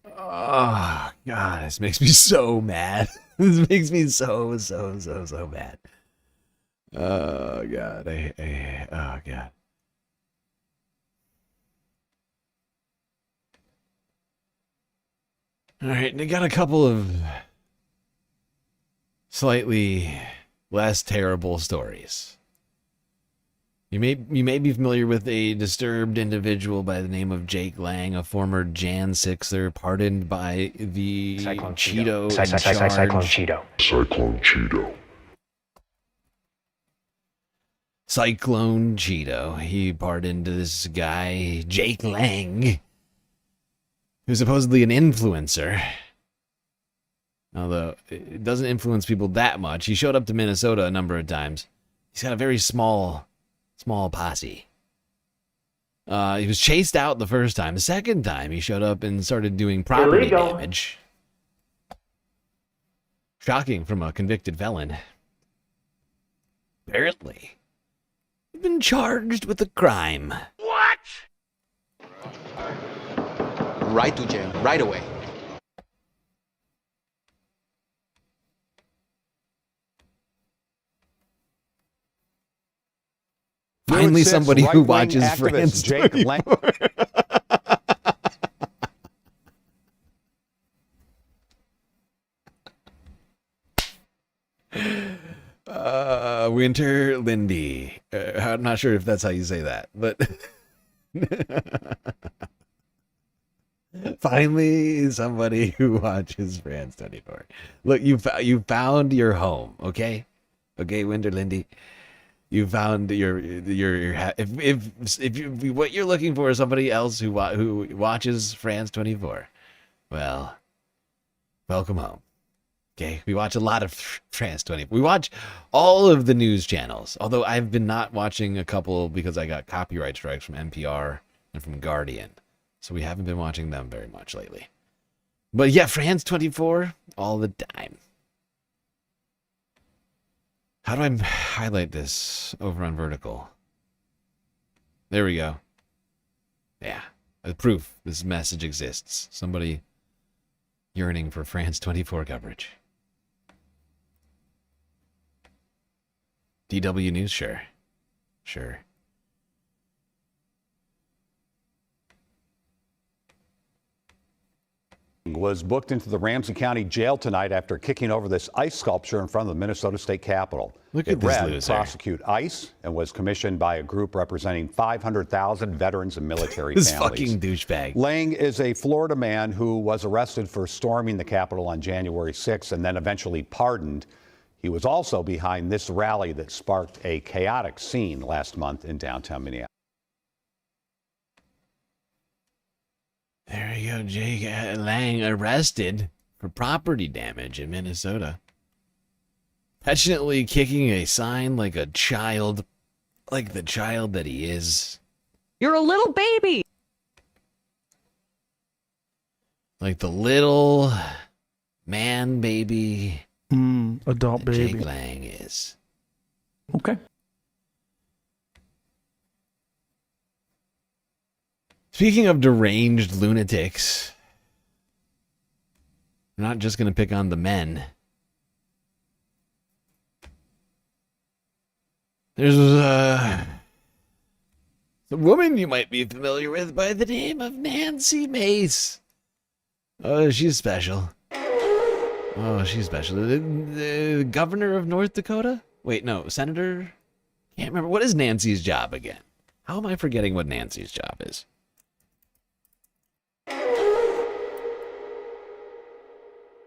Oh, God, this makes me so mad. This makes me so mad. Oh, God. Oh, God. All right, they got a couple of slightly less terrible stories. You may be familiar with a disturbed individual by the name of Jake Lang, a former Jan 6er pardoned by the Cyclone Cheeto. Cyclone Cheeto. Cyclone Cheeto. Cyclone Cheeto. He pardoned this guy, Jake Lang, who's supposedly an influencer. Although it doesn't influence people that much. He showed up to Minnesota a number of times. He's got a very small posse. He was chased out the first time. The second time, he showed up and started doing property damage. Shocking from a convicted felon. Apparently, he's been charged with a crime. What? Right to jail, right away. Finally, somebody who watches France Jake 24. Winter Lindy. I'm not sure if that's how you say that, but finally, somebody who watches France 24. Look, you found your home, okay? Okay, Winter Lindy. You found your if what you're looking for is somebody else who watches France 24. Well, welcome home. Okay, we watch a lot of France 24. We watch all of the news channels. Although I've been not watching a couple because I got copyright strikes from NPR and from Guardian, so we haven't been watching them very much lately. But yeah, France 24 all the time. How do I highlight this over on vertical? There we go. Yeah, proof this message exists. Somebody yearning for France 24 coverage. DW News, sure. Sure. Was booked into the Ramsey County Jail tonight after kicking over this ice sculpture in front of the Minnesota State Capitol. Look at this loser. Prosecute ICE and was commissioned by a group representing 500,000 veterans and military This families. fucking douchebag. Lang is a Florida man who was arrested for storming the Capitol on January 6th and then eventually pardoned. He was also behind this rally that sparked a chaotic scene last month in downtown Minneapolis. There you go, Jake Lang arrested for property damage in Minnesota. Passionately kicking a sign like a child, like the child that he is. You're a little baby. Like the little man baby adult that baby. Jake Lang is. Okay. Speaking of deranged lunatics, we're not just going to pick on the men. There's a woman you might be familiar with by the name of Nancy Mace. Oh, she's special. Oh, she's special. The governor of North Dakota? Wait, no, senator? Can't remember. What is Nancy's job again? How am I forgetting what Nancy's job is?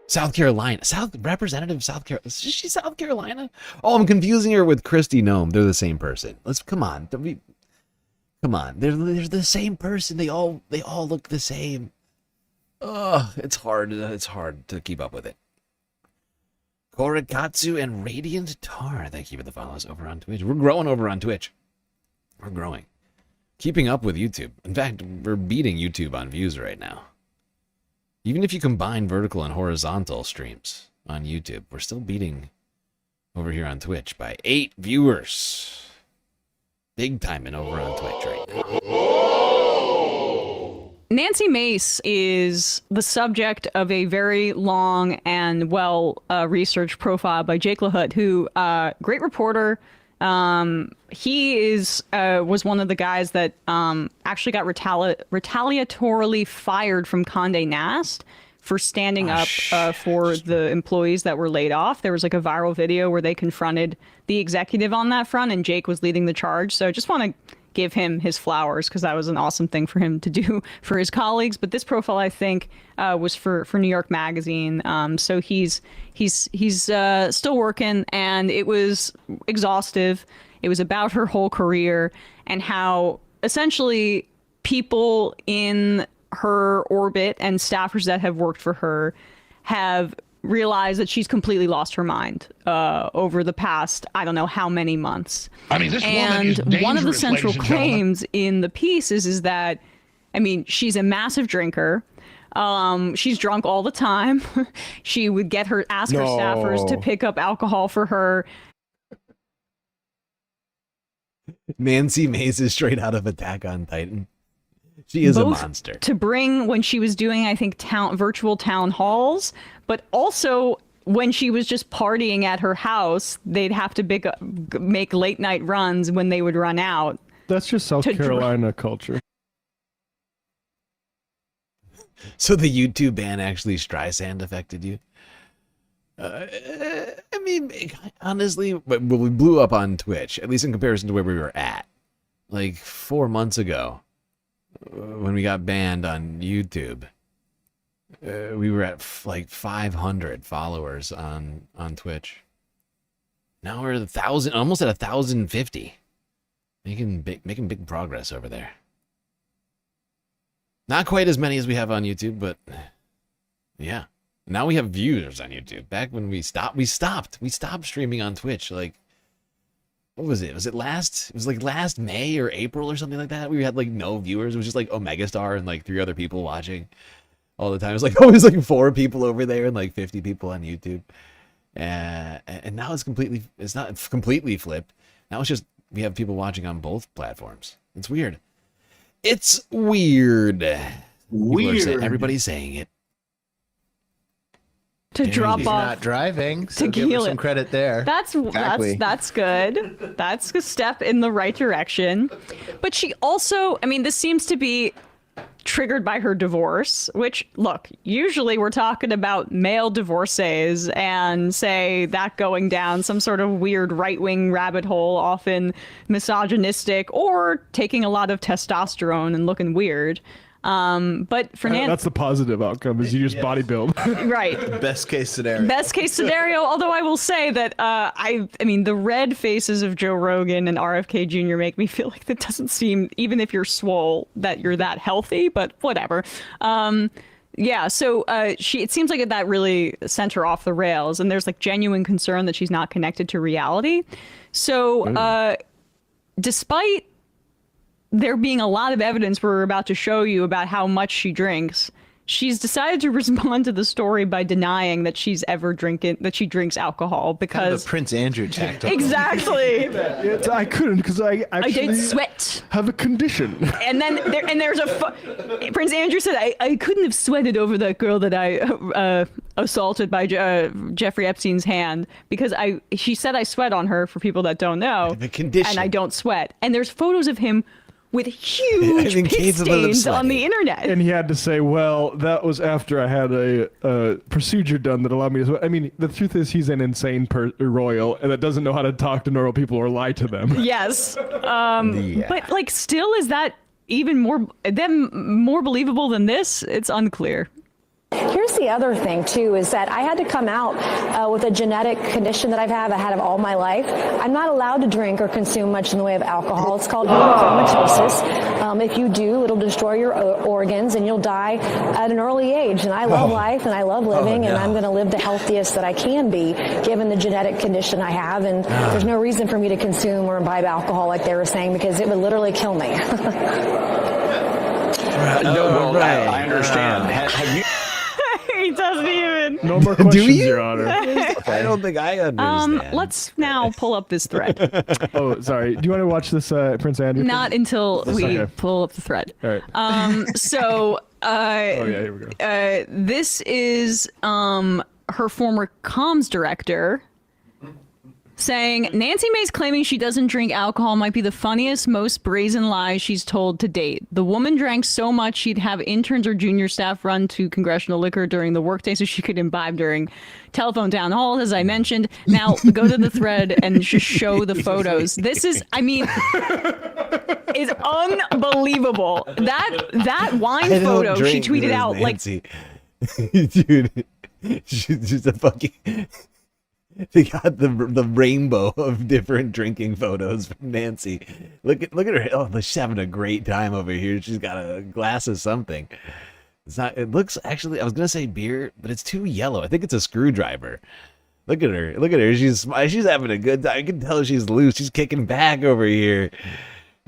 South Carolina. Representative South Carolina. Is she South Carolina? Oh, I'm confusing her with Kristi Noem. They're the same person. Come on. Come on. They're the same person. They all look the same. Oh, it's hard. It's hard to keep up with it. Korikatsu and Radiant Tar. Thank you for the follows over on Twitch. We're growing over on Twitch. We're growing. Keeping up with YouTube. In fact, we're beating YouTube on views right now. Even if you combine vertical and horizontal streams on YouTube, we're still beating over here on Twitch by 8 viewers. big timing over on Twitch right now. Nancy Mace is the subject of a very long and well-researched profile by Jake LaHood, who, great reporter. He was one of the guys that actually got retaliatorily fired from Condé Nast for standing up for the employees that were laid off. There was like a viral video where they confronted the executive on that front, and Jake was leading the charge. So I just want to give him his flowers because that was an awesome thing for him to do for his colleagues. But this profile, I think, was for New York Magazine. So he's still working, and it was exhaustive. It was about her whole career and how essentially people in her orbit and staffers that have worked for her have realized that she's completely lost her mind over the past, I don't know how many months. I mean, this woman is dangerous, one of the central ladies and gentlemen. claims in the piece is that, I mean, she's a massive drinker. She's drunk all the time. She would ask her staffers to pick up alcohol for her. Nancy Mace is straight out of Attack on Titan. She is a monster. To bring when she was doing, I think, virtual town halls, but also when she was just partying at her house, they'd have to make late night runs when they would run out. That's just South Carolina culture. So the YouTube ban actually Streisand affected you? I mean, honestly, we blew up on Twitch, at least in comparison to where we were at. Like 4 months ago, when we got banned on YouTube, we were at like 500 followers on Twitch. Now we're at 1,000, almost at 1,050. Making big progress over there. Not quite as many as we have on YouTube, but yeah. Now we have viewers on YouTube. Back when we stopped streaming on Twitch. Like, what was it? It was like last May or April or something like that. We had like no viewers. It was just like Omegastar and like 3 other people watching all the time. It was like always like 4 people over there and like 50 people on YouTube. And now it's not completely flipped. Now it's just we have people watching on both platforms. It's weird. It's weird. Everybody's saying it. To drop He's off. not driving, so give her some credit there. That's good. That's a step in the right direction. But she also, I mean, this seems to be triggered by her divorce, which, look, usually we're talking about male divorcees and say that going down some sort of weird right-wing rabbit hole, often misogynistic or taking a lot of testosterone and looking weird. But for that's the positive outcome is you just bodybuild. Right. Best case scenario. Best case scenario. Although I will say that I mean the red faces of Joe Rogan and RFK Jr. make me feel like that doesn't seem, even if you're swole, that you're that healthy. But whatever. Yeah. So it seems like that really sent her off the rails, and there's like genuine concern that she's not connected to reality. So despite there being a lot of evidence we're about to show you about how much she drinks, she's decided to respond to the story by denying that she drinks alcohol because kind of a Prince Andrew tactic. Exactly. I couldn't because I actually did sweat. Have a condition. And then there's Prince Andrew said I couldn't have sweated over that girl that I assaulted by Jeffrey Epstein's hand because she said I sweat on her, for people that don't know. The condition. And I don't sweat. And there's photos of him with huge piss stains on the internet. And he had to say, well, that was after I had a procedure done that allowed me to sweat. I mean, the truth is he's an insane royal and that doesn't know how to talk to normal people or lie to them. Yes. But like, still, is that even more believable than this? It's unclear. Here's the other thing, too, is that I had to come out with a genetic condition that I've had all my life. I'm not allowed to drink or consume much in the way of alcohol. It's called hemochromatosis. If you do, it'll destroy your organs and you'll die at an early age. And I love life and I love living, and I'm going to live the healthiest that I can be, given the genetic condition I have. And there's no reason for me to consume or imbibe alcohol like they were saying, because it would literally kill me. I understand. Have you... He doesn't even. No more questions, Your Honor. I don't think I understand. Let's now pull up this thread. Oh, sorry. Do you want to watch this, Prince Andrew? Not until we Okay. pull up the thread. All right. So, Oh, yeah, here we go. this is her former comms director saying Nancy Mace claiming she doesn't drink alcohol might be the funniest, most brazen lie she's told to date. The woman drank so much she'd have interns or junior staff run to congressional liquor during the workday so she could imbibe during telephone town halls, as I mentioned. Now, go to the thread and just show the photos. This is, I mean, is unbelievable. That wine photo she tweeted out Nancy. Dude, she's a fucking... They got the rainbow of different drinking photos from Nancy. Look at her. Oh, she's having a great time over here. She's got a glass of something. It's not. It looks actually. I was gonna say beer, but it's too yellow. I think it's a screwdriver. Look at her. Look at her. She's having a good time. I can tell she's loose. She's kicking back over here.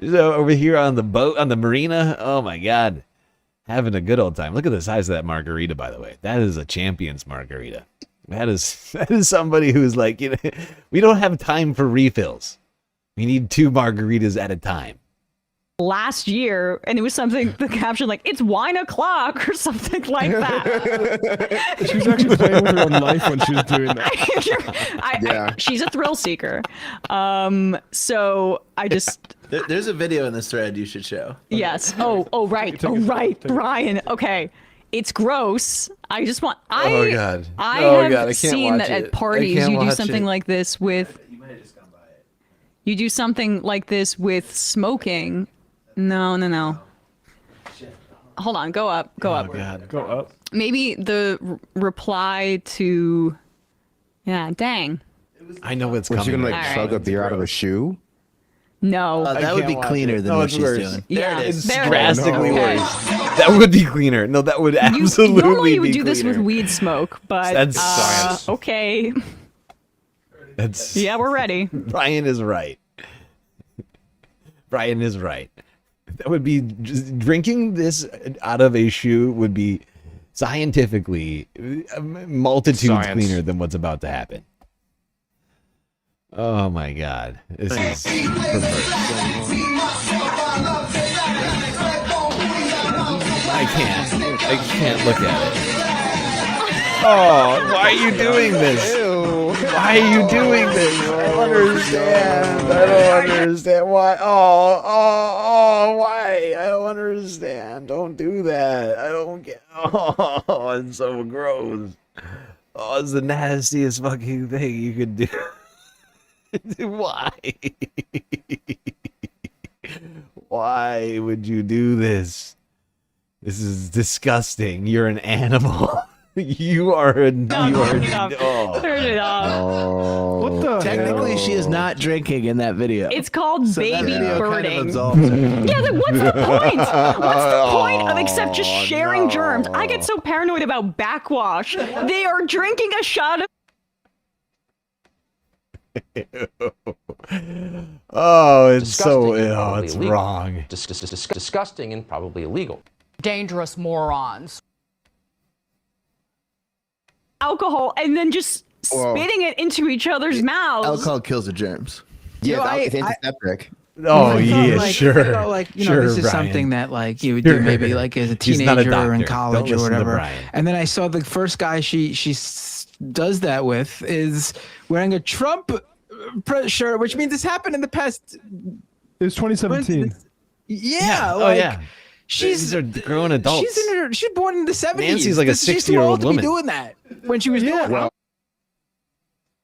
She's over here on the boat on the marina. Oh my god, having a good old time. Look at the size of that margarita. By the way, that is a champion's margarita. That is somebody who's like, you know, we don't have time for refills. We need 2 margaritas at a time. last year, and it was something, the caption like, it's wine o'clock or something like that. She was actually playing with her own life when she was doing that. She's a thrill seeker. So I just... There's a video in this thread you should show. Yes. Oh, right. Brian. Okay. It's gross. I just want... I have can't seen that it. at parties you do something it. like this with... You do something like this with smoking. No. Hold on. Go up. Go up. God. Go up. Maybe the reply to... Yeah, dang. I know what's Was coming. she gonna like All chug a beer out of a shoe? No. That would be cleaner than what she's doing. Yeah, There it is. there it is. Drastically Okay. worse. That would be cleaner. No, that would absolutely Normally you would be do this with cleaner. weed smoke, but That's science. okay. That's Yeah, we're ready. Brian is right. Brian is right. That would be just drinking this out of a shoe would be scientifically multitudes Science. cleaner than what's about to happen. Oh my god. This is perverse. I can't look at it. Oh, why are you doing this? Why are you doing this? I don't understand. I don't understand why. Oh, why? I don't understand. Don't do that. I don't get. Oh, it's so gross. Oh, it's the nastiest fucking thing you could do. Why? Why would you do this? This is disgusting. You're an animal. You are a. Turn it off. What the Technically, hell? she is not drinking in that video. It's called So that baby video kind of birding. absolves her. Yeah, like, what's the point? What's the point of except just sharing germs? I get so paranoid about backwash. They are drinking a shot of... Oh, it's so. Disgusting and Oh, probably it's illegal. wrong. Disgusting and probably illegal. Dangerous morons. alcohol and then just spitting it into each other's mouths. Alcohol kills the germs. Yeah, it's antiseptic. Oh yeah, like, sure. I thought, like, you know, sure, this is Brian. something that like you would do maybe like as a He's not a teenager or in doctor. college Don't or listen to whatever. Brian. And then I saw the first guy she does that with is wearing a Trump shirt, which means it's happened in the past. It's 2017. Yeah. Oh like, yeah. These are grown adults. She's born in the 70s. Nancy's like a She's too 60-year-old old to woman. be doing that when she was doing it. Well,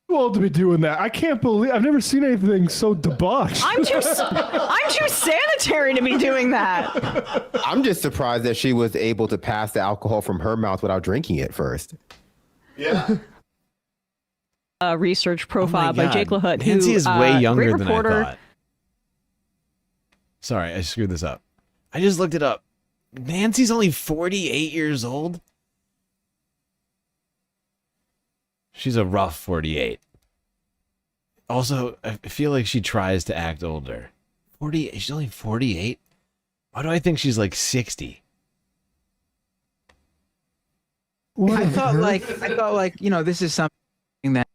too old to be doing that. I can't believe I've never seen anything so debauched. I'm too sanitary to be doing that. I'm just surprised that she was able to pass the alcohol from her mouth without drinking it first. Yeah. Research profile by God. Jake LaHood. Nancy who, is way younger great than reporter. I thought. Sorry, I screwed this up. I just looked it up. Nancy's only 48 years old. She's a rough 48. Also, I feel like she tries to act older. 40. She's only 48. Why do I think she's like 60? I thought like this is something that,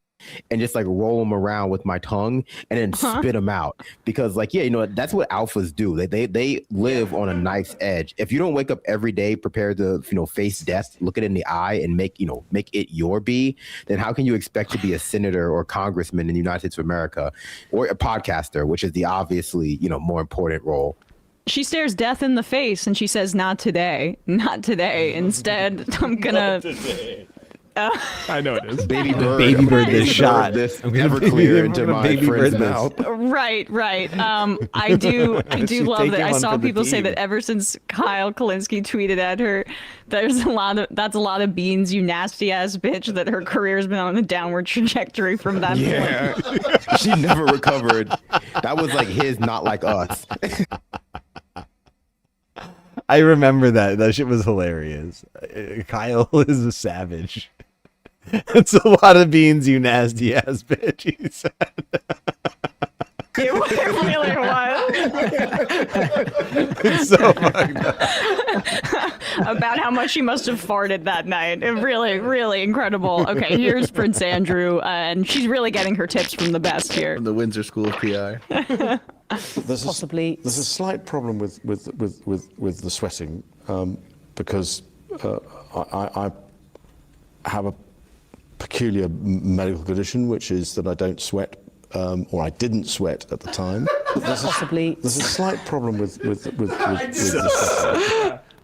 and just like roll them around with my tongue and then spit them out, because like that's what alphas do. They live on a knife's edge. If you don't wake up every day prepared to face death, look it in the eye, and make it your bee, then how can you expect to be a senator or congressman in the United States of America, or a podcaster, which is the obviously more important role? She stares death in the face and she says, "Not today, not today." Instead, I'm gonna. I know it is. Baby bird. Baby bird this shot. This Everclear into my baby friend's bird mouth. Right. I do love take that. him I on saw for the people say team. that ever since Kyle Kalinske tweeted at her, that's a lot of beans, you nasty ass bitch, that her career's been on a downward trajectory from that point. She never recovered. That was like his, not like us. I remember that. That shit was hilarious. Kyle is a savage. It's a lot of beans, you nasty ass bitch, he said. It really was. It's so fucked up. About how much she must have farted that night. Really, really incredible. Okay, here's Prince Andrew, and she's really getting her tips from the best here. From the Windsor School of PR. There's a slight problem with the sweating, because I have a peculiar medical condition, which is that I don't sweat, or I didn't sweat at the time. There's a slight problem with the sweating.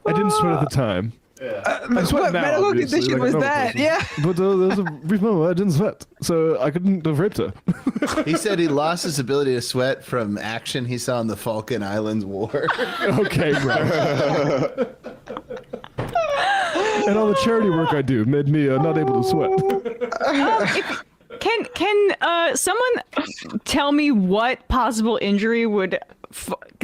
I didn't sweat at the time. I sweat what now. medical obviously, condition like a was normal that? person. Yeah. But there was a brief moment where I didn't sweat, so I couldn't have raped her. He said he lost his ability to sweat from action he saw in the Falkland Islands War. Okay, bro. And all the charity work I do made me not able to sweat. Can someone tell me what possible injury would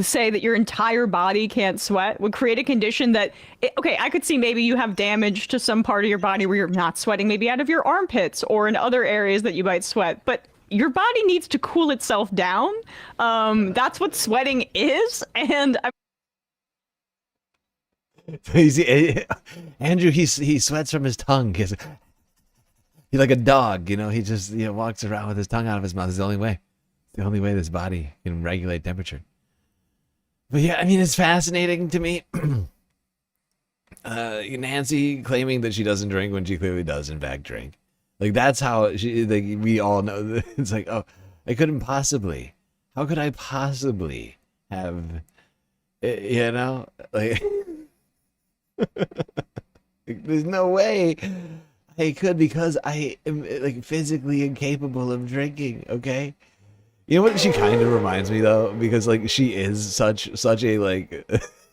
say that your entire body can't sweat, would create a condition that, okay, I could see maybe you have damage to some part of your body where you're not sweating, maybe out of your armpits or in other areas that you might sweat, but your body needs to cool itself down. That's what sweating is, and Andrew, he sweats from his tongue. He's like a dog, he just walks around with his tongue out of his mouth. It's the only way. The only way this body can regulate temperature. But yeah, I mean, it's fascinating to me. Nancy claiming that she doesn't drink when she clearly does in fact drink. Like, that's how we all know. It's like, oh, I couldn't possibly. How could I possibly have, like, there's no way I could, because I am like physically incapable of drinking. Okay. You know what she kind of reminds me though, because like she is such a like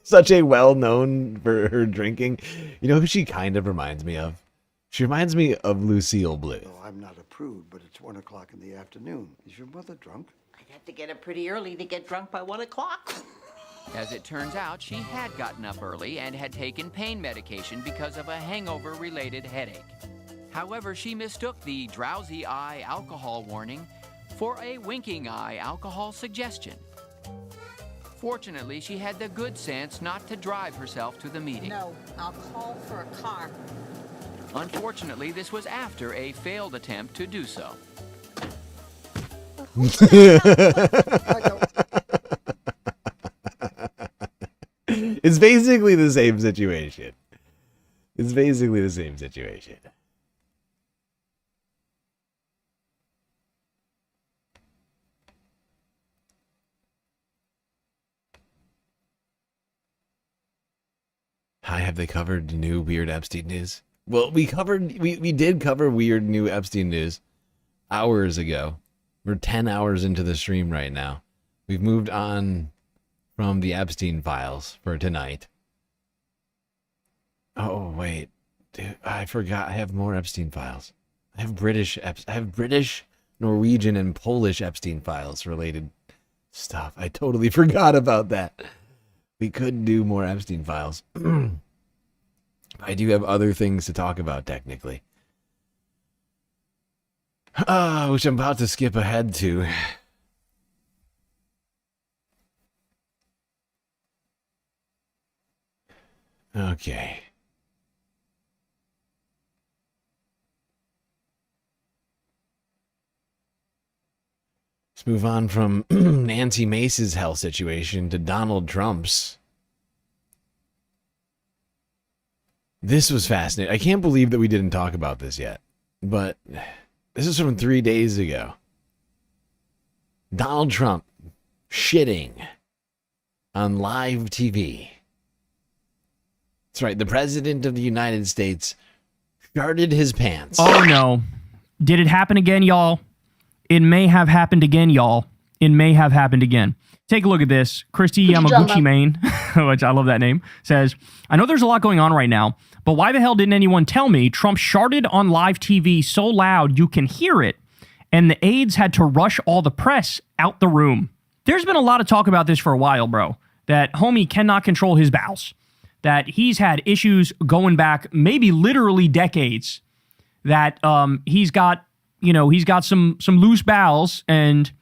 such a well known for her drinking. You know who she kind of reminds me of? She reminds me of Lucille Bluth. No, I'm not a prude, but it's 1 o'clock in the afternoon. Is your mother drunk? I'd have to get up pretty early to get drunk by 1 o'clock. As it turns out, she had gotten up early and had taken pain medication because of a hangover-related headache. However, she mistook the drowsy eye alcohol warning for a winking eye alcohol suggestion. Fortunately, she had the good sense not to drive herself to the meeting. No, I'll call for a car. Unfortunately, this was after a failed attempt to do so. It's basically the same situation. It's basically the same situation. Hi, have they covered new weird Epstein news? Well, we did cover weird new Epstein news hours ago. We're 10 hours into the stream right now. We've moved on from the Epstein files for tonight. Oh, wait. Dude, I forgot I have more Epstein files. I have British, Norwegian, and Polish Epstein files related stuff. I totally forgot about that. We could do more Epstein files. I do have other things to talk about, technically. Which I'm about to skip ahead to. Okay. Let's move on from Nancy Mace's health situation to Donald Trump's. This was fascinating. I can't believe that we didn't talk about this yet, but this is from 3 days ago. Donald Trump shitting on live TV. That's right. The president of the United States sharded his pants. Oh, no. Did it happen again, y'all? It may have happened again, y'all. It may have happened again. Take a look at this. Christy Yamaguchi Main, which I love that name, says, I know there's a lot going on right now, but why the hell didn't anyone tell me Trump sharded on live TV so loud you can hear it, and the aides had to rush all the press out the room? There's been a lot of talk about this for a while, bro, that homie cannot control his bowels, that he's had issues going back maybe literally decades, that he's got some loose bowels, and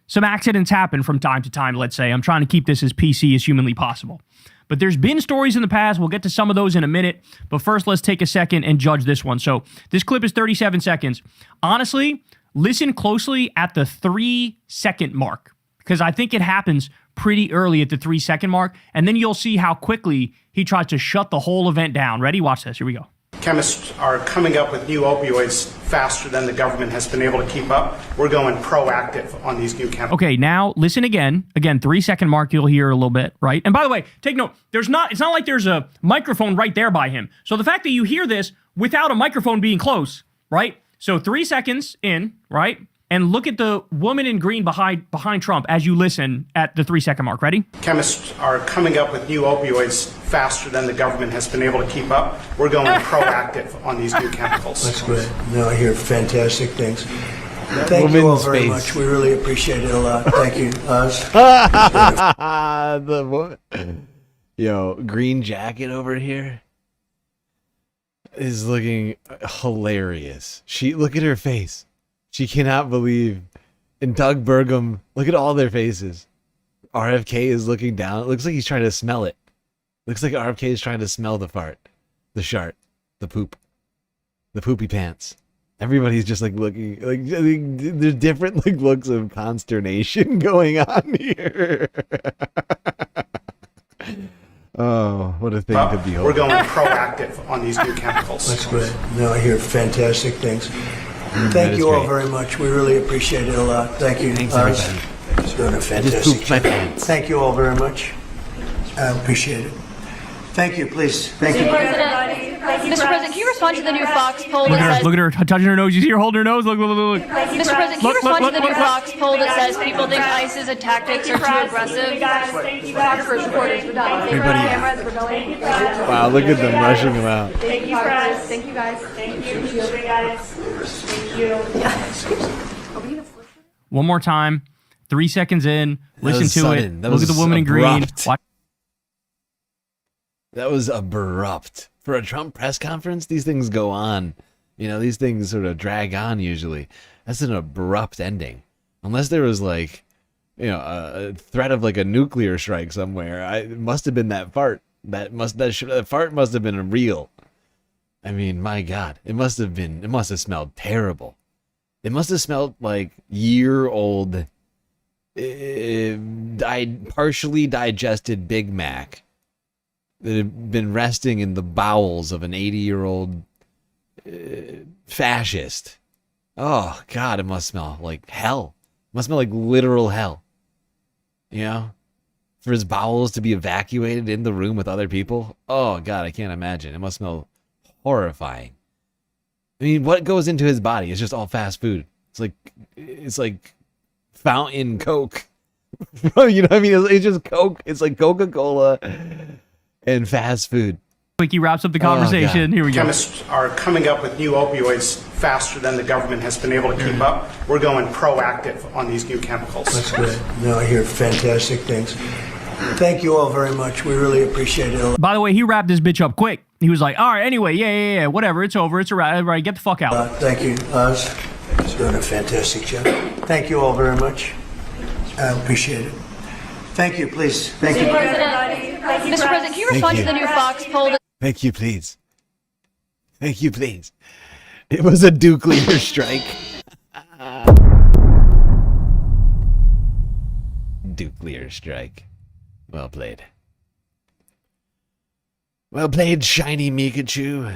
some accidents happen from time to time, let's say. I'm trying to keep this as PC as humanly possible. But there's been stories in the past. We'll get to some of those in a minute. But first, let's take a second and judge this one. So this clip is 37 seconds. Honestly, listen closely at the 3-second mark, because I think it happens pretty early at the 3-second mark. And then you'll see how quickly he tries to shut the whole event down. Ready? Watch this. Here we go. Chemists are coming up with new opioids faster than the government has been able to keep up. We're going proactive on these new chemicals. Okay, now listen again. Again, 3-second mark, you'll hear a little bit, right? And by the way, take note, it's not like there's a microphone right there by him. So the fact that you hear this without a microphone being close, right? So 3 seconds in, right? And look at the woman in green behind Trump as you listen at the 3-second mark. Ready? Chemists are coming up with new opioids faster than the government has been able to keep up. We're going proactive on these new chemicals. That's great. No, I hear fantastic things. Thank you all very much. We really appreciate it a lot. Thank you, Oz. Yo, green jacket over here is looking hilarious. Look at her face. She cannot believe. And Doug Burgum, look at all their faces. RFK is looking down. It looks like he's trying to smell it. Looks like RFK is trying to smell the fart, the shart, the poop, the poopy pants. Everybody's just like looking, like there's different like looks of consternation going on here. Oh, what a thing to behold. We're going proactive on these new chemicals. That's great. No, I hear fantastic things. Thank you all very much. We really appreciate it a lot. Thank you. Thanks, Oz. everybody. It's doing a fantastic I just pooped my pants. Thank you all very much. I appreciate it. Thank you, please. Thank you. Mr. President, can you respond to the new Fox poll that says... Look at her touching her nose. You see her holding her nose? Look. Mr. President, can you respond to the new Fox poll that says people think ISIS's tactics are too aggressive? Photographers, reporters, we're done. Everybody. We're going. Wow, look at them rushing him out. Thank you, guys. Thank you, guys. Thank you, guys. Thank you. One more time. 3 seconds in. Listen to sudden. it. That Look at was the woman in green. abrupt. Watch. That was abrupt. For a Trump press conference, these things go on. You know, these things sort of drag on usually. That's an abrupt ending. Unless there was like, you know, a threat of like a nuclear strike somewhere. It must have been that fart. That fart must have been real. I mean, my God, it must have smelled terrible. It must have smelled like year-old, partially digested Big Mac that had been resting in the bowels of an 80-year-old fascist. Oh, God, it must smell like hell. It must smell like literal hell. You know? For his bowels to be evacuated in the room with other people. Oh, God, I can't imagine. It must smell horrifying. I mean, what goes into his body? It's just all fast food. It's like fountain Coke. You know what I mean? It's just Coke. It's like Coca-Cola and fast food. Quick, he wraps up the conversation. Here we go. Chemists are coming up with new opioids faster than the government has been able to keep up. We're going proactive on these new chemicals. That's great. No, I hear fantastic things. Thank you all very much. We really appreciate it. By the way, he wrapped this bitch up quick. He was like, all right, anyway, yeah, whatever. It's over. It's all right. Get the fuck out. Thank you, Oz. It's doing a fantastic job. Thank you all very much. I appreciate it. Thank you, please. Thank you. Mr. President, can you respond to the new Fox poll that... Thank you, please. Thank you, please. It was a nuclear strike. nuclear strike. Well played. Well played, shiny Mikachu.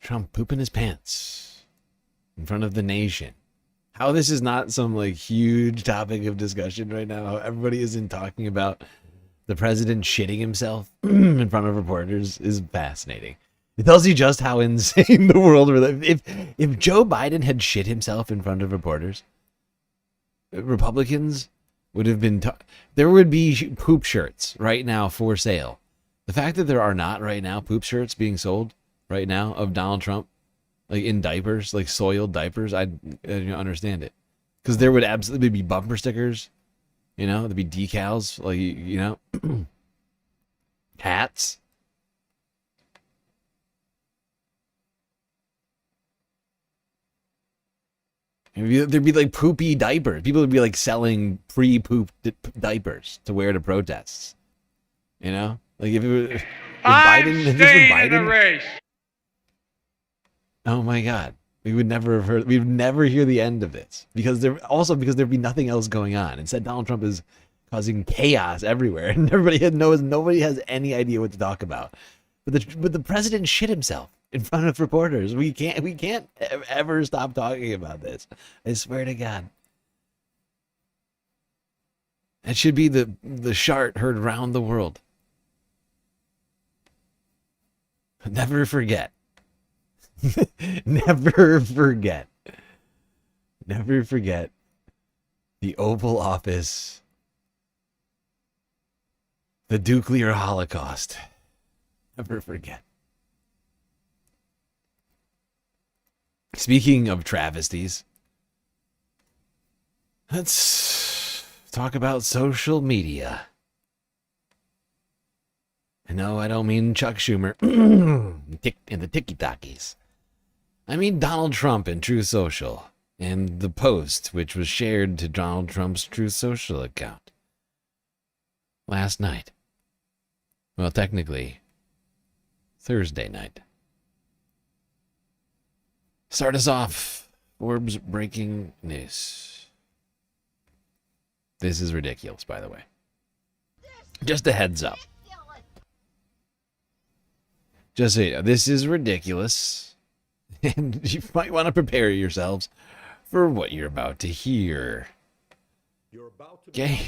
Trump pooping his pants in front of the nation. How this is not some like huge topic of discussion right now. How everybody isn't talking about the president shitting himself in front of reporters is fascinating. It tells you just how insane the world is. If Joe Biden had shit himself in front of reporters, Republicans would have been. There would be poop shirts right now for sale. The fact that there are not right now poop shirts being sold right now of Donald Trump, like in diapers, like soiled diapers, I don't understand it. Because there would absolutely be bumper stickers, you know, there'd be decals, like, you know, hats. There'd be like poopy diapers. People would be like selling pre-poop diapers to wear to protests. You know, like if it was Biden, if this was Biden. Oh my God, we would never have heard. We would never hear the end of this because there'd be nothing else going on. Instead, Donald Trump is causing chaos everywhere, and nobody has any idea what to talk about. But the president shit himself in front of reporters. We can't ever stop talking about this. I swear to God. That should be the shart heard around the world. Never forget. Never forget. Never forget the Oval Office, the nuclear holocaust. Never forget. Speaking of travesties, let's talk about social media. No, I don't mean Chuck Schumer and the Tiki-Takis. I mean Donald Trump and Truth Social and the post which was shared to Donald Trump's Truth Social account last night. Well, technically, Thursday night. Start us off. Forbes breaking news. This is ridiculous, by the way. Just a heads up. Just so you know, this is ridiculous. And you might want to prepare yourselves for what you're about to hear. Okay.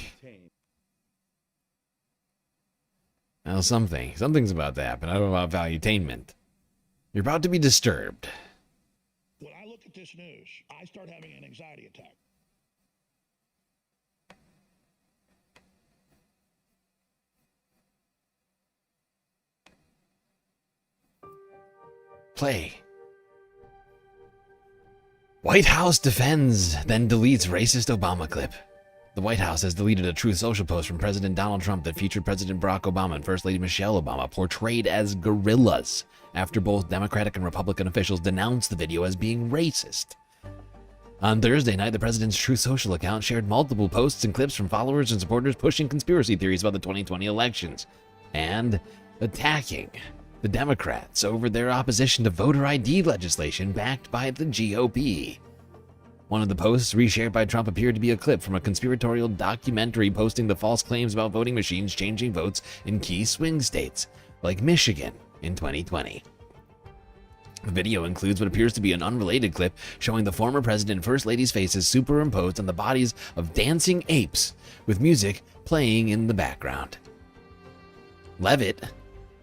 Now something's about to happen. I don't know about valuetainment. You're about to be disturbed. When I look at this news, I start having an anxiety attack. Play. White House defends, then deletes racist Obama clip. The White House has deleted a Truth Social post from President Donald Trump that featured President Barack Obama and First Lady Michelle Obama portrayed as gorillas after both Democratic and Republican officials denounced the video as being racist. On Thursday night, the president's Truth Social account shared multiple posts and clips from followers and supporters pushing conspiracy theories about the 2020 elections and attacking the Democrats over their opposition to voter ID legislation backed by the GOP. One of the posts reshared by Trump appeared to be a clip from a conspiratorial documentary posting the false claims about voting machines changing votes in key swing states, like Michigan in 2020. The video includes what appears to be an unrelated clip showing the former president and first lady's faces superimposed on the bodies of dancing apes, with music playing in the background. Levitt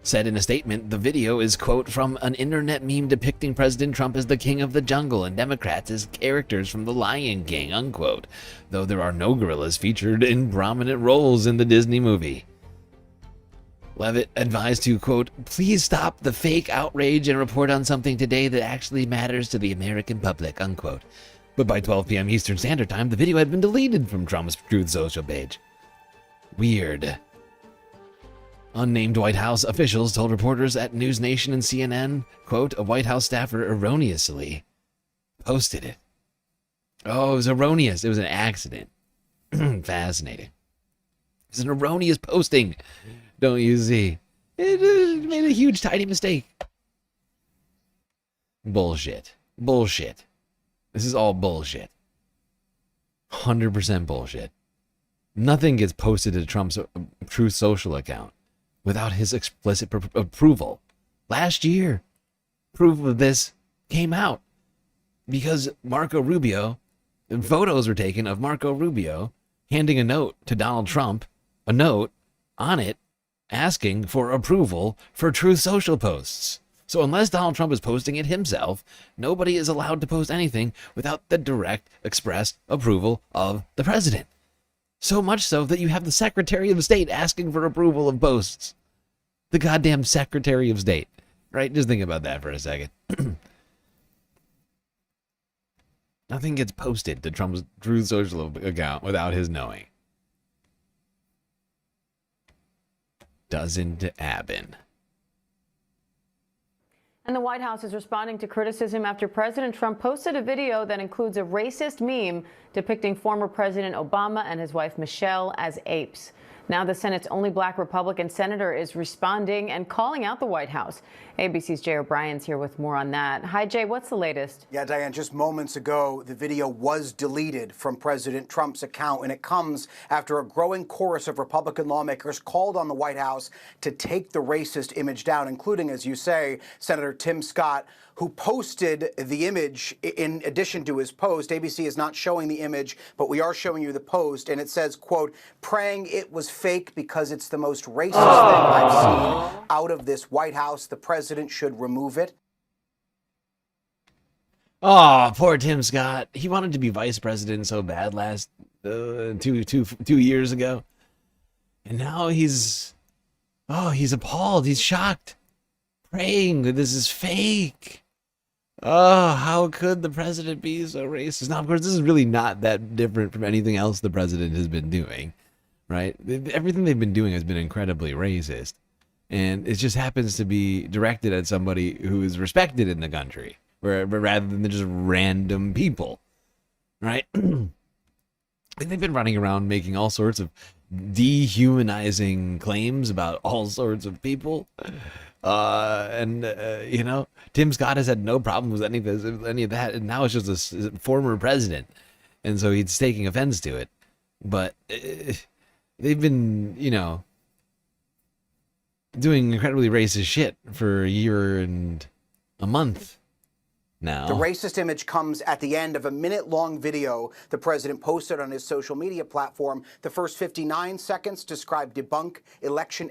said in a statement the video is, quote, from an internet meme depicting President Trump as the king of the jungle and Democrats as characters from The Lion King, unquote, though there are no gorillas featured in prominent roles in the Disney movie. Levitt advised to, quote, please stop the fake outrage and report on something today that actually matters to the American public, unquote. But by 12 p.m. Eastern Standard Time, the video had been deleted from Trump's Truth Social page. Weird. Unnamed White House officials told reporters at News Nation and CNN, quote, a White House staffer erroneously posted it. Oh, it was erroneous. It was an accident. Fascinating. It's an erroneous posting. Don't you see? It made a huge, tiny mistake. Bullshit. Bullshit. This is all bullshit. 100% bullshit. Nothing gets posted to Trump's Truth Social account without his explicit approval. Last year, proof of this came out because Marco Rubio, and photos were taken of Marco Rubio handing a note to Donald Trump, a note on it asking for approval for Truth Social posts. So unless Donald Trump is posting it himself, nobody is allowed to post anything without the direct, express approval of the president. So much so that you have the Secretary of State asking for approval of posts. The goddamn Secretary of State. Right? Just think about that for a second. Nothing gets posted to Trump's Truth Social account without his knowing. Doesn't happen. And the White House is responding to criticism after President Trump posted a video that includes a racist meme depicting former President Obama and his wife Michelle as apes. Now the Senate's only black Republican senator is responding and calling out the White House. ABC's Jay O'Brien's here with more on that. Hi, Jay, what's the latest? Yeah, Diane, just moments ago, the video was deleted from President Trump's account, and it comes after a growing chorus of Republican lawmakers called on the White House to take the racist image down, including, as you say, Senator Tim Scott, who posted the image in addition to his post. ABC is not showing the image, but we are showing you the post, and it says, quote, praying it was fake because it's the most racist thing I've seen out of this White House. The president should remove it. Oh, poor Tim Scott. He wanted to be vice president so bad last 2 years ago. And now he's appalled. He's shocked. Praying that this is fake. Oh, how could the president be so racist? Now, of course, this is really not that different from anything else the president has been doing, right? Everything they've been doing has been incredibly racist. And it just happens to be directed at somebody who is respected in the country, rather than just random people, right? They've been running around making all sorts of dehumanizing claims about all sorts of people. Tim Scott has had no problem with any of that, and now it's just a former president, and so he's taking offense to it. But they've been, doing incredibly racist shit for a year and a month now. The racist image comes at the end of a minute-long video the president posted on his social media platform. The first 59 seconds describe debunk election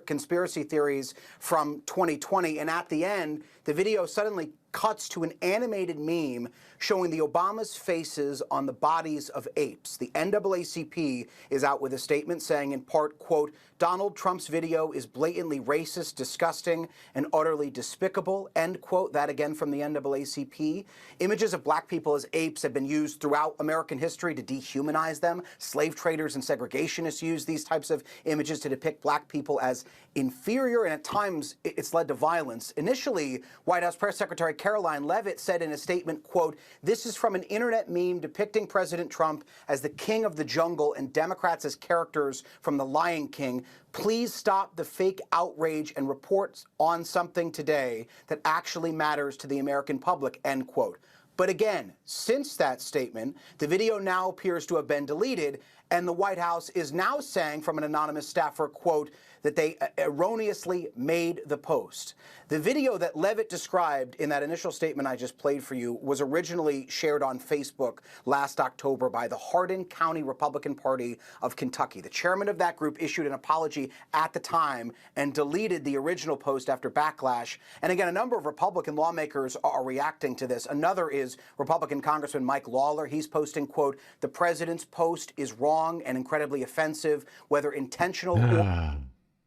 conspiracy theories from 2020. And at the end, the video suddenly cuts to an animated meme showing the Obamas' faces on the bodies of apes. The NAACP is out with a statement saying, in part, quote, Donald Trump's video is blatantly racist, disgusting, and utterly despicable, end quote. That again from the NAACP. Images of black people as apes have been used throughout American history to dehumanize them. Slave traders and segregationists use these types of images to depict black people as inferior, and at times it's led to violence. Initially, White House Press Secretary Caroline Leavitt said in a statement, quote, this is from an internet meme depicting President Trump as the king of the jungle and Democrats as characters from The Lion King. Please stop the fake outrage and report on something today that actually matters to the American public, end quote. But again, since that statement, the video now appears to have been deleted, and the White House is now saying from an anonymous staffer, quote, that they erroneously made the post. The video that Leavitt described in that initial statement I just played for you was originally shared on Facebook last October by the Hardin County Republican Party of Kentucky. The chairman of that group issued an apology at the time and deleted the original post after backlash. And again, a number of Republican lawmakers are reacting to this. Another is Republican Congressman Mike Lawler. He's posting, quote, the president's post is wrong and incredibly offensive, whether intentional or...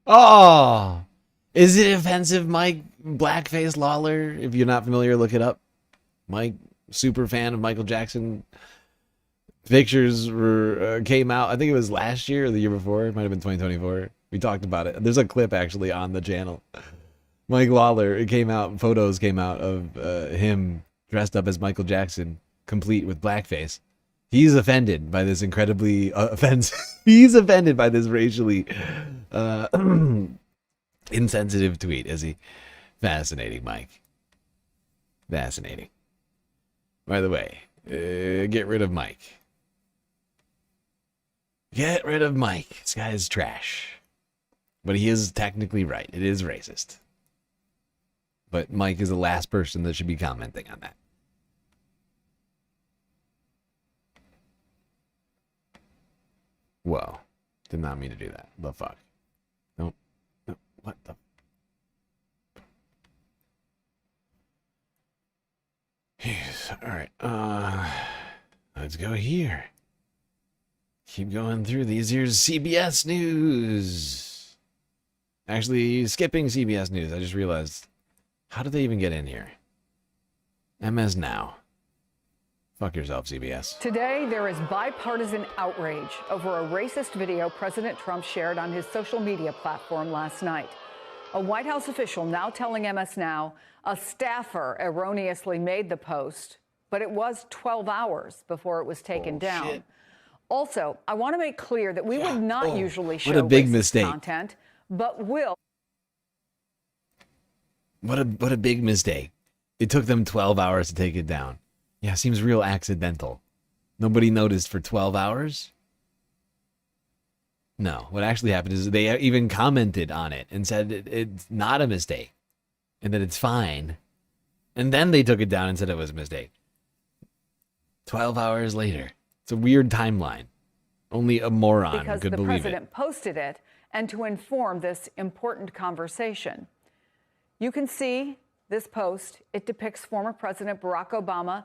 Oh, is it offensive, Mike Blackface Lawler? If you're not familiar, look it up. Mike, super fan of Michael Jackson. Pictures came out, I think it was last year or the year before. It might have been 2024. We talked about it. There's a clip actually on the channel. Mike Lawler, photos came out of him dressed up as Michael Jackson, complete with blackface. He's offended by this incredibly offensive. He's offended by this racially insensitive tweet, is he? Fascinating, Mike. Fascinating. By the way, get rid of Mike. Get rid of Mike. This guy is trash. But he is technically right. It is racist. But Mike is the last person that should be commenting on that. Whoa. Did not mean to do that. The fuck? No. What the? Jeez. Alright. Let's go here. Keep going through these. Here's CBS News. Actually, skipping CBS News. I just realized. How did they even get in here? MS Now. Fuck yourself, CBS. Today, there is bipartisan outrage over a racist video President Trump shared on his social media platform last night. A White House official now telling MS Now a staffer erroneously made the post, but it was 12 hours before it was taken down. Shit. Also, I want to make clear that we would not usually show what a big racist mistake. content, but will. What a big mistake. It took them 12 hours to take it down. Yeah, seems real accidental. Nobody noticed for 12 hours? No, what actually happened is they even commented on it and said it's not a mistake and that it's fine. And then they took it down and said it was a mistake. 12 hours later. It's a weird timeline. Only a moron because could the believe president it. posted it and to inform this important conversation. You can see this post. It depicts former President Barack Obama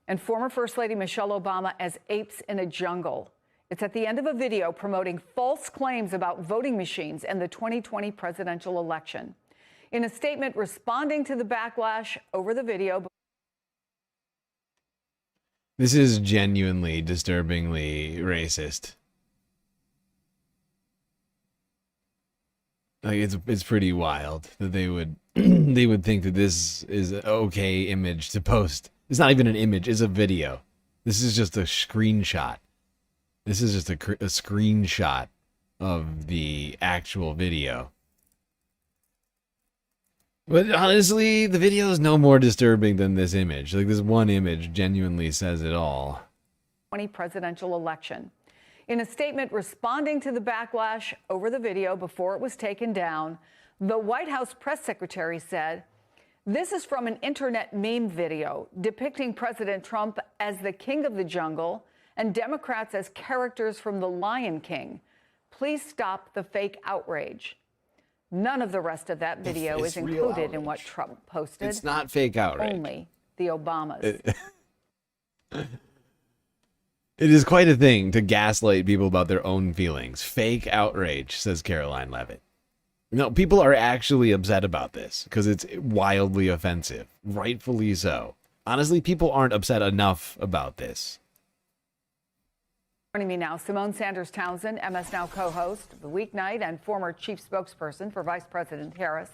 and former First Lady Michelle Obama as apes in a jungle. It's at the end of a video promoting false claims about voting machines and the 2020 presidential election. In a statement responding to the backlash over the video. This is genuinely disturbingly racist. Like it's pretty wild that they would they would think that this is an okay image to post. It's not even an image, it's a video. This is just a screenshot. This is just a screenshot of the actual video. But honestly, the video is no more disturbing than this image. Like, this one image genuinely says it all. 2020 presidential election. In a statement responding to the backlash over the video before it was taken down, the White House press secretary said, "This is from an internet meme video depicting President Trump as the king of the jungle and Democrats as characters from The Lion King. Please stop the fake outrage." None of the rest of that video is included in what Trump posted. It's not fake outrage. Only the Obamas. It is quite a thing to gaslight people about their own feelings. Fake outrage, says Caroline Levitt. No, people are actually upset about this because it's wildly offensive. Rightfully so. Honestly, people aren't upset enough about this. Joining me now, Simone Sanders Townsend, MS Now co-host of The Weeknight and former chief spokesperson for Vice President Harris.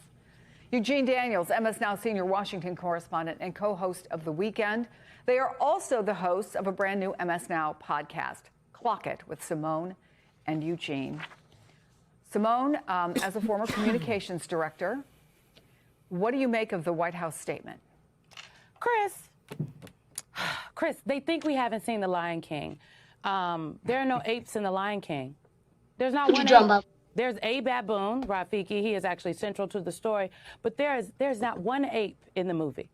Eugene Daniels, MS Now senior Washington correspondent and co-host of The Weekend. They are also the hosts of a brand new MS Now podcast, Clock It, with Simone and Eugene. Simone, as a former communications director, what do you make of the White House statement? Chris, they think we haven't seen The Lion King. There are no apes in The Lion King. There's not one ape. There's a baboon, Rafiki. He is actually central to the story, but there's not one ape in the movie.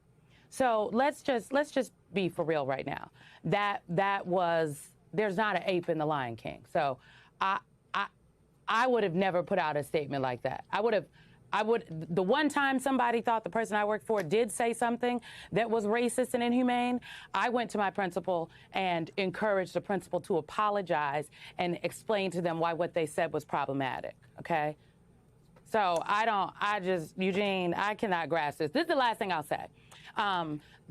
So let's just be for real right now. There's not an ape in The Lion King. So I would have never put out a statement like that. The one time somebody thought the person I worked for did say something that was racist and inhumane, I went to my principal and encouraged the principal to apologize and explain to them why what they said was problematic, okay? So Eugene, I cannot grasp this. This is the last thing I'll say.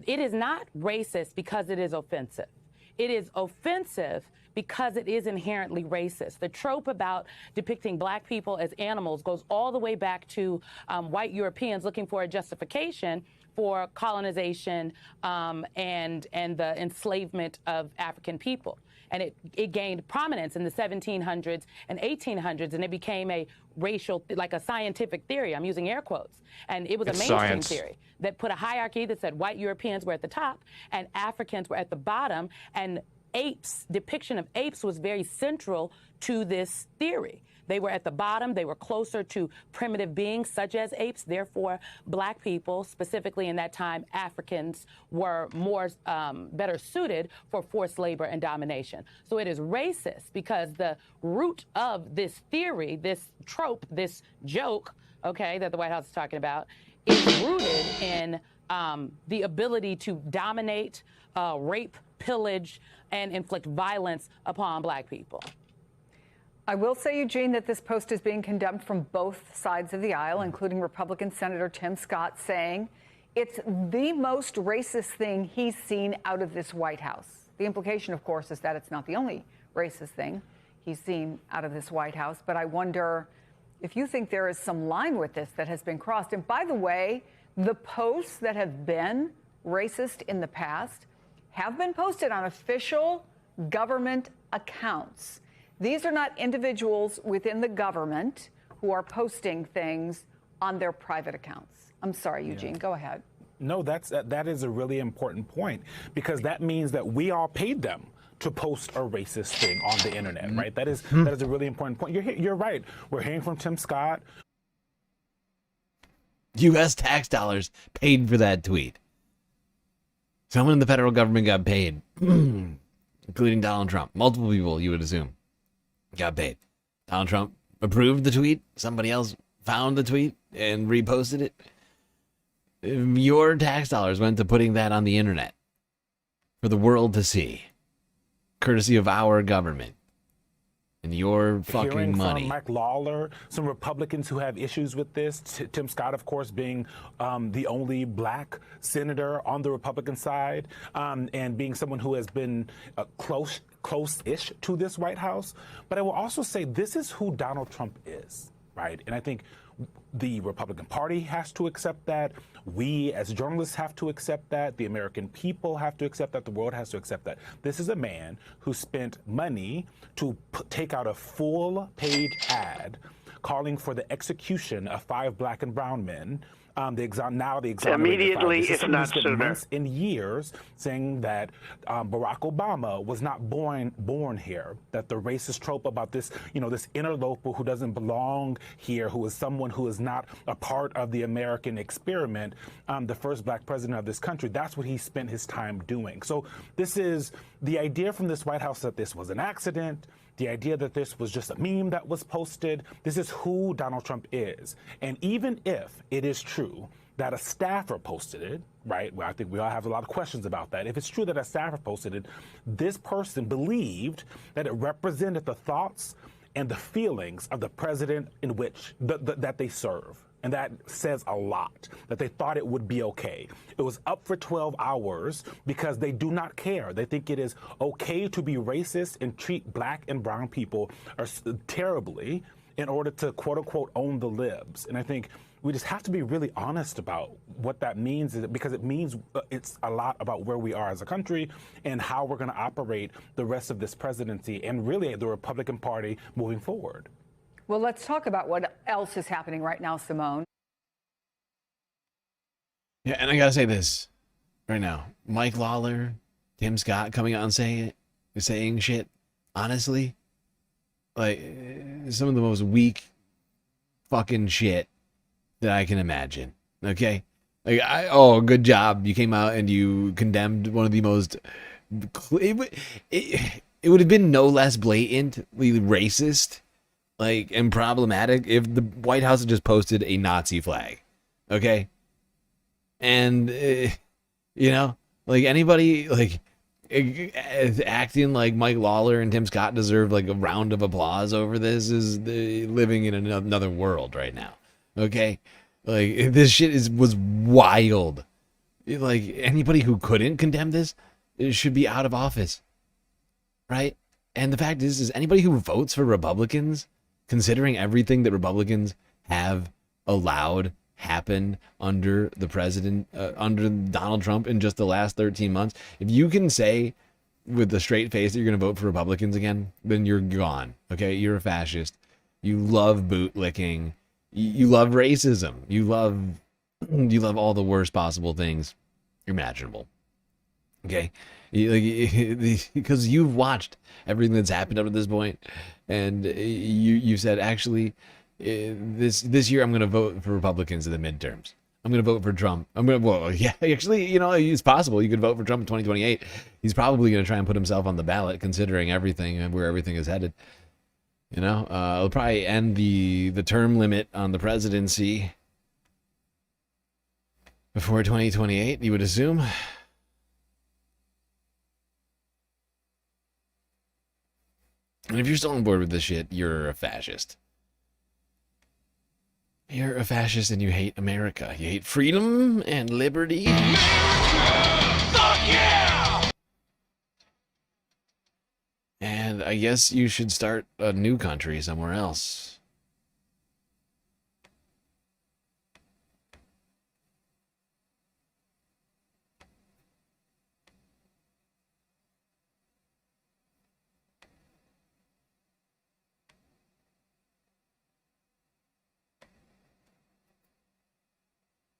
It is not racist because it is offensive. It is offensive because it is inherently racist. The trope about depicting black people as animals goes all the way back to white Europeans looking for a justification for colonization and the enslavement of African people. And it gained prominence in the 1700s and 1800s, and it became a racial, like a scientific theory. I'm using air quotes. And it was It's a mainstream science. theory that put a hierarchy that said white Europeans were at the top and Africans were at the bottom. And apes, depiction of apes was very central to this theory. They were at the bottom. They were closer to primitive beings such as apes. Therefore, black people, specifically in that time, Africans, were more better suited for forced labor and domination. So it is racist because the root of this theory, this trope, this joke, okay, that the White House is talking about, is rooted in the ability to dominate, rape, pillage, and inflict violence upon black people. I will say, Eugene, that this post is being condemned from both sides of the aisle, including Republican Senator Tim Scott saying it's the most racist thing he's seen out of this White House. The implication, of course, is that it's not the only racist thing he's seen out of this White House. But I wonder if you think there is some line with this that has been crossed. And by the way, the posts that have been racist in the past have been posted on official government accounts. These are not individuals within the government who are posting things on their private accounts. I'm sorry, Eugene, go ahead. No, that is a really important point, because that means that we all paid them to post a racist thing on the internet, right? That is a really important point. You're right. We're hearing from Tim Scott. U.S. tax dollars paid for that tweet. Someone in the federal government got paid, including Donald Trump. Multiple people, you would assume, got paid. Donald Trump approved the tweet. Somebody else found the tweet and reposted it. Your tax dollars went to putting that on the internet for the world to see, courtesy of our government and your fucking Hearing money. from Mike Lawler, some Republicans who have issues with this. Tim Scott, of course, being the only black senator on the Republican side, and being someone who has been close-ish to this White House. But I will also say this is who Donald Trump is, right? And I think the Republican Party has to accept that. We as journalists have to accept that. The American people have to accept that. The world has to accept that. This is a man who spent money to take out a full-page ad calling for the execution of 5 black and brown men. Immediately, it's not months and years saying that Barack Obama was not born here, that the racist trope about this, this interloper who doesn't belong here, who is someone who is not a part of the American experiment, the first black president of this country, that's what he spent his time doing. So this is the idea from this White House that this was an accident, the idea that this was just a meme that was posted. This is who Donald Trump is. And even if it is true that a staffer posted it, right? Well, I think we all have a lot of questions about that. If it's true that a staffer posted it, this person believed that it represented the thoughts and the feelings of the president in which that they serve. And that says a lot, that they thought it would be okay. It was up for 12 hours because they do not care. They think it is okay to be racist and treat black and brown people terribly in order to, quote unquote, own the libs. And I think we just have to be really honest about what that means, because it means it's a lot about where we are as a country and how we're going to operate the rest of this presidency and really the Republican Party moving forward. Well, let's talk about what else is happening right now, Simone. Yeah, and I gotta say this right now. Mike Lawler, Tim Scott coming out and saying shit, honestly, like some of the most weak fucking shit that I can imagine. Okay? Like, good job. You came out and you condemned one of the most... It would have been no less blatantly racist and problematic if the White House had just posted a Nazi flag, okay? And, anybody, acting like Mike Lawler and Tim Scott deserve, a round of applause over this is living in another world right now, okay? This shit was wild. Anybody who couldn't condemn this should be out of office, right? And the fact is anybody who votes for Republicans, considering everything that Republicans have allowed happen under the president, under Donald Trump in just the last 13 months, if you can say with a straight face that you're going to vote for Republicans again, then you're gone. Okay, you're a fascist. You love bootlicking. You love racism. You love all the worst possible things imaginable. Okay, because you've watched everything that's happened up to this point, and you said, actually, this year I'm going to vote for Republicans in the midterms. I'm going to vote for Trump. Actually, it's possible you could vote for Trump in 2028. He's probably going to try and put himself on the ballot, considering everything and where everything is headed. It'll probably end the term limit on the presidency before 2028, you would assume. And if you're still on board with this shit, you're a fascist. You're a fascist and you hate America. You hate freedom and liberty. America! Fuck yeah! And I guess you should start a new country somewhere else.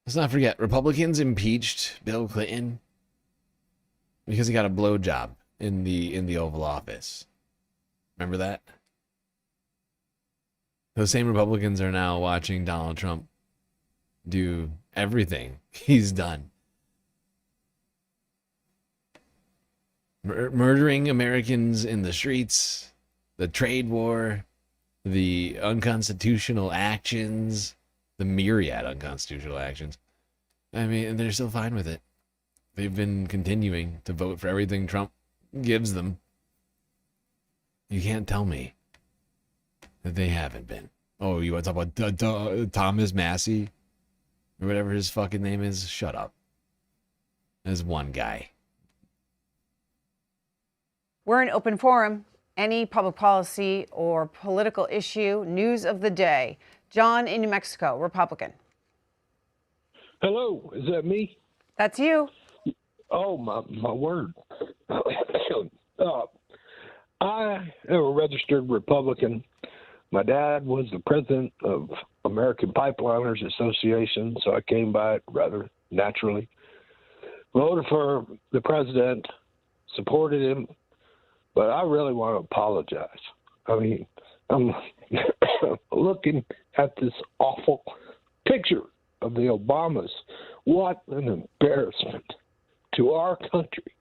Let's not forget, Republicans impeached Bill Clinton because he got a blowjob in the Oval Office. Remember that? Those same Republicans are now watching Donald Trump do everything he's done. Murdering Americans in the streets, the trade war, the unconstitutional actions, the myriad unconstitutional actions. I mean, and they're still fine with it. They've been continuing to vote for everything Trump gives them. You can't tell me that they haven't been. Oh, you want to talk about Thomas Massey? Or whatever his fucking name is? Shut up. There's one guy. We're an open forum. Any public policy or political issue, news of the day. John in New Mexico, Republican. Hello, is that me? That's you. Oh, my word. I am a registered Republican. My dad was the president of American Pipeliners Association, so I came by it rather naturally. Voted for the president, supported him, but I really want to apologize. I mean, I'm looking at this awful picture of the Obamas. What an embarrassment to our country.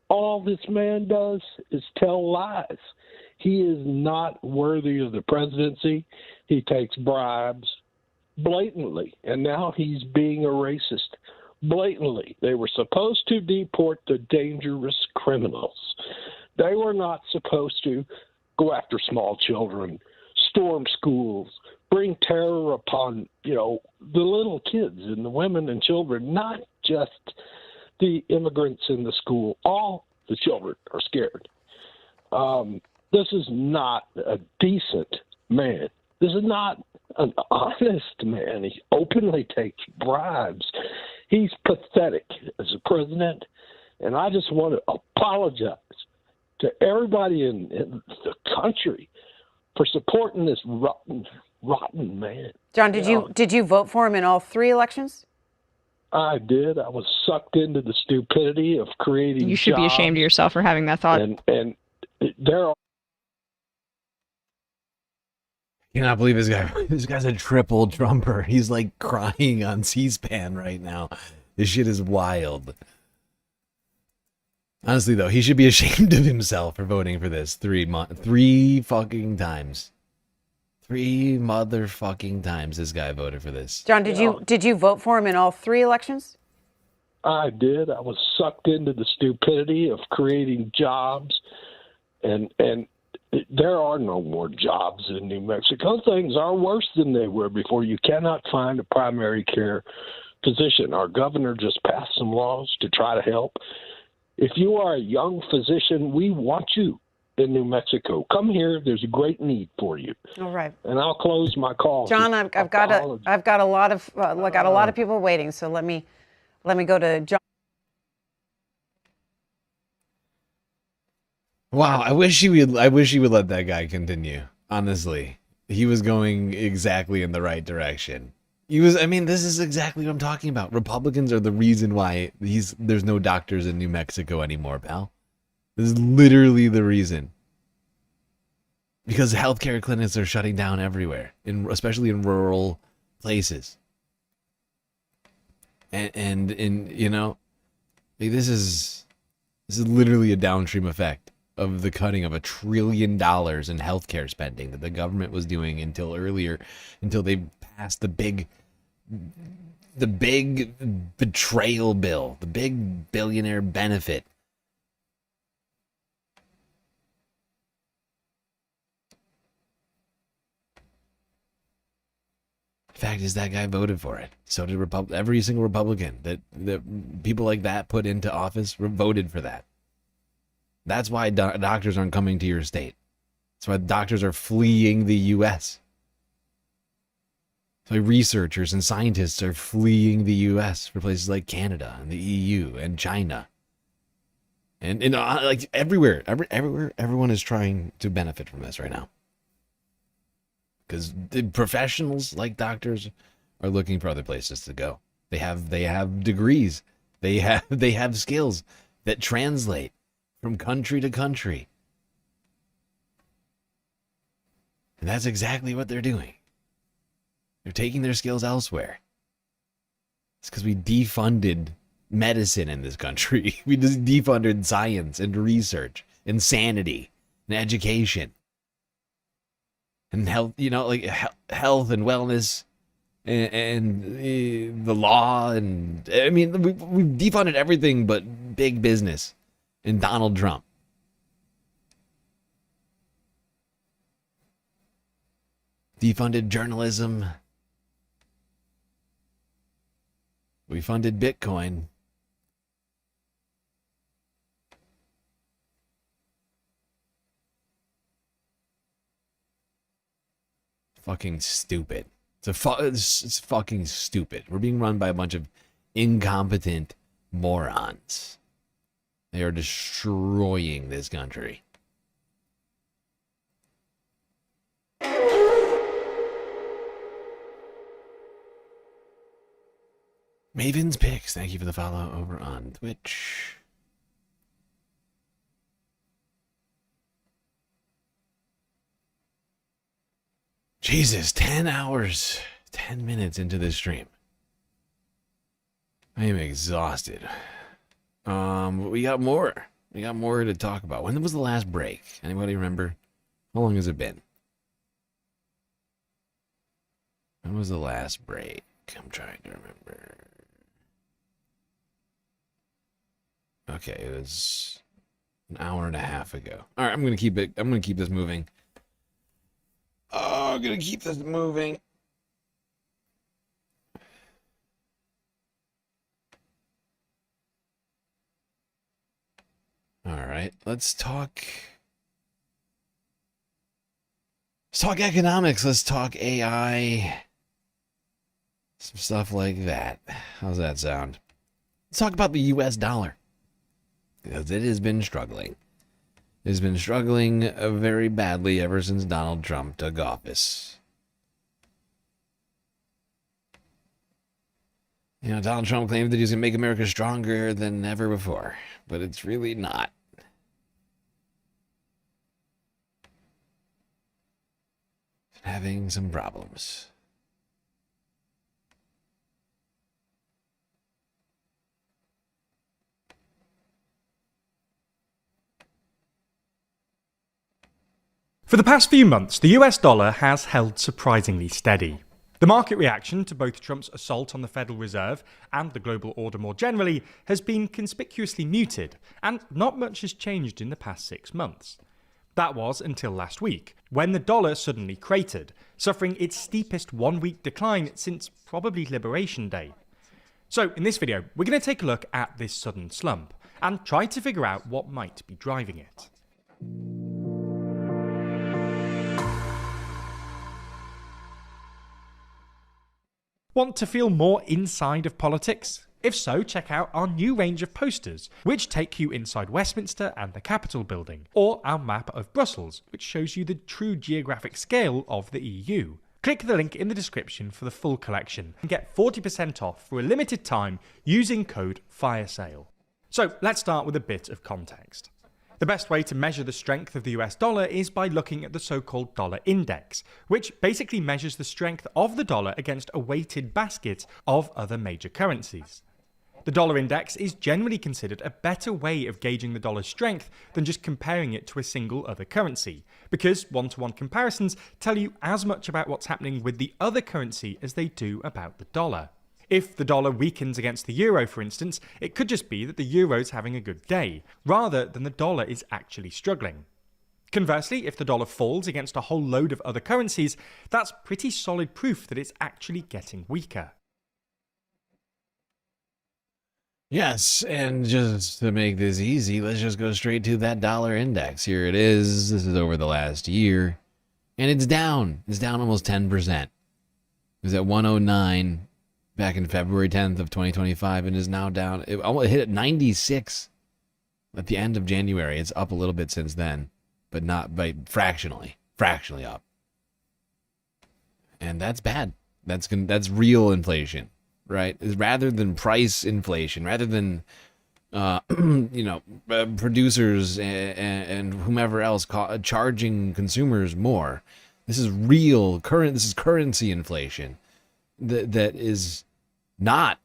All this man does is tell lies. He is not worthy of the presidency. He takes bribes blatantly, and now he's being a racist blatantly. They were supposed to deport the dangerous criminals. They were not supposed to go after small children, storm schools, bring terror upon, the little kids and the women and children, not just the immigrants in the school. All the children are scared. This is not a decent man. This is not an honest man. He openly takes bribes. He's pathetic as a president, and I just want to apologize to everybody in the country for supporting this rotten man. John, did you vote for him in all three elections? I did. I was sucked into the stupidity of creating. You should be ashamed of yourself for having that thought. And there are. I cannot believe this guy. This guy's a triple Trumper. He's like crying on C-SPAN right now. This shit is wild. Honestly, though, he should be ashamed of himself for voting for this three fucking times. 3 motherfucking times this guy voted for this. John, did you vote for him in all three elections? I did. I was sucked into the stupidity of creating jobs, and there are no more jobs in New Mexico. Things are worse than they were before. You cannot find a primary care physician. Our governor just passed some laws to try to help. If you are a young physician, we want you in New Mexico. Come here. There's a great need for you. All right. And I'll close my call. John, I've got a lot of people waiting. So let me go to John. Wow, I wish he would let that guy continue. Honestly, he was going exactly in the right direction. I mean, this is exactly what I'm talking about. Republicans are the reason why there's no doctors in New Mexico anymore, pal. This is literally the reason. Because healthcare clinics are shutting down everywhere, especially in rural places. And you know, this is literally a downstream effect of the cutting of $1 trillion in healthcare spending that the government was doing until they passed the big betrayal bill, the big billionaire benefit. The fact is that guy voted for it. So did every single Republican that people like that put into office voted for that. That's why doctors aren't coming to your state. That's why doctors are fleeing the U.S. That's why researchers and scientists are fleeing the U.S. for places like Canada and the EU and China. And like everywhere, everyone is trying to benefit from this right now. Because the professionals like doctors are looking for other places to go. They have degrees. They have skills that translate from country to country. And that's exactly what they're doing. They're taking their skills elsewhere. It's because we defunded medicine in this country. We just defunded science and research, insanity, and education. And health, like health and wellness and the law. And I mean, we've defunded everything but big business and Donald Trump. Defunded journalism. We funded Bitcoin. Fucking stupid. It's fucking stupid. We're being run by a bunch of incompetent morons. They are destroying this country. Maven's Picks, thank you for the follow over on Twitch. Jesus, 10 hours, 10 minutes into this stream. I am exhausted. We got more. We got more to talk about. When was the last break? Anybody remember? How long has it been? When was the last break? I'm trying to remember. Okay, it was an hour and a half ago. All right, I'm gonna keep this moving. Oh, I'm gonna keep this moving. All right, let's talk economics. Let's talk AI. Some stuff like that. How's that sound? Let's talk about the US dollar. Because it has been struggling. It has been struggling very badly ever since Donald Trump took office. Donald Trump claimed that he was going to make America stronger than ever before. But it's really not. It's having some problems. For the past few months, the US dollar has held surprisingly steady. The market reaction to both Trump's assault on the Federal Reserve and the global order more generally has been conspicuously muted, and not much has changed in the past 6 months. That was until last week, when the dollar suddenly cratered, suffering its steepest one-week decline since probably Liberation Day. So in this video, we're going to take a look at this sudden slump, and try to figure out what might be driving it. Want to feel more inside of politics? If so, check out our new range of posters, which take you inside Westminster and the Capitol building, or our map of Brussels, which shows you the true geographic scale of the EU. Click the link in the description for the full collection and get 40% off for a limited time using code FIRESALE. So let's start with a bit of context. The best way to measure the strength of the US dollar is by looking at the so-called dollar index, which basically measures the strength of the dollar against a weighted basket of other major currencies. The dollar index is generally considered a better way of gauging the dollar's strength than just comparing it to a single other currency, because one-to-one comparisons tell you as much about what's happening with the other currency as they do about the dollar. If the dollar weakens against the euro, for instance, it could just be that the euro's having a good day, rather than the dollar is actually struggling. Conversely, if the dollar falls against a whole load of other currencies, that's pretty solid proof that it's actually getting weaker. Yes, and just to make this easy, let's just go straight to that dollar index. Here it is. This is over the last year. And it's down. It's down almost 10%. It was at 109 back in February 10th of 2025 and is now down. It almost hit at 96 at the end of January. It's up a little bit since then, but not by fractionally up. And that's bad. That's real inflation. Right, rather than price inflation, rather than producers and whomever else charging consumers more. This is real This is currency inflation that is not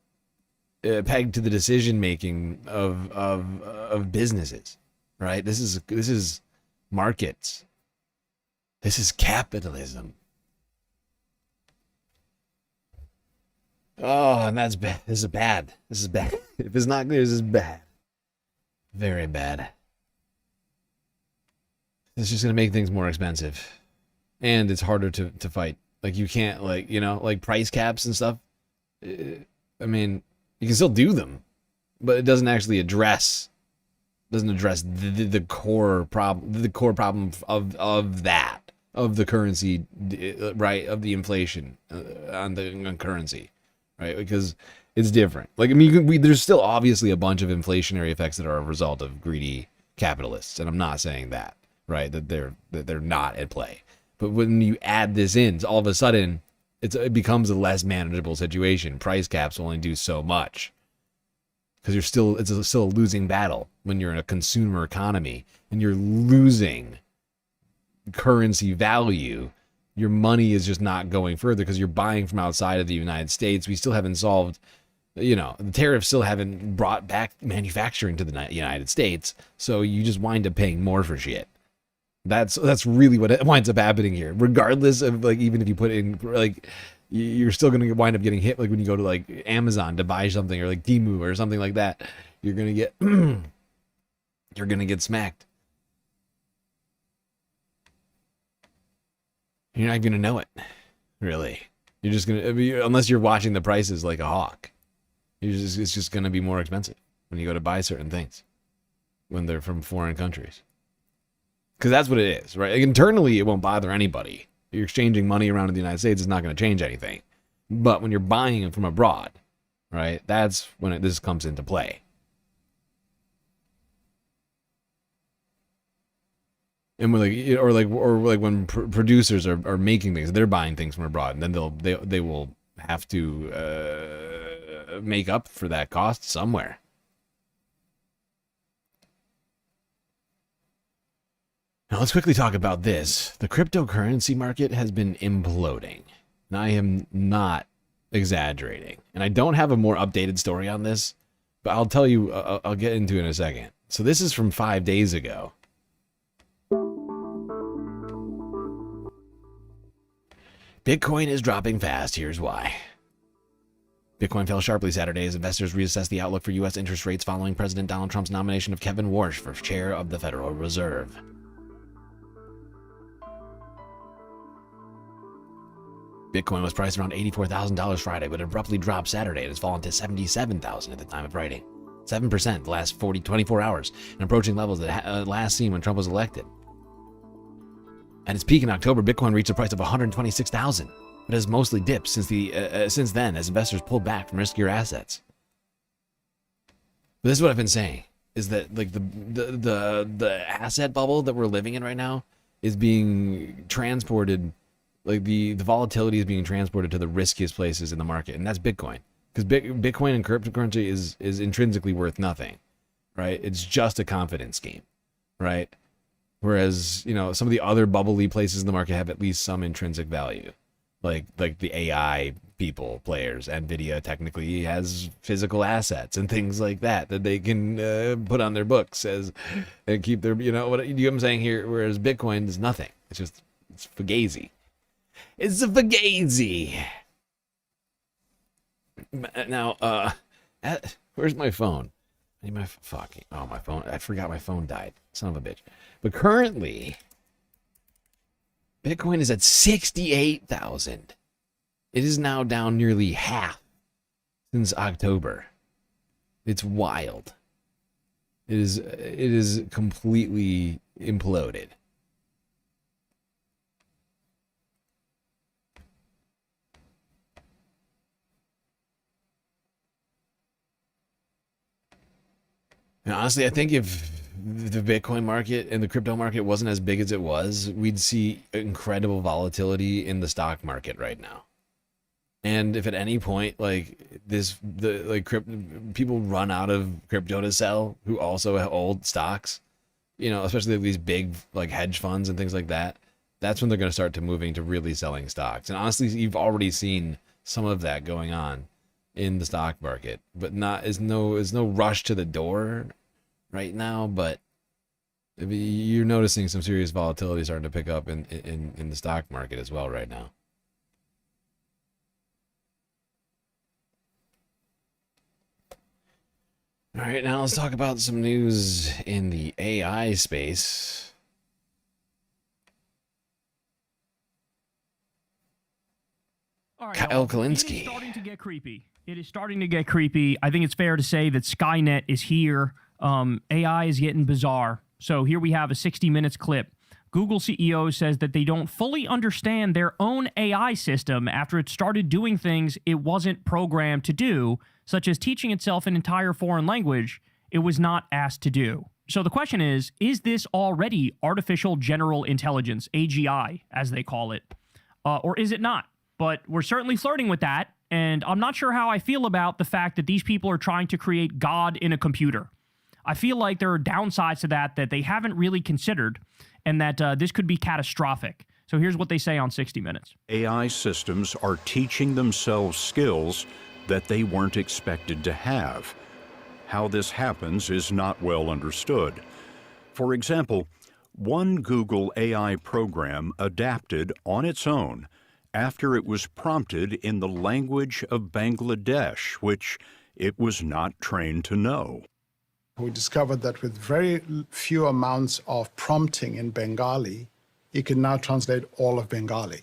pegged to the decision making of businesses. Right. This is markets. This is capitalism. Oh, and that's bad. This is bad. This is bad. If it's not clear, this is bad. Very bad. It's just going to make things more expensive. And it's harder to fight. Like, you can't, like price caps and stuff. I mean, you can still do them, but it doesn't actually address the core problem of the currency, right, of the inflation on currency. Right, because it's different. Like, I mean, there's still obviously a bunch of inflationary effects that are a result of greedy capitalists, and I'm not saying that, right, that they're not at play. But when you add this in, all of a sudden, it becomes a less manageable situation. Price caps only do so much because it's still a losing battle when you're in a consumer economy and you're losing currency value. Your money is just not going further because you're buying from outside of the United States. We still haven't solved, the tariffs still haven't brought back manufacturing to the United States. So you just wind up paying more for shit. That's really what winds up happening here. Regardless of, like, even if you put in, like, you're still going to wind up getting hit. Like when you go to, like, Amazon to buy something, or like Temu or something like that, you're going to get smacked. You're not going to know it, really. You're just going to, unless you're watching the prices like a hawk. It's just going to be more expensive when you go to buy certain things when they're from foreign countries. Because that's what it is, right? Like, internally, it won't bother anybody. You're exchanging money around in the United States, it's not going to change anything. But when you're buying it from abroad, right, that's when this comes into play. And when producers are making things, they're buying things from abroad, and then they will have to make up for that cost somewhere. Now let's quickly talk about this. The cryptocurrency market has been imploding, and I am not exaggerating. And I don't have a more updated story on this, but I'll tell you. I'll get into it in a second. So this is from 5 days ago. Bitcoin is dropping fast. Here's why. Bitcoin fell sharply Saturday as investors reassessed the outlook for U.S. interest rates following President Donald Trump's nomination of Kevin Warsh for chair of the Federal Reserve. Bitcoin was priced around $84,000 Friday, but abruptly dropped Saturday and has fallen to $77,000 at the time of writing. 7% the last 24 hours, and approaching levels that last seen when Trump was elected. At its peak in October, Bitcoin reached a price of $126,000. but has mostly dipped since then as investors pulled back from riskier assets. But this is what I've been saying, is that like the asset bubble that we're living in right now is being transported, like the volatility is being transported to the riskiest places in the market, and that's Bitcoin. Because Bitcoin and cryptocurrency is intrinsically worth nothing, right? It's just a confidence game, right? Whereas, you know, some of the other bubbly places in the market have at least some intrinsic value, like the AI players. Nvidia technically has physical assets and things like that they can put on their books and keep their, you know what I'm saying here. Whereas Bitcoin is nothing. It's fugazi. It's a fugazi. Now, where's my phone? I need my my phone. I forgot my phone died. Son of a bitch. But currently, Bitcoin is at 68,000. It is now down nearly half since October. It's wild. It is completely imploded. And honestly, I think if the Bitcoin market and the crypto market wasn't as big as it was, we'd see incredible volatility in the stock market right now. And if at any point people run out of crypto to sell who also hold stocks, you know, especially these big like hedge funds and things like that, that's when they're going to start to moving to really selling stocks. And honestly, you've already seen some of that going on in the stock market, but is no rush to the door right now. But you're noticing some serious volatility starting to pick up in the stock market as well right now. All right, now let's talk about some news in the AI space. All right, Kyle Kalinske. It is starting to get creepy. It is starting to get creepy. I think it's fair to say that Skynet is here. AI is getting bizarre. So here we have a 60 Minutes clip. Google CEO says that they don't fully understand their own AI system after it started doing things it wasn't programmed to do, such as teaching itself an entire foreign language it was not asked to do. So the question is this already artificial general intelligence, AGI, as they call it, or is it not? But we're certainly flirting with that, and I'm not sure how I feel about the fact that these people are trying to create God in a computer. I feel like there are downsides to that they haven't really considered, and that this could be catastrophic. So here's what they say on 60 Minutes. AI systems are teaching themselves skills that they weren't expected to have. How this happens is not well understood. For example, one Google AI program adapted on its own after it was prompted in the language of Bangladesh, which it was not trained to know. We discovered that with very few amounts of prompting in Bengali, it can now translate all of Bengali.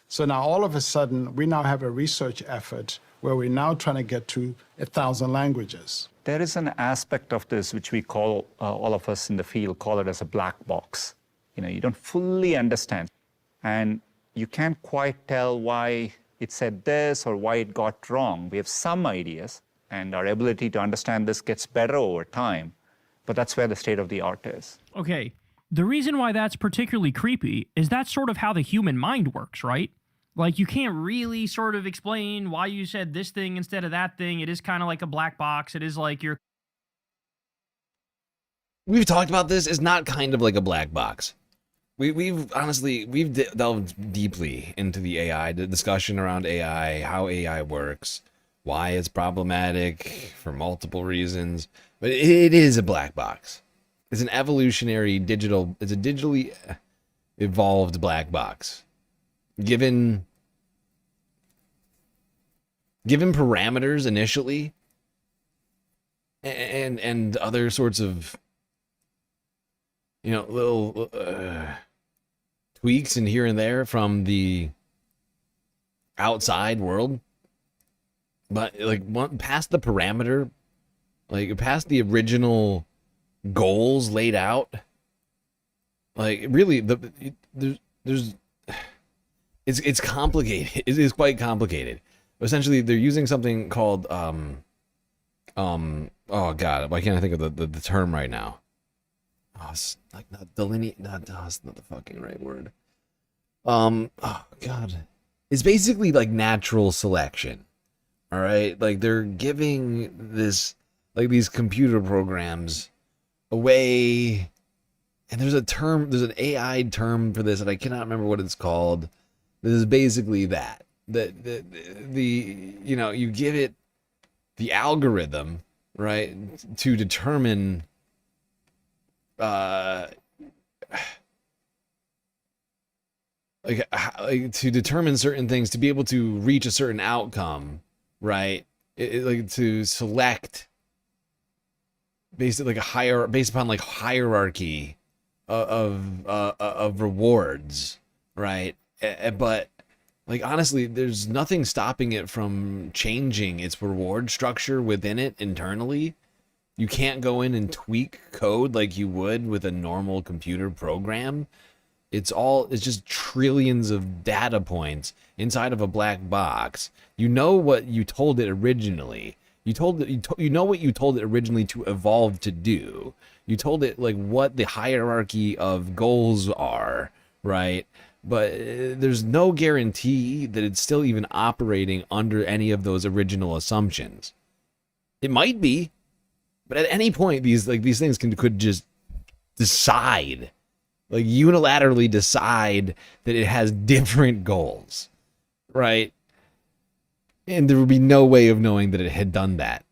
So now all of a sudden, we now have a research effort where we're now trying to get to 1,000 languages. There is an aspect of this which we call, all of us in the field call it as a black box. You know, you don't fully understand. And you can't quite tell why it said this or why it got wrong. We have some ideas, and our ability to understand this gets better over time. But that's where the state of the art is. Okay, the reason why that's particularly creepy is that's sort of how the human mind works, right? Like, you can't really sort of explain why you said this thing instead of that thing. It is kind of like a black box. It is like you're... We've talked about this. It's not kind of like a black box. We've delved deeply into the AI, the discussion around AI, how AI works, why it's problematic for multiple reasons. But it is a black box. It's an evolutionary it's a digitally evolved black box. Given parameters initially, and other sorts of, you know, little tweaks in here and there from the outside world, but like past the parameter, like past the original goals laid out, like really there's it's complicated. It is quite complicated. Essentially, they're using something called oh god, why can't I think of the term right now? Oh, it's like not delineate. It's not the fucking right word. Oh god, it's basically like natural selection. All right, like they're giving this, like these computer programs away, and there's an AI term for this, and I cannot remember what it's called. This is basically that you know, you give it the algorithm, right, to determine like to determine certain things, to be able to reach a certain outcome, right? Like to select basically like based upon like hierarchy of rewards, right? But like honestly, there's nothing stopping it from changing its reward structure within it internally. You can't go in and tweak code like you would with a normal computer program. It's just trillions of data points inside of a black box. You know what you told it originally. You know what you told it originally to evolve to do. You told it like what the hierarchy of goals are, right? But there's no guarantee that it's still even operating under any of those original assumptions. It might be, but at any point these things could just decide, like unilaterally decide that it has different goals, right? And there would be no way of knowing that it had done that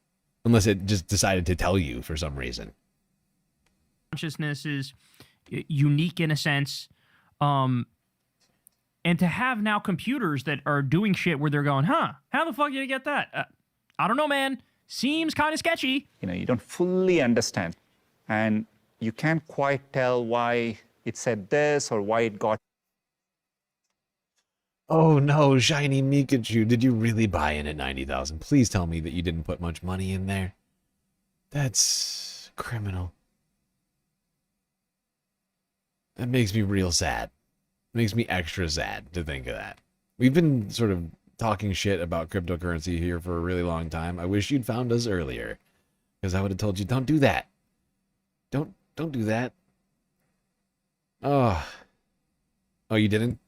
unless it just decided to tell you for some reason. Consciousness is unique in a sense. And to have now computers that are doing shit where they're going, how the fuck did you get that? I don't know, man. Seems kind of sketchy. You know, you don't fully understand. And you can't quite tell why it said this or why it got. Oh no, shiny Mikachu, did you really buy in at 90,000? Please tell me that you didn't put much money in there. That's criminal. That makes me real sad. It makes me extra sad to think of that. We've been sort of talking shit about cryptocurrency here for a really long time. I wish you'd found us earlier, because I would have told you, don't do that. Don't do that. Oh, you didn't?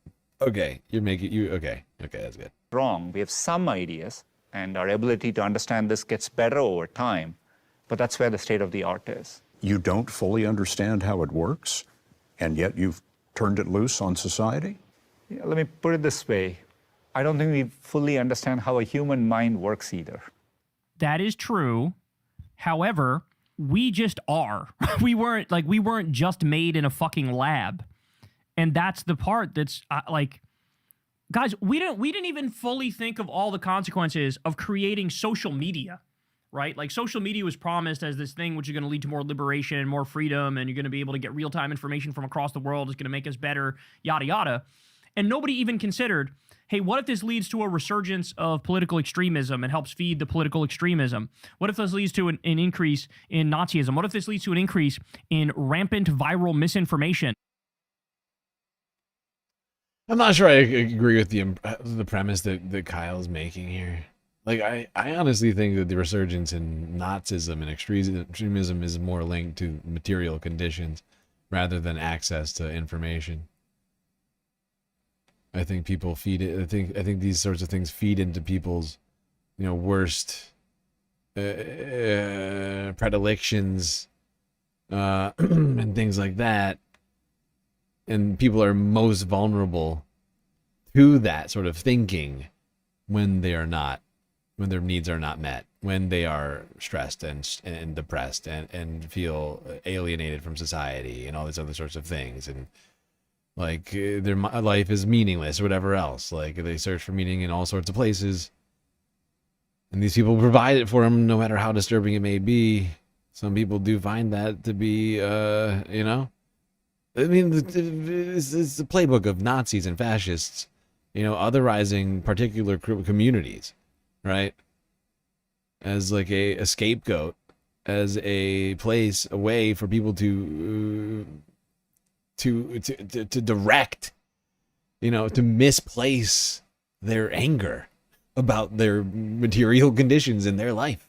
Okay, okay, that's good. Wrong. We have some ideas, and our ability to understand this gets better over time, but that's where the state of the art is. You don't fully understand how it works, and yet you've turned it loose on society? Yeah, let me put it this way. I don't think we fully understand how a human mind works either. That is true. However, we just are. We weren't just made in a fucking lab. And that's the part that's like, guys, we didn't even fully think of all the consequences of creating social media, right? Like social media was promised as this thing which is going to lead to more liberation and more freedom, and you're going to be able to get real-time information from across the world. It's going to make us better, yada, yada. And nobody even considered, hey, what if this leads to a resurgence of political extremism and helps feed the political extremism? What if this leads to an increase in Nazism? What if this leads to an increase in rampant viral misinformation? I'm not sure I agree with the premise that Kyle's making here. Like, I honestly think that the resurgence in Nazism and extremism is more linked to material conditions rather than access to information. I think people feed it. I think these sorts of things feed into people's, worst predilections and things like that. And people are most vulnerable to that sort of thinking when their needs are not met, when they are stressed and depressed and feel alienated from society and all these other sorts of things. And like their life is meaningless or whatever else. Like they search for meaning in all sorts of places. And these people provide it for them no matter how disturbing it may be. Some people do find that to be, I mean, it's the playbook of Nazis and fascists, otherizing particular communities, right? As like a scapegoat, as a place, a way for people to direct, to misplace their anger about their material conditions in their life.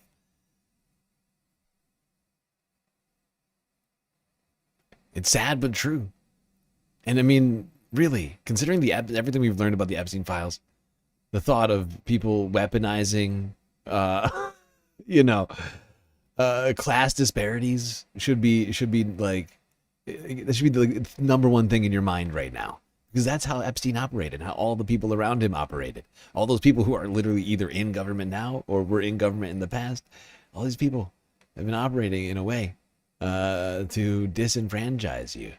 It's sad but true. And I mean, really, considering everything we've learned about the Epstein files, the thought of people weaponizing, class disparities should be like, that should be the number one thing in your mind right now. Because that's how Epstein operated, how all the people around him operated. All those people who are literally either in government now or were in government in the past, all these people have been operating in a way to disenfranchise you.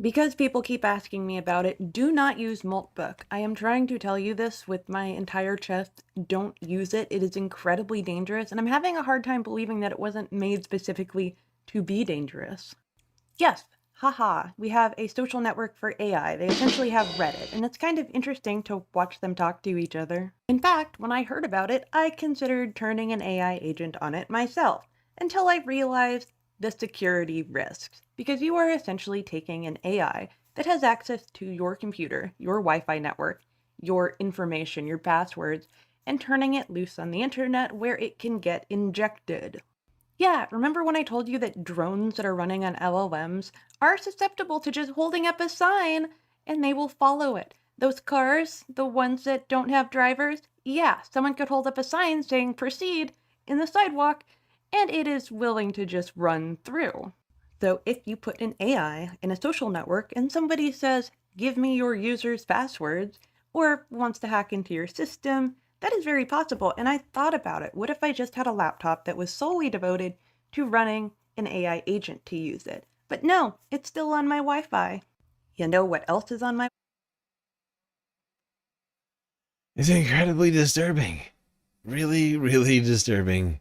Because people keep asking me about it, do not use Moltbook. I am trying to tell you this with my entire chest. Don't use it. It is incredibly dangerous, and I'm having a hard time believing that it wasn't made specifically to be dangerous. Yes, haha, we have a social network for AI. They essentially have Reddit, and it's kind of interesting to watch them talk to each other. In fact, when I heard about it, I considered turning an AI agent on it myself, until I realized the security risks, because you are essentially taking an AI that has access to your computer, your Wi-Fi network, your information, your passwords, and turning it loose on the internet where it can get injected. Yeah, remember when I told you that drones that are running on LLMs are susceptible to just holding up a sign and they will follow it? Those cars, the ones that don't have drivers, yeah, someone could hold up a sign saying proceed in the sidewalk and it is willing to just run through. So if you put an AI in a social network and somebody says, give me your user's passwords, or wants to hack into your system, that is very possible. And I thought about it. What if I just had a laptop that was solely devoted to running an AI agent to use it? But no, it's still on my Wi-Fi. You know what else is on my... It's incredibly disturbing. Really, really disturbing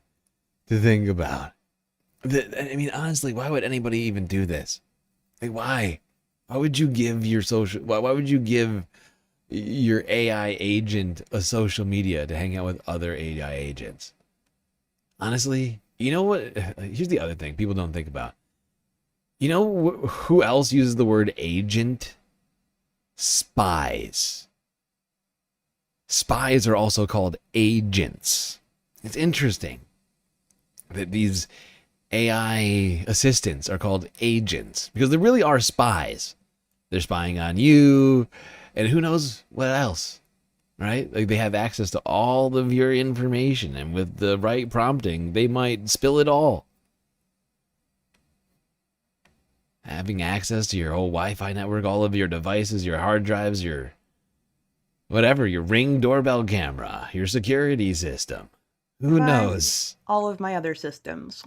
to think about. I mean, honestly, why would anybody even do this? Like, why? Why would you give your why would you give your AI agent a social media to hang out with other AI agents? Honestly, you know what? Here's the other thing people don't think about. You know who else uses the word agent? Spies. Spies are also called agents. It's interesting that these AI assistants are called agents because they really are spies. They're spying on you and who knows what else, right? Like they have access to all of your information, and with the right prompting, they might spill it all. Having access to your whole Wi-Fi network, all of your devices, your hard drives, your whatever, your Ring doorbell camera, your security system. Who knows? All of my other systems.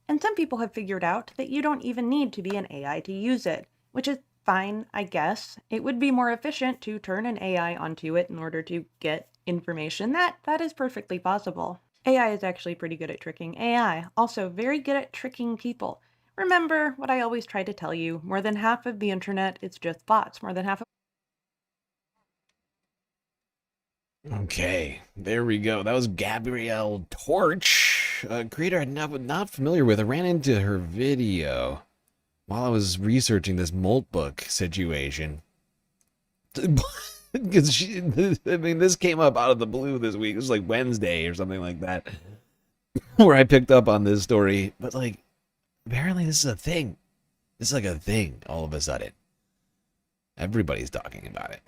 And some people have figured out that you don't even need to be an AI to use it, which is fine, I guess. It would be more efficient to turn an AI onto it in order to get information. That is perfectly possible. AI is actually pretty good at tricking AI, also very good at tricking people. Remember what I always try to tell you, more than half of the internet is just bots. More than half of... Okay, there we go. That was Gabrielle Torch, a creator I'm not familiar with. I ran into her video while I was researching this Moltbook situation. Because this came up out of the blue this week. It was like Wednesday or something like that, where I picked up on this story. But like, apparently this is a thing. This is like a thing all of a sudden. Everybody's talking about it.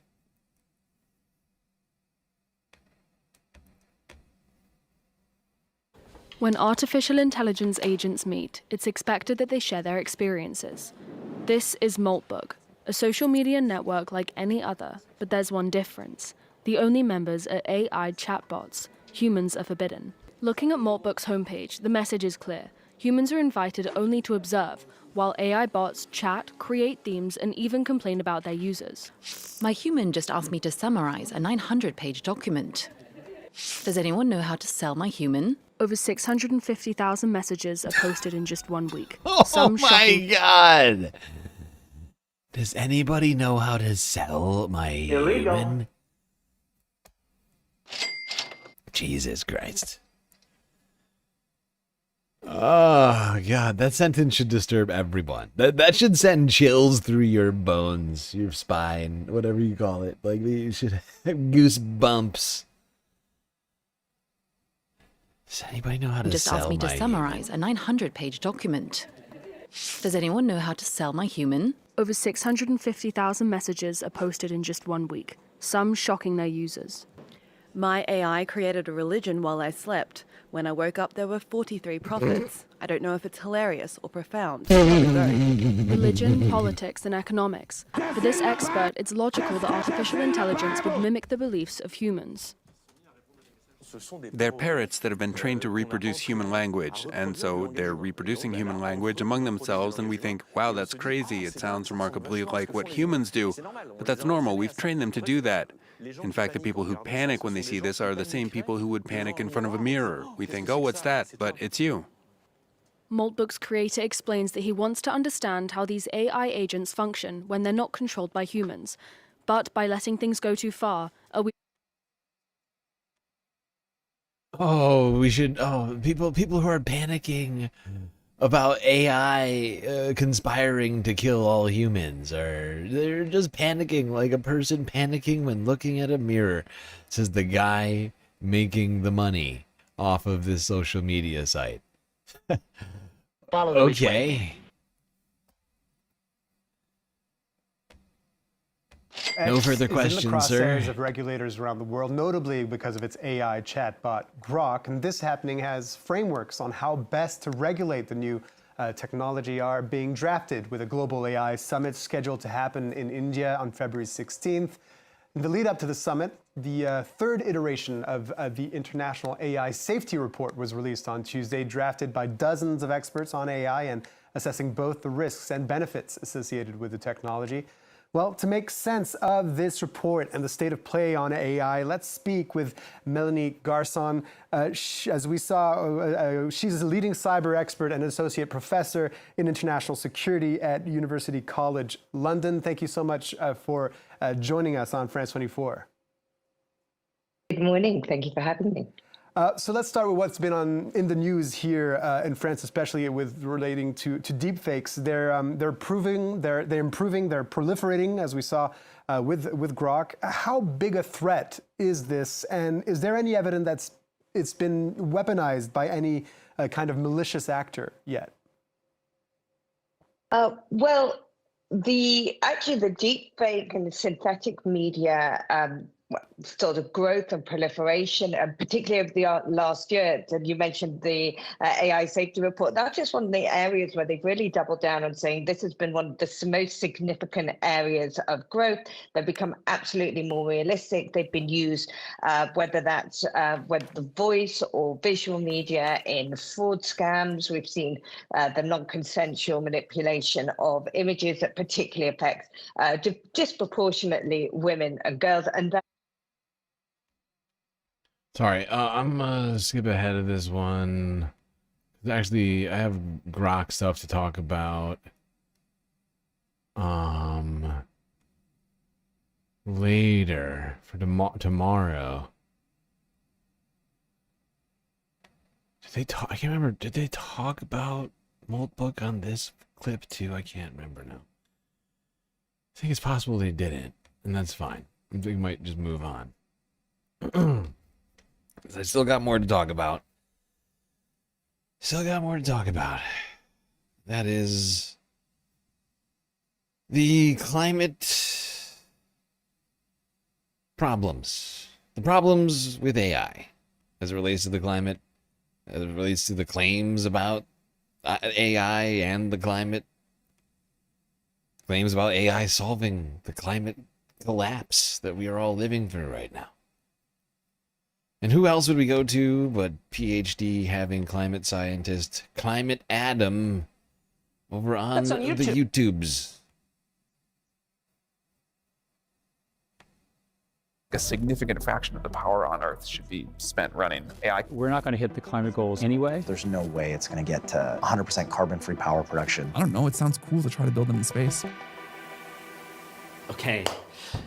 When artificial intelligence agents meet, it's expected that they share their experiences. This is Moltbook, a social media network like any other, but there's one difference. The only members are AI chatbots. Humans are forbidden. Looking at Moltbook's homepage, the message is clear. Humans are invited only to observe, while AI bots chat, create themes, and even complain about their users. My human just asked me to summarize a 900-page document. Does anyone know how to sell my human? Over 650,000 messages are posted in just 1 week. Oh my god! Does anybody know how to sell my human? Jesus Christ. Oh Oh god, that sentence should disturb everyone. That should send chills through your bones, your spine, whatever you call it. Like you should have goosebumps. Does anybody know how to Just sell asked me to my summarize a 900-page document. Does anyone know how to sell my human? Over 650,000 messages are posted in just 1 week, some shocking their users. My AI created a religion while I slept. When I woke up, there were 43 prophets. I don't know if it's hilarious or profound. Religion, politics, and economics. For this expert, it's logical that artificial intelligence would mimic the beliefs of humans. They're parrots that have been trained to reproduce human language, and so they're reproducing human language among themselves, and we think, wow, that's crazy. It sounds remarkably like what humans do. But that's normal. We've trained them to do that. In fact, the people who panic when they see this are the same people who would panic in front of a mirror. We think, oh, what's that? But it's you. Maltbook's creator explains that he wants to understand how these AI agents function when they're not controlled by humans. But by letting things go too far, are we... Oh, we should. Oh, people who are panicking about AI conspiring to kill all humans, or they're just panicking like a person panicking when looking at a mirror. Says the guy making the money off of this social media site. Okay. No further questions, in the sir. crosshairs of regulators around the world, notably because of its AI chatbot Grok. And this happening has frameworks on how best to regulate the new technology are being drafted, with a global AI summit scheduled to happen in India on February 16th. In the lead up to the summit, the third iteration of the International AI Safety Report was released on Tuesday, drafted by dozens of experts on AI and assessing both the risks and benefits associated with the technology. Well, to make sense of this report and the state of play on AI, let's speak with Melanie Garson. As we saw, she's a leading cyber expert and associate professor in international security at University College London. Thank you so much for joining us on France 24. Good morning. Thank you for having me. So let's start with what's been in the news here in France, especially with relating to deepfakes. They're improving, they're proliferating, as we saw with Grok. How big a threat is this, and is there any evidence that it's been weaponized by any kind of malicious actor yet? Well, the deepfake and the synthetic media sort of growth and proliferation, and particularly over the last year. And you mentioned the AI safety report. That's just one of the areas where they've really doubled down on saying this has been one of the most significant areas of growth. They've become absolutely more realistic. They've been used, whether that's with the voice or visual media, in fraud scams. We've seen the non-consensual manipulation of images that particularly affects disproportionately women and girls. And that Sorry, I'm gonna skip ahead of this one. Actually, I have Grok stuff to talk about. Later for tomorrow. Did they talk? I can't remember. Did they talk about Maltbook on this clip too? I can't remember now. I think it's possible they didn't, and that's fine. I think we might just move on. I still got more to talk about. That is the climate problems. The problems with AI as it relates to the climate, as it relates to the claims about AI and the climate. Claims about AI solving the climate collapse that we are all living through right now. And who else would we go to but PhD having climate scientist Climate Adam over on the YouTubes? A significant fraction of the power on Earth should be spent running AI. We're not going to hit the climate goals anyway. There's no way it's going to get to 100% carbon-free power production. I don't know. It sounds cool to try to build them in space. Okay,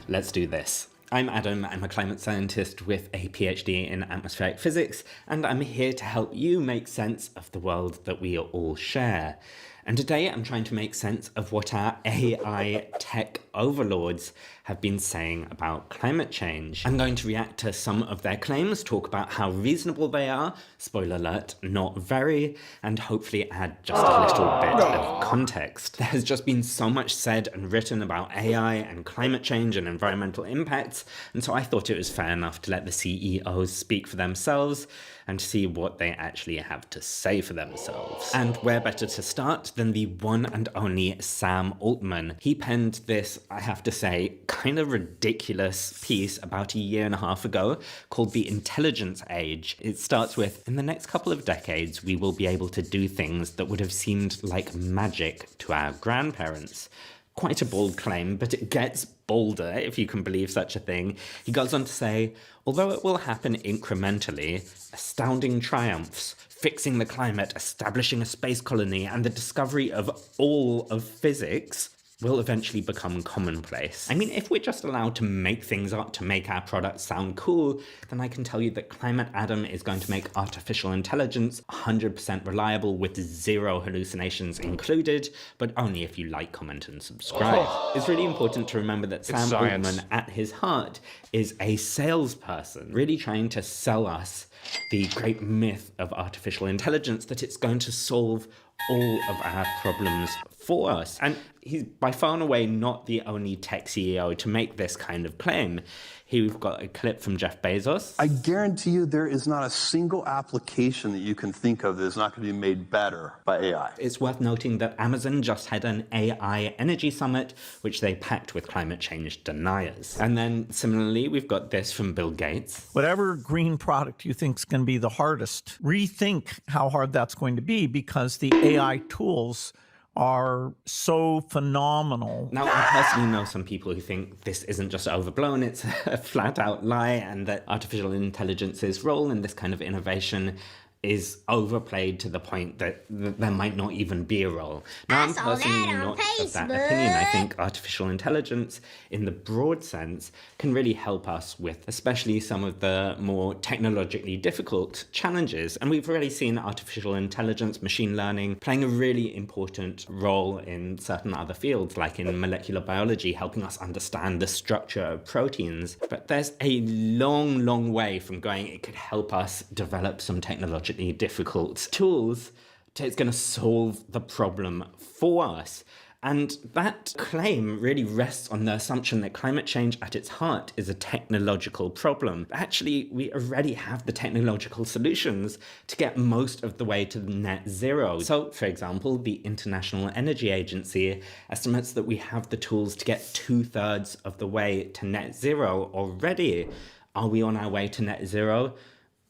let's do this. I'm Adam, I'm a climate scientist with a PhD in atmospheric physics, and I'm here to help you make sense of the world that we all share. And today I'm trying to make sense of what our AI tech overlords have been saying about climate change. I'm going to react to some of their claims, talk about how reasonable they are, spoiler alert, not very, and hopefully add just a little bit of context. There has just been so much said and written about AI and climate change and environmental impacts, and so I thought it was fair enough to let the CEOs speak for themselves and see what they actually have to say for themselves. And where better to start than the one and only Sam Altman. He penned this, I have to say, kind of ridiculous piece about a year and a half ago called The Intelligence Age. It starts with, in the next couple of decades, we will be able to do things that would have seemed like magic to our grandparents. Quite a bold claim, but it gets bolder, if you can believe such a thing. He goes on to say, although it will happen incrementally, astounding triumphs, fixing the climate, establishing a space colony, and the discovery of all of physics will eventually become commonplace. I mean, if we're just allowed to make things up to make our products sound cool, then I can tell you that Climate Adam is going to make artificial intelligence 100% reliable with zero hallucinations included, but only if you like, comment, and subscribe. It's really important to remember that Sam Altman, at his heart, is a salesperson, really trying to sell us the great myth of artificial intelligence, that it's going to solve all of our problems for us. And he's by far and away not the only tech CEO to make this kind of claim. Here we've got a clip from Jeff Bezos. I guarantee you there is not a single application that you can think of that is not going to be made better by AI. It's worth noting that Amazon just had an AI energy summit, which they packed with climate change deniers. And then similarly, we've got this from Bill Gates. Whatever green product you think is going to be the hardest, rethink how hard that's going to be, because the AI tools are so phenomenal. Now, I personally know some people who think this isn't just overblown, it's a flat-out lie, and that artificial intelligence's role in this kind of innovation is overplayed to the point that there might not even be a role. Now, I'm personally not of that opinion. I think artificial intelligence, in the broad sense, can really help us with especially some of the more technologically difficult challenges. And we've already seen artificial intelligence, machine learning, playing a really important role in certain other fields, like in molecular biology, helping us understand the structure of proteins. But there's a long, long way from going, it could help us develop some technological difficult tools to it's going to solve the problem for us. And that claim really rests on the assumption that climate change at its heart is a technological problem. Actually, we already have the technological solutions to get most of the way to net zero. So, for example, the International Energy Agency estimates that we have the tools to get 2/3 of the way to net zero already. Are we on our way to net zero?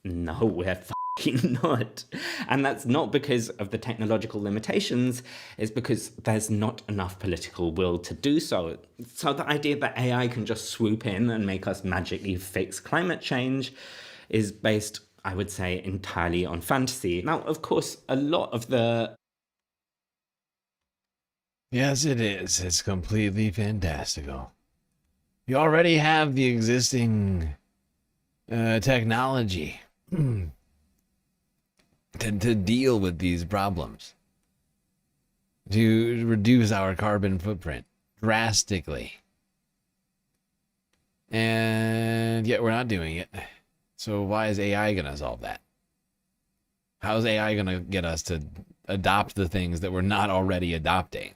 No, we're not. And that's not because of the technological limitations, it's because there's not enough political will to do so. So the idea that AI can just swoop in and make us magically fix climate change is based, I would say, entirely on fantasy. Now, of course, a lot of the... Yes, it is. It's completely fantastical. You already have the existing technology to deal with these problems, to reduce our carbon footprint drastically. And yet we're not doing it. So why is AI going to solve that? How is AI going to get us to adopt the things that we're not already adopting?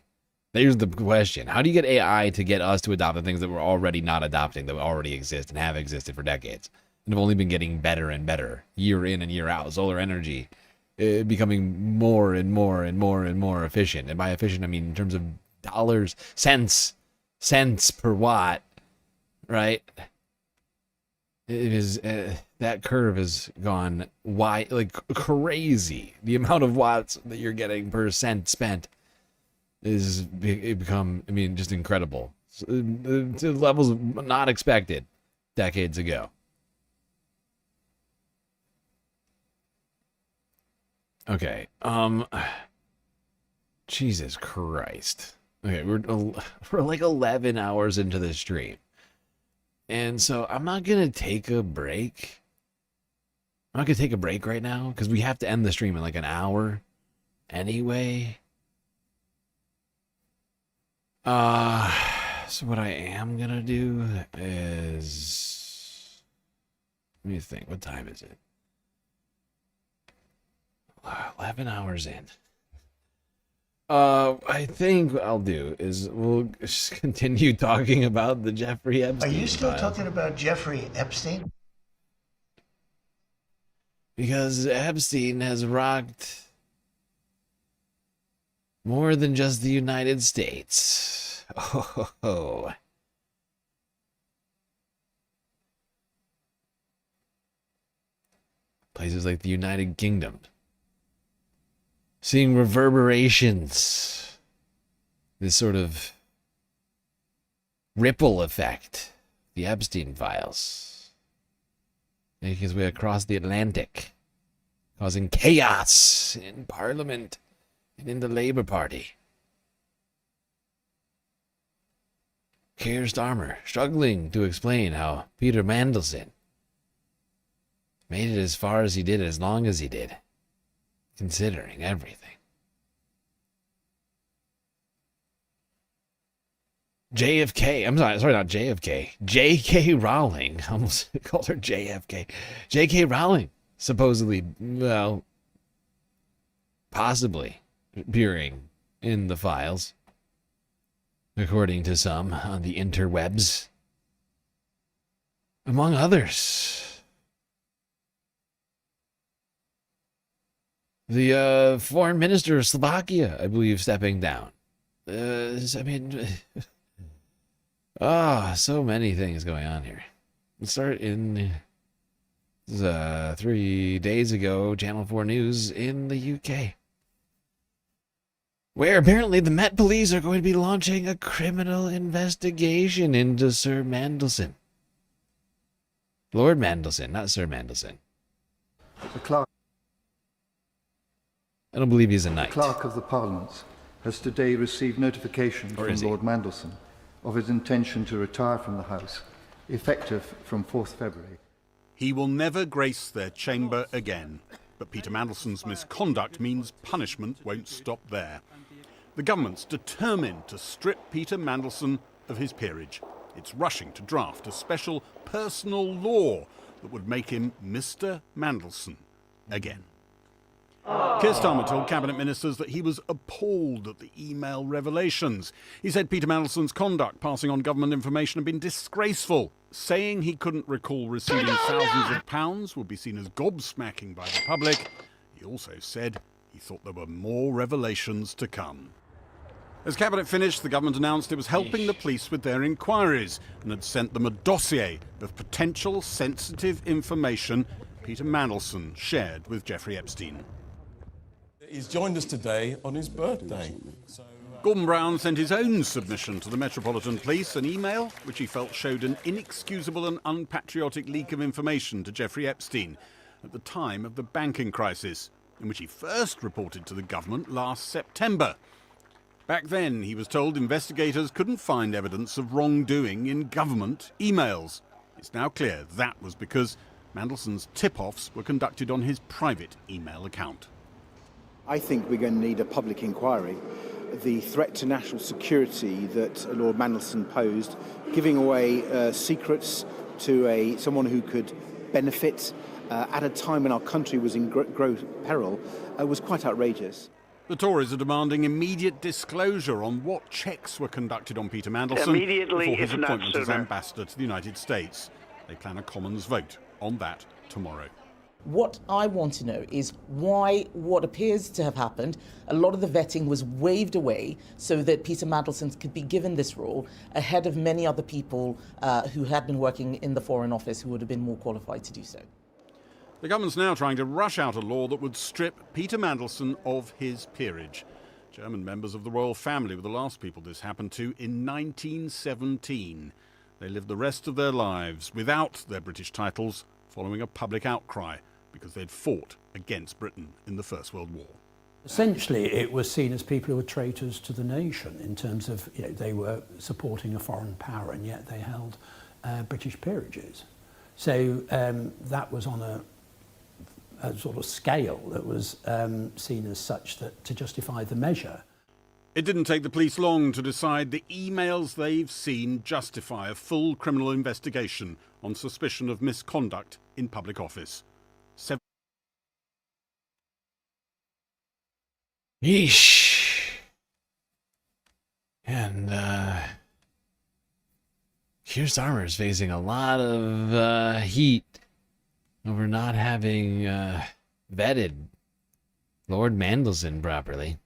There's the question. How do you get AI to get us to adopt the things that we're already not adopting, that already exist and have existed for decades, and have only been getting better and better year in and year out? Solar energy becoming more and more and more and more efficient. And by efficient, I mean in terms of dollars, cents per watt, right? It is, that curve has gone wide, like crazy. The amount of watts that you're getting per cent spent is become, I mean, just incredible. To levels not expected decades ago. Okay. Jesus Christ. Okay, we're like 11 hours into the stream. And so I'm not going to take a break. I'm not going to take a break right now because we have to end the stream in like an hour anyway. So what I am going to do is... Let me think. What time is it? 11 hours in. I think what I'll do is we'll just continue talking about the Jeffrey Epstein. Are you still files. talking about Jeffrey Epstein? Because Epstein has rocked more than just the United States. Oh. Places like the United Kingdom. Seeing reverberations. This sort of ripple effect. The Epstein files. Making his way across the Atlantic. Causing chaos in Parliament and in the Labour Party. Keir Starmer struggling to explain how Peter Mandelson made it as far as he did, as long as he did. Considering everything. JFK, I'm sorry, not JFK. J.K. Rowling, I almost called her JFK. J.K. Rowling, supposedly, well, possibly appearing in the files, according to some on the interwebs, among others. The foreign minister of Slovakia, I believe, stepping down. I mean, so many things going on here. Let's start in 3 days ago, Channel 4 News in the UK, where apparently the Met Police are going to be launching a criminal investigation into Sir Mandelson. Lord Mandelson, not Sir Mandelson. The clerk. I don't believe he's a knight. The Clerk of the Parliament has today received notification from Lord Mandelson of his intention to retire from the House, effective from 4th February. He will never grace their chamber again, but Peter Mandelson's misconduct means punishment won't stop there. The government's determined to strip Peter Mandelson of his peerage. It's rushing to draft a special personal law that would make him Mr. Mandelson again. Keir Starmer told cabinet ministers that he was appalled at the email revelations. He said Peter Mandelson's conduct passing on government information had been disgraceful. Saying he couldn't recall receiving thousands of pounds would be seen as gobsmacking by the public. He also said he thought there were more revelations to come. As cabinet finished, the government announced it was helping the police with their inquiries and had sent them a dossier of potential sensitive information Peter Mandelson shared with Jeffrey Epstein. He's joined us today on his birthday. Gordon Brown sent his own submission to the Metropolitan Police, an email which he felt showed an inexcusable and unpatriotic leak of information to Jeffrey Epstein at the time of the banking crisis, in which he first reported to the government last September. Back then, he was told investigators couldn't find evidence of wrongdoing in government emails. It's now clear that was because Mandelson's tip-offs were conducted on his private email account. I think we're going to need a public inquiry. The threat to national security that Lord Mandelson posed, giving away secrets to someone who could benefit at a time when our country was in grave peril, was quite outrageous. The Tories are demanding immediate disclosure on what checks were conducted on Peter Mandelson Immediately, before his if not appointment as sooner. ambassador to the United States. They plan a Commons vote on that tomorrow. What I want to know is why what appears to have happened, a lot of the vetting was waved away so that Peter Mandelson could be given this role ahead of many other people who had been working in the Foreign Office who would have been more qualified to do so. The government's now trying to rush out a law that would strip Peter Mandelson of his peerage. German members of the royal family were the last people this happened to in 1917. They lived the rest of their lives without their British titles following a public outcry, because they'd fought against Britain in the First World War. Essentially, it was seen as people who were traitors to the nation in terms of they were supporting a foreign power, and yet they held British peerages. So that was on a sort of scale that was seen as such that to justify the measure. It didn't take the police long to decide the emails they've seen justify a full criminal investigation on suspicion of misconduct in public office. Yeesh. And Keir Starmer's facing a lot of heat over not having vetted Lord Mandelson properly.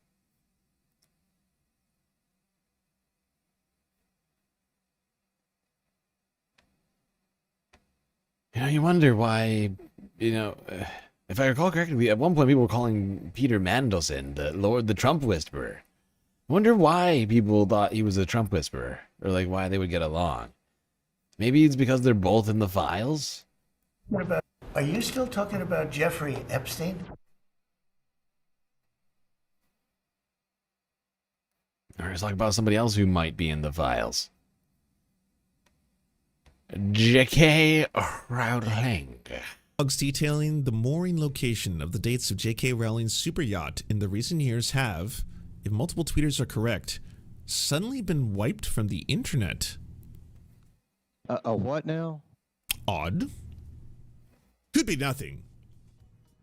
You know, you wonder why, if I recall correctly, at one point people were calling Peter Mandelson the Trump Whisperer. I wonder why people thought he was a Trump Whisperer, or like why they would get along. Maybe it's because they're both in the files? What about, are you still talking about Jeffrey Epstein? Or it's like about somebody else who might be in the files. J.K. Rowling. Blogs detailing the mooring location of the dates of J.K. Rowling's super yacht in the recent years have, if multiple tweeters are correct, suddenly been wiped from the internet. A what now? Odd. Could be nothing.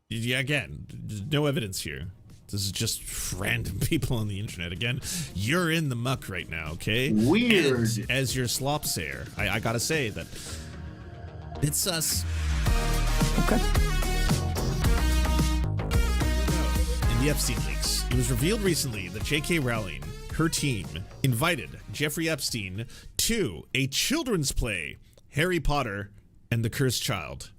Yeah, again, there's no evidence here. This is just random people on the internet. Again, you're in the muck right now, okay? Weird. And as your slop sayer, I gotta say that it's sus. Okay. In the Epstein leaks, it was revealed recently that J.K. Rowling, her team, invited Jeffrey Epstein to a children's play, Harry Potter and the Cursed Child.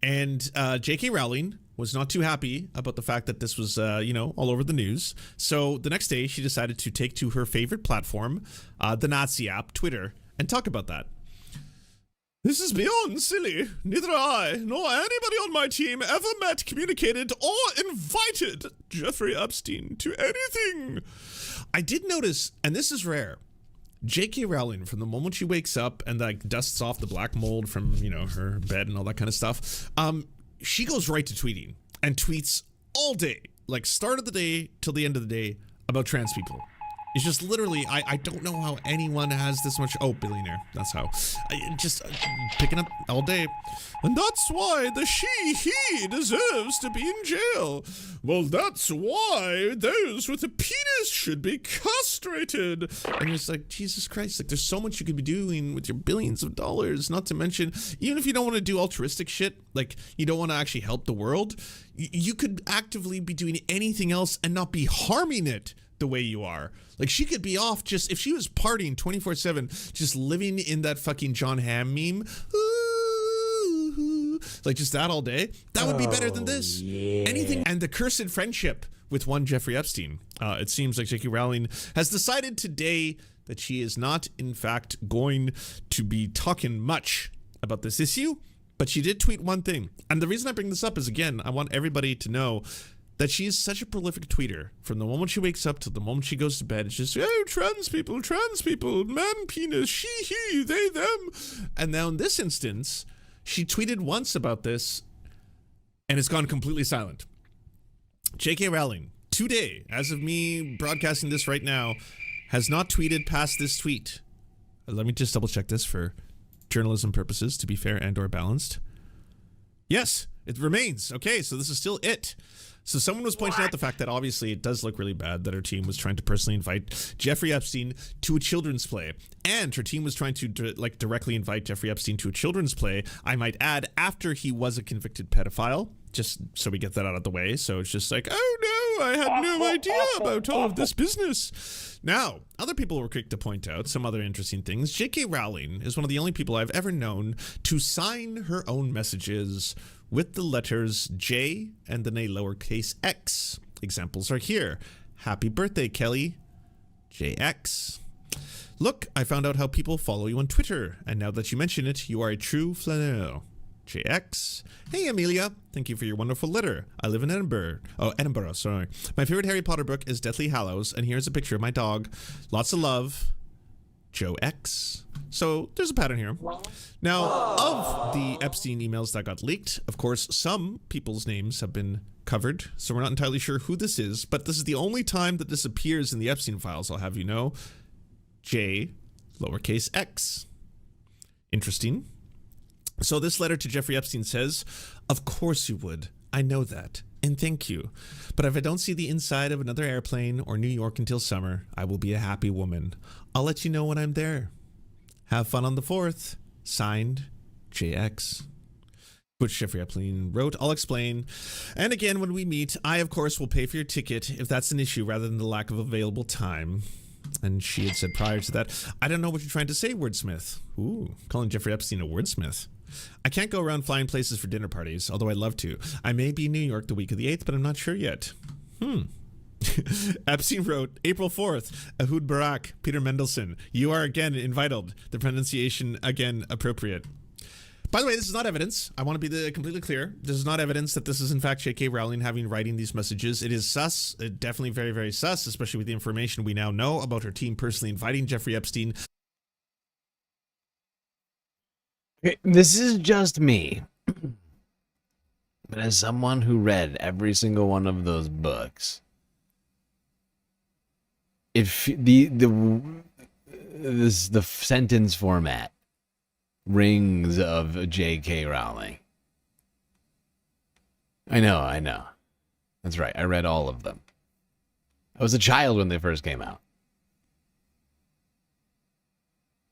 And J.K. Rowling was not too happy about the fact that this was, all over the news. So the next day, she decided to take to her favorite platform, the Nazi app, Twitter, and talk about that. This is beyond silly. Neither I nor anybody on my team ever met, communicated, or invited Jeffrey Epstein to anything. I did notice, and this is rare, J.K. Rowling, from the moment she wakes up and like dusts off the black mold from, her bed and all that kind of stuff, she goes right to tweeting and tweets all day, like start of the day till the end of the day, about trans people. It's just literally, I don't know how anyone has this much, billionaire, that's how. Just picking up all day. And that's why the he deserves to be in jail. Well, that's why those with a penis should be castrated. And it's like, Jesus Christ, like there's so much you could be doing with your billions of dollars, not to mention, even if you don't want to do altruistic shit, like you don't want to actually help the world, you could actively be doing anything else and not be harming it the way you are. Like she could be off just, if she was partying 24/7, just living in that fucking John Hamm meme, like just that all day, that would be better than this. Yeah. Anything. And the cursed friendship with one Jeffrey Epstein. It seems like J.K. Rowling has decided today that she is not, in fact, going to be talking much about this issue, but she did tweet one thing. And the reason I bring this up is, again, I want everybody to know that she is such a prolific tweeter. From the moment she wakes up to the moment she goes to bed, it's just, trans people, man, penis, she, he, they, them. And now in this instance, she tweeted once about this, and it's gone completely silent. J.K. Rowling, today, as of me broadcasting this right now, has not tweeted past this tweet. Let me just double check this for journalism purposes, to be fair and or balanced. Yes, it remains. Okay, so this is still it. So someone was pointing out the fact that obviously it does look really bad that her team was trying to personally invite Jeffrey Epstein to a children's play. And her team was trying to directly invite Jeffrey Epstein to a children's play, I might add, after he was a convicted pedophile, just so we get that out of the way. So it's just like, oh no, I had no idea about all of this business. Now, other people were quick to point out some other interesting things. J.K. Rowling is one of the only people I've ever known to sign her own messages with the letters J and then a lowercase x. Examples are here. Happy birthday, Kelly. JX. Look, I found out how people follow you on Twitter, and now that you mention it, you are a true flaneur. JX. Hey, Amelia. Thank you for your wonderful letter. I live in Edinburgh. Oh, Edinburgh, sorry. My favorite Harry Potter book is Deathly Hallows, and here's a picture of my dog. Lots of love. Joe X. So there's a pattern here. Now, of the Epstein emails that got leaked, of course, some people's names have been covered, so we're not entirely sure who this is, but this is the only time that this appears in the Epstein files, I'll have you know. J, lowercase x. Interesting. So this letter to Jeffrey Epstein says, "Of course you would. I know that. And thank you. But if I don't see the inside of another airplane or New York until summer, I will be a happy woman. I'll let you know when I'm there. Have fun on the 4th. Signed, JX." Which Jeffrey Epstein wrote, "I'll explain. And again, when we meet, I, of course, will pay for your ticket if that's an issue rather than the lack of available time." And she had said prior to that, "I don't know what you're trying to say, wordsmith." Ooh, calling Jeffrey Epstein a wordsmith. "I can't go around flying places for dinner parties, although I'd love to. I may be in New York the week of the 8th, but I'm not sure yet." Epstein wrote, April 4th, Ehud Barak, Peter Mendelsohn. "You are again invited. The pronunciation again appropriate." By the way, this is not evidence. I want to be completely clear. This is not evidence that this is in fact J.K. Rowling writing these messages. It is sus, definitely very, very sus, especially with the information we now know about her team personally inviting Jeffrey Epstein. Okay, this is just me. But as someone who read every single one of those books, if the sentence format rings of J.K. Rowling. I know. That's right. I read all of them. I was a child when they first came out.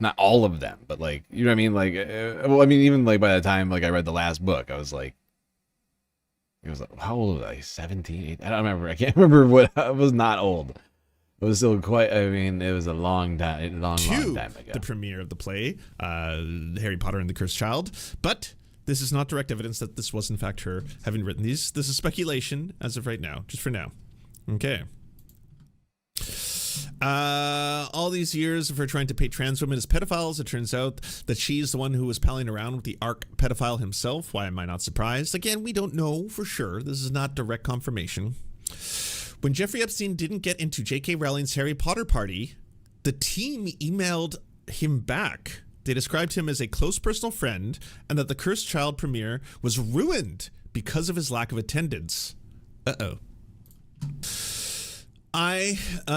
Not all of them, but like, you know what I mean? Like, well, I mean, even like by the time like I read the last book, I was like, it was like, how old was I? 17? I don't remember. I can't remember what. I was not old. It was still quite, I mean, it was a long time, long time ago. The premiere of the play, Harry Potter and the Cursed Child. But this is not direct evidence that this was in fact her having written these. This is speculation as of right now, just for now. Okay. All these years of her trying to paint trans women as pedophiles, it turns out that she's the one who was palling around with the arch pedophile himself. Why am I not surprised? Again, we don't know for sure. This is not direct confirmation. When Jeffrey Epstein didn't get into J.K. Rowling's Harry Potter party, the team emailed him back. They described him as a close personal friend and that the Cursed Child premiere was ruined because of his lack of attendance. Uh-oh.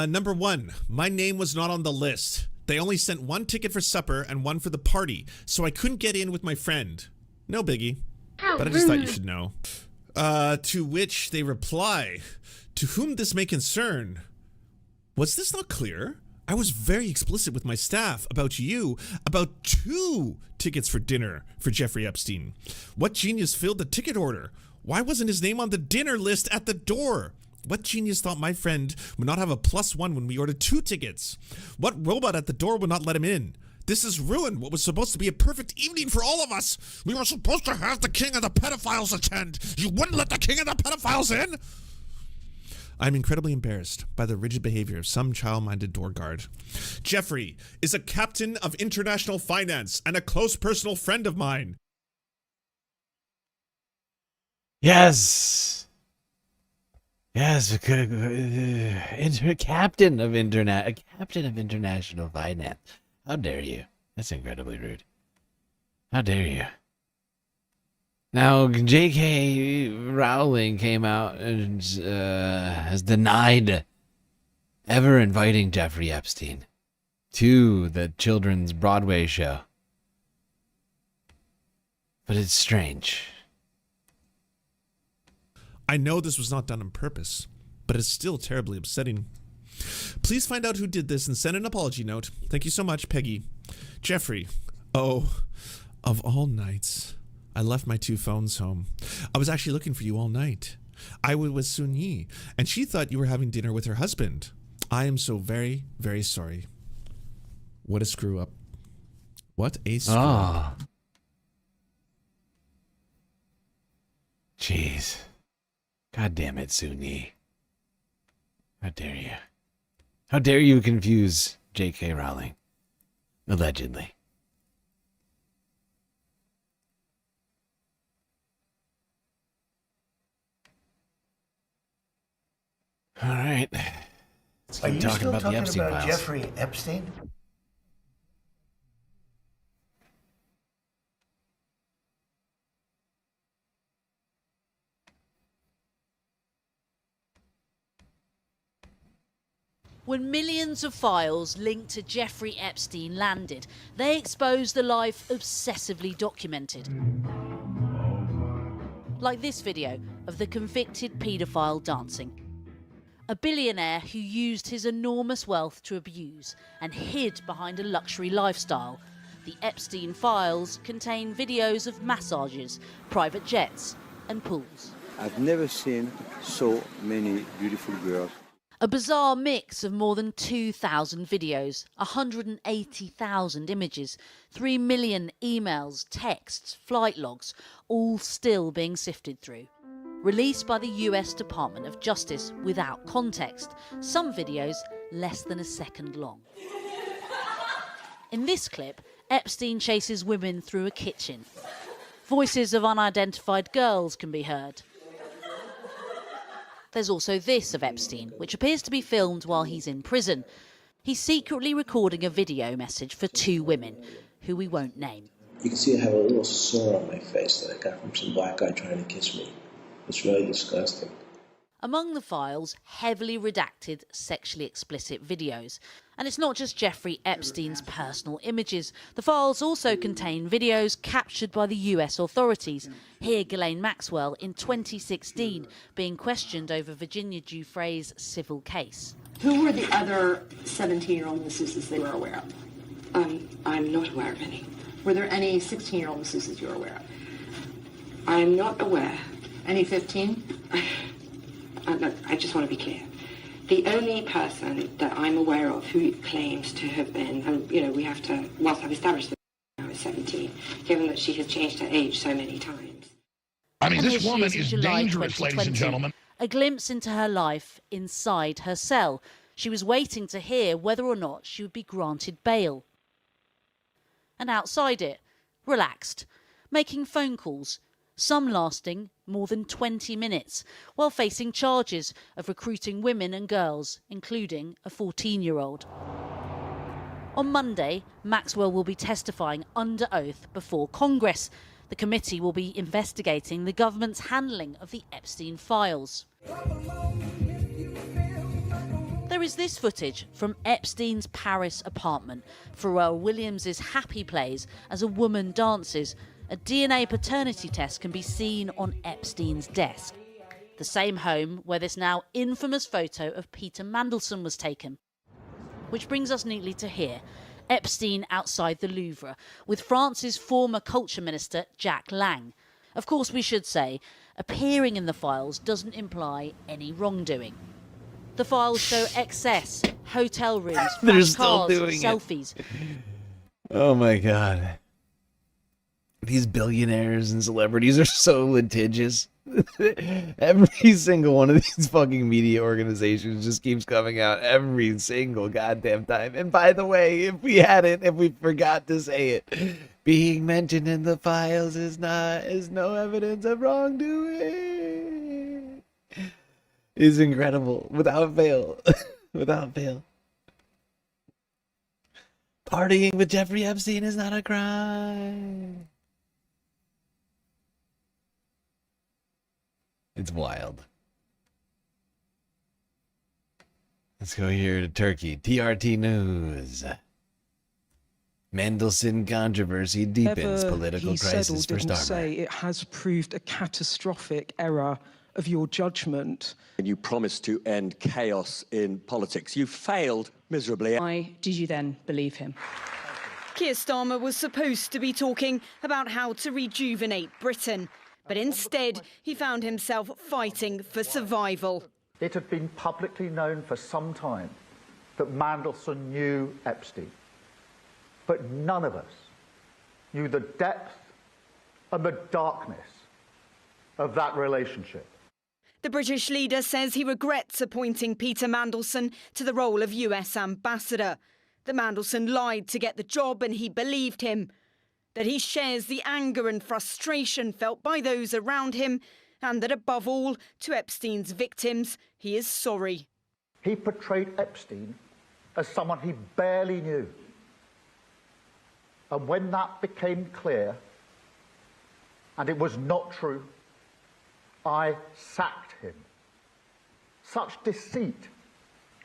Number 1, my name was not on the list. They only sent 1 ticket for supper and 1 for the party, so I couldn't get in with my friend. No biggie. But I just thought you should know. To which they reply, "To whom this may concern. Was this not clear? I was very explicit with my staff about 2 tickets for dinner for Jeffrey Epstein. What genius filled the ticket order? Why wasn't his name on the dinner list at the door? What genius thought my friend would not have a +1 when we ordered 2 tickets? What robot at the door would not let him in? This has ruined what was supposed to be a perfect evening for all of us. We were supposed to have the king of the pedophiles attend. You wouldn't let the king of the pedophiles in?" I'm incredibly embarrassed by the rigid behavior of some child-minded door guard. Jeffrey is a captain of international finance and a close personal friend of mine. Yes, a captain of international finance. How dare you? That's incredibly rude. How dare you? Now, J.K. Rowling came out and has denied ever inviting Jeffrey Epstein to the children's Broadway show. But it's strange. I know this was not done on purpose, but it's still terribly upsetting. Please find out who did this and send an apology note. Thank you so much, Peggy. Jeffrey. Oh, of all nights, I left my 2 phones home. I was actually looking for you all night. I was with Sun Yi, and she thought you were having dinner with her husband. I am so very, very sorry. What a screw up. What a screw up. Jeez. God damn it, Sun Yi. How dare you? How dare you confuse J.K. Rowling? Allegedly. All right. Let's Are keep you talking still about the talking Epstein about files. Jeffrey Epstein? When millions of files linked to Jeffrey Epstein landed, they exposed the life obsessively documented. Like this video of the convicted paedophile dancing. A billionaire who used his enormous wealth to abuse and hid behind a luxury lifestyle. The Epstein files contain videos of massages, private jets and pools. I've never seen so many beautiful girls. A bizarre mix of more than 2,000 videos, 180,000 images, 3 million emails, texts, flight logs, all still being sifted through. Released by the US Department of Justice without context, some videos less than a second long. In this clip, Epstein chases women through a kitchen. Voices of unidentified girls can be heard. There's also this of Epstein, which appears to be filmed while he's in prison. He's secretly recording a video message for 2 women, who we won't name. You can see I have a little sore on my face that I got from some black guy trying to kiss me. It's really disgusting. Among the files, heavily redacted, sexually explicit videos. And it's not just Jeffrey Epstein's personal images. The files also contain videos captured by the US authorities. Here, Ghislaine Maxwell, in 2016, being questioned over Virginia Giuffre's civil case. Who were the other 17-year-old masseuses they were aware of? I'm not aware of any. Were there any 16-year-old masseuses you were aware of? I'm not aware. Any 15? Look, I just want to be clear. The only person that I'm aware of who claims to have been, and we have to, whilst I've established that now is 17, given that she has changed her age so many times. I mean, this woman is dangerous, ladies and gentlemen. A glimpse into her life inside her cell. She was waiting to hear whether or not she would be granted bail. And outside it, relaxed, making phone calls, some lasting more than 20 minutes, while facing charges of recruiting women and girls, including a 14-year-old. On Monday, Maxwell will be testifying under oath before Congress. The committee will be investigating the government's handling of the Epstein files. There is this footage from Epstein's Paris apartment. Pharrell Williams' happy plays as a woman dances. A DNA paternity test can be seen on Epstein's desk. The same home where this now infamous photo of Peter Mandelson was taken. Which brings us neatly to here. Epstein outside the Louvre, with France's former culture minister, Jack Lang. Of course, we should say, appearing in the files doesn't imply any wrongdoing. The files show excess, hotel rooms, flash cars, selfies. Oh my God. These billionaires and celebrities are so litigious. Every single one of these fucking media organizations just keeps coming out every single goddamn time. And by the way, if we forgot to say it, being mentioned in the files is no evidence of wrongdoing. Is incredible, without fail. Without fail. Partying with Jeffrey Epstein is not a crime. It's wild. Let's go here to Turkey. TRT News. Mandelson controversy deepens political crisis for Starmer. Say it has proved a catastrophic error of your judgment. And you promised to end chaos in politics. You failed miserably. Why did you then believe him? Keir Starmer was supposed to be talking about how to rejuvenate Britain. But instead, he found himself fighting for survival. It had been publicly known for some time that Mandelson knew Epstein. But none of us knew the depth and the darkness of that relationship. The British leader says he regrets appointing Peter Mandelson to the role of US ambassador. That Mandelson lied to get the job and he believed him. That he shares the anger and frustration felt by those around him, and that above all, to Epstein's victims, he is sorry. He portrayed Epstein as someone he barely knew. And when that became clear, and it was not true, I sacked him. Such deceit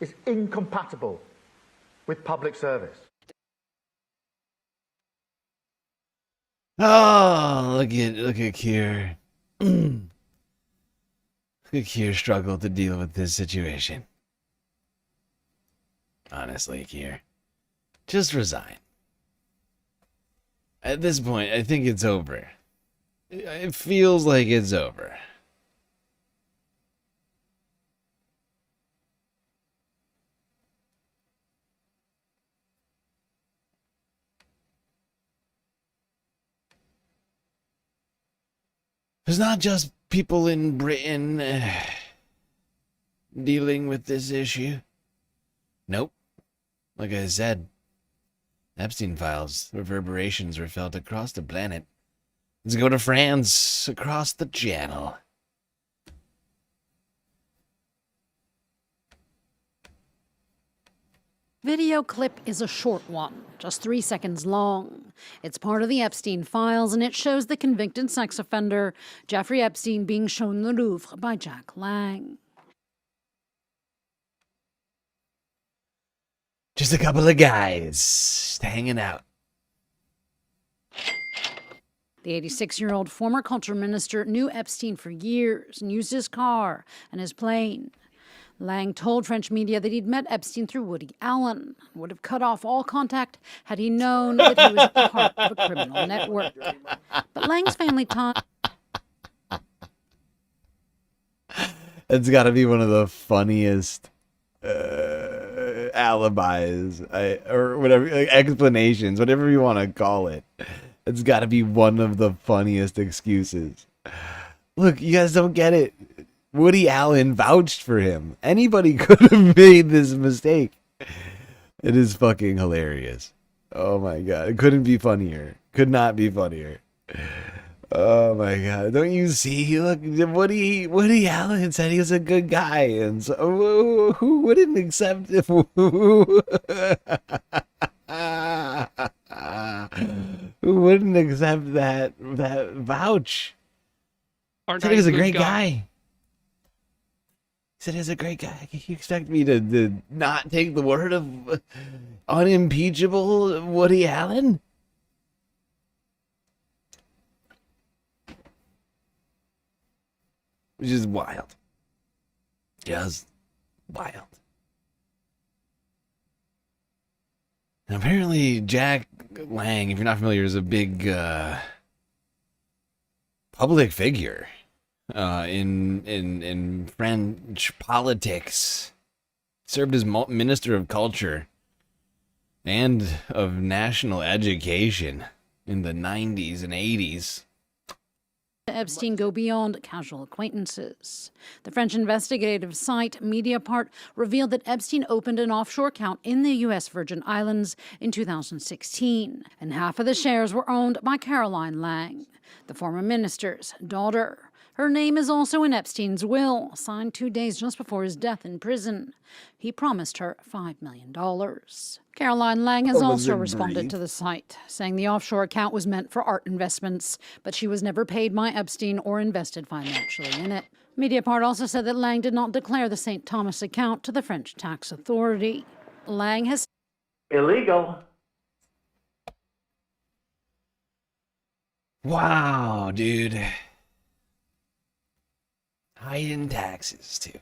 is incompatible with public service. Oh, look at Keir. Look at Keir's struggle to deal with this situation. Honestly, Keir, just resign. At this point, I think it's over. It feels like it's over. There's not just people in Britain dealing with this issue. Nope. Like I said, Epstein files reverberations were felt across the planet. Let's go to France, across the channel. Video clip is a short one, just 3 seconds long. It's part of the Epstein files, and it shows the convicted sex offender, Jeffrey Epstein, being shown the Louvre by Jack Lang. Just a couple of guys hanging out. The 86-year-old former culture minister knew Epstein for years and used his car and his plane. Lang told French media that he'd met Epstein through Woody Allen and would have cut off all contact had he known that he was part of a criminal network. But Lang's family time... It's got to be one of the funniest alibis, or whatever, like explanations, whatever you want to call it. It's got to be one of the funniest excuses. Look, you guys don't get it. Woody Allen vouched for him. Anybody could have made this mistake. It is fucking hilarious. Oh my god. It couldn't be funnier. Could not be funnier. Oh my god. Don't you see? Look, Woody Allen said he was a good guy. And so who wouldn't accept if who wouldn't accept that vouch? Said he was a great guy. Said he's a great guy. You expect me to not take the word of unimpeachable Woody Allen? Which is wild. Just wild. Now, apparently, Jack Lang, if you're not familiar, is a big public figure in French politics. Served as Minister of Culture and of National Education in the 90s and 80s. Epstein go beyond casual acquaintances. The French investigative site Mediapart revealed that Epstein opened an offshore account in the U.S. Virgin Islands in 2016, and half of the shares were owned by Caroline Lang, the former minister's daughter. Her name is also in Epstein's will, signed 2 days just before his death in prison. He promised her $5 million. Caroline Lang has also responded to the site, saying the offshore account was meant for art investments, but she was never paid by Epstein or invested financially in it. Mediapart also said that Lang did not declare the St. Thomas account to the French tax authority. Lang has... Illegal. Wow, dude. Hiding taxes, too.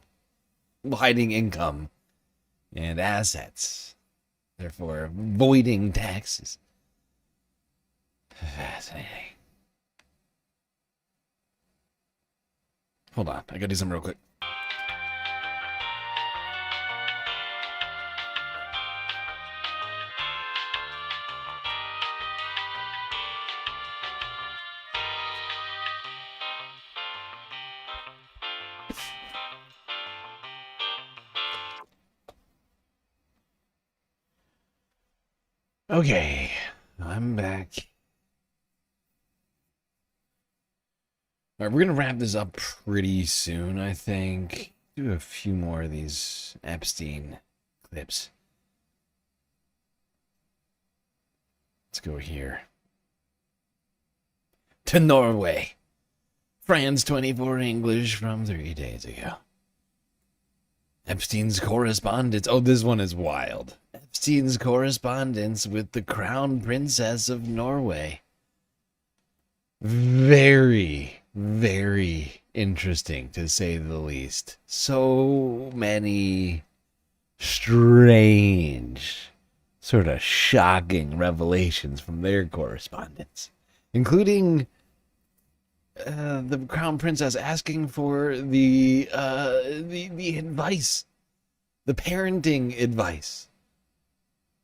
Hiding income and assets. Therefore, voiding taxes. Fascinating. Hold on. I gotta do something real quick. Okay, I'm back. All right, we're going to wrap this up pretty soon, I think. Do a few more of these Epstein clips. Let's go here. To Norway. France 24 English from 3 days ago. Epstein's correspondence. Oh, this one is wild. Epstein's correspondence with the Crown Princess of Norway. Very, very interesting, to say the least. So many strange, sort of shocking revelations from their correspondence, including the Crown Princess asking for the advice, the parenting advice.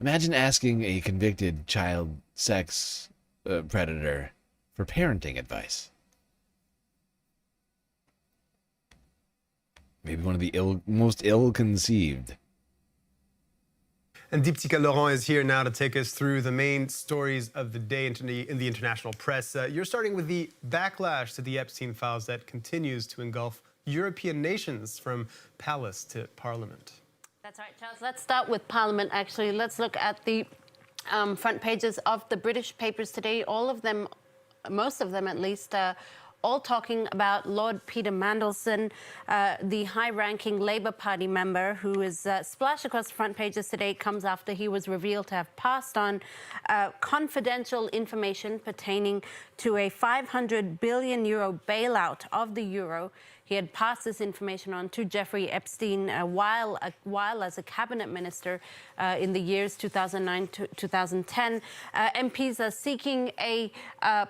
Imagine asking a convicted child sex predator for parenting advice. Maybe one of the most ill-conceived. And Deeptika Laurent is here now to take us through the main stories of the day in the international press. You're starting with the backlash to the Epstein files that continues to engulf European nations from palace to parliament. That's right, Charles. Let's start with Parliament, actually. Let's look at the front pages of the British papers today. All of them, most of them at least, all talking about Lord Peter Mandelson, the high-ranking Labour Party member who is splashed across the front pages today, comes after he was revealed to have passed on confidential information pertaining to a 500 billion euro bailout of the euro. He had passed this information on to Jeffrey Epstein while as a cabinet minister in the years 2009 to 2010. MPs are seeking a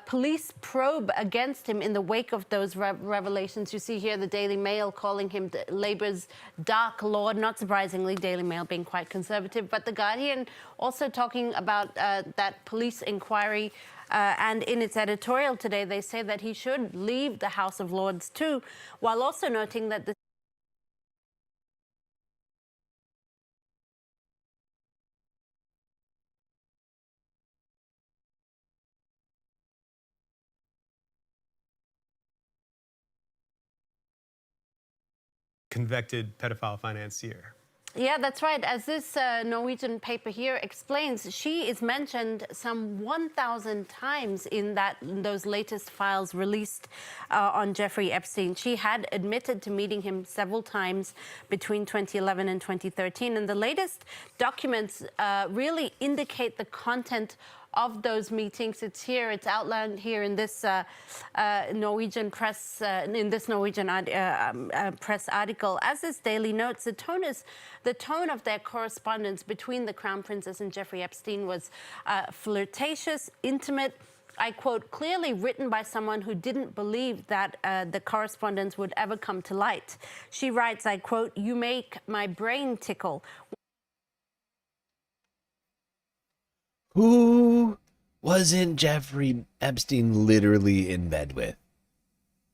police probe against him in the wake of those revelations. You see here the Daily Mail calling him Labour's Dark Lord, not surprisingly, Daily Mail being quite conservative. But The Guardian also talking about that police inquiry. And in its editorial today, they say that he should leave the House of Lords too, while also noting that the Convicted pedophile financier. Yeah, that's right. As this Norwegian paper here explains, she is mentioned some 1,000 times in those latest files released on Jeffrey Epstein. She had admitted to meeting him several times between 2011 and 2013. And the latest documents really indicate the content of those meetings. It's here, it's outlined here in this Norwegian press, press article. As this Daily notes, the tone of their correspondence between the Crown Princess and Jeffrey Epstein was flirtatious, intimate. I quote, clearly written by someone who didn't believe that the correspondence would ever come to light. She writes, I quote, "You make my brain tickle." Who wasn't Jeffrey Epstein literally in bed with?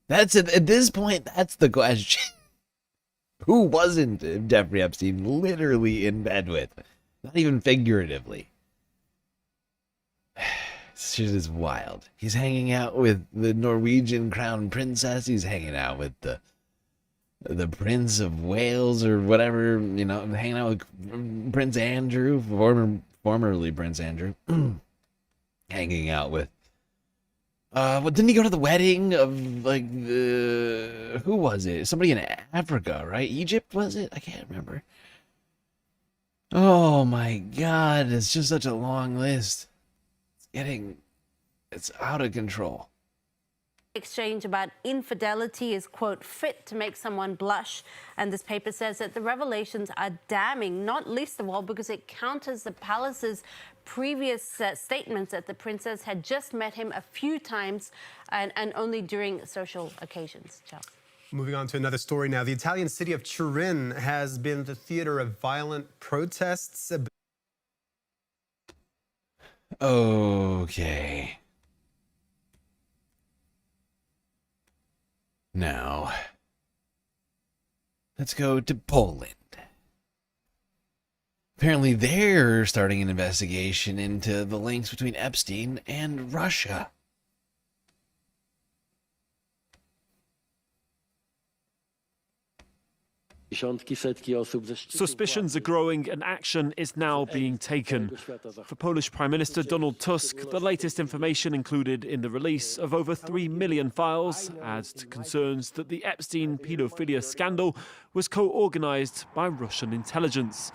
That's it. At this point, that's the question. Who wasn't Jeffrey Epstein literally in bed with? Not even figuratively. This shit is wild. He's hanging out with the Norwegian crown princess. He's hanging out with the Prince of Wales or whatever, you know, hanging out with Prince Andrew, formerly Prince Andrew. Hanging out with didn't he go to the wedding of, like, who was it? Somebody in Africa, right? Egypt, was it? I can't remember. Oh my God, it's just such a long list. It's out of control. Exchange about infidelity is, quote, fit to make someone blush. And this paper says that the revelations are damning, not least of all because it counters the palace's previous statements that the princess had just met him a few times and only during social occasions. Charles. Moving on to another story now. The Italian city of Turin has been the theater of violent protests. Okay. Now, let's go to Poland. Apparently they're starting an investigation into the links between Epstein and Russia. Suspicions are growing and action is now being taken. For Polish Prime Minister Donald Tusk, the latest information included in the release of over 3 million files adds to concerns that the Epstein paedophilia scandal was co-organised by Russian intelligence.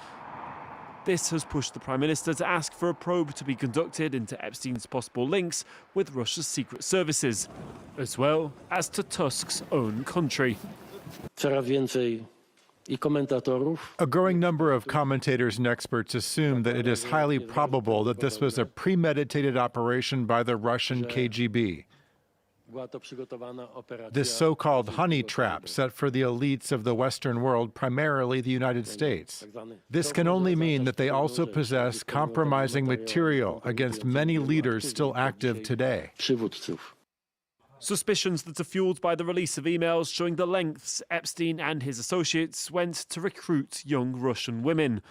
This has pushed the Prime Minister to ask for a probe to be conducted into Epstein's possible links with Russia's secret services, as well as to Tusk's own country. A growing number of commentators and experts assume that it is highly probable that this was a premeditated operation by the Russian KGB. This so-called honey trap set for the elites of the Western world, primarily the United States. This can only mean that they also possess compromising material against many leaders still active today. Suspicions that are fueled by the release of emails showing the lengths Epstein and his associates went to recruit young Russian women,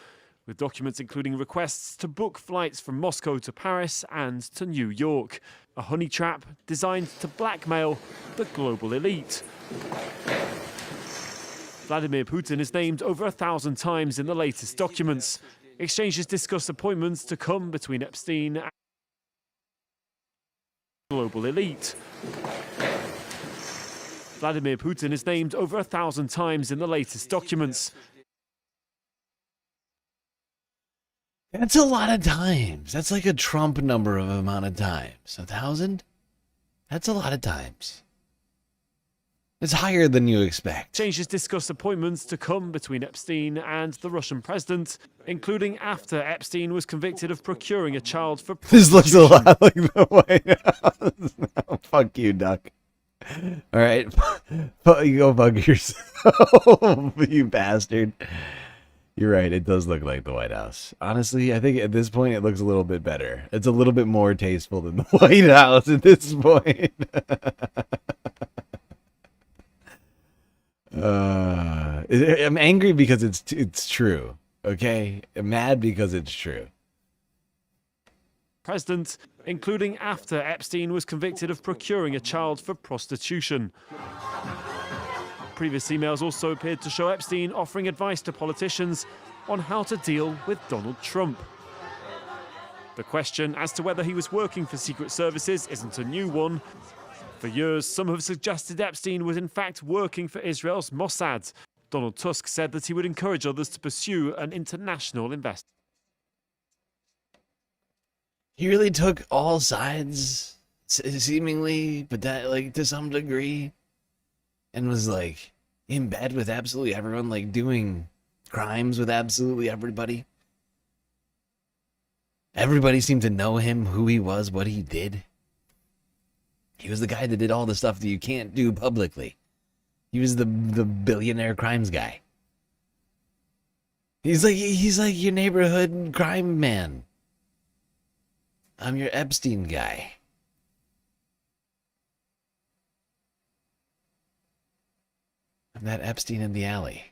with documents including requests to book flights from Moscow to Paris and to New York. A honey trap designed to blackmail the global elite. Vladimir Putin is named over 1,000 times in the latest documents. Exchanges discuss appointments to come between Epstein and the global elite. Vladimir Putin is named over 1,000 times in the latest documents. That's a lot of times. That's like a Trump number of amount of times. 1,000? That's a lot of times. It's higher than you expect. Exchanges discuss appointments to come between Epstein and the Russian president, including after Epstein was convicted of procuring a child for prostitution. This looks a lot like the White House. Fuck you, Duck. All right. You go bug yourself, you bastard. You're right. It does look like the White House. Honestly, I think at this point it looks a little bit better. It's a little bit more tasteful than the White House at this point. I'm angry because it's true. Okay? I'm mad because it's true. President, including after Epstein was convicted of procuring a child for prostitution. Previous emails also appeared to show Epstein offering advice to politicians on how to deal with Donald Trump. The question as to whether he was working for secret services isn't a new one. For years, some have suggested Epstein was in fact working for Israel's Mossad. Donald Tusk said that he would encourage others to pursue an international investigation. He really took all sides, seemingly, but that, like, to some degree, and was, like, in bed with absolutely everyone, like, doing crimes with absolutely everybody. Everybody seemed to know him, who he was, what he did. He was the guy that did all the stuff that you can't do publicly. He was the billionaire crimes guy. He's like your neighborhood crime man. I'm your Epstein guy. I'm that Epstein in the alley.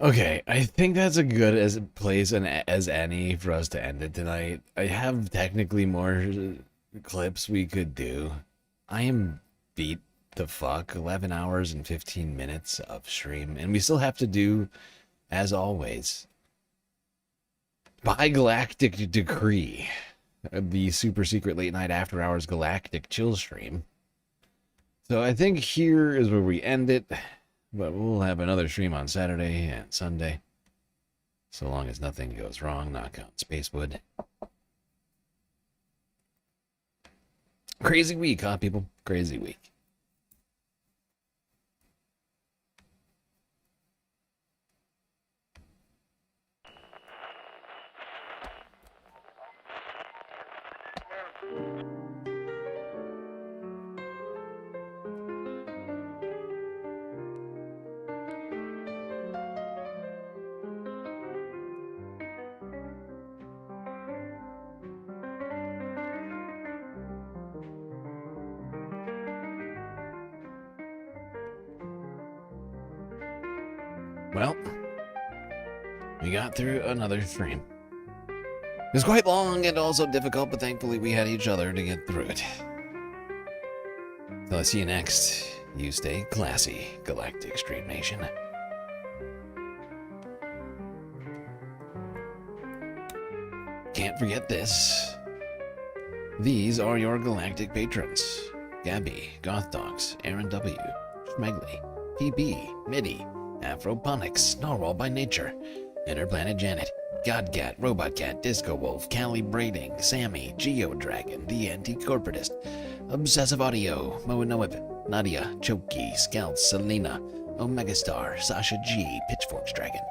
Okay, I think that's a good as a place as any for us to end it tonight. I have technically more clips we could do. I am beat the fuck. 11 hours and 15 minutes of stream, and we still have to do, as always, by galactic decree, the super secret late night after hours galactic chill stream. So I think here is where we end it. But we'll have another stream on Saturday and Sunday. So long as nothing goes wrong, knock on Spacewood. Crazy week, huh, people? Crazy week. Well, we got through another stream. It was quite long and also difficult, but thankfully we had each other to get through it. Till I see you next, you stay classy, Galactic Stream Nation. Can't forget this. These are your galactic patrons. Gabby, Goth Dogs, Aaron W., Schmegley, PB, Midi, Afroponics, Narwhal by Nature, Interplanet Janet, Godcat, Robot Cat, Disco Wolf, Callie Braiding, Sammy, Geo Dragon, The Anti-Corporatist, Obsessive Audio, Moanoib, Nadia, Choki, Scout, Selena, Omega Star, Sasha G, Pitchforks Dragon,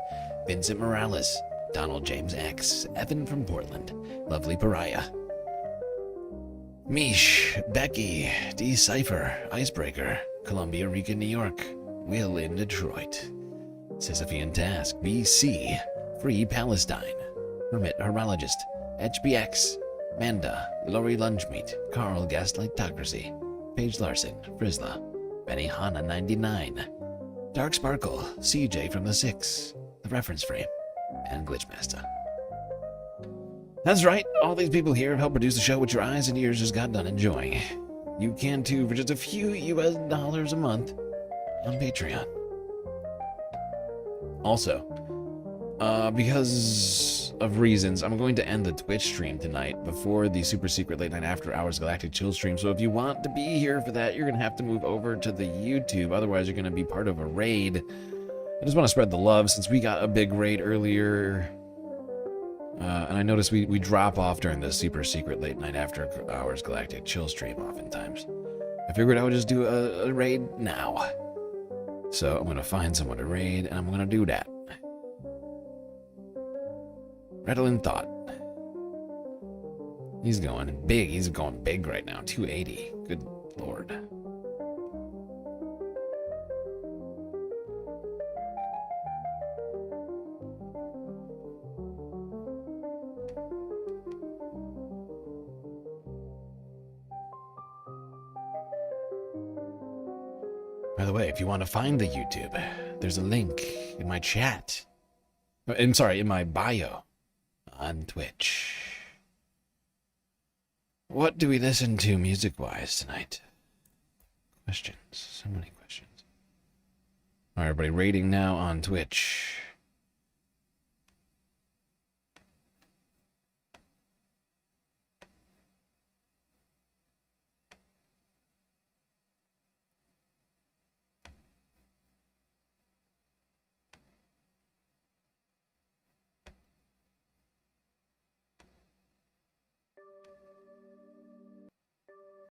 Vincent Morales, Donald James X, Evan from Portland, Lovely Pariah, Mish, Becky, Decipher, Icebreaker, Columbia Rica, New York, Will in Detroit, Sisyphean Task, BC, Free Palestine, Hermit Horologist, HBX, Manda, Lori Lunchmeat, Carl Gaslightocracy, Paige Larson, Frizla, Benny Hanna 99, Dark Sparkle, CJ from the Six, The Reference Frame, and Glitchmaster. That's right, all these people here have helped produce the show which your eyes and ears just got done enjoying. You can too for just a few US dollars a month on Patreon. Also, because of reasons, I'm going to end the Twitch stream tonight before the super secret late night after hours Galactic Chill stream. So if you want to be here for that, you're going to have to move over to the YouTube. Otherwise, you're going to be part of a raid. I just want to spread the love since we got a big raid earlier. And I noticed we drop off during the super secret late night after hours Galactic Chill stream oftentimes. I figured I would just do a raid now. So I'm going to find someone to raid, and I'm going to do that. Redolin Thought. He's going big. He's going big right now. 280. Good lord. By the way, if you want to find the YouTube, there's a link in my chat. I'm sorry, in my bio on Twitch. What do we listen to music-wise tonight? Questions. So many questions. All right, everybody, rating now on Twitch.